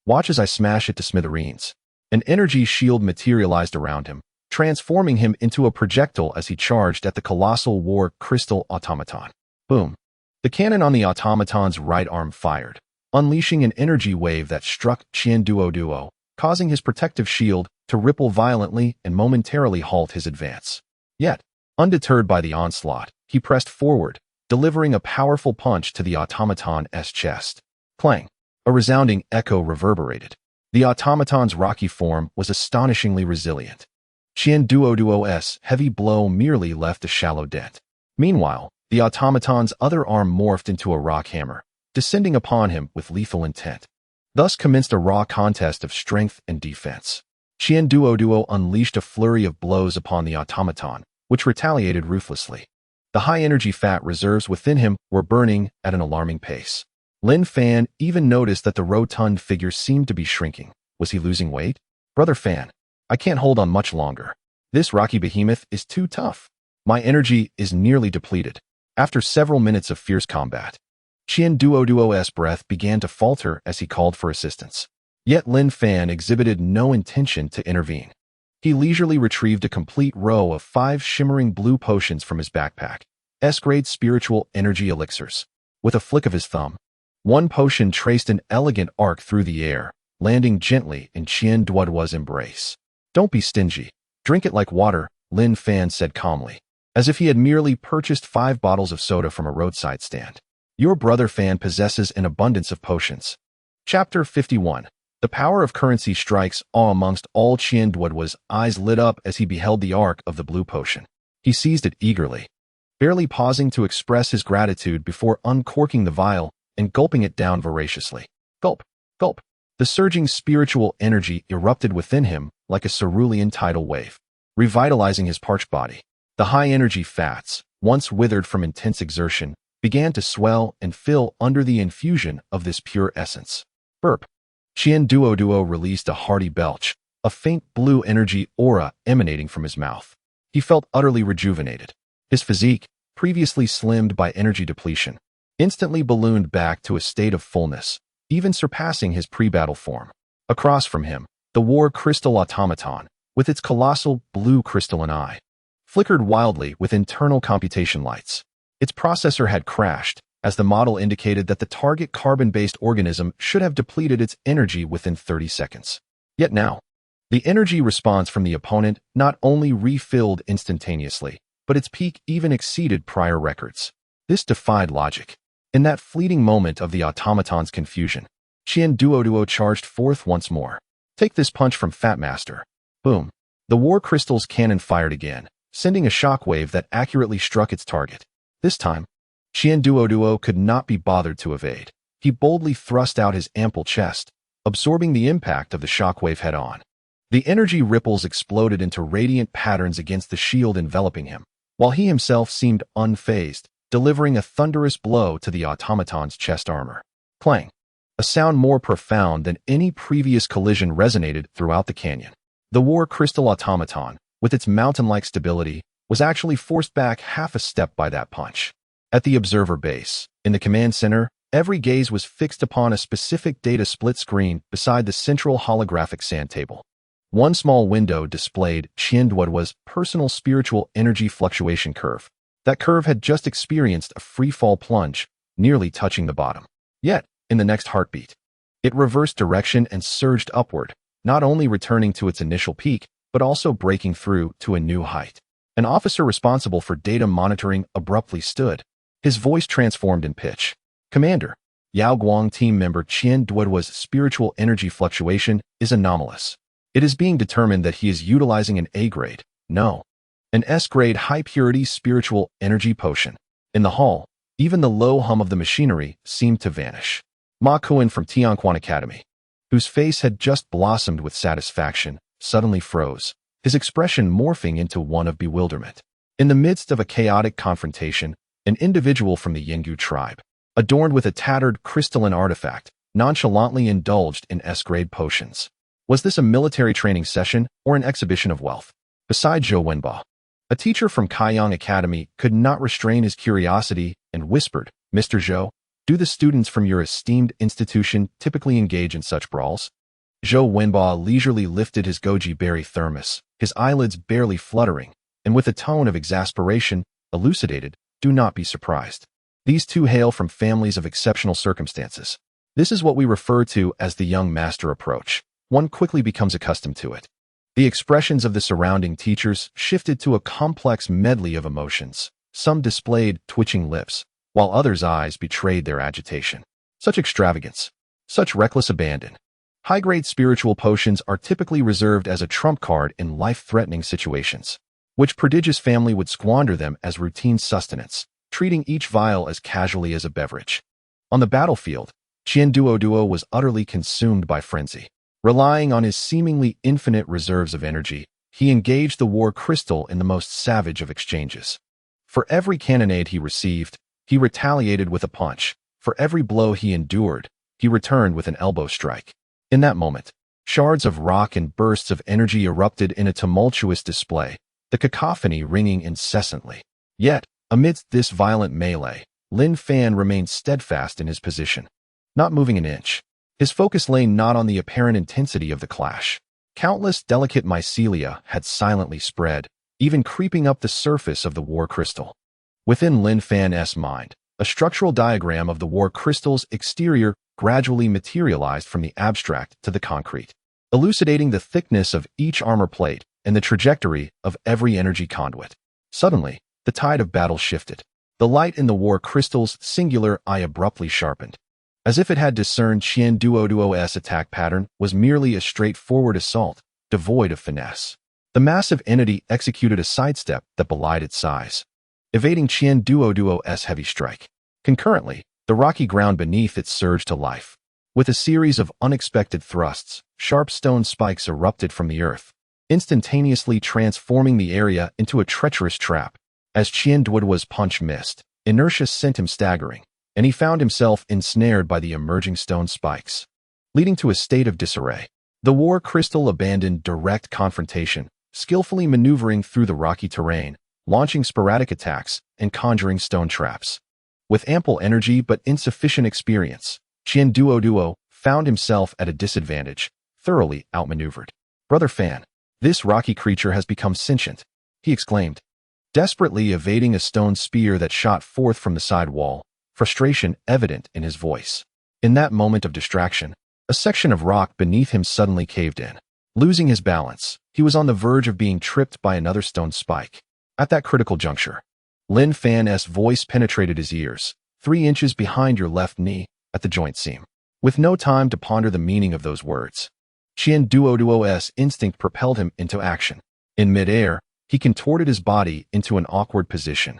Watch as I smash it to smithereens. An energy shield materialized around him, transforming him into a projectile as he charged at the colossal war crystal automaton. Boom. The cannon on the automaton's right arm fired, unleashing an energy wave that struck Qian Duoduo, causing his protective shield to ripple violently and momentarily halt his advance. Yet, undeterred by the onslaught, he pressed forward, delivering a powerful punch to the automaton's chest. Clang! A resounding echo reverberated. The automaton's rocky form was astonishingly resilient. Qian Duoduo's heavy blow merely left a shallow dent. Meanwhile, the automaton's other arm morphed into a rock hammer, descending upon him with lethal intent. Thus commenced a raw contest of strength and defense. Qian Duoduo unleashed a flurry of blows upon the automaton, which retaliated ruthlessly. The high-energy fat reserves within him were burning at an alarming pace. Lin Fan even noticed that the rotund figure seemed to be shrinking. Was he losing weight? Brother Fan, I can't hold on much longer. This rocky behemoth is too tough. My energy is nearly depleted. After several minutes of fierce combat, Qian Duoduo's breath began to falter as he called for assistance. Yet Lin Fan exhibited no intention to intervene. He leisurely retrieved a complete row of 5 shimmering blue potions from his backpack, S-grade spiritual energy elixirs. With a flick of his thumb, one potion traced an elegant arc through the air, landing gently in Qian Duoduo's embrace. Don't be stingy. Drink it like water, Lin Fan said calmly, as if he had merely purchased 5 bottles of soda from a roadside stand. Your brother Fan possesses an abundance of potions. Chapter 51. The power of currency strikes awe amongst all. Qian Duoduo's eyes lit up as he beheld the arc of the blue potion. He seized it eagerly, barely pausing to express his gratitude before uncorking the vial and gulping it down voraciously. Gulp, gulp. The surging spiritual energy erupted within him like a cerulean tidal wave, revitalizing his parched body. The high-energy fats, once withered from intense exertion, began to swell and fill under the infusion of this pure essence. Burp. Qian Duoduo released a hearty belch, a faint blue energy aura emanating from his mouth. He felt utterly rejuvenated. His physique, previously slimmed by energy depletion, instantly ballooned back to a state of fullness, even surpassing his pre-battle form. Across from him, the war crystal automaton, with its colossal blue crystalline eye, flickered wildly with internal computation lights. Its processor had crashed, as the model indicated that the target carbon-based organism should have depleted its energy within 30 seconds. Yet now, the energy response from the opponent not only refilled instantaneously, but its peak even exceeded prior records. This defied logic. In that fleeting moment of the automaton's confusion, Qian Duoduo charged forth once more. Take this punch from Fat Master. Boom. The war crystal's cannon fired again, sending a shockwave that accurately struck its target. This time, Qian Duoduo could not be bothered to evade. He boldly thrust out his ample chest, absorbing the impact of the shockwave head-on. The energy ripples exploded into radiant patterns against the shield enveloping him, while he himself seemed unfazed, delivering a thunderous blow to the automaton's chest armor. Clang! A sound more profound than any previous collision resonated throughout the canyon. The war crystal automaton, with its mountain-like stability, was actually forced back half a step by that punch. At the observer base, in the command center, every gaze was fixed upon a specific data split screen beside the central holographic sand table. One small window displayed Qian Duoduo's personal spiritual energy fluctuation curve. That curve had just experienced a free-fall plunge, nearly touching the bottom. Yet, in the next heartbeat, it reversed direction and surged upward, not only returning to its initial peak, but also breaking through to a new height. An officer responsible for data monitoring abruptly stood. His voice transformed in pitch. Commander, Yao Guang team member Qian Duoduo's spiritual energy fluctuation is anomalous. It is being determined that he is utilizing an A-grade, no, an S-grade high-purity spiritual energy potion. In the hall, even the low hum of the machinery seemed to vanish. Ma Kuan from Tianquan Academy, whose face had just blossomed with satisfaction, suddenly froze, his expression morphing into one of bewilderment. In the midst of a chaotic confrontation, an individual from the Yinggu tribe, adorned with a tattered crystalline artifact, nonchalantly indulged in S-grade potions. Was this a military training session or an exhibition of wealth? Beside Zhou Wenba, a teacher from Kaiyang Academy could not restrain his curiosity and whispered, Mr. Zhou, do the students from your esteemed institution typically engage in such brawls? Zhou Wenba leisurely lifted his goji berry thermos, his eyelids barely fluttering, and with a tone of exasperation, elucidated, do not be surprised. These two hail from families of exceptional circumstances. This is what we refer to as the young master approach. One quickly becomes accustomed to it. The expressions of the surrounding teachers shifted to a complex medley of emotions. Some displayed twitching lips, while others' eyes betrayed their agitation. Such extravagance, such reckless abandon. High-grade spiritual potions are typically reserved as a trump card in life-threatening situations. Which prodigious family would squander them as routine sustenance, treating each vial as casually as a beverage? On the battlefield, Qian Duoduo was utterly consumed by frenzy. Relying on his seemingly infinite reserves of energy, he engaged the war crystal in the most savage of exchanges. For every cannonade he received, he retaliated with a punch. For every blow he endured, he returned with an elbow strike. In that moment, shards of rock and bursts of energy erupted in a tumultuous display, the cacophony ringing incessantly. Yet, amidst this violent melee, Lin Fan remained steadfast in his position, not moving an inch. His focus lay not on the apparent intensity of the clash. Countless delicate mycelia had silently spread, even creeping up the surface of the war crystal. Within Lin Fan's mind, a structural diagram of the war crystal's exterior gradually materialized from the abstract to the concrete, elucidating the thickness of each armor plate and the trajectory of every energy conduit. Suddenly, the tide of battle shifted. The light in the war crystal's singular eye abruptly sharpened. As if it had discerned Qian Duoduo's attack pattern was merely a straightforward assault, devoid of finesse. The massive entity executed a sidestep that belied its size, evading Qian Duoduo's heavy strike. Concurrently, the rocky ground beneath it surged to life. With a series of unexpected thrusts, sharp stone spikes erupted from the earth, instantaneously transforming the area into a treacherous trap. As Qian Duoduo's punch missed, inertia sent him staggering, and he found himself ensnared by the emerging stone spikes, leading to a state of disarray. The war crystal abandoned direct confrontation, skillfully maneuvering through the rocky terrain, launching sporadic attacks and conjuring stone traps. With ample energy but insufficient experience, Qian Duoduo found himself at a disadvantage, thoroughly outmaneuvered. "Brother Fan, this rocky creature has become sentient," he exclaimed, desperately evading a stone spear that shot forth from the side wall, frustration evident in his voice. In that moment of distraction, a section of rock beneath him suddenly caved in. Losing his balance, he was on the verge of being tripped by another stone spike. At that critical juncture, Lin Fan's voice penetrated his ears, 3 inches behind your left knee, at the joint seam. With no time to ponder the meaning of those words, Qian Duoduo's instinct propelled him into action. In midair, he contorted his body into an awkward position,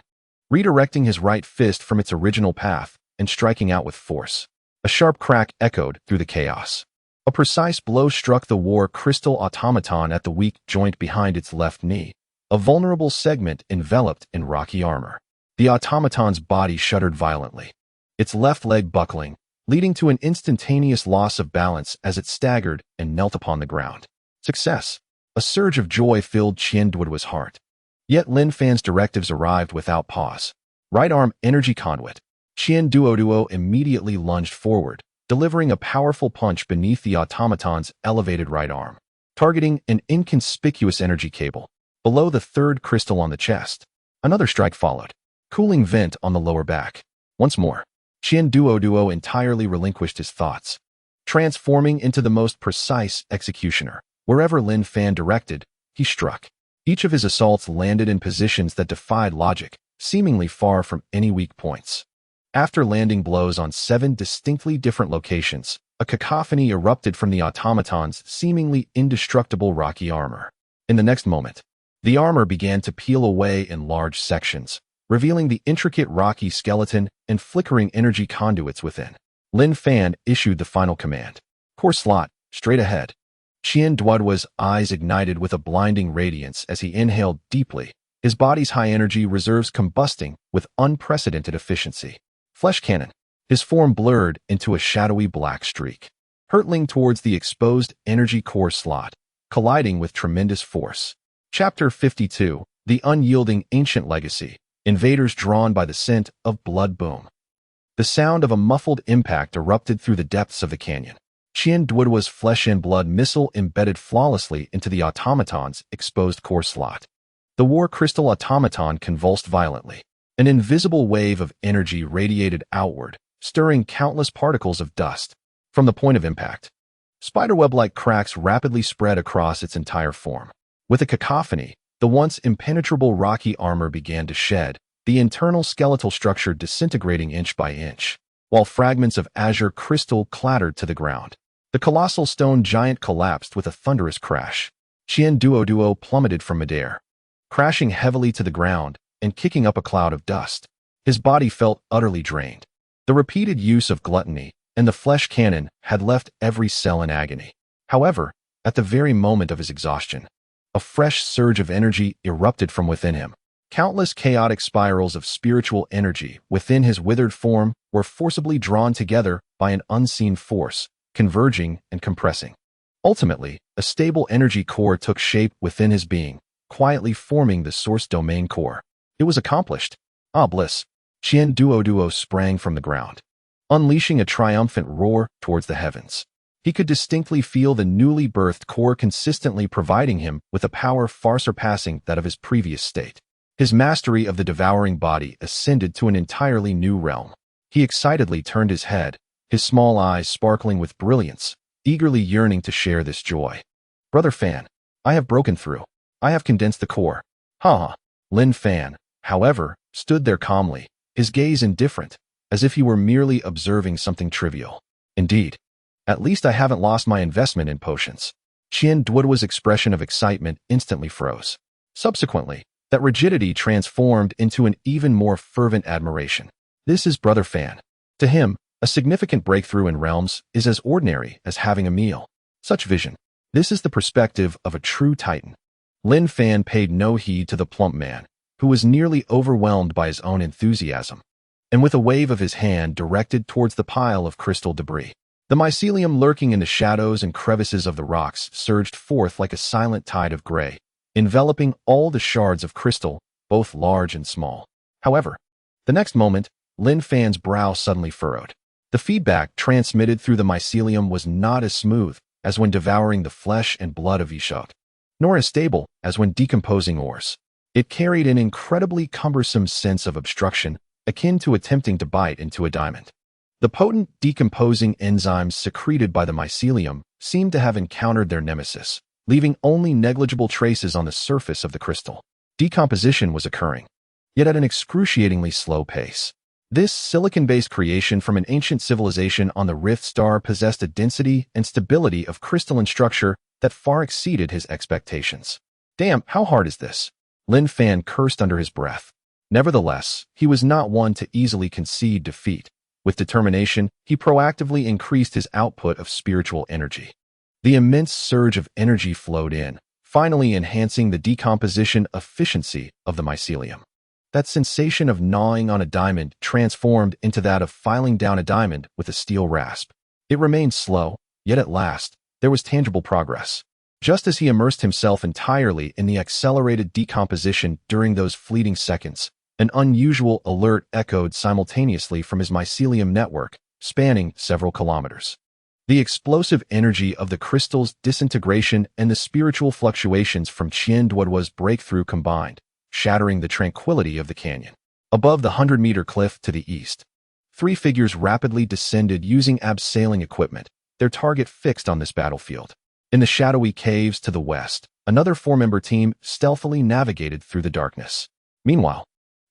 redirecting his right fist from its original path and striking out with force. A sharp crack echoed through the chaos. A precise blow struck the war crystal automaton at the weak joint behind its left knee, a vulnerable segment enveloped in rocky armor. The automaton's body shuddered violently, its left leg buckling, leading to an instantaneous loss of balance as it staggered and knelt upon the ground. Success! A surge of joy filled Qian Duoduo's heart. Yet Lin Fan's directives arrived without pause. Right arm energy conduit. Qian Duoduo immediately lunged forward, delivering a powerful punch beneath the automaton's elevated right arm, targeting an inconspicuous energy cable below the third crystal on the chest. Another strike followed, cooling vent on the lower back. Once more, Qian Duoduo entirely relinquished his thoughts, transforming into the most precise executioner. Wherever Lin Fan directed, he struck. Each of his assaults landed in positions that defied logic, seemingly far from any weak points. After landing blows on 7 distinctly different locations, a cacophony erupted from the automaton's seemingly indestructible rocky armor. In the next moment, the armor began to peel away in large sections, revealing the intricate rocky skeleton and flickering energy conduits within. Lin Fan issued the final command. "Core slot, straight ahead." Qian Duoduo's eyes ignited with a blinding radiance as he inhaled deeply, his body's high-energy reserves combusting with unprecedented efficiency. Flesh cannon, his form blurred into a shadowy black streak, hurtling towards the exposed energy core slot, colliding with tremendous force. Chapter 52, The Unyielding Ancient Legacy. Invaders drawn by the scent of blood boom. The sound of a muffled impact erupted through the depths of the canyon. Qian Duoduo's flesh and blood missile embedded flawlessly into the automaton's exposed core slot. The war crystal automaton convulsed violently. An invisible wave of energy radiated outward, stirring countless particles of dust. From the point of impact, spiderweb-like cracks rapidly spread across its entire form. With a cacophony, the once impenetrable rocky armor began to shed, the internal skeletal structure disintegrating inch by inch, while fragments of azure crystal clattered to the ground. The colossal stone giant collapsed with a thunderous crash. Qian Duoduo plummeted from midair, crashing heavily to the ground and kicking up a cloud of dust. His body felt utterly drained. The repeated use of gluttony and the flesh cannon had left every cell in agony. However, at the very moment of his exhaustion, a fresh surge of energy erupted from within him. Countless chaotic spirals of spiritual energy within his withered form were forcibly drawn together by an unseen force, converging and compressing. Ultimately, a stable energy core took shape within his being, quietly forming the source domain core. It was accomplished. Ah, bliss! Qian Duoduo sprang from the ground, unleashing a triumphant roar towards the heavens. He could distinctly feel the newly birthed core consistently providing him with a power far surpassing that of his previous state. His mastery of the devouring body ascended to an entirely new realm. He excitedly turned his head, his small eyes sparkling with brilliance, eagerly yearning to share this joy. "Brother Fan, I have broken through. I have condensed the core." Ha! Lin Fan, however, stood there calmly, his gaze indifferent, as if he were merely observing something trivial. "Indeed. At least I haven't lost my investment in potions." Qian Duoduo's expression of excitement instantly froze. Subsequently, that rigidity transformed into an even more fervent admiration. This is Brother Fan. To him, a significant breakthrough in realms is as ordinary as having a meal. Such vision. This is the perspective of a true titan. Lin Fan paid no heed to the plump man, who was nearly overwhelmed by his own enthusiasm, and with a wave of his hand directed towards the pile of crystal debris. The mycelium lurking in the shadows and crevices of the rocks surged forth like a silent tide of gray, enveloping all the shards of crystal, both large and small. However, the next moment, Lin Fan's brow suddenly furrowed. The feedback transmitted through the mycelium was not as smooth as when devouring the flesh and blood of Ishok, nor as stable as when decomposing ores. It carried an incredibly cumbersome sense of obstruction, akin to attempting to bite into a diamond. The potent decomposing enzymes secreted by the mycelium seemed to have encountered their nemesis, leaving only negligible traces on the surface of the crystal. Decomposition was occurring, yet at an excruciatingly slow pace. This silicon-based creation from an ancient civilization on the Rift Star possessed a density and stability of crystalline structure that far exceeded his expectations. Damn, how hard is this? Lin Fan cursed under his breath. Nevertheless, he was not one to easily concede defeat. With determination, he proactively increased his output of spiritual energy. The immense surge of energy flowed in, finally enhancing the decomposition efficiency of the mycelium. That sensation of gnawing on a diamond transformed into that of filing down a diamond with a steel rasp. It remained slow, yet at last, there was tangible progress. Just as he immersed himself entirely in the accelerated decomposition during those fleeting seconds, an unusual alert echoed simultaneously from his mycelium network, spanning several kilometers. The explosive energy of the crystal's disintegration and the spiritual fluctuations from Qian Duoduo's breakthrough combined, shattering the tranquility of the canyon. Above the 100-meter cliff to the east, three figures rapidly descended using abseiling equipment, their target fixed on this battlefield. In the shadowy caves to the west, another four-member team stealthily navigated through the darkness. Meanwhile,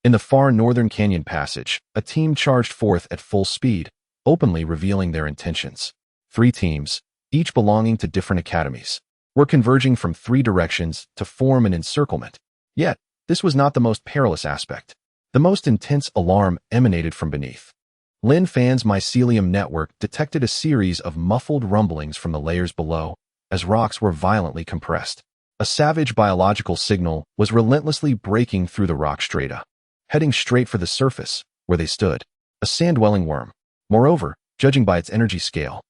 in the far northern canyon passage, a team charged forth at full speed, openly revealing their intentions. Three teams, each belonging to different academies, were converging from three directions to form an encirclement. Yet, this was not the most perilous aspect. The most intense alarm emanated from beneath. Lin Fan's mycelium network detected a series of muffled rumblings from the layers below, as rocks were violently compressed. A savage biological signal was relentlessly breaking through the rock strata, heading straight for the surface, where they stood. A sand-dwelling worm. Moreover, judging by its energy scale,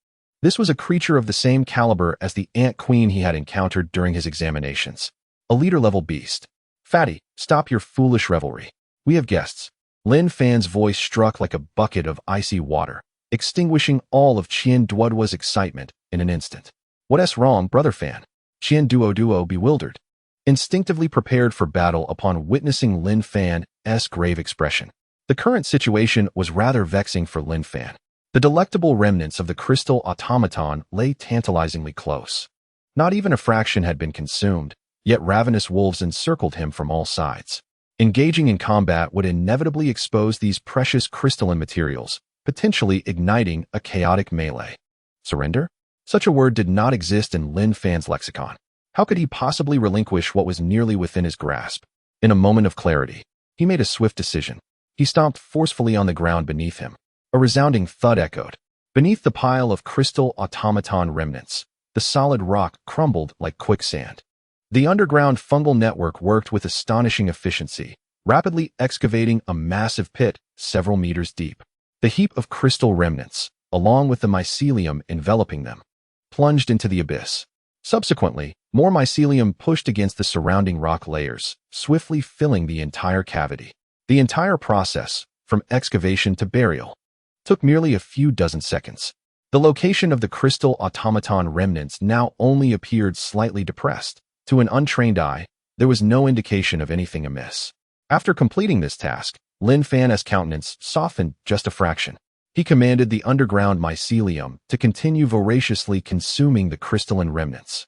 this was a creature of the same caliber as the ant queen he had encountered during his examinations. A leader-level beast. Fatty, stop your foolish revelry. We have guests. Lin Fan's voice struck like a bucket of icy water, extinguishing all of Qian Duoduo's excitement in an instant. What's wrong, Brother Fan? Qian Duoduo bewildered, instinctively prepared for battle upon witnessing Lin Fan's grave expression. The current situation was rather vexing for Lin Fan. The delectable remnants of the crystal automaton lay tantalizingly close. Not even a fraction had been consumed, yet ravenous wolves encircled him from all sides. Engaging in combat would inevitably expose these precious crystalline materials, potentially igniting a chaotic melee. Surrender? Such a word did not exist in Lin Fan's lexicon. How could he possibly relinquish what was nearly within his grasp? In a moment of clarity, he made a swift decision. He stomped forcefully on the ground beneath him. A resounding thud echoed. Beneath the pile of crystal automaton remnants, the solid rock crumbled like quicksand. The underground fungal network worked with astonishing efficiency, rapidly excavating a massive pit several meters deep. The heap of crystal remnants, along with the mycelium enveloping them, plunged into the abyss. Subsequently, more mycelium pushed against the surrounding rock layers, swiftly filling the entire cavity. The entire process, from excavation to burial, took merely a few dozen seconds. The location of the crystal automaton remnants now only appeared slightly depressed. To an untrained eye, there was no indication of anything amiss. After completing this task, Lin Fan's countenance softened just a fraction. He commanded the underground mycelium to continue voraciously consuming the crystalline remnants,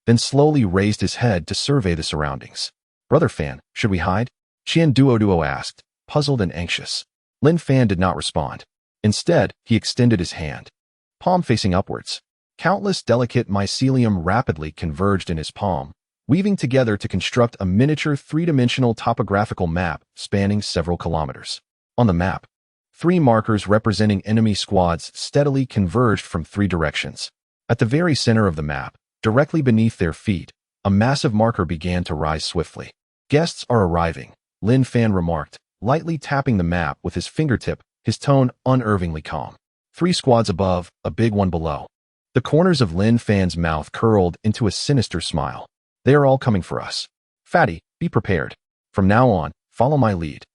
then slowly raised his head to survey the surroundings. Brother Fan, should we hide? Qian Duoduo asked, puzzled and anxious. Lin Fan did not respond. Instead, he extended his hand, palm facing upwards. Countless delicate mycelium rapidly converged in his palm, weaving together to construct a miniature three-dimensional topographical map spanning several kilometers. On the map, three markers representing enemy squads steadily converged from three directions. At the very center of the map, directly beneath their feet, a massive marker began to rise swiftly. Guests are arriving, Lin Fan remarked, lightly tapping the map with his fingertip, his tone unervingly calm. Three squads above, a big one below. The corners of Lin Fan's mouth curled into a sinister smile. They are all coming for us. Fatty, be prepared. From now on, follow my lead.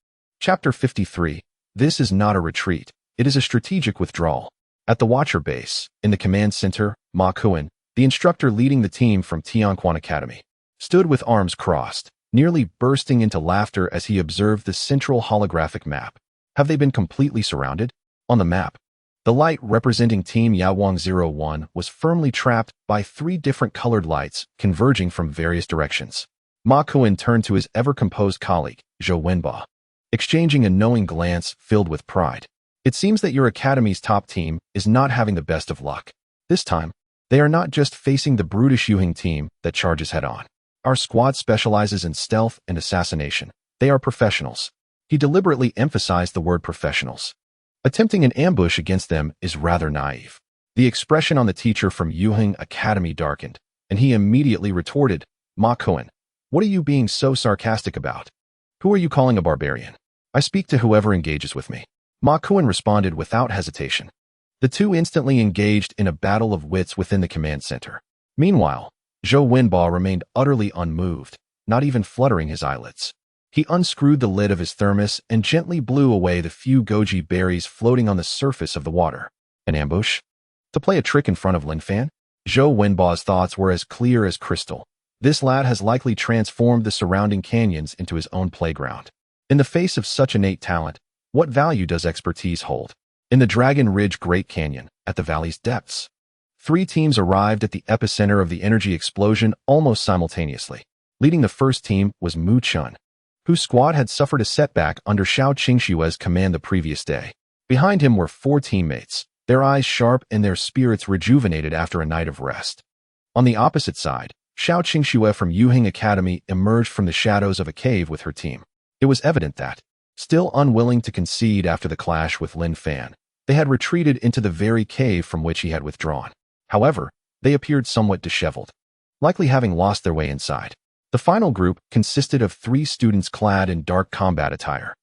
Chapter 53. This is not a retreat. It is a strategic withdrawal. At the Watcher base, in the command center, Ma Kuan, the instructor leading the team from Tianquan Academy, stood with arms crossed, nearly bursting into laughter as he observed the central holographic map. Have they been completely surrounded? On the map, the light representing Team Yaowang 01 was firmly trapped by 3 different colored lights converging from various directions. Ma Kuan turned to his ever-composed colleague, Zhou Wenba, exchanging a knowing glance filled with pride. It seems that your academy's top team is not having the best of luck. This time, they are not just facing the brutish Yuhing team that charges head-on. Our squad specializes in stealth and assassination. They are professionals. He deliberately emphasized the word professionals. Attempting an ambush against them is rather naive. The expression on the teacher from Yuhing Academy darkened, and he immediately retorted, Ma Kuan, what are you being so sarcastic about? Who are you calling a barbarian? I speak to whoever engages with me. Ma Kuan responded without hesitation. The two instantly engaged in a battle of wits within the command center. Meanwhile, Zhou Wenba remained utterly unmoved, not even fluttering his eyelids. He unscrewed the lid of his thermos and gently blew away the few goji berries floating on the surface of the water. An ambush? To play a trick in front of Lin Fan? Zhou Wenba's thoughts were as clear as crystal. This lad has likely transformed the surrounding canyons into his own playground. In the face of such innate talent, what value does expertise hold? In the Dragon Ridge Great Canyon, at the valley's depths, 3 teams arrived at the epicenter of the energy explosion almost simultaneously. Leading the first team was Mu Chun, whose squad had suffered a setback under Xiao Qingshue's command the previous day. Behind him were 4 teammates, their eyes sharp and their spirits rejuvenated after a night of rest. On the opposite side, Xiao Qingxue from Yuhing Academy emerged from the shadows of a cave with her team. It was evident that, still unwilling to concede after the clash with Lin Fan, they had retreated into the very cave from which he had withdrawn. However, they appeared somewhat disheveled, likely having lost their way inside. The final group consisted of 3 students clad in dark combat attire.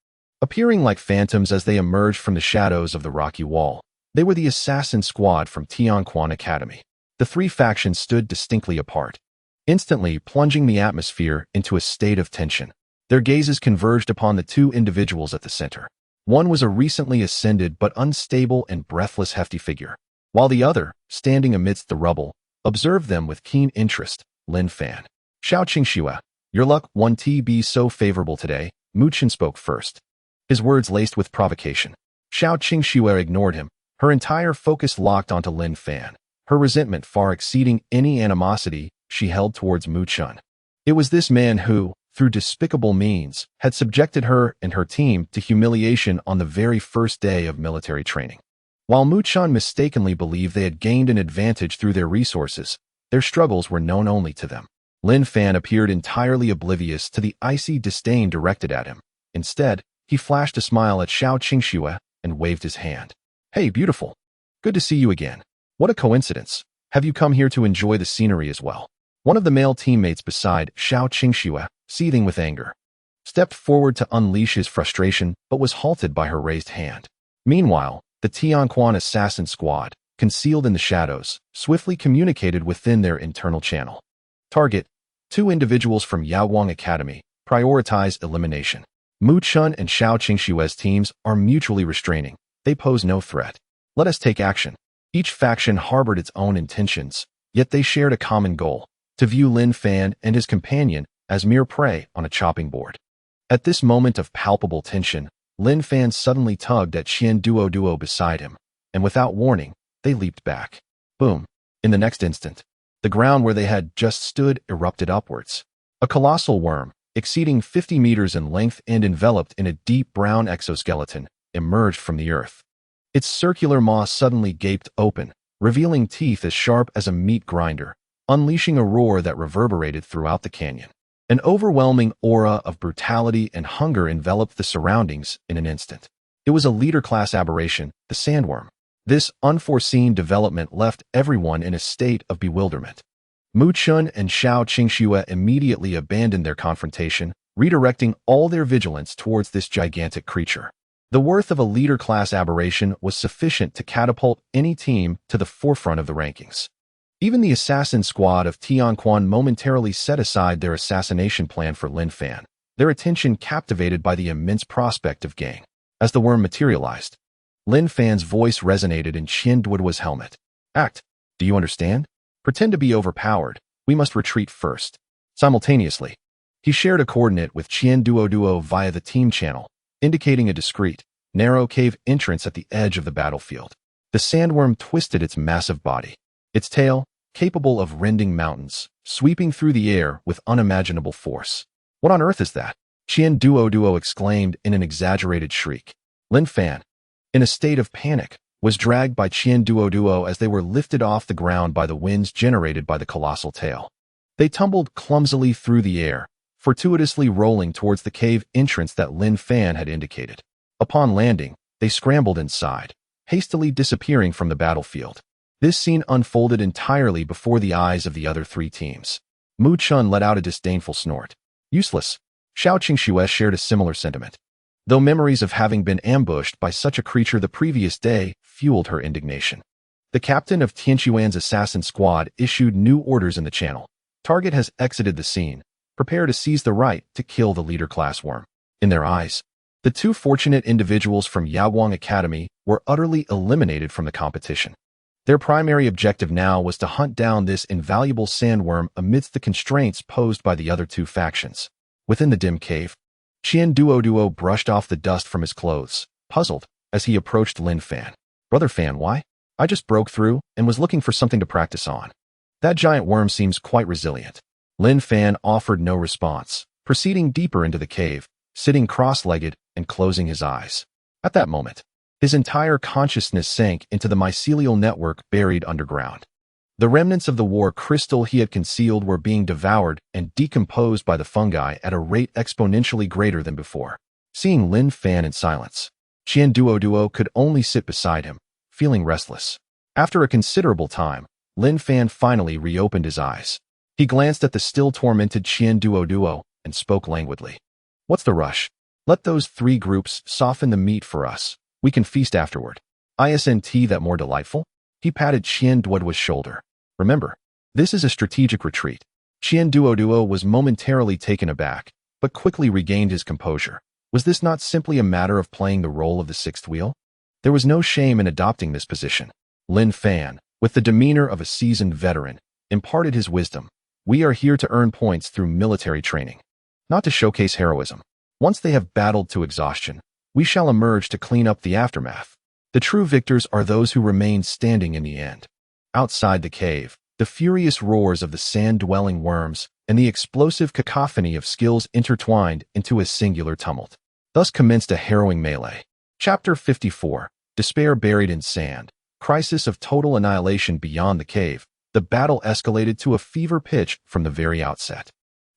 Appearing like phantoms as they emerged from the shadows of the rocky wall, they were the assassin squad from Tianquan Academy. The 3 factions stood distinctly apart, instantly plunging the atmosphere into a state of tension. Their gazes converged upon the 2 individuals at the center. One was a recently ascended but unstable and breathless hefty figure, while the other, standing amidst the rubble, observed them with keen interest, Lin Fan. Xiao Qingxue, your luck won't be so favorable today, Mu Chen spoke first, his words laced with provocation. Xiao Qingxue ignored him, her entire focus locked onto Lin Fan, her resentment far exceeding any animosity she held towards Mu Chun. It was this man who, through despicable means, had subjected her and her team to humiliation on the very first day of military training. While Mu Chun mistakenly believed they had gained an advantage through their resources, their struggles were known only to them. Lin Fan appeared entirely oblivious to the icy disdain directed at him. Instead, he flashed a smile at Xiao Qingxue and waved his hand. Hey, beautiful. Good to see you again. What a coincidence. Have you come here to enjoy the scenery as well? One of the male teammates beside Xiao Qingxue, seething with anger, stepped forward to unleash his frustration but was halted by her raised hand. Meanwhile, the Tianquan assassin squad, concealed in the shadows, swiftly communicated within their internal channel. Target: 2 individuals from Yaowang Academy. Prioritize elimination. Mu Chun and Xiao Qingxue's teams are mutually restraining. They pose no threat. Let us take action. Each faction harbored its own intentions, yet they shared a common goal: to view Lin Fan and his companion as mere prey on a chopping board. At this moment of palpable tension, Lin Fan suddenly tugged at Qian Duo beside him, and without warning, they leaped back. Boom. In the next instant, the ground where they had just stood erupted upwards. A colossal worm, exceeding 50 meters in length and enveloped in a deep brown exoskeleton, emerged from the earth. Its circular maw suddenly gaped open, revealing teeth as sharp as a meat grinder, unleashing a roar that reverberated throughout the canyon. An overwhelming aura of brutality and hunger enveloped the surroundings in an instant. It was a leader-class aberration, the sandworm. This unforeseen development left everyone in a state of bewilderment. Mu Chun and Xiao Qingxue immediately abandoned their confrontation, redirecting all their vigilance towards this gigantic creature. The worth of a leader-class aberration was sufficient to catapult any team to the forefront of the rankings. Even the assassin squad of Tianquan momentarily set aside their assassination plan for Lin Fan, their attention captivated by the immense prospect of gain. As the worm materialized, Lin Fan's voice resonated in Qian Duoduo's helmet. Act. Do you understand? Pretend to be overpowered. We must retreat first. Simultaneously, he shared a coordinate with Qian Duoduo via the team channel, indicating a discreet, narrow cave entrance at the edge of the battlefield. The sandworm twisted its massive body, its tail, capable of rending mountains, sweeping through the air with unimaginable force. What on earth is that? Qian Duoduo exclaimed in an exaggerated shriek. Lin Fan, in a state of panic, was dragged by Qian Duoduo as they were lifted off the ground by the winds generated by the colossal tail. They tumbled clumsily through the air, fortuitously rolling towards the cave entrance that Lin Fan had indicated. Upon landing, they scrambled inside, hastily disappearing from the battlefield. This scene unfolded entirely before the eyes of the other three teams. Mu Chun let out a disdainful snort. Useless. Xiao Qingxue shared a similar sentiment. Though memories of having been ambushed by such a creature the previous day fueled her indignation. The captain of Tianquan's assassin squad issued new orders in the channel. Target has exited the scene. Prepare to seize the right to kill the leader class worm. In their eyes, the two fortunate individuals from Yaoguang Academy were utterly eliminated from the competition. Their primary objective now was to hunt down this invaluable sandworm amidst the constraints posed by the other two factions. Within the dim cave, Qian Duoduo brushed off the dust from his clothes, puzzled, as he approached Lin Fan. Brother Fan, why? I just broke through and was looking for something to practice on. That giant worm seems quite resilient. Lin Fan offered no response, proceeding deeper into the cave, sitting cross-legged and closing his eyes. At that moment, his entire consciousness sank into the mycelial network buried underground. The remnants of the war crystal he had concealed were being devoured and decomposed by the fungi at a rate exponentially greater than before. Seeing Lin Fan in silence, Qian Duoduo could only sit beside him, feeling restless. After a considerable time, Lin Fan finally reopened his eyes. He glanced at the still tormented Qian Duoduo and spoke languidly. What's the rush? Let those three groups soften the meat for us. We can feast afterward. Isn't that more delightful? He patted Qian Duoduo's shoulder. Remember, this is a strategic retreat. Qian Duoduo was momentarily taken aback, but quickly regained his composure. Was this not simply a matter of playing the role of the sixth wheel? There was no shame in adopting this position. Lin Fan, with the demeanor of a seasoned veteran, imparted his wisdom. We are here to earn points through military training, not to showcase heroism. Once they have battled to exhaustion, we shall emerge to clean up the aftermath. The true victors are those who remain standing in the end. Outside the cave, the furious roars of the sand-dwelling worms and the explosive cacophony of skills intertwined into a singular tumult. Thus commenced a harrowing melee. Chapter 54. Despair buried in sand. Crisis of total annihilation beyond the cave. The battle escalated to a fever pitch from the very outset.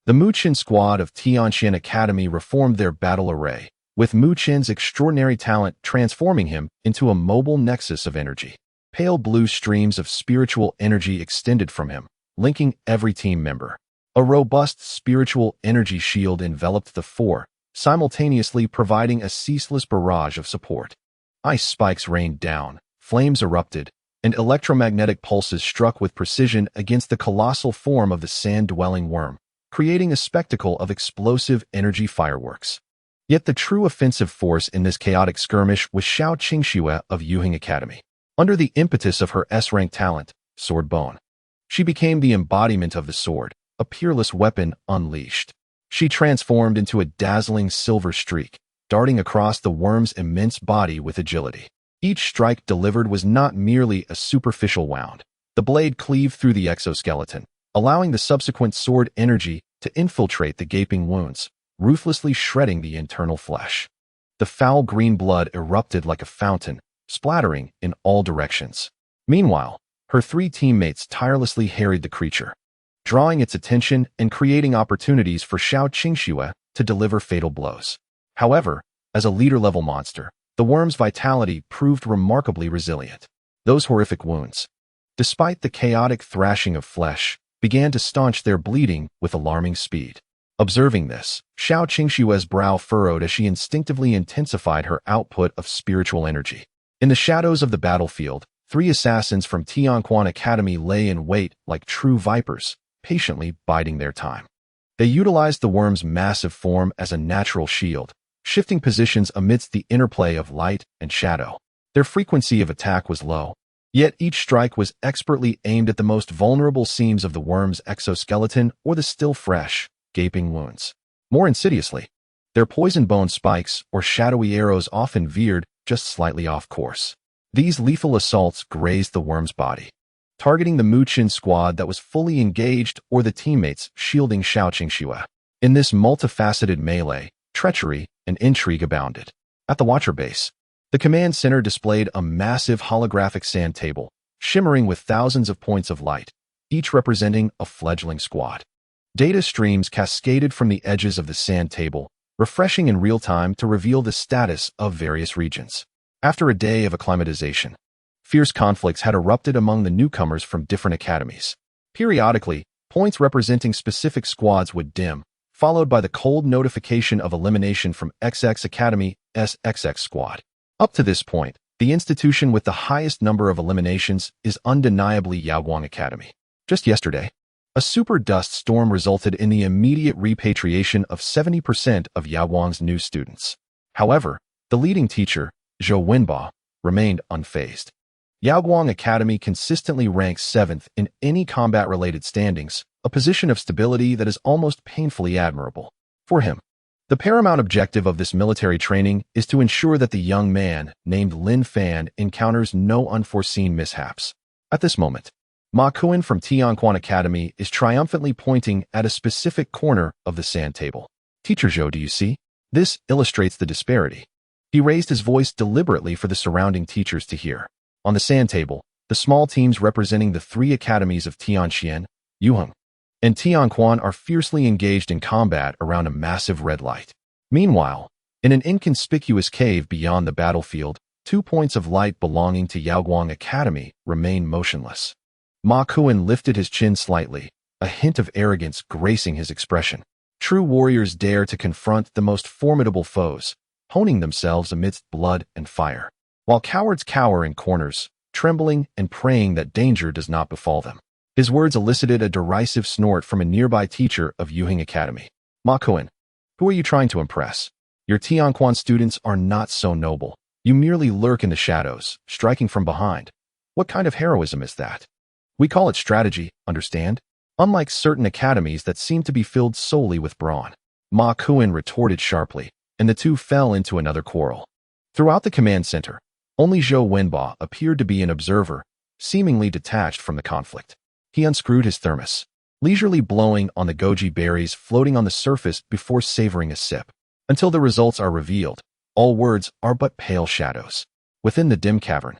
The Mu Qin squad of Tianquan Academy reformed their battle array, with Mu Qin's extraordinary talent transforming him into a mobile nexus of energy. Pale blue streams of spiritual energy extended from him, linking every team member. A robust spiritual energy shield enveloped the four, simultaneously providing a ceaseless barrage of support. Ice spikes rained down, flames erupted, and electromagnetic pulses struck with precision against the colossal form of the sand-dwelling worm, creating a spectacle of explosive energy fireworks. Yet the true offensive force in this chaotic skirmish was Xiao Qingxue of Yuheng Academy. Under the impetus of her S-rank talent, Sword Bone, she became the embodiment of the sword, a peerless weapon unleashed. She transformed into a dazzling silver streak, darting across the worm's immense body with agility. Each strike delivered was not merely a superficial wound. The blade cleaved through the exoskeleton, allowing the subsequent sword energy to infiltrate the gaping wounds, ruthlessly shredding the internal flesh. The foul green blood erupted like a fountain, splattering in all directions. Meanwhile, her three teammates tirelessly harried the creature, drawing its attention and creating opportunities for Xiao Qingxue to deliver fatal blows. However, as a leader-level monster, the worm's vitality proved remarkably resilient. Those horrific wounds, despite the chaotic thrashing of flesh, began to staunch their bleeding with alarming speed. Observing this, Xiao Qingxue's brow furrowed as she instinctively intensified her output of spiritual energy. In the shadows of the battlefield, three assassins from Tianquan Academy lay in wait like true vipers, patiently biding their time. They utilized the worm's massive form as a natural shield, shifting positions amidst the interplay of light and shadow. Their frequency of attack was low, yet each strike was expertly aimed at the most vulnerable seams of the worm's exoskeleton or the still fresh, gaping wounds. More insidiously, their poison bone spikes or shadowy arrows often veered just slightly off course. These lethal assaults grazed the worm's body, targeting the Muchin squad that was fully engaged or the teammates shielding Xiaoqing Xue. In this multifaceted melee, treachery and intrigue abounded. At the Watcher base, the command center displayed a massive holographic sand table, shimmering with thousands of points of light, each representing a fledgling squad. Data streams cascaded from the edges of the sand table, refreshing in real time to reveal the status of various regions. After a day of acclimatization, fierce conflicts had erupted among the newcomers from different academies. Periodically, points representing specific squads would dim, followed by the cold notification of elimination from XX Academy's XX squad. Up to this point, the institution with the highest number of eliminations is undeniably Yaoguang Academy. Just yesterday, a super dust storm resulted in the immediate repatriation of 70% of Yaoguang's new students. However, the leading teacher, Zhou Wenba, remained unfazed. Yaoguang Academy consistently ranks 7th in any combat-related standings, a position of stability that is almost painfully admirable. For him, the paramount objective of this military training is to ensure that the young man, named Lin Fan, encounters no unforeseen mishaps. At this moment, Ma Kuan from Tianquan Academy is triumphantly pointing at a specific corner of the sand table. Teacher Zhou, do you see? This illustrates the disparity. He raised his voice deliberately for the surrounding teachers to hear. On the sand table, the small teams representing the 3 academies of Tianxian, Yuheng, and Tianquan are fiercely engaged in combat around a massive red light. Meanwhile, in an inconspicuous cave beyond the battlefield, 2 points of light belonging to Yaoguang Academy remain motionless. Ma Kuan lifted his chin slightly, a hint of arrogance gracing his expression. True warriors dare to confront the most formidable foes, honing themselves amidst blood and fire, while cowards cower in corners, trembling and praying that danger does not befall them. His words elicited a derisive snort from a nearby teacher of Yuheng Academy. Ma Kuan, who are you trying to impress? Your Tianquan students are not so noble. You merely lurk in the shadows, striking from behind. What kind of heroism is that? We call it strategy, understand? Unlike certain academies that seem to be filled solely with brawn. Ma Kuan retorted sharply, and the two fell into another quarrel. Throughout the command center, only Zhou Wenba appeared to be an observer, seemingly detached from the conflict. He unscrewed his thermos, leisurely blowing on the goji berries floating on the surface before savoring a sip. Until the results are revealed, all words are but pale shadows. Within the dim cavern,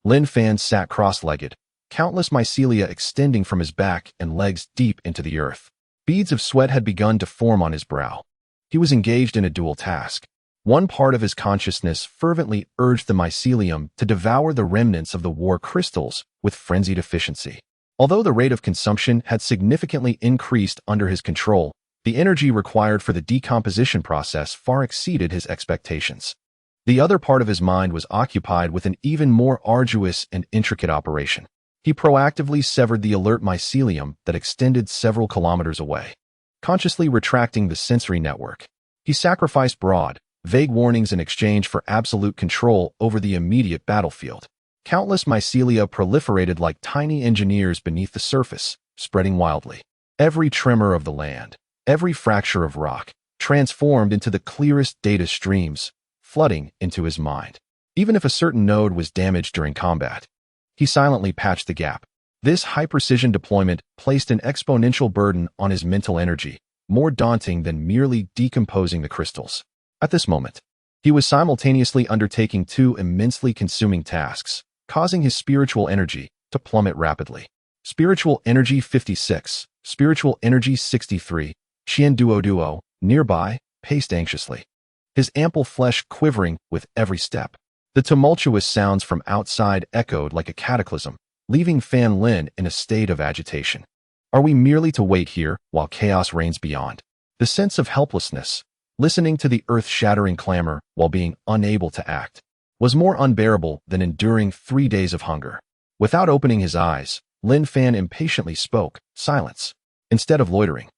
Lin Fan sat cross-legged, countless mycelia extending from his back and legs deep into the earth. Beads of sweat had begun to form on his brow. He was engaged in a dual task. One part of his consciousness fervently urged the mycelium to devour the remnants of the war crystals with frenzied efficiency. Although the rate of consumption had significantly increased under his control, the energy required for the decomposition process far exceeded his expectations. The other part of his mind was occupied with an even more arduous and intricate operation. He proactively severed the alert mycelium that extended several kilometers away. Consciously retracting the sensory network, he sacrificed broad, vague warnings in exchange for absolute control over the immediate battlefield. Countless mycelia proliferated like tiny engineers beneath the surface, spreading wildly. Every tremor of the land, every fracture of rock, transformed into the clearest data streams, flooding into his mind. Even if a certain node was damaged during combat, he silently patched the gap. This high-precision deployment placed an exponential burden on his mental energy, more daunting than merely decomposing the crystals. At this moment, he was simultaneously undertaking 2 immensely consuming tasks, causing his spiritual energy to plummet rapidly. Spiritual energy 56, spiritual energy 63, Qian Duo, nearby, paced anxiously, his ample flesh quivering with every step. The tumultuous sounds from outside echoed like a cataclysm, leaving Fan Lin in a state of agitation. Are we merely to wait here while chaos reigns beyond? The sense of helplessness, listening to the earth-shattering clamor while being unable to act, was more unbearable than enduring 3 days of hunger. Without opening his eyes, Lin Fan impatiently spoke, silence. Instead of loitering,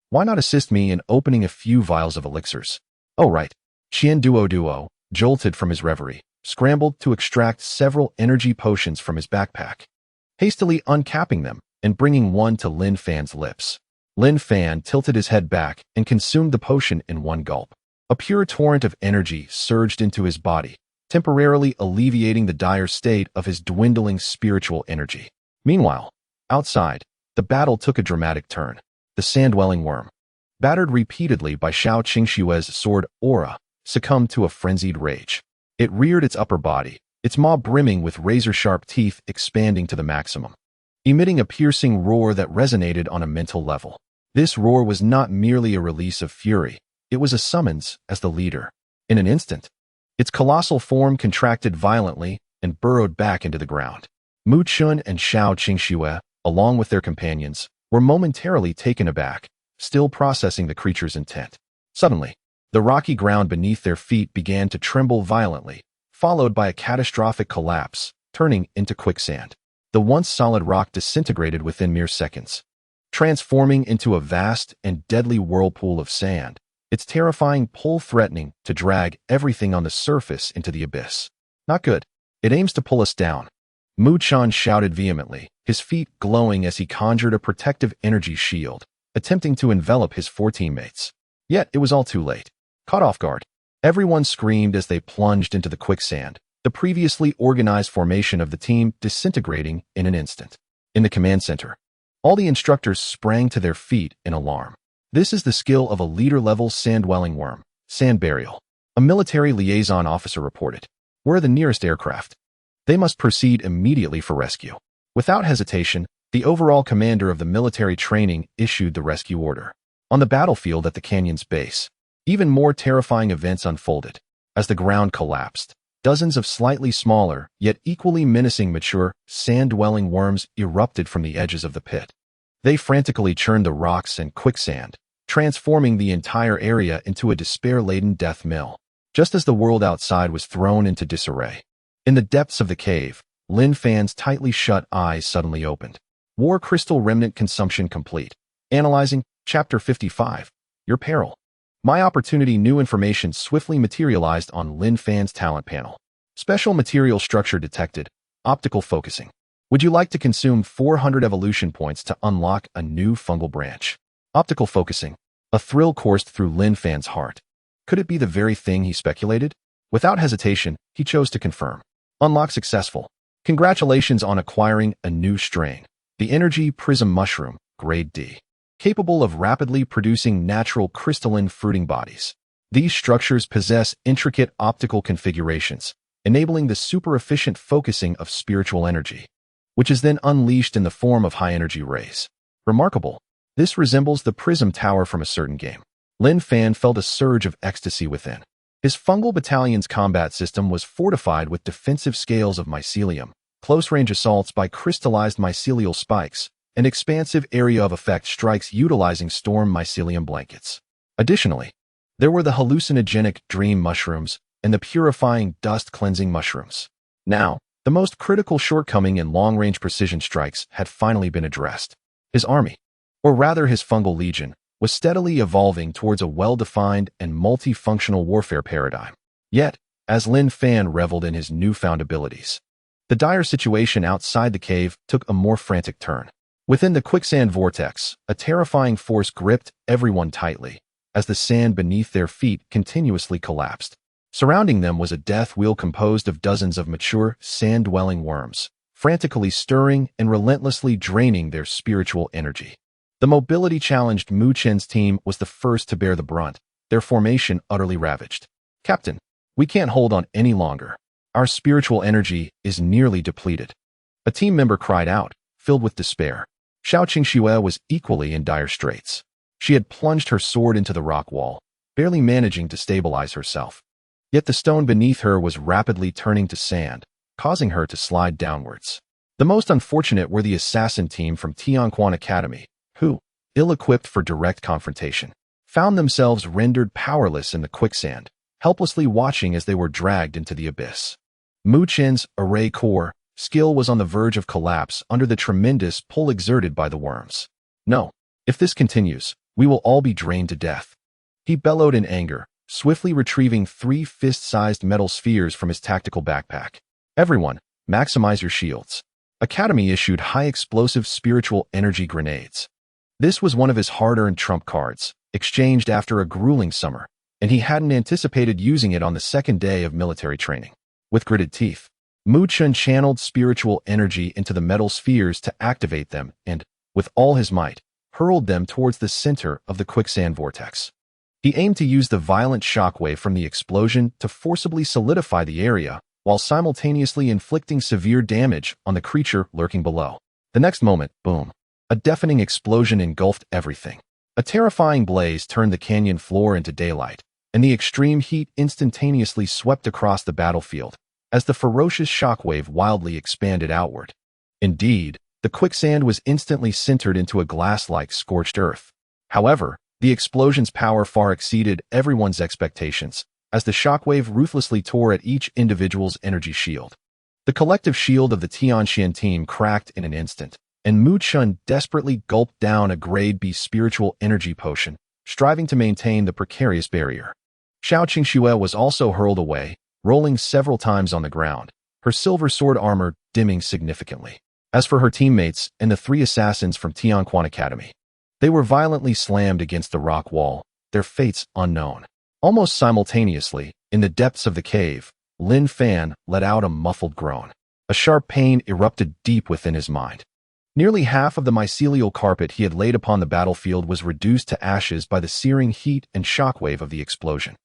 why not assist me in opening a few vials of elixirs? Oh right. Qian Duo, jolted from his reverie, scrambled to extract several energy potions from his backpack, hastily uncapping them and bringing one to Lin Fan's lips. Lin Fan tilted his head back and consumed the potion in one gulp. A pure torrent of energy surged into his body, temporarily alleviating the dire state of his dwindling spiritual energy. Meanwhile, outside, the battle took a dramatic turn. The sand-dwelling worm, battered repeatedly by Xiao Qingshue's sword aura, succumbed to a frenzied rage. It reared its upper body, its maw brimming with razor-sharp teeth expanding to the maximum, emitting a piercing roar that resonated on a mental level. This roar was not merely a release of fury, it was a summons as the leader. In an instant, its colossal form contracted violently and burrowed back into the ground. Mu Chun and Xiao Qingxue, along with their companions, were momentarily taken aback, still processing the creature's intent. Suddenly, the rocky ground beneath their feet began to tremble violently, followed by a catastrophic collapse, turning into quicksand. The once solid rock disintegrated within mere seconds, transforming into a vast and deadly whirlpool of sand, its terrifying pull threatening to drag everything on the surface into the abyss. Not good. It aims to pull us down. Mu Chan shouted vehemently, his feet glowing as he conjured a protective energy shield, attempting to envelop his 4 teammates. Yet it was all too late. Caught off guard, everyone screamed as they plunged into the quicksand, the previously organized formation of the team disintegrating in an instant. In the command center, all the instructors sprang to their feet in alarm. This is the skill of a leader-level sand-dwelling worm, Sand Burial. A military liaison officer reported. Where are the nearest aircraft? They must proceed immediately for rescue. Without hesitation, the overall commander of the military training issued the rescue order. On the battlefield at the canyon's base, even more terrifying events unfolded. As the ground collapsed, dozens of slightly smaller, yet equally menacing mature, sand-dwelling worms erupted from the edges of the pit. They frantically churned the rocks and quicksand, transforming the entire area into a despair-laden death mill. Just as the world outside was thrown into disarray, in the depths of the cave, Lin Fan's tightly shut eyes suddenly opened. War Crystal Remnant consumption complete. Analyzing, Chapter 55. Your peril. My opportunity. New information swiftly materialized on Lin Fan's talent panel. Special material structure detected. Optical focusing. Would you like to consume 400 evolution points to unlock a new fungal branch? Optical focusing. A thrill coursed through Lin Fan's heart. Could it be the very thing he speculated? Without hesitation, he chose to confirm. Unlock successful. Congratulations on acquiring a new strain. The Energy Prism Mushroom, Grade D. Capable of rapidly producing natural crystalline fruiting bodies. These structures possess intricate optical configurations, enabling the super-efficient focusing of spiritual energy, which is then unleashed in the form of high-energy rays. Remarkable. This resembles the Prism Tower from a certain game. Lin Fan felt a surge of ecstasy within. His fungal battalion's combat system was fortified with defensive scales of mycelium, close-range assaults by crystallized mycelial spikes, and expansive area of effect strikes utilizing storm mycelium blankets. Additionally, there were the hallucinogenic dream mushrooms and the purifying dust-cleansing mushrooms. Now, the most critical shortcoming in long-range precision strikes had finally been addressed. His army, or rather his fungal legion, was steadily evolving towards a well-defined and multifunctional warfare paradigm. Yet, as Lin Fan reveled in his newfound abilities, the dire situation outside the cave took a more frantic turn. Within the quicksand vortex, a terrifying force gripped everyone tightly, as the sand beneath their feet continuously collapsed. Surrounding them was a death wheel composed of dozens of mature, sand-dwelling worms, frantically stirring and relentlessly draining their spiritual energy. The mobility-challenged Mu Chen's team was the first to bear the brunt, their formation utterly ravaged. Captain, we can't hold on any longer. Our spiritual energy is nearly depleted. A team member cried out, filled with despair. Xiao Qingxue was equally in dire straits. She had plunged her sword into the rock wall, barely managing to stabilize herself. Yet the stone beneath her was rapidly turning to sand, causing her to slide downwards. The most unfortunate were the assassin team from Tianquan Academy, who, ill-equipped for direct confrontation, found themselves rendered powerless in the quicksand, helplessly watching as they were dragged into the abyss. Mu Chen's array core skill was on the verge of collapse under the tremendous pull exerted by the worms. No, if this continues, we will all be drained to death. He bellowed in anger, swiftly retrieving 3 fist-sized metal spheres from his tactical backpack. Everyone, maximize your shields. Academy issued high-explosive spiritual energy grenades. This was one of his hard-earned trump cards, exchanged after a grueling summer, and he hadn't anticipated using it on the second day of military training. With gritted teeth, Mu-chun channeled spiritual energy into the metal spheres to activate them and, with all his might, hurled them towards the center of the quicksand vortex. He aimed to use the violent shockwave from the explosion to forcibly solidify the area, while simultaneously inflicting severe damage on the creature lurking below. The next moment, boom, a deafening explosion engulfed everything. A terrifying blaze turned the canyon floor into daylight, and the extreme heat instantaneously swept across the battlefield as the ferocious shockwave wildly expanded outward. Indeed, the quicksand was instantly sintered into a glass-like scorched earth. However, the explosion's power far exceeded everyone's expectations, as the shockwave ruthlessly tore at each individual's energy shield. The collective shield of the Tianxian team cracked in an instant, and Mu-chun desperately gulped down a grade B spiritual energy potion, striving to maintain the precarious barrier. Xiao Qingxue was also hurled away, rolling several times on the ground, her silver sword armor dimming significantly. As for her teammates and the 3 assassins from Tianquan Academy, they were violently slammed against the rock wall, their fates unknown. Almost simultaneously, in the depths of the cave, Lin Fan let out a muffled groan. A sharp pain erupted deep within his mind. Nearly half of the mycelial carpet he had laid upon the battlefield was reduced to ashes by the searing heat and shockwave of the explosion.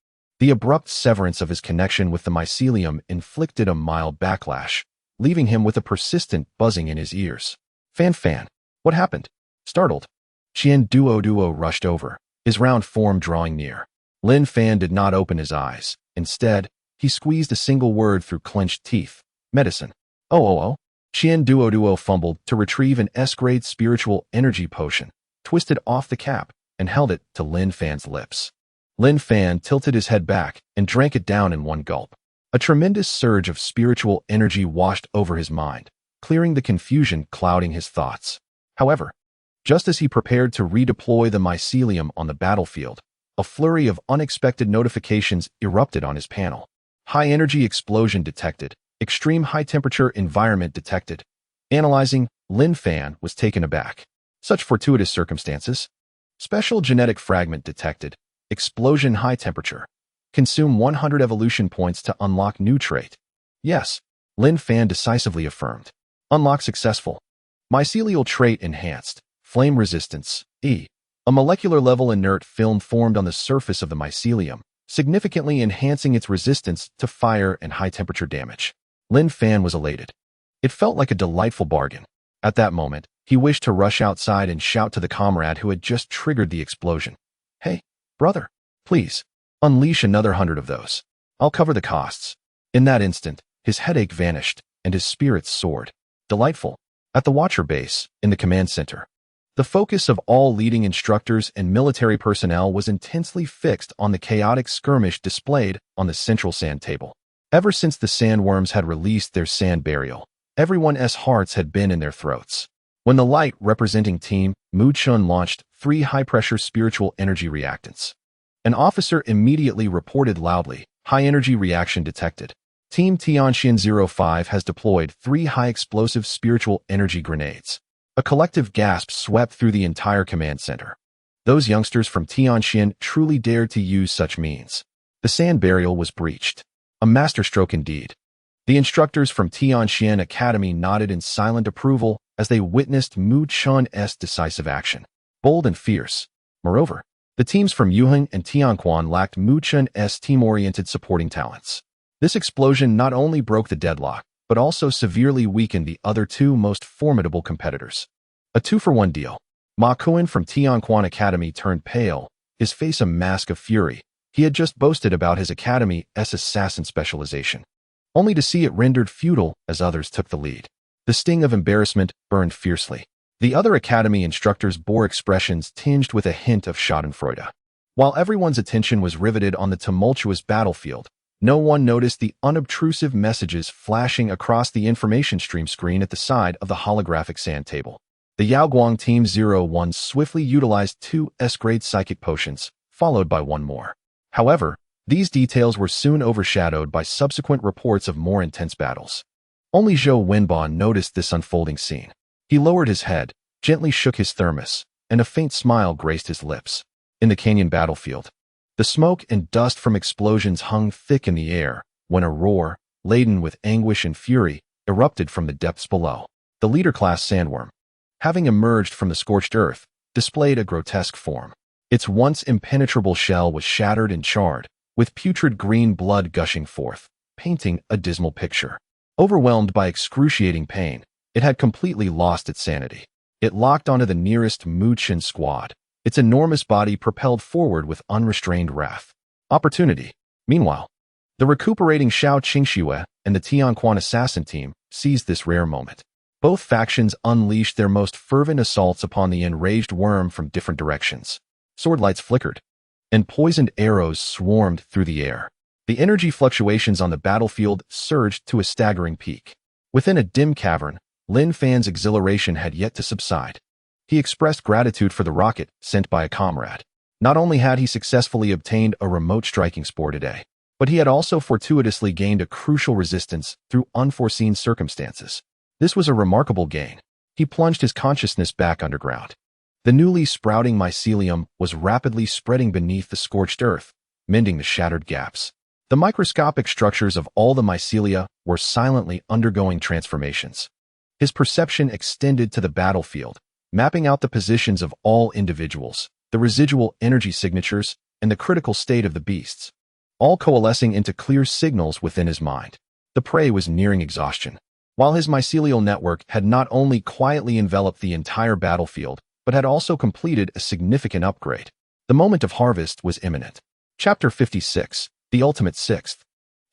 The abrupt severance of his connection with the mycelium inflicted a mild backlash, leaving him with a persistent buzzing in his ears. Fan, what happened? Startled, Qian Duo rushed over, his round form drawing near. Lin Fan did not open his eyes. Instead, he squeezed a single word through clenched teeth. Medicine. Oh. Qian Duo fumbled to retrieve an S-grade spiritual energy potion, twisted off the cap, and held it to Lin Fan's lips. Lin Fan tilted his head back and drank it down in one gulp. A tremendous surge of spiritual energy washed over his mind, clearing the confusion clouding his thoughts. However, just as he prepared to redeploy the mycelium on the battlefield, a flurry of unexpected notifications erupted on his panel. High-energy explosion detected. Extreme high-temperature environment detected. Analyzing, Lin Fan was taken aback. Such fortuitous circumstances. Special genetic fragment detected. Explosion high temperature. Consume 100 evolution points to unlock new trait. Yes, Lin Fan decisively affirmed. Unlock successful. Mycelial trait enhanced. Flame resistance, E. A molecular-level inert film formed on the surface of the mycelium, significantly enhancing its resistance to fire and high-temperature damage. Lin Fan was elated. It felt like a delightful bargain. At that moment, he wished to rush outside and shout to the comrade who had just triggered the explosion. Hey, brother, please, unleash another 100 of those. I'll cover the costs. In that instant, his headache vanished, and his spirits soared. Delightful. At the Watcher base, in the command center, the focus of all leading instructors and military personnel was intensely fixed on the chaotic skirmish displayed on the central sand table. Ever since the sandworms had released their sand burial, everyone's hearts had been in their throats. When the light representing Team Mu-chun launched 3 high-pressure spiritual energy reactants, an officer immediately reported loudly, high-energy reaction detected. Team Tianxian 05 has deployed 3 high-explosive spiritual energy grenades. A collective gasp swept through the entire command center. Those youngsters from Tianxian truly dared to use such means. The sand burial was breached. A masterstroke indeed. The instructors from Tianxian Academy nodded in silent approval as they witnessed Mu-chun's decisive action. Bold and fierce. Moreover, the teams from Yuheng and Tianquan lacked Mu-chun's team-oriented supporting talents. This explosion not only broke the deadlock, but also severely weakened the other 2 most formidable competitors. A 2-for-1 deal. Ma Kuan from Tianquan Academy turned pale, his face a mask of fury. He had just boasted about his academy's assassin specialization, only to see it rendered futile as others took the lead. The sting of embarrassment burned fiercely. The other academy instructors bore expressions tinged with a hint of schadenfreude. While everyone's attention was riveted on the tumultuous battlefield, no one noticed the unobtrusive messages flashing across the information stream screen at the side of the holographic sand table. The Yaoguang Team 01 swiftly utilized 2 S-grade psychic potions, followed by 1 more. However, These details were soon overshadowed by subsequent reports of more intense battles. Only Zhou Wenbon noticed this unfolding scene. He lowered his head, gently shook his thermos, and a faint smile graced his lips. In the canyon battlefield, the smoke and dust from explosions hung thick in the air when a roar, laden with anguish and fury, erupted from the depths below. The leader-class sandworm, having emerged from the scorched earth, displayed a grotesque form. Its once impenetrable shell was shattered and charred, with putrid green blood gushing forth, painting a dismal picture. Overwhelmed by excruciating pain, it had completely lost its sanity. It locked onto the nearest Mu-Chen squad, its enormous body propelled forward with unrestrained wrath. Opportunity. Meanwhile, the recuperating Xiao Qingxue and the Tianquan assassin team seized this rare moment. Both factions unleashed their most fervent assaults upon the enraged worm from different directions. Sword lights flickered, and poisoned arrows swarmed through the air. The energy fluctuations on the battlefield surged to a staggering peak. Within a dim cavern, Lin Fan's exhilaration had yet to subside. He expressed gratitude for the rocket sent by a comrade. Not only had he successfully obtained a remote striking spore today, but he had also fortuitously gained a crucial resistance through unforeseen circumstances. This was a remarkable gain. He plunged his consciousness back underground. The newly sprouting mycelium was rapidly spreading beneath the scorched earth, mending the shattered gaps. The microscopic structures of all the mycelia were silently undergoing transformations. His perception extended to the battlefield, mapping out the positions of all individuals, the residual energy signatures, and the critical state of the beasts, all coalescing into clear signals within his mind. The prey was nearing exhaustion, while his mycelial network had not only quietly enveloped the entire battlefield, but had also completed a significant upgrade. The moment of harvest was imminent. Chapter 56, The Ultimate Sixth.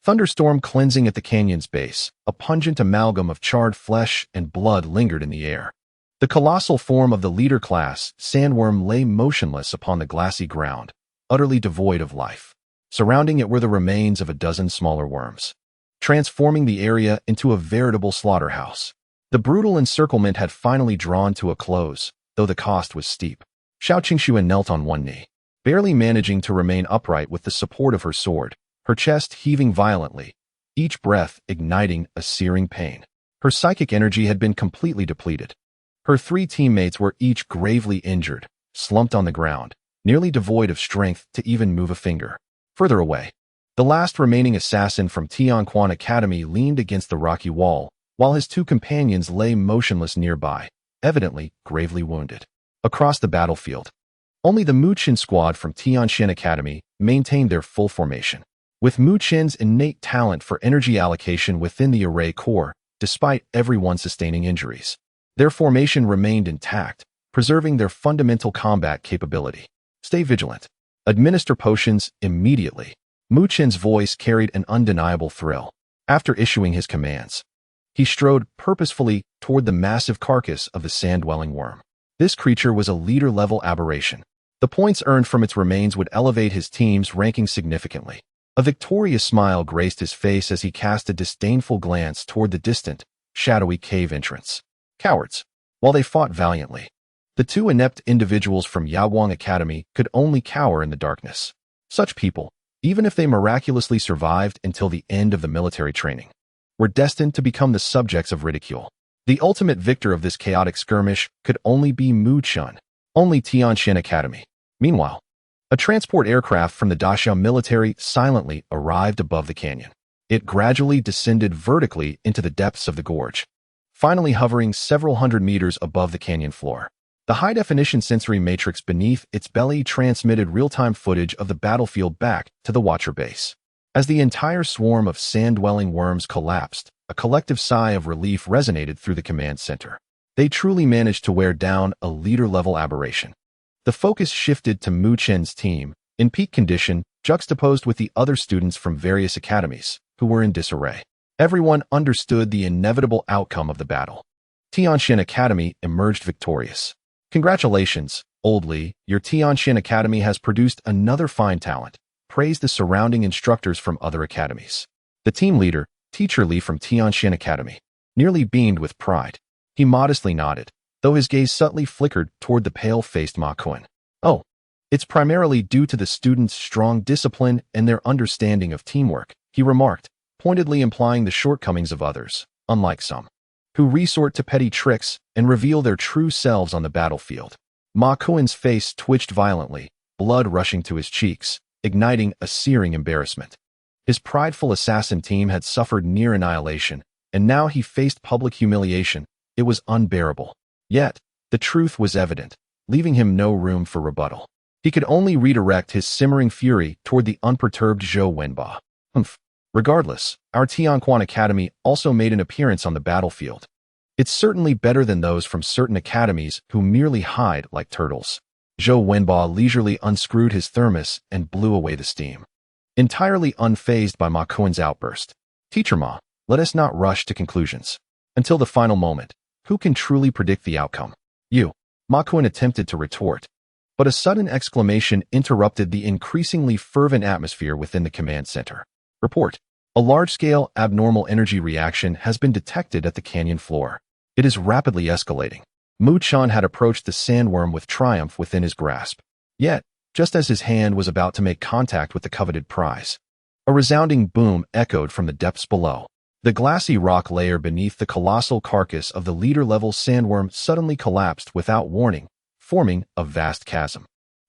Thunderstorm cleansing at the canyon's base, a pungent amalgam of charred flesh and blood lingered in the air. The colossal form of the leader-class sandworm lay motionless upon the glassy ground, utterly devoid of life. Surrounding it were the remains of a dozen smaller worms, transforming the area into a veritable slaughterhouse. The brutal encirclement had finally drawn to a close, though the cost was steep. Xiao Qingxue knelt on one knee, barely managing to remain upright with the support of her sword, her chest heaving violently, each breath igniting a searing pain. Her psychic energy had been completely depleted. Her three teammates were each gravely injured, slumped on the ground, nearly devoid of strength to even move a finger. Further away, the last remaining assassin from Tianquan Academy leaned against the rocky wall, while his two companions lay motionless nearby, evidently gravely wounded. Across the battlefield, only the Mu-Chen squad from Tianquan Academy maintained their full formation. With Mu-Chen's innate talent for energy allocation within the array core, despite everyone sustaining injuries, their formation remained intact, preserving their fundamental combat capability. Stay vigilant. Administer potions immediately. Mu-Chen's voice carried an undeniable thrill. After issuing his commands, he strode purposefully toward the massive carcass of the sand-dwelling worm. This creature was a leader-level aberration. The points earned from its remains would elevate his team's ranking significantly. A victorious smile graced his face as he cast a disdainful glance toward the distant, shadowy cave entrance. Cowards. While they fought valiantly, the two inept individuals from Yaoguang Academy could only cower in the darkness. Such people, even if they miraculously survived until the end of the military training, were destined to become the subjects of ridicule. The ultimate victor of this chaotic skirmish could only be Mu-Chen, only Tianquan Academy. Meanwhile, a transport aircraft from the Dachau military silently arrived above the canyon. It gradually descended vertically into the depths of the gorge, finally hovering several hundred meters above the canyon floor. The high-definition sensory matrix beneath its belly transmitted real-time footage of the battlefield back to the Watcher base. As the entire swarm of sand-dwelling worms collapsed, a collective sigh of relief resonated through the command center. They truly managed to wear down a leader-level aberration. The focus shifted to Mu-Chen's team, in peak condition, juxtaposed with the other students from various academies, who were in disarray. Everyone understood the inevitable outcome of the battle. Tianquan Academy emerged victorious. Congratulations, Old Li, your Tianquan Academy has produced another fine talent, praised the surrounding instructors from other academies. The team leader, Teacher Li from Tianquan Academy, nearly beamed with pride. He modestly nodded, though his gaze subtly flickered toward the pale-faced Ma Kun. Oh, It's primarily due to the students' strong discipline and their understanding of teamwork, he remarked, pointedly implying the shortcomings of others, unlike some, who resort to petty tricks and reveal their true selves on the battlefield. Ma Kuen's face twitched violently, blood rushing to his cheeks, igniting a searing embarrassment. His prideful assassin team had suffered near annihilation, and now he faced public humiliation. It was unbearable. Yet, the truth was evident, leaving him no room for rebuttal. He could only redirect his simmering fury toward the unperturbed Zhou Wenba. Regardless, our Tianquan Academy also made an appearance on the battlefield. It's certainly better than those from certain academies who merely hide like turtles. Zhou Wenba leisurely unscrewed his thermos and blew away the steam. Entirely unfazed by Ma Kuen's outburst. Teacher Ma, let us not rush to conclusions. Until the final moment, who can truly predict the outcome? You. Ma Kuen attempted to retort, but a sudden exclamation interrupted the increasingly fervent atmosphere within the command center. Report. A large-scale abnormal energy reaction has been detected at the canyon floor. It is rapidly escalating. Mu Chan had approached the sandworm with triumph within his grasp. Yet, just as his hand was about to make contact with the coveted prize, a resounding boom echoed from the depths below. The glassy rock layer beneath the colossal carcass of the leader-level sandworm suddenly collapsed without warning, forming a vast chasm.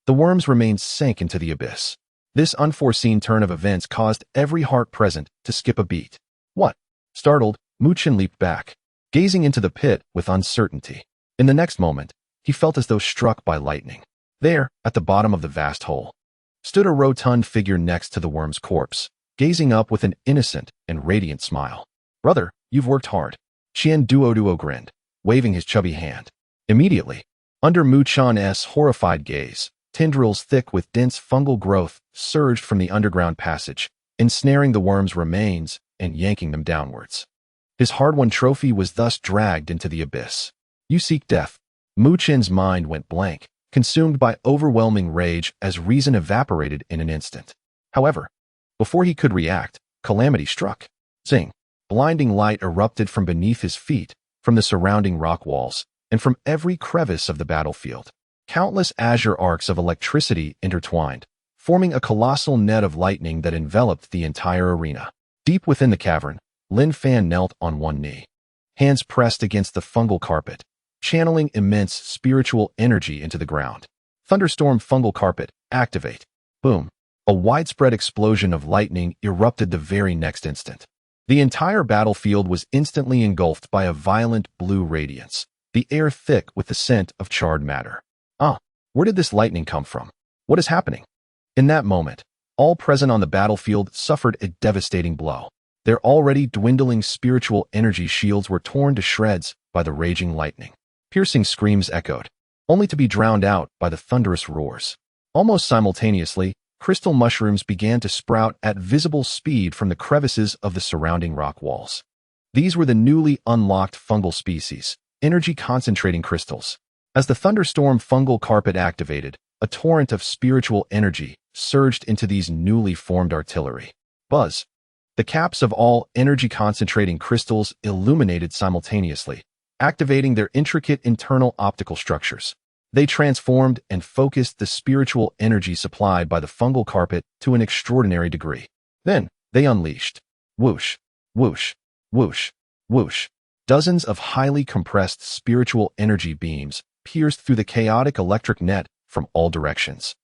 The worm's remains sank into the abyss. This unforeseen turn of events caused every heart present to skip a beat. What? Startled, Mu Chen leaped back, gazing into the pit with uncertainty. In the next moment, he felt as though struck by lightning. There, at the bottom of the vast hole, stood a rotund figure next to the worm's corpse, gazing up with an innocent and radiant smile. Brother, you've worked hard. Qian Duo grinned, waving his chubby hand. Immediately, under Mu Chan's horrified gaze, tendrils thick with dense fungal growth surged from the underground passage, ensnaring the worm's remains and yanking them downwards. His hard-won trophy was thus dragged into the abyss. You seek death. Mu Chen's mind went blank, consumed by overwhelming rage as reason evaporated in an instant. However, before he could react, calamity struck. Zing! Blinding light erupted from beneath his feet, from the surrounding rock walls, and from every crevice of the battlefield. Countless azure arcs of electricity intertwined, forming a colossal net of lightning that enveloped the entire arena. Deep within the cavern, Lin Fan knelt on one knee, hands pressed against the fungal carpet, channeling immense spiritual energy into the ground. Thunderstorm fungal carpet, activate. Boom. A widespread explosion of lightning erupted the very next instant. The entire battlefield was instantly engulfed by a violent blue radiance, the air thick with the scent of charred matter. Where did this lightning come from? What is happening? In that moment, all present on the battlefield suffered a devastating blow. Their already dwindling spiritual energy shields were torn to shreds by the raging lightning. Piercing screams echoed, only to be drowned out by the thunderous roars. Almost simultaneously, crystal mushrooms began to sprout at visible speed from the crevices of the surrounding rock walls. These were the newly unlocked fungal species, energy-concentrating crystals. As the thunderstorm fungal carpet activated, a torrent of spiritual energy surged into these newly formed artillery. Buzz! The caps of all energy-concentrating crystals illuminated simultaneously, activating their intricate internal optical structures. They transformed and focused the spiritual energy supplied by the fungal carpet to an extraordinary degree. Then, they unleashed. Whoosh, whoosh, whoosh, whoosh. Dozens of highly compressed spiritual energy beams pierced through the chaotic electric net from all directions,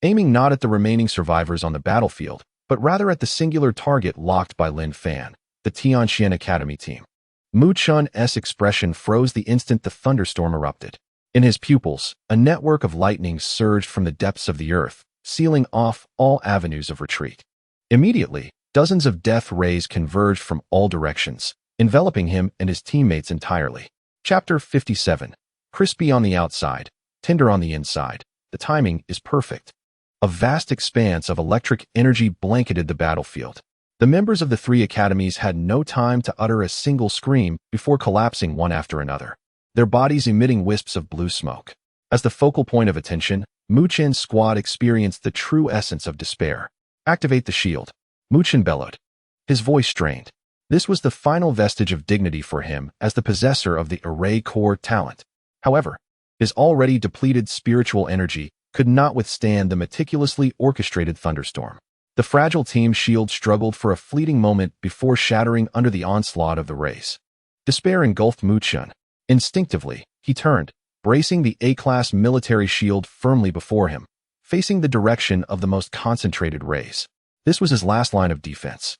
aiming not at the remaining survivors on the battlefield, but rather at the singular target locked by Lin Fan, the Tianquan Academy team. Mu Chun's expression froze the instant the thunderstorm erupted. In his pupils, a network of lightning surged from the depths of the earth, sealing off all avenues of retreat. Immediately, dozens of death rays converged from all directions, enveloping him and his teammates entirely. Chapter 57. Crispy on the outside, tender on the inside. The timing is perfect. A vast expanse of electric energy blanketed the battlefield. The members of the three academies had no time to utter a single scream before collapsing one after another, their bodies emitting wisps of blue smoke. As the focal point of attention, Mu Chen's squad experienced the true essence of despair. Activate the shield. Mu Chen bellowed, his voice strained. This was the final vestige of dignity for him as the possessor of the array core talent. However, his already depleted spiritual energy could not withstand the meticulously orchestrated thunderstorm. The fragile team's shield struggled for a fleeting moment before shattering under the onslaught of the rays. Despair engulfed Mu-chun. Instinctively, he turned, bracing the A-class military shield firmly before him, facing the direction of the most concentrated rays. This was his last line of defense.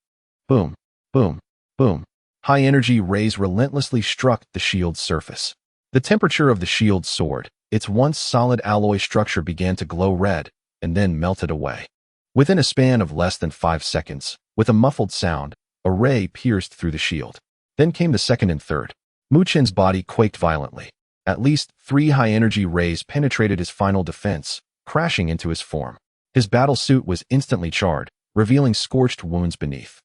Boom, boom, boom. High-energy rays relentlessly struck the shield's surface. The temperature of the shield soared. Its once solid alloy structure began to glow red and then melted away. Within a span of less than 5 seconds, with a muffled sound, a ray pierced through the shield. Then came the second and third. Mu-chun's body quaked violently. At least 3 high-energy rays penetrated his final defense, crashing into his form. His battle suit was instantly charred, revealing scorched wounds beneath.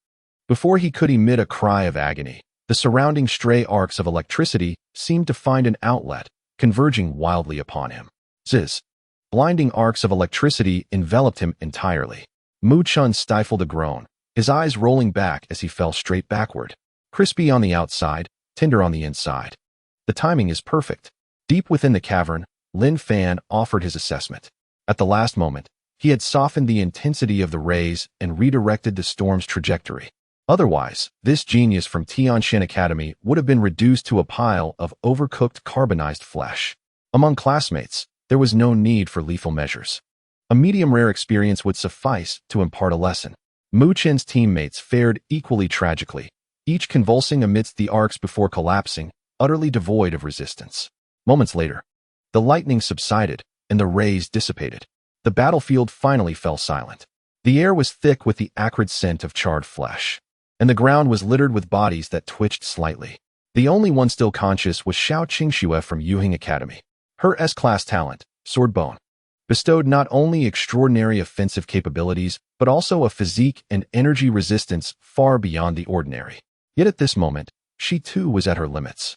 Before he could emit a cry of agony, the surrounding stray arcs of electricity seemed to find an outlet, converging wildly upon him. Zzz! Blinding arcs of electricity enveloped him entirely. Mu-chun stifled a groan, his eyes rolling back as he fell straight backward. Crispy on the outside, tender on the inside. The timing is perfect. Deep within the cavern, Lin Fan offered his assessment. At the last moment, he had softened the intensity of the rays and redirected the storm's trajectory. Otherwise, this genius from Tianxian Academy would have been reduced to a pile of overcooked carbonized flesh. Among classmates, there was no need for lethal measures. A medium-rare experience would suffice to impart a lesson. Mu-chun's teammates fared equally tragically, each convulsing amidst the arcs before collapsing, utterly devoid of resistance. Moments later, the lightning subsided and the rays dissipated. The battlefield finally fell silent. The air was thick with the acrid scent of charred flesh, and the ground was littered with bodies that twitched slightly. The only one still conscious was Xiao Qingxue from Yuhing Academy. Her S-class talent, Sword Bone, bestowed not only extraordinary offensive capabilities, but also a physique and energy resistance far beyond the ordinary. Yet at this moment, she too was at her limits.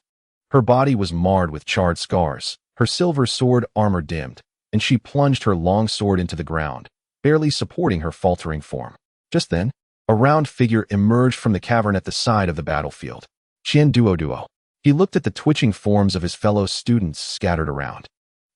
Her body was marred with charred scars, her silver sword armor dimmed, and she plunged her long sword into the ground, barely supporting her faltering form. Just then, a round figure emerged from the cavern at the side of the battlefield. Qian Duo. He looked at the twitching forms of his fellow students scattered around,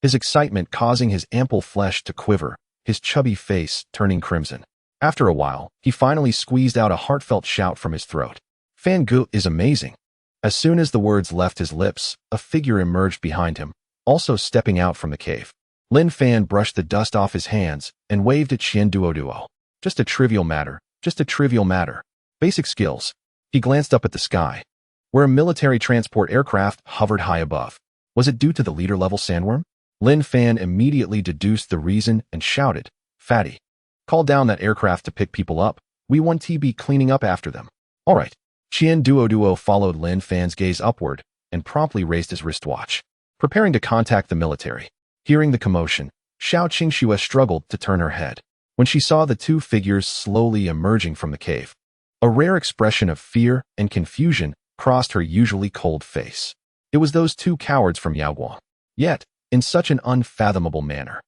his excitement causing his ample flesh to quiver, his chubby face turning crimson. After a while, he finally squeezed out a heartfelt shout from his throat. Fan Gu is amazing. As soon as the words left his lips, a figure emerged behind him, also stepping out from the cave. Lin Fan brushed the dust off his hands and waved at Qian Duo. Just a trivial matter. Basic skills. He glanced up at the sky, where a military transport aircraft hovered high above. Was it due to the leader-level sandworm? Lin Fan immediately deduced the reason and shouted, "Fatty, call down that aircraft to pick people up. We want to be cleaning up after them." All right. Qian Duo followed Lin Fan's gaze upward and promptly raised his wristwatch, preparing to contact the military. Hearing the commotion, Xiao Qingxue struggled to turn her head. When she saw the two figures slowly emerging from the cave, a rare expression of fear and confusion crossed her usually cold face. It was those two cowards from Yaoguang. Yet, in such an unfathomable manner,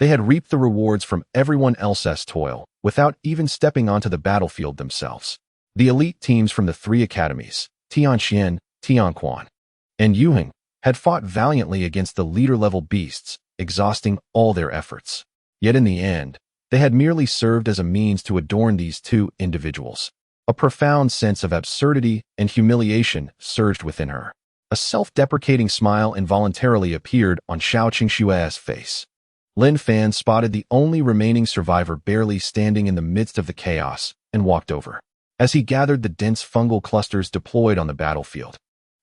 they had reaped the rewards from everyone else's toil without even stepping onto the battlefield themselves. The elite teams from the 3 academies, Tianxian, Tianquan, and Yuhing, had fought valiantly against the leader-level beasts, exhausting all their efforts. Yet in the end, they had merely served as a means to adorn these two individuals. A profound sense of absurdity and humiliation surged within her. A self-deprecating smile involuntarily appeared on Xiao Qingxue's face. Lin Fan spotted the only remaining survivor barely standing in the midst of the chaos and walked over. As he gathered the dense fungal clusters deployed on the battlefield,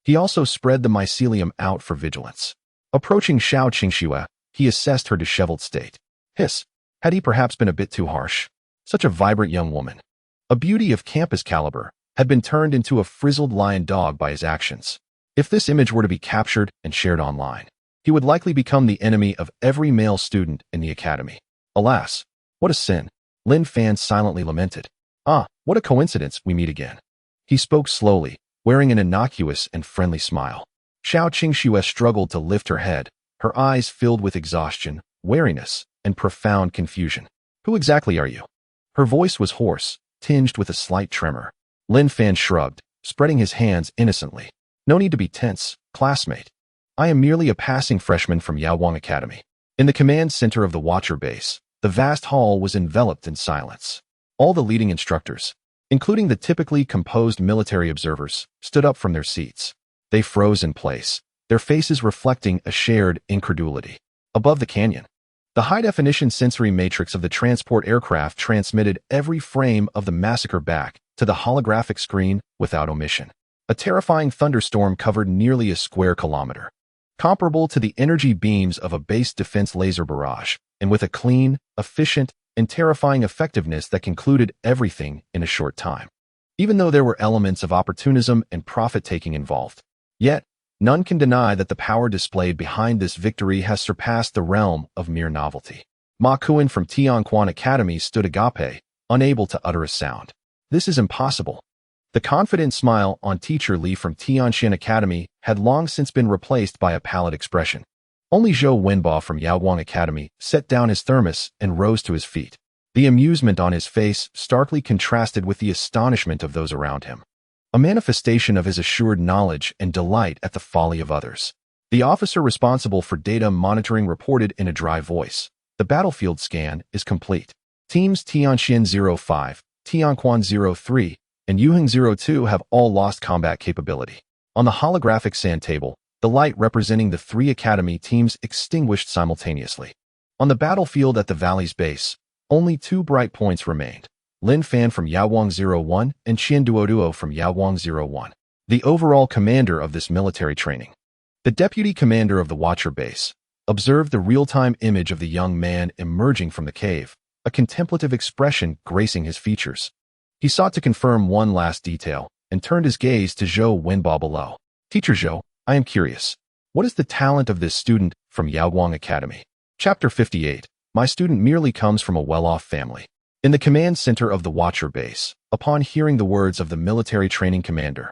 he also spread the mycelium out for vigilance. Approaching Xiao Qingxue, he assessed her disheveled state. Hiss, had he perhaps been a bit too harsh? Such a vibrant young woman, a beauty of campus caliber, had been turned into a frizzled lion dog by his actions. If this image were to be captured and shared online, he would likely become the enemy of every male student in the academy. Alas, what a sin, Lin Fan silently lamented. Ah, what a coincidence we meet again. He spoke slowly, wearing an innocuous and friendly smile. Xiao Qingxue struggled to lift her head, her eyes filled with exhaustion, weariness, and profound confusion. Who exactly are you? Her voice was hoarse, tinged with a slight tremor. Lin Fan shrugged, spreading his hands innocently. No need to be tense, classmate. I am merely a passing freshman from Yaoguang Academy. In the command center of the Watcher base, the vast hall was enveloped in silence. All the leading instructors, including the typically composed military observers, stood up from their seats. They froze in place, their faces reflecting a shared incredulity. Above the canyon, the high-definition sensory matrix of the transport aircraft transmitted every frame of the massacre back to the holographic screen without omission. A terrifying thunderstorm covered nearly a square kilometer, comparable to the energy beams of a base defense laser barrage, and with a clean, efficient, and terrifying effectiveness that concluded everything in a short time. Even though there were elements of opportunism and profit-taking involved, yet none can deny that the power displayed behind this victory has surpassed the realm of mere novelty. Ma Kuan from Tianquan Academy stood agape, unable to utter a sound. This is impossible. The confident smile on teacher Li from Tianxian Academy had long since been replaced by a pallid expression. Only Zhou Wenba from Yaoguang Academy set down his thermos and rose to his feet. The amusement on his face starkly contrasted with the astonishment of those around him, a manifestation of his assured knowledge and delight at the folly of others. The officer responsible for data monitoring reported in a dry voice, "The battlefield scan is complete. Teams Tianxian 05, Tianquan 03, and Yuheng 02 have all lost combat capability." On the holographic sand table, the light representing the three academy teams extinguished simultaneously. On the battlefield at the valley's base, only two bright points remained: Lin Fan from Yaoguang 01 and Qian Duoduo from Yaoguang 01, the overall commander of this military training. The deputy commander of the Watcher base observed the real-time image of the young man emerging from the cave, a contemplative expression gracing his features. He sought to confirm one last detail and turned his gaze to Zhou Wenba below. "Teacher Zhou, I am curious. What is the talent of this student from Yaoguang Academy?" Chapter 58. My student merely comes from a well-off family. In the command center of the Watcher base, upon hearing the words of the military training commander,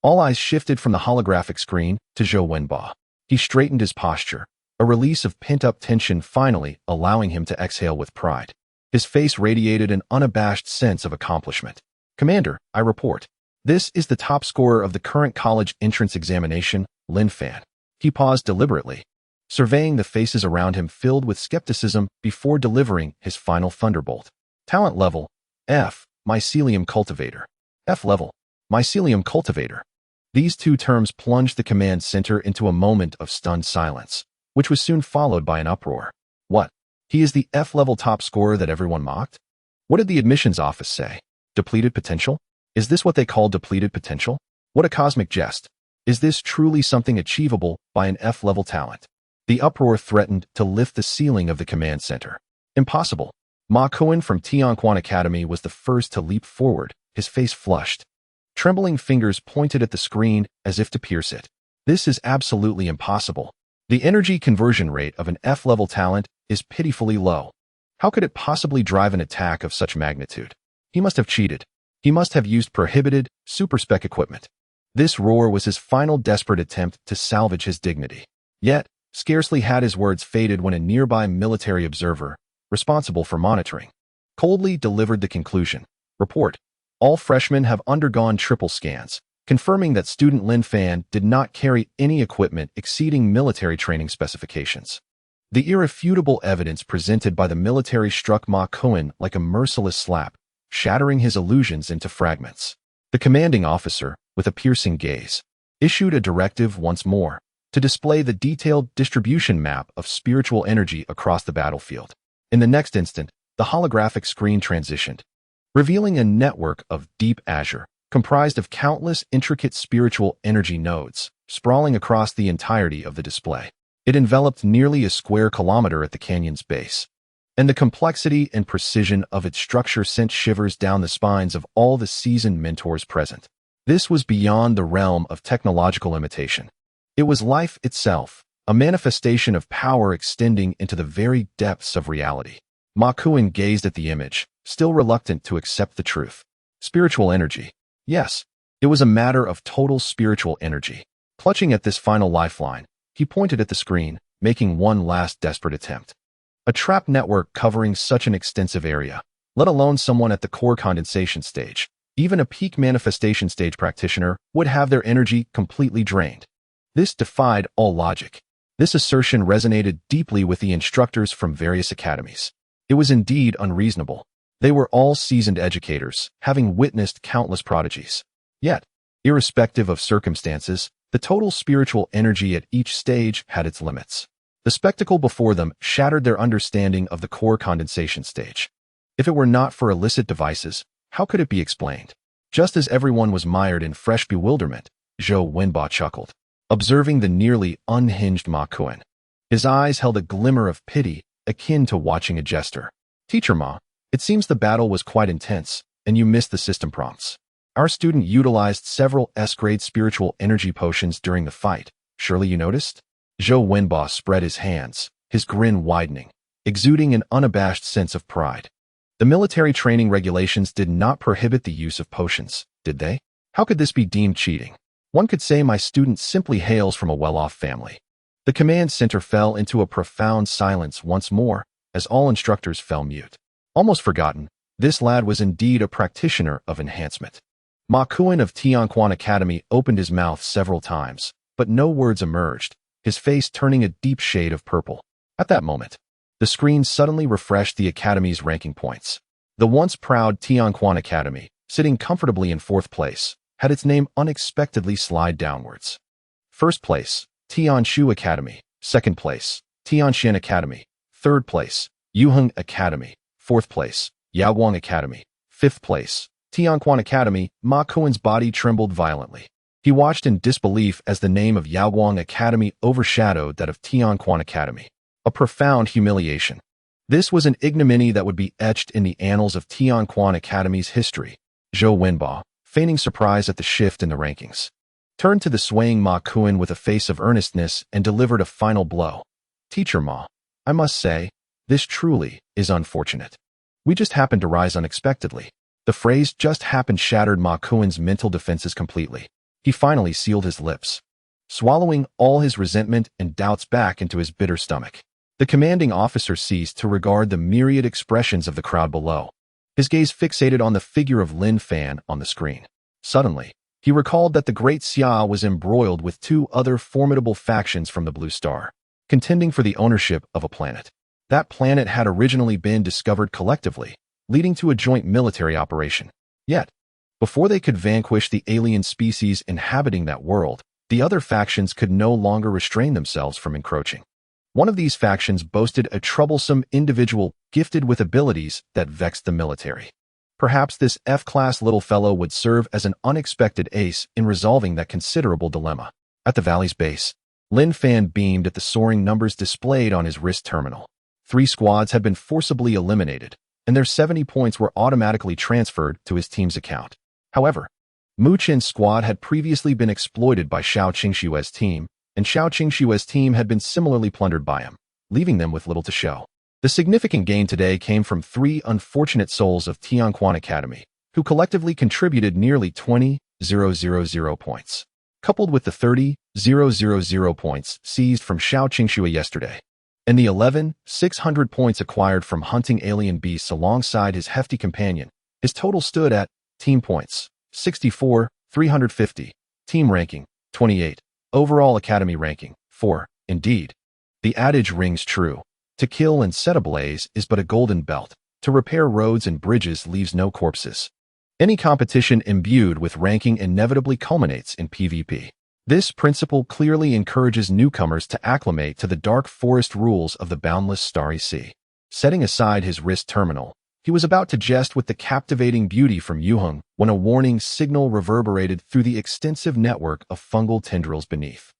all eyes shifted from the holographic screen to Zhou Wenba. He straightened his posture, a release of pent-up tension finally allowing him to exhale with pride. His face radiated an unabashed sense of accomplishment. "Commander, I report. This is the top scorer of the current college entrance examination, Lin Fan." He paused deliberately, surveying the faces around him filled with skepticism before delivering his final thunderbolt. Talent level, F, mycelium cultivator. F level, mycelium cultivator. These two terms plunged the command center into a moment of stunned silence, which was soon followed by an uproar. What? He is the F-level top scorer that everyone mocked? What did the admissions office say? Depleted potential? Is this what they call depleted potential? What a cosmic jest. Is this truly something achievable by an F-level talent? The uproar threatened to lift the ceiling of the command center. Impossible. Ma Kuan from Tianquan Academy was the first to leap forward, his face flushed. Trembling fingers pointed at the screen as if to pierce it. This is absolutely impossible. The energy conversion rate of an F-level talent is pitifully low. How could it possibly drive an attack of such magnitude? He must have cheated. He must have used prohibited, super-spec equipment. This roar was his final desperate attempt to salvage his dignity. Yet, scarcely had his words faded when a nearby military observer, responsible for monitoring, coldly delivered the conclusion. Report. All freshmen have undergone triple scans, confirming that student Lin Fan did not carry any equipment exceeding military training specifications. The irrefutable evidence presented by the military struck Ma Kuan like a merciless slap, shattering his illusions into fragments. The commanding officer, with a piercing gaze, issued a directive once more to display the detailed distribution map of spiritual energy across the battlefield. In the next instant, the holographic screen transitioned, revealing a network of deep azure, comprised of countless intricate spiritual energy nodes, sprawling across the entirety of the display. It enveloped nearly a square kilometer at the canyon's base, and the complexity and precision of its structure sent shivers down the spines of all the seasoned mentors present. This was beyond the realm of technological imitation. It was life itself, a manifestation of power extending into the very depths of reality. Ma Kuan gazed at the image, still reluctant to accept the truth. Spiritual energy. Yes, it was a matter of total spiritual energy. Clutching at this final lifeline, he pointed at the screen, making one last desperate attempt. A trap network covering such an extensive area, let alone someone at the core condensation stage, even a peak manifestation stage practitioner would have their energy completely drained. This defied all logic. This assertion resonated deeply with the instructors from various academies. It was indeed unreasonable. They were all seasoned educators, having witnessed countless prodigies. Yet, irrespective of circumstances, the total spiritual energy at each stage had its limits. The spectacle before them shattered their understanding of the core condensation stage. If it were not for illicit devices, how could it be explained? Just as everyone was mired in fresh bewilderment, Zhou Wenba chuckled, observing the nearly unhinged Ma Kuan. His eyes held a glimmer of pity, akin to watching a jester. Teacher Ma, it seems the battle was quite intense, and you missed the system prompts. Our student utilized several S-grade spiritual energy potions during the fight. Surely you noticed? Zhou Wenba spread his hands, his grin widening, exuding an unabashed sense of pride. The military training regulations did not prohibit the use of potions, did they? How could this be deemed cheating? One could say my student simply hails from a well-off family. The command center fell into a profound silence once more, as all instructors fell mute. Almost forgotten, this lad was indeed a practitioner of enhancement. Ma Kuan of Tianquan Academy opened his mouth several times, but no words emerged, his face turning a deep shade of purple. At that moment, the screen suddenly refreshed the Academy's ranking points. The once proud Tianquan Academy, sitting comfortably in 4th place, had its name unexpectedly slide downwards. 1st place, Tianshu Academy. 2nd place, Tianshan Academy. 3rd place, Yuheng Academy. 4th place, Yaoguang Academy. 5th place, Tianquan Academy. Ma Kuan's body trembled violently. He watched in disbelief as the name of Yaoguang Academy overshadowed that of Tianquan Academy. A profound humiliation. This was an ignominy that would be etched in the annals of Tianquan Academy's history. Zhou Wenba, feigning surprise at the shift in the rankings, turned to the swaying Ma Kuan with a face of earnestness and delivered a final blow. Teacher Ma, I must say, this truly is unfortunate. We just happened to rise unexpectedly. The phrase just happened shattered Ma Kuan's mental defenses completely. He finally sealed his lips, swallowing all his resentment and doubts back into his bitter stomach. The commanding officer ceased to regard the myriad expressions of the crowd below, his gaze fixated on the figure of Lin Fan on the screen. Suddenly, he recalled that the Great Xia was embroiled with 2 other formidable factions from the Blue Star, contending for the ownership of a planet. That planet had originally been discovered collectively, leading to a joint military operation. Yet, before they could vanquish the alien species inhabiting that world, the other factions could no longer restrain themselves from encroaching. One of these factions boasted a troublesome individual gifted with abilities that vexed the military. Perhaps this F-class little fellow would serve as an unexpected ace in resolving that considerable dilemma. At the valley's base, Lin Fan beamed at the soaring numbers displayed on his wrist terminal. 3 squads had been forcibly eliminated, and their 70 points were automatically transferred to his team's account. However, Mu Chen's squad had previously been exploited by Xiao Qingshue's team, and Xiao Qingshue's team had been similarly plundered by him, leaving them with little to show. The significant gain today came from 3 unfortunate souls of Tianquan Academy, who collectively contributed nearly 20,000 points, coupled with the 30,000 points seized from Xiao Qingxue yesterday, and the 11,600 points acquired from hunting alien beasts alongside his hefty companion. His total stood at team points, 64,350, team ranking, 28, overall academy ranking, 4. Indeed, the adage rings true. To kill and set ablaze is but a golden belt. To repair roads and bridges leaves no corpses. Any competition imbued with ranking inevitably culminates in PvP. This principle clearly encourages newcomers to acclimate to the dark forest rules of the boundless starry sea. Setting aside his wrist terminal, he was about to jest with the captivating beauty from Yuheng when a warning signal reverberated through the extensive network of fungal tendrils beneath.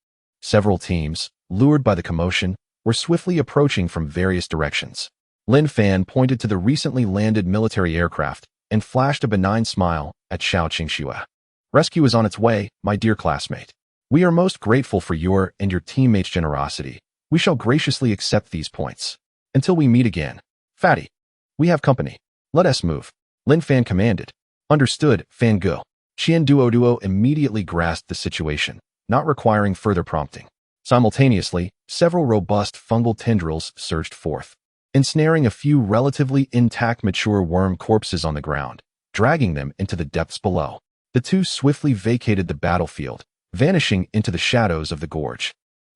Several teams, lured by the commotion, were swiftly approaching from various directions. Lin Fan pointed to the recently landed military aircraft and flashed a benign smile at Xiao Qingxue. Rescue is on its way, my dear classmate. We are most grateful for your and your teammates' generosity. We shall graciously accept these points. Until we meet again. Fatty, we have company. Let us move. Lin Fan commanded. Understood, Fan Ge. Qian Duo immediately grasped the situation, not requiring further prompting. Simultaneously, several robust fungal tendrils surged forth, ensnaring a few relatively intact mature worm corpses on the ground, dragging them into the depths below. The 2 swiftly vacated the battlefield, vanishing into the shadows of the gorge.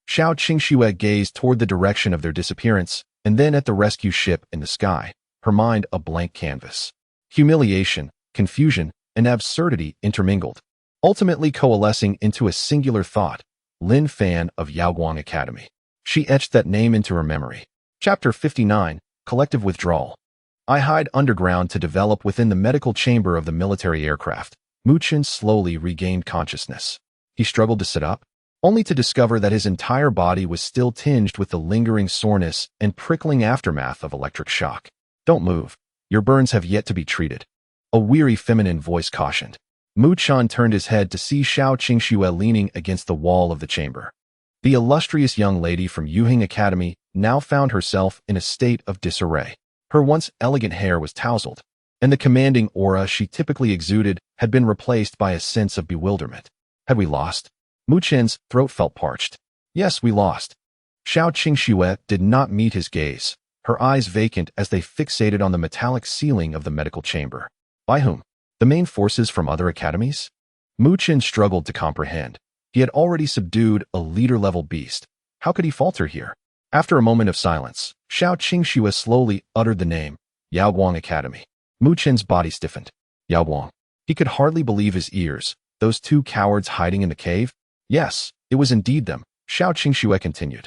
Xiao Qingxue gazed toward the direction of their disappearance, and then at the rescue ship in the sky, her mind a blank canvas. Humiliation, confusion, and absurdity intermingled, ultimately coalescing into a singular thought: Lin Fan of Yaoguang Academy. She etched that name into her memory. Chapter 59, Collective Withdrawal. I hide underground to develop within the medical chamber of the military aircraft. Mu Chen slowly regained consciousness. He struggled to sit up, only to discover that his entire body was still tinged with the lingering soreness and prickling aftermath of electric shock. Don't move. Your burns have yet to be treated. A weary feminine voice cautioned. Mu Chen turned his head to see Xiao Qingxue leaning against the wall of the chamber. The illustrious young lady from Yuhing Academy now found herself in a state of disarray. Her once elegant hair was tousled, and the commanding aura she typically exuded had been replaced by a sense of bewilderment. Had we lost? Mu Chen's throat felt parched. Yes, we lost. Xiao Qingxue did not meet his gaze, her eyes vacant as they fixated on the metallic ceiling of the medical chamber. By whom? The main forces from other academies? Mu Chen struggled to comprehend. He had already subdued a leader-level beast. How could he falter here? After a moment of silence, Xiao Qingxue slowly uttered the name, Yaoguang Academy. Mu Chen's body stiffened. Yaoguang. He could hardly believe his ears. Those two cowards hiding in the cave? Yes, it was indeed them, Xiao Qingxue continued.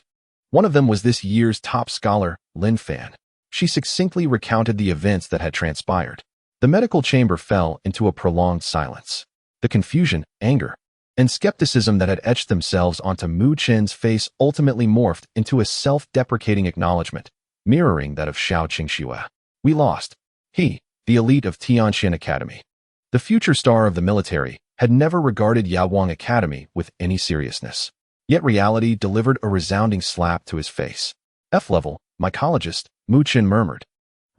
One of them was this year's top scholar, Lin Fan. She succinctly recounted the events that had transpired. The medical chamber fell into a prolonged silence. The confusion, anger, and skepticism that had etched themselves onto Mu Chen's face ultimately morphed into a self-deprecating acknowledgement, mirroring that of Xiao Qingxue. We lost. He, the elite of Tianxian Academy, the future star of the military, had never regarded Yaoguang Academy with any seriousness. Yet reality delivered a resounding slap to his face. F-level, mycologist, Mu Chen murmured,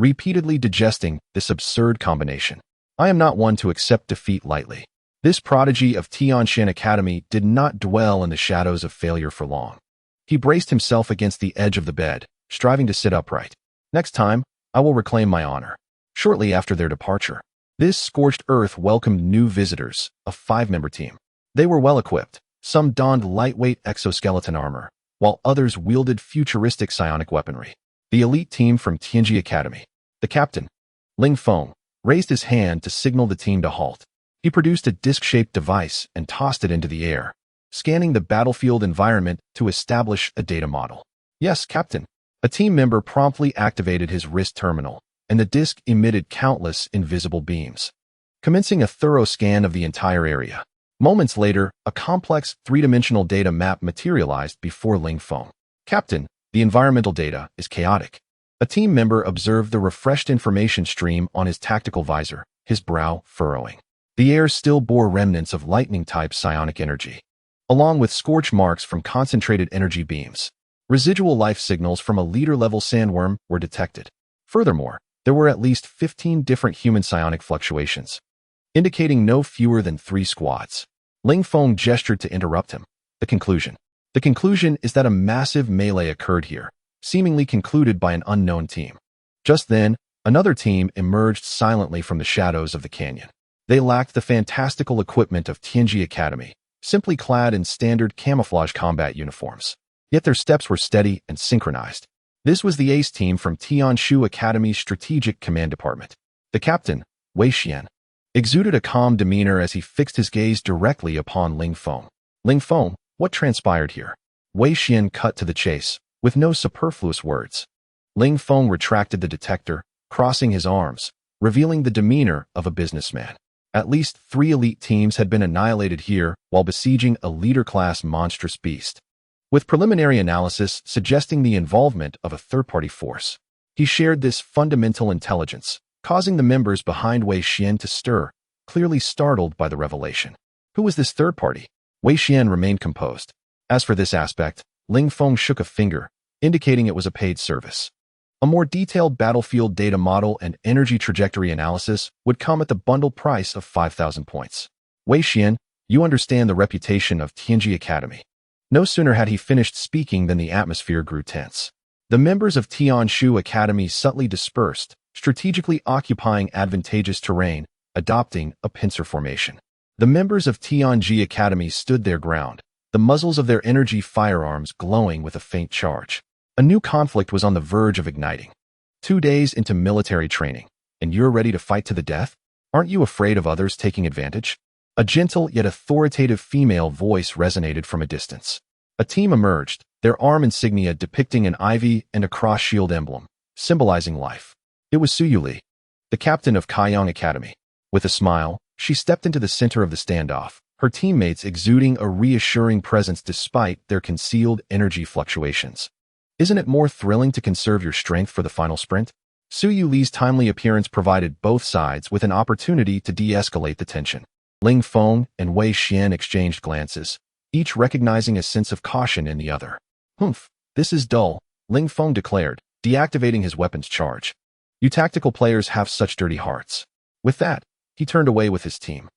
repeatedly digesting this absurd combination. I am not one to accept defeat lightly. This prodigy of Tianxian Academy did not dwell in the shadows of failure for long. He braced himself against the edge of the bed, striving to sit upright. Next time, I will reclaim my honor. Shortly after their departure, this scorched earth welcomed new visitors, a 5-member team. They were well-equipped. Some donned lightweight exoskeleton armor, while others wielded futuristic psionic weaponry. The elite team from Tianji Academy. The captain, Ling Feng, raised his hand to signal the team to halt. He produced a disc-shaped device and tossed it into the air, scanning the battlefield environment to establish a data model. Yes, Captain. A team member promptly activated his wrist terminal, and the disc emitted countless invisible beams, commencing a thorough scan of the entire area. Moments later, a complex 3-dimensional data map materialized before Ling Feng. Captain, the environmental data is chaotic. A team member observed the refreshed information stream on his tactical visor, his brow furrowing. The air still bore remnants of lightning-type psionic energy, along with scorch marks from concentrated energy beams. Residual life signals from a leader-level sandworm were detected. Furthermore, there were at least 15 different human psionic fluctuations, indicating no fewer than 3 squads. Ling Feng gestured to interrupt him. The conclusion. The conclusion is that a massive melee occurred here, seemingly concluded by an unknown team. Just then, another team emerged silently from the shadows of the canyon. They lacked the fantastical equipment of Tianji Academy, simply clad in standard camouflage combat uniforms. Yet their steps were steady and synchronized. This was the ace team from Tianshu Academy's Strategic Command Department. The captain, Wei Xian, exuded a calm demeanor as he fixed his gaze directly upon Ling Feng. Ling Feng, what transpired here? Wei Xian cut to the chase, with no superfluous words. Ling Feng retracted the detector, crossing his arms, revealing the demeanor of a businessman. At least 3 elite teams had been annihilated here while besieging a leader-class monstrous beast, with preliminary analysis suggesting the involvement of a third-party force. He shared this fundamental intelligence, causing the members behind Wei Xian to stir, clearly startled by the revelation. Who was this third party? Wei Xian remained composed. As for this aspect, Ling Feng shook a finger, indicating it was a paid service. A more detailed battlefield data model and energy trajectory analysis would come at the bundle price of 5,000 points. Wei Xian, you understand the reputation of Tianji Academy. No sooner had he finished speaking than the atmosphere grew tense. The members of Tianshu Academy subtly dispersed, strategically occupying advantageous terrain, adopting a pincer formation. The members of Tianji Academy stood their ground, the muzzles of their energy firearms glowing with a faint charge. A new conflict was on the verge of igniting. 2 days into military training, and you're ready to fight to the death? Aren't you afraid of others taking advantage? A gentle yet authoritative female voice resonated from a distance. A team emerged, their arm insignia depicting an ivy and a cross-shield emblem, symbolizing life. It was Suyuli, the captain of Kaiyang Academy. With a smile, she stepped into the center of the standoff, her teammates exuding a reassuring presence despite their concealed energy fluctuations. Isn't it more thrilling to conserve your strength for the final sprint? Suyuli's timely appearance provided both sides with an opportunity to de-escalate the tension. Ling Feng and Wei Xian exchanged glances, each recognizing a sense of caution in the other. Humph, this is dull, Ling Feng declared, deactivating his weapon's charge. You tactical players have such dirty hearts. With that, he turned away with his team.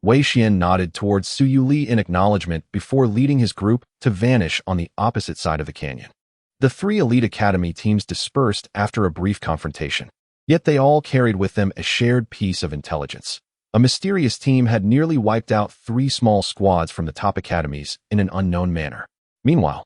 Wei Xian nodded towards Suyuli in acknowledgement before leading his group to vanish on the opposite side of the canyon. The 3 elite academy teams dispersed after a brief confrontation. Yet they all carried with them a shared piece of intelligence. A mysterious team had nearly wiped out 3 small squads from the top academies in an unknown manner. Meanwhile,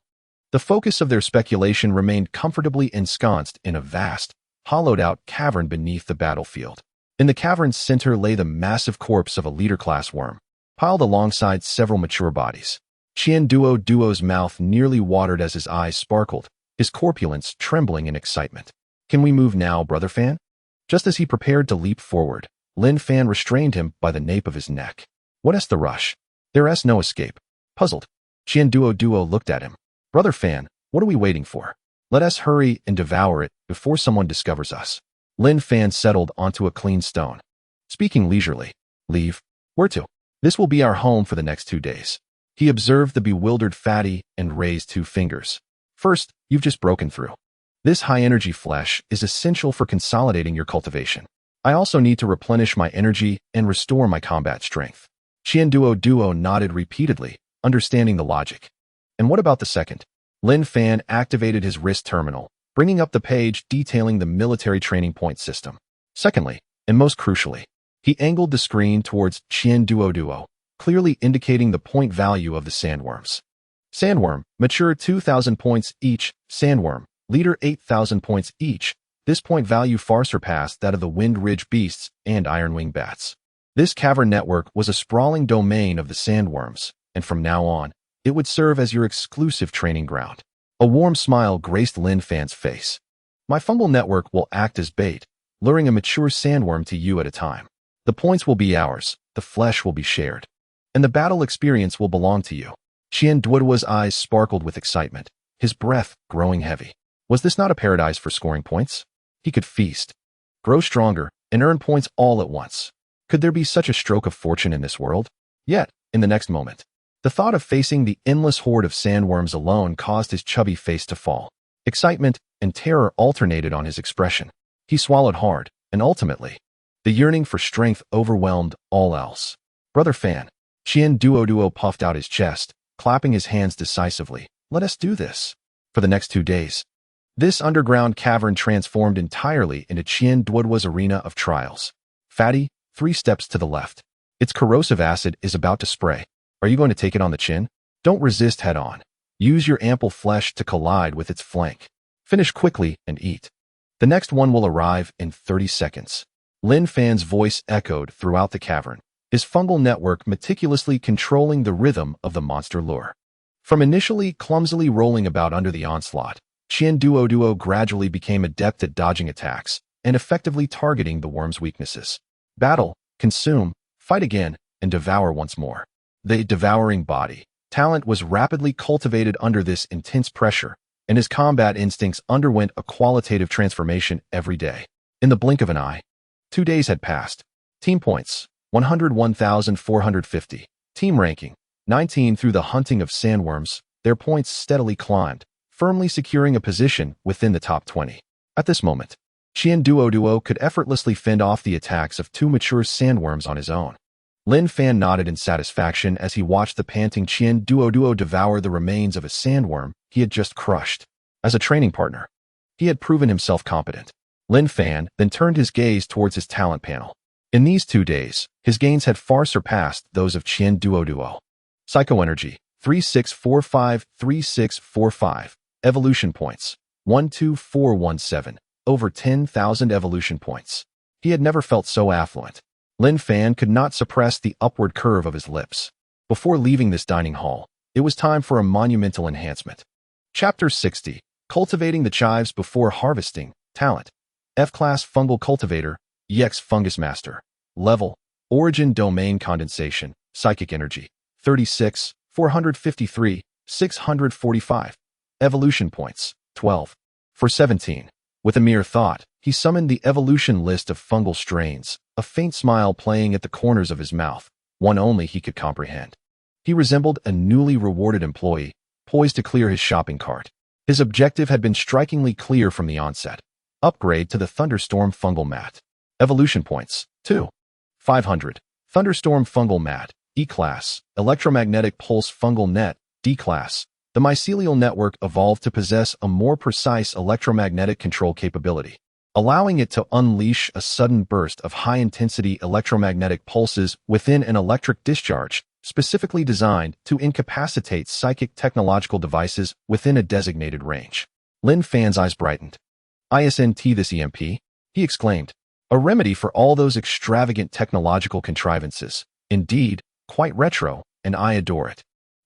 the focus of their speculation remained comfortably ensconced in a vast, hollowed-out cavern beneath the battlefield. In the cavern's center lay the massive corpse of a leader-class worm, piled alongside several mature bodies. Qian Duo's mouth nearly watered as his eyes sparkled, his corpulence trembling in excitement. Can we move now, Brother Fan? Just as he prepared to leap forward, Lin Fan restrained him by the nape of his neck. What's the rush? There's no escape. Puzzled, Qian Duo looked at him. Brother Fan, what are we waiting for? Let us hurry and devour it before someone discovers us. Lin Fan settled onto a clean stone. Speaking leisurely. Leave? Where to? This will be our home for the next 2 days. He observed the bewildered fatty and raised 2 fingers. First, you've just broken through. This high-energy flesh is essential for consolidating your cultivation. I also need to replenish my energy and restore my combat strength. Qian Duo nodded repeatedly, understanding the logic. And what about the second? Lin Fan activated his wrist terminal, bringing up the page detailing the military training point system. Secondly, and most crucially, he angled the screen towards Qian Duo, clearly indicating the point value of the sandworms. Sandworm, mature 2,000 points each, sandworm, leader 8,000 points each. This point value far surpassed that of the Wind Ridge beasts and Ironwing bats. This cavern network was a sprawling domain of the sandworms, and from now on, it would serve as your exclusive training ground. A warm smile graced Lin Fan's face. My fungal network will act as bait, luring a mature sandworm to you at a time. The points will be ours, the flesh will be shared, and the battle experience will belong to you. Qian Duo's eyes sparkled with excitement, his breath growing heavy. Was this not a paradise for scoring points? He could feast, grow stronger, and earn points all at once. Could there be such a stroke of fortune in this world? Yet, in the next moment, the thought of facing the endless horde of sandworms alone caused his chubby face to fall. Excitement and terror alternated on his expression. He swallowed hard, and ultimately, the yearning for strength overwhelmed all else. Brother Fan, Qian Duo puffed out his chest, clapping his hands decisively. Let us do this. For the next 2 days, this underground cavern transformed entirely into Qian Duo's arena of trials. Fatty, 3 steps to the left. Its corrosive acid is about to spray. Are you going to take it on the chin? Don't resist head-on. Use your ample flesh to collide with its flank. Finish quickly and eat. The next one will arrive in 30 seconds. Lin Fan's voice echoed throughout the cavern, his fungal network meticulously controlling the rhythm of the monster lure. From initially clumsily rolling about under the onslaught, Qian Duo gradually became adept at dodging attacks and effectively targeting the worm's weaknesses. Battle, consume, fight again, and devour once more. The devouring body talent was rapidly cultivated under this intense pressure, and his combat instincts underwent a qualitative transformation every day. In the blink of an eye, 2 days had passed. Team points, 101,450. Team ranking, 19. Through the hunting of sandworms, their points steadily climbed, firmly securing a position within the top 20. At this moment, Qian Duo could effortlessly fend off the attacks of 2 mature sandworms on his own. Lin Fan nodded in satisfaction as he watched the panting Qian Duo devour the remains of a sandworm he had just crushed. As a training partner, he had proven himself competent. Lin Fan then turned his gaze towards his talent panel. In these 2 days, his gains had far surpassed those of Qian Duo. Psycho energy, 3645, 3645. Evolution points. 12417. Over 10,000 evolution points. He had never felt so affluent. Lin Fan could not suppress the upward curve of his lips. Before leaving this dining hall, it was time for a monumental enhancement. Chapter 60. Cultivating the chives before harvesting. Talent. F-Class Fungal Cultivator. EX Fungus Master. Level. Origin Domain Condensation. Psychic Energy. 36, 453, 645. Evolution points. 12. For 17. With a mere thought, he summoned the evolution list of fungal strains, a faint smile playing at the corners of his mouth, one only he could comprehend. He resembled a newly rewarded employee, poised to clear his shopping cart. His objective had been strikingly clear from the onset. Upgrade to the Thunderstorm Fungal Mat. Evolution points. 2. 500. Thunderstorm Fungal Mat. E-Class. Electromagnetic Pulse Fungal Net. D-Class. The mycelial network evolved to possess a more precise electromagnetic control capability, allowing it to unleash a sudden burst of high-intensity electromagnetic pulses within an electric discharge, specifically designed to incapacitate psychic technological devices within a designated range. Lin Fan's eyes brightened. "ISNT this EMP?" he exclaimed. "A remedy for all those extravagant technological contrivances. Indeed, quite retro, and I adore it."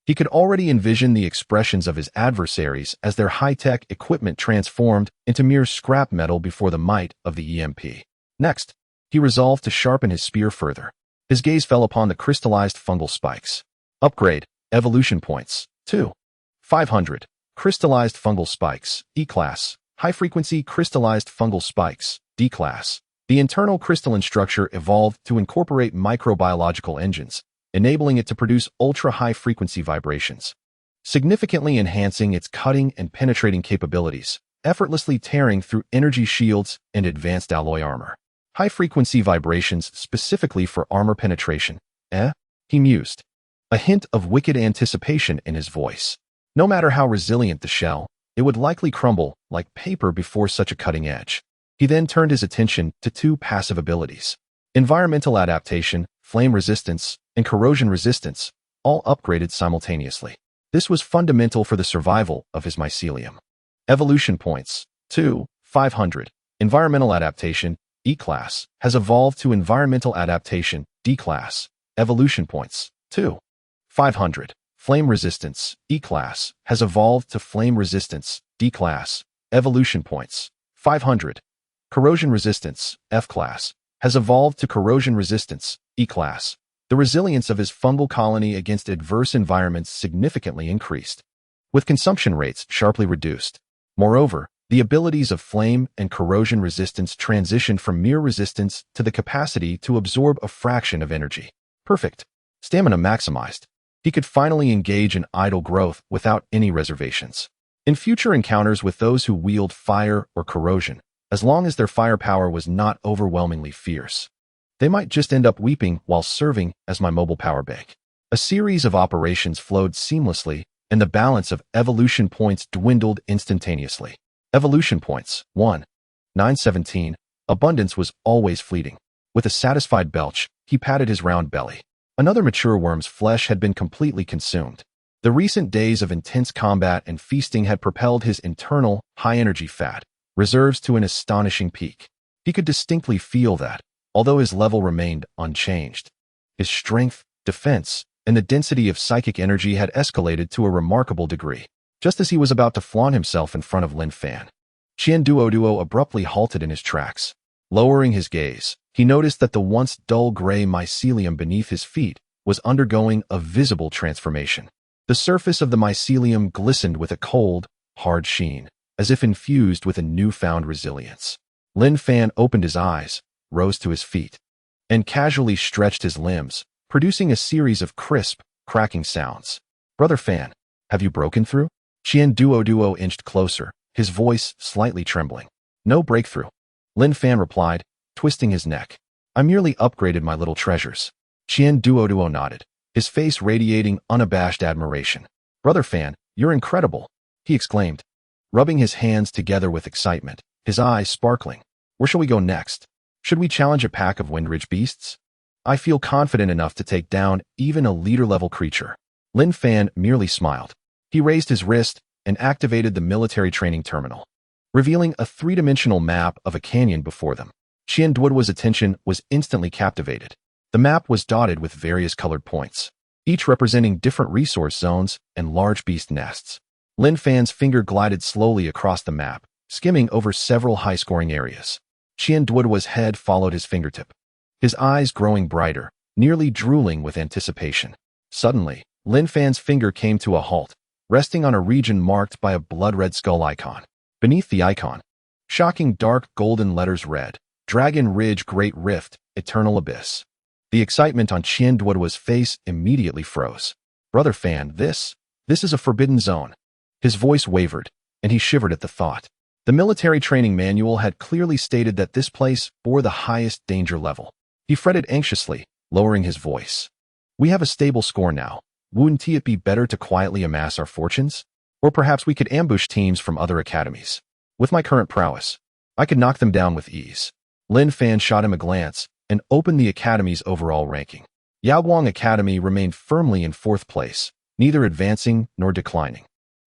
He could already envision the expressions of his adversaries as their high-tech equipment transformed into mere scrap metal before the might of the EMP. Next, he resolved to sharpen his spear further. His gaze fell upon the crystallized fungal spikes. Upgrade. Evolution points. 2. 500. Crystallized fungal spikes. E-Class. High-frequency crystallized fungal spikes. D-Class. The internal crystalline structure evolved to incorporate microbiological engines, enabling it to produce ultra-high-frequency vibrations, significantly enhancing its cutting and penetrating capabilities, effortlessly tearing through energy shields and advanced alloy armor. High-frequency vibrations specifically for armor penetration. He mused, a hint of wicked anticipation in his voice. No matter how resilient the shell, it would likely crumble like paper before such a cutting edge. He then turned his attention to two passive abilities: environmental adaptation, flame resistance, and corrosion resistance, all upgraded simultaneously. This was fundamental for the survival of his mycelium. Evolution points. 2. 500. Environmental adaptation. E-Class has evolved to environmental adaptation. D-Class. Evolution points. 2. 500. Flame resistance. E-Class has evolved to flame resistance. D-Class. Evolution points. 500. Corrosion resistance. F-Class has evolved to corrosion resistance. E-Class. The resilience of his fungal colony against adverse environments significantly increased, with consumption rates sharply reduced. Moreover, the abilities of flame and corrosion resistance transitioned from mere resistance to the capacity to absorb a fraction of energy. Perfect. Stamina maximized. He could finally engage in idle growth without any reservations. In future encounters with those who wield fire or corrosion, as long as their firepower was not overwhelmingly fierce, they might just end up weeping while serving as my mobile power bank. A series of operations flowed seamlessly, and the balance of evolution points dwindled instantaneously. Evolution points. 1. 917. Abundance was always fleeting. With a satisfied belch, he patted his round belly. Another mature worm's flesh had been completely consumed. The recent days of intense combat and feasting had propelled his internal, high-energy fat reserves to an astonishing peak. He could distinctly feel that, although his level remained unchanged, his strength, defense, and the density of psychic energy had escalated to a remarkable degree. Just as he was about to flaunt himself in front of Lin Fan, Qian Duoduo abruptly halted in his tracks. Lowering his gaze, he noticed that the once dull gray mycelium beneath his feet was undergoing a visible transformation. The surface of the mycelium glistened with a cold, hard sheen, as if infused with a newfound resilience. Lin Fan opened his eyes, rose to his feet, and casually stretched his limbs, producing a series of crisp, cracking sounds. "Brother Fan, have you broken through?" Qian Duoduo inched closer, his voice slightly trembling. "No breakthrough," Lin Fan replied, twisting his neck. "I merely upgraded my little treasures." Qian Duoduo nodded, his face radiating unabashed admiration. "Brother Fan, you're incredible," he exclaimed, rubbing his hands together with excitement, his eyes sparkling. "Where shall we go next? Should we challenge a pack of Windridge beasts? I feel confident enough to take down even a leader-level creature." Lin Fan merely smiled. He raised his wrist and activated the military training terminal, revealing a three-dimensional map of a canyon before them. Qian Duoduo's attention was instantly captivated. The map was dotted with various colored points, each representing different resource zones and large beast nests. Lin Fan's finger glided slowly across the map, skimming over several high-scoring areas. Qian Duoduo's head followed his fingertip, his eyes growing brighter, nearly drooling with anticipation. Suddenly, Lin Fan's finger came to a halt, resting on a region marked by a blood-red skull icon. Beneath the icon, shocking dark golden letters read, Dragon Ridge Great Rift, Eternal Abyss. The excitement on Qian Duoduo's face immediately froze. Brother Fan, this is a forbidden zone. His voice wavered, and he shivered at the thought. The military training manual had clearly stated that this place bore the highest danger level. He fretted anxiously, lowering his voice. We have a stable score now. Wouldn't it be better to quietly amass our fortunes? Or perhaps we could ambush teams from other academies. With my current prowess, I could knock them down with ease. Lin Fan shot him a glance and opened the academy's overall ranking. Yaoguang Academy remained firmly in fourth place, neither advancing nor declining.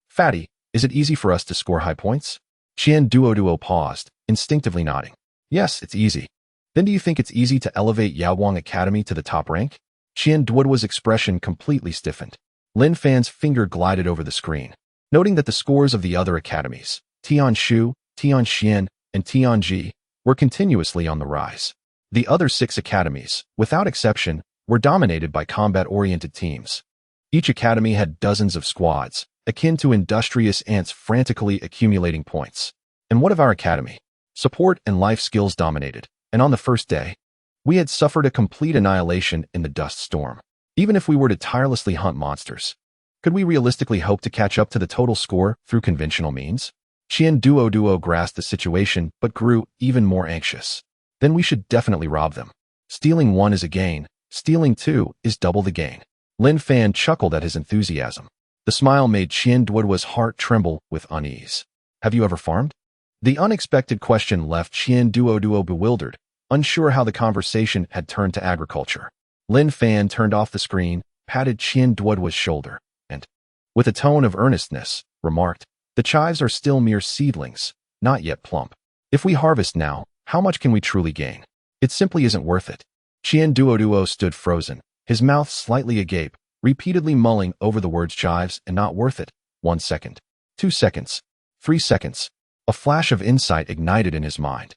Fatty, is it easy for us to score high points? Qian Duoduo paused, instinctively nodding. Yes, it's easy. Then do you think it's easy to elevate Yaoguang Academy to the top rank? Qian Duoduo's expression completely stiffened. Lin Fan's finger glided over the screen, noting that the scores of the other academies, Tianshu, Tianxian, and Tianji, were continuously on the rise. The other 6 academies, without exception, were dominated by combat-oriented teams. Each academy had dozens of squads, akin to industrious ants frantically accumulating points. And what of our academy? Support and life skills dominated, and on the first day, we had suffered a complete annihilation in the dust storm. Even if we were to tirelessly hunt monsters, could we realistically hope to catch up to the total score through conventional means? Qian Duoduo grasped the situation but grew even more anxious. Then we should definitely rob them. Stealing 1 is a gain, stealing 2 is double the gain. Lin Fan chuckled at his enthusiasm. The smile made Qian Duoduo's heart tremble with unease. Have you ever farmed? The unexpected question left Qian Duoduo bewildered, unsure how the conversation had turned to agriculture. Lin Fan turned off the screen, patted Qian Duoduo's shoulder, and, with a tone of earnestness, remarked, the chives are still mere seedlings, not yet plump. If we harvest now, how much can we truly gain? It simply isn't worth it. Qian Duoduo stood frozen, his mouth slightly agape, repeatedly mulling over the words chives and not worth it. 1 second, 2 seconds, 3 seconds. A flash of insight ignited in his mind.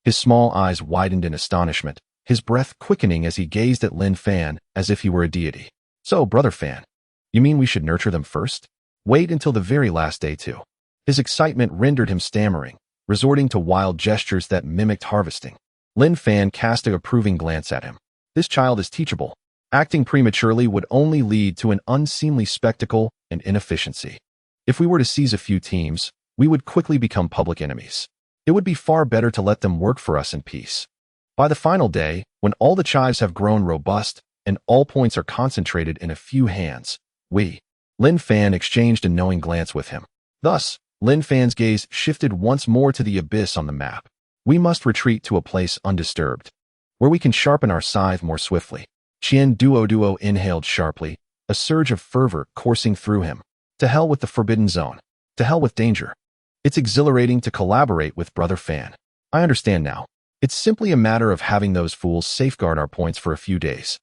His small eyes widened in astonishment, his breath quickening as he gazed at Lin Fan as if he were a deity. So, Brother Fan, you mean we should nurture them first? Wait until the very last day too. His excitement rendered him stammering, resorting to wild gestures that mimicked harvesting. Lin Fan cast an approving glance at him. This child is teachable. Acting prematurely would only lead to an unseemly spectacle and inefficiency. If we were to seize a few teams, we would quickly become public enemies. It would be far better to let them work for us in peace. By the final day, when all the chives have grown robust and all points are concentrated in a few hands, Lin Fan exchanged a knowing glance with him. Thus, Lin Fan's gaze shifted once more to the abyss on the map. We must retreat to a place undisturbed, where we can sharpen our scythe more swiftly. Qian Duoduo inhaled sharply, a surge of fervor coursing through him. To hell with the forbidden zone. To hell with danger. It's exhilarating to collaborate with Brother Fan. I understand now. It's simply a matter of having those fools safeguard our points for a few days.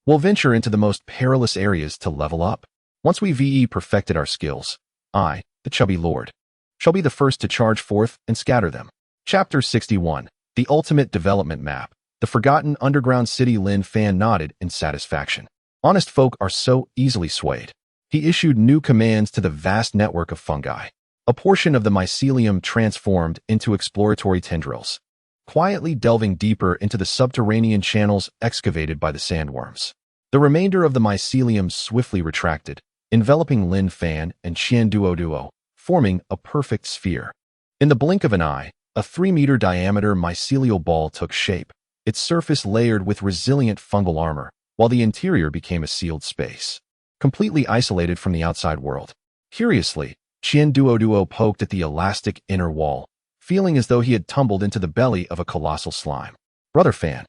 We'll venture into the most perilous areas to level up. Once we perfected our skills, I, the chubby lord, shall be the first to charge forth and scatter them. Chapter 61. The Ultimate Development Map. The Forgotten Underground City. Lin Fan nodded in satisfaction. Honest folk are so easily swayed. He issued new commands to the vast network of fungi. A portion of the mycelium transformed into exploratory tendrils, quietly delving deeper into the subterranean channels excavated by the sandworms. The remainder of the mycelium swiftly retracted, enveloping Lin Fan and Qian Duoduo, forming a perfect sphere. In the blink of an eye, a 3-meter diameter mycelial ball took shape, its surface layered with resilient fungal armor, while the interior became a sealed space, completely isolated from the outside world. Curiously, Qian Duoduo poked at the elastic inner wall, feeling as though he had tumbled into the belly of a colossal slime. Brother Fan,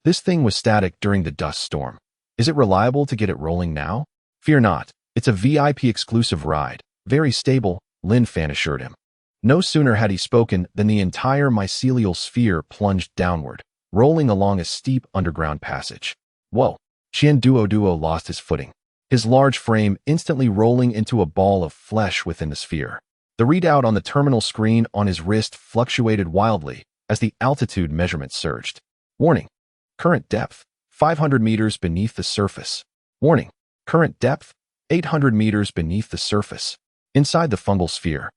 this thing was static during the dust storm. Is it reliable to get it rolling now? Fear not, It's a VIP exclusive ride. Very stable, Lin Fan assured him. No sooner had he spoken than the entire mycelial sphere plunged downward, rolling along a steep underground passage. Whoa! Qian Duo lost his footing, his large frame instantly rolling into a ball of flesh within the sphere. The readout on the terminal screen on his wrist fluctuated wildly as the altitude measurement surged. Warning! Current depth, 500 meters beneath the surface. Warning! Current depth, 800 meters beneath the surface. Inside the fungal sphere,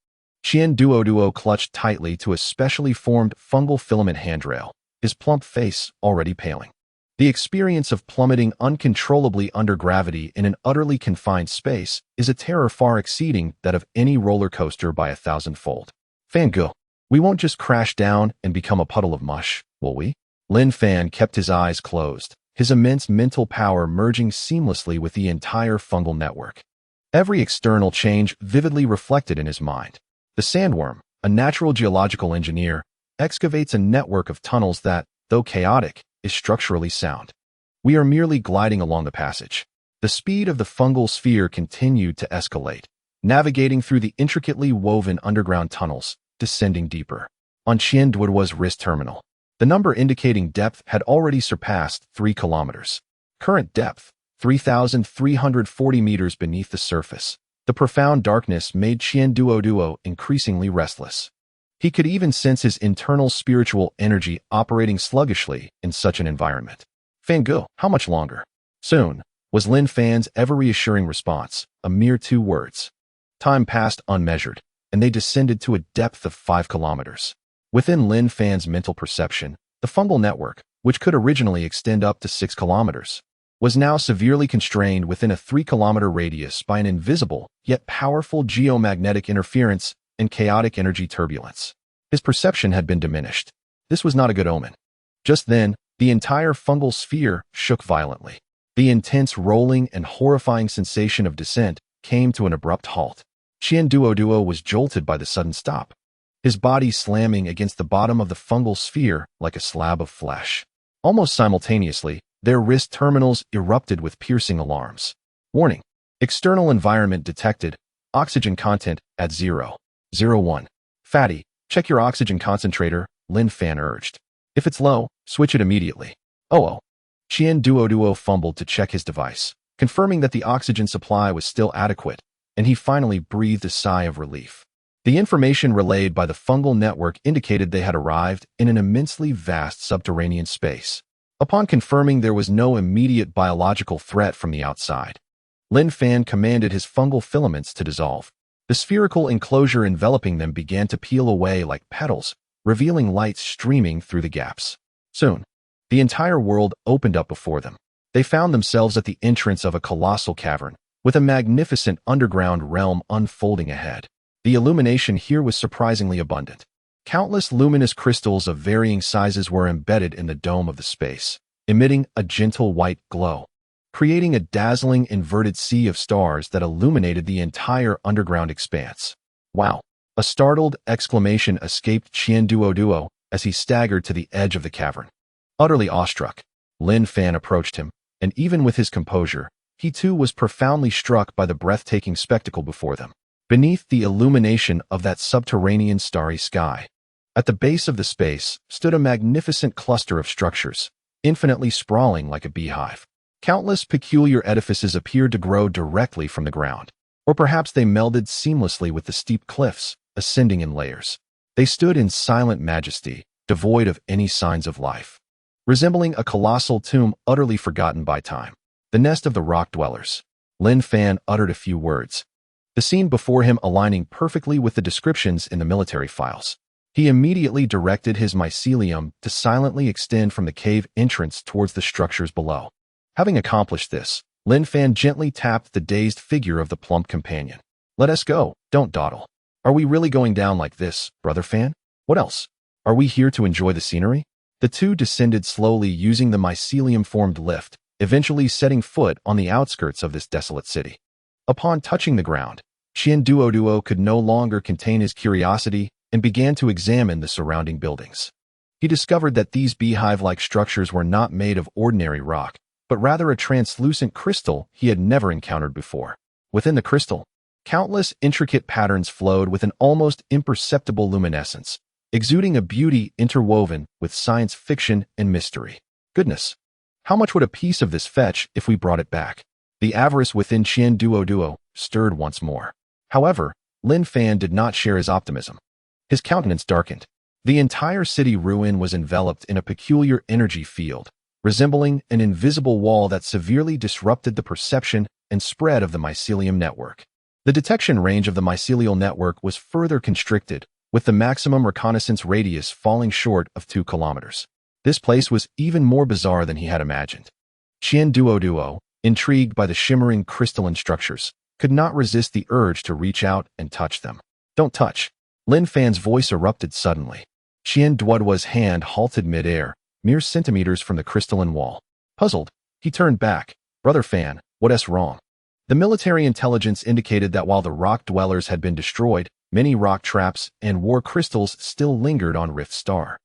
Qian Duo clutched tightly to a specially formed fungal filament handrail, his plump face already paling. The experience of plummeting uncontrollably under gravity in an utterly confined space is a terror far exceeding that of any roller coaster by 1,000-fold. Fangirl, we won't just crash down and become a puddle of mush, will we? Lin Fan kept his eyes closed, his immense mental power merging seamlessly with the entire fungal network. Every external change vividly reflected in his mind. The sandworm, a natural geological engineer, excavates a network of tunnels that, though chaotic, is structurally sound. We are merely gliding along the passage. The speed of the fungal sphere continued to escalate, navigating through the intricately woven underground tunnels, descending deeper. On Qian Duo's wrist terminal, the number indicating depth had already surpassed 3 kilometers. Current depth, 3,340 meters beneath the surface. The profound darkness made Qian Duo increasingly restless. He could even sense his internal spiritual energy operating sluggishly in such an environment. Fangirl, how much longer? Soon, was Lin Fan's ever-reassuring response, a mere 2 words. Time passed unmeasured, and they descended to a depth of 5 kilometers. Within Lin Fan's mental perception, the fungal network, which could originally extend up to 6 kilometers, was now severely constrained within a 3-kilometer radius by an invisible, yet powerful geomagnetic interference and chaotic energy turbulence. His perception had been diminished. This was not a good omen. Just then, the entire fungal sphere shook violently. The intense rolling and horrifying sensation of descent came to an abrupt halt. Qian Duo was jolted by the sudden stop, his body slamming against the bottom of the fungal sphere like a slab of flesh. Almost simultaneously, their wrist terminals erupted with piercing alarms. Warning! External environment detected. Oxygen content at 0.01. Fatty, check your oxygen concentrator, Lin Fan urged. If it's low, switch it immediately. Oh. Qian Duo fumbled to check his device, confirming that the oxygen supply was still adequate, and he finally breathed a sigh of relief. The information relayed by the fungal network indicated they had arrived in an immensely vast subterranean space. Upon confirming there was no immediate biological threat from the outside, Lin Fan commanded his fungal filaments to dissolve. The spherical enclosure enveloping them began to peel away like petals, revealing light streaming through the gaps. Soon, the entire world opened up before them. They found themselves at the entrance of a colossal cavern, with a magnificent underground realm unfolding ahead. The illumination here was surprisingly abundant. Countless luminous crystals of varying sizes were embedded in the dome of the space, emitting a gentle white glow, creating a dazzling inverted sea of stars that illuminated the entire underground expanse. Wow! A startled exclamation escaped Qian Duo as he staggered to the edge of the cavern. Utterly awestruck, Lin Fan approached him, and even with his composure, he too was profoundly struck by the breathtaking spectacle before them. Beneath the illumination of that subterranean starry sky, at the base of the space stood a magnificent cluster of structures, infinitely sprawling like a beehive. Countless peculiar edifices appeared to grow directly from the ground, or perhaps they melded seamlessly with the steep cliffs, ascending in layers. They stood in silent majesty, devoid of any signs of life, resembling a colossal tomb utterly forgotten by time. The nest of the rock dwellers. Lin Fan uttered a few words, the scene before him aligning perfectly with the descriptions in the military files. He immediately directed his mycelium to silently extend from the cave entrance towards the structures below. Having accomplished this, Lin Fan gently tapped the dazed figure of the plump companion. Let us go, don't dawdle. Are we really going down like this, brother Fan? What else? Are we here to enjoy the scenery? The two descended slowly using the mycelium-formed lift, eventually setting foot on the outskirts of this desolate city. Upon touching the ground, Qian Duo could no longer contain his curiosity and began to examine the surrounding buildings. He discovered that these beehive-like structures were not made of ordinary rock, but rather a translucent crystal he had never encountered before. Within the crystal, countless intricate patterns flowed with an almost imperceptible luminescence, exuding a beauty interwoven with science fiction and mystery. Goodness, how much would a piece of this fetch if we brought it back? The avarice within Qian Duo stirred once more. However, Lin Fan did not share his optimism. His countenance darkened. The entire city ruin was enveloped in a peculiar energy field, resembling an invisible wall that severely disrupted the perception and spread of the mycelium network. The detection range of the mycelial network was further constricted, with the maximum reconnaissance radius falling short of 2 kilometers. This place was even more bizarre than he had imagined. Qian Duo, intrigued by the shimmering crystalline structures, could not resist the urge to reach out and touch them. Don't touch. Lin Fan's voice erupted suddenly. Qian Duo's hand halted midair, mere centimeters from the crystalline wall. Puzzled, he turned back. Brother Fan, what's wrong? The military intelligence indicated that while the rock dwellers had been destroyed, many rock traps and war crystals still lingered on Rift Star.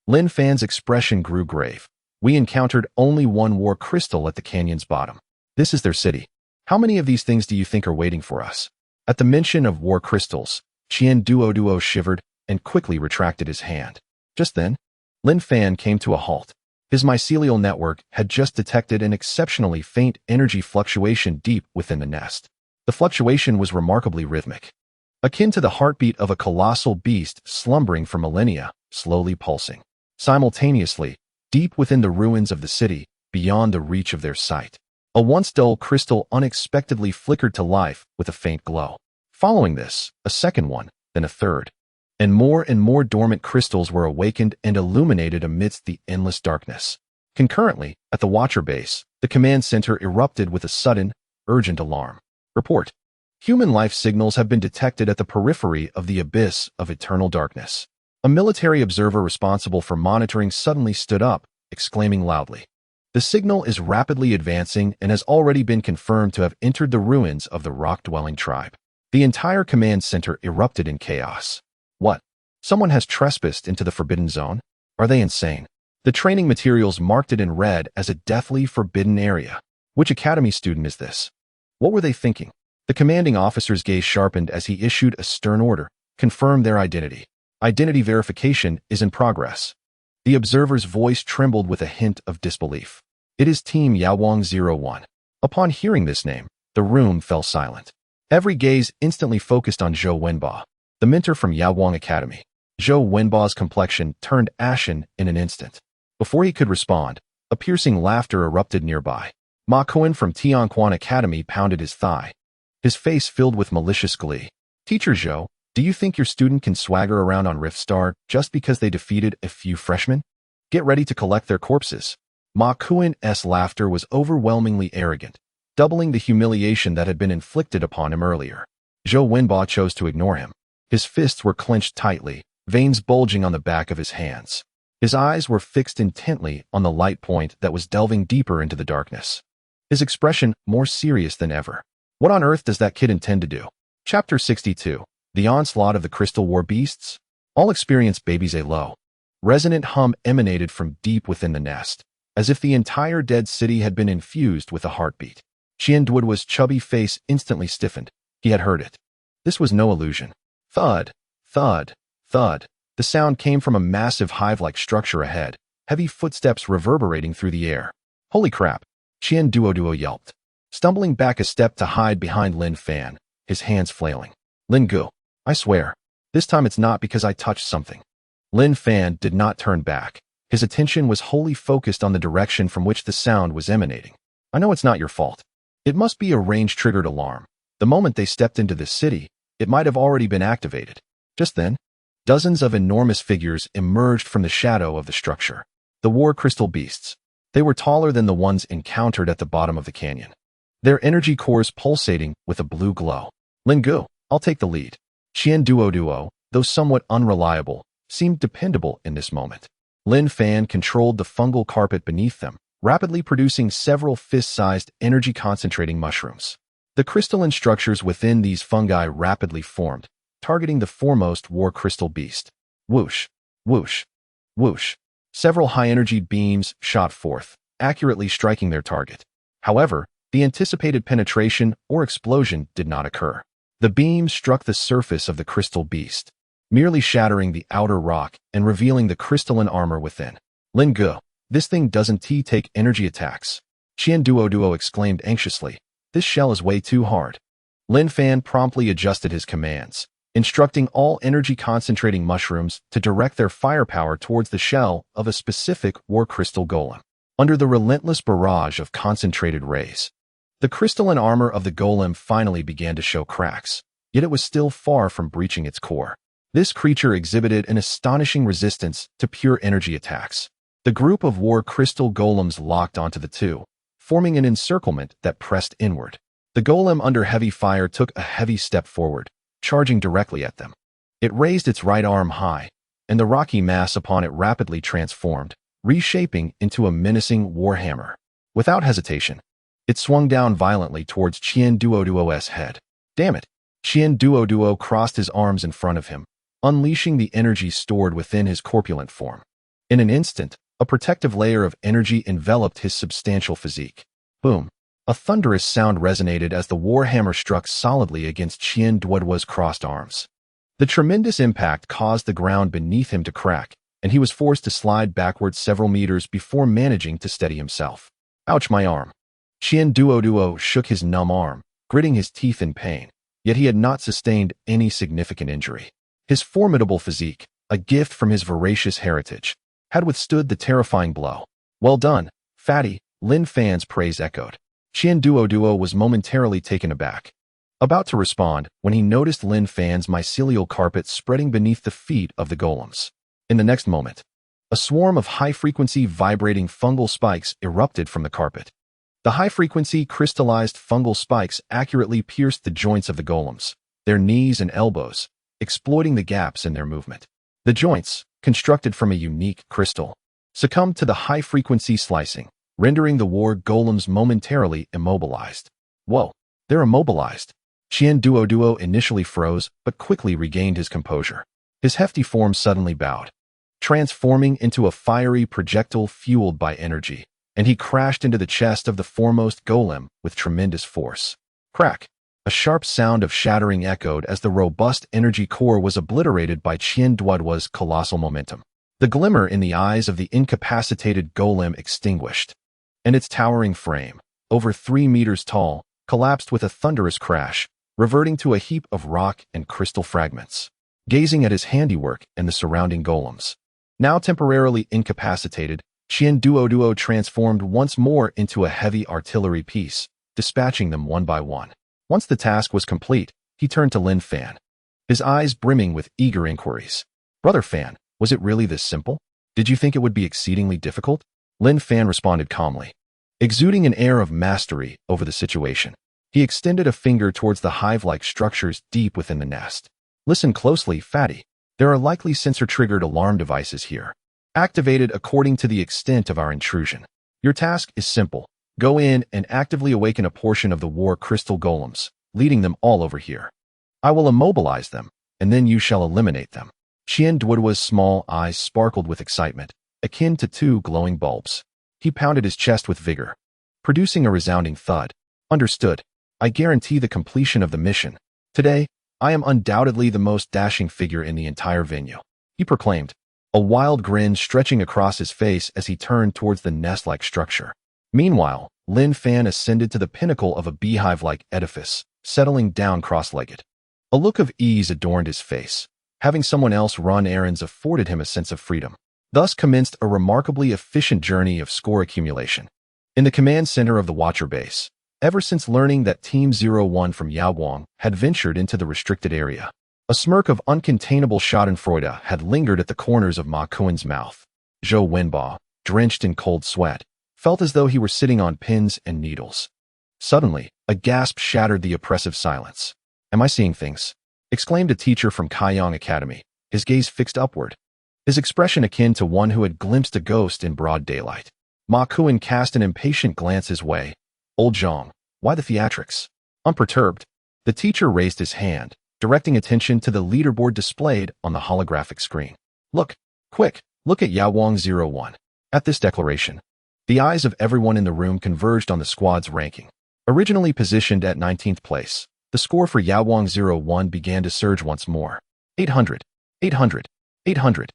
Lin Fan's expression grew grave. We encountered only one war crystal at the canyon's bottom. This is their city. How many of these things do you think are waiting for us? At the mention of war crystals, Qian Duo shivered and quickly retracted his hand. Just then, Lin Fan came to a halt. His mycelial network had just detected an exceptionally faint energy fluctuation deep within the nest. The fluctuation was remarkably rhythmic, akin to the heartbeat of a colossal beast slumbering for millennia, slowly pulsing. Simultaneously, deep within the ruins of the city, beyond the reach of their sight, a once dull crystal unexpectedly flickered to life with a faint glow. Following this, a second one, then a third, and more dormant crystals were awakened and illuminated amidst the endless darkness. Concurrently, at the Watcher base, the command center erupted with a sudden, urgent alarm. Report. Human life signals have been detected at the periphery of the abyss of eternal darkness. A military observer responsible for monitoring suddenly stood up, exclaiming loudly. The signal is rapidly advancing and has already been confirmed to have entered the ruins of the rock-dwelling tribe. The entire command center erupted in chaos. What? Someone has trespassed into the forbidden zone? Are they insane? The training materials marked it in red as a deathly forbidden area. Which academy student is this? What were they thinking? The commanding officer's gaze sharpened as he issued a stern order. Confirm their identity. Identity verification is in progress. The observer's voice trembled with a hint of disbelief. It is Team Yaowang 01. Upon hearing this name, the room fell silent. Every gaze instantly focused on Zhou Wenba, the mentor from Yaowang Academy. Zhou Wenba's complexion turned ashen in an instant. Before he could respond, a piercing laughter erupted nearby. Ma Kuan from Tianquan Academy pounded his thigh, his face filled with malicious glee. Teacher Zhou, do you think your student can swagger around on Rift Star just because they defeated a few freshmen? Get ready to collect their corpses. Ma Kuan's laughter was overwhelmingly arrogant, doubling the humiliation that had been inflicted upon him earlier. Zhou Wenba chose to ignore him. His fists were clenched tightly, veins bulging on the back of his hands. His eyes were fixed intently on the light point that was delving deeper into the darkness. His expression more serious than ever. What on earth does that kid intend to do? Chapter 62. The Onslaught of the Crystal War Beasts? All experienced babies a low, resonant hum emanated from deep within the nest, as if the entire dead city had been infused with a heartbeat. Qian Duo's chubby face instantly stiffened. He had heard it. This was no illusion. Thud, thud, thud. The sound came from a massive hive-like structure ahead, heavy footsteps reverberating through the air. Holy crap! Qian Duo yelped, stumbling back a step to hide behind Lin Fan, his hands flailing. Lin Gu, I swear, this time it's not because I touched something. Lin Fan did not turn back. His attention was wholly focused on the direction from which the sound was emanating. I know it's not your fault. It must be a range-triggered alarm. The moment they stepped into this city, it might have already been activated. Just then, dozens of enormous figures emerged from the shadow of the structure. The war crystal beasts. They were taller than the ones encountered at the bottom of the canyon, their energy cores pulsating with a blue glow. Lin Gu, I'll take the lead. Qian Duo, though somewhat unreliable, seemed dependable in this moment. Lin Fan controlled the fungal carpet beneath them, rapidly producing several fist-sized energy-concentrating mushrooms. The crystalline structures within these fungi rapidly formed, targeting the foremost war crystal beast. Whoosh, whoosh, whoosh. Several high-energy beams shot forth, accurately striking their target. However, The anticipated penetration or explosion did not occur. The beam struck the surface of the crystal beast, merely shattering the outer rock and revealing the crystalline armor within. Lin Ge, this thing doesn't take energy attacks. Qian Duo exclaimed anxiously. This shell is way too hard. Lin Fan promptly adjusted his commands, instructing all energy-concentrating mushrooms to direct their firepower towards the shell of a specific war crystal golem. Under the relentless barrage of concentrated rays, the crystalline armor of the golem finally began to show cracks, yet it was still far from breaching its core. This creature exhibited an astonishing resistance to pure energy attacks. The group of war crystal golems locked onto the two, forming an encirclement that pressed inward. The golem under heavy fire took a heavy step forward, charging directly at them. It raised its right arm high, and the rocky mass upon it rapidly transformed, reshaping into a menacing warhammer. Without hesitation, it swung down violently towards Qian Duo's head. Damn it! Qian Duo crossed his arms in front of him, unleashing the energy stored within his corpulent form. In an instant, a protective layer of energy enveloped his substantial physique. Boom! A thunderous sound resonated as the warhammer struck solidly against Qian Duo's crossed arms. The tremendous impact caused the ground beneath him to crack, and he was forced to slide backwards several meters before managing to steady himself. Ouch, my arm! Qian Duo shook his numb arm, gritting his teeth in pain, yet he had not sustained any significant injury. His formidable physique, a gift from his voracious heritage, had withstood the terrifying blow. Well done, fatty, Lin Fan's praise echoed. Qian Duo was momentarily taken aback, about to respond when he noticed Lin Fan's mycelial carpet spreading beneath the feet of the golems. In the next moment, a swarm of high-frequency vibrating fungal spikes erupted from the carpet. The high-frequency crystallized fungal spikes accurately pierced the joints of the golems, their knees and elbows, exploiting the gaps in their movement. The joints, constructed from a unique crystal, succumbed to the high-frequency slicing, rendering the war golems momentarily immobilized. Whoa, they're immobilized. Qian Duo initially froze, but quickly regained his composure. His hefty form suddenly bowed, transforming into a fiery projectile fueled by energy, and he crashed into the chest of the foremost golem with tremendous force. Crack! A sharp sound of shattering echoed as the robust energy core was obliterated by Qian Duo's colossal momentum. The glimmer in the eyes of the incapacitated golem extinguished, and its towering frame, over 3 meters tall, collapsed with a thunderous crash, reverting to a heap of rock and crystal fragments. Gazing at his handiwork and the surrounding golems, now temporarily incapacitated, Qian Duo transformed once more into a heavy artillery piece, dispatching them one by one. Once the task was complete, he turned to Lin Fan, his eyes brimming with eager inquiries. Brother Fan, was it really this simple? Did you think it would be exceedingly difficult? Lin Fan responded calmly, exuding an air of mastery over the situation. He extended a finger towards the hive-like structures deep within the nest. Listen closely, fatty. There are likely sensor-triggered alarm devices here, activated according to the extent of our intrusion. Your task is simple. Go in and actively awaken a portion of the war crystal golems, leading them all over here. I will immobilize them, and then you shall eliminate them. Qian Duo's small eyes sparkled with excitement, akin to 2 glowing bulbs. He pounded his chest with vigor, producing a resounding thud. Understood. I guarantee the completion of the mission. Today, I am undoubtedly the most dashing figure in the entire venue, he proclaimed, a wild grin stretching across his face as he turned towards the nest-like structure. Meanwhile, Lin Fan ascended to the pinnacle of a beehive-like edifice, settling down cross-legged. A look of ease adorned his face. Having someone else run errands afforded him a sense of freedom. Thus commenced a remarkably efficient journey of score accumulation. In the command center of the Watcher base, ever since learning that Team 01 from Yaoguang had ventured into the restricted area, a smirk of uncontainable schadenfreude had lingered at the corners of Ma Kuen's mouth. Zhou Wenba, drenched in cold sweat, felt as though he were sitting on pins and needles. Suddenly, a gasp shattered the oppressive silence. Am I seeing things? Exclaimed a teacher from Kaiyang Academy, his gaze fixed upward, his expression akin to one who had glimpsed a ghost in broad daylight. Ma Kuen cast an impatient glance his way. Old Zhang, why the theatrics? Unperturbed, the teacher raised his hand, directing attention to the leaderboard displayed on the holographic screen. Look, quick, look at Yaoguang 01. At this declaration, the eyes of everyone in the room converged on the squad's ranking. Originally positioned at 19th place, the score for Yaoguang 01 began to surge once more. 800, 800, 800.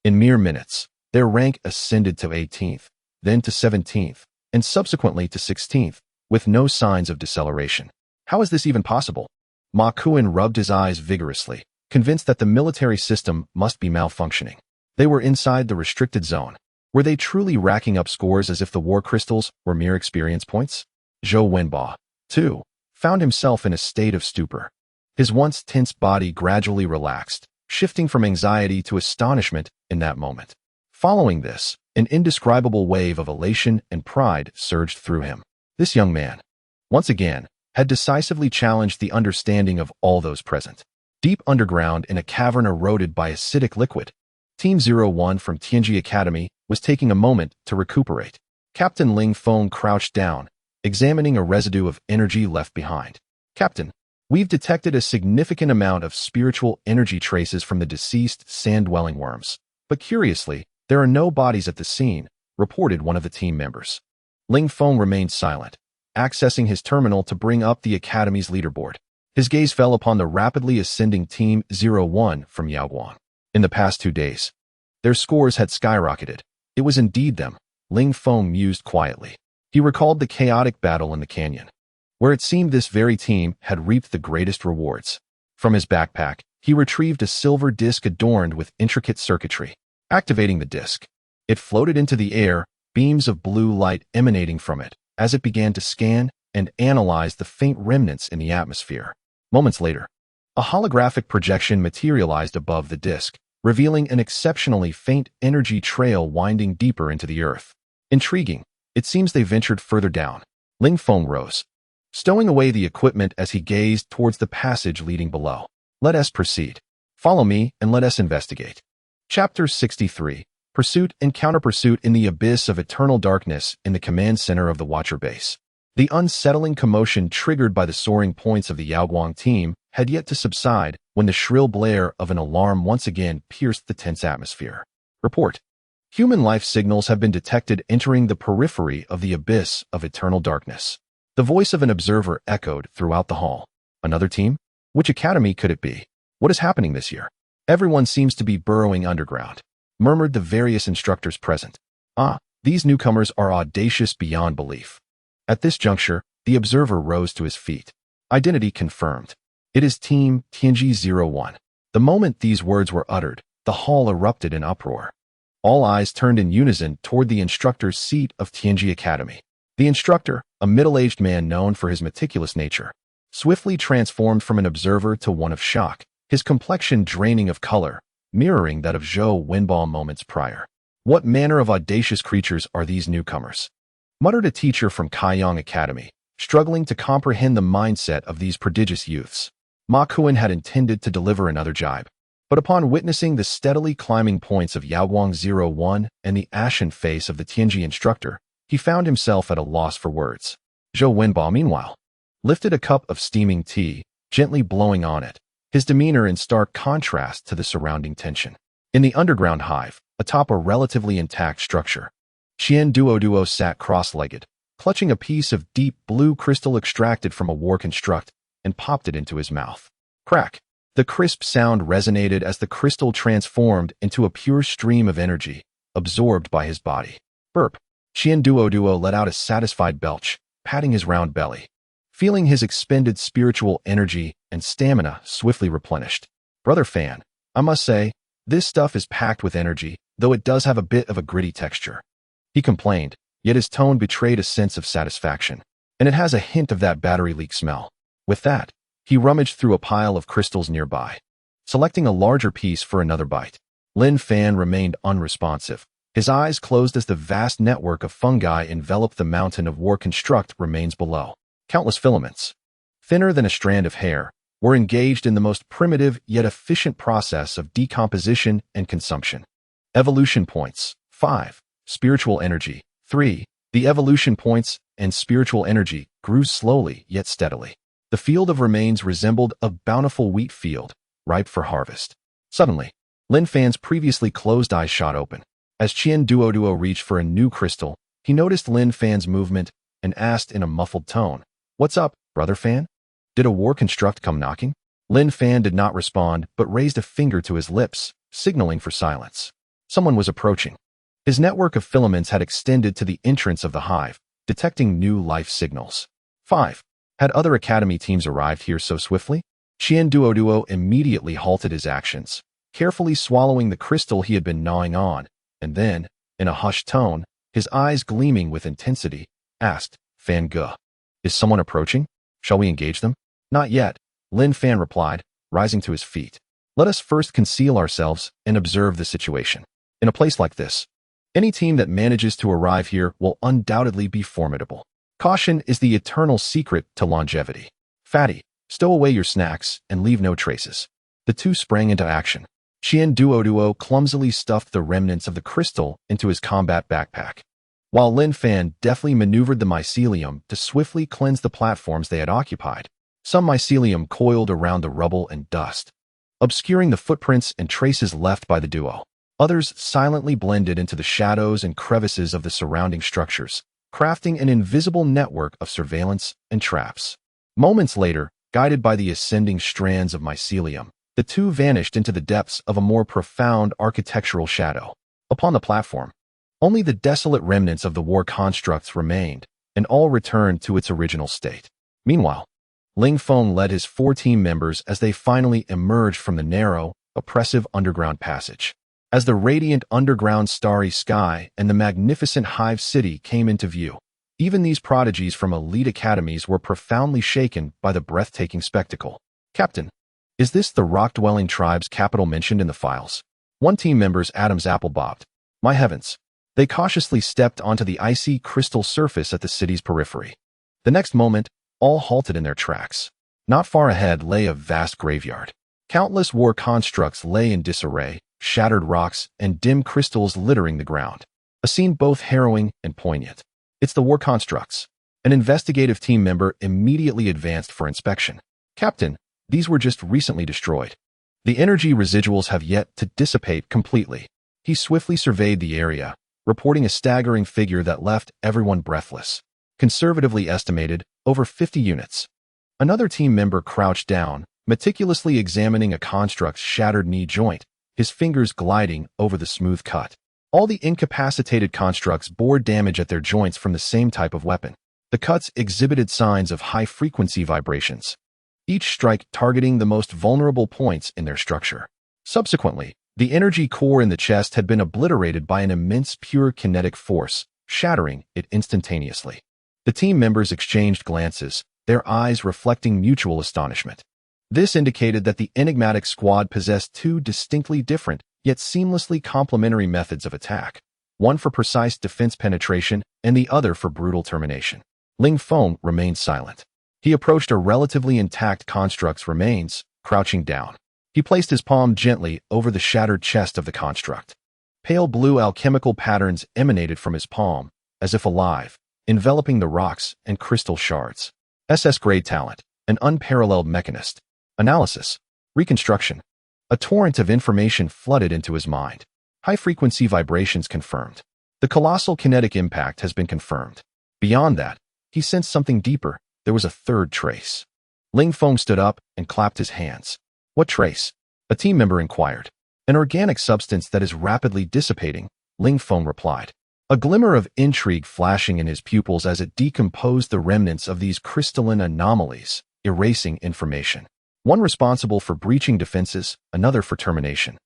In mere minutes, their rank ascended to 18th, then to 17th, and subsequently to 16th, with no signs of deceleration. How is this even possible? Ma Kuan rubbed his eyes vigorously, convinced that the military system must be malfunctioning. They were inside the restricted zone. Were they truly racking up scores as if the war crystals were mere experience points? Zhou Wenbo, too, found himself in a state of stupor. His once tense body gradually relaxed, shifting from anxiety to astonishment in that moment. Following this, an indescribable wave of elation and pride surged through him. This young man, once again, had decisively challenged the understanding of all those present. Deep underground in a cavern eroded by acidic liquid, Team 01 from Tianji Academy was taking a moment to recuperate. Captain Ling Feng crouched down, examining a residue of energy left behind. Captain, we've detected a significant amount of spiritual energy traces from the deceased sand-dwelling worms. But curiously, there are no bodies at the scene, reported one of the team members. Ling Feng remained silent, accessing his terminal to bring up the Academy's leaderboard. His gaze fell upon the rapidly ascending Team 01 from Yaoguang. In the past 2 days, their scores had skyrocketed. It was indeed them, Ling Feng mused quietly. He recalled the chaotic battle in the canyon, where it seemed this very team had reaped the greatest rewards. From his backpack, he retrieved a silver disc adorned with intricate circuitry. Activating the disc, it floated into the air, beams of blue light emanating from it, as it began to scan and analyze the faint remnants in the atmosphere. Moments later, a holographic projection materialized above the disc, revealing an exceptionally faint energy trail winding deeper into the earth. Intriguing, it seems they ventured further down. Ling Feng rose, stowing away the equipment as he gazed towards the passage leading below. Let us proceed. Follow me and let us investigate. Chapter 63. Pursuit and Counterpursuit in the Abyss of Eternal Darkness in the command center of the Watcher base. The unsettling commotion triggered by the soaring points of the Yaoguang team had yet to subside when the shrill blare of an alarm once again pierced the tense atmosphere. Report. Human life signals have been detected entering the periphery of the Abyss of Eternal Darkness. The voice of an observer echoed throughout the hall. Another team? Which academy could it be? What is happening this year? Everyone seems to be burrowing underground, murmured the various instructors present. These newcomers are audacious beyond belief. At this juncture, the observer rose to his feet. Identity confirmed. It is Team Tianji 01. The moment these words were uttered, the hall erupted in uproar. All eyes turned in unison toward the instructor's seat of Tianji Academy. The instructor, a middle-aged man known for his meticulous nature, swiftly transformed from an observer to one of shock, his complexion draining of color, mirroring that of Zhou Wenbo moments prior. What manner of audacious creatures are these newcomers? Muttered a teacher from Kaiyang Academy, struggling to comprehend the mindset of these prodigious youths. Ma Kuan had intended to deliver another jibe, but upon witnessing the steadily climbing points of Yaoguang 01 and the ashen face of the Tianji instructor, he found himself at a loss for words. Zhou Wenbo, meanwhile, lifted a cup of steaming tea, gently blowing on it, his demeanor in stark contrast to the surrounding tension. In the underground hive, atop a relatively intact structure, Qian Duo sat cross-legged, clutching a piece of deep blue crystal extracted from a war construct and popped it into his mouth. Crack! The crisp sound resonated as the crystal transformed into a pure stream of energy, absorbed by his body. Burp! Qian Duo let out a satisfied belch, patting his round belly, feeling his expended spiritual energy and stamina swiftly replenished. Brother Fan, I must say, this stuff is packed with energy, though it does have a bit of a gritty texture. He complained, yet his tone betrayed a sense of satisfaction. And it has a hint of that battery leak smell. With that, he rummaged through a pile of crystals nearby, selecting a larger piece for another bite. Lin Fan remained unresponsive, his eyes closed as the vast network of fungi enveloped the mountain of war construct remains below. Countless filaments, thinner than a strand of hair, were engaged in the most primitive yet efficient process of decomposition and consumption. Evolution points. 5. Spiritual energy. 3. The evolution points and spiritual energy grew slowly yet steadily. The field of remains resembled a bountiful wheat field, ripe for harvest. Suddenly, Lin Fan's previously closed eyes shot open. As Qian Duo reached for a new crystal, he noticed Lin Fan's movement and asked in a muffled tone, What's up, brother Fan? Did a war construct come knocking? Lin Fan did not respond, but raised a finger to his lips, signaling for silence. Someone was approaching. His network of filaments had extended to the entrance of the hive, detecting new life signals. 5. Had other academy teams arrived here so swiftly? Qian Duo immediately halted his actions, carefully swallowing the crystal he had been gnawing on, and then, in a hushed tone, his eyes gleaming with intensity, asked, Fan Ge, is someone approaching? Shall we engage them? Not yet, Lin Fan replied, rising to his feet. Let us first conceal ourselves and observe the situation. In a place like this, any team that manages to arrive here will undoubtedly be formidable. Caution is the eternal secret to longevity. Fatty, stow away your snacks and leave no traces. The two sprang into action. Qian Duo clumsily stuffed the remnants of the crystal into his combat backpack, while Lin Fan deftly maneuvered the mycelium to swiftly cleanse the platforms they had occupied. Some mycelium coiled around the rubble and dust, obscuring the footprints and traces left by the duo. Others silently blended into the shadows and crevices of the surrounding structures, crafting an invisible network of surveillance and traps. Moments later, guided by the ascending strands of mycelium, the two vanished into the depths of a more profound architectural shadow. Upon the platform, only the desolate remnants of the war constructs remained, and all returned to its original state. Meanwhile, Ling Feng led his 4 team members as they finally emerged from the narrow, oppressive underground passage. As the radiant underground starry sky and the magnificent hive city came into view, even these prodigies from elite academies were profoundly shaken by the breathtaking spectacle. Captain, is this the rock-dwelling tribe's capital mentioned in the files? One team member's Adam's apple bobbed. My heavens. They cautiously stepped onto the icy crystal surface at the city's periphery. The next moment, all halted in their tracks. Not far ahead lay a vast graveyard. Countless war constructs lay in disarray, shattered rocks and dim crystals littering the ground. A scene both harrowing and poignant. It's the war constructs. An investigative team member immediately advanced for inspection. Captain, these were just recently destroyed. The energy residuals have yet to dissipate completely. He swiftly surveyed the area, reporting a staggering figure that left everyone breathless. Conservatively estimated, over 50 units. Another team member crouched down, meticulously examining a construct's shattered knee joint, his fingers gliding over the smooth cut. All the incapacitated constructs bore damage at their joints from the same type of weapon. The cuts exhibited signs of high-frequency vibrations, each strike targeting the most vulnerable points in their structure. Subsequently, the energy core in the chest had been obliterated by an immense pure kinetic force, shattering it instantaneously. The team members exchanged glances, their eyes reflecting mutual astonishment. This indicated that the enigmatic squad possessed 2 distinctly different, yet seamlessly complementary methods of attack, one for precise defense penetration and the other for brutal termination. Ling Feng remained silent. He approached a relatively intact construct's remains, crouching down. He placed his palm gently over the shattered chest of the construct. Pale blue alchemical patterns emanated from his palm, as if alive, enveloping the rocks and crystal shards. SS-grade talent, an unparalleled mechanist. Analysis. Reconstruction. A torrent of information flooded into his mind. High-frequency vibrations confirmed. The colossal kinetic impact has been confirmed. Beyond that, he sensed something deeper. There was a third trace. Ling Feng stood up and clapped his hands. What trace? A team member inquired. An organic substance that is rapidly dissipating, Ling Feng replied. A glimmer of intrigue flashing in his pupils as it decomposed the remnants of these crystalline anomalies, erasing information. One responsible for breaching defenses, another for termination,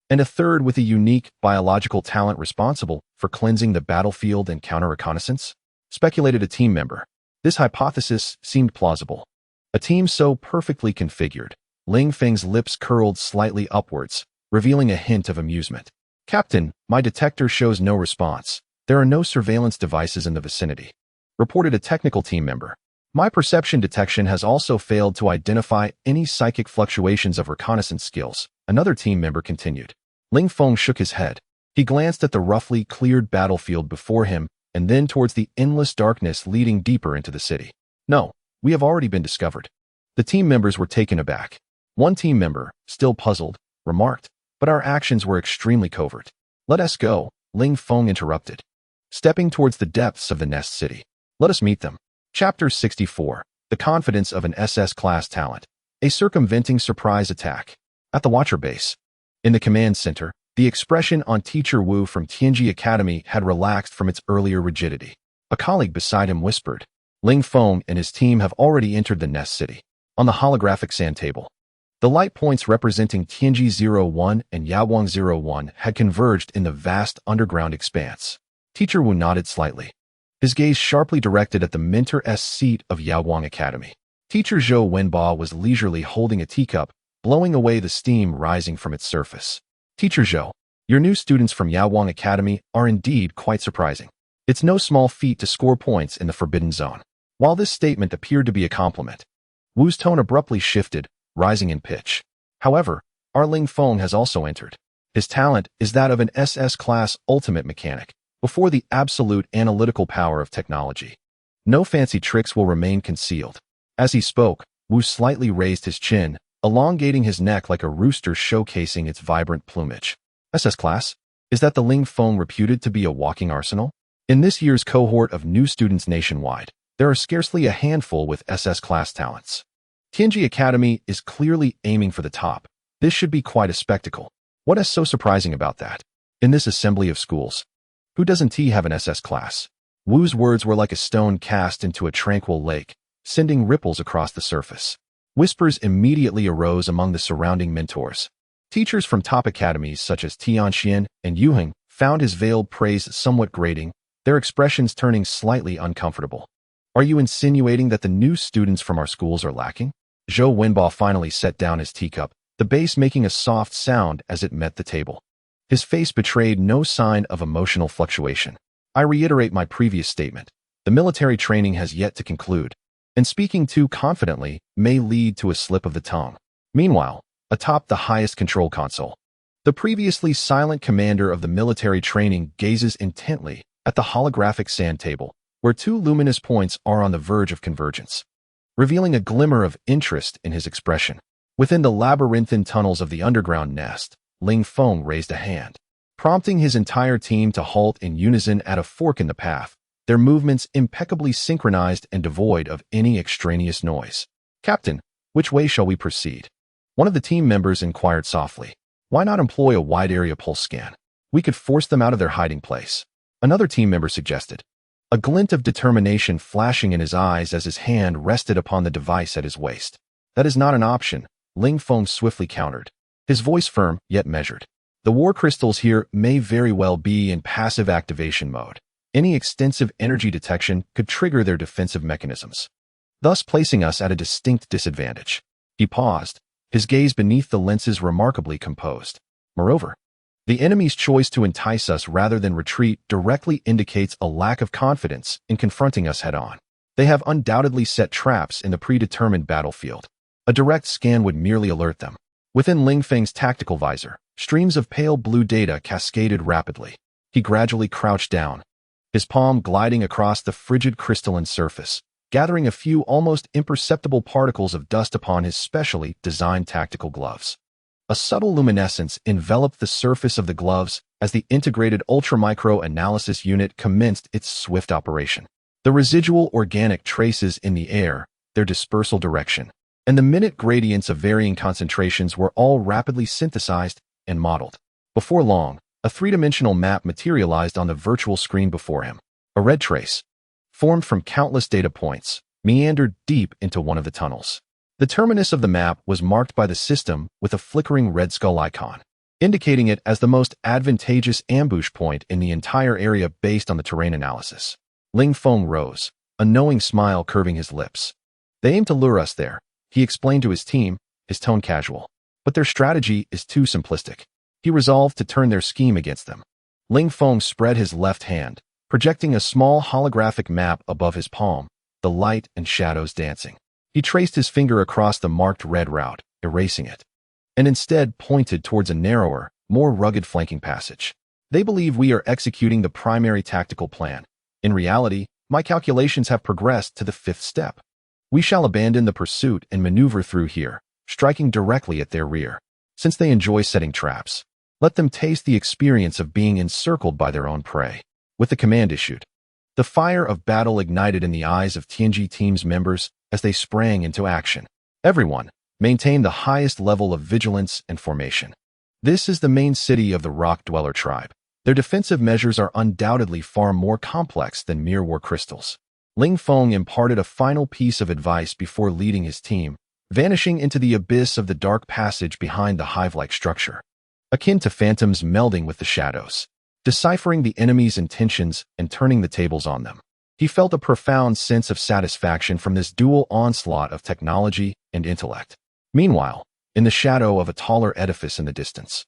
and a third with a unique biological talent responsible for cleansing the battlefield and counter-reconnaissance, speculated a team member. This hypothesis seemed plausible. A team so perfectly configured, Ling Feng's lips curled slightly upwards, revealing a hint of amusement. Captain, my detector shows no response. There are no surveillance devices in the vicinity, reported a technical team member. My perception detection has also failed to identify any psychic fluctuations of reconnaissance skills, another team member continued. Ling Feng shook his head. He glanced at the roughly cleared battlefield before him and then towards the endless darkness leading deeper into the city. No, we have already been discovered. The team members were taken aback. One team member, still puzzled, remarked, but our actions were extremely covert. Let us go, Ling Feng interrupted, stepping towards the depths of the Nest City. Let us meet them. Chapter 64. the confidence of an SS-class talent, a circumventing surprise attack. At the Watcher base, in the command center, the expression on Teacher Wu from Tianji Academy had relaxed from its earlier rigidity. A colleague beside him whispered, Ling Feng and his team have already entered the nest city. On the holographic sand table, the light points representing Tianji 01 and Yaoguang 01 had converged in the vast underground expanse. Teacher Wu nodded slightly, his gaze sharply directed at the Mentor-S seat of Yaoguang Academy. Teacher Zhou Wenba was leisurely holding a teacup, blowing away the steam rising from its surface. Teacher Zhou, your new students from Yaoguang Academy are indeed quite surprising. It's no small feat to score points in the Forbidden Zone. While this statement appeared to be a compliment, Wu's tone abruptly shifted, rising in pitch. However, our Ling Feng has also entered. His talent is that of an SS-class ultimate mechanic, before the absolute analytical power of technology. No fancy tricks will remain concealed. As he spoke, Wu slightly raised his chin, elongating his neck like a rooster showcasing its vibrant plumage. SS-class? Is that the Ling Feng reputed to be a walking arsenal? In this year's cohort of new students nationwide, there are scarcely a handful with SS-class talents. Tianji Academy is clearly aiming for the top. This should be quite a spectacle. What is so surprising about that? In this assembly of schools, who doesn't have an SS class? Wu's words were like a stone cast into a tranquil lake, sending ripples across the surface. Whispers immediately arose among the surrounding mentors. Teachers from top academies such as Tianxian and Yuheng found his veiled praise somewhat grating, their expressions turning slightly uncomfortable. Are you insinuating that the new students from our schools are lacking? Zhou Wenba finally set down his teacup, the base making a soft sound as it met the table. His face betrayed no sign of emotional fluctuation. I reiterate my previous statement. The military training has yet to conclude, and speaking too confidently may lead to a slip of the tongue. Meanwhile, atop the highest control console, the previously silent commander of the military training gazes intently at the holographic sand table, where two luminous points are on the verge of convergence, revealing a glimmer of interest in his expression. Within the labyrinthine tunnels of the underground nest, Ling Feng raised a hand, prompting his entire team to halt in unison at a fork in the path, their movements impeccably synchronized and devoid of any extraneous noise. Captain, which way shall we proceed? One of the team members inquired softly. Why not employ a wide-area pulse scan? We could force them out of their hiding place. Another team member suggested, a glint of determination flashing in his eyes as his hand rested upon the device at his waist. That is not an option, Ling Feng swiftly countered, his voice firm yet measured. The war crystals here may very well be in passive activation mode. Any extensive energy detection could trigger their defensive mechanisms, thus placing us at a distinct disadvantage. He paused, his gaze beneath the lenses remarkably composed. Moreover, the enemy's choice to entice us rather than retreat directly indicates a lack of confidence in confronting us head-on. They have undoubtedly set traps in the predetermined battlefield. A direct scan would merely alert them. Within Ling Feng's tactical visor, streams of pale blue data cascaded rapidly. He gradually crouched down, his palm gliding across the frigid crystalline surface, gathering a few almost imperceptible particles of dust upon his specially designed tactical gloves. A subtle luminescence enveloped the surface of the gloves as the integrated ultramicro analysis unit commenced its swift operation. The residual organic traces in the air, their dispersal direction, and the minute gradients of varying concentrations were all rapidly synthesized and modeled. Before long, a three-dimensional map materialized on the virtual screen before him. A red trace, formed from countless data points, meandered deep into one of the tunnels. The terminus of the map was marked by the system with a flickering red skull icon, indicating it as the most advantageous ambush point in the entire area based on the terrain analysis. Ling Feng rose, a knowing smile curving his lips. They aim to lure us there, he explained to his team, his tone casual. But their strategy is too simplistic. He resolved to turn their scheme against them. Ling Feng spread his left hand, projecting a small holographic map above his palm, the light and shadows dancing. He traced his finger across the marked red route, erasing it, and instead pointed towards a narrower, more rugged flanking passage. They believe we are executing the primary tactical plan. In reality, my calculations have progressed to the fifth step. We shall abandon the pursuit and maneuver through here, striking directly at their rear. Since they enjoy setting traps, let them taste the experience of being encircled by their own prey. With the command issued, the fire of battle ignited in the eyes of Tianji team's members as they sprang into action. Everyone maintained the highest level of vigilance and formation. This is the main city of the Rock Dweller tribe. Their defensive measures are undoubtedly far more complex than mere war crystals. Ling Feng imparted a final piece of advice before leading his team, vanishing into the abyss of the dark passage behind the hive-like structure, akin to phantoms melding with the shadows, deciphering the enemy's intentions and turning the tables on them. He felt a profound sense of satisfaction from this dual onslaught of technology and intellect. Meanwhile, in the shadow of a taller edifice in the distance,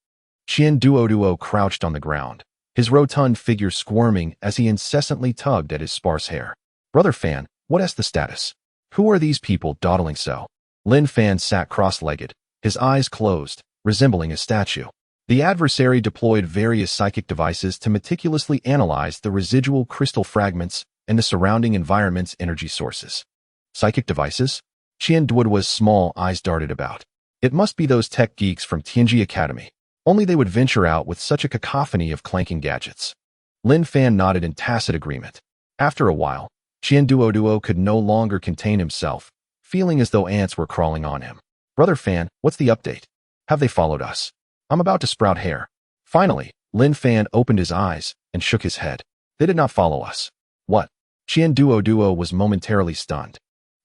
Qian Duoduo crouched on the ground, his rotund figure squirming as he incessantly tugged at his sparse hair. "Brother Fan, what is the status? Who are these people dawdling so?" Lin Fan sat cross-legged, his eyes closed, resembling a statue. The adversary deployed various psychic devices to meticulously analyze the residual crystal fragments and the surrounding environment's energy sources. Psychic devices? Qian Duoduo's small eyes darted about. It must be those tech geeks from Tianji Academy. Only they would venture out with such a cacophony of clanking gadgets. Lin Fan nodded in tacit agreement. After a while, Qian Duoduo could no longer contain himself, feeling as though ants were crawling on him. "Brother Fan, what's the update? Have they followed us? I'm about to sprout hair." Finally, Lin Fan opened his eyes and shook his head. "They did not follow us." "What?" Qian Duoduo was momentarily stunned,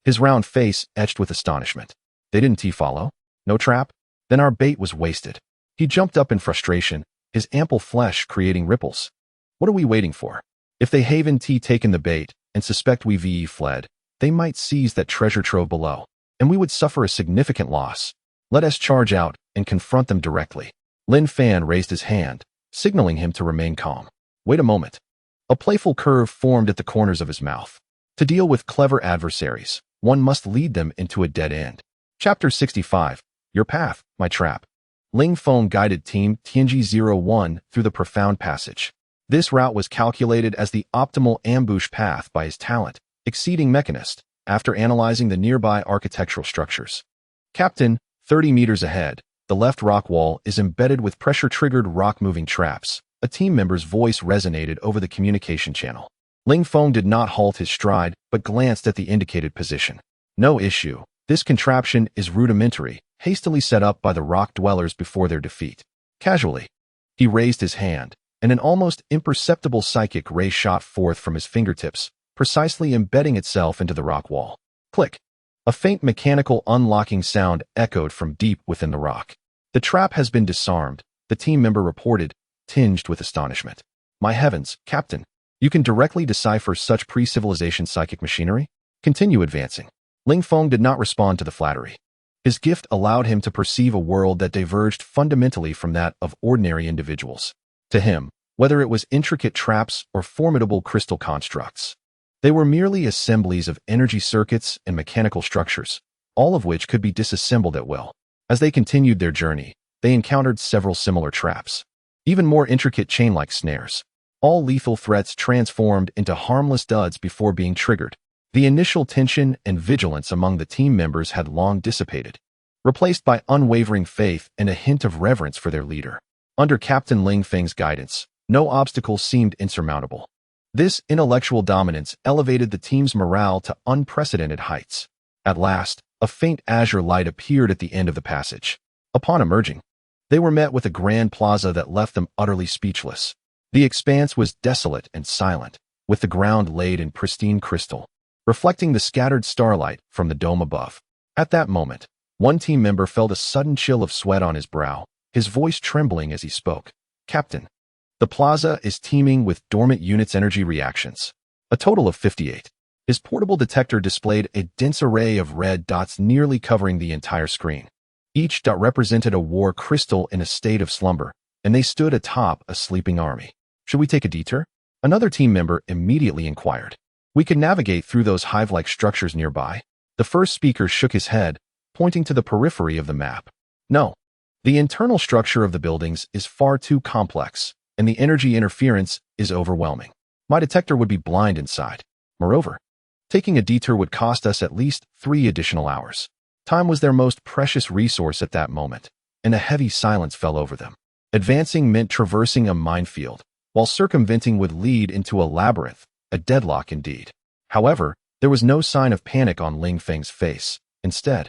his round face etched with astonishment. "They didn't follow? No trap? Then our bait was wasted." He jumped up in frustration, his ample flesh creating ripples. "What are we waiting for? If they haven't taken the bait and suspect we've fled, they might seize that treasure trove below, and we would suffer a significant loss. Let us charge out and confront them directly." Lin Fan raised his hand, signaling him to remain calm. "Wait a moment." A playful curve formed at the corners of his mouth. To deal with clever adversaries, one must lead them into a dead end. Chapter 65. Your Path, My Trap. Ling Feng guided Team Tianji-01 through the profound passage. This route was calculated as the optimal ambush path by his talent, exceeding Mechanist, after analyzing the nearby architectural structures. "Captain, 30 meters ahead, the left rock wall is embedded with pressure-triggered rock-moving traps." A team member's voice resonated over the communication channel. Ling Feng did not halt his stride, but glanced at the indicated position. "No issue. This contraption is rudimentary, hastily set up by the rock dwellers before their defeat." Casually, he raised his hand, and an almost imperceptible psychic ray shot forth from his fingertips, precisely embedding itself into the rock wall. Click! A faint mechanical unlocking sound echoed from deep within the rock. "The trap has been disarmed," the team member reported, tinged with astonishment. "My heavens, Captain, you can directly decipher such pre-civilization psychic machinery? Continue advancing." Ling Feng did not respond to the flattery. His gift allowed him to perceive a world that diverged fundamentally from that of ordinary individuals. To him, whether it was intricate traps or formidable crystal constructs, they were merely assemblies of energy circuits and mechanical structures, all of which could be disassembled at will. As they continued their journey, they encountered several similar traps, even more intricate chain-like snares. All lethal threats transformed into harmless duds before being triggered. The initial tension and vigilance among the team members had long dissipated, replaced by unwavering faith and a hint of reverence for their leader. Under Captain Ling Feng's guidance, no obstacle seemed insurmountable. This intellectual dominance elevated the team's morale to unprecedented heights. At last, a faint azure light appeared at the end of the passage. Upon emerging, they were met with a grand plaza that left them utterly speechless. The expanse was desolate and silent, with the ground laid in pristine crystal, reflecting the scattered starlight from the dome above. At that moment, one team member felt a sudden chill of sweat on his brow, his voice trembling as he spoke. "Captain, the plaza is teeming with dormant units' energy reactions. A total of 58. His portable detector displayed a dense array of red dots nearly covering the entire screen. Each dot represented a war crystal in a state of slumber, and they stood atop a sleeping army. "Should we take a detour?" Another team member immediately inquired. "We could navigate through those hive-like structures nearby." The first speaker shook his head, pointing to the periphery of the map. "No. The internal structure of the buildings is far too complex, and the energy interference is overwhelming. My detector would be blind inside. Moreover, taking a detour would cost us at least 3 additional hours." Time was their most precious resource at that moment, and a heavy silence fell over them. Advancing meant traversing a minefield, while circumventing would lead into a labyrinth, a deadlock indeed. However, There was no sign of panic on Ling Feng's face. Instead,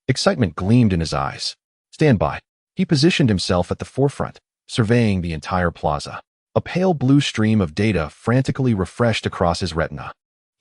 excitement gleamed in his eyes. Stand by. He positioned himself at the forefront, surveying the entire plaza. A pale blue stream of data frantically refreshed across his retina.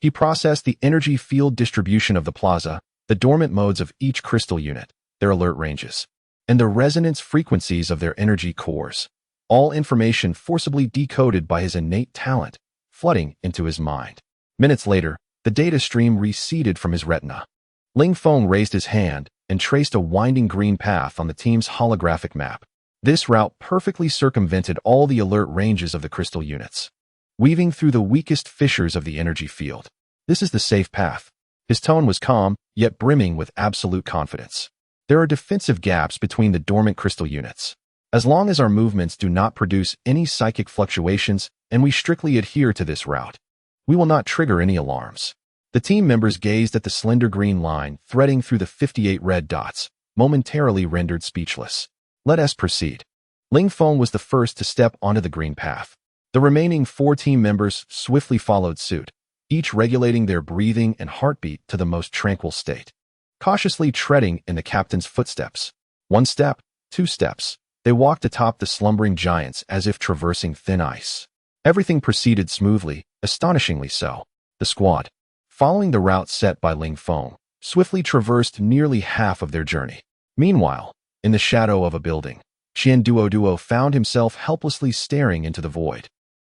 He processed the energy field distribution of the plaza, the dormant modes of each crystal unit, their alert ranges, and the resonance frequencies of their energy cores. All information forcibly decoded by his innate talent, flooding into his mind. Minutes later, the data stream receded from his retina. Ling Feng raised his hand and traced a winding green path on the team's holographic map. This route perfectly circumvented all the alert ranges of the crystal units, weaving through the weakest fissures of the energy field. This is the safe path. His tone was calm, yet brimming with absolute confidence. There are defensive gaps between the dormant crystal units. As long as our movements do not produce any psychic fluctuations and we strictly adhere to this route, we will not trigger any alarms. The team members gazed at the slender green line threading through the 58 red dots, momentarily rendered speechless. Let us proceed. Ling Feng was the first to step onto the green path. The remaining 4 team members swiftly followed suit, each regulating their breathing and heartbeat to the most tranquil state. Cautiously treading in the captain's footsteps. 1 step, 2 steps. They walked atop the slumbering giants as if traversing thin ice. Everything proceeded smoothly, astonishingly so. The squad, following the route set by Ling Feng, swiftly traversed nearly half of their journey. Meanwhile, in the shadow of a building, Qian Duo found himself helplessly staring into the void,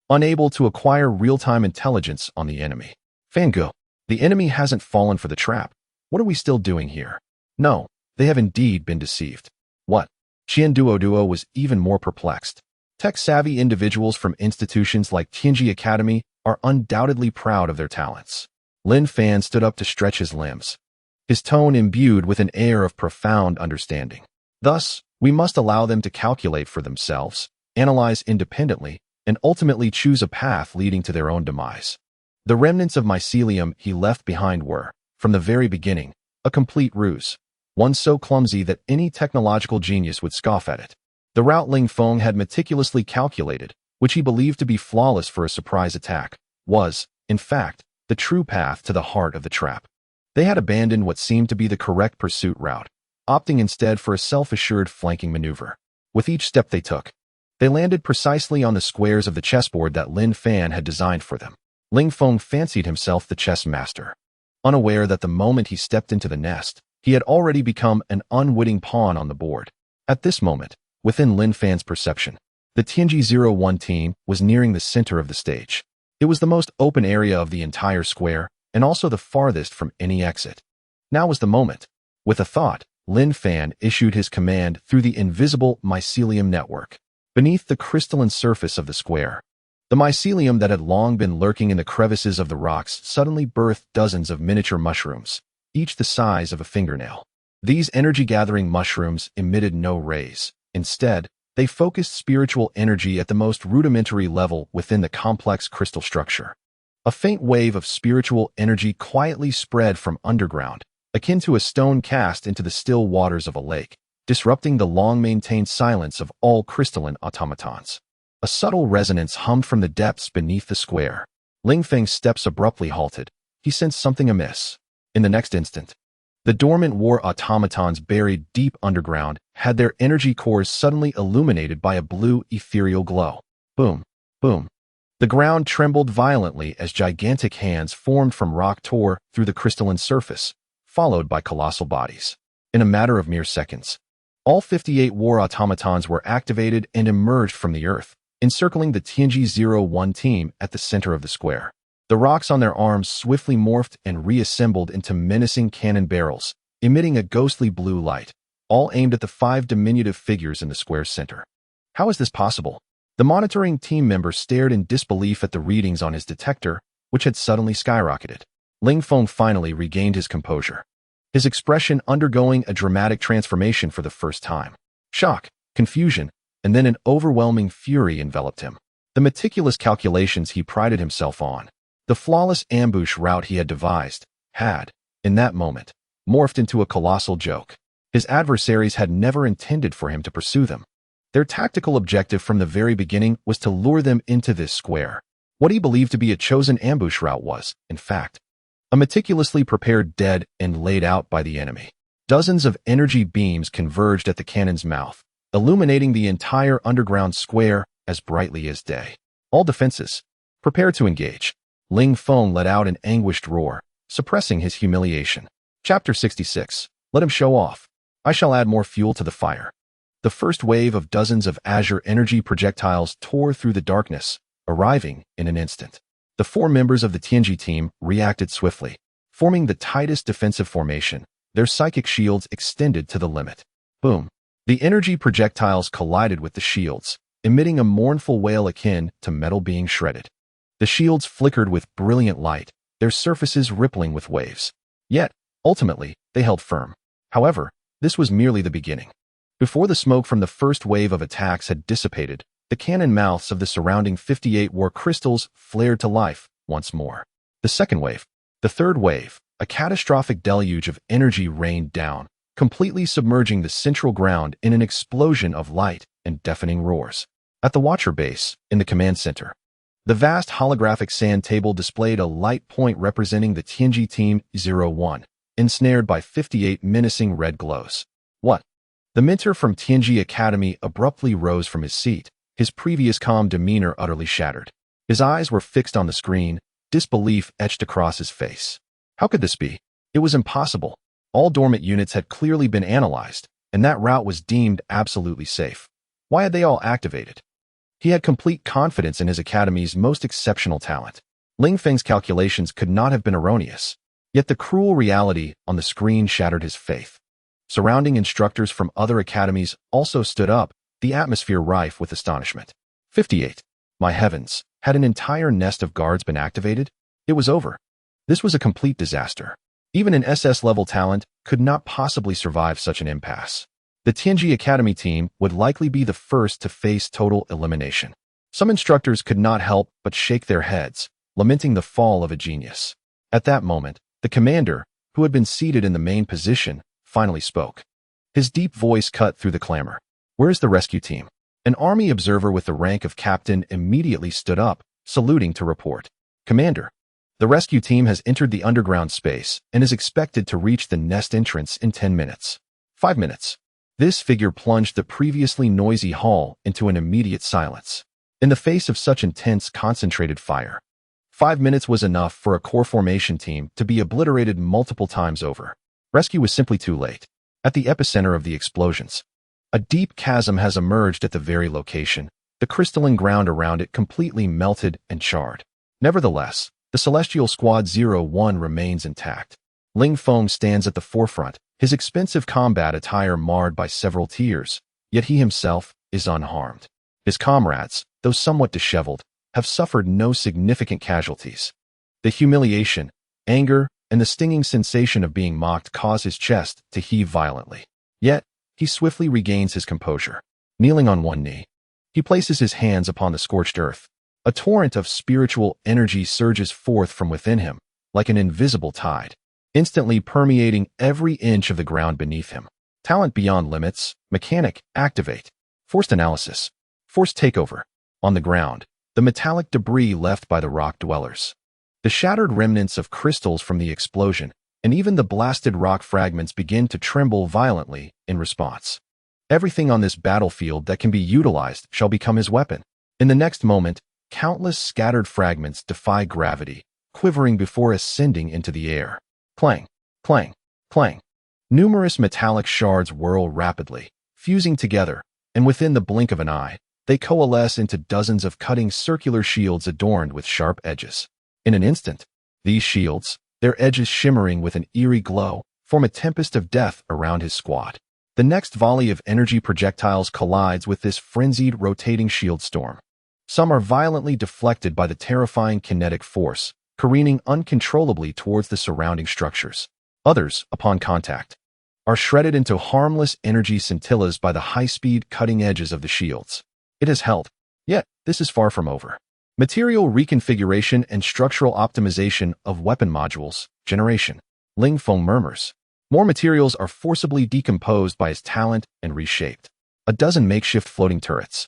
unable to acquire real-time intelligence on the enemy. Fangu, the enemy hasn't fallen for the trap. What are we still doing here? No, they have indeed been deceived. What? Qian Duo was even more perplexed. Tech-savvy individuals from institutions like Tianji Academy are undoubtedly proud of their talents. Lin Fan stood up to stretch his limbs, his tone imbued with an air of profound understanding. Thus, we must allow them to calculate for themselves, analyze independently, and ultimately choose a path leading to their own demise. The remnants of mycelium he left behind were, from the very beginning, a complete ruse, one so clumsy that any technological genius would scoff at it. The route Ling Feng had meticulously calculated, which he believed to be flawless for a surprise attack, was, in fact, the true path to the heart of the trap. They had abandoned what seemed to be the correct pursuit route, opting instead for a self-assured flanking maneuver. With each step they took, they landed precisely on the squares of the chessboard that Lin Fan had designed for them. Ling Feng fancied himself the chess master, unaware that the moment he stepped into the nest, he had already become an unwitting pawn on the board. At this moment, within Lin Fan's perception, the Tianji 01 team was nearing the center of the stage. It was the most open area of the entire square, and also the farthest from any exit. Now was the moment. With a thought, Lin Fan issued his command through the invisible mycelium network. Beneath the crystalline surface of the square, the mycelium that had long been lurking in the crevices of the rocks suddenly birthed dozens of miniature mushrooms, each the size of a fingernail. These energy-gathering mushrooms emitted no rays. Instead, they focused spiritual energy at the most rudimentary level within the complex crystal structure. A faint wave of spiritual energy quietly spread from underground, akin to a stone cast into the still waters of a lake, disrupting the long-maintained silence of all crystalline automatons. A subtle resonance hummed from the depths beneath the square. Ling Feng's steps abruptly halted. He sensed something amiss. In the next instant, the dormant war automatons buried deep underground had their energy cores suddenly illuminated by a blue ethereal glow. Boom, boom. The ground trembled violently as gigantic hands formed from rock tore through the crystalline surface, followed by colossal bodies. In a matter of mere seconds, all 58 war automatons were activated and emerged from the earth, encircling the Tianji 01 team at the center of the square. The rocks on their arms swiftly morphed and reassembled into menacing cannon barrels, emitting a ghostly blue light, all aimed at the 5 diminutive figures in the square's center. How is this possible? The monitoring team member stared in disbelief at the readings on his detector, which had suddenly skyrocketed. Ling Feng finally regained his composure, his expression undergoing a dramatic transformation for the first time. Shock, confusion, and then an overwhelming fury enveloped him. The meticulous calculations he prided himself on, the flawless ambush route he had devised, had, in that moment, morphed into a colossal joke. His adversaries had never intended for him to pursue them. Their tactical objective from the very beginning was to lure them into this square. What he believed to be a chosen ambush route was, in fact, a meticulously prepared dead and laid out by the enemy. Dozens of energy beams converged at the cannon's mouth, illuminating the entire underground square as brightly as day. All defenses, prepare to engage. Ling Feng let out an anguished roar, suppressing his humiliation. Chapter 66. Let him show off. I shall add more fuel to the fire. The first wave of dozens of azure energy projectiles tore through the darkness, arriving in an instant. The 4 members of the Tianji team reacted swiftly, forming the tightest defensive formation, their psychic shields extended to the limit. Boom! The energy projectiles collided with the shields, emitting a mournful wail akin to metal being shredded. The shields flickered with brilliant light, their surfaces rippling with waves. Yet, ultimately, they held firm. However, this was merely the beginning. Before the smoke from the first wave of attacks had dissipated, the cannon mouths of the surrounding 58 war crystals flared to life once more. The second wave, the third wave, a catastrophic deluge of energy rained down, completely submerging the central ground in an explosion of light and deafening roars. At the Watcher base, in the command center, the vast holographic sand table displayed a light point representing the Tianji Team 01, ensnared by 58 menacing red glows. What? The mentor from Tianji Academy abruptly rose from his seat, his previous calm demeanor utterly shattered. His eyes were fixed on the screen, disbelief etched across his face. How could this be? It was impossible. All dormant units had clearly been analyzed, and that route was deemed absolutely safe. Why had they all activated? He had complete confidence in his academy's most exceptional talent. Ling Feng's calculations could not have been erroneous. Yet the cruel reality on the screen shattered his faith. Surrounding instructors from other academies also stood up, the atmosphere rife with astonishment. 58. My heavens, had an entire nest of guards been activated? It was over. This was a complete disaster. Even an SS-level talent could not possibly survive such an impasse. The Tianji Academy team would likely be the first to face total elimination. Some instructors could not help but shake their heads, lamenting the fall of a genius. At that moment, the commander, who had been seated in the main position, finally spoke. His deep voice cut through the clamor. Where is the rescue team? An army observer with the rank of captain immediately stood up, saluting to report. Commander, the rescue team has entered the underground space and is expected to reach the nest entrance in 10 minutes. 5 minutes. This figure plunged the previously noisy hall into an immediate silence. In the face of such intense, concentrated fire, 5 minutes was enough for a core formation team to be obliterated multiple times over. Rescue was simply too late. At the epicenter of the explosions, a deep chasm has emerged at the very location, the crystalline ground around it completely melted and charred. Nevertheless, the Celestial Squad 01 remains intact. Ling Feng stands at the forefront, his expensive combat attire marred by several tears, yet he himself is unharmed. His comrades, though somewhat disheveled, have suffered no significant casualties. The humiliation, anger, and the stinging sensation of being mocked cause his chest to heave violently. Yet, he swiftly regains his composure. Kneeling on one knee, he places his hands upon the scorched earth. A torrent of spiritual energy surges forth from within him, like an invisible tide, instantly permeating every inch of the ground beneath him. Talent beyond limits, mechanic, activate. Forced analysis, forced takeover. On the ground, the metallic debris left by the rock dwellers. The shattered remnants of crystals from the explosion, and even the blasted rock fragments begin to tremble violently in response. Everything on this battlefield that can be utilized shall become his weapon. In the next moment, countless scattered fragments defy gravity, quivering before ascending into the air. Clang, clang, clang. Numerous metallic shards whirl rapidly, fusing together, and within the blink of an eye, they coalesce into dozens of cutting circular shields adorned with sharp edges. In an instant, these shields, their edges shimmering with an eerie glow, form a tempest of death around his squad. The next volley of energy projectiles collides with this frenzied, rotating shield storm. Some are violently deflected by the terrifying kinetic force, careening uncontrollably towards the surrounding structures. Others, upon contact, are shredded into harmless energy scintillas by the high-speed cutting edges of the shields. It has held. Yet, this is far from over. Material reconfiguration and structural optimization of weapon modules, generation. Ling Feng murmurs. More materials are forcibly decomposed by his talent and reshaped. A dozen makeshift floating turrets,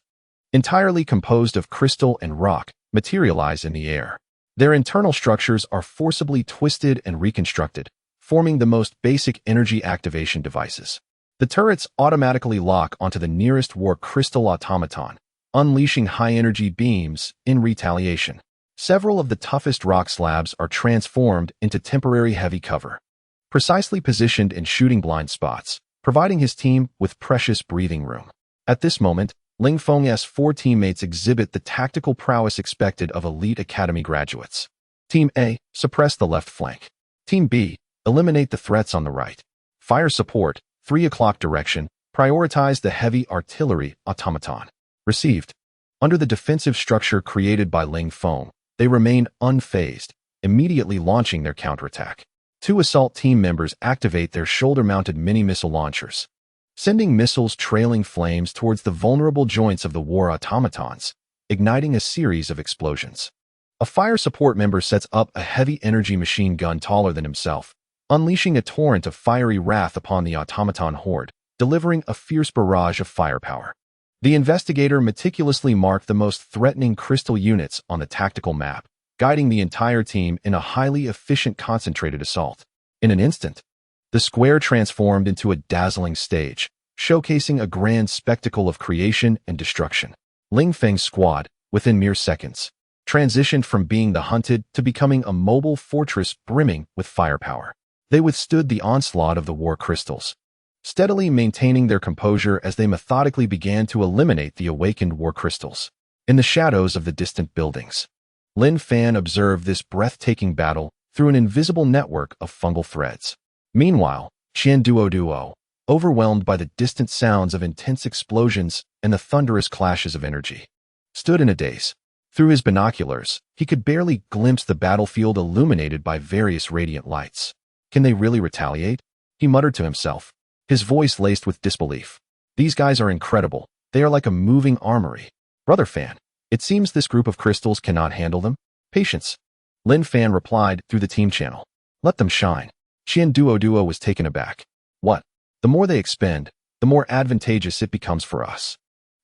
entirely composed of crystal and rock, materialize in the air. Their internal structures are forcibly twisted and reconstructed, forming the most basic energy activation devices. The turrets automatically lock onto the nearest war crystal automaton, unleashing high-energy beams in retaliation. Several of the toughest rock slabs are transformed into temporary heavy cover, precisely positioned in shooting blind spots, providing his team with precious breathing room. At this moment, Ling Feng's 4 teammates exhibit the tactical prowess expected of elite academy graduates. Team A, suppress the left flank. Team B, eliminate the threats on the right. Fire support, 3 o'clock direction, prioritize the heavy artillery automaton. Received. Under the defensive structure created by Ling Feng, they remain unfazed, immediately launching their counterattack. 2 assault team members activate their shoulder-mounted mini-missile launchers, sending missiles trailing flames towards the vulnerable joints of the war automatons, igniting a series of explosions. A fire support member sets up a heavy energy machine gun taller than himself, unleashing a torrent of fiery wrath upon the automaton horde, delivering a fierce barrage of firepower. The investigator meticulously marked the most threatening crystal units on the tactical map, guiding the entire team in a highly efficient concentrated assault. In an instant, the square transformed into a dazzling stage, showcasing a grand spectacle of creation and destruction. Ling Feng's squad, within mere seconds, transitioned from being the hunted to becoming a mobile fortress brimming with firepower. They withstood the onslaught of the war crystals, steadily maintaining their composure as they methodically began to eliminate the awakened war crystals. In the shadows of the distant buildings, Lin Fan observed this breathtaking battle through an invisible network of fungal threads. Meanwhile, Qian Duo, overwhelmed by the distant sounds of intense explosions and the thunderous clashes of energy, stood in a daze. Through his binoculars, he could barely glimpse the battlefield illuminated by various radiant lights. Can they really retaliate? He muttered to himself, his voice laced with disbelief. These guys are incredible. They are like a moving armory. Brother Fan, it seems this group of crystals cannot handle them. Patience. Lin Fan replied through the team channel. Let them shine. Qian Duo was taken aback. What? The more they expend, the more advantageous it becomes for us.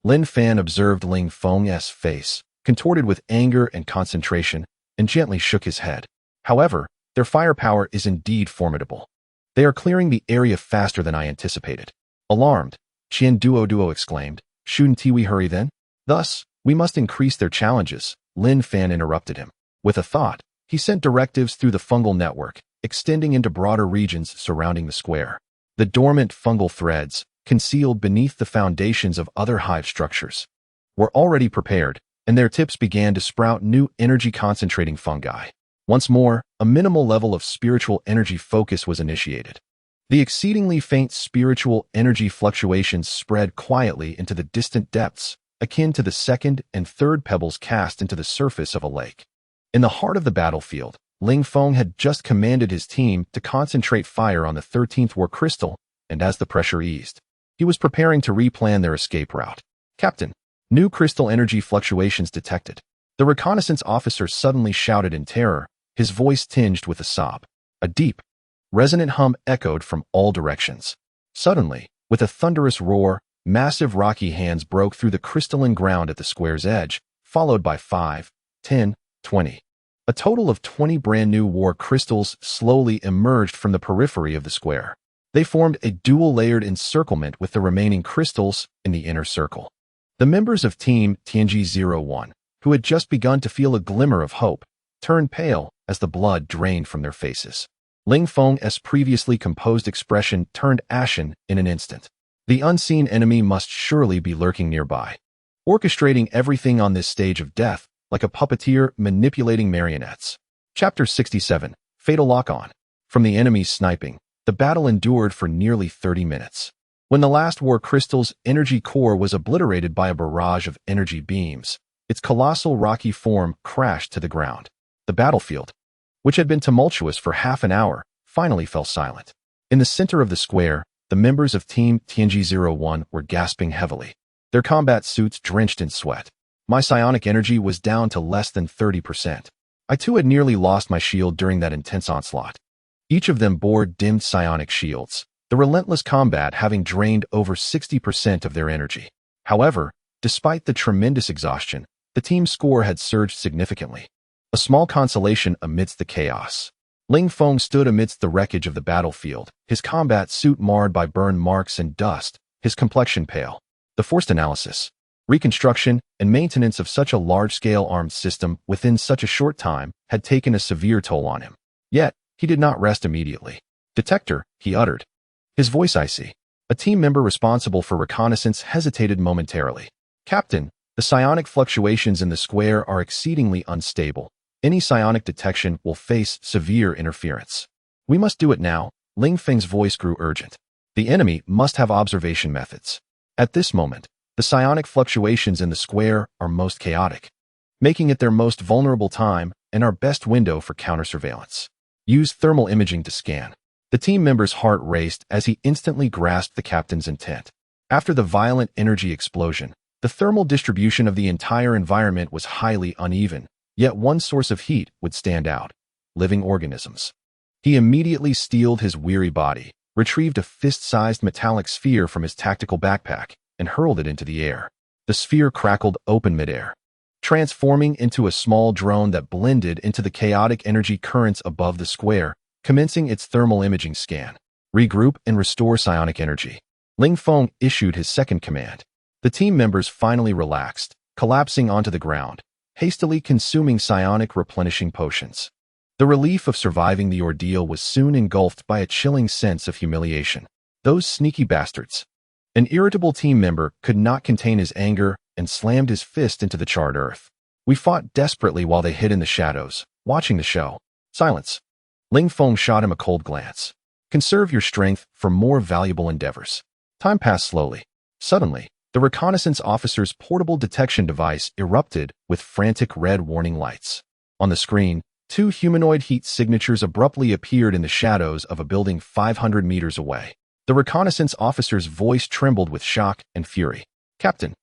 Lin Fan observed Ling Feng's face, contorted with anger and concentration, and gently shook his head. However, their firepower is indeed formidable. They are clearing the area faster than I anticipated. Alarmed, Qian Duo exclaimed, Shouldn't we hurry then? Thus, we must increase their challenges. Lin Fan interrupted him. With a thought, he sent directives through the fungal network, extending into broader regions surrounding the square. The dormant fungal threads, concealed beneath the foundations of other hive structures, were already prepared, and their tips began to sprout new energy-concentrating fungi. Once more, a minimal level of spiritual energy focus was initiated. The exceedingly faint spiritual energy fluctuations spread quietly into the distant depths, akin to the second and third pebbles cast into the surface of a lake. In the heart of the battlefield, Ling Feng had just commanded his team to concentrate fire on the 13th war crystal, and as the pressure eased, he was preparing to replan their escape route. Captain, new crystal energy fluctuations detected. The reconnaissance officer suddenly shouted in terror, his voice tinged with a sob. A deep, resonant hum echoed from all directions. Suddenly, with a thunderous roar, massive rocky hands broke through the crystalline ground at the square's edge, followed by 5, 10, 20. A total of 20 brand-new war crystals slowly emerged from the periphery of the square. They formed a dual-layered encirclement with the remaining crystals in the inner circle. The members of Team Tianji-01, who had just begun to feel a glimmer of hope, turned pale as the blood drained from their faces. Ling Feng's previously composed expression turned ashen in an instant. The unseen enemy must surely be lurking nearby, orchestrating everything on this stage of death, like a puppeteer manipulating marionettes. Chapter 67, Fatal Lock-On. From the enemy's sniping, the battle endured for nearly 30 minutes. When the last war crystal's energy core was obliterated by a barrage of energy beams, its colossal rocky form crashed to the ground. The battlefield, which had been tumultuous for half an hour, finally fell silent. In the center of the square, the members of Team Tianji-01 were gasping heavily, their combat suits drenched in sweat. My psionic energy was down to less than 30%. I too had nearly lost my shield during that intense onslaught. Each of them bore dimmed psionic shields, the relentless combat having drained over 60% of their energy. However, despite the tremendous exhaustion, the team's score had surged significantly. a small consolation amidst the chaos. Ling Feng stood amidst the wreckage of the battlefield, his combat suit marred by burn marks and dust, his complexion pale. The forced analysis, reconstruction, and maintenance of such a large-scale armed system within such a short time had taken a severe toll on him. Yet, he did not rest immediately. "Detector," he uttered. His voice icy. A team member responsible for reconnaissance hesitated momentarily. "Captain, the psionic fluctuations in the square are exceedingly unstable. Any psionic detection will face severe interference. We must do it now." Ling Feng's voice grew urgent. The enemy must have observation methods. At this moment, the psionic fluctuations in the square are most chaotic, making it their most vulnerable time and our best window for counter-surveillance. Use thermal imaging to scan. The team member's heart raced as he instantly grasped the captain's intent. After the violent energy explosion, the thermal distribution of the entire environment was highly uneven, yet one source of heat would stand out: living organisms. He immediately steeled his weary body, retrieved a fist-sized metallic sphere from his tactical backpack, and hurled it into the air. The sphere crackled open midair, transforming into a small drone that blended into the chaotic energy currents above the square, commencing its thermal imaging scan. "Regroup and restore psionic energy." Ling Feng issued his second command. The team members finally relaxed, collapsing onto the ground, hastily consuming psionic replenishing potions. The relief of surviving the ordeal was soon engulfed by a chilling sense of humiliation. Those sneaky bastards. An irritable team member could not contain his anger and slammed his fist into the charred earth. "We fought desperately while they hid in the shadows, watching the show." "Silence." Ling Feng shot him a cold glance. "Conserve your strength for more valuable endeavors." Time passed slowly. Suddenly, the reconnaissance officer's portable detection device erupted with frantic red warning lights. On the screen, two humanoid heat signatures abruptly appeared in the shadows of a building 500 meters away. The reconnaissance officer's voice trembled with shock and fury. "Captain,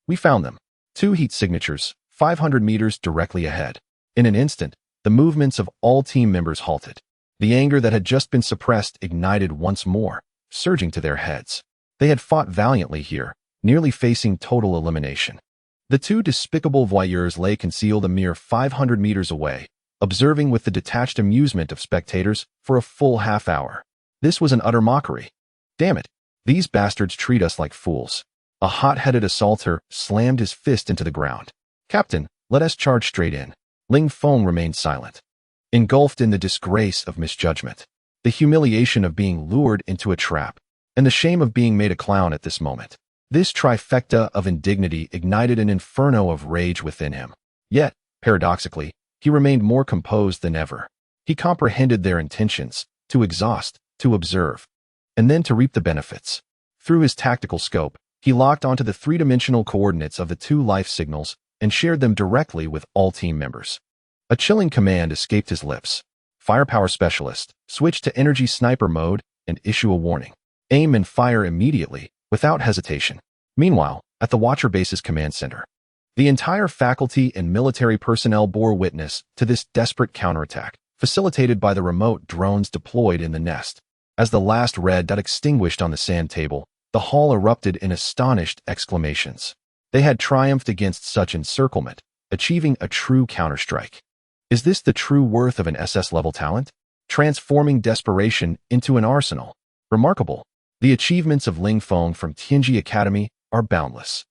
we found them. Two heat signatures, 500 meters directly ahead." In an instant, the movements of all team members halted. The anger that had just been suppressed ignited once more, surging to their heads. They had fought valiantly here, nearly facing total elimination. The two despicable voyeurs lay concealed a mere 500 meters away, observing with the detached amusement of spectators for a full half hour. This was an utter mockery. "Damn it, these bastards treat us like fools." A hot-headed assaulter slammed his fist into the ground. "Captain, let us charge straight in." Ling Feng remained silent, engulfed in the disgrace of misjudgment, the humiliation of being lured into a trap, and the shame of being made a clown at this moment. This trifecta of indignity ignited an inferno of rage within him. Yet, paradoxically, he remained more composed than ever. He comprehended their intentions: to exhaust, to observe, and then to reap the benefits. Through his tactical scope, he locked onto the three-dimensional coordinates of the two life signals and shared them directly with all team members. A chilling command escaped his lips. "Firepower specialist, switch to energy sniper mode and issue a warning. Aim and fire immediately, without hesitation." Meanwhile, at the Watcher Base's command center, the entire faculty and military personnel bore witness to this desperate counterattack, facilitated by the remote drones deployed in the nest. As the last red dot extinguished on the sand table, the hall erupted in astonished exclamations. They had triumphed against such encirclement, achieving a true counterstrike. Is this the true worth of an SS-level talent? Transforming desperation into an arsenal. Remarkable. The achievements of Ling Feng from Tianji Academy are boundless.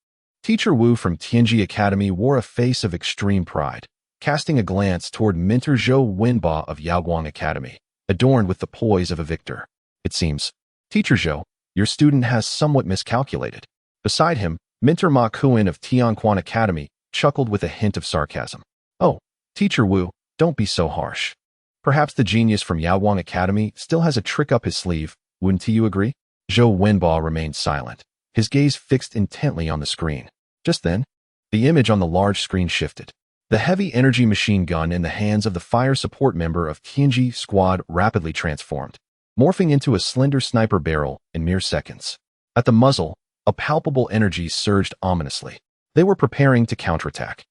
Teacher Wu from Tianji Academy wore a face of extreme pride, casting a glance toward mentor Zhou Wenba of Yaoguang Academy, adorned with the poise of a victor. "It seems, Teacher Zhou, your student has somewhat miscalculated." Beside him, Mentor Ma Kuan of Tianquan Academy chuckled with a hint of sarcasm. "Oh, Teacher Wu, don't be so harsh. Perhaps the genius from Yaoguang Academy still has a trick up his sleeve, wouldn't you agree?" Zhou Wenba remained silent, his gaze fixed intently on the screen. Just then, the image on the large screen shifted. The heavy energy machine gun in the hands of the fire support member of Tianji Squad rapidly transformed, morphing into a slender sniper barrel in mere seconds. At the muzzle, a palpable energy surged ominously. They were preparing to counterattack.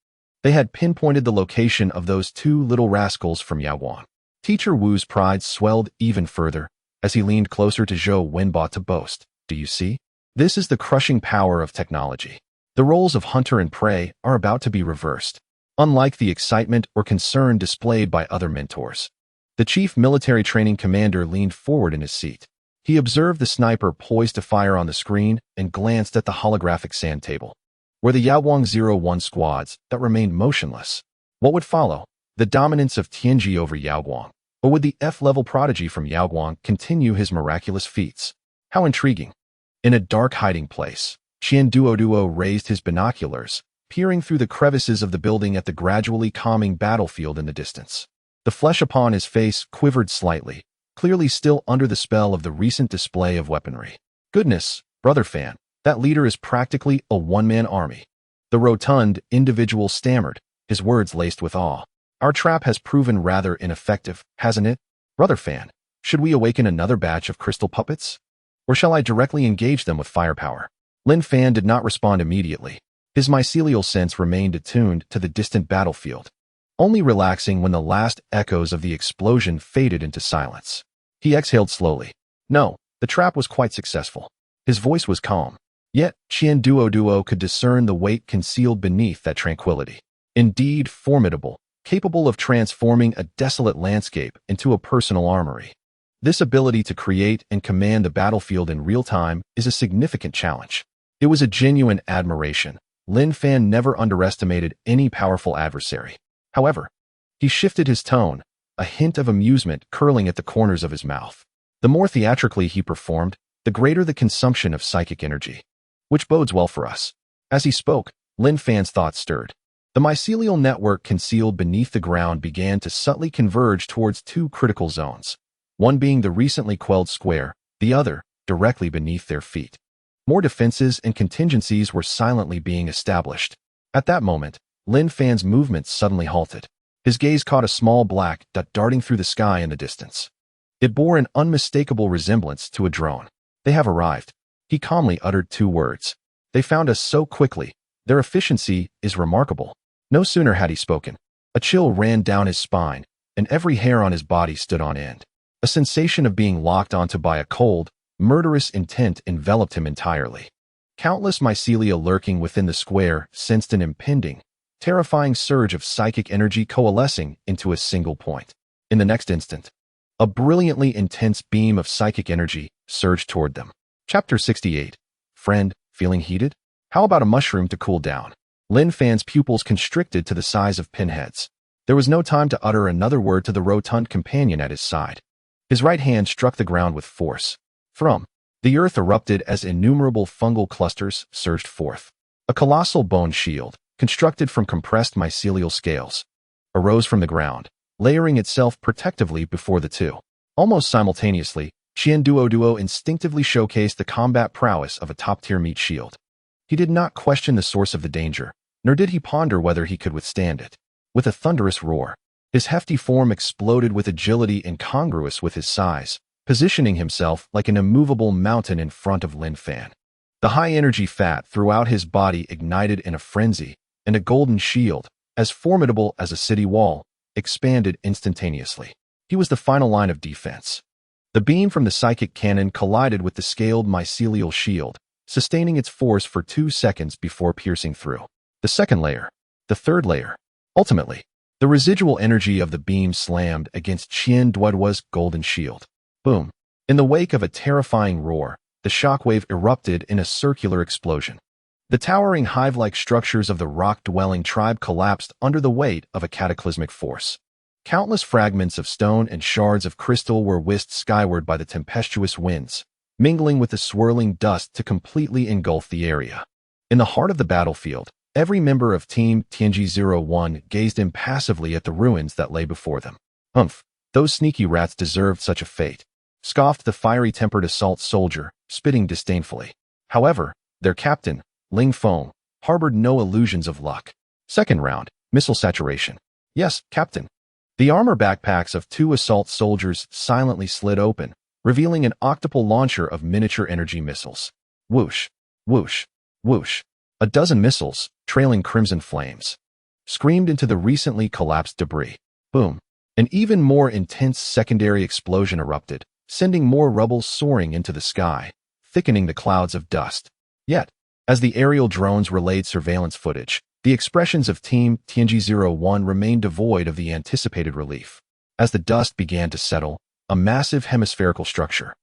They had pinpointed the location of those two little rascals from Yaoguang. Teacher Wu's pride swelled even further as he leaned closer to Zhou Wenba to boast. "Do you see? This is the crushing power of technology. The roles of hunter and prey are about to be reversed." unlike the excitement or concern displayed by other mentors. The chief military training commander leaned forward in his seat. He observed the sniper poised to fire on the screen and glanced at the holographic sand table, where the Yaoguang 01 squads that remained motionless. What would follow? The dominance of Tianji over Yaoguang? Or would the F-level prodigy from Yaoguang continue his miraculous feats? How intriguing. In a dark hiding place, Qian Duoduo raised his binoculars, peering through the crevices of the building at the gradually calming battlefield in the distance. The flesh upon his face quivered slightly, clearly still under the spell of the recent display of weaponry. Goodness, Brother Fan, that leader is practically a one-man army. The rotund individual stammered, his words laced with awe. Our trap has proven rather ineffective, hasn't it? Brother Fan, should we awaken another batch of crystal puppets? Or shall I directly engage them with firepower? Lin Fan did not respond immediately. His mycelial sense remained attuned to the distant battlefield, only relaxing when the last echoes of the explosion faded into silence. He exhaled slowly. No, the trap was quite successful. His voice was calm. Yet, Qian Duoduo could discern the weight concealed beneath that tranquility. Indeed formidable, capable of transforming a desolate landscape into a personal armory. This ability to create and command the battlefield in real time is a significant challenge. It was a genuine admiration. Lin Fan never underestimated any powerful adversary. However, he shifted his tone, a hint of amusement curling at the corners of his mouth. The more theatrically he performed, the greater the consumption of psychic energy, which bodes well for us. As he spoke, Lin Fan's thoughts stirred. The mycelial network concealed beneath the ground began to subtly converge towards two critical zones, one being the recently quelled square, the other directly beneath their feet. More defenses and contingencies were silently being established. At that moment, Lin Fan's movements suddenly halted. His gaze caught a small black dot darting through the sky in the distance. It bore an unmistakable resemblance to a drone. They have arrived. He calmly uttered two words. They found us so quickly. Their efficiency is remarkable. No sooner had he spoken. A chill ran down his spine, and every hair on his body stood on end. A sensation of being locked onto by a cold, murderous intent enveloped him entirely. Countless mycelia lurking within the square sensed an impending, terrifying surge of psychic energy coalescing into a single point. In the next instant, a brilliantly intense beam of psychic energy surged toward them. Chapter 68. Friend, feeling heated? How about a mushroom to cool down? Lin Fan's pupils constricted to the size of pinheads. There was no time to utter another word to the rotund companion at his side. His right hand struck the ground with force. From the earth erupted as innumerable fungal clusters surged forth. A colossal bone shield, constructed from compressed mycelial scales, arose from the ground, layering itself protectively before the two. Almost simultaneously, Qian Duoduo instinctively showcased the combat prowess of a top-tier meat shield. He did not question the source of the danger, nor did he ponder whether he could withstand it. With a thunderous roar, his hefty form exploded with agility incongruous with his size, positioning himself like an immovable mountain in front of Lin Fan. The high-energy fat throughout his body ignited in a frenzy, and a golden shield, as formidable as a city wall, expanded instantaneously. He was the final line of defense. The beam from the psychic cannon collided with the scaled mycelial shield, sustaining its force for 2 seconds before piercing through. The second layer. The third layer. Ultimately, the residual energy of the beam slammed against Qian Duoduo's golden shield. Boom. In the wake of a terrifying roar, the shockwave erupted in a circular explosion. The towering hive-like structures of the rock-dwelling tribe collapsed under the weight of a cataclysmic force. Countless fragments of stone and shards of crystal were whisked skyward by the tempestuous winds, mingling with the swirling dust to completely engulf the area. In the heart of the battlefield, every member of Team Tianji 01 gazed impassively at the ruins that lay before them. Humph, those sneaky rats deserved such a fate, scoffed the fiery-tempered assault soldier, spitting disdainfully. However, their captain, Ling Feng, harbored no illusions of luck. Second round, missile saturation. Yes, Captain. The armor backpacks of 2 assault soldiers silently slid open, revealing an octuple launcher of miniature energy missiles. Whoosh, whoosh, whoosh. A dozen missiles, trailing crimson flames, screamed into the recently collapsed debris. Boom. An even more intense secondary explosion erupted, sending more rubble soaring into the sky, thickening the clouds of dust. Yet, as the aerial drones relayed surveillance footage, The expressions of Team Tianji-01 remained devoid of the anticipated relief. As the dust began to settle, a massive hemispherical structure,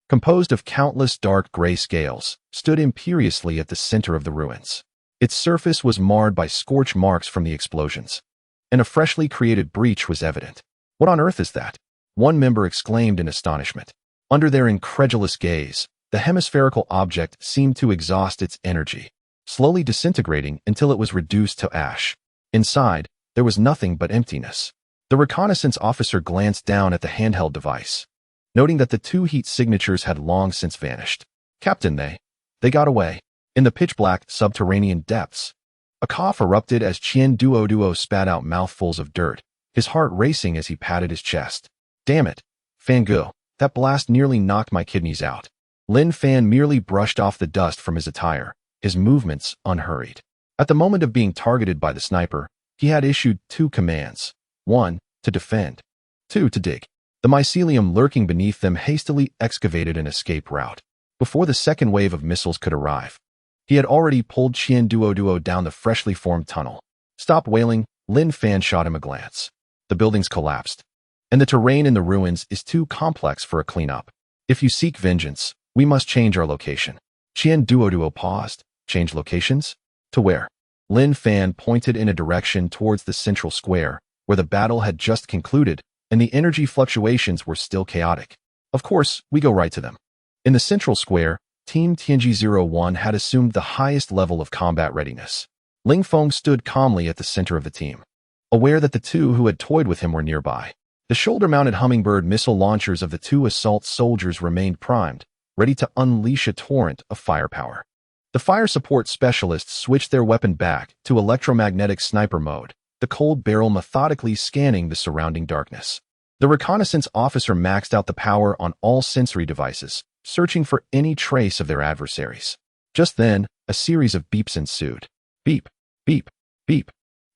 composed of countless dark gray scales, stood imperiously at the center of the ruins. Its surface was marred by scorch marks from the explosions, and a freshly created breach was evident. "What on earth is that?" one member exclaimed in astonishment. Under their incredulous gaze, the hemispherical object seemed to exhaust its energy, slowly disintegrating until it was reduced to ash. Inside, there was nothing but emptiness. The reconnaissance officer glanced down at the handheld device, noting that the two heat signatures had long since vanished. "Captain, they got away." In the pitch-black subterranean depths, a cough erupted as Qian Duo spat out mouthfuls of dirt, his heart racing as he patted his chest. "Damn it, Fangu, that blast nearly knocked my kidneys out." Lin Fan merely brushed off the dust from his attire, his movements unhurried. At the moment of being targeted by the sniper, he had issued 2 commands. 1, to defend. 2, to dig. The mycelium lurking beneath them hastily excavated an escape route. Before the second wave of missiles could arrive, he had already pulled Qian Duo down the freshly formed tunnel. "Stop wailing," Lin Fan shot him a glance. "The buildings collapsed, and the terrain in the ruins is too complex for a cleanup. If you seek vengeance, we must change our location." Qian Duo paused. "Change locations? To where?" Lin Fan pointed in a direction towards the central square, where the battle had just concluded, and the energy fluctuations were still chaotic. "Of course, we go right to them." In the central square, Team Tianji-01 had assumed the highest level of combat readiness. Ling Feng stood calmly at the center of the team, aware that the two who had toyed with him were nearby. The shoulder-mounted hummingbird missile launchers of the 2 assault soldiers remained primed, ready to unleash a torrent of firepower. The fire support specialists switched their weapon back to electromagnetic sniper mode, the cold barrel methodically scanning the surrounding darkness. The reconnaissance officer maxed out the power on all sensory devices, searching for any trace of their adversaries. Just then, a series of beeps ensued. Beep, beep, beep.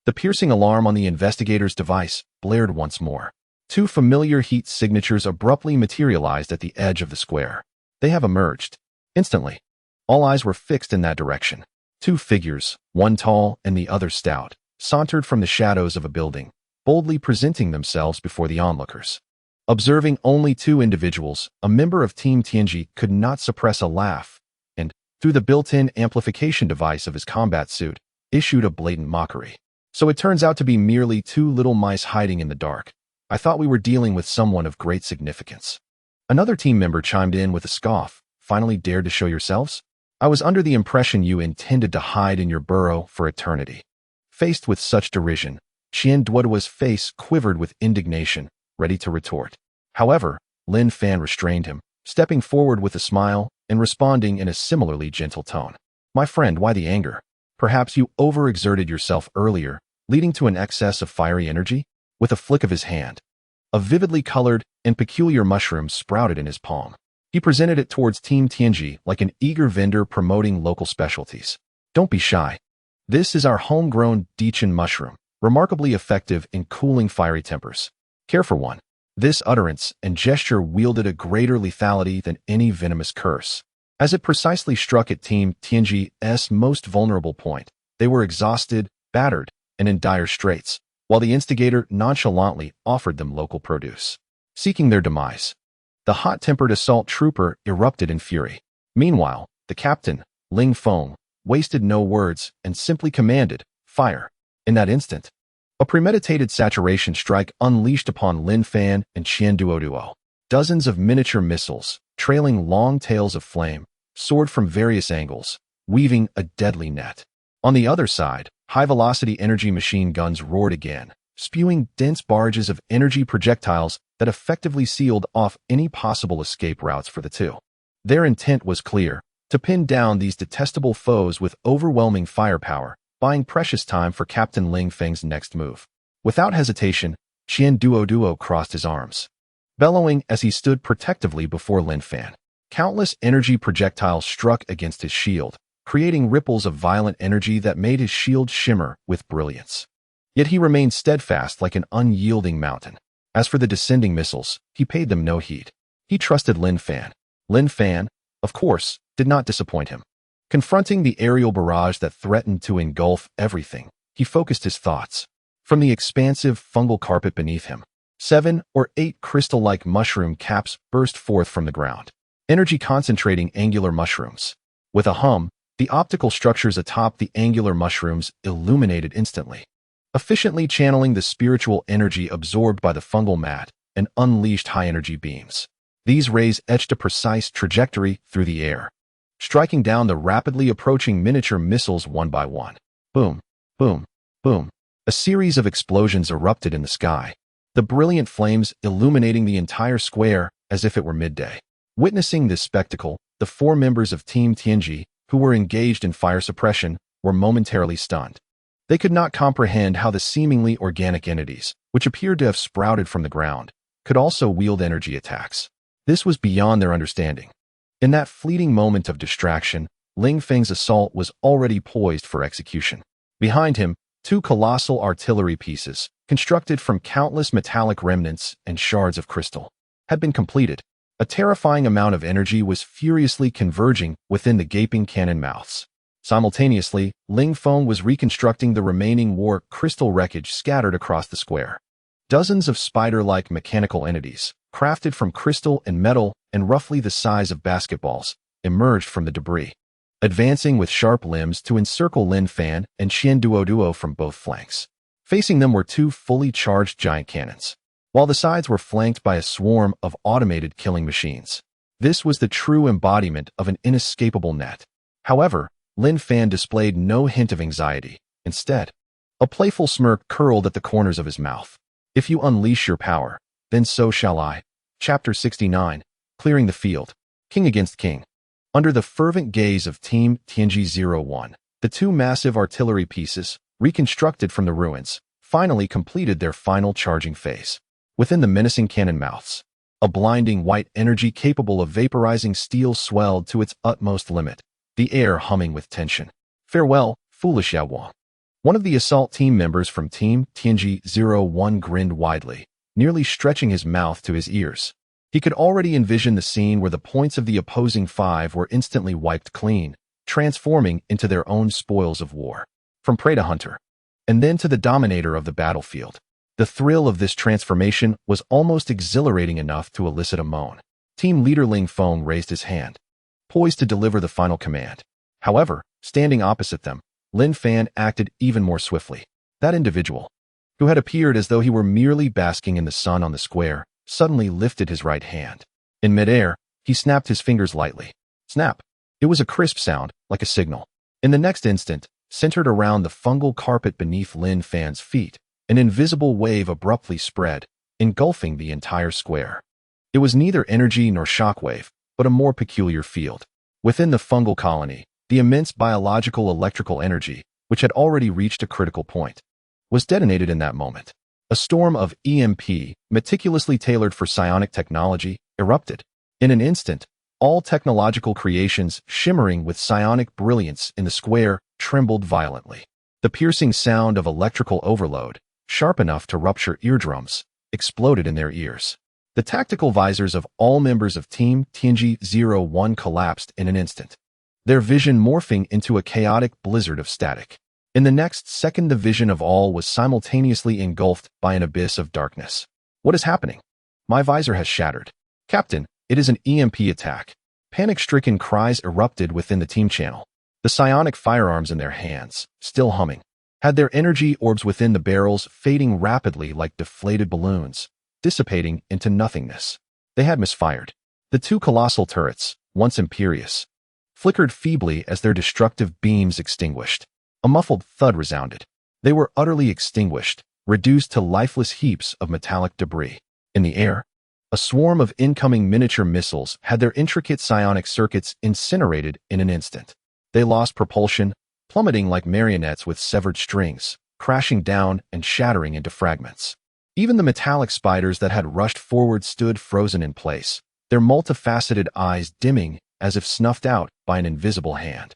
The piercing alarm on the investigator's device blared once more. 2 familiar heat signatures abruptly materialized at the edge of the square. "They have emerged." Instantly, all eyes were fixed in that direction. 2 figures, one tall and the other stout, sauntered from the shadows of a building, boldly presenting themselves before the onlookers. Observing only 2 individuals, a member of Team Tianji could not suppress a laugh, and, through the built-in amplification device of his combat suit, issued a blatant mockery. "So it turns out to be merely 2 little mice hiding in the dark. I thought we were dealing with someone of great significance." Another team member chimed in with a scoff. "Finally dared to show yourselves? I was under the impression you intended to hide in your burrow for eternity." Faced with such derision, Qian Duoduo's face quivered with indignation, ready to retort. However, Lin Fan restrained him, stepping forward with a smile and responding in a similarly gentle tone. "My friend, why the anger? Perhaps you overexerted yourself earlier, leading to an excess of fiery energy?" With a flick of his hand, a vividly colored and peculiar mushroom sprouted in his palm. He presented it towards Team Tianji like an eager vendor promoting local specialties. "Don't be shy. This is our homegrown Dichen mushroom, remarkably effective in cooling fiery tempers. Care for one?" This utterance and gesture wielded a greater lethality than any venomous curse. As it precisely struck at Team Tianji's most vulnerable point, they were exhausted, battered, and in dire straits, while the instigator nonchalantly offered them local produce. Seeking their demise, the hot-tempered assault trooper erupted in fury. Meanwhile, the captain, Ling Feng, wasted no words and simply commanded, "Fire." In that instant, a premeditated saturation strike unleashed upon Lin Fan and Qian Duo. Dozens of miniature missiles, trailing long tails of flame, soared from various angles, weaving a deadly net. On the other side, high-velocity energy machine guns roared again, spewing dense barrages of energy projectiles that effectively sealed off any possible escape routes for the 2. Their intent was clear: to pin down these detestable foes with overwhelming firepower, buying precious time for Captain Ling Feng's next move. Without hesitation, Qian Duo crossed his arms, bellowing as he stood protectively before Lin Fan. Countless energy projectiles struck against his shield, creating ripples of violent energy that made his shield shimmer with brilliance. Yet he remained steadfast like an unyielding mountain. As for the descending missiles, he paid them no heed. He trusted Lin Fan. Lin Fan, of course, did not disappoint him. Confronting the aerial barrage that threatened to engulf everything, He focused his thoughts. From the expansive fungal carpet beneath him, 7 or 8 crystal-like mushroom caps burst forth from the ground. Energy-concentrating angular mushrooms. With a hum, the optical structures atop the angular mushrooms illuminated instantly, efficiently channeling the spiritual energy absorbed by the fungal mat and unleashed high-energy beams. These rays etched a precise trajectory through the air, striking down the rapidly approaching miniature missiles one by one. Boom, boom, boom. A series of explosions erupted in the sky, the brilliant flames illuminating the entire square as if it were midday. Witnessing this spectacle, the 4 members of Team Tianji, who were engaged in fire suppression, were momentarily stunned. They could not comprehend how the seemingly organic entities, which appeared to have sprouted from the ground, could also wield energy attacks. This was beyond their understanding. In that fleeting moment of distraction, Ling Feng's assault was already poised for execution. Behind him, 2 colossal artillery pieces, constructed from countless metallic remnants and shards of crystal, had been completed. A terrifying amount of energy was furiously converging within the gaping cannon mouths. Simultaneously, Ling Feng was reconstructing the remaining war crystal wreckage scattered across the square. Dozens of spider-like mechanical entities, crafted from crystal and metal and roughly the size of basketballs, emerged from the debris, advancing with sharp limbs to encircle Lin Fan and Xian Duoduo from both flanks. Facing them were 2 fully charged giant cannons, while the sides were flanked by a swarm of automated killing machines. This was the true embodiment of an inescapable net. However, Lin Fan displayed no hint of anxiety. Instead, a playful smirk curled at the corners of his mouth. If you unleash your power, then so shall I. Chapter 69, Clearing the Field. King against King. Under the fervent gaze of Team Tianji-01, the 2 massive artillery pieces, reconstructed from the ruins, finally completed their final charging phase. Within the menacing cannon mouths, a blinding white energy capable of vaporizing steel swelled to its utmost limit, the air humming with tension. Farewell, foolish Yao Wang. One of the assault team members from Team Tianji-01 grinned widely, nearly stretching his mouth to his ears. He could already envision the scene where the points of the opposing 5 were instantly wiped clean, transforming into their own spoils of war. From prey to hunter, and then to the dominator of the battlefield. The thrill of this transformation was almost exhilarating enough to elicit a moan. Team leader Ling Feng raised his hand, poised to deliver the final command. However, standing opposite them, Lin Fan acted even more swiftly. That individual, who had appeared as though he were merely basking in the sun on the square, suddenly lifted his right hand. In midair, he snapped his fingers lightly. Snap! It was a crisp sound, like a signal. In the next instant, centered around the fungal carpet beneath Lin Fan's feet, an invisible wave abruptly spread, engulfing the entire square. It was neither energy nor shockwave, but a more peculiar field. Within the fungal colony, the immense biological electrical energy, which had already reached a critical point, was detonated in that moment. A storm of EMP, meticulously tailored for psionic technology, erupted. In an instant, all technological creations shimmering with psionic brilliance in the square trembled violently. The piercing sound of electrical overload, sharp enough to rupture eardrums, exploded in their ears. The tactical visors of all members of Team Tianji-01 collapsed in an instant, their vision morphing into a chaotic blizzard of static. In the next second, the vision of all was simultaneously engulfed by an abyss of darkness. What is happening? My visor has shattered. Captain, it is an EMP attack. Panic-stricken cries erupted within the team channel. The psionic firearms in their hands, still humming, had their energy orbs within the barrels fading rapidly like deflated balloons, dissipating into nothingness. They had misfired. The 2 colossal turrets, once imperious, flickered feebly as their destructive beams extinguished. A muffled thud resounded. They were utterly extinguished, reduced to lifeless heaps of metallic debris. In the air, a swarm of incoming miniature missiles had their intricate psionic circuits incinerated in an instant. They lost propulsion, plummeting like marionettes with severed strings, crashing down and shattering into fragments. Even the metallic spiders that had rushed forward stood frozen in place, their multifaceted eyes dimming as if snuffed out by an invisible hand.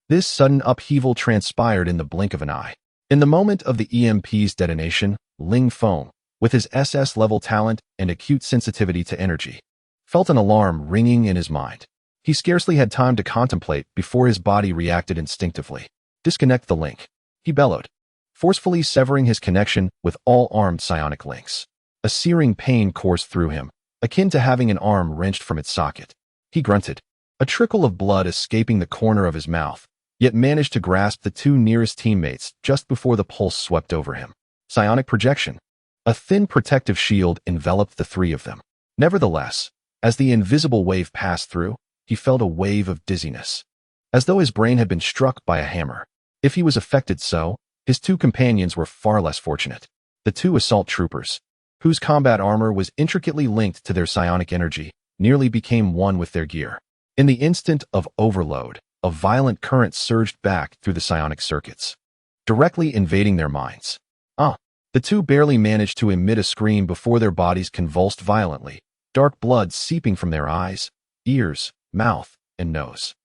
This sudden upheaval transpired in the blink of an eye. In the moment of the EMP's detonation, Ling Feng, with his SS-level talent and acute sensitivity to energy, felt an alarm ringing in his mind. He scarcely had time to contemplate before his body reacted instinctively. Disconnect the link, he bellowed. forcefully severing his connection with all armed psionic links. A searing pain coursed through him, akin to having an arm wrenched from its socket. He grunted, a trickle of blood escaping the corner of his mouth, yet managed to grasp the two nearest teammates just before the pulse swept over him. Psionic projection. A thin protective shield enveloped the three of them. Nevertheless, as the invisible wave passed through, he felt a wave of dizziness, as though his brain had been struck by a hammer. If he was affected so, his two companions were far less fortunate. The two assault troopers, whose combat armor was intricately linked to their psionic energy, nearly became one with their gear. In the instant of overload, a violent current surged back through the psionic circuits, directly invading their minds. The two barely managed to emit a scream before their bodies convulsed violently, dark blood seeping from their eyes, ears, mouth, and nose.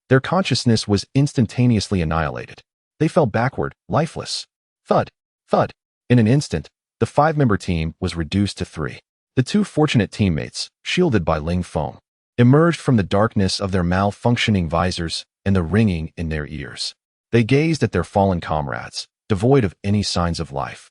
Their consciousness was instantaneously annihilated. They fell backward, lifeless. Thud, thud. In an instant, the five-member team was reduced to three. The two fortunate teammates, shielded by Ling Feng, emerged from the darkness of their malfunctioning visors and the ringing in their ears. They gazed at their fallen comrades, devoid of any signs of life.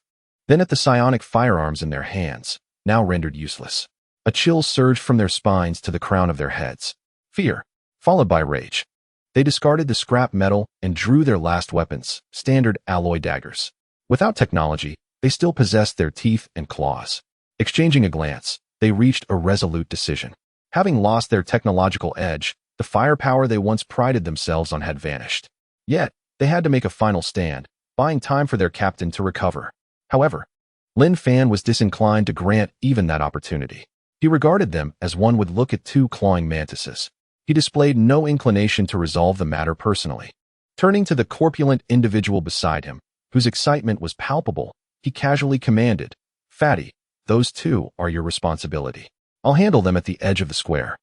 Then at the psionic firearms in their hands, now rendered useless. A chill surged from their spines to the crown of their heads. Fear, followed by rage. They discarded the scrap metal and drew their last weapons, standard alloy daggers. Without technology, they still possessed their teeth and claws. Exchanging a glance, they reached a resolute decision. Having lost their technological edge, the firepower they once prided themselves on had vanished. Yet, they had to make a final stand, buying time for their captain to recover. However, Lin Fan was disinclined to grant even that opportunity. He regarded them as one would look at two clawing mantises. He displayed no inclination to resolve the matter personally. Turning to the corpulent individual beside him, whose excitement was palpable, he casually commanded, "Fatty, those two are your responsibility. I'll handle them at the edge of the square.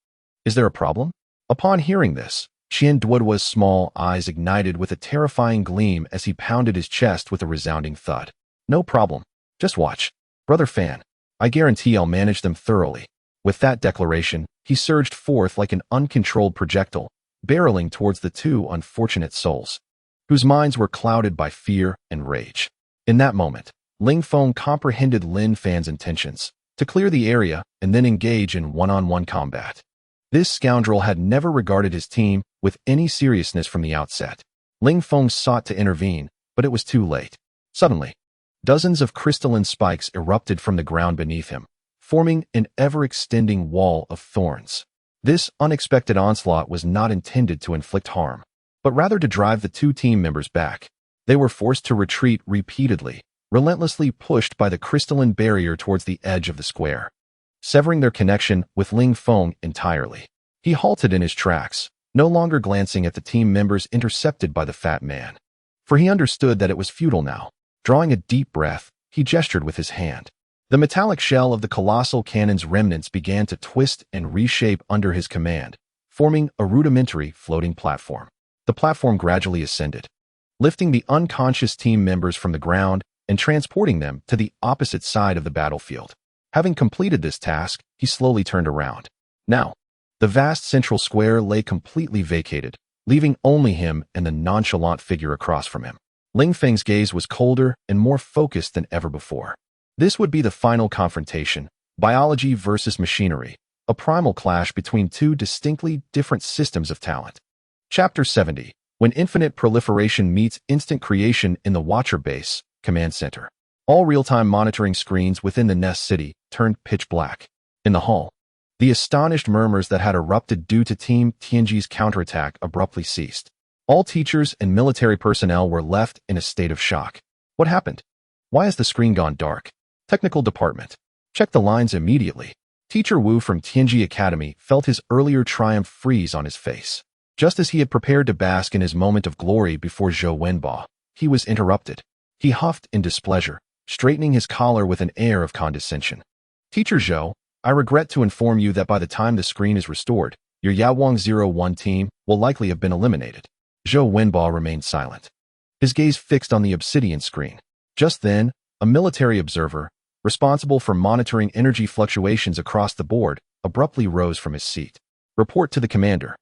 Is there a problem?" Upon hearing this, Qian Duoduo's small eyes ignited with a terrifying gleam as he pounded his chest with a resounding thud. "No problem. Just watch. Brother Fan, I guarantee I'll manage them thoroughly." With that declaration, he surged forth like an uncontrolled projectile, barreling towards the two unfortunate souls, whose minds were clouded by fear and rage. In that moment, Ling Feng comprehended Lin Fan's intentions, to clear the area and then engage in one-on-one combat. This scoundrel had never regarded his team with any seriousness from the outset. Ling Feng sought to intervene, but it was too late. Suddenly, dozens of crystalline spikes erupted from the ground beneath him, forming an ever-extending wall of thorns. This unexpected onslaught was not intended to inflict harm, but rather to drive the two team members back. They were forced to retreat repeatedly, relentlessly pushed by the crystalline barrier towards the edge of the square, severing their connection with Ling Feng entirely. He halted in his tracks, no longer glancing at the team members intercepted by the fat man, for he understood that it was futile now. Drawing a deep breath, he gestured with his hand. The metallic shell of the colossal cannon's remnants began to twist and reshape under his command, forming a rudimentary floating platform. The platform gradually ascended, lifting the unconscious team members from the ground and transporting them to the opposite side of the battlefield. Having completed this task, he slowly turned around. Now, the vast central square lay completely vacated, leaving only him and the nonchalant figure across from him. Ling Feng's gaze was colder and more focused than ever before. This would be the final confrontation, biology versus machinery, a primal clash between two distinctly different systems of talent. Chapter 70. When infinite proliferation meets instant creation in the Watcher Base Command Center. All real-time monitoring screens within the Nest City turned pitch black. In the hall, the astonished murmurs that had erupted due to Team Tianji's counterattack abruptly ceased. All teachers and military personnel were left in a state of shock. What happened? Why has the screen gone dark? Technical department. Check the lines immediately. Teacher Wu from Tianji Academy felt his earlier triumph freeze on his face. Just as he had prepared to bask in his moment of glory before Zhou Wenbo, he was interrupted. He huffed in displeasure, straightening his collar with an air of condescension. "Teacher Zhou, I regret to inform you that by the time the screen is restored, your Yawang 01 team will likely have been eliminated." Zhou Wenbo remained silent, his gaze fixed on the obsidian screen. Just then, a military observer, responsible for monitoring energy fluctuations across the board, abruptly rose from his seat. "Report to the commander.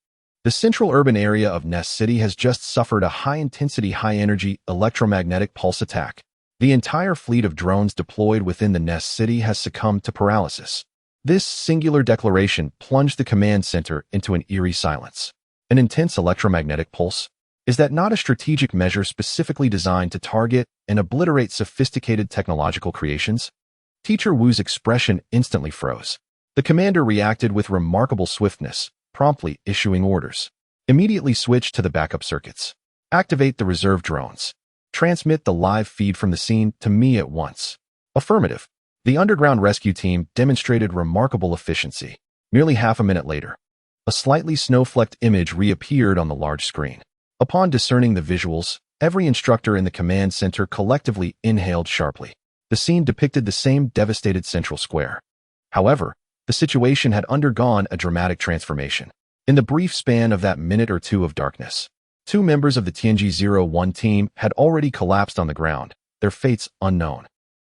The central urban area of Nest City has just suffered a high-intensity, high-energy electromagnetic pulse attack. The entire fleet of drones deployed within the Nest City has succumbed to paralysis. This singular declaration plunged the command center into an eerie silence. An intense electromagnetic pulse? Is that not a strategic measure specifically designed to target and obliterate sophisticated technological creations? Teacher Wu's expression instantly froze. The commander reacted with remarkable swiftness, promptly issuing orders. Immediately switch to the backup circuits. Activate the reserve drones. Transmit the live feed from the scene to me at once. Affirmative. The underground rescue team demonstrated remarkable efficiency. Merely half a minute later, a slightly snow-flecked image reappeared on the large screen. Upon discerning the visuals, every instructor in the command center collectively inhaled sharply. The scene depicted the same devastated central square. However, the situation had undergone a dramatic transformation. In the brief span of that minute or two of darkness, 2 members of the Tianji-01 team had already collapsed on the ground, their fates unknown.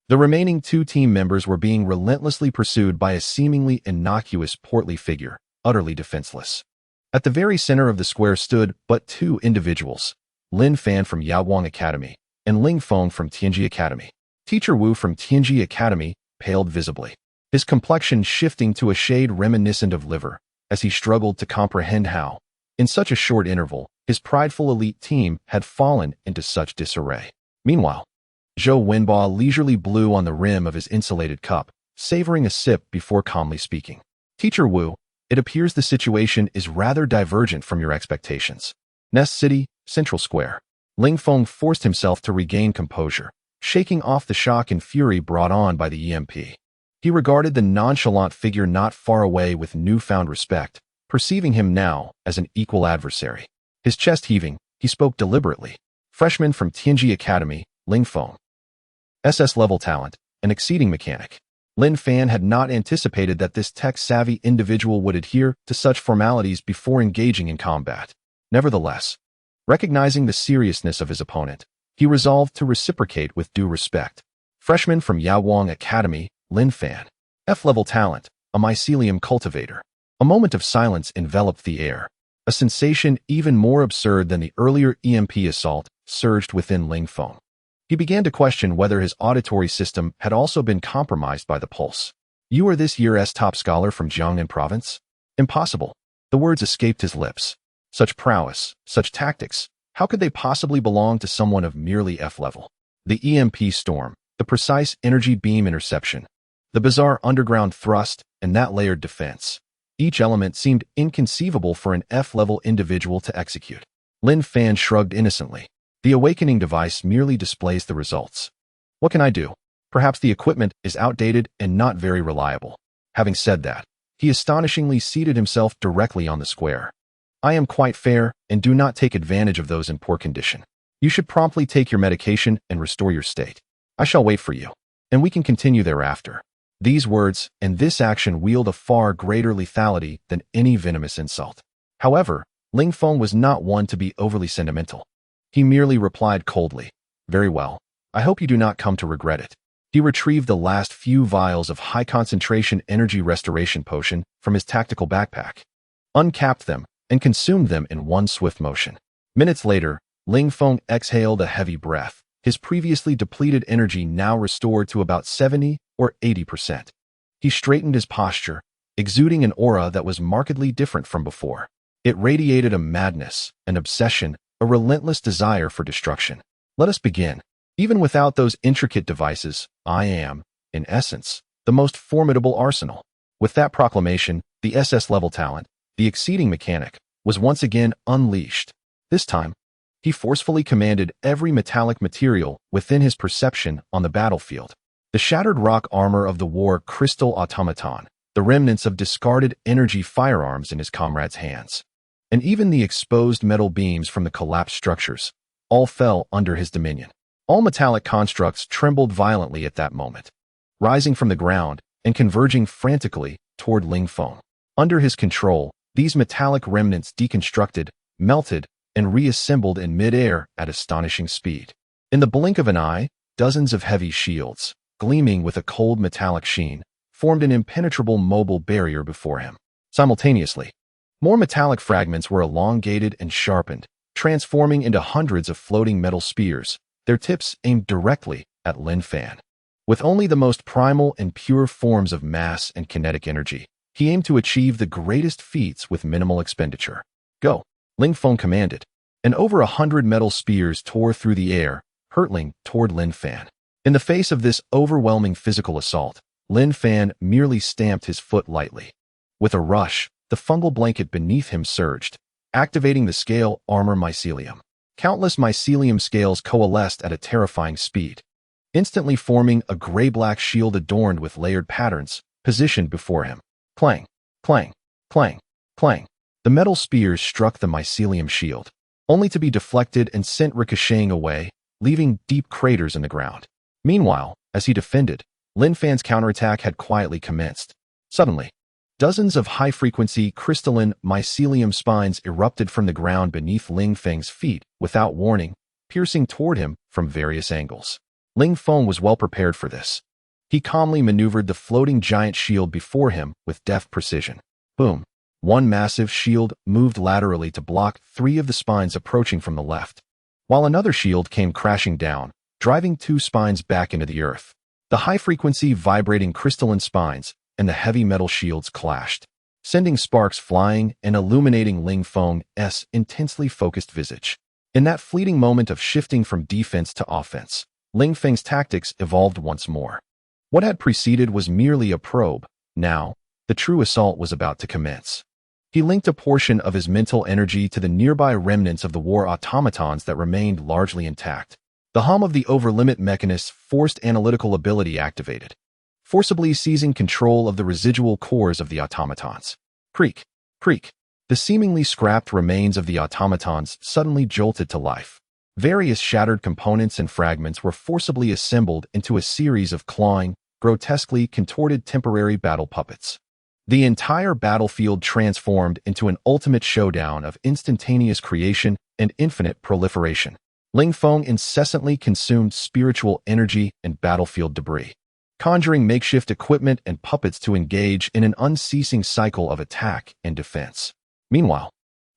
The remaining 2 team members were being relentlessly pursued by a seemingly innocuous portly figure, utterly defenseless. At the very center of the square stood but 2 individuals, Lin Fan from Yaoguang Academy and Ling Feng from Tianji Academy. Teacher Wu from Tianji Academy paled visibly, his complexion shifting to a shade reminiscent of liver, as he struggled to comprehend how, in such a short interval, his prideful elite team had fallen into such disarray. Meanwhile, Zhou Wenba leisurely blew on the rim of his insulated cup, savoring a sip before calmly speaking. Teacher Wu, it appears the situation is rather divergent from your expectations. Nest City, Central Square. Ling Feng forced himself to regain composure, shaking off the shock and fury brought on by the EMP. He regarded the nonchalant figure not far away with newfound respect, perceiving him now as an equal adversary. His chest heaving, he spoke deliberately. Freshman from Tianji Academy, Ling Feng. SS-level talent, an exceeding mechanic. Lin Fan had not anticipated that this tech-savvy individual would adhere to such formalities before engaging in combat. Nevertheless, recognizing the seriousness of his opponent, he resolved to reciprocate with due respect. Freshman from Yaoguang Academy, Lin Fan. F-level talent, a mycelium cultivator. A moment of silence enveloped the air. A sensation even more absurd than the earlier EMP assault surged within Ling Feng. He began to question whether his auditory system had also been compromised by the pulse. You are this year's top scholar from Jiangnan province? Impossible. The words escaped his lips. Such prowess, such tactics, how could they possibly belong to someone of merely F level? The EMP storm, the precise energy beam interception, the bizarre underground thrust, and that layered defense. Each element seemed inconceivable for an F-level individual to execute. Lin Fan shrugged innocently. The awakening device merely displays the results. What can I do? Perhaps the equipment is outdated and not very reliable. Having said that, he astonishingly seated himself directly on the square. I am quite fair and do not take advantage of those in poor condition. You should promptly take your medication and restore your state. I shall wait for you, and we can continue thereafter. These words and this action wield a far greater lethality than any venomous insult. However, Ling Feng was not one to be overly sentimental. He merely replied coldly, "Very well. I hope you do not come to regret it." He retrieved the last few vials of high-concentration energy restoration potion from his tactical backpack, uncapped them, and consumed them in one swift motion. Minutes later, Ling Feng exhaled a heavy breath, his previously depleted energy now restored to about 70 or 80%. He straightened his posture, exuding an aura that was markedly different from before. It radiated a madness, an obsession, a relentless desire for destruction. Let us begin. Even without those intricate devices, I am, in essence, the most formidable arsenal. With that proclamation, the SS-level talent, the exceeding mechanic, was once again unleashed. This time, he forcefully commanded every metallic material within his perception on the battlefield. The shattered rock armor of the war crystal automaton, the remnants of discarded energy firearms in his comrades' hands, and even the exposed metal beams from the collapsed structures, all fell under his dominion. All metallic constructs trembled violently at that moment, rising from the ground and converging frantically toward Ling Feng. Under his control, these metallic remnants deconstructed, melted, and reassembled in mid-air at astonishing speed. In the blink of an eye, dozens of heavy shields, gleaming with a cold metallic sheen, formed an impenetrable mobile barrier before him. Simultaneously, more metallic fragments were elongated and sharpened, transforming into hundreds of floating metal spears, their tips aimed directly at Lin Fan. With only the most primal and pure forms of mass and kinetic energy, he aimed to achieve the greatest feats with minimal expenditure. Go, Ling Feng commanded, and over 100 metal spears tore through the air, hurtling toward Lin Fan. In the face of this overwhelming physical assault, Lin Fan merely stamped his foot lightly. With a rush, the fungal blanket beneath him surged, activating the scale armor mycelium. Countless mycelium scales coalesced at a terrifying speed, instantly forming a gray-black shield adorned with layered patterns, positioned before him. Clang, clang, clang, clang. The metal spears struck the mycelium shield, only to be deflected and sent ricocheting away, leaving deep craters in the ground. Meanwhile, as he defended, Lin Fan's counterattack had quietly commenced. Suddenly, dozens of high-frequency crystalline mycelium spines erupted from the ground beneath Ling Feng's feet without warning, piercing toward him from various angles. Ling Feng was well prepared for this. He calmly maneuvered the floating giant shield before him with deft precision. Boom! One massive shield moved laterally to block 3 of the spines approaching from the left, while another shield came crashing down, driving 2 spines back into the earth. The high-frequency vibrating crystalline spines and the heavy metal shields clashed, sending sparks flying and illuminating Ling Feng's intensely focused visage. In that fleeting moment of shifting from defense to offense, Ling Feng's tactics evolved once more. What had preceded was merely a probe. Now, the true assault was about to commence. He linked a portion of his mental energy to the nearby remnants of the war automatons that remained largely intact. The hum of the over-limit mechanist's forced analytical ability activated, forcibly seizing control of the residual cores of the automatons. Creak, creak. The seemingly scrapped remains of the automatons suddenly jolted to life. Various shattered components and fragments were forcibly assembled into a series of clawing, grotesquely contorted temporary battle puppets. The entire battlefield transformed into an ultimate showdown of instantaneous creation and infinite proliferation. Ling Feng incessantly consumed spiritual energy and battlefield debris, conjuring makeshift equipment and puppets to engage in an unceasing cycle of attack and defense. Meanwhile,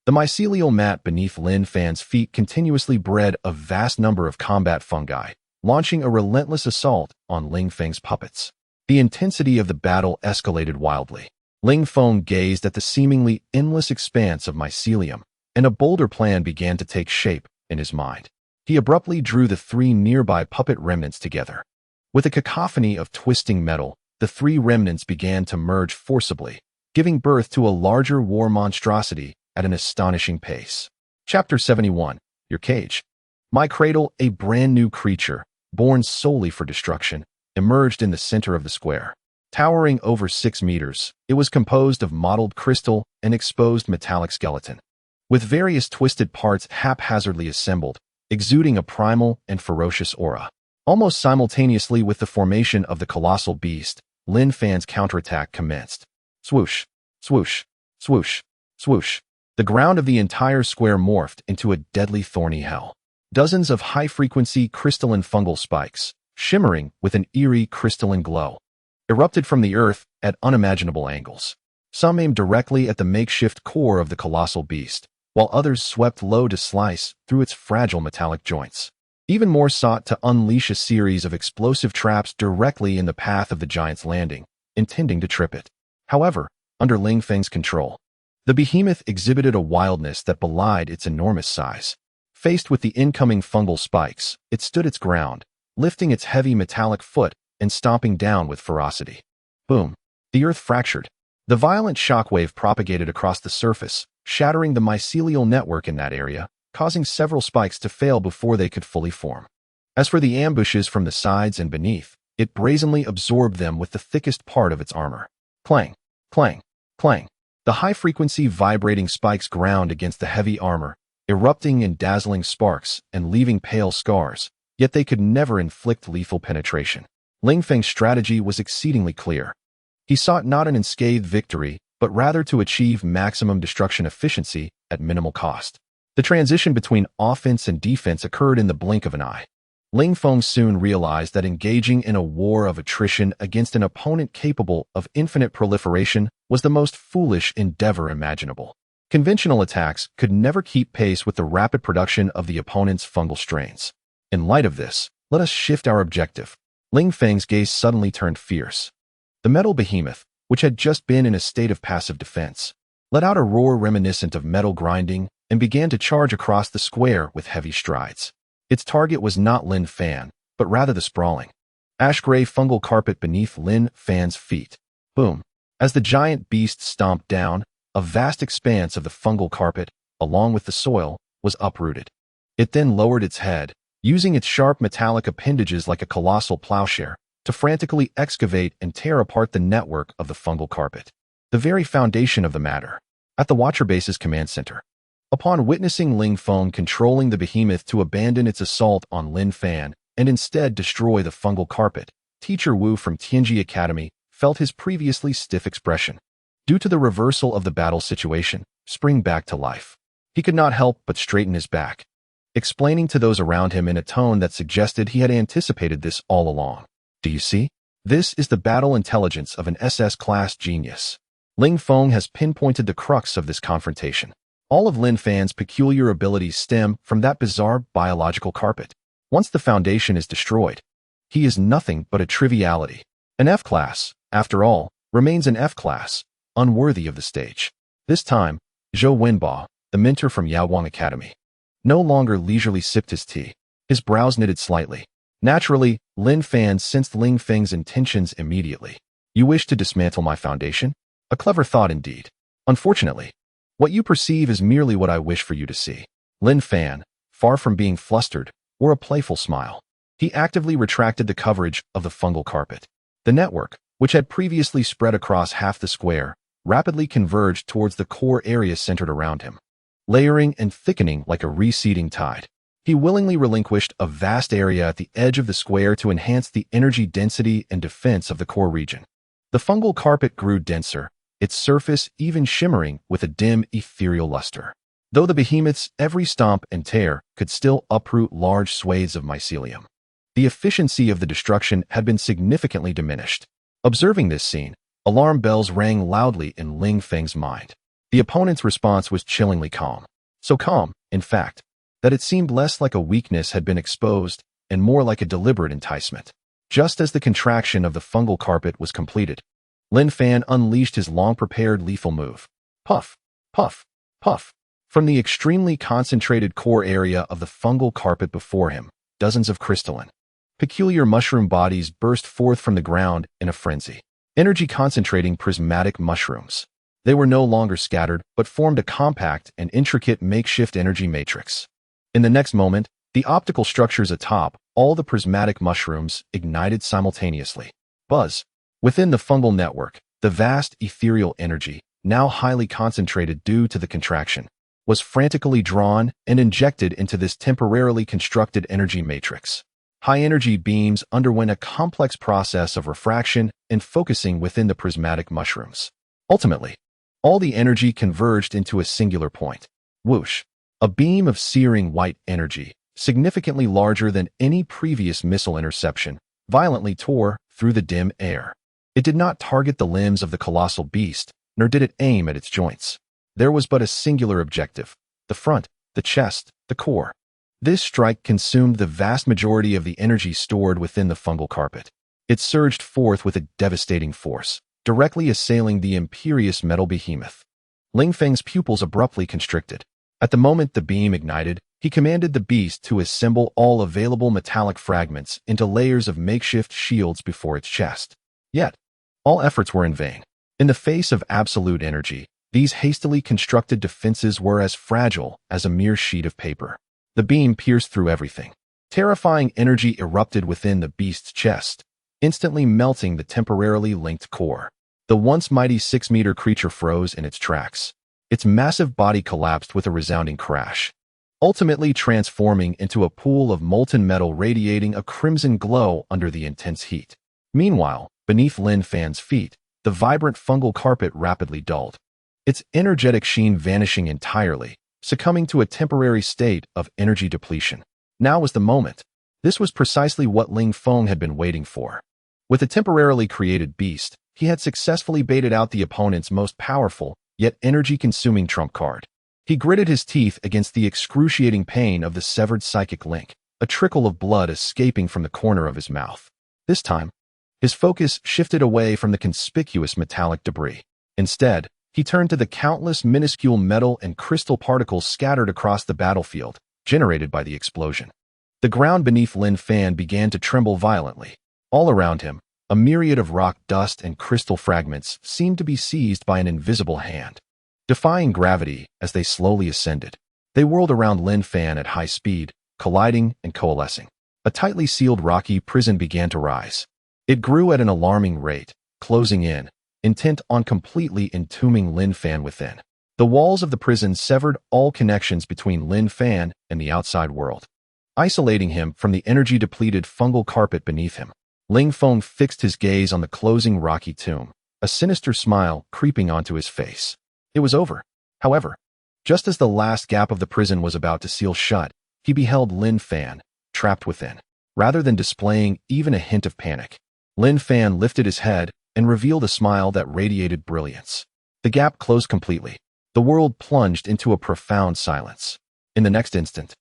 the mycelial mat beneath Lin Fan's feet continuously bred a vast number of combat fungi, launching a relentless assault on Ling Feng's puppets. The intensity of the battle escalated wildly. Ling Feng gazed at the seemingly endless expanse of mycelium, and a bolder plan began to take shape in his mind. He abruptly drew the 3 nearby puppet remnants together. With a cacophony of twisting metal, the 3 remnants began to merge forcibly, giving birth to a larger war monstrosity at an astonishing pace. Chapter 71. Your Cage. My Cradle, a brand new creature, born solely for destruction, emerged in the center of the square. Towering over 6 meters, it was composed of mottled crystal and exposed metallic skeleton, with various twisted parts haphazardly assembled, exuding a primal and ferocious aura. Almost simultaneously with the formation of the colossal beast, Lin Fan's counterattack commenced. Swoosh, swoosh, swoosh, swoosh. The ground of the entire square morphed into a deadly thorny hell. Dozens of high-frequency crystalline fungal spikes, shimmering with an eerie crystalline glow, erupted from the earth at unimaginable angles. Some aimed directly at the makeshift core of the colossal beast, while others swept low to slice through its fragile metallic joints. Even more sought to unleash a series of explosive traps directly in the path of the giant's landing, intending to trip it. However, under Ling Feng's control, the behemoth exhibited a wildness that belied its enormous size. Faced with the incoming fungal spikes, it stood its ground, lifting its heavy metallic foot and stomping down with ferocity. Boom! The earth fractured. The violent shockwave propagated across the surface, shattering the mycelial network in that area, causing several spikes to fail before they could fully form. As for the ambushes from the sides and beneath, it brazenly absorbed them with the thickest part of its armor. Clang, clang, clang. The high-frequency vibrating spikes ground against the heavy armor, erupting in dazzling sparks and leaving pale scars, yet they could never inflict lethal penetration. Ling Feng's strategy was exceedingly clear. He sought not an unscathed victory, but rather to achieve maximum destruction efficiency at minimal cost. The transition between offense and defense occurred in the blink of an eye. Ling Feng soon realized that engaging in a war of attrition against an opponent capable of infinite proliferation was the most foolish endeavor imaginable. Conventional attacks could never keep pace with the rapid production of the opponent's fungal strains. In light of this, Let us shift our objective. Ling Feng's gaze suddenly turned fierce. The metal behemoth, which had just been in a state of passive defense, let out a roar reminiscent of metal grinding and began to charge across the square with heavy strides. Its target was not Lin Fan, but rather the sprawling, ash-gray fungal carpet beneath Lin Fan's feet. Boom! As the giant beast stomped down, a vast expanse of the fungal carpet, along with the soil, was uprooted. It then lowered its head, using its sharp metallic appendages like a colossal plowshare, to frantically excavate and tear apart the network of the fungal carpet. The very foundation of the matter. At the Watcher Base's command center. Upon witnessing Ling Feng controlling the behemoth to abandon its assault on Lin Fan and instead destroy the fungal carpet, Teacher Wu from Tianji Academy felt his previously stiff expression, due to the reversal of the battle situation, spring back to life. He could not help but straighten his back, explaining to those around him in a tone that suggested he had anticipated this all along. Do you see? This is the battle intelligence of an SS-class genius. Ling Feng has pinpointed the crux of this confrontation. All of Lin Fan's peculiar abilities stem from that bizarre biological carpet. Once the foundation is destroyed, he is nothing but a triviality. An F-class, after all, remains an F-class, unworthy of the stage. This time, Zhou Wenba, the mentor from Yaowang Academy, no longer leisurely sipped his tea. His brows knitted slightly. Naturally, Lin Fan sensed Ling Feng's intentions immediately. You wish to dismantle my foundation? A clever thought indeed. Unfortunately, what you perceive is merely what I wish for you to see. Lin Fan, far from being flustered, wore a playful smile. He actively retracted the coverage of the fungal carpet. The network, which had previously spread across half the square, rapidly converged towards the core area centered around him, layering and thickening like a receding tide. He willingly relinquished a vast area at the edge of the square to enhance the energy density and defense of the core region. The fungal carpet grew denser, its surface even shimmering with a dim, ethereal luster. Though the behemoth's every stomp and tear could still uproot large swathes of mycelium, the efficiency of the destruction had been significantly diminished. Observing this scene, alarm bells rang loudly in Ling Feng's mind. The opponent's response was chillingly calm. So calm, in fact, that it seemed less like a weakness had been exposed and more like a deliberate enticement. Just as the contraction of the fungal carpet was completed, Lin Fan unleashed his long-prepared lethal move. Puff, puff, puff. From the extremely concentrated core area of the fungal carpet before him, dozens of crystalline, peculiar mushroom bodies burst forth from the ground in a frenzy. Energy-concentrating prismatic mushrooms. They were no longer scattered, but formed a compact and intricate makeshift energy matrix. In the next moment, the optical structures atop all the prismatic mushrooms ignited simultaneously. Buzz. Within the fungal network, the vast ethereal energy, now highly concentrated due to the contraction, was frantically drawn and injected into this temporarily constructed energy matrix. High-energy beams underwent a complex process of refraction and focusing within the prismatic mushrooms. Ultimately, all the energy converged into a singular point. Whoosh! A beam of searing white energy, significantly larger than any previous missile interception, violently tore through the dim air. It did not target the limbs of the colossal beast, nor did it aim at its joints. There was but a singular objective: the front, the chest, the core. This strike consumed the vast majority of the energy stored within the fungal carpet. It surged forth with a devastating force, directly assailing the imperious metal behemoth. Ling Feng's pupils abruptly constricted. At the moment the beam ignited, he commanded the beast to assemble all available metallic fragments into layers of makeshift shields before its chest. Yet, all efforts were in vain. In the face of absolute energy, these hastily constructed defenses were as fragile as a mere sheet of paper. The beam pierced through everything. Terrifying energy erupted within the beast's chest, instantly melting the temporarily linked core. The once mighty 6-meter creature froze in its tracks. Its massive body collapsed with a resounding crash, ultimately transforming into a pool of molten metal radiating a crimson glow under the intense heat. Meanwhile, beneath Lin Fan's feet, the vibrant fungal carpet rapidly dulled, its energetic sheen vanishing entirely, succumbing to a temporary state of energy depletion. Now was the moment. This was precisely what Ling Feng had been waiting for. With a temporarily created beast, he had successfully baited out the opponent's most powerful, yet energy-consuming trump card. He gritted his teeth against the excruciating pain of the severed psychic link. a trickle of blood escaping from the corner of his mouth. This time, his focus shifted away from the conspicuous metallic debris. Instead, he turned to the countless minuscule metal and crystal particles scattered across the battlefield, generated by the explosion. The ground beneath Lin Fan began to tremble violently. All around him, a myriad of rock dust and crystal fragments seemed to be seized by an invisible hand. Defying gravity as they slowly ascended, they whirled around Lin Fan at high speed, colliding and coalescing. A tightly sealed rocky prison began to rise. It grew at an alarming rate, closing in, intent on completely entombing Lin Fan within. The walls of the prison severed all connections between Lin Fan and the outside world, isolating him from the energy-depleted fungal carpet beneath him. Ling Feng fixed his gaze on the closing rocky tomb, a sinister smile creeping onto his face. It was over. However, just as the last gap of the prison was about to seal shut, he beheld Lin Fan, trapped within. Rather than displaying even a hint of panic, Lin Fan lifted his head and revealed a smile that radiated brilliance. The gap closed completely. The world plunged into a profound silence. In the next instant,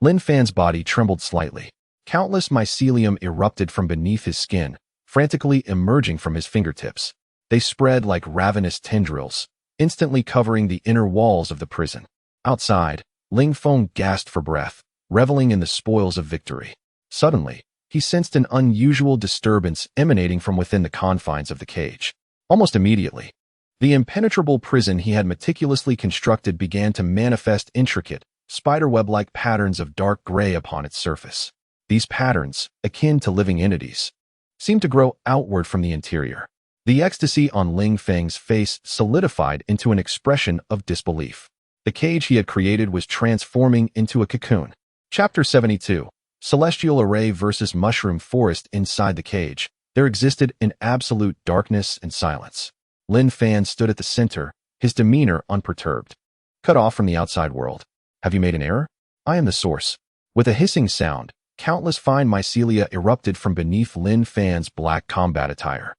Lin Fan's body trembled slightly. Countless mycelium erupted from beneath his skin, frantically emerging from his fingertips. They spread like ravenous tendrils, instantly covering the inner walls of the prison. Outside, Ling Feng gasped for breath, reveling in the spoils of victory. Suddenly, he sensed an unusual disturbance emanating from within the confines of the cage. Almost immediately, the impenetrable prison he had meticulously constructed began to manifest intricate, spiderweb-like patterns of dark gray upon its surface. These patterns, akin to living entities, seemed to grow outward from the interior. The ecstasy on Ling Feng's face solidified into an expression of disbelief. The cage he had created was transforming into a cocoon. Chapter 72. Celestial Array versus Mushroom Forest. Inside the cage, there existed an absolute darkness and silence. Lin Fan stood at the center, his demeanor unperturbed. Cut off from the outside world. Have you made an error? I am the source. With a hissing sound, countless fine mycelia erupted from beneath Lin Fan's black combat attire,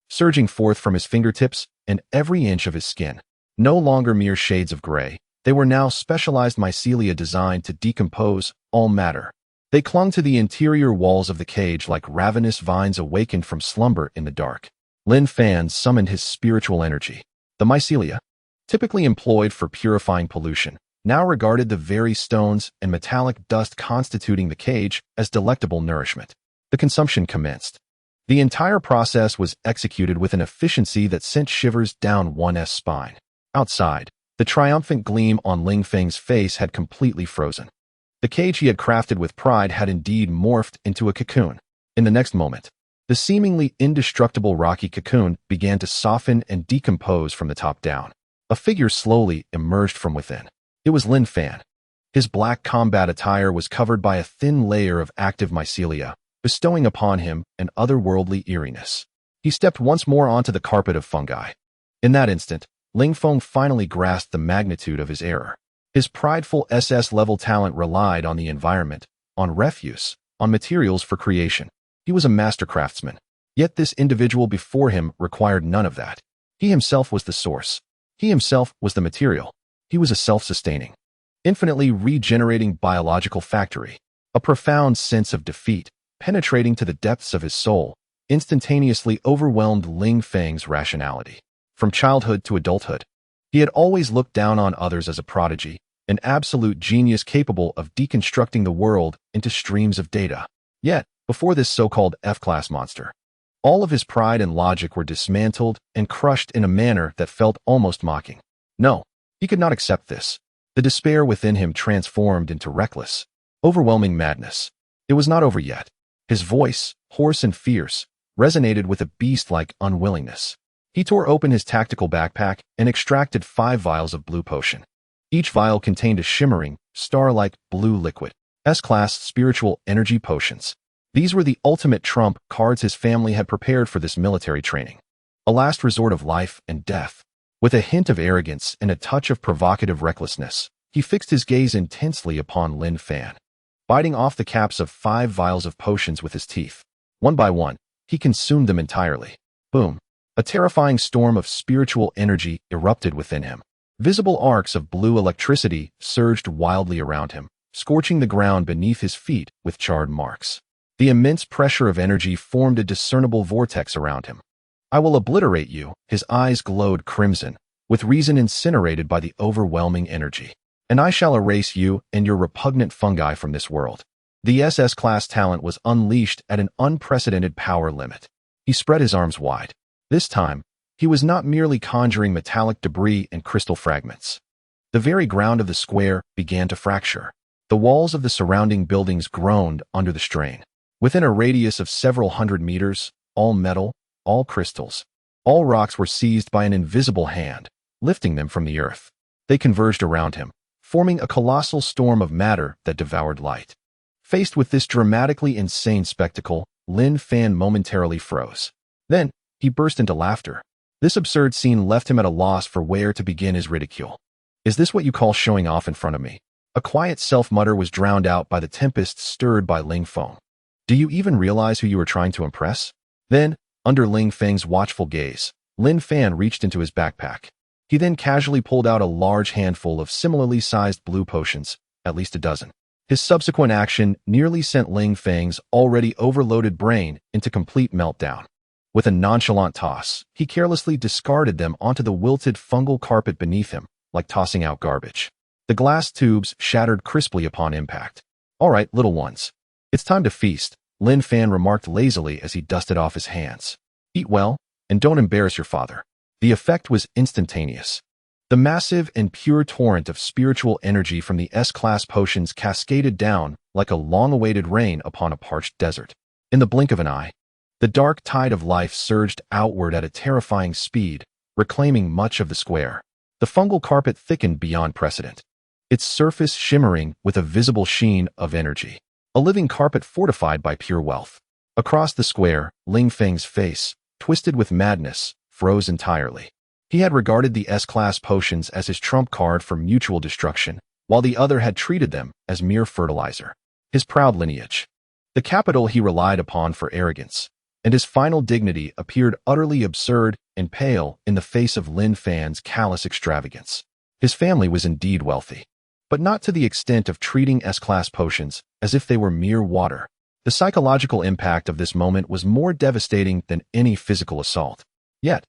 surging forth from his fingertips and every inch of his skin. No longer mere shades of gray, they were now specialized mycelia designed to decompose all matter. They clung to the interior walls of the cage like ravenous vines awakened from slumber in the dark. Lin Fan summoned his spiritual energy. The mycelia, typically employed for purifying pollution, now regarded the very stones and metallic dust constituting the cage as delectable nourishment. The consumption commenced. The entire process was executed with an efficiency that sent shivers down one's spine. Outside, the triumphant gleam on Ling Feng's face had completely frozen. The cage he had crafted with pride had indeed morphed into a cocoon. In the next moment, the seemingly indestructible rocky cocoon began to soften and decompose from the top down. A figure slowly emerged from within. It was Lin Fan. His black combat attire was covered by a thin layer of active mycelia, bestowing upon him an otherworldly eeriness. He stepped once more onto the carpet of fungi. In that instant, Ling Feng finally grasped the magnitude of his error. His prideful SS-level talent relied on the environment, on refuse, on materials for creation. He was a master craftsman. Yet this individual before him required none of that. He himself was the source. He himself was the material. He was a self-sustaining, infinitely regenerating biological factory. A profound sense of defeat, penetrating to the depths of his soul, instantaneously overwhelmed Ling Feng's rationality. From childhood to adulthood, he had always looked down on others as a prodigy, an absolute genius capable of deconstructing the world into streams of data. Yet, before this so-called F-class monster, all of his pride and logic were dismantled and crushed in a manner that felt almost mocking. No, he could not accept this. The despair within him transformed into reckless, overwhelming madness. It was not over yet. His voice, hoarse and fierce, resonated with a beast-like unwillingness. He tore open his tactical backpack and extracted 5 vials of blue potion. Each vial contained a shimmering, star-like blue liquid. S-class spiritual energy potions. These were the ultimate trump cards his family had prepared for this military training. A last resort of life and death. With a hint of arrogance and a touch of provocative recklessness, he fixed his gaze intensely upon Lin Fan. Biting off the caps of 5 vials of potions with his teeth. One by one, he consumed them entirely. Boom. A terrifying storm of spiritual energy erupted within him. Visible arcs of blue electricity surged wildly around him, scorching the ground beneath his feet with charred marks. The immense pressure of energy formed a discernible vortex around him. "I will obliterate you." His eyes glowed crimson, with reason incinerated by the overwhelming energy. "And I shall erase you and your repugnant fungi from this world." The SS-class talent was unleashed at an unprecedented power limit. He spread his arms wide. This time, he was not merely conjuring metallic debris and crystal fragments. The very ground of the square began to fracture. The walls of the surrounding buildings groaned under the strain. Within a radius of several hundred meters, all metal, all crystals, all rocks were seized by an invisible hand, lifting them from the earth. They converged around him, forming a colossal storm of matter that devoured light. Faced with this dramatically insane spectacle, Lin Fan momentarily froze. Then, he burst into laughter. This absurd scene left him at a loss for where to begin his ridicule. "Is this what you call showing off in front of me?" A quiet self-mutter was drowned out by the tempest stirred by Ling Feng. "Do you even realize who you are trying to impress?" Then, under Ling Feng's watchful gaze, Lin Fan reached into his backpack. He then casually pulled out a large handful of similarly sized blue potions, at least a dozen. His subsequent action nearly sent Ling Feng's already overloaded brain into complete meltdown. With a nonchalant toss, he carelessly discarded them onto the wilted fungal carpet beneath him, like tossing out garbage. The glass tubes shattered crisply upon impact. "All right, little ones. It's time to feast," Lin Fan remarked lazily as he dusted off his hands. "Eat well, and don't embarrass your father." The effect was instantaneous. The massive and pure torrent of spiritual energy from the S-class potions cascaded down like a long-awaited rain upon a parched desert. In the blink of an eye, the dark tide of life surged outward at a terrifying speed, reclaiming much of the square. The fungal carpet thickened beyond precedent, its surface shimmering with a visible sheen of energy. A living carpet fortified by pure wealth. Across the square, Ling Feng's face, twisted with madness, froze entirely. He had regarded the S-class potions as his trump card for mutual destruction, while the other had treated them as mere fertilizer. His proud lineage, the capital he relied upon for arrogance, and his final dignity appeared utterly absurd and pale in the face of Lin Fan's callous extravagance. His family was indeed wealthy, but not to the extent of treating S-class potions as if they were mere water. The psychological impact of this moment was more devastating than any physical assault. Yet,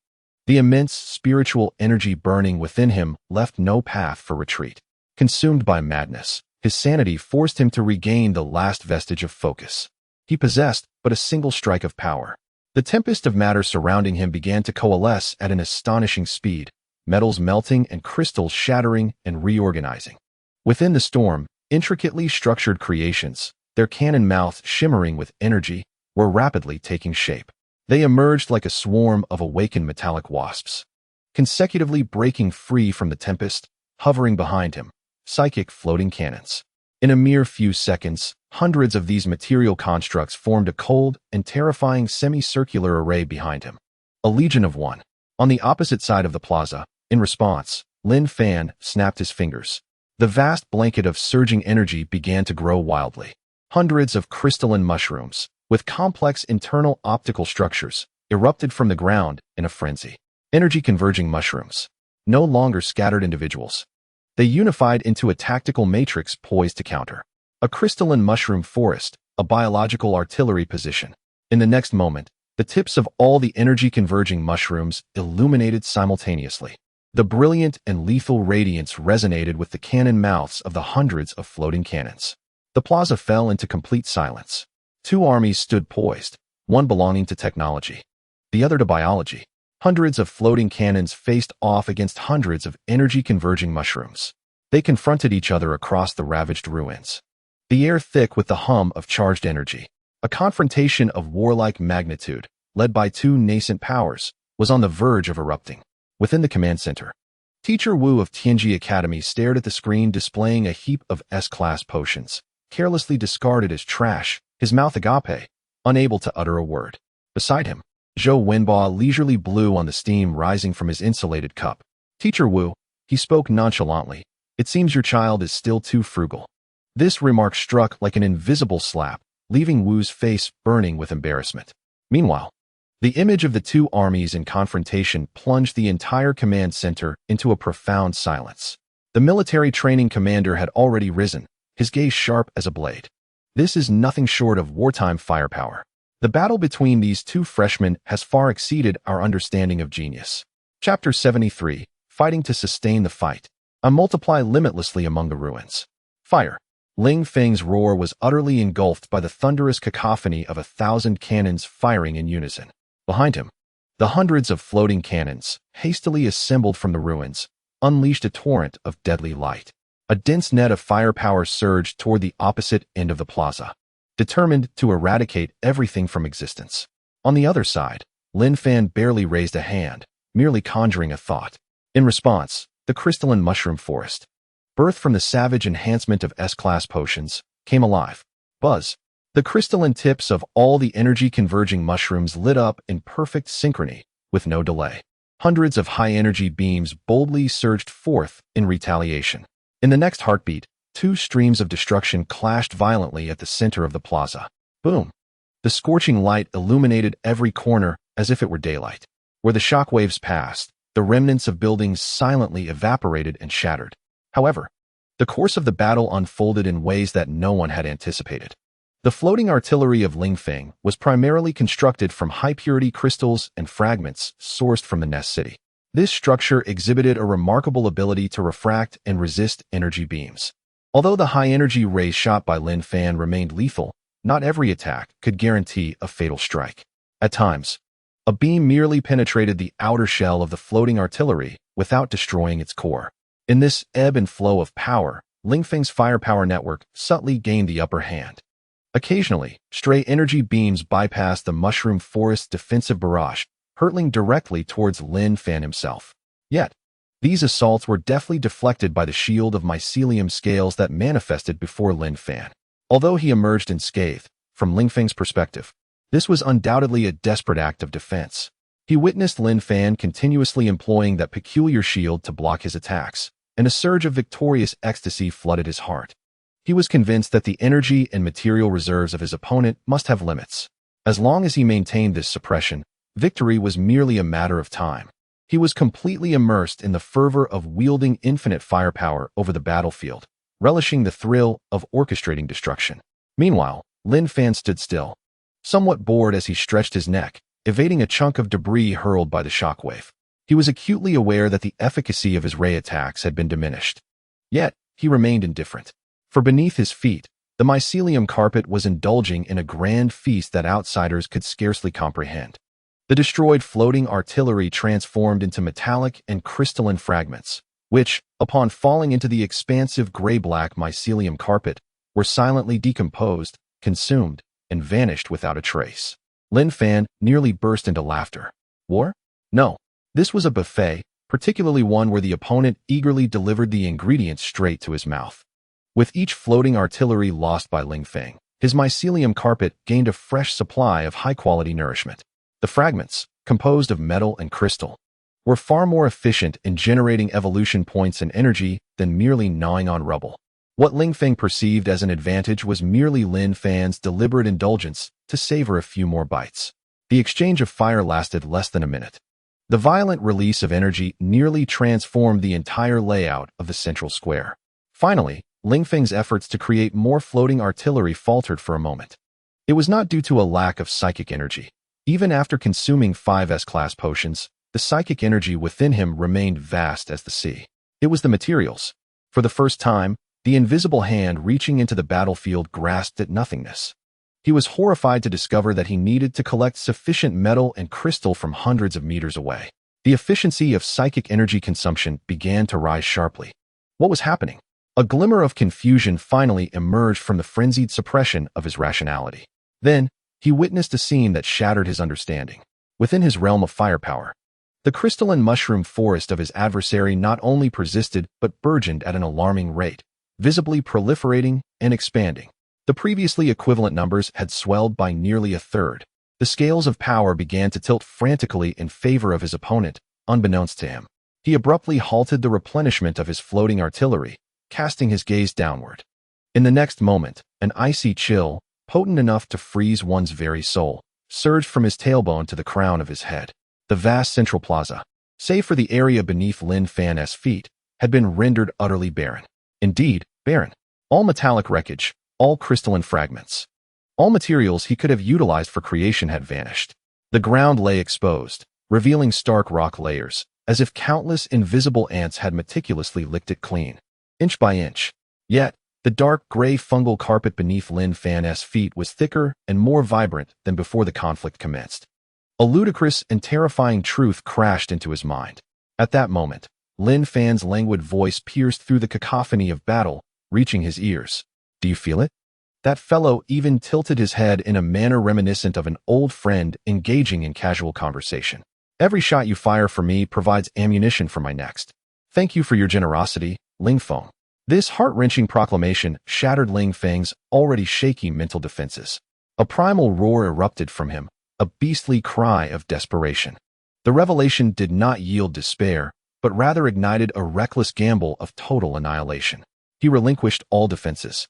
the immense spiritual energy burning within him left no path for retreat. Consumed by madness, his sanity forced him to regain the last vestige of focus. He possessed but a single strike of power. The tempest of matter surrounding him began to coalesce at an astonishing speed, metals melting and crystals shattering and reorganizing. Within the storm, intricately structured creations, their cannon mouths shimmering with energy, were rapidly taking shape. They emerged like a swarm of awakened metallic wasps, consecutively breaking free from the tempest, hovering behind him, psychic floating cannons. In a mere few seconds, hundreds of these material constructs formed a cold and terrifying semicircular array behind him. A legion of one. On the opposite side of the plaza, in response, Lin Fan snapped his fingers. The vast blanket of surging energy began to grow wildly. Hundreds of crystalline mushrooms, with complex internal optical structures, erupted from the ground in a frenzy. Energy-converging mushrooms, no longer scattered individuals. They unified into a tactical matrix poised to counter. A crystalline mushroom forest, a biological artillery position. In the next moment, the tips of all the energy-converging mushrooms illuminated simultaneously. The brilliant and lethal radiance resonated with the cannon mouths of the hundreds of floating cannons. The plaza fell into complete silence. Two armies stood poised, one belonging to technology, the other to biology. Hundreds of floating cannons faced off against hundreds of energy-converging mushrooms. They confronted each other across the ravaged ruins, the air thick with the hum of charged energy. A confrontation of warlike magnitude, led by two nascent powers, was on the verge of erupting. Within the command center, Teacher Wu of Tianji Academy stared at the screen displaying a heap of S-class potions, carelessly discarded as trash, his mouth agape, unable to utter a word. Beside him, Zhou Wenba leisurely blew on the steam rising from his insulated cup. "Teacher Wu," he spoke nonchalantly, "it seems your child is still too frugal." This remark struck like an invisible slap, leaving Wu's face burning with embarrassment. Meanwhile, the image of the two armies in confrontation plunged the entire command center into a profound silence. The military training commander had already risen, his gaze sharp as a blade. This is nothing short of wartime firepower. The battle between these two freshmen has far exceeded our understanding of genius. Chapter 73, Fighting to Sustain the Fight. I multiply limitlessly among the ruins. Fire. Ling Feng's roar was utterly engulfed by the thunderous cacophony of 1,000 cannons firing in unison. Behind him, the hundreds of floating cannons, hastily assembled from the ruins, unleashed a torrent of deadly light. A dense net of firepower surged toward the opposite end of the plaza, determined to eradicate everything from existence. On the other side, Lin Fan barely raised a hand, merely conjuring a thought. In response, the crystalline mushroom forest, birthed from the savage enhancement of S-class potions, came alive. Buzz. The crystalline tips of all the energy-converging mushrooms lit up in perfect synchrony, with no delay. Hundreds of high-energy beams boldly surged forth in retaliation. In the next heartbeat, two streams of destruction clashed violently at the center of the plaza. Boom! The scorching light illuminated every corner as if it were daylight. Where the shockwaves passed, the remnants of buildings silently evaporated and shattered. However, the course of the battle unfolded in ways that no one had anticipated. The floating artillery of Ling Feng was primarily constructed from high-purity crystals and fragments sourced from the Nest City. This structure exhibited a remarkable ability to refract and resist energy beams. Although the high-energy rays shot by Lin Fan remained lethal, not every attack could guarantee a fatal strike. At times, a beam merely penetrated the outer shell of the floating artillery without destroying its core. In this ebb and flow of power, Ling Feng's firepower network subtly gained the upper hand. Occasionally, stray energy beams bypassed the mushroom forest's defensive barrage, hurtling directly towards Lin Fan himself. Yet, these assaults were deftly deflected by the shield of mycelium scales that manifested before Lin Fan. Although he emerged unscathed, from Ling Feng's perspective, this was undoubtedly a desperate act of defense. He witnessed Lin Fan continuously employing that peculiar shield to block his attacks, and a surge of victorious ecstasy flooded his heart. He was convinced that the energy and material reserves of his opponent must have limits. As long as he maintained this suppression, victory was merely a matter of time. He was completely immersed in the fervor of wielding infinite firepower over the battlefield, relishing the thrill of orchestrating destruction. Meanwhile, Lin Fan stood still, somewhat bored as he stretched his neck, evading a chunk of debris hurled by the shockwave. He was acutely aware that the efficacy of his ray attacks had been diminished. Yet, he remained indifferent. For beneath his feet, the mycelium carpet was indulging in a grand feast that outsiders could scarcely comprehend. The destroyed floating artillery transformed into metallic and crystalline fragments, which, upon falling into the expansive gray-black mycelium carpet, were silently decomposed, consumed, and vanished without a trace. Lin Fan nearly burst into laughter. War? No. This was a buffet, particularly one where the opponent eagerly delivered the ingredients straight to his mouth. With each floating artillery lost by Ling Feng, his mycelium carpet gained a fresh supply of high-quality nourishment. The fragments, composed of metal and crystal, were far more efficient in generating evolution points and energy than merely gnawing on rubble. What Ling Feng perceived as an advantage was merely Lin Fan's deliberate indulgence to savor a few more bites. The exchange of fire lasted less than a minute. The violent release of energy nearly transformed the entire layout of the central square. Finally, Ling Feng's efforts to create more floating artillery faltered for a moment. It was not due to a lack of psychic energy. Even after consuming 5 S-class potions, the psychic energy within him remained vast as the sea. It was the materials. For the first time, the invisible hand reaching into the battlefield grasped at nothingness. He was horrified to discover that he needed to collect sufficient metal and crystal from hundreds of meters away. The efficiency of psychic energy consumption began to rise sharply. What was happening? A glimmer of confusion finally emerged from the frenzied suppression of his rationality. Then, he witnessed a scene that shattered his understanding. Within his realm of firepower, the crystalline mushroom forest of his adversary not only persisted but burgeoned at an alarming rate, visibly proliferating and expanding. The previously equivalent numbers had swelled by nearly a third. The scales of power began to tilt frantically in favor of his opponent, unbeknownst to him. He abruptly halted the replenishment of his floating artillery, casting his gaze downward. In the next moment, an icy chill, potent enough to freeze one's very soul, surged from his tailbone to the crown of his head. The vast central plaza, save for the area beneath Lin Fan's feet, had been rendered utterly barren. Indeed, barren. All metallic wreckage, all crystalline fragments. All materials he could have utilized for creation had vanished. The ground lay exposed, revealing stark rock layers, as if countless invisible ants had meticulously licked it clean, inch by inch. Yet, the dark gray fungal carpet beneath Lin Fan's feet was thicker and more vibrant than before the conflict commenced. A ludicrous and terrifying truth crashed into his mind. At that moment, Lin Fan's languid voice pierced through the cacophony of battle, reaching his ears. "Do you feel it?" That fellow even tilted his head in a manner reminiscent of an old friend engaging in casual conversation. "Every shot you fire for me provides ammunition for my next. Thank you for your generosity, Ling Feng." This heart-wrenching proclamation shattered Ling Feng's already shaky mental defenses. A primal roar erupted from him, a beastly cry of desperation. The revelation did not yield despair, but rather ignited a reckless gamble of total annihilation. He relinquished all defenses,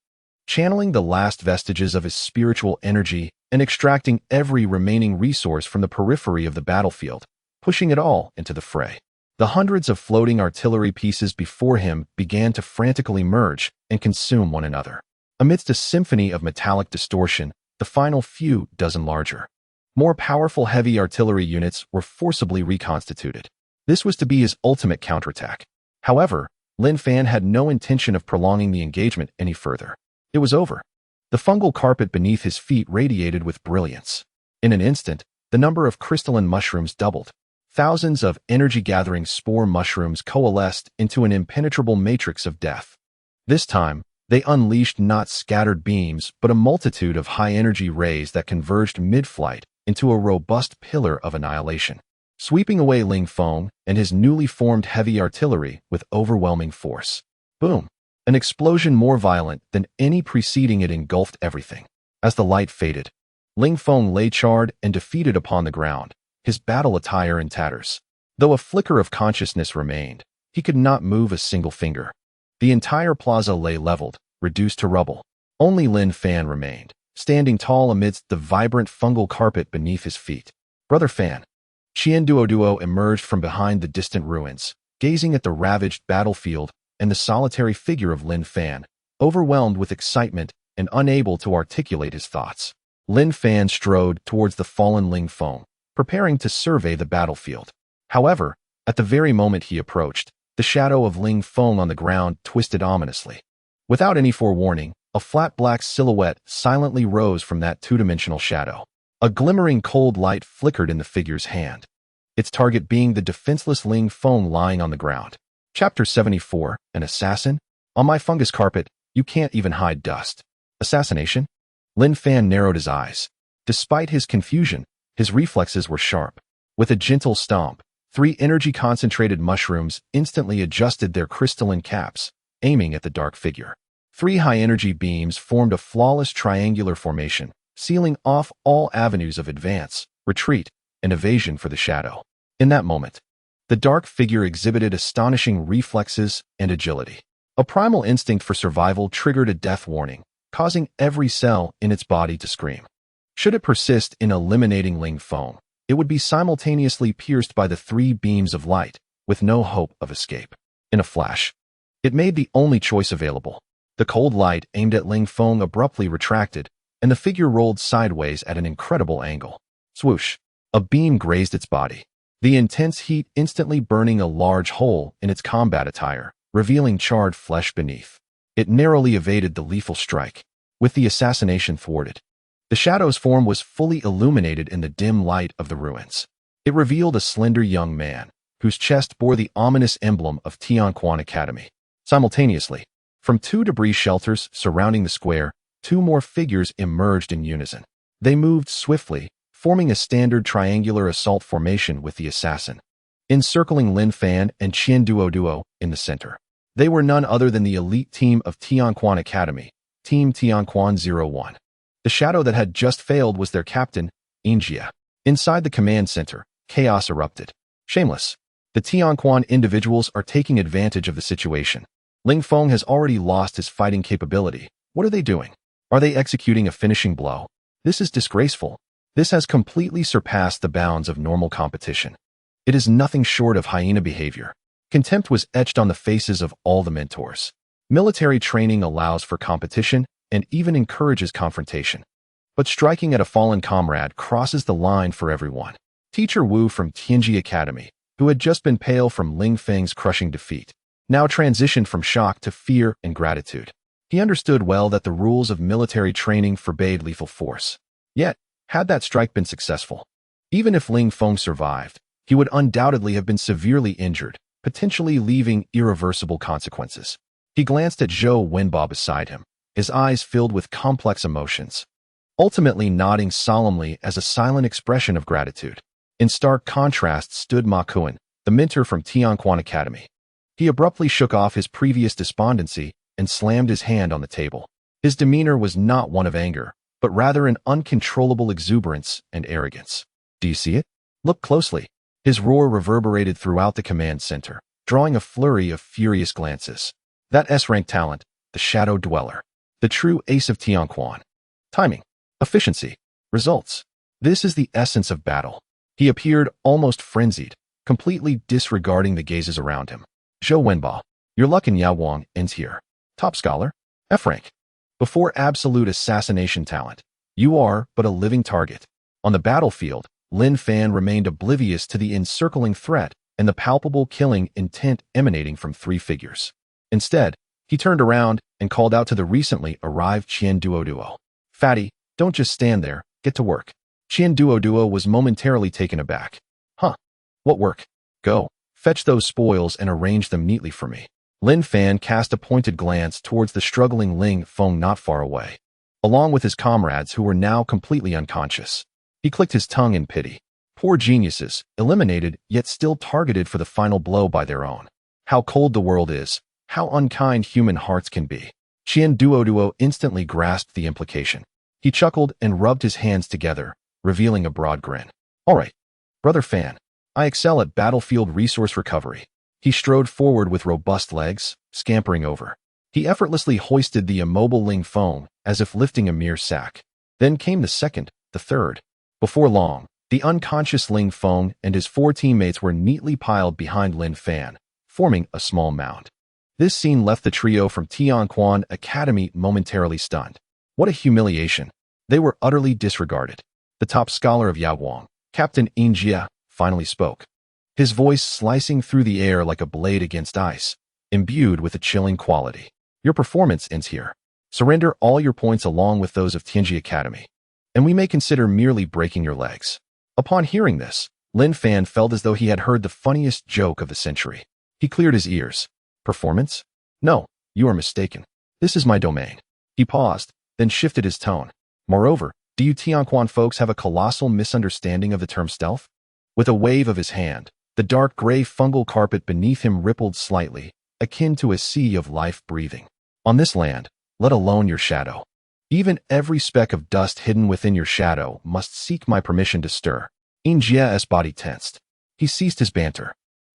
channeling the last vestiges of his spiritual energy and extracting every remaining resource from the periphery of the battlefield, pushing it all into the fray. The hundreds of floating artillery pieces before him began to frantically merge and consume one another. Amidst a symphony of metallic distortion, the final few dozen larger, more powerful heavy artillery units were forcibly reconstituted. This was to be his ultimate counterattack. However, Lin Fan had no intention of prolonging the engagement any further. It was over. The fungal carpet beneath his feet radiated with brilliance. In an instant, the number of crystalline mushrooms doubled. Thousands of energy-gathering spore mushrooms coalesced into an impenetrable matrix of death. This time, they unleashed not scattered beams, but a multitude of high-energy rays that converged mid-flight into a robust pillar of annihilation, sweeping away Ling Feng and his newly formed heavy artillery with overwhelming force. Boom! An explosion more violent than any preceding it engulfed everything. As the light faded, Ling Feng lay charred and defeated upon the ground, his battle attire in tatters. Though a flicker of consciousness remained, he could not move a single finger. The entire plaza lay leveled, reduced to rubble. Only Lin Fan remained, standing tall amidst the vibrant fungal carpet beneath his feet. "Brother Fan." Qian Duo emerged from behind the distant ruins, gazing at the ravaged battlefield and the solitary figure of Lin Fan, overwhelmed with excitement and unable to articulate his thoughts. Lin Fan strode towards the fallen Ling Feng, preparing to survey the battlefield. However, at the very moment he approached, the shadow of Ling Feng on the ground twisted ominously. Without any forewarning, a flat black silhouette silently rose from that two-dimensional shadow. A glimmering cold light flickered in the figure's hand, its target being the defenseless Ling Feng lying on the ground. Chapter 74, An Assassin? On my fungus carpet, you can't even hide dust. Assassination? Lin Fan narrowed his eyes. Despite his confusion, his reflexes were sharp. With a gentle stomp, 3 energy-concentrated mushrooms instantly adjusted their crystalline caps, aiming at the dark figure. 3 high-energy beams formed a flawless triangular formation, sealing off all avenues of advance, retreat, and evasion for the shadow. In that moment, the dark figure exhibited astonishing reflexes and agility. A primal instinct for survival triggered a death warning, causing every cell in its body to scream. Should it persist in eliminating Ling Feng, it would be simultaneously pierced by the 3 beams of light, with no hope of escape. In a flash, it made the only choice available. The cold light aimed at Ling Feng abruptly retracted, and the figure rolled sideways at an incredible angle. Swoosh! A beam grazed its body, the intense heat instantly burning a large hole in its combat attire, revealing charred flesh beneath. It narrowly evaded the lethal strike, with the assassination thwarted. The shadow's form was fully illuminated in the dim light of the ruins. It revealed a slender young man, whose chest bore the ominous emblem of Tianquan Academy. Simultaneously, from 2 debris shelters surrounding the square, 2 more figures emerged in unison. They moved swiftly, forming a standard triangular assault formation with the assassin, encircling Lin Fan and Qian Duo in the center. They were none other than the elite team of Tianquan Academy, Team Tianquan 01. The shadow that had just failed was their captain, Injia. Inside the command center, chaos erupted. Shameless. The Tianquan individuals are taking advantage of the situation. Ling Feng has already lost his fighting capability. What are they doing? Are they executing a finishing blow? This is disgraceful. This has completely surpassed the bounds of normal competition. It is nothing short of hyena behavior. Contempt was etched on the faces of all the mentors. Military training allows for competition and even encourages confrontation. But striking at a fallen comrade crosses the line for everyone. Teacher Wu from Tianji Academy, who had just been pale from Ling Feng's crushing defeat, now transitioned from shock to fear and gratitude. He understood well that the rules of military training forbade lethal force. Yet, had that strike been successful, even if Ling Feng survived, he would undoubtedly have been severely injured, potentially leaving irreversible consequences. He glanced at Zhou Wenbo beside him, his eyes filled with complex emotions, ultimately nodding solemnly as a silent expression of gratitude. In stark contrast stood Ma Kuan, the mentor from Tianquan Academy. He abruptly shook off his previous despondency and slammed his hand on the table. His demeanor was not one of anger, but rather an uncontrollable exuberance and arrogance. Do you see it? Look closely. His roar reverberated throughout the command center, drawing a flurry of furious glances. That S-rank talent, the Shadow Dweller, the true ace of Tianquan. Timing, efficiency, results. This is the essence of battle. He appeared almost frenzied, completely disregarding the gazes around him. Zhou Wenbo, your luck in Yaowang ends here. Top scholar, F-rank. Before absolute assassination talent, you are but a living target. On the battlefield, Lin Fan remained oblivious to the encircling threat and the palpable killing intent emanating from three figures. Instead, he turned around and called out to the recently arrived Qian Duo. Fatty, don't just stand there, get to work. Qian Duo was momentarily taken aback. Huh? What work? Go, fetch those spoils and arrange them neatly for me. Lin Fan cast a pointed glance towards the struggling Ling Feng not far away, along with his comrades who were now completely unconscious. He clicked his tongue in pity. Poor geniuses, eliminated yet still targeted for the final blow by their own. How cold the world is, how unkind human hearts can be. Qian Duo instantly grasped the implication. He chuckled and rubbed his hands together, revealing a broad grin. All right, Brother Fan, I excel at battlefield resource recovery. He strode forward with robust legs, scampering over. He effortlessly hoisted the immobile Ling Feng as if lifting a mere sack. Then came the second, the third. Before long, the unconscious Ling Feng and his four teammates were neatly piled behind Lin Fan, forming a small mound. This scene left the trio from Tianquan Academy momentarily stunned. What a humiliation. They were utterly disregarded. The top scholar of Yaowang, Captain Yin Jia, finally spoke. His voice slicing through the air like a blade against ice, imbued with a chilling quality. Your performance ends here. Surrender all your points along with those of Tianji Academy, and we may consider merely breaking your legs. Upon hearing this, Lin Fan felt as though he had heard the funniest joke of the century. He cleared his ears. Performance? No, you are mistaken. This is my domain. He paused, then shifted his tone. Moreover, do you Tianquan folks have a colossal misunderstanding of the term stealth? With a wave of his hand, the dark gray fungal carpet beneath him rippled slightly, akin to a sea of life breathing. On this land, let alone your shadow. Even every speck of dust hidden within your shadow must seek my permission to stir. Yin Jia's body tensed. He ceased his banter.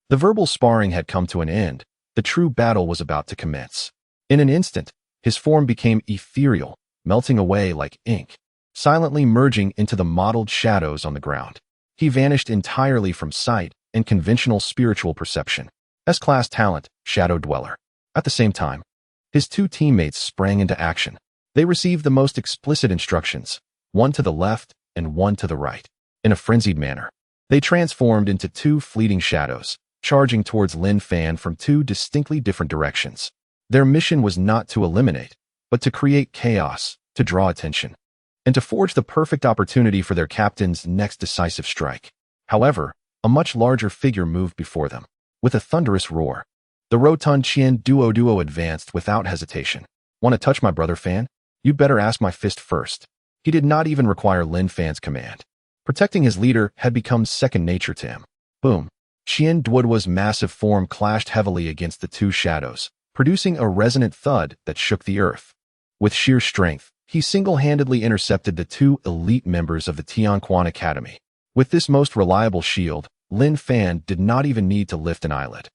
The verbal sparring had come to an end. The true battle was about to commence. In an instant, his form became ethereal, melting away like ink, silently merging into the mottled shadows on the ground. He vanished entirely from sight and conventional spiritual perception. S-class talent, Shadow Dweller. At the same time, his two teammates sprang into action. They received the most explicit instructions, one to the left and one to the right. In a frenzied manner, they transformed into two fleeting shadows, charging towards Lin Fan from two distinctly different directions. Their mission was not to eliminate, but to create chaos, to draw attention, and to forge the perfect opportunity for their captain's next decisive strike. However, a much larger figure moved before them. With a thunderous roar, the rotund Qian Duo advanced without hesitation. Want to touch my brother Fan? You'd better ask my fist first. He did not even require Lin Fan's command. Protecting his leader had become second nature to him. Boom. Qian Duo's massive form clashed heavily against the two shadows, producing a resonant thud that shook the earth. With sheer strength, he single-handedly intercepted the two elite members of the Tianquan Academy. With this most reliable shield, Lin Fan did not even need to lift an eyelid.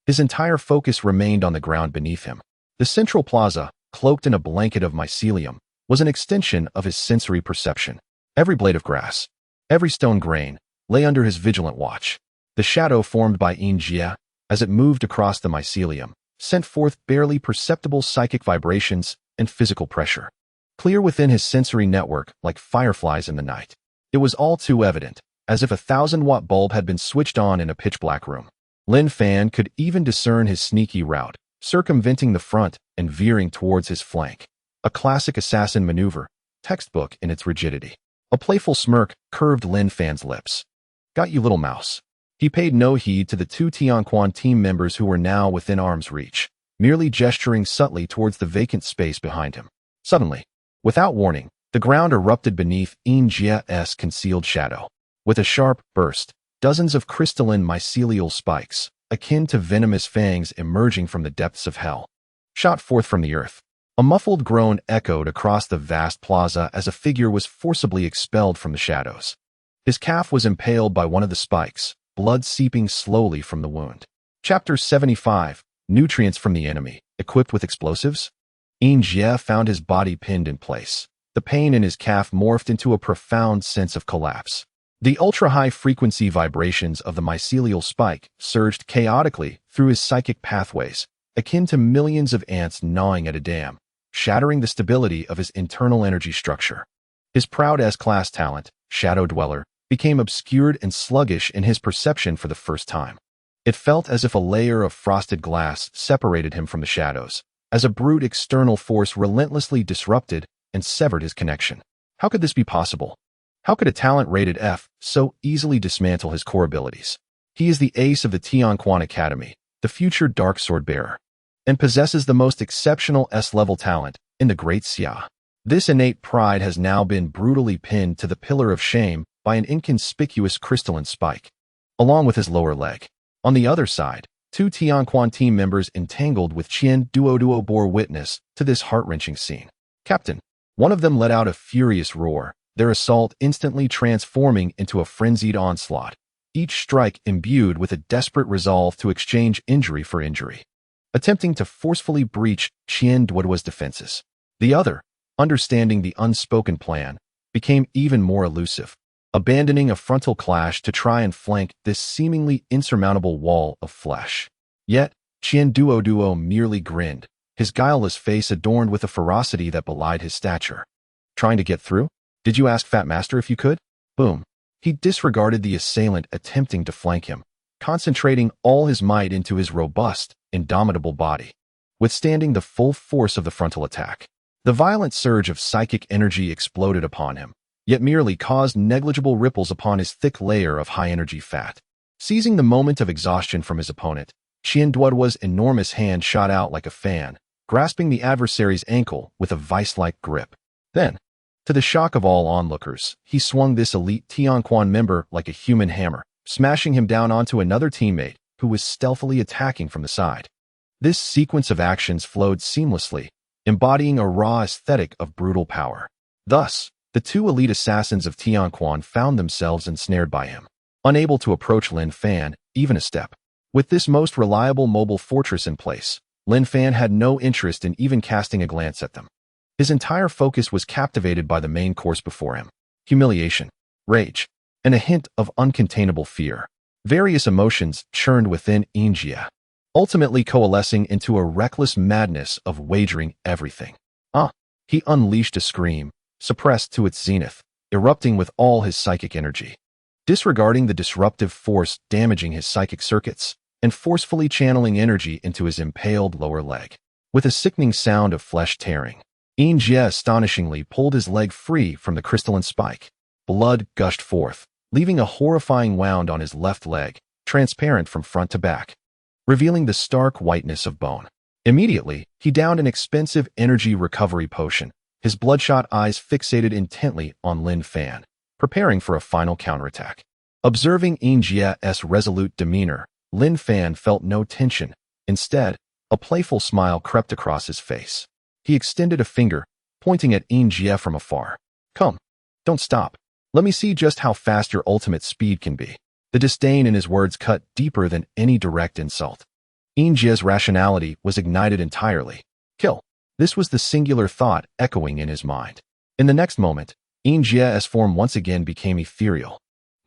His entire focus remained on the ground beneath him. The central plaza, cloaked in a blanket of mycelium, was an extension of his sensory perception. Every blade of grass, every stone grain, lay under his vigilant watch. The shadow formed by Yin Jia, as it moved across the mycelium, sent forth barely perceptible psychic vibrations and physical pressure. Clear within his sensory network like fireflies in the night. It was all too evident, as if a 1,000-watt bulb had been switched on in a pitch-black room. Lin Fan could even discern his sneaky route, circumventing the front and veering towards his flank. A classic assassin maneuver, textbook in its rigidity. A playful smirk curved Lin Fan's lips. "Got you, little mouse." He paid no heed to the two Tianquan team members who were now within arm's reach, merely gesturing subtly towards the vacant space behind him. Suddenly, without warning, the ground erupted beneath Yin Jie's concealed shadow. With a sharp burst, dozens of crystalline mycelial spikes, akin to venomous fangs emerging from the depths of hell, shot forth from the earth. A muffled groan echoed across the vast plaza as a figure was forcibly expelled from the shadows. His calf was impaled by one of the spikes, blood seeping slowly from the wound. Chapter 75, Nutrients from the Enemy, Equipped with Explosives? Yin Jie found his body pinned in place. The pain in his calf morphed into a profound sense of collapse. The ultra-high-frequency vibrations of the mycelial spike surged chaotically through his psychic pathways, akin to millions of ants gnawing at a dam, shattering the stability of his internal energy structure. His proud S-class talent, Shadow Dweller, became obscured and sluggish in his perception for the first time. It felt as if a layer of frosted glass separated him from the shadows, as a brute external force relentlessly disrupted and severed his connection. How could this be possible? How could a talent rated F so easily dismantle his core abilities? He is the ace of the Tianquan Academy, the future Dark Sword Bearer, and possesses the most exceptional S-level talent in the Great Xia. This innate pride has now been brutally pinned to the pillar of shame by an inconspicuous crystalline spike, along with his lower leg. On the other side, two Tianquan team members entangled with Qian Duo bore witness to this heart-wrenching scene. "Captain," one of them let out a furious roar, their assault instantly transforming into a frenzied onslaught, each strike imbued with a desperate resolve to exchange injury for injury, attempting to forcefully breach Qian Duo's defenses. The other, understanding the unspoken plan, became even more elusive, abandoning a frontal clash to try and flank this seemingly insurmountable wall of flesh. Yet, Qian Duo merely grinned, his guileless face adorned with a ferocity that belied his stature. "Trying to get through? Did you ask Fat Master if you could?" Boom. He disregarded the assailant attempting to flank him, concentrating all his might into his robust, indomitable body, withstanding the full force of the frontal attack. The violent surge of psychic energy exploded upon him, yet merely caused negligible ripples upon his thick layer of high-energy fat. Seizing the moment of exhaustion from his opponent, Qian Duo's enormous hand shot out like a fan, grasping the adversary's ankle with a vice-like grip. Then, to the shock of all onlookers, he swung this elite Tianquan member like a human hammer, smashing him down onto another teammate who was stealthily attacking from the side. This sequence of actions flowed seamlessly, embodying a raw aesthetic of brutal power. Thus, the two elite assassins of Tianquan found themselves ensnared by him, unable to approach Lin Fan even a step. With this most reliable mobile fortress in place, Lin Fan had no interest in even casting a glance at them. His entire focus was captivated by the main course before him: humiliation, rage, and a hint of uncontainable fear. Various emotions churned within Yin Jie, ultimately coalescing into a reckless madness of wagering everything. He unleashed a scream, suppressed to its zenith, erupting with all his psychic energy. Disregarding the disruptive force damaging his psychic circuits, and forcefully channeling energy into his impaled lower leg. With a sickening sound of flesh tearing, Yin Jie astonishingly pulled his leg free from the crystalline spike. Blood gushed forth, leaving a horrifying wound on his left leg, transparent from front to back, revealing the stark whiteness of bone. Immediately, he downed an expensive energy recovery potion, his bloodshot eyes fixated intently on Lin Fan, preparing for a final counterattack. Observing Yin Jie's resolute demeanor, Lin Fan felt no tension. Instead, a playful smile crept across his face. He extended a finger, pointing at Yin Jie from afar. "Come, don't stop. Let me see just how fast your ultimate speed can be." The disdain in his words cut deeper than any direct insult. Yin Jie's rationality was ignited entirely. Kill. This was the singular thought echoing in his mind. In the next moment, Yin Jie's form once again became ethereal,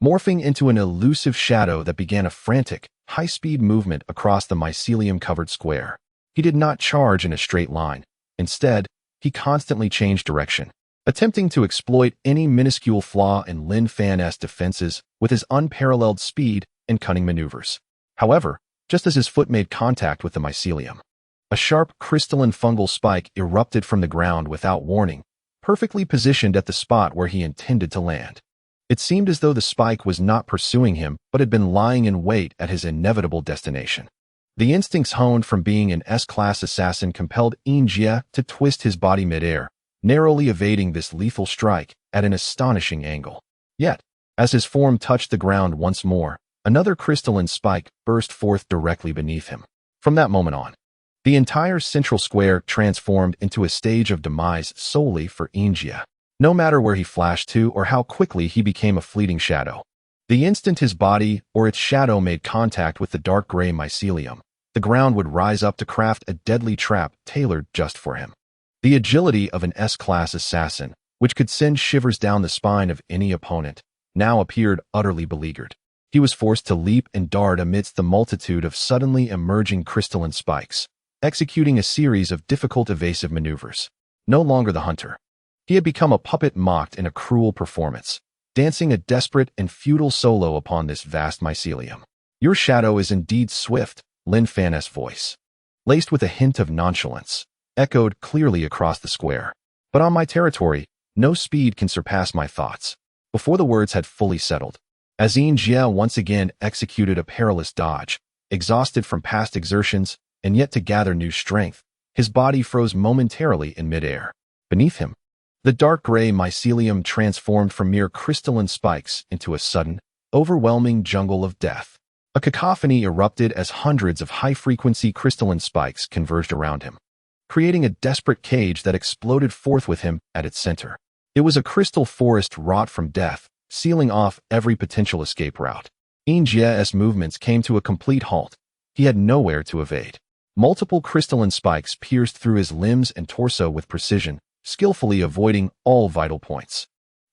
morphing into an elusive shadow that began a frantic, high-speed movement across the mycelium-covered square. He did not charge in a straight line. Instead, he constantly changed direction, attempting to exploit any minuscule flaw in Lin Fan's defenses with his unparalleled speed and cunning maneuvers. However, just as his foot made contact with the mycelium, a sharp crystalline fungal spike erupted from the ground without warning, perfectly positioned at the spot where he intended to land. It seemed as though the spike was not pursuing him but had been lying in wait at his inevitable destination. The instincts honed from being an S-class assassin compelled Jia to twist his body midair, narrowly evading this lethal strike at an astonishing angle. Yet, as his form touched the ground once more, another crystalline spike burst forth directly beneath him. From that moment on, the entire central square transformed into a stage of demise solely for Jia. No matter where he flashed to or how quickly he became a fleeting shadow. The instant his body or its shadow made contact with the dark gray mycelium, the ground would rise up to craft a deadly trap tailored just for him. The agility of an S-class assassin, which could send shivers down the spine of any opponent, now appeared utterly beleaguered. He was forced to leap and dart amidst the multitude of suddenly emerging crystalline spikes, executing a series of difficult evasive maneuvers. No longer the hunter. He had become a puppet mocked in a cruel performance, dancing a desperate and futile solo upon this vast mycelium. Your shadow is indeed swift, Lin Fan's voice, laced with a hint of nonchalance, echoed clearly across the square. But on my territory, no speed can surpass my thoughts. Before the words had fully settled, Jia once again executed a perilous dodge, exhausted from past exertions and yet to gather new strength. His body froze momentarily in midair. Beneath him, the dark gray mycelium transformed from mere crystalline spikes into a sudden, overwhelming jungle of death. A cacophony erupted as hundreds of high-frequency crystalline spikes converged around him, creating a desperate cage that exploded forth with him at its center. It was a crystal forest wrought from death, sealing off every potential escape route. Jia's movements came to a complete halt. He had nowhere to evade. Multiple crystalline spikes pierced through his limbs and torso with precision, skillfully avoiding all vital points.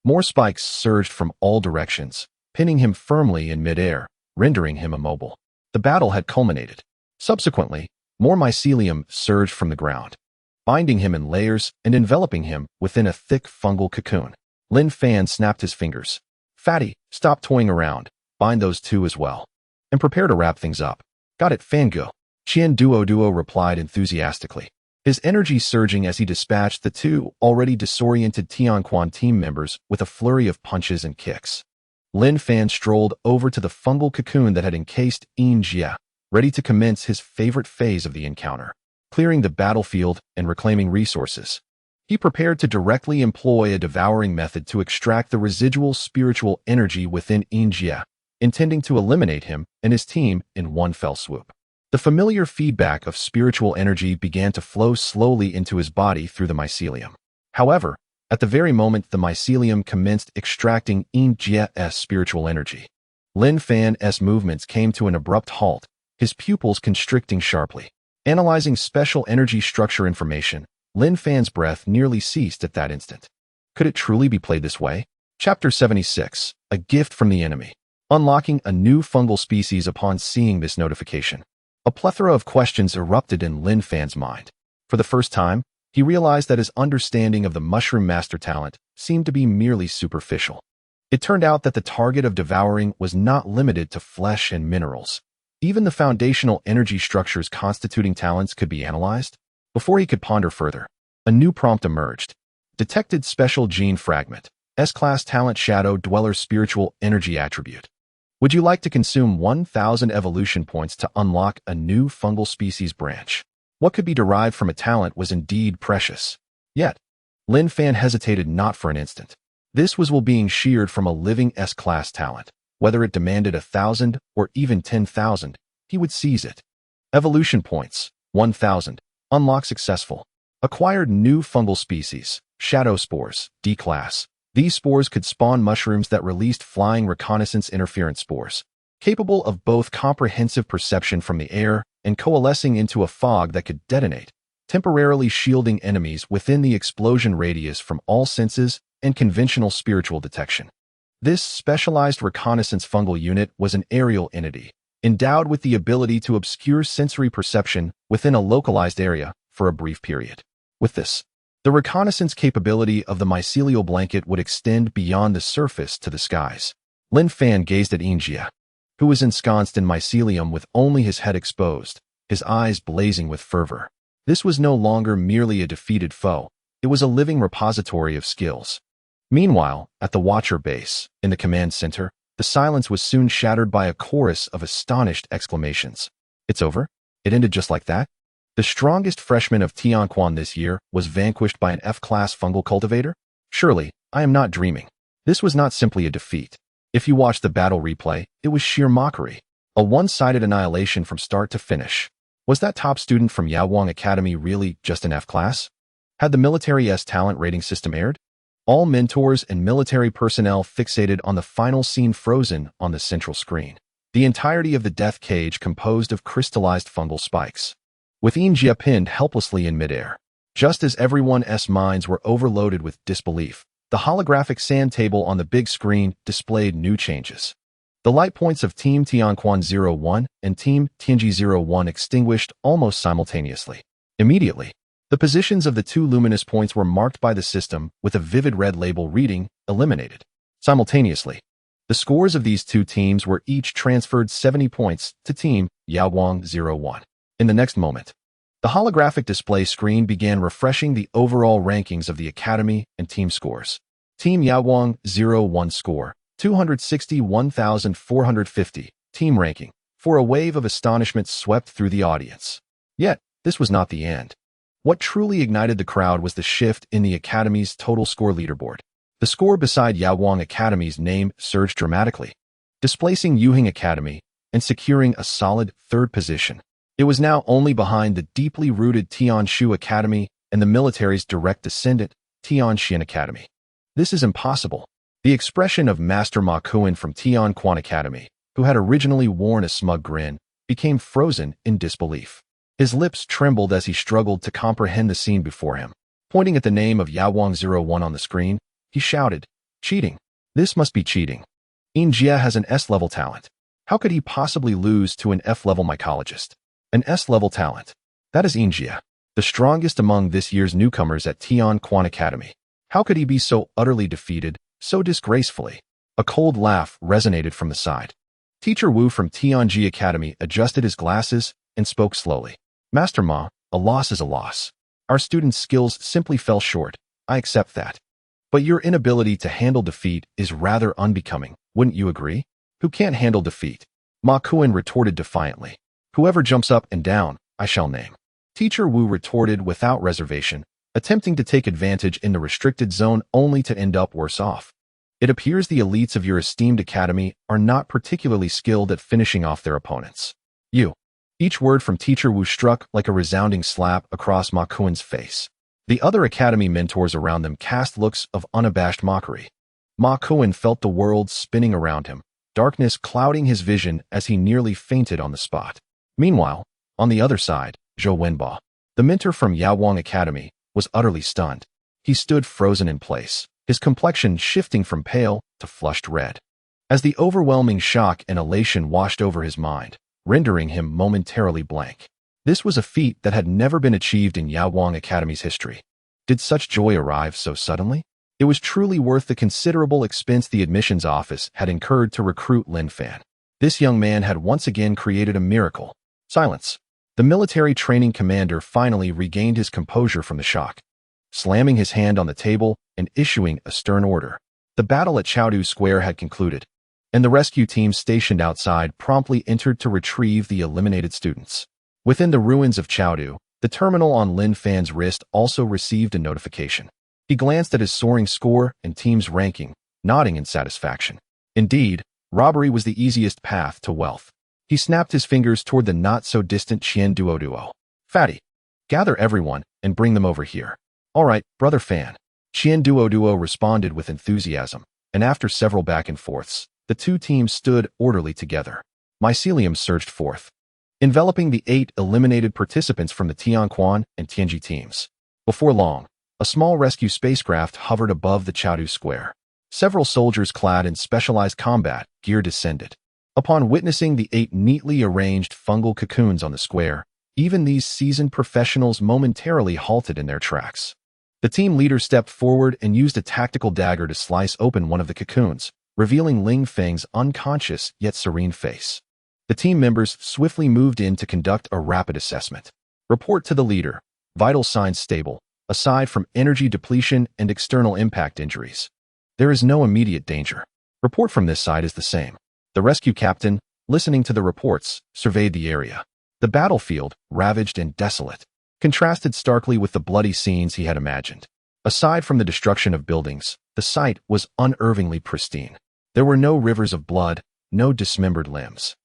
More spikes surged from all directions, pinning him firmly in midair, rendering him immobile. The battle had culminated. Subsequently, more mycelium surged from the ground, binding him in layers and enveloping him within a thick fungal cocoon. Lin Fan snapped his fingers. Fatty, stop toying around. Bind those two as well. And prepare to wrap things up. Got it, Fangirl. Qian Duo replied enthusiastically, his energy surging as he dispatched the two already disoriented Tianquan team members with a flurry of punches and kicks. Lin Fan strolled over to the fungal cocoon that had encased Jia, ready to commence his favorite phase of the encounter, clearing the battlefield and reclaiming resources. He prepared to directly employ a devouring method to extract the residual spiritual energy within Jia, intending to eliminate him and his team in one fell swoop. The familiar feedback of spiritual energy began to flow slowly into his body through the mycelium. However, at the very moment the mycelium commenced extracting Jia's spiritual energy, Lin Fan's movements came to an abrupt halt, his pupils constricting sharply. Analyzing special energy structure information, Lin Fan's breath nearly ceased at that instant. Could it truly be played this way? Chapter 76, A Gift from the Enemy. Unlocking a new fungal species upon seeing this notification. A plethora of questions erupted in Lin Fan's mind. For the first time, he realized that his understanding of the mushroom master talent seemed to be merely superficial. It turned out that the target of devouring was not limited to flesh and minerals. Even the foundational energy structures constituting talents could be analyzed. Before he could ponder further, a new prompt emerged. Detected special gene fragment. S-class talent shadow dweller spiritual energy attribute. Would you like to consume 1,000 evolution points to unlock a new fungal species branch? What could be derived from a talent was indeed precious. Yet, Lin Fan hesitated not for an instant. This was while being sheared from a living S-class talent. Whether it demanded 1,000 or even 10,000, he would seize it. Evolution points, 1,000. Unlock successful. Acquired new fungal species, shadow spores, D-class. These spores could spawn mushrooms that released flying reconnaissance interference spores, capable of both comprehensive perception from the air and coalescing into a fog that could detonate, temporarily shielding enemies within the explosion radius from all senses and conventional spiritual detection. This specialized reconnaissance fungal unit was an aerial entity, endowed with the ability to obscure sensory perception within a localized area for a brief period. With this, the reconnaissance capability of the mycelial blanket would extend beyond the surface to the skies. Lin Fan gazed at Injia, who was ensconced in mycelium with only his head exposed, his eyes blazing with fervor. This was no longer merely a defeated foe, it was a living repository of skills. Meanwhile, at the Watcher base, in the command center, the silence was soon shattered by a chorus of astonished exclamations. It's over? It ended just like that? The strongest freshman of Tianquan this year was vanquished by an F-class fungal cultivator? Surely, I am not dreaming. This was not simply a defeat. If you watch the battle replay, it was sheer mockery. A one-sided annihilation from start to finish. Was that top student from Yaowang Academy really just an F-class? Had the military's talent rating system aired? All mentors and military personnel fixated on the final scene frozen on the central screen. The entirety of the death cage composed of crystallized fungal spikes, with Injia pinned helplessly in midair. Just as everyone's minds were overloaded with disbelief, the holographic sand table on the big screen displayed new changes. The light points of Team Tianquan 01 and Team Tianji 01 extinguished almost simultaneously. Immediately, the positions of the two luminous points were marked by the system with a vivid red label reading, eliminated. Simultaneously, the scores of these two teams were each transferred 70 points to Team Yaowang 01. In the next moment, the holographic display screen began refreshing the overall rankings of the Academy and team scores. Team Yaowang 01 score, 261,450, team ranking, for a wave of astonishment swept through the audience. Yet, this was not the end. What truly ignited the crowd was the shift in the Academy's total score leaderboard. The score beside Yaowang Academy's name surged dramatically, displacing Yuhing Academy and securing a solid third position. It was now only behind the deeply rooted Tianshu Academy and the military's direct descendant, Tianxian Academy. This is impossible. The expression of Master Ma Kuan from Tianquan Academy, who had originally worn a smug grin, became frozen in disbelief. His lips trembled as he struggled to comprehend the scene before him. Pointing at the name of Yaowang 01 on the screen, he shouted, "Cheating! This must be cheating. Injia has an S-level talent. How could he possibly lose to an F-level mycologist? An S-level talent. That is Injia, the strongest among this year's newcomers at Tianquan Academy. How could he be so utterly defeated, so disgracefully?" A cold laugh resonated from the side. Teacher Wu from Tianji Academy adjusted his glasses and spoke slowly. "Master Ma, a loss is a loss. Our students' skills simply fell short. I accept that. But your inability to handle defeat is rather unbecoming, wouldn't you agree?" "Who can't handle defeat?" Ma Kuan retorted defiantly. "Whoever jumps up and down, I shall name." Teacher Wu retorted without reservation, attempting to take advantage in the restricted zone only to end up worse off. "It appears the elites of your esteemed academy are not particularly skilled at finishing off their opponents. You." Each word from Teacher Wu struck like a resounding slap across Ma Kuan's face. The other academy mentors around them cast looks of unabashed mockery. Ma Kuan felt the world spinning around him, darkness clouding his vision as he nearly fainted on the spot. Meanwhile, on the other side, Zhou Wenba, the mentor from Yaowang Academy, was utterly stunned. He stood frozen in place, his complexion shifting from pale to flushed red, as the overwhelming shock and elation washed over his mind, rendering him momentarily blank. This was a feat that had never been achieved in Yaowang Academy's history. Did such joy arrive so suddenly? It was truly worth the considerable expense the admissions office had incurred to recruit Lin Fan. This young man had once again created a miracle. Silence. The military training commander finally regained his composure from the shock, slamming his hand on the table and issuing a stern order. The battle at Chowdu Square had concluded, and the rescue team stationed outside promptly entered to retrieve the eliminated students. Within the ruins of Chowdu, the terminal on Lin Fan's wrist also received a notification. He glanced at his soaring score and team's ranking, nodding in satisfaction. Indeed, robbery was the easiest path to wealth. He snapped his fingers toward the not-so-distant Qian Duoduo. "Fatty, gather everyone and bring them over here." "All right, Brother Fan." Qian Duoduo responded with enthusiasm, and after several back and forths, the two teams stood orderly together. Mycelium surged forth, enveloping the 8 eliminated participants from the Tianquan and Tianji teams. Before long, a small rescue spacecraft hovered above the Chowdu Square. Several soldiers clad in specialized combat gear descended. Upon witnessing the 8 neatly arranged fungal cocoons on the square, even these seasoned professionals momentarily halted in their tracks. The team leader stepped forward and used a tactical dagger to slice open one of the cocoons, revealing Ling Feng's unconscious yet serene face. The team members swiftly moved in to conduct a rapid assessment. Report to the leader. Vital signs stable, aside from energy depletion and external impact injuries. There is no immediate danger. Report from this side is the same. The rescue captain, listening to the reports, surveyed the area. The battlefield, ravaged and desolate, contrasted starkly with the bloody scenes he had imagined. Aside from the destruction of buildings, the site was unervingly pristine. There were no rivers of blood, no dismembered limbs.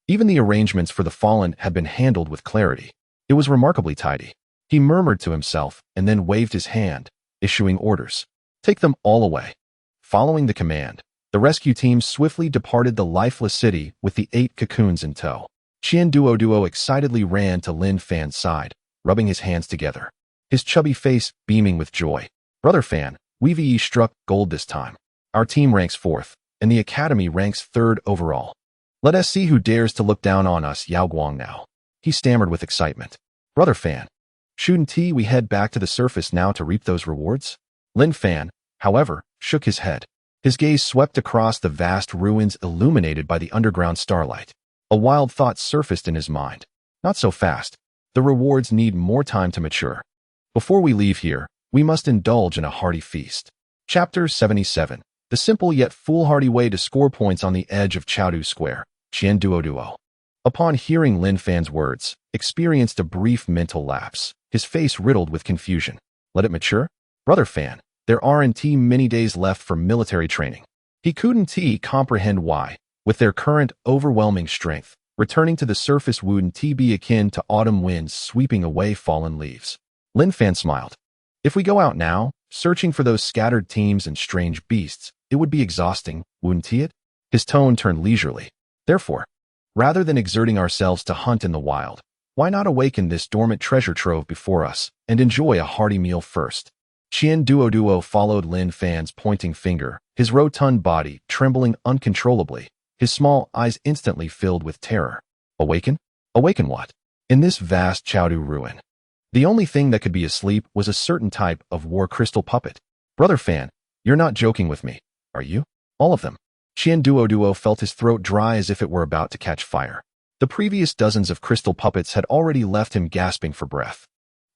Even the arrangements for the fallen had been handled with clarity. It was remarkably tidy. He murmured to himself and then waved his hand, issuing orders. Take them all away. Following the command, the rescue team swiftly departed the lifeless city with the 8 cocoons in tow. Qian Duo excitedly ran to Lin Fan's side, rubbing his hands together, his chubby face beaming with joy. Brother Fan, we've struck gold this time. Our team ranks 4th, and the academy ranks 3rd overall. Let us see who dares to look down on us, Yao Guang now. He stammered with excitement. Brother Fan, shouldn't we head back to the surface now to reap those rewards? Lin Fan, however, shook his head. His gaze swept across the vast ruins illuminated by the underground starlight. A wild thought surfaced in his mind. Not so fast. The rewards need more time to mature. Before we leave here, we must indulge in a hearty feast. Chapter 77. The simple yet foolhardy way to score points on the edge of Chengdu Square. Qian Duo. Upon hearing Lin Fan's words, experienced a brief mental lapse, his face riddled with confusion. Let it mature? Brother Fan, there aren't many days left for military training. He couldn't comprehend why, with their current overwhelming strength, returning to the surface wouldn't be akin to autumn winds sweeping away fallen leaves. Lin Fan smiled. If we go out now, searching for those scattered teams and strange beasts, it would be exhausting, wouldn't it? His tone turned leisurely. Therefore, rather than exerting ourselves to hunt in the wild, why not awaken this dormant treasure trove before us and enjoy a hearty meal first? Qian Duo followed Lin Fan's pointing finger, his rotund body trembling uncontrollably, his small eyes instantly filled with terror. Awaken? Awaken what? In this vast Chengdu ruin. The only thing that could be asleep was a certain type of war crystal puppet. Brother Fan, you're not joking with me, are you? All of them. Qian Duo felt his throat dry as if it were about to catch fire. The previous dozens of crystal puppets had already left him gasping for breath.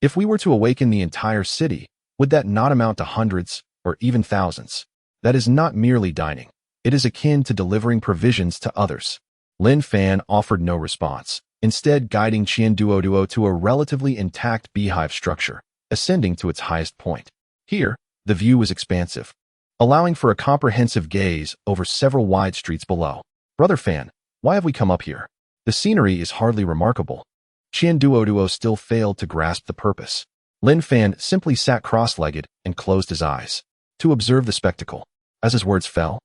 If we were to awaken the entire city, would that not amount to hundreds, or even thousands? That is not merely dining. It is akin to delivering provisions to others. Lin Fan offered no response, instead guiding Qian Duo to a relatively intact beehive structure, ascending to its highest point. Here, the view was expansive, allowing for a comprehensive gaze over several wide streets below. Brother Fan, why have we come up here? The scenery is hardly remarkable. Qian Duo still failed to grasp the purpose. Lin Fan simply sat cross-legged and closed his eyes to observe the spectacle. As his words fell,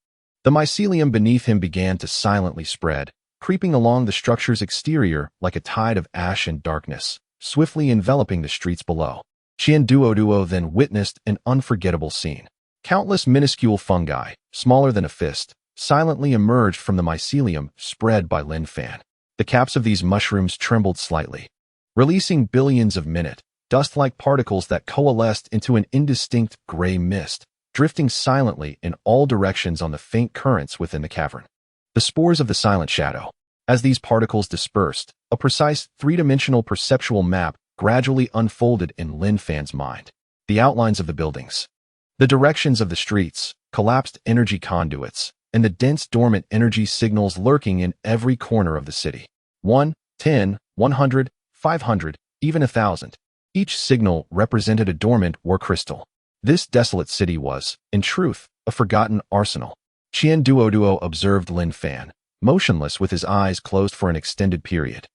the mycelium beneath him began to silently spread, creeping along the structure's exterior like a tide of ash and darkness, swiftly enveloping the streets below. Qian Duo then witnessed an unforgettable scene. Countless minuscule fungi, smaller than a fist, silently emerged from the mycelium spread by Lin Fan. The caps of these mushrooms trembled slightly, releasing billions of minute, dust-like particles that coalesced into an indistinct gray mist, drifting silently in all directions on the faint currents within the cavern. The spores of the silent shadow. As these particles dispersed, a precise three-dimensional perceptual map gradually unfolded in Lin Fan's mind. The outlines of the buildings, the directions of the streets, collapsed energy conduits, and the dense dormant energy signals lurking in every corner of the city. 1, 10, 100, 500, even 1,000. Each signal represented a dormant war crystal. This desolate city was, in truth, a forgotten arsenal. Qian Duo observed Lin Fan, motionless with his eyes closed for an extended period.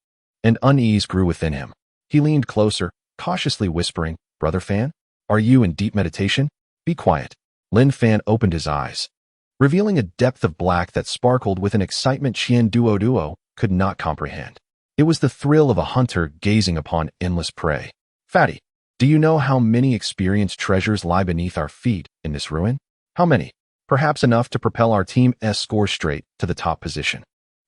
And unease grew within him. He leaned closer, cautiously whispering, Brother Fan, are you in deep meditation? Be quiet. Lin Fan opened his eyes, revealing a depth of black that sparkled with an excitement Qian Duo could not comprehend. It was the thrill of a hunter gazing upon endless prey. Fatty, do you know how many experienced treasures lie beneath our feet in this ruin? How many? Perhaps enough to propel our team's score straight to the top position.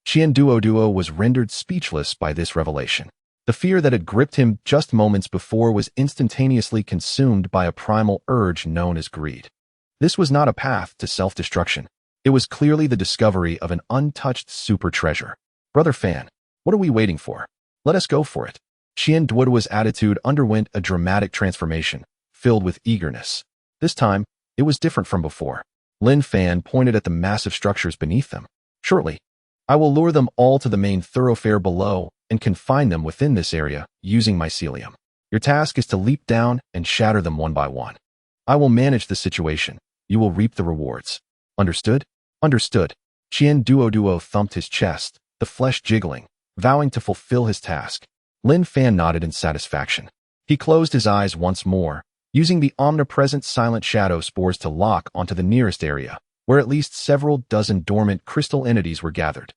Duo was rendered speechless by this revelation. The fear that had gripped him just moments before was instantaneously consumed by a primal urge known as greed. This was not a path to self-destruction. It was clearly the discovery of an untouched super treasure. Brother Fan, what are we waiting for? Let us go for it. Duo's attitude underwent a dramatic transformation, filled with eagerness. This time, it was different from before. Lin Fan pointed at the massive structures beneath them. Shortly, I will lure them all to the main thoroughfare below and confine them within this area using mycelium. Your task is to leap down and shatter them one by one. I will manage the situation. You will reap the rewards. Understood? Understood. Duo thumped his chest, the flesh jiggling, vowing to fulfill his task. Lin Fan nodded in satisfaction. He closed his eyes once more, using the omnipresent silent shadow spores to lock onto the nearest area, where at least several dozen dormant crystal entities were gathered.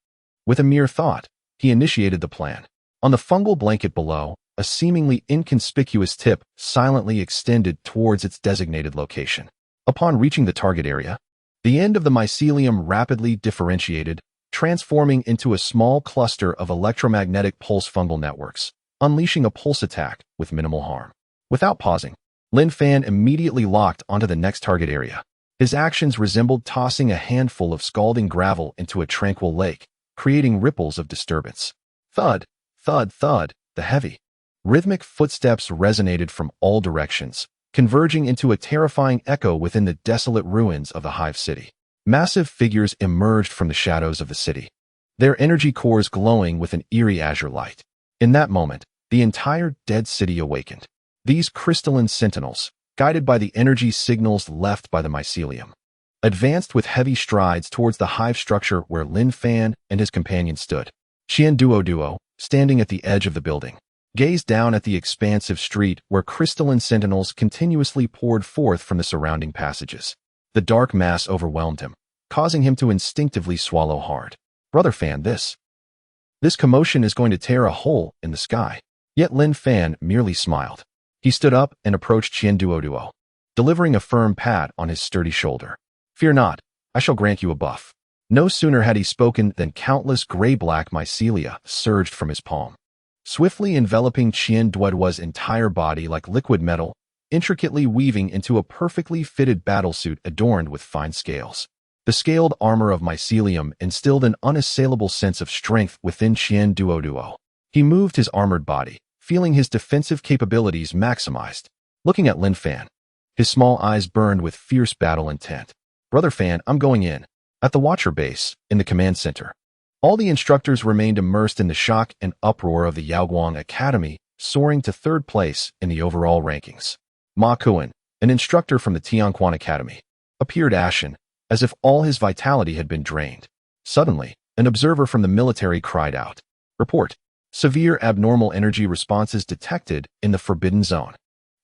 With a mere thought, he initiated the plan. On the fungal blanket below, a seemingly inconspicuous tip silently extended towards its designated location. Upon reaching the target area, the end of the mycelium rapidly differentiated, transforming into a small cluster of electromagnetic pulse fungal networks, unleashing a pulse attack with minimal harm. Without pausing, Lin Fan immediately locked onto the next target area. His actions resembled tossing a handful of scalding gravel into a tranquil lake, creating ripples of disturbance. Thud, thud, thud, the heavy, rhythmic footsteps resonated from all directions, converging into a terrifying echo within the desolate ruins of the Hive City. Massive figures emerged from the shadows of the city, their energy cores glowing with an eerie azure light. In that moment, the entire dead city awakened. These crystalline sentinels, guided by the energy signals left by the mycelium, advanced with heavy strides towards the hive structure where Lin Fan and his companion stood. Duo, standing at the edge of the building, gazed down at the expansive street where crystalline sentinels continuously poured forth from the surrounding passages. The dark mass overwhelmed him, causing him to instinctively swallow hard. Brother Fan, this commotion is going to tear a hole in the sky. Yet Lin Fan merely smiled. He stood up and approached Duo, delivering a firm pat on his sturdy shoulder. Fear not, I shall grant you a buff. No sooner had he spoken than countless gray-black mycelia surged from his palm, swiftly enveloping Duo's entire body like liquid metal, intricately weaving into a perfectly fitted battlesuit adorned with fine scales. The scaled armor of mycelium instilled an unassailable sense of strength within Duo. He moved his armored body, feeling his defensive capabilities maximized. Looking at Lin Fan, his small eyes burned with fierce battle intent. Brother Fan, I'm going in. At the Watcher base, in the command center, all the instructors remained immersed in the shock and uproar of the Yaoguang Academy, soaring to third place in the overall rankings. Ma Kuan, an instructor from the Tianquan Academy, appeared ashen, as if all his vitality had been drained. Suddenly, an observer from the military cried out, "Report! Severe abnormal energy responses detected in the Forbidden Zone.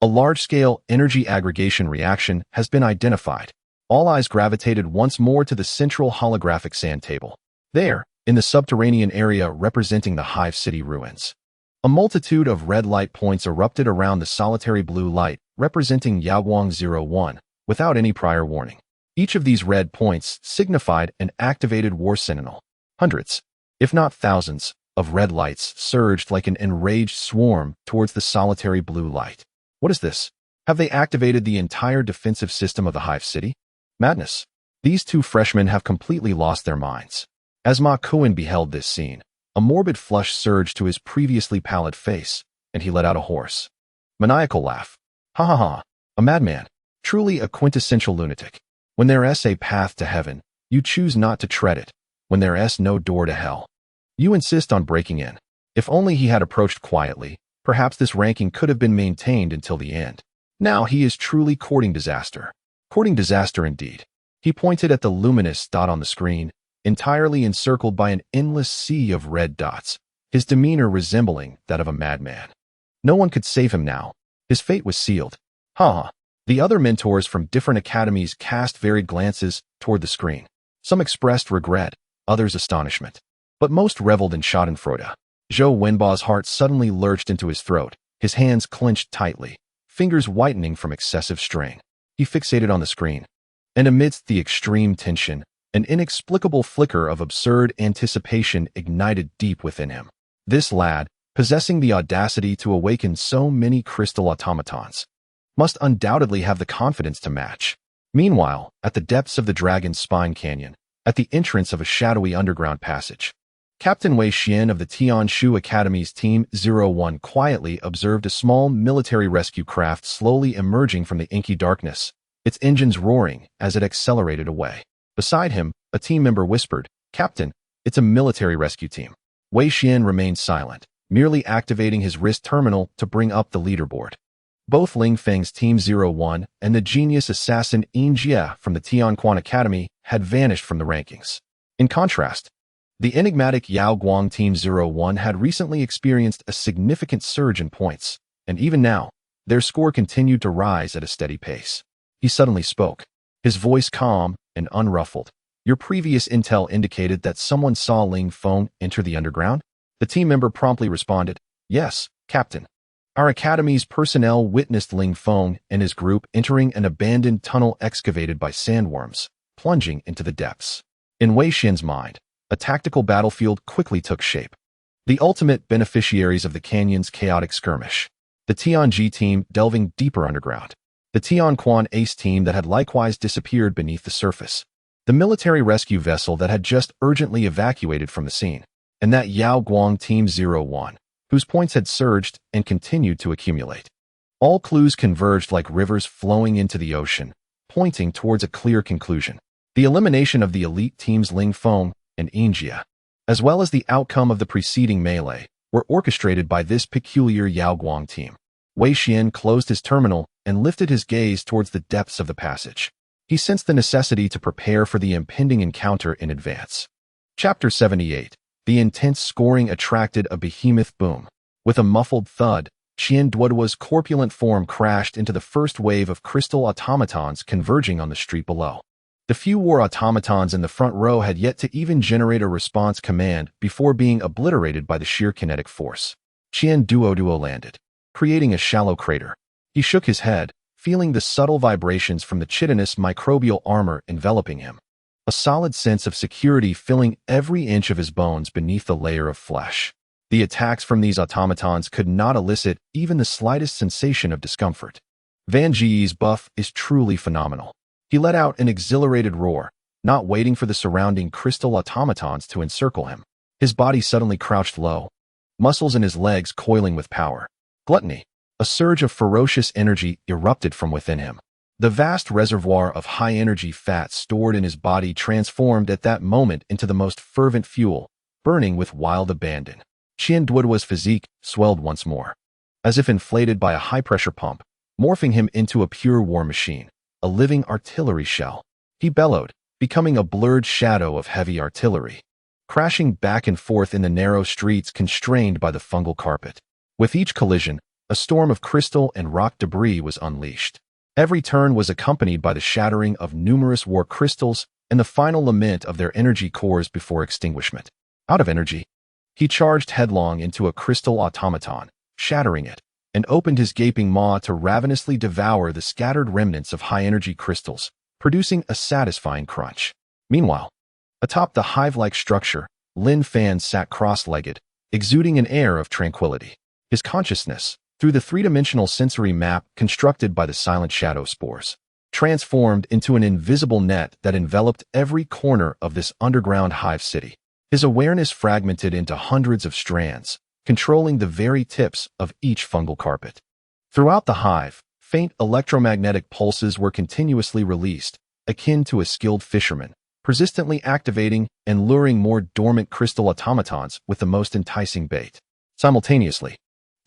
A large-scale energy aggregation reaction has been identified." All eyes gravitated once more to the central holographic sand table. There, in the subterranean area representing the Hive City ruins, a multitude of red light points erupted around the solitary blue light representing Yaoguang 01 without any prior warning. Each of these red points signified an activated war sentinel. Hundreds, if not thousands, of red lights surged like an enraged swarm towards the solitary blue light. What is this? Have they activated the entire defensive system of the Hive City? Madness. These two freshmen have completely lost their minds. As Ma Kuan beheld this scene, a morbid flush surged to his previously pallid face, and he let out a hoarse, maniacal laugh. Ha ha ha, a madman. Truly a quintessential lunatic. When there's a path to heaven, you choose not to tread it. When there's no door to hell, you insist on breaking in. If only he had approached quietly, perhaps this ranking could have been maintained until the end. Now he is truly courting disaster. Courting disaster indeed. He pointed at the luminous dot on the screen, entirely encircled by an endless sea of red dots, his demeanor resembling that of a madman. No one could save him now. His fate was sealed. Ha! The other mentors from different academies cast varied glances toward the screen. Some expressed regret, others astonishment. But most reveled in schadenfreude. Zhou Wenba's heart suddenly lurched into his throat, his hands clenched tightly, fingers whitening from excessive strain. He fixated on the screen, and amidst the extreme tension, An inexplicable flicker of absurd anticipation ignited deep within him. This lad, possessing the audacity to awaken so many crystal automatons, must undoubtedly have the confidence to match. Meanwhile, at the depths of the Dragon's Spine Canyon, at the entrance of a shadowy underground passage, Captain Wei Xian of the Tianshu Academy's Team 01 quietly observed a small military rescue craft slowly emerging from the inky darkness, its engines roaring as it accelerated away. Beside him, a team member whispered, "Captain, it's a military rescue team." Wei Xian remained silent, merely activating his wrist terminal to bring up the leaderboard. Both Ling Feng's Team 01 and the genius assassin Yin Jie from the Tianquan Academy had vanished from the rankings. In contrast, the enigmatic Yao Guang Team 01 had recently experienced a significant surge in points, and even now, their score continued to rise at a steady pace. He suddenly spoke, his voice calm and unruffled. "Your previous intel indicated that someone saw Ling Feng enter the underground?" The team member promptly responded, "Yes, Captain. Our academy's personnel witnessed Ling Feng and his group entering an abandoned tunnel excavated by sandworms, plunging into the depths." In Wei Xian's mind, a tactical battlefield quickly took shape. The ultimate beneficiaries of the canyon's chaotic skirmish. The Tianji team delving deeper underground. The Tianquan Ace team that had likewise disappeared beneath the surface. The military rescue vessel that had just urgently evacuated from the scene. And that Yao Guang Team 01, whose points had surged and continued to accumulate. All clues converged like rivers flowing into the ocean, pointing towards a clear conclusion. The elimination of the elite teams Ling Feng and Yin Jie, as well as the outcome of the preceding melee, were orchestrated by this peculiar Yao Guang team. Wei Xian closed his terminal and lifted his gaze towards the depths of the passage. He sensed the necessity to prepare for the impending encounter in advance. Chapter 78. The intense scoring attracted a behemoth boom. With a muffled thud, Qian Duoduo's corpulent form crashed into the first wave of crystal automatons converging on the street below. The few war automatons in the front row had yet to even generate a response command before being obliterated by the sheer kinetic force. Qian Duoduo landed, creating a shallow crater. He shook his head, feeling the subtle vibrations from the chitinous microbial armor enveloping him. A solid sense of security filling every inch of his bones beneath the layer of flesh. The attacks from these automatons could not elicit even the slightest sensation of discomfort. Van Ji's buff is truly phenomenal. He let out an exhilarated roar, not waiting for the surrounding crystal automatons to encircle him. His body suddenly crouched low, muscles in his legs coiling with power. Gluttony. A surge of ferocious energy erupted from within him. The vast reservoir of high-energy fat stored in his body transformed at that moment into the most fervent fuel, burning with wild abandon. Qian Duoduo's physique swelled once more, as if inflated by a high-pressure pump, morphing him into a pure war machine, a living artillery shell. He bellowed, becoming a blurred shadow of heavy artillery, crashing back and forth in the narrow streets constrained by the fungal carpet. With each collision, a storm of crystal and rock debris was unleashed. Every turn was accompanied by the shattering of numerous war crystals and the final lament of their energy cores before extinguishment. Out of energy, he charged headlong into a crystal automaton, shattering it, and opened his gaping maw to ravenously devour the scattered remnants of high-energy crystals, producing a satisfying crunch. Meanwhile, atop the hive-like structure, Lin Fan sat cross-legged, exuding an air of tranquility. His consciousness, through the three-dimensional sensory map constructed by the silent shadow spores, transformed into an invisible net that enveloped every corner of this underground hive city. His awareness fragmented into hundreds of strands, controlling the very tips of each fungal carpet. Throughout the hive, faint electromagnetic pulses were continuously released, akin to a skilled fisherman, persistently activating and luring more dormant crystal automatons with the most enticing bait. Simultaneously,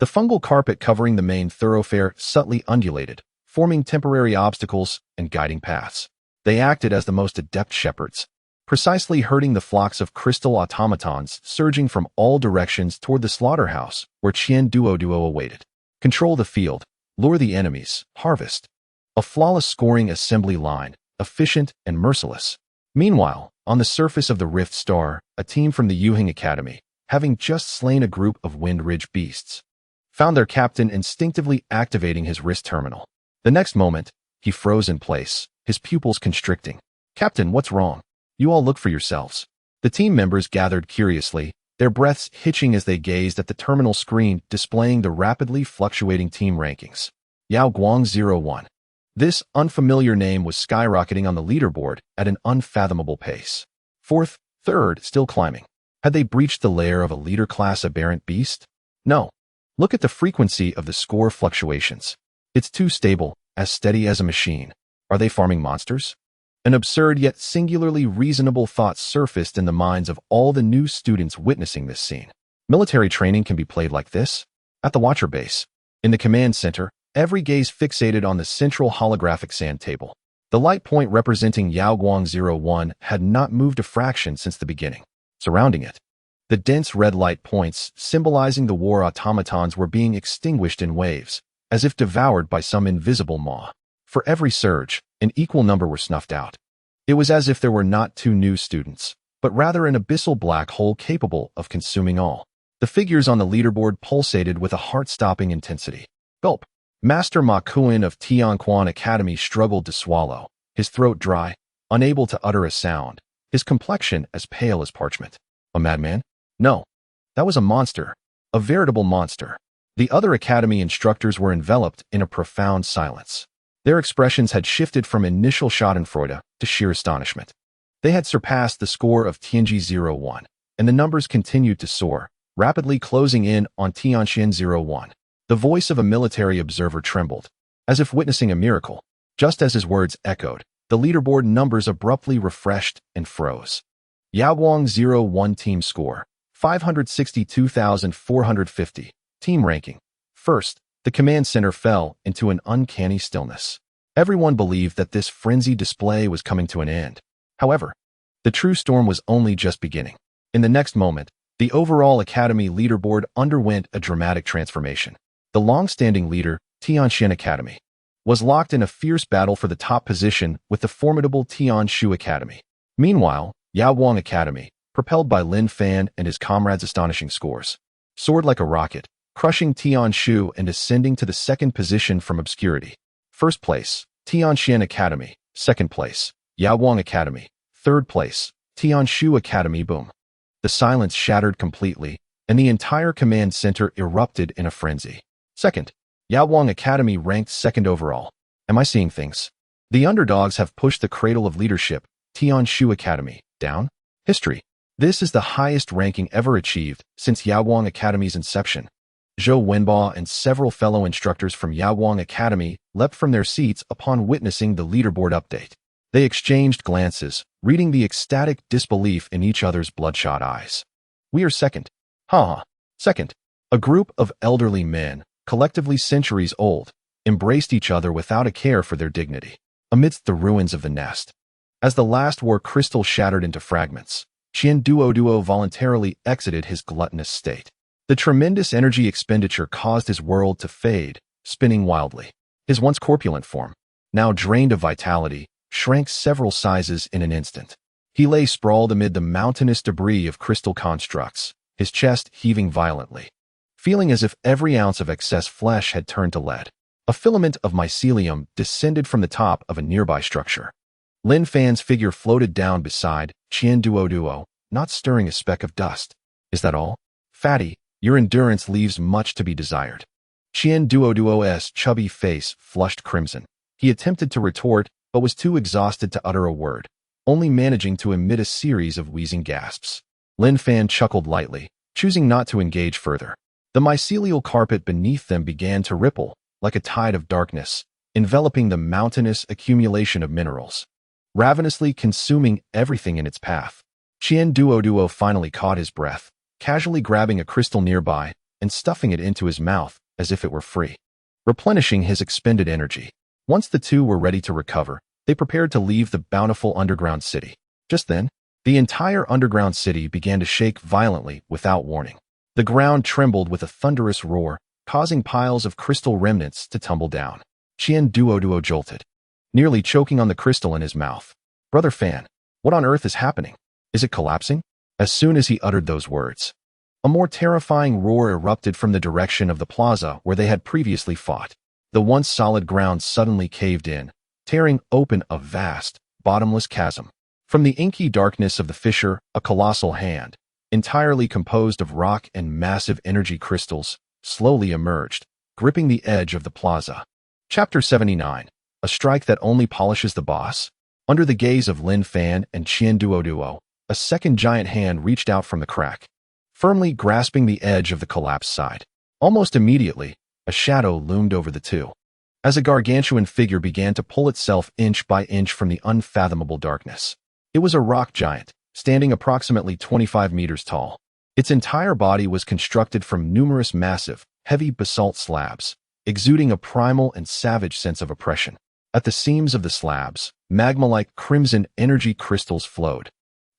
the fungal carpet covering the main thoroughfare subtly undulated, forming temporary obstacles and guiding paths. They acted as the most adept shepherds, precisely herding the flocks of crystal automatons surging from all directions toward the slaughterhouse where Qian Duoduo awaited. Control the field, lure the enemies, harvest. A flawless scoring assembly line, efficient and merciless. Meanwhile, on the surface of the Rift Star, a team from the Yuhing Academy, having just slain a group of Wind Ridge beasts, found their captain instinctively activating his wrist terminal. The next moment, he froze in place, his pupils constricting. "Captain, what's wrong?" You all look for yourselves. The team members gathered curiously, their breaths hitching as they gazed at the terminal screen displaying the rapidly fluctuating team rankings. Yao Guang 01. This unfamiliar name was skyrocketing on the leaderboard at an unfathomable pace. Fourth, third, still climbing. Had they breached the lair of a leader-class aberrant beast? No. Look at the frequency of the score fluctuations. It's too stable, as steady as a machine. Are they farming monsters? An absurd yet singularly reasonable thought surfaced in the minds of all the new students witnessing this scene. Military training can be played like this? At the Watcher base. In the command center, every gaze fixated on the central holographic sand table. The light point representing Yao Guang 01 had not moved a fraction since the beginning. Surrounding it, the dense red light points, symbolizing the war automatons, were being extinguished in waves, as if devoured by some invisible maw. For every surge, an equal number were snuffed out. It was as if there were not two new students, but rather an abyssal black hole capable of consuming all. The figures on the leaderboard pulsated with a heart-stopping intensity. Gulp. Master Ma Kuan of Tianquan Academy struggled to swallow, his throat dry, unable to utter a sound, his complexion as pale as parchment. A madman? No. That was a monster. A veritable monster. The other academy instructors were enveloped in a profound silence. Their expressions had shifted from initial schadenfreude to sheer astonishment. They had surpassed the score of Tianji 01, and the numbers continued to soar, rapidly closing in on Tianxian 01. The voice of a military observer trembled, as if witnessing a miracle. Just as his words echoed, the leaderboard numbers abruptly refreshed and froze. Yaoguang 01 team score, 562,450. Team ranking. First, the command center fell into an uncanny stillness. Everyone believed that this frenzied display was coming to an end. However, the true storm was only just beginning. In the next moment, the overall academy leaderboard underwent a dramatic transformation. The long-standing leader, Tianxian Academy, was locked in a fierce battle for the top position with the formidable Tianshu Academy. Meanwhile, Yaoguang Academy, propelled by Lin Fan and his comrades' astonishing scores, soared like a rocket, crushing Tianshu and ascending to the second position from obscurity. First place, Tianxian Academy. Second place, Yaoguang Academy. Third place, Tianshu Academy. Boom. The silence shattered completely, and the entire command center erupted in a frenzy. Second, Yaoguang Academy ranked second overall. Am I seeing things? The underdogs have pushed the cradle of leadership, Tianshu Academy, down. History. This is the highest ranking ever achieved since Yaoguang Academy's inception. Zhou Wenba and several fellow instructors from Yaoguang Academy leapt from their seats upon witnessing the leaderboard update. They exchanged glances, reading the ecstatic disbelief in each other's bloodshot eyes. We are second. Ha! Second. A group of elderly men, collectively centuries old, embraced each other without a care for their dignity, amidst the ruins of the nest. As the last war crystal shattered into fragments, Qian Duo voluntarily exited his gluttonous state. The tremendous energy expenditure caused his world to fade, spinning wildly. His once corpulent form, now drained of vitality, shrank several sizes in an instant. He lay sprawled amid the mountainous debris of crystal constructs, his chest heaving violently, feeling as if every ounce of excess flesh had turned to lead. A filament of mycelium descended from the top of a nearby structure. Lin Fan's figure floated down beside Qian Duo, not stirring a speck of dust. Is that all? Fatty, your endurance leaves much to be desired. Qian Duo's chubby face flushed crimson. He attempted to retort, but was too exhausted to utter a word, only managing to emit a series of wheezing gasps. Lin Fan chuckled lightly, choosing not to engage further. The mycelial carpet beneath them began to ripple, like a tide of darkness, enveloping the mountainous accumulation of minerals, ravenously consuming everything in its path. Qian Duo finally caught his breath, casually grabbing a crystal nearby and stuffing it into his mouth as if it were free, replenishing his expended energy. Once the two were ready to recover, they prepared to leave the bountiful underground city. Just then, the entire underground city began to shake violently without warning. The ground trembled with a thunderous roar, causing piles of crystal remnants to tumble down. Qian Duo jolted, nearly choking on the crystal in his mouth. Brother Fan, what on earth is happening? Is it collapsing? As soon as he uttered those words, a more terrifying roar erupted from the direction of the plaza where they had previously fought. The once solid ground suddenly caved in, tearing open a vast, bottomless chasm. From the inky darkness of the fissure, a colossal hand, entirely composed of rock and massive energy crystals, slowly emerged, gripping the edge of the plaza. Chapter 79. A strike that only polishes the boss? Under the gaze of Lin Fan and Qian Duoduo, a second giant hand reached out from the crack, firmly grasping the edge of the collapsed side. Almost immediately, a shadow loomed over the two, as a gargantuan figure began to pull itself inch by inch from the unfathomable darkness. It was a rock giant, standing approximately 25 meters tall. Its entire body was constructed from numerous massive, heavy basalt slabs, exuding a primal and savage sense of oppression. At the seams of the slabs, magma-like crimson energy crystals flowed,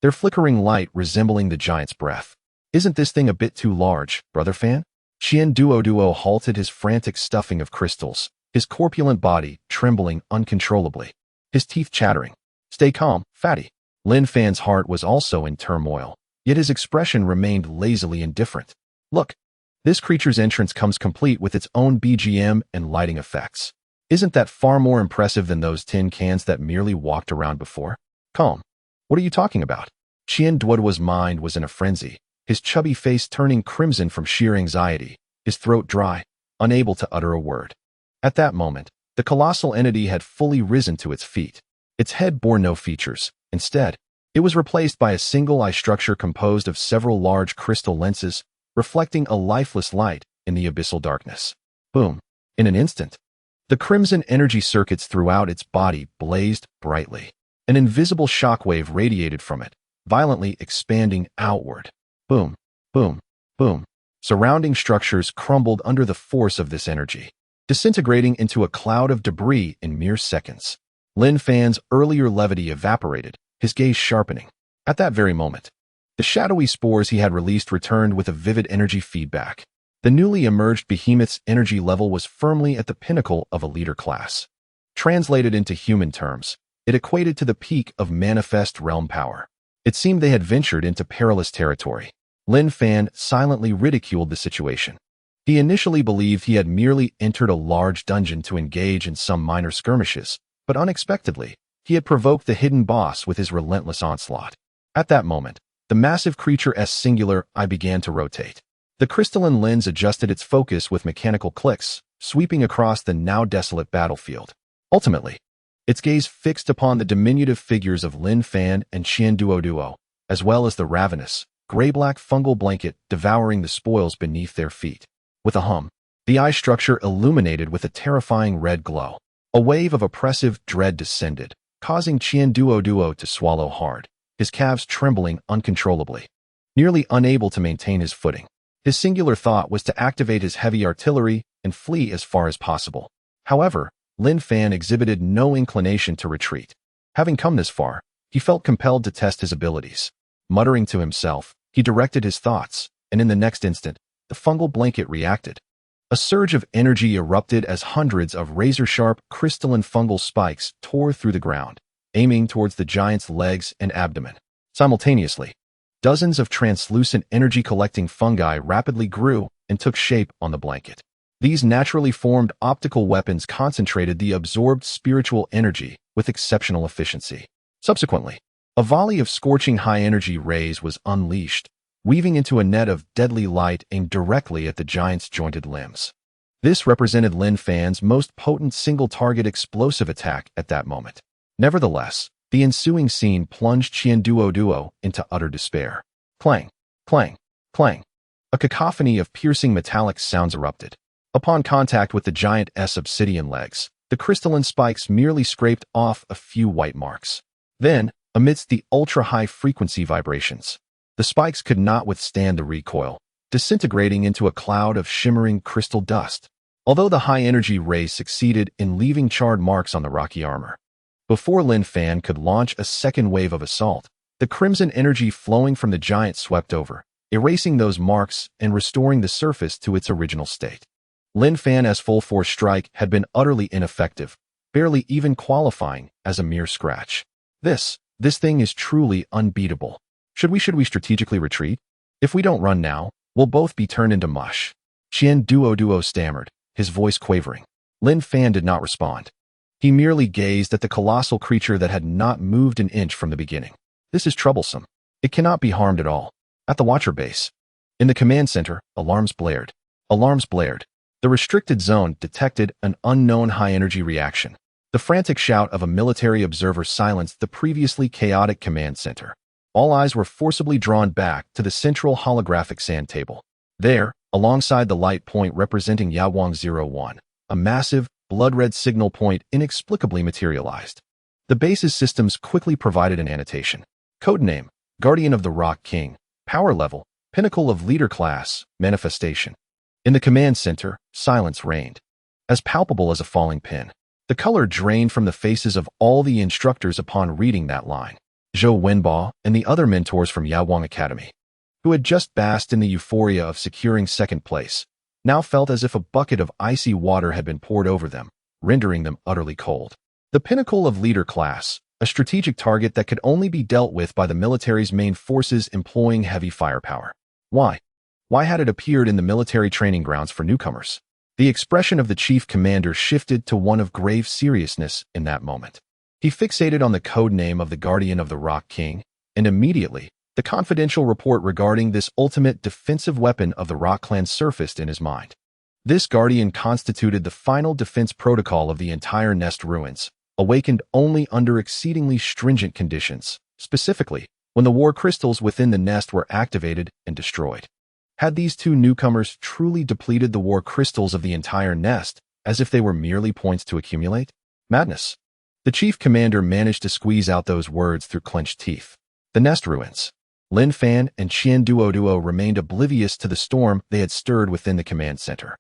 their flickering light resembling the giant's breath. Isn't this thing a bit too large, Brother Fan? Qian Duoduo halted his frantic stuffing of crystals, his corpulent body trembling uncontrollably, his teeth chattering. Stay calm, fatty. Lin Fan's heart was also in turmoil, yet his expression remained lazily indifferent. Look, this creature's entrance comes complete with its own BGM and lighting effects. Isn't that far more impressive than those tin cans that merely walked around before? Calm. What are you talking about? Qian Duoduo's mind was in a frenzy, his chubby face turning crimson from sheer anxiety, his throat dry, unable to utter a word. At that moment, the colossal entity had fully risen to its feet. Its head bore no features. Instead, it was replaced by a single eye structure composed of several large crystal lenses, reflecting a lifeless light in the abyssal darkness. Boom. In an instant, the crimson energy circuits throughout its body blazed brightly. An invisible shockwave radiated from it, violently expanding outward. Boom, boom, boom. Surrounding structures crumbled under the force of this energy, disintegrating into a cloud of debris in mere seconds. Lin Fan's earlier levity evaporated, his gaze sharpening. At that very moment, the shadowy spores he had released returned with a vivid energy feedback. The newly emerged behemoth's energy level was firmly at the pinnacle of a leader class. Translated into human terms, it equated to the peak of manifest realm power. It seemed they had ventured into perilous territory. Lin Fan silently ridiculed the situation. He initially believed he had merely entered a large dungeon to engage in some minor skirmishes, but unexpectedly, he had provoked the hidden boss with his relentless onslaught. At that moment, the massive creature's singular eye began to rotate. The crystalline lens adjusted its focus with mechanical clicks, sweeping across the now desolate battlefield. Ultimately, its gaze fixed upon the diminutive figures of Lin Fan and Qian Duoduo, as well as the ravenous, gray-black fungal blanket devouring the spoils beneath their feet. With a hum, the eye structure illuminated with a terrifying red glow. A wave of oppressive dread descended, causing Qian Duoduo to swallow hard, his calves trembling uncontrollably. Nearly unable to maintain his footing, his singular thought was to activate his heavy artillery and flee as far as possible. However, Lin Fan exhibited no inclination to retreat. Having come this far, he felt compelled to test his abilities. Muttering to himself, he directed his thoughts, and in the next instant, the fungal blanket reacted. A surge of energy erupted as hundreds of razor-sharp crystalline fungal spikes tore through the ground, aiming towards the giant's legs and abdomen. Simultaneously, dozens of translucent energy-collecting fungi rapidly grew and took shape on the blanket. These naturally formed optical weapons concentrated the absorbed spiritual energy with exceptional efficiency. Subsequently, a volley of scorching high-energy rays was unleashed, weaving into a net of deadly light aimed directly at the giant's jointed limbs. This represented Lin Fan's most potent single-target explosive attack at that moment. Nevertheless, the ensuing scene plunged Qian Duoduo into utter despair. Clang, clang, clang. A cacophony of piercing metallic sounds erupted. Upon contact with the giant's obsidian legs, the crystalline spikes merely scraped off a few white marks. Then, amidst the ultra-high frequency vibrations, the spikes could not withstand the recoil, disintegrating into a cloud of shimmering crystal dust. Although the high-energy rays succeeded in leaving charred marks on the rocky armor, before Lin Fan could launch a second wave of assault, the crimson energy flowing from the giant swept over, erasing those marks and restoring the surface to its original state. Lin Fan's full-force strike had been utterly ineffective, barely even qualifying as a mere scratch. This thing is truly unbeatable. Should we strategically retreat? If we don't run now, we'll both be turned into mush. Qian Duoduo stammered, his voice quavering. Lin Fan did not respond. He merely gazed at the colossal creature that had not moved an inch from the beginning. This is troublesome. It cannot be harmed at all. At the Watcher base. In the command center, alarms blared. Alarms blared. The restricted zone detected an unknown high-energy reaction. The frantic shout of a military observer silenced the previously chaotic command center. All eyes were forcibly drawn back to the central holographic sand table. There, alongside the light point representing Yawang 01, a massive, blood-red signal point inexplicably materialized. The base's systems quickly provided an annotation. Codename, Guardian of the Rock King. Power level, Pinnacle of Leader Class, Manifestation. In the command center, silence reigned. As palpable as a falling pin. The color drained from the faces of all the instructors upon reading that line. Zhou Wenbo and the other mentors from Yawang Academy, who had just basked in the euphoria of securing second place, now felt as if a bucket of icy water had been poured over them, rendering them utterly cold. The Pinnacle of Leader Class, a strategic target that could only be dealt with by the military's main forces employing heavy firepower. Why? Why had it appeared in the military training grounds for newcomers? The expression of the chief commander shifted to one of grave seriousness in that moment. He fixated on the code name of the Guardian of the Rock King, and immediately, the confidential report regarding this ultimate defensive weapon of the Rock Clan surfaced in his mind. This Guardian constituted the final defense protocol of the entire Nest ruins, awakened only under exceedingly stringent conditions, specifically, when the war crystals within the Nest were activated and destroyed. Had these two newcomers truly depleted the war crystals of the entire Nest, as if they were merely points to accumulate? Madness. The chief commander managed to squeeze out those words through clenched teeth. The Nest ruins. Lin Fan and Qian Duo remained oblivious to the storm they had stirred within the command center.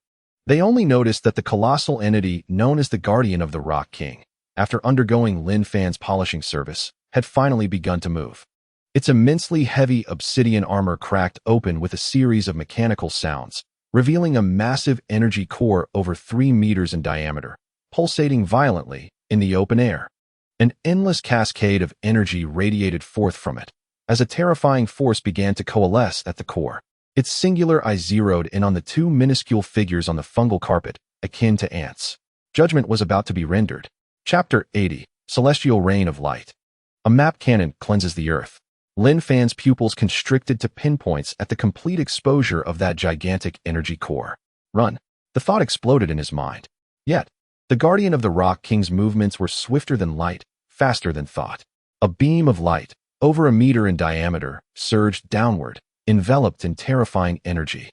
They only noticed that the colossal entity known as the Guardian of the Rock King, after undergoing Lin Fan's polishing service, had finally begun to move. Its immensely heavy obsidian armor cracked open with a series of mechanical sounds, revealing a massive energy core over 3 meters in diameter, pulsating violently in the open air. An endless cascade of energy radiated forth from it, as a terrifying force began to coalesce at the core. Its singular eye zeroed in on the two minuscule figures on the fungal carpet, akin to ants. Judgment was about to be rendered. Chapter 80, Celestial Rain of Light. A map cannon cleanses the earth. Lin Fan's pupils constricted to pinpoints at the complete exposure of that gigantic energy core. Run. The thought exploded in his mind. Yet, the Guardian of the Rock King's movements were swifter than light, faster than thought. A beam of light, over 1 meter in diameter, surged downward, enveloped in terrifying energy.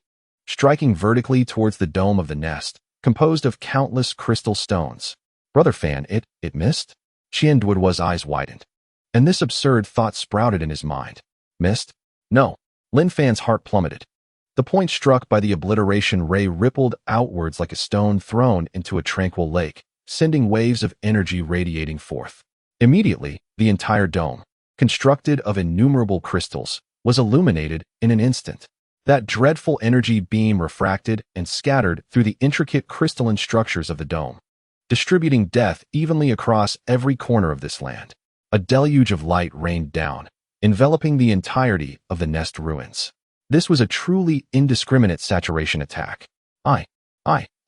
Striking vertically towards the dome of the Nest, composed of countless crystal stones. Brother Fan, it missed? Qian Duoduo's eyes widened. And this absurd thought sprouted in his mind. Missed? No. Lin Fan's heart plummeted. The point struck by the obliteration ray rippled outwards like a stone thrown into a tranquil lake, sending waves of energy radiating forth. Immediately, the entire dome, constructed of innumerable crystals, was illuminated in an instant. That dreadful energy beam refracted and scattered through the intricate crystalline structures of the dome, distributing death evenly across every corner of this land. A deluge of light rained down, enveloping the entirety of the Nest ruins. This was a truly indiscriminate saturation attack. I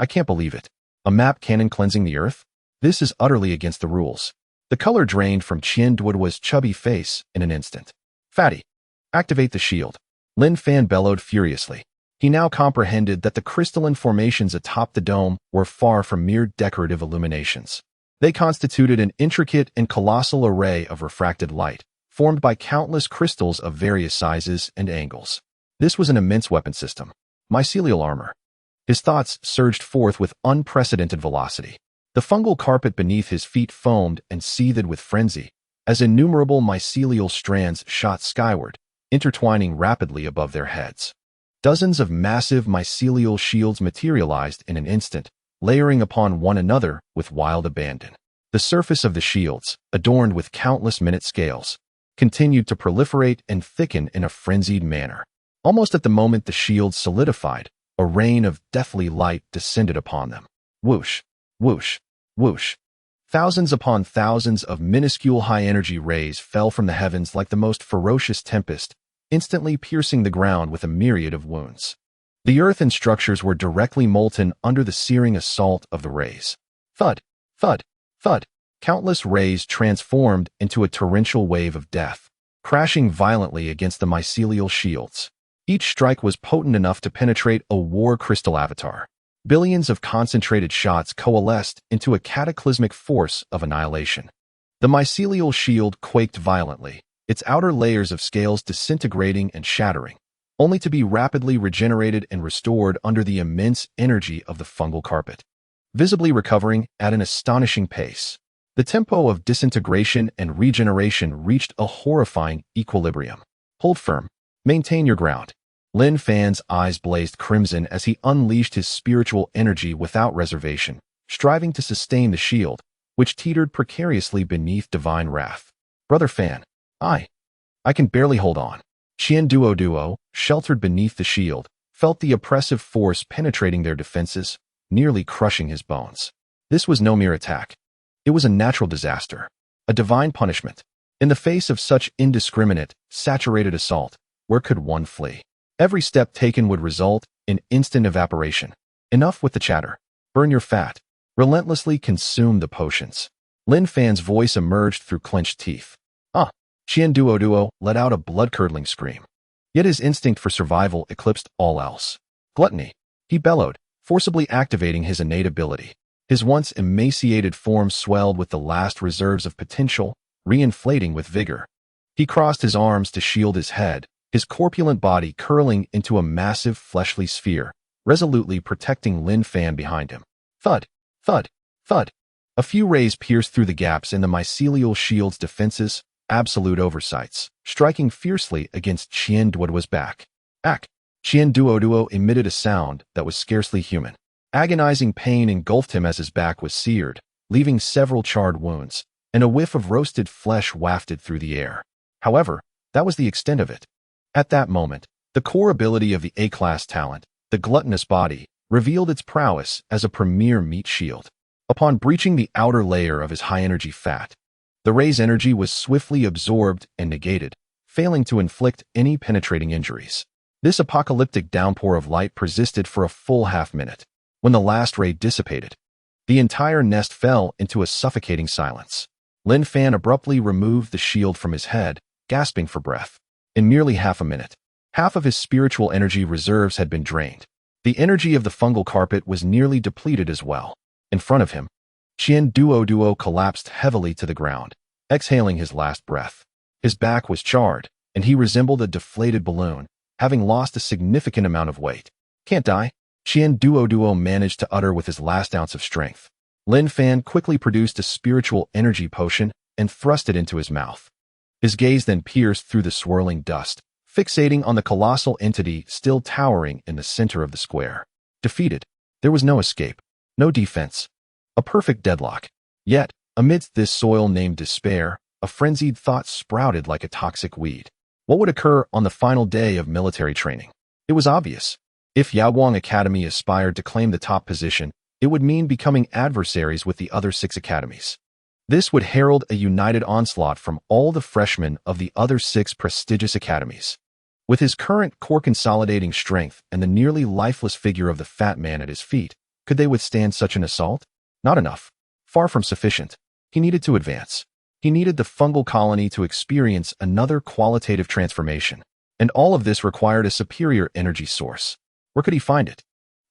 can't believe it. A map cannon cleansing the earth? This is utterly against the rules. The color drained from Qian Duoduo's chubby face in an instant. Fatty, activate the shield. Lin Fan bellowed furiously. He now comprehended that the crystalline formations atop the dome were far from mere decorative illuminations. They constituted an intricate and colossal array of refracted light, formed by countless crystals of various sizes and angles. This was an immense weapon system. Mycelial armor. His thoughts surged forth with unprecedented velocity. The fungal carpet beneath his feet foamed and seethed with frenzy, as innumerable mycelial strands shot skyward, intertwining rapidly above their heads. Dozens of massive mycelial shields materialized in an instant, layering upon one another with wild abandon. The surface of the shields, adorned with countless minute scales, continued to proliferate and thicken in a frenzied manner. Almost at the moment the shields solidified, a rain of deathly light descended upon them. Whoosh, whoosh, whoosh. Thousands upon thousands of minuscule high-energy rays fell from the heavens like the most ferocious tempest, instantly piercing the ground with a myriad of wounds. The earth and structures were directly molten under the searing assault of the rays. Thud, thud, thud. Countless rays transformed into a torrential wave of death, crashing violently against the mycelial shields. Each strike was potent enough to penetrate a war crystal avatar. Billions of concentrated shots coalesced into a cataclysmic force of annihilation. The mycelial shield quaked violently, its outer layers of scales disintegrating and shattering, only to be rapidly regenerated and restored under the immense energy of the fungal carpet. Visibly recovering at an astonishing pace, the tempo of disintegration and regeneration reached a horrifying equilibrium. Hold firm. Maintain your ground. Lin Fan's eyes blazed crimson as he unleashed his spiritual energy without reservation, striving to sustain the shield, which teetered precariously beneath divine wrath. Brother Fan, I can barely hold on. Qian Duo, sheltered beneath the shield, felt the oppressive force penetrating their defenses, nearly crushing his bones. This was no mere attack. It was a natural disaster, a divine punishment. In the face of such indiscriminate, saturated assault, where could one flee? Every step taken would result in instant evaporation. Enough with the chatter. Burn your fat. Relentlessly consume the potions. Lin Fan's voice emerged through clenched teeth. Qian Duo let out a blood-curdling scream. Yet his instinct for survival eclipsed all else. Gluttony. He bellowed, forcibly activating his innate ability. His once emaciated form swelled with the last reserves of potential, reinflating with vigor. He crossed his arms to shield his head, his corpulent body curling into a massive fleshly sphere, resolutely protecting Lin Fan behind him. Thud, thud, thud. A few rays pierced through the gaps in the mycelial shield's defenses, absolute oversights, striking fiercely against Qian Duo's back. Qian Duo emitted a sound that was scarcely human. Agonizing pain engulfed him as his back was seared, leaving several charred wounds, and a whiff of roasted flesh wafted through the air. However, that was the extent of it. At that moment, the core ability of the A-class talent, the gluttonous body, revealed its prowess as a premier meat shield. Upon breaching the outer layer of his high-energy fat, the ray's energy was swiftly absorbed and negated, failing to inflict any penetrating injuries. This apocalyptic downpour of light persisted for a full half-minute. When the last ray dissipated, the entire nest fell into a suffocating silence. Lin Fan abruptly removed the shield from his head, gasping for breath. In merely half a minute, half of his spiritual energy reserves had been drained. The energy of the fungal carpet was nearly depleted as well. In front of him, Qian Duo collapsed heavily to the ground, exhaling his last breath. His back was charred, and he resembled a deflated balloon, having lost a significant amount of weight. Can't die, Qian Duo managed to utter with his last ounce of strength. Lin Fan quickly produced a spiritual energy potion and thrust it into his mouth. His gaze then pierced through the swirling dust, fixating on the colossal entity still towering in the center of the square. Defeated, there was no escape, no defense. A perfect deadlock. Yet, amidst this soil-named despair, a frenzied thought sprouted like a toxic weed. What would occur on the final day of military training? It was obvious. If Yaoguang Academy aspired to claim the top position, it would mean becoming adversaries with the other 6 academies. This would herald a united onslaught from all the freshmen of the other 6 prestigious academies. With his current core-consolidating strength and the nearly lifeless figure of the fat man at his feet, could they withstand such an assault? Not enough. Far from sufficient. He needed to advance. He needed the fungal colony to experience another qualitative transformation. And all of this required a superior energy source. Where could he find it?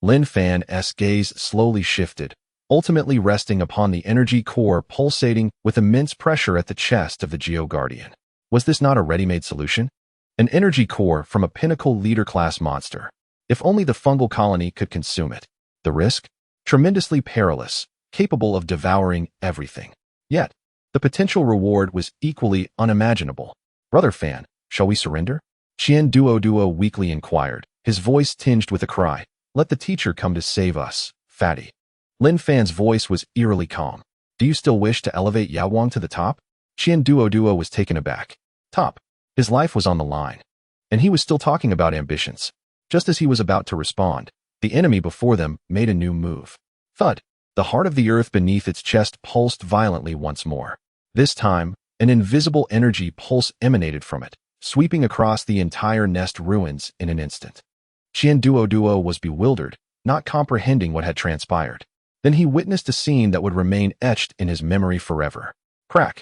Lin Fan's gaze slowly shifted, ultimately resting upon the energy core pulsating with immense pressure at the chest of the Geo Guardian. Was this not a ready-made solution? An energy core from a pinnacle leader-class monster. If only the fungal colony could consume it. The risk? Tremendously perilous, capable of devouring everything. Yet, the potential reward was equally unimaginable. Brother Fan, shall we surrender? Qian Duo weakly inquired, his voice tinged with a cry. Let the teacher come to save us, fatty. Lin Fan's voice was eerily calm. Do you still wish to elevate Yaoguang to the top? Qian Duo was taken aback. Top. His life was on the line. And he was still talking about ambitions. Just as he was about to respond, the enemy before them made a new move. Thud. The heart of the earth beneath its chest pulsed violently once more. This time, an invisible energy pulse emanated from it, sweeping across the entire nest ruins in an instant. Qian Duo was bewildered, not comprehending what had transpired. Then he witnessed a scene that would remain etched in his memory forever. Crack.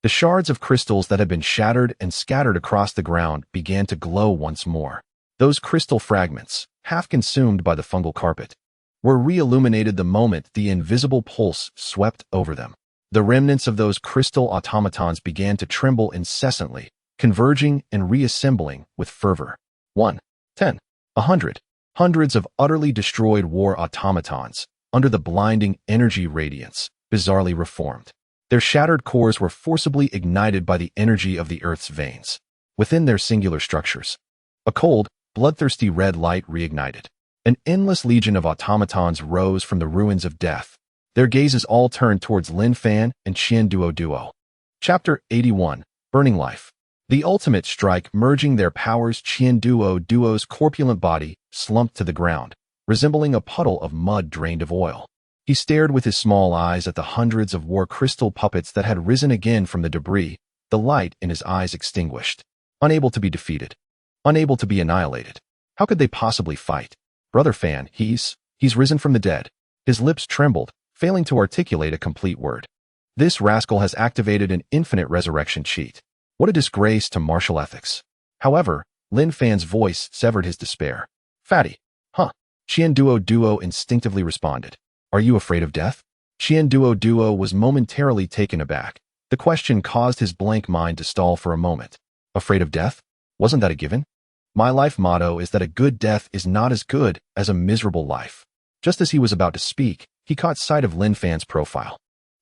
The The shards of crystals that had been shattered and scattered across the ground began to glow once more. Those crystal fragments, half consumed by the fungal carpet, were re-illuminated the moment the invisible pulse swept over them. The remnants of those crystal automatons began to tremble incessantly, converging and reassembling with fervor. 1, 10, 100. Hundreds of utterly destroyed war automatons, under the blinding energy radiance, bizarrely reformed. Their shattered cores were forcibly ignited by the energy of the Earth's veins. Within their singular structures, a cold, bloodthirsty red light reignited. An endless legion of automatons rose from the ruins of death. Their gazes all turned towards Lin Fan and Qian Duo Duo. Chapter 81. Burning Life. The ultimate strike merging their powers. Qian Duo Duo's corpulent body slumped to the ground, resembling a puddle of mud drained of oil. He stared with his small eyes at the hundreds of war crystal puppets that had risen again from the debris, the light in his eyes extinguished. Unable to be defeated. Unable to be annihilated. How could they possibly fight? Brother Fan, he's risen from the dead. His lips trembled, failing to articulate a complete word. This rascal has activated an infinite resurrection cheat. What a disgrace to martial ethics. However, Lin Fan's voice severed his despair. Fatty. Huh. Qian Duo Duo instinctively responded. Are you afraid of death? Qian Duo Duo was momentarily taken aback. The question caused his blank mind to stall for a moment. Afraid of death? Wasn't that a given? My life motto is that a good death is not as good as a miserable life. Just as he was about to speak, he caught sight of Lin Fan's profile.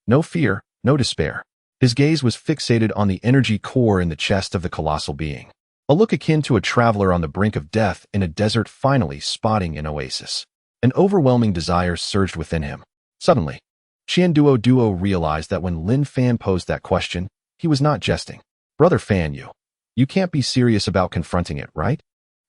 No fear, no despair. His gaze was fixated on the energy core in the chest of the colossal being. A look akin to a traveler on the brink of death in a desert finally spotting an oasis. An overwhelming desire surged within him. Suddenly, Qian Duo Duo realized that when Lin Fan posed that question, he was not jesting. Brother Fan, you can't be serious about confronting it, right?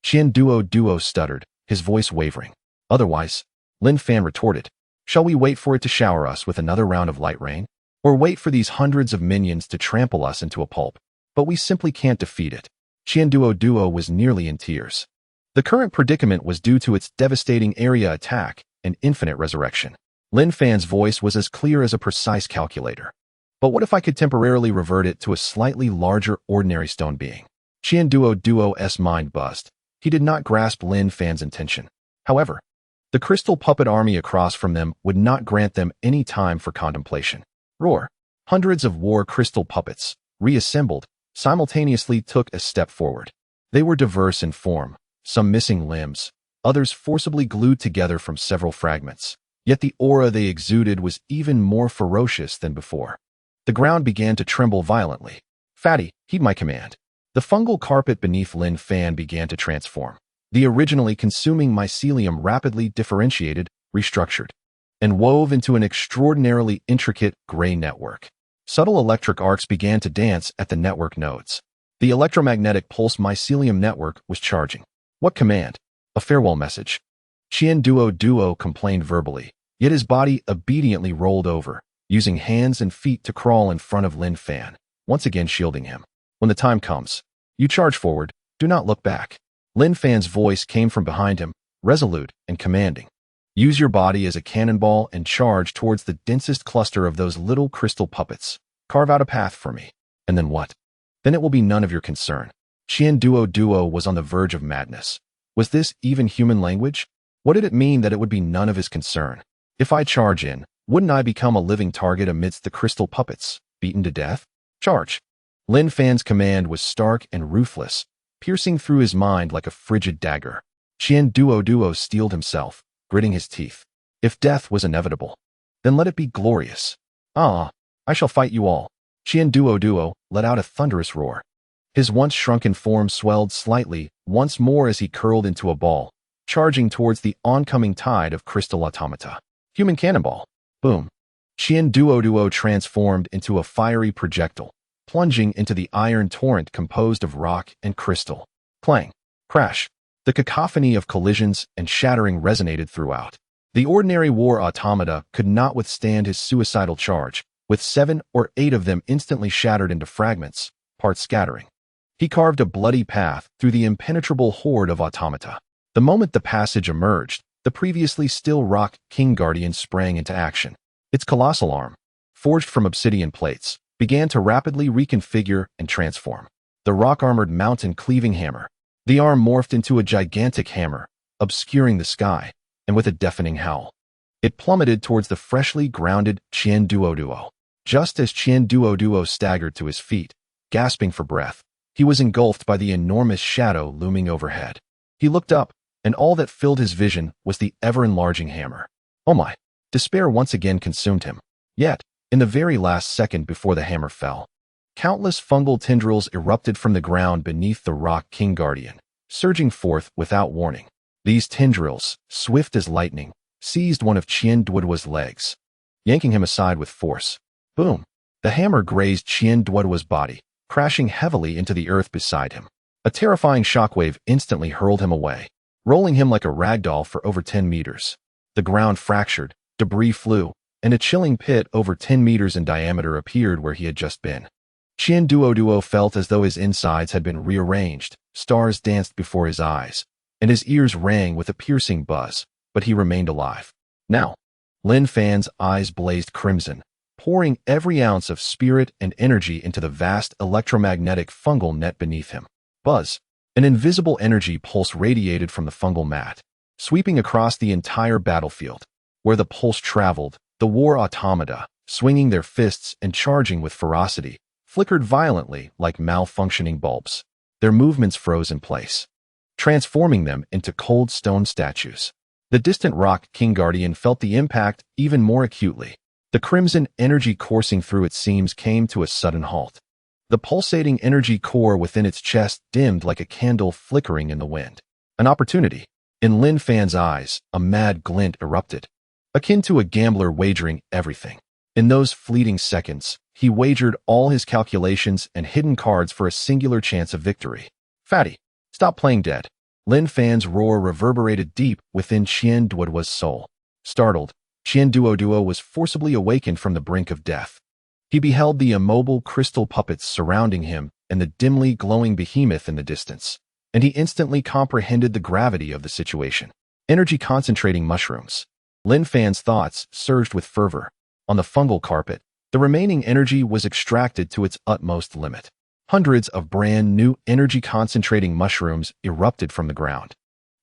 Qian Duo Duo stuttered, his voice wavering. Otherwise, Lin Fan retorted, shall we wait for it to shower us with another round of light rain? Or wait for these hundreds of minions to trample us into a pulp? But we simply can't defeat it. Qian Duo Duo was nearly in tears. The current predicament was due to its devastating area attack and infinite resurrection. Lin Fan's voice was as clear as a precise calculator. But what if I could temporarily revert it to a slightly larger ordinary stone being? Qian Duo Duo's mind buzzed. He did not grasp Lin Fan's intention. However, the crystal puppet army across from them would not grant them any time for contemplation. Roar. Hundreds of war crystal puppets, reassembled, simultaneously took a step forward. They were diverse in form, some missing limbs, others forcibly glued together from several fragments. Yet the aura they exuded was even more ferocious than before. The ground began to tremble violently. Fatty, heed my command. The fungal carpet beneath Lin Fan began to transform. The originally consuming mycelium rapidly differentiated, restructured, and wove into an extraordinarily intricate gray network. Subtle electric arcs began to dance at the network nodes. The electromagnetic pulse mycelium network was charging. What command? A farewell message. Qian Duo Duo complained verbally, yet his body obediently rolled over, using hands and feet to crawl in front of Lin Fan, once again shielding him. When the time comes, you charge forward, do not look back. Lin Fan's voice came from behind him, resolute and commanding. Use your body as a cannonball and charge towards the densest cluster of those little crystal puppets. Carve out a path for me. And then what? Then it will be none of your concern. Qian Duo Duo was on the verge of madness. Was this even human language? What did it mean that it would be none of his concern? If I charge in, wouldn't I become a living target amidst the crystal puppets, beaten to death? Charge. Lin Fan's command was stark and ruthless, piercing through his mind like a frigid dagger. Qian Duo Duo steeled himself, gritting his teeth. If death was inevitable, then let it be glorious. I shall fight you all. Qian Duo Duo let out a thunderous roar. His once shrunken form swelled slightly once more as he curled into a ball, charging towards the oncoming tide of crystal automata. Human cannonball. Boom. Qian Duo Duo transformed into a fiery projectile, plunging into the iron torrent composed of rock and crystal. Clang. Crash. The cacophony of collisions and shattering resonated throughout. The ordinary war automata could not withstand his suicidal charge, with 7 or 8 of them instantly shattered into fragments, parts scattering. He carved a bloody path through the impenetrable horde of automata. The moment the passage emerged, the previously still rock King Guardian sprang into action. Its colossal arm, forged from obsidian plates, began to rapidly reconfigure and transform. The rock-armored mountain-cleaving hammer. The arm morphed into a gigantic hammer, obscuring the sky, and with a deafening howl, it plummeted towards the freshly grounded Qian Duoduo. Just as Qian Duoduo staggered to his feet, gasping for breath, he was engulfed by the enormous shadow looming overhead. He looked up, and all that filled his vision was the ever-enlarging hammer. Oh my! Despair once again consumed him. Yet, in the very last second before the hammer fell, countless fungal tendrils erupted from the ground beneath the rock king guardian, surging forth without warning. These tendrils, swift as lightning, seized one of Qian Duoduo's legs, yanking him aside with force. Boom! The hammer grazed Qian Duoduo's body, crashing heavily into the earth beside him. A terrifying shockwave instantly hurled him away, rolling him like a ragdoll for over 10 meters. The ground fractured, debris flew, and a chilling pit over 10 meters in diameter appeared where he had just been. Qian Duoduo felt as though his insides had been rearranged, stars danced before his eyes, and his ears rang with a piercing buzz, but he remained alive. Now, Lin Fan's eyes blazed crimson, pouring every ounce of spirit and energy into the vast electromagnetic fungal net beneath him. Buzz! An invisible energy pulse radiated from the fungal mat, sweeping across the entire battlefield. Where the pulse traveled, the war automata, swinging their fists and charging with ferocity, flickered violently like malfunctioning bulbs. Their movements froze in place, transforming them into cold stone statues. The distant rock king guardian felt the impact even more acutely. The crimson energy coursing through its seams came to a sudden halt. The pulsating energy core within its chest dimmed like a candle flickering in the wind. An opportunity. In Lin Fan's eyes, a mad glint erupted, akin to a gambler wagering everything. In those fleeting seconds, he wagered all his calculations and hidden cards for a singular chance of victory. Fatty, stop playing dead. Lin Fan's roar reverberated deep within Qian Duoduo's soul. Startled, Qian Duoduo was forcibly awakened from the brink of death. He beheld the immobile crystal puppets surrounding him and the dimly glowing behemoth in the distance, and he instantly comprehended the gravity of the situation. Energy concentrating mushrooms. Lin Fan's thoughts surged with fervor. On the fungal carpet, the remaining energy was extracted to its utmost limit. Hundreds of brand new energy concentrating mushrooms erupted from the ground,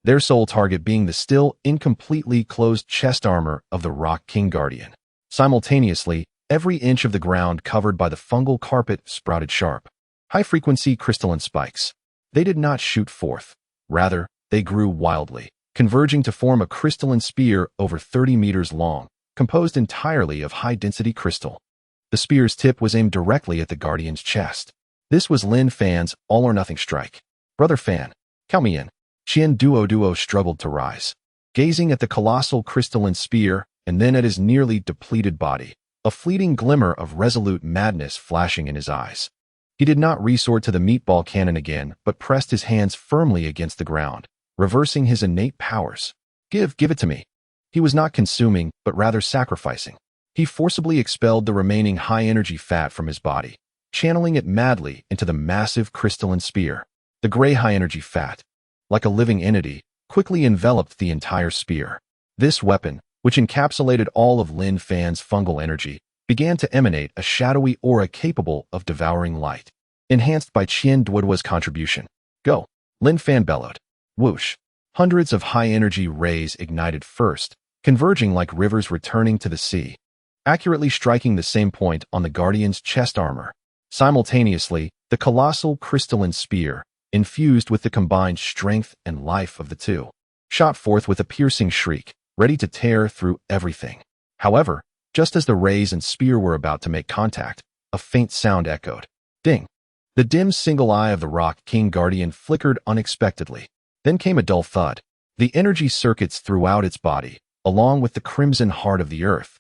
their sole target being the still incompletely closed chest armor of the Rock King Guardian. Simultaneously, every inch of the ground covered by the fungal carpet sprouted sharp, high-frequency crystalline spikes. They did not shoot forth. Rather, they grew wildly, converging to form a crystalline spear over 30 meters long, composed entirely of high-density crystal. The spear's tip was aimed directly at the Guardian's chest. This was Lin Fan's all-or-nothing strike. Brother Fan, count me in. Qian Duoduo struggled to rise, gazing at the colossal crystalline spear and then at his nearly depleted body, a fleeting glimmer of resolute madness flashing in his eyes. He did not resort to the meatball cannon again, but pressed his hands firmly against the ground, reversing his innate powers. Give it to me. He was not consuming, but rather sacrificing. He forcibly expelled the remaining high-energy fat from his body, channeling it madly into the massive crystalline spear. The gray high-energy fat, like a living entity, quickly enveloped the entire spear. This weapon, which encapsulated all of Lin Fan's fungal energy, began to emanate a shadowy aura capable of devouring light, enhanced by Qian Duoduo's contribution. Go! Lin Fan bellowed. Whoosh! Hundreds of high-energy rays ignited first, converging like rivers returning to the sea, accurately striking the same point on the Guardian's chest armor. Simultaneously, the colossal crystalline spear, infused with the combined strength and life of the two, shot forth with a piercing shriek, ready to tear through everything. However, just as the rays and spear were about to make contact, a faint sound echoed. Ding! The dim single eye of the Rock King Guardian flickered unexpectedly. Then came a dull thud. The energy circuits throughout its body, along with the crimson heart of the earth,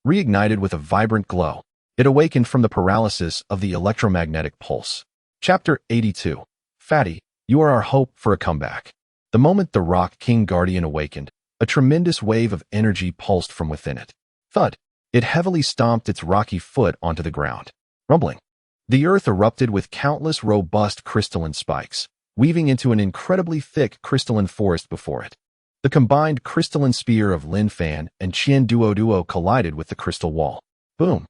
reignited with a vibrant glow. It awakened from the paralysis of the electromagnetic pulse. Chapter 82. Fatty, you are our hope for a comeback. The moment the Rock King Guardian awakened, a tremendous wave of energy pulsed from within it. Thud! It heavily stomped its rocky foot onto the ground. Rumbling. The earth erupted with countless robust crystalline spikes, weaving into an incredibly thick crystalline forest before it. The combined crystalline spear of Lin Fan and Qian Duoduo collided with the crystal wall. Boom!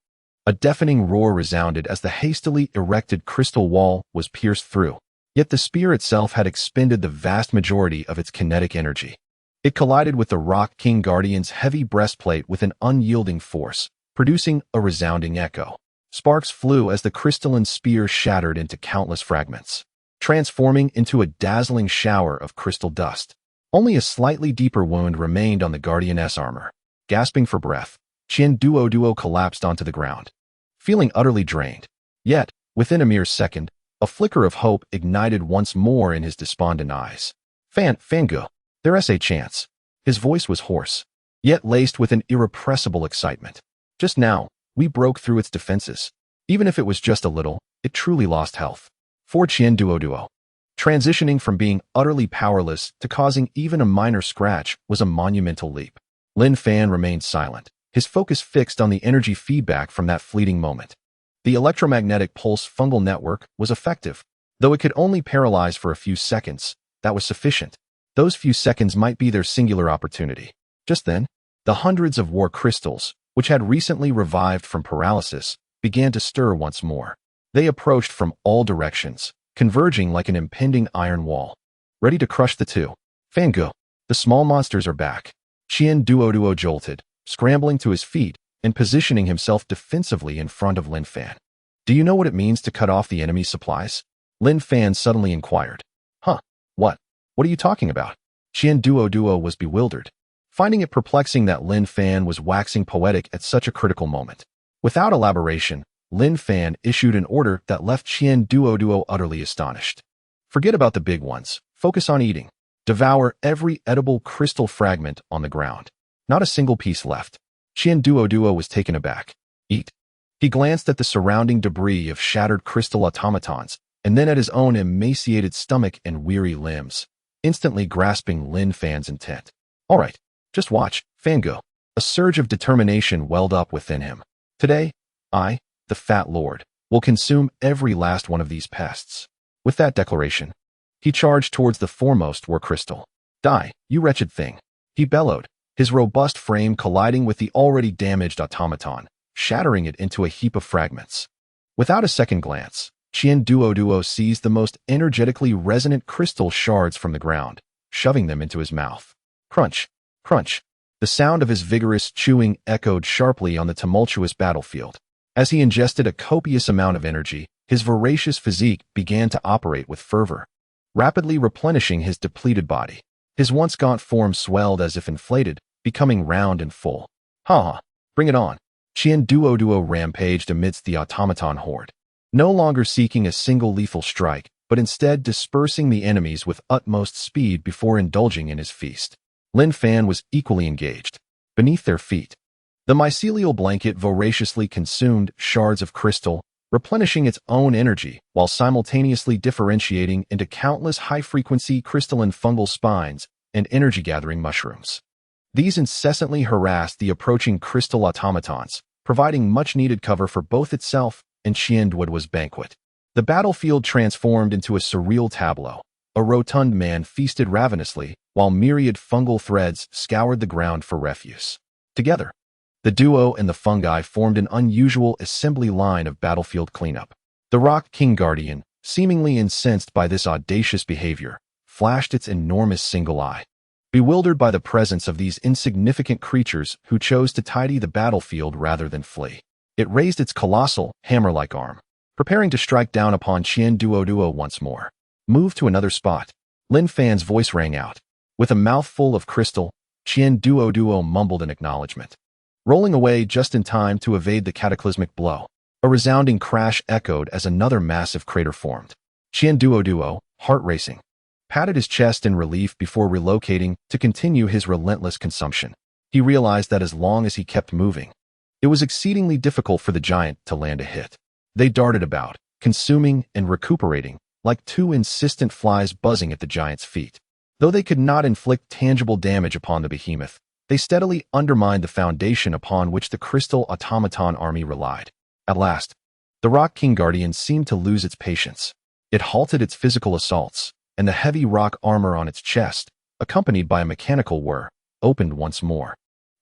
A deafening roar resounded as the hastily erected crystal wall was pierced through. Yet the spear itself had expended the vast majority of its kinetic energy. It collided with the Rock King Guardian's heavy breastplate with an unyielding force, producing a resounding echo. Sparks flew as the crystalline spear shattered into countless fragments, transforming into a dazzling shower of crystal dust. Only a slightly deeper wound remained on the Guardian's armor. Gasping for breath, Qian Duo collapsed onto the ground, feeling utterly drained. Yet, within a mere second, a flicker of hope ignited once more in his despondent eyes. Fangu, there's a chance. His voice was hoarse, yet laced with an irrepressible excitement. Just now, we broke through its defenses. Even if it was just a little, it truly lost health. For Qian Duo, transitioning from being utterly powerless to causing even a minor scratch was a monumental leap. Lin Fan remained silent, his focus fixed on the energy feedback from that fleeting moment. The electromagnetic pulse fungal network was effective. Though it could only paralyze for a few seconds, that was sufficient. Those few seconds might be their singular opportunity. Just then, the hundreds of war crystals, which had recently revived from paralysis, began to stir once more. They approached from all directions, converging like an impending iron wall, ready to crush the two. Fangu, the small monsters are back. Qian Duo jolted, scrambling to his feet and positioning himself defensively in front of Lin Fan. Do you know what it means to cut off the enemy's supplies? Lin Fan suddenly inquired. Huh, what? What are you talking about? Qian Duo was bewildered, finding it perplexing that Lin Fan was waxing poetic at such a critical moment. Without elaboration, Lin Fan issued an order that left Qian Duo utterly astonished. Forget about the big ones. Focus on eating. Devour every edible crystal fragment on the ground. Not a single piece left. Qian Duo was taken aback. Eat. He glanced at the surrounding debris of shattered crystal automatons, and then at his own emaciated stomach and weary limbs, instantly grasping Lin Fan's intent. All right, just watch, Fangu. A surge of determination welled up within him. Today, I, the Fat Lord, will consume every last one of these pests. With that declaration, he charged towards the foremost war crystal. Die, you wretched thing, he bellowed, his robust frame colliding with the already damaged automaton, shattering it into a heap of fragments. Without a second glance, Qian Duo seized the most energetically resonant crystal shards from the ground, shoving them into his mouth. Crunch, crunch. The sound of his vigorous chewing echoed sharply on the tumultuous battlefield. As he ingested a copious amount of energy, his voracious physique began to operate with fervor, rapidly replenishing his depleted body. His once gaunt form swelled as if inflated, becoming round and full. Ha! Bring it on. Qian Duo rampaged amidst the automaton horde, no longer seeking a single lethal strike, but instead dispersing the enemies with utmost speed before indulging in his feast. Lin Fan was equally engaged. Beneath their feet, the mycelial blanket voraciously consumed shards of crystal, replenishing its own energy while simultaneously differentiating into countless high-frequency crystalline fungal spines and energy-gathering mushrooms. These incessantly harassed the approaching crystal automatons, providing much-needed cover for both itself and Qian Duo's banquet. The battlefield transformed into a surreal tableau. A rotund man feasted ravenously, while myriad fungal threads scoured the ground for refuse. Together, the duo and the fungi formed an unusual assembly line of battlefield cleanup. The Rock King Guardian, seemingly incensed by this audacious behavior, flashed its enormous single eye. Bewildered by the presence of these insignificant creatures who chose to tidy the battlefield rather than flee, it raised its colossal, hammer-like arm, preparing to strike down upon Qian Duo once more. Move to another spot. Lin Fan's voice rang out. With a mouthful of crystal, Qian Duo mumbled an acknowledgement, rolling away just in time to evade the cataclysmic blow. A resounding crash echoed as another massive crater formed. Qian Duo, heart racing, patted his chest in relief before relocating to continue his relentless consumption. He realized that as long as he kept moving, it was exceedingly difficult for the giant to land a hit. They darted about, consuming and recuperating, like two insistent flies buzzing at the giant's feet. Though they could not inflict tangible damage upon the behemoth, they steadily undermined the foundation upon which the crystal automaton army relied. At last, the Rock King Guardian seemed to lose its patience. It halted its physical assaults, and the heavy rock armor on its chest, accompanied by a mechanical whir, opened once more,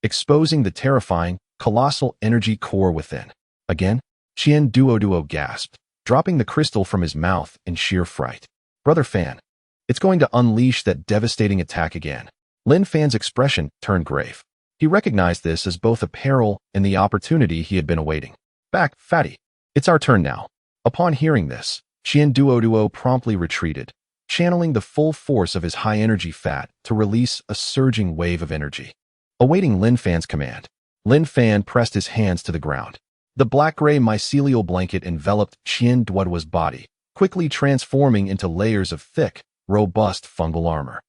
exposing the terrifying, colossal energy core within. Again? Qian Duoduo gasped, dropping the crystal from his mouth in sheer fright. Brother Fan. It's going to unleash that devastating attack again. Lin Fan's expression turned grave. He recognized this as both a peril and the opportunity he had been awaiting. Back, fatty. It's our turn now. Upon hearing this, Qian Duoduo promptly retreated, channeling the full force of his high-energy fat to release a surging wave of energy. Awaiting Lin Fan's command, Lin Fan pressed his hands to the ground. The black-gray mycelial blanket enveloped Qian Duoduo's body, quickly transforming into layers of thick, robust fungal armor.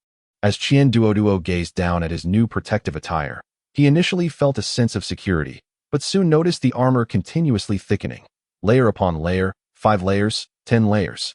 As Qian Duoduo gazed down at his new protective attire, he initially felt a sense of security, but soon noticed the armor continuously thickening, layer upon layer, 5 layers, 10 layers.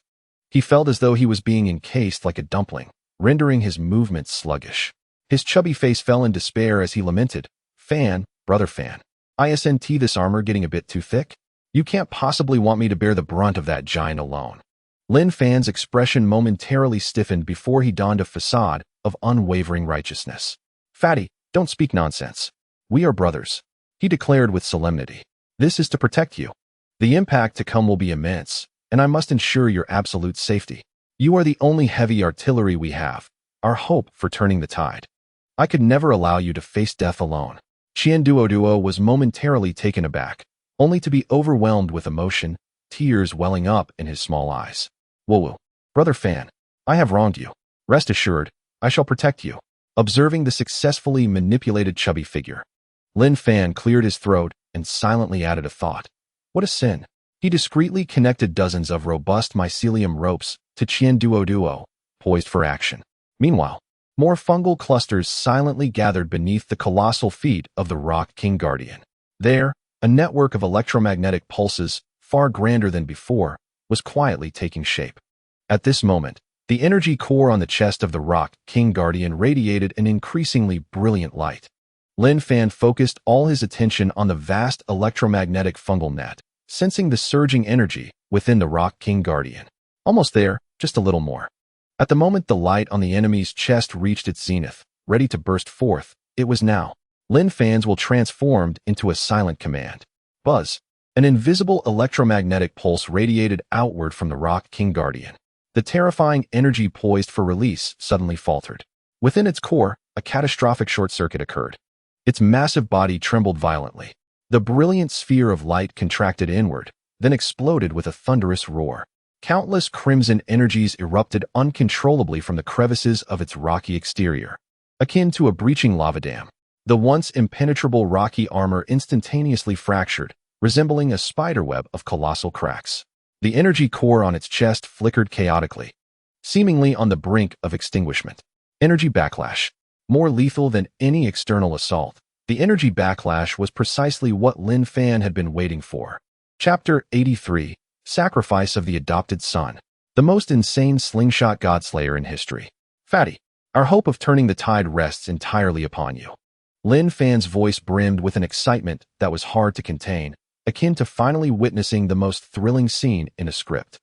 He felt as though he was being encased like a dumpling, rendering his movements sluggish. His chubby face fell in despair as he lamented, Fan, brother Fan. Isn't this armor getting a bit too thick? You can't possibly want me to bear the brunt of that giant alone. Lin Fan's expression momentarily stiffened before he donned a facade of unwavering righteousness. Fatty, don't speak nonsense. We are brothers, he declared with solemnity. This is to protect you. The impact to come will be immense, and I must ensure your absolute safety. You are the only heavy artillery we have, our hope for turning the tide. I could never allow you to face death alone. Qian Duoduo was momentarily taken aback, only to be overwhelmed with emotion, tears welling up in his small eyes. Whoa, brother Fan, I have wronged you. Rest assured, I shall protect you. Observing the successfully manipulated chubby figure, Lin Fan cleared his throat and silently added a thought. What a sin. He discreetly connected dozens of robust mycelium ropes to Qian Duoduo, poised for action. Meanwhile, more fungal clusters silently gathered beneath the colossal feet of the Rock King Guardian. There, a network of electromagnetic pulses, far grander than before, was quietly taking shape. At this moment, the energy core on the chest of the Rock King Guardian radiated an increasingly brilliant light. Lin Fan focused all his attention on the vast electromagnetic fungal net, sensing the surging energy within the Rock King Guardian. Almost there, just a little more. At the moment the light on the enemy's chest reached its zenith, ready to burst forth, it was now. Lin Fan's will transformed into a silent command. Buzz. An invisible electromagnetic pulse radiated outward from the Rock King Guardian. The terrifying energy poised for release suddenly faltered. Within its core, a catastrophic short circuit occurred. Its massive body trembled violently. The brilliant sphere of light contracted inward, then exploded with a thunderous roar. Countless crimson energies erupted uncontrollably from the crevices of its rocky exterior. Akin to a breaching lava dam, the once impenetrable rocky armor instantaneously fractured, resembling a spiderweb of colossal cracks. The energy core on its chest flickered chaotically, seemingly on the brink of extinguishment. Energy backlash. More lethal than any external assault, the energy backlash was precisely what Lin Fan had been waiting for. Chapter 83. Sacrifice of the Adopted Son. The most insane slingshot godslayer in history. Fatty, our hope of turning the tide rests entirely upon you. Lin Fan's voice brimmed with an excitement that was hard to contain, akin to finally witnessing the most thrilling scene in a script.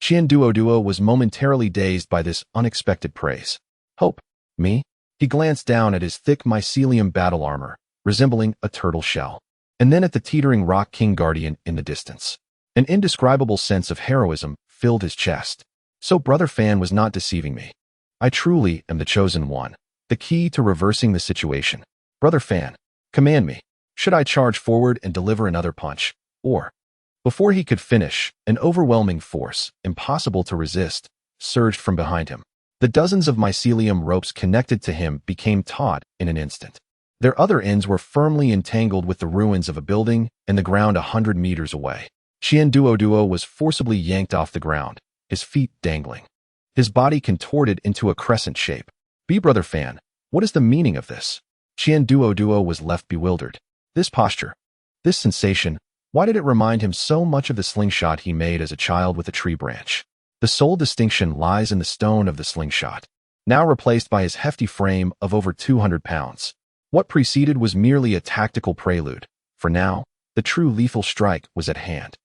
Qian Duoduo was momentarily dazed by this unexpected praise. Hope? Me? He glanced down at his thick mycelium battle armor, resembling a turtle shell, and then at the teetering Rock King Guardian in the distance. An indescribable sense of heroism filled his chest. So Brother Fan was not deceiving me. I truly am the chosen one, the key to reversing the situation. Brother Fan, command me. Should I charge forward and deliver another punch, or... Before he could finish, an overwhelming force, impossible to resist, surged from behind him. The dozens of mycelium ropes connected to him became taut in an instant. Their other ends were firmly entangled with the ruins of a building and the ground 100 meters away. Qian Duoduo was forcibly yanked off the ground, his feet dangling. His body contorted into a crescent shape. Brother Fan, what is the meaning of this? Qian Duoduo was left bewildered. This posture, this sensation, why did it remind him so much of the slingshot he made as a child with a tree branch? The sole distinction lies in the stone of the slingshot, now replaced by his hefty frame of over 200 pounds. What preceded was merely a tactical prelude, for now, the true lethal strike was at hand.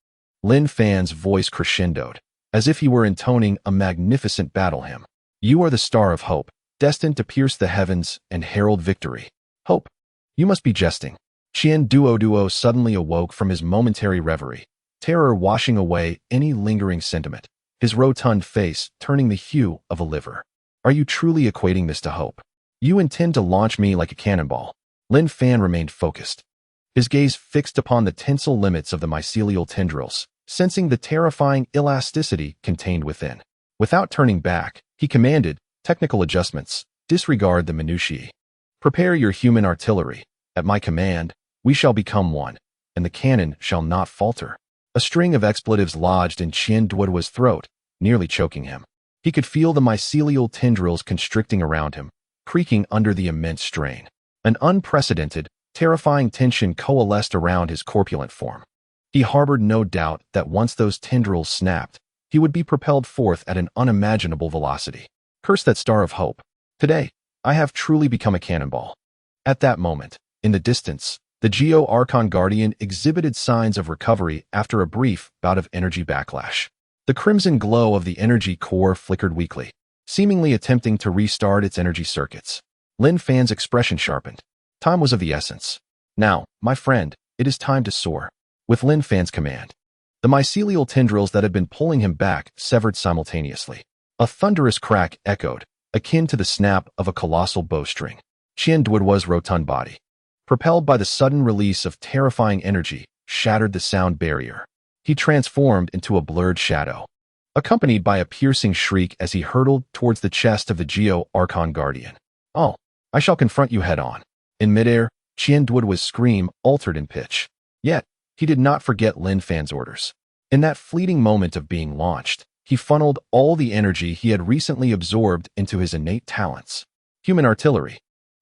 Lin Fan's voice crescendoed, as if he were intoning a magnificent battle hymn. You are the star of hope, destined to pierce the heavens and herald victory. Hope? You must be jesting. Duo suddenly awoke from his momentary reverie, terror washing away any lingering sentiment, his rotund face turning the hue of a liver. Are you truly equating this to hope? You intend to launch me like a cannonball. Lin Fan remained focused, his gaze fixed upon the tensile limits of the mycelial tendrils, sensing the terrifying elasticity contained within. Without turning back, he commanded, technical adjustments, disregard the minutiae. Prepare your human artillery. At my command, we shall become one, and the cannon shall not falter. A string of expletives lodged in Duo's throat, nearly choking him. He could feel the mycelial tendrils constricting around him, creaking under the immense strain. An unprecedented, terrifying tension coalesced around his corpulent form. He harbored no doubt that once those tendrils snapped, he would be propelled forth at an unimaginable velocity. Curse that star of hope. Today, I have truly become a cannonball. At that moment, in the distance, the Geo-Archon Guardian exhibited signs of recovery after a brief bout of energy backlash. The crimson glow of the energy core flickered weakly, seemingly attempting to restart its energy circuits. Lin Fan's expression sharpened. Time was of the essence. Now, my friend, it is time to soar. With Lin Fan's command, the mycelial tendrils that had been pulling him back severed simultaneously. A thunderous crack echoed, akin to the snap of a colossal bowstring. Duo's rotund body, propelled by the sudden release of terrifying energy, shattered the sound barrier. He transformed into a blurred shadow, accompanied by a piercing shriek as he hurtled towards the chest of the Geo-Archon Guardian. Oh, I shall confront you head-on. In midair, Duo's scream altered in pitch. Yet, he did not forget Lin Fan's orders. In that fleeting moment of being launched, he funneled all the energy he had recently absorbed into his innate talents. Human artillery.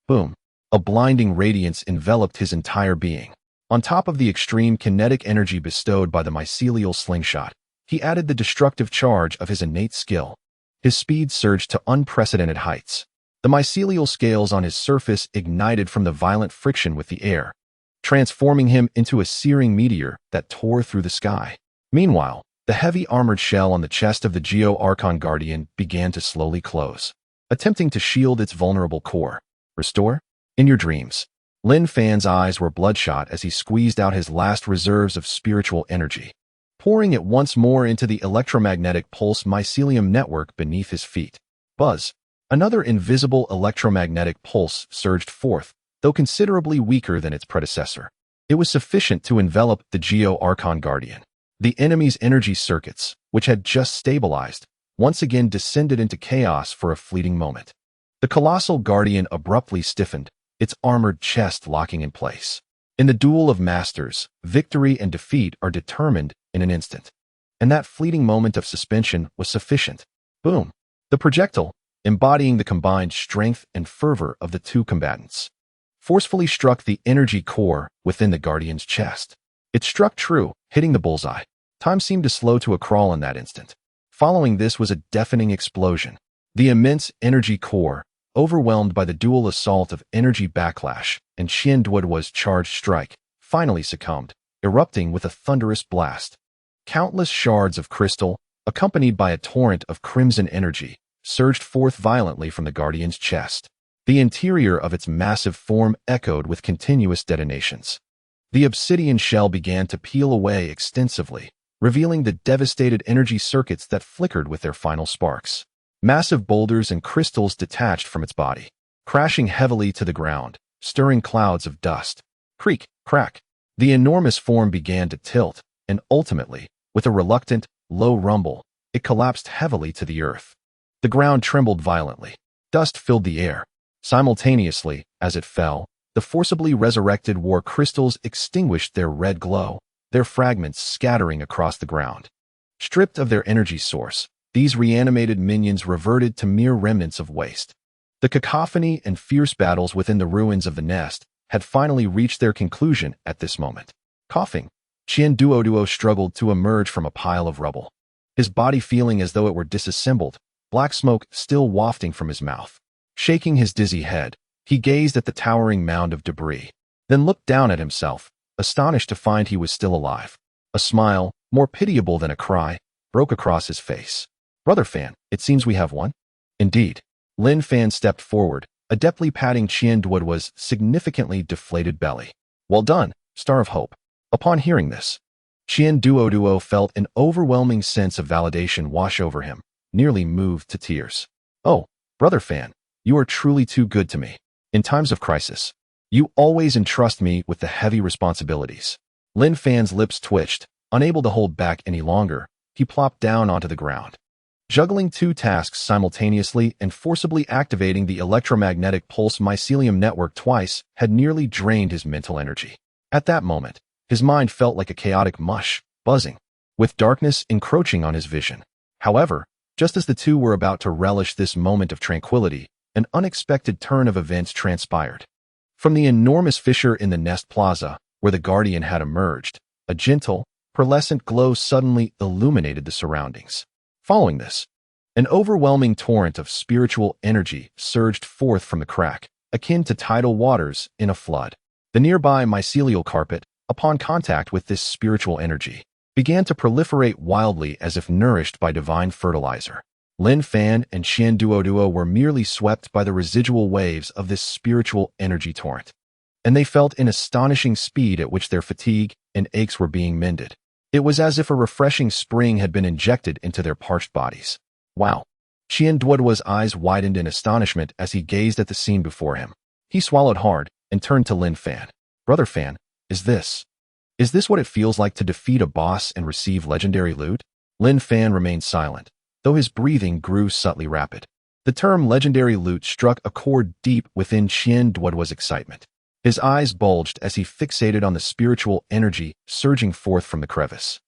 Boom. A blinding radiance enveloped his entire being. On top of the extreme kinetic energy bestowed by the mycelial slingshot, he added the destructive charge of his innate skill. His speed surged to unprecedented heights. The mycelial scales on his surface ignited from the violent friction with the air, transforming him into a searing meteor that tore through the sky. Meanwhile, the heavy armored shell on the chest of the Geo-Archon Guardian began to slowly close, attempting to shield its vulnerable core. Restore? In your dreams. Lin Fan's eyes were bloodshot as he squeezed out his last reserves of spiritual energy, pouring it once more into the electromagnetic pulse mycelium network beneath his feet. Buzz. Another invisible electromagnetic pulse surged forth, though considerably weaker than its predecessor. It was sufficient to envelop the Geo-Archon Guardian. The enemy's energy circuits, which had just stabilized, once again descended into chaos for a fleeting moment. The colossal guardian abruptly stiffened, its armored chest locking in place. In the duel of masters, victory and defeat are determined in an instant. And that fleeting moment of suspension was sufficient. Boom. The projectile, embodying the combined strength and fervor of the two combatants, forcefully struck the energy core within the guardian's chest. It struck true, hitting the bullseye. Time seemed to slow to a crawl in that instant. Following this was a deafening explosion. The immense energy core, overwhelmed by the dual assault of energy backlash and Duo's charged strike, finally succumbed, erupting with a thunderous blast. Countless shards of crystal, accompanied by a torrent of crimson energy, surged forth violently from the guardian's chest. The interior of its massive form echoed with continuous detonations. The obsidian shell began to peel away extensively, revealing the devastated energy circuits that flickered with their final sparks. Massive boulders and crystals detached from its body, crashing heavily to the ground, stirring clouds of dust. Creak, crack. The enormous form began to tilt, and ultimately, with a reluctant, low rumble, it collapsed heavily to the earth. The ground trembled violently. Dust filled the air. Simultaneously, as it fell, the forcibly resurrected war crystals extinguished their red glow, their fragments scattering across the ground. Stripped of their energy source, these reanimated minions reverted to mere remnants of waste. The cacophony and fierce battles within the ruins of the nest had finally reached their conclusion at this moment. Coughing, Duo struggled to emerge from a pile of rubble, his body feeling as though it were disassembled, black smoke still wafting from his mouth. Shaking his dizzy head, he gazed at the towering mound of debris, then looked down at himself, astonished to find he was still alive. A smile, more pitiable than a cry, broke across his face. Brother Fan, it seems we have won? Indeed. Lin Fan stepped forward, adeptly patting Duo's significantly deflated belly. Well done, Star of Hope. Upon hearing this, Qian Duo felt an overwhelming sense of validation wash over him, nearly moved to tears. Oh, brother Fan, you are truly too good to me. In times of crisis, you always entrust me with the heavy responsibilities. Lin Fan's lips twitched, unable to hold back any longer. He plopped down onto the ground. Juggling two tasks simultaneously and forcibly activating the electromagnetic pulse mycelium network twice had nearly drained his mental energy. At that moment, his mind felt like a chaotic mush, buzzing, with darkness encroaching on his vision. However, just as the two were about to relish this moment of tranquility, an unexpected turn of events transpired. From the enormous fissure in the Nest Plaza, where the Guardian had emerged, a gentle, pearlescent glow suddenly illuminated the surroundings. Following this, an overwhelming torrent of spiritual energy surged forth from the crack, akin to tidal waters in a flood. The nearby mycelial carpet, upon contact with this spiritual energy, began to proliferate wildly as if nourished by divine fertilizer. Lin Fan and Qian Duo were merely swept by the residual waves of this spiritual energy torrent, and they felt an astonishing speed at which their fatigue and aches were being mended. It was as if a refreshing spring had been injected into their parched bodies. Wow! Qian Duoduo's eyes widened in astonishment as he gazed at the scene before him. He swallowed hard and turned to Lin Fan. Brother Fan, is this what it feels like to defeat a boss and receive legendary loot? Lin Fan remained silent, though his breathing grew subtly rapid. The term legendary loot struck a chord deep within Qian Duoduo's excitement. His eyes bulged as he fixated on the spiritual energy surging forth from the crevice,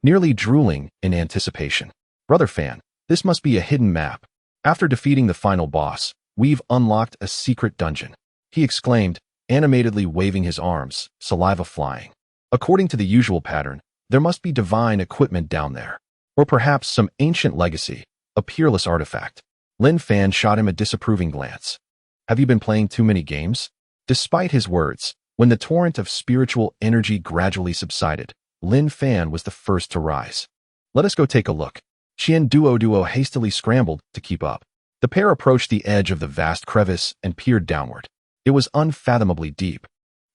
nearly drooling in anticipation. Brother Fan, this must be a hidden map. After defeating the final boss, we've unlocked a secret dungeon, he exclaimed, animatedly waving his arms, saliva flying. According to the usual pattern, there must be divine equipment down there, or perhaps some ancient legacy, a peerless artifact. Lin Fan shot him a disapproving glance. Have you been playing too many games? Despite his words, when the torrent of spiritual energy gradually subsided, Lin Fan was the first to rise. Let us go take a look. Qian Duo hastily scrambled to keep up. The pair approached the edge of the vast crevice and peered downward. It was unfathomably deep,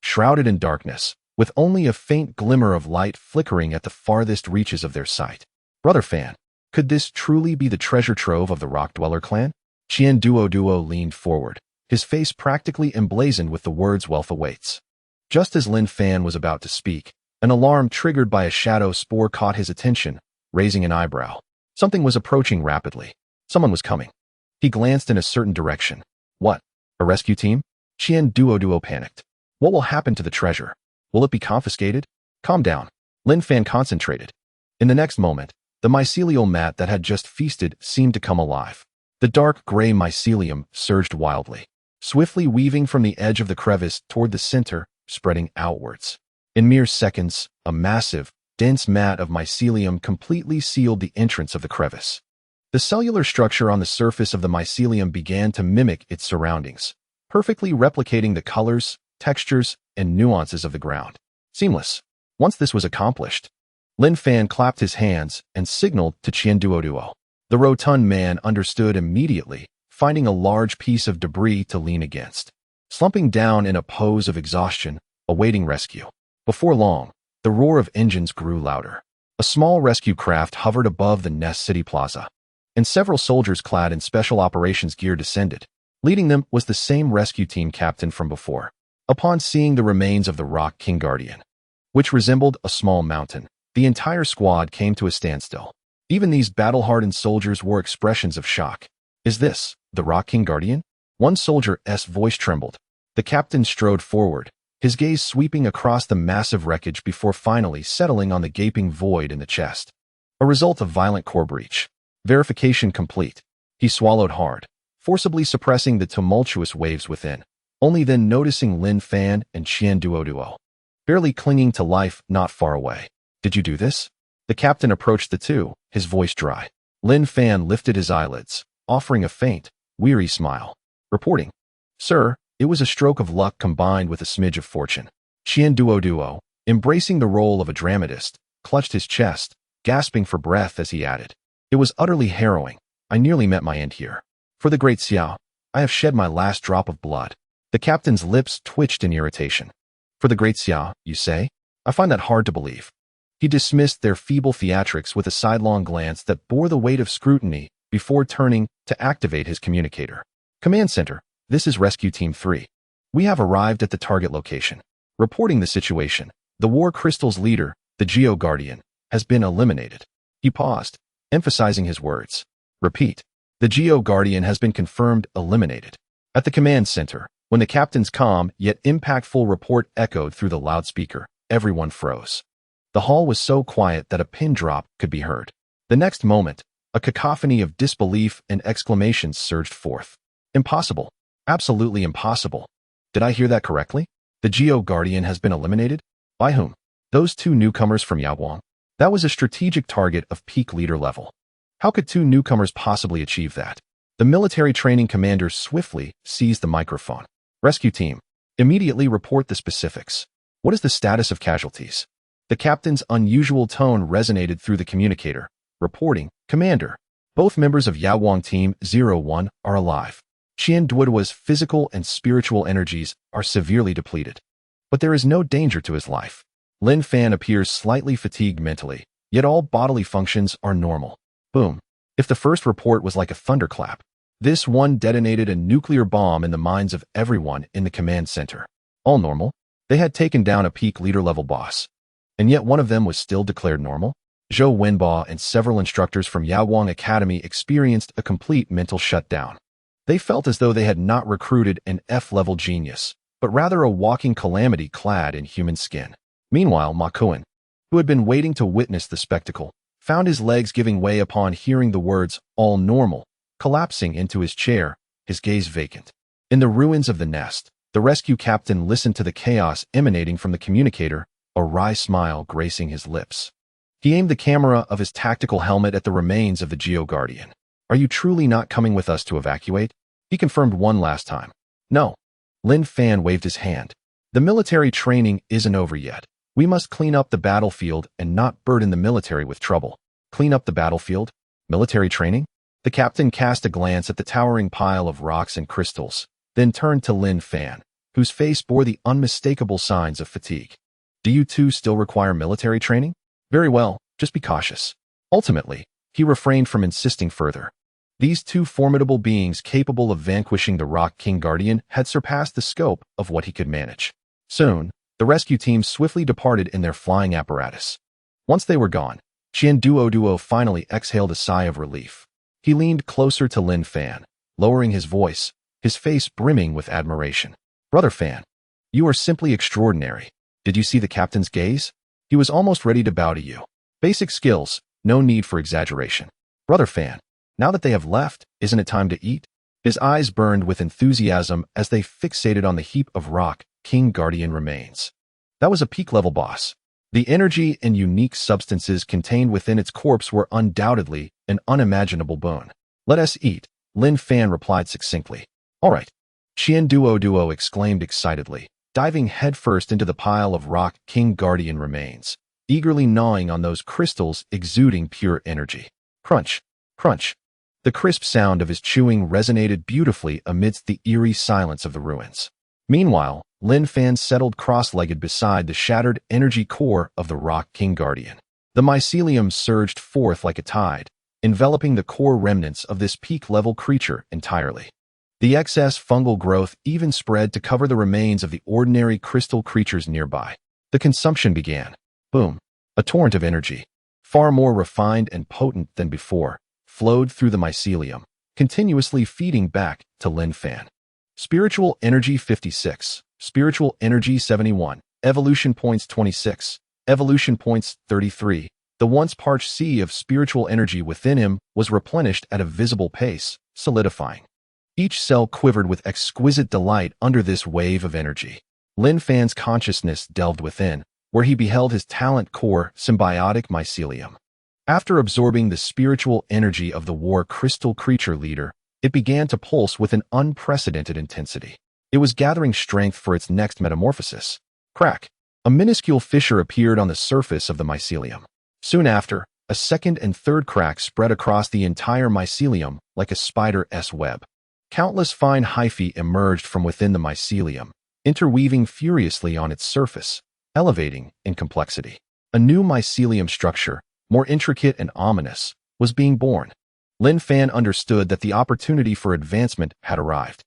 shrouded in darkness, with only a faint glimmer of light flickering at the farthest reaches of their sight. Brother Fan, could this truly be the treasure trove of the Rock Dweller clan? Qian Duo leaned forward, his face practically emblazoned with the words "Wealth awaits." Just as Lin Fan was about to speak, an alarm triggered by a shadow spore caught his attention, raising an eyebrow. Something was approaching rapidly. Someone was coming. He glanced in a certain direction. What? A rescue team? Qian Duo panicked. What will happen to the treasure? Will it be confiscated? Calm down. Lin Fan concentrated. In the next moment, the mycelial mat that had just feasted seemed to come alive. The dark gray mycelium surged wildly, swiftly weaving from the edge of the crevice toward the center, spreading outwards. In mere seconds, a massive, dense mat of mycelium completely sealed the entrance of the crevice. The cellular structure on the surface of the mycelium began to mimic its surroundings, perfectly replicating the colors, textures, and nuances of the ground. Seamless. Once this was accomplished, Lin Fan clapped his hands and signaled to Qian Duo. The rotund man understood immediately, finding a large piece of debris to lean against, slumping down in a pose of exhaustion, awaiting rescue. Before long, the roar of engines grew louder. A small rescue craft hovered above the Nest City Plaza, and several soldiers clad in special operations gear descended. Leading them was the same rescue team captain from before. Upon seeing the remains of the Rock King Guardian, which resembled a small mountain, the entire squad came to a standstill. Even these battle-hardened soldiers wore expressions of shock. Is this the Rock King Guardian? One soldier's voice trembled. The captain strode forward, his gaze sweeping across the massive wreckage before finally settling on the gaping void in the chest. A result of violent core breach. Verification complete. He swallowed hard, forcibly suppressing the tumultuous waves within, only then noticing Lin Fan and Qian Duo, barely clinging to life not far away. Did you do this? The captain approached the two, his voice dry. Lin Fan lifted his eyelids, offering a faint, weary smile. Reporting. Sir, it was a stroke of luck combined with a smidge of fortune. Qian Duo, embracing the role of a dramatist, clutched his chest, gasping for breath as he added. It was utterly harrowing. I nearly met my end here. For the great Xiao, I have shed my last drop of blood. The captain's lips twitched in irritation. For the great Xia, you say? I find that hard to believe. He dismissed their feeble theatrics with a sidelong glance that bore the weight of scrutiny before turning to activate his communicator. Command Center, this is Rescue Team 3. We have arrived at the target location. Reporting the situation, the War Crystal's leader, the Geo Guardian, has been eliminated. He paused, emphasizing his words. Repeat. The Geo Guardian has been confirmed eliminated. At the command center, when the captain's calm yet impactful report echoed through the loudspeaker, everyone froze. The hall was so quiet that a pin drop could be heard. The next moment, a cacophony of disbelief and exclamations surged forth. Impossible. Absolutely impossible. Did I hear that correctly? The Geo Guardian has been eliminated? By whom? Those two newcomers from Yaoguang? That was a strategic target of peak leader level. How could two newcomers possibly achieve that? The military training commander swiftly seized the microphone. Rescue team, immediately report the specifics. What is the status of casualties? The captain's unusual tone resonated through the communicator. Reporting, Commander. Both members of Yaoguang Team 01 are alive. Qian Duoduo's physical and spiritual energies are severely depleted. But there is no danger to his life. Lin Fan appears slightly fatigued mentally, yet all bodily functions are normal. Boom. If the first report was like a thunderclap, this one detonated a nuclear bomb in the minds of everyone in the command center. All normal. They had taken down a peak leader-level boss. And yet one of them was still declared normal? Zhou Wenba and several instructors from Yaoguang Academy experienced a complete mental shutdown. They felt as though they had not recruited an F-level genius, but rather a walking calamity clad in human skin. Meanwhile, Ma Kuan, who had been waiting to witness the spectacle, found his legs giving way upon hearing the words, all normal, collapsing into his chair, his gaze vacant. In the ruins of the nest, the rescue captain listened to the chaos emanating from the communicator, a wry smile gracing his lips. He aimed the camera of his tactical helmet at the remains of the Geo Guardian. Are you truly not coming with us to evacuate? He confirmed one last time. No. Lin Fan waved his hand. The military training isn't over yet. We must clean up the battlefield and not burden the military with trouble. Clean up the battlefield? Military training? The captain cast a glance at the towering pile of rocks and crystals, then turned to Lin Fan, whose face bore the unmistakable signs of fatigue. Do you two still require military training? Very well, just be cautious. Ultimately, he refrained from insisting further. These two formidable beings capable of vanquishing the Rock King Guardian had surpassed the scope of what he could manage. Soon, the rescue team swiftly departed in their flying apparatus. Once they were gone, Qian Duoduo finally exhaled a sigh of relief. He leaned closer to Lin Fan, lowering his voice, his face brimming with admiration. Brother Fan, you are simply extraordinary. Did you see the captain's gaze? He was almost ready to bow to you. Basic skills, no need for exaggeration. Brother Fan, now that they have left, isn't it time to eat? His eyes burned with enthusiasm as they fixated on the heap of Rock King Guardian remains. That was a peak-level boss. The energy and unique substances contained within its corpse were undoubtedly an unimaginable boon. Let us eat, Lin Fan replied succinctly. All right. Qian Duoduo exclaimed excitedly, diving headfirst into the pile of Rock King Guardian remains, eagerly gnawing on those crystals exuding pure energy. Crunch, crunch. The crisp sound of his chewing resonated beautifully amidst the eerie silence of the ruins. Meanwhile, Lin Fan settled cross-legged beside the shattered energy core of the Rock King Guardian. The mycelium surged forth like a tide, enveloping the core remnants of this peak-level creature entirely. The excess fungal growth even spread to cover the remains of the ordinary crystal creatures nearby. The consumption began. Boom. A torrent of energy, far more refined and potent than before, flowed through the mycelium, continuously feeding back to Lin Fan. Spiritual Energy 56, Spiritual Energy 71, Evolution Points 26, Evolution Points 33. The once parched sea of spiritual energy within him was replenished at a visible pace, solidifying. Each cell quivered with exquisite delight under this wave of energy. Lin Fan's consciousness delved within, where he beheld his talent core symbiotic mycelium. After absorbing the spiritual energy of the war crystal creature leader, it began to pulse with an unprecedented intensity. It was gathering strength for its next metamorphosis. Crack! A minuscule fissure appeared on the surface of the mycelium. Soon after, a second and third crack spread across the entire mycelium like a spider's web. Countless fine hyphae emerged from within the mycelium, interweaving furiously on its surface, elevating in complexity. A new mycelium structure, more intricate and ominous, was being born. Lin Fan understood that the opportunity for advancement had arrived.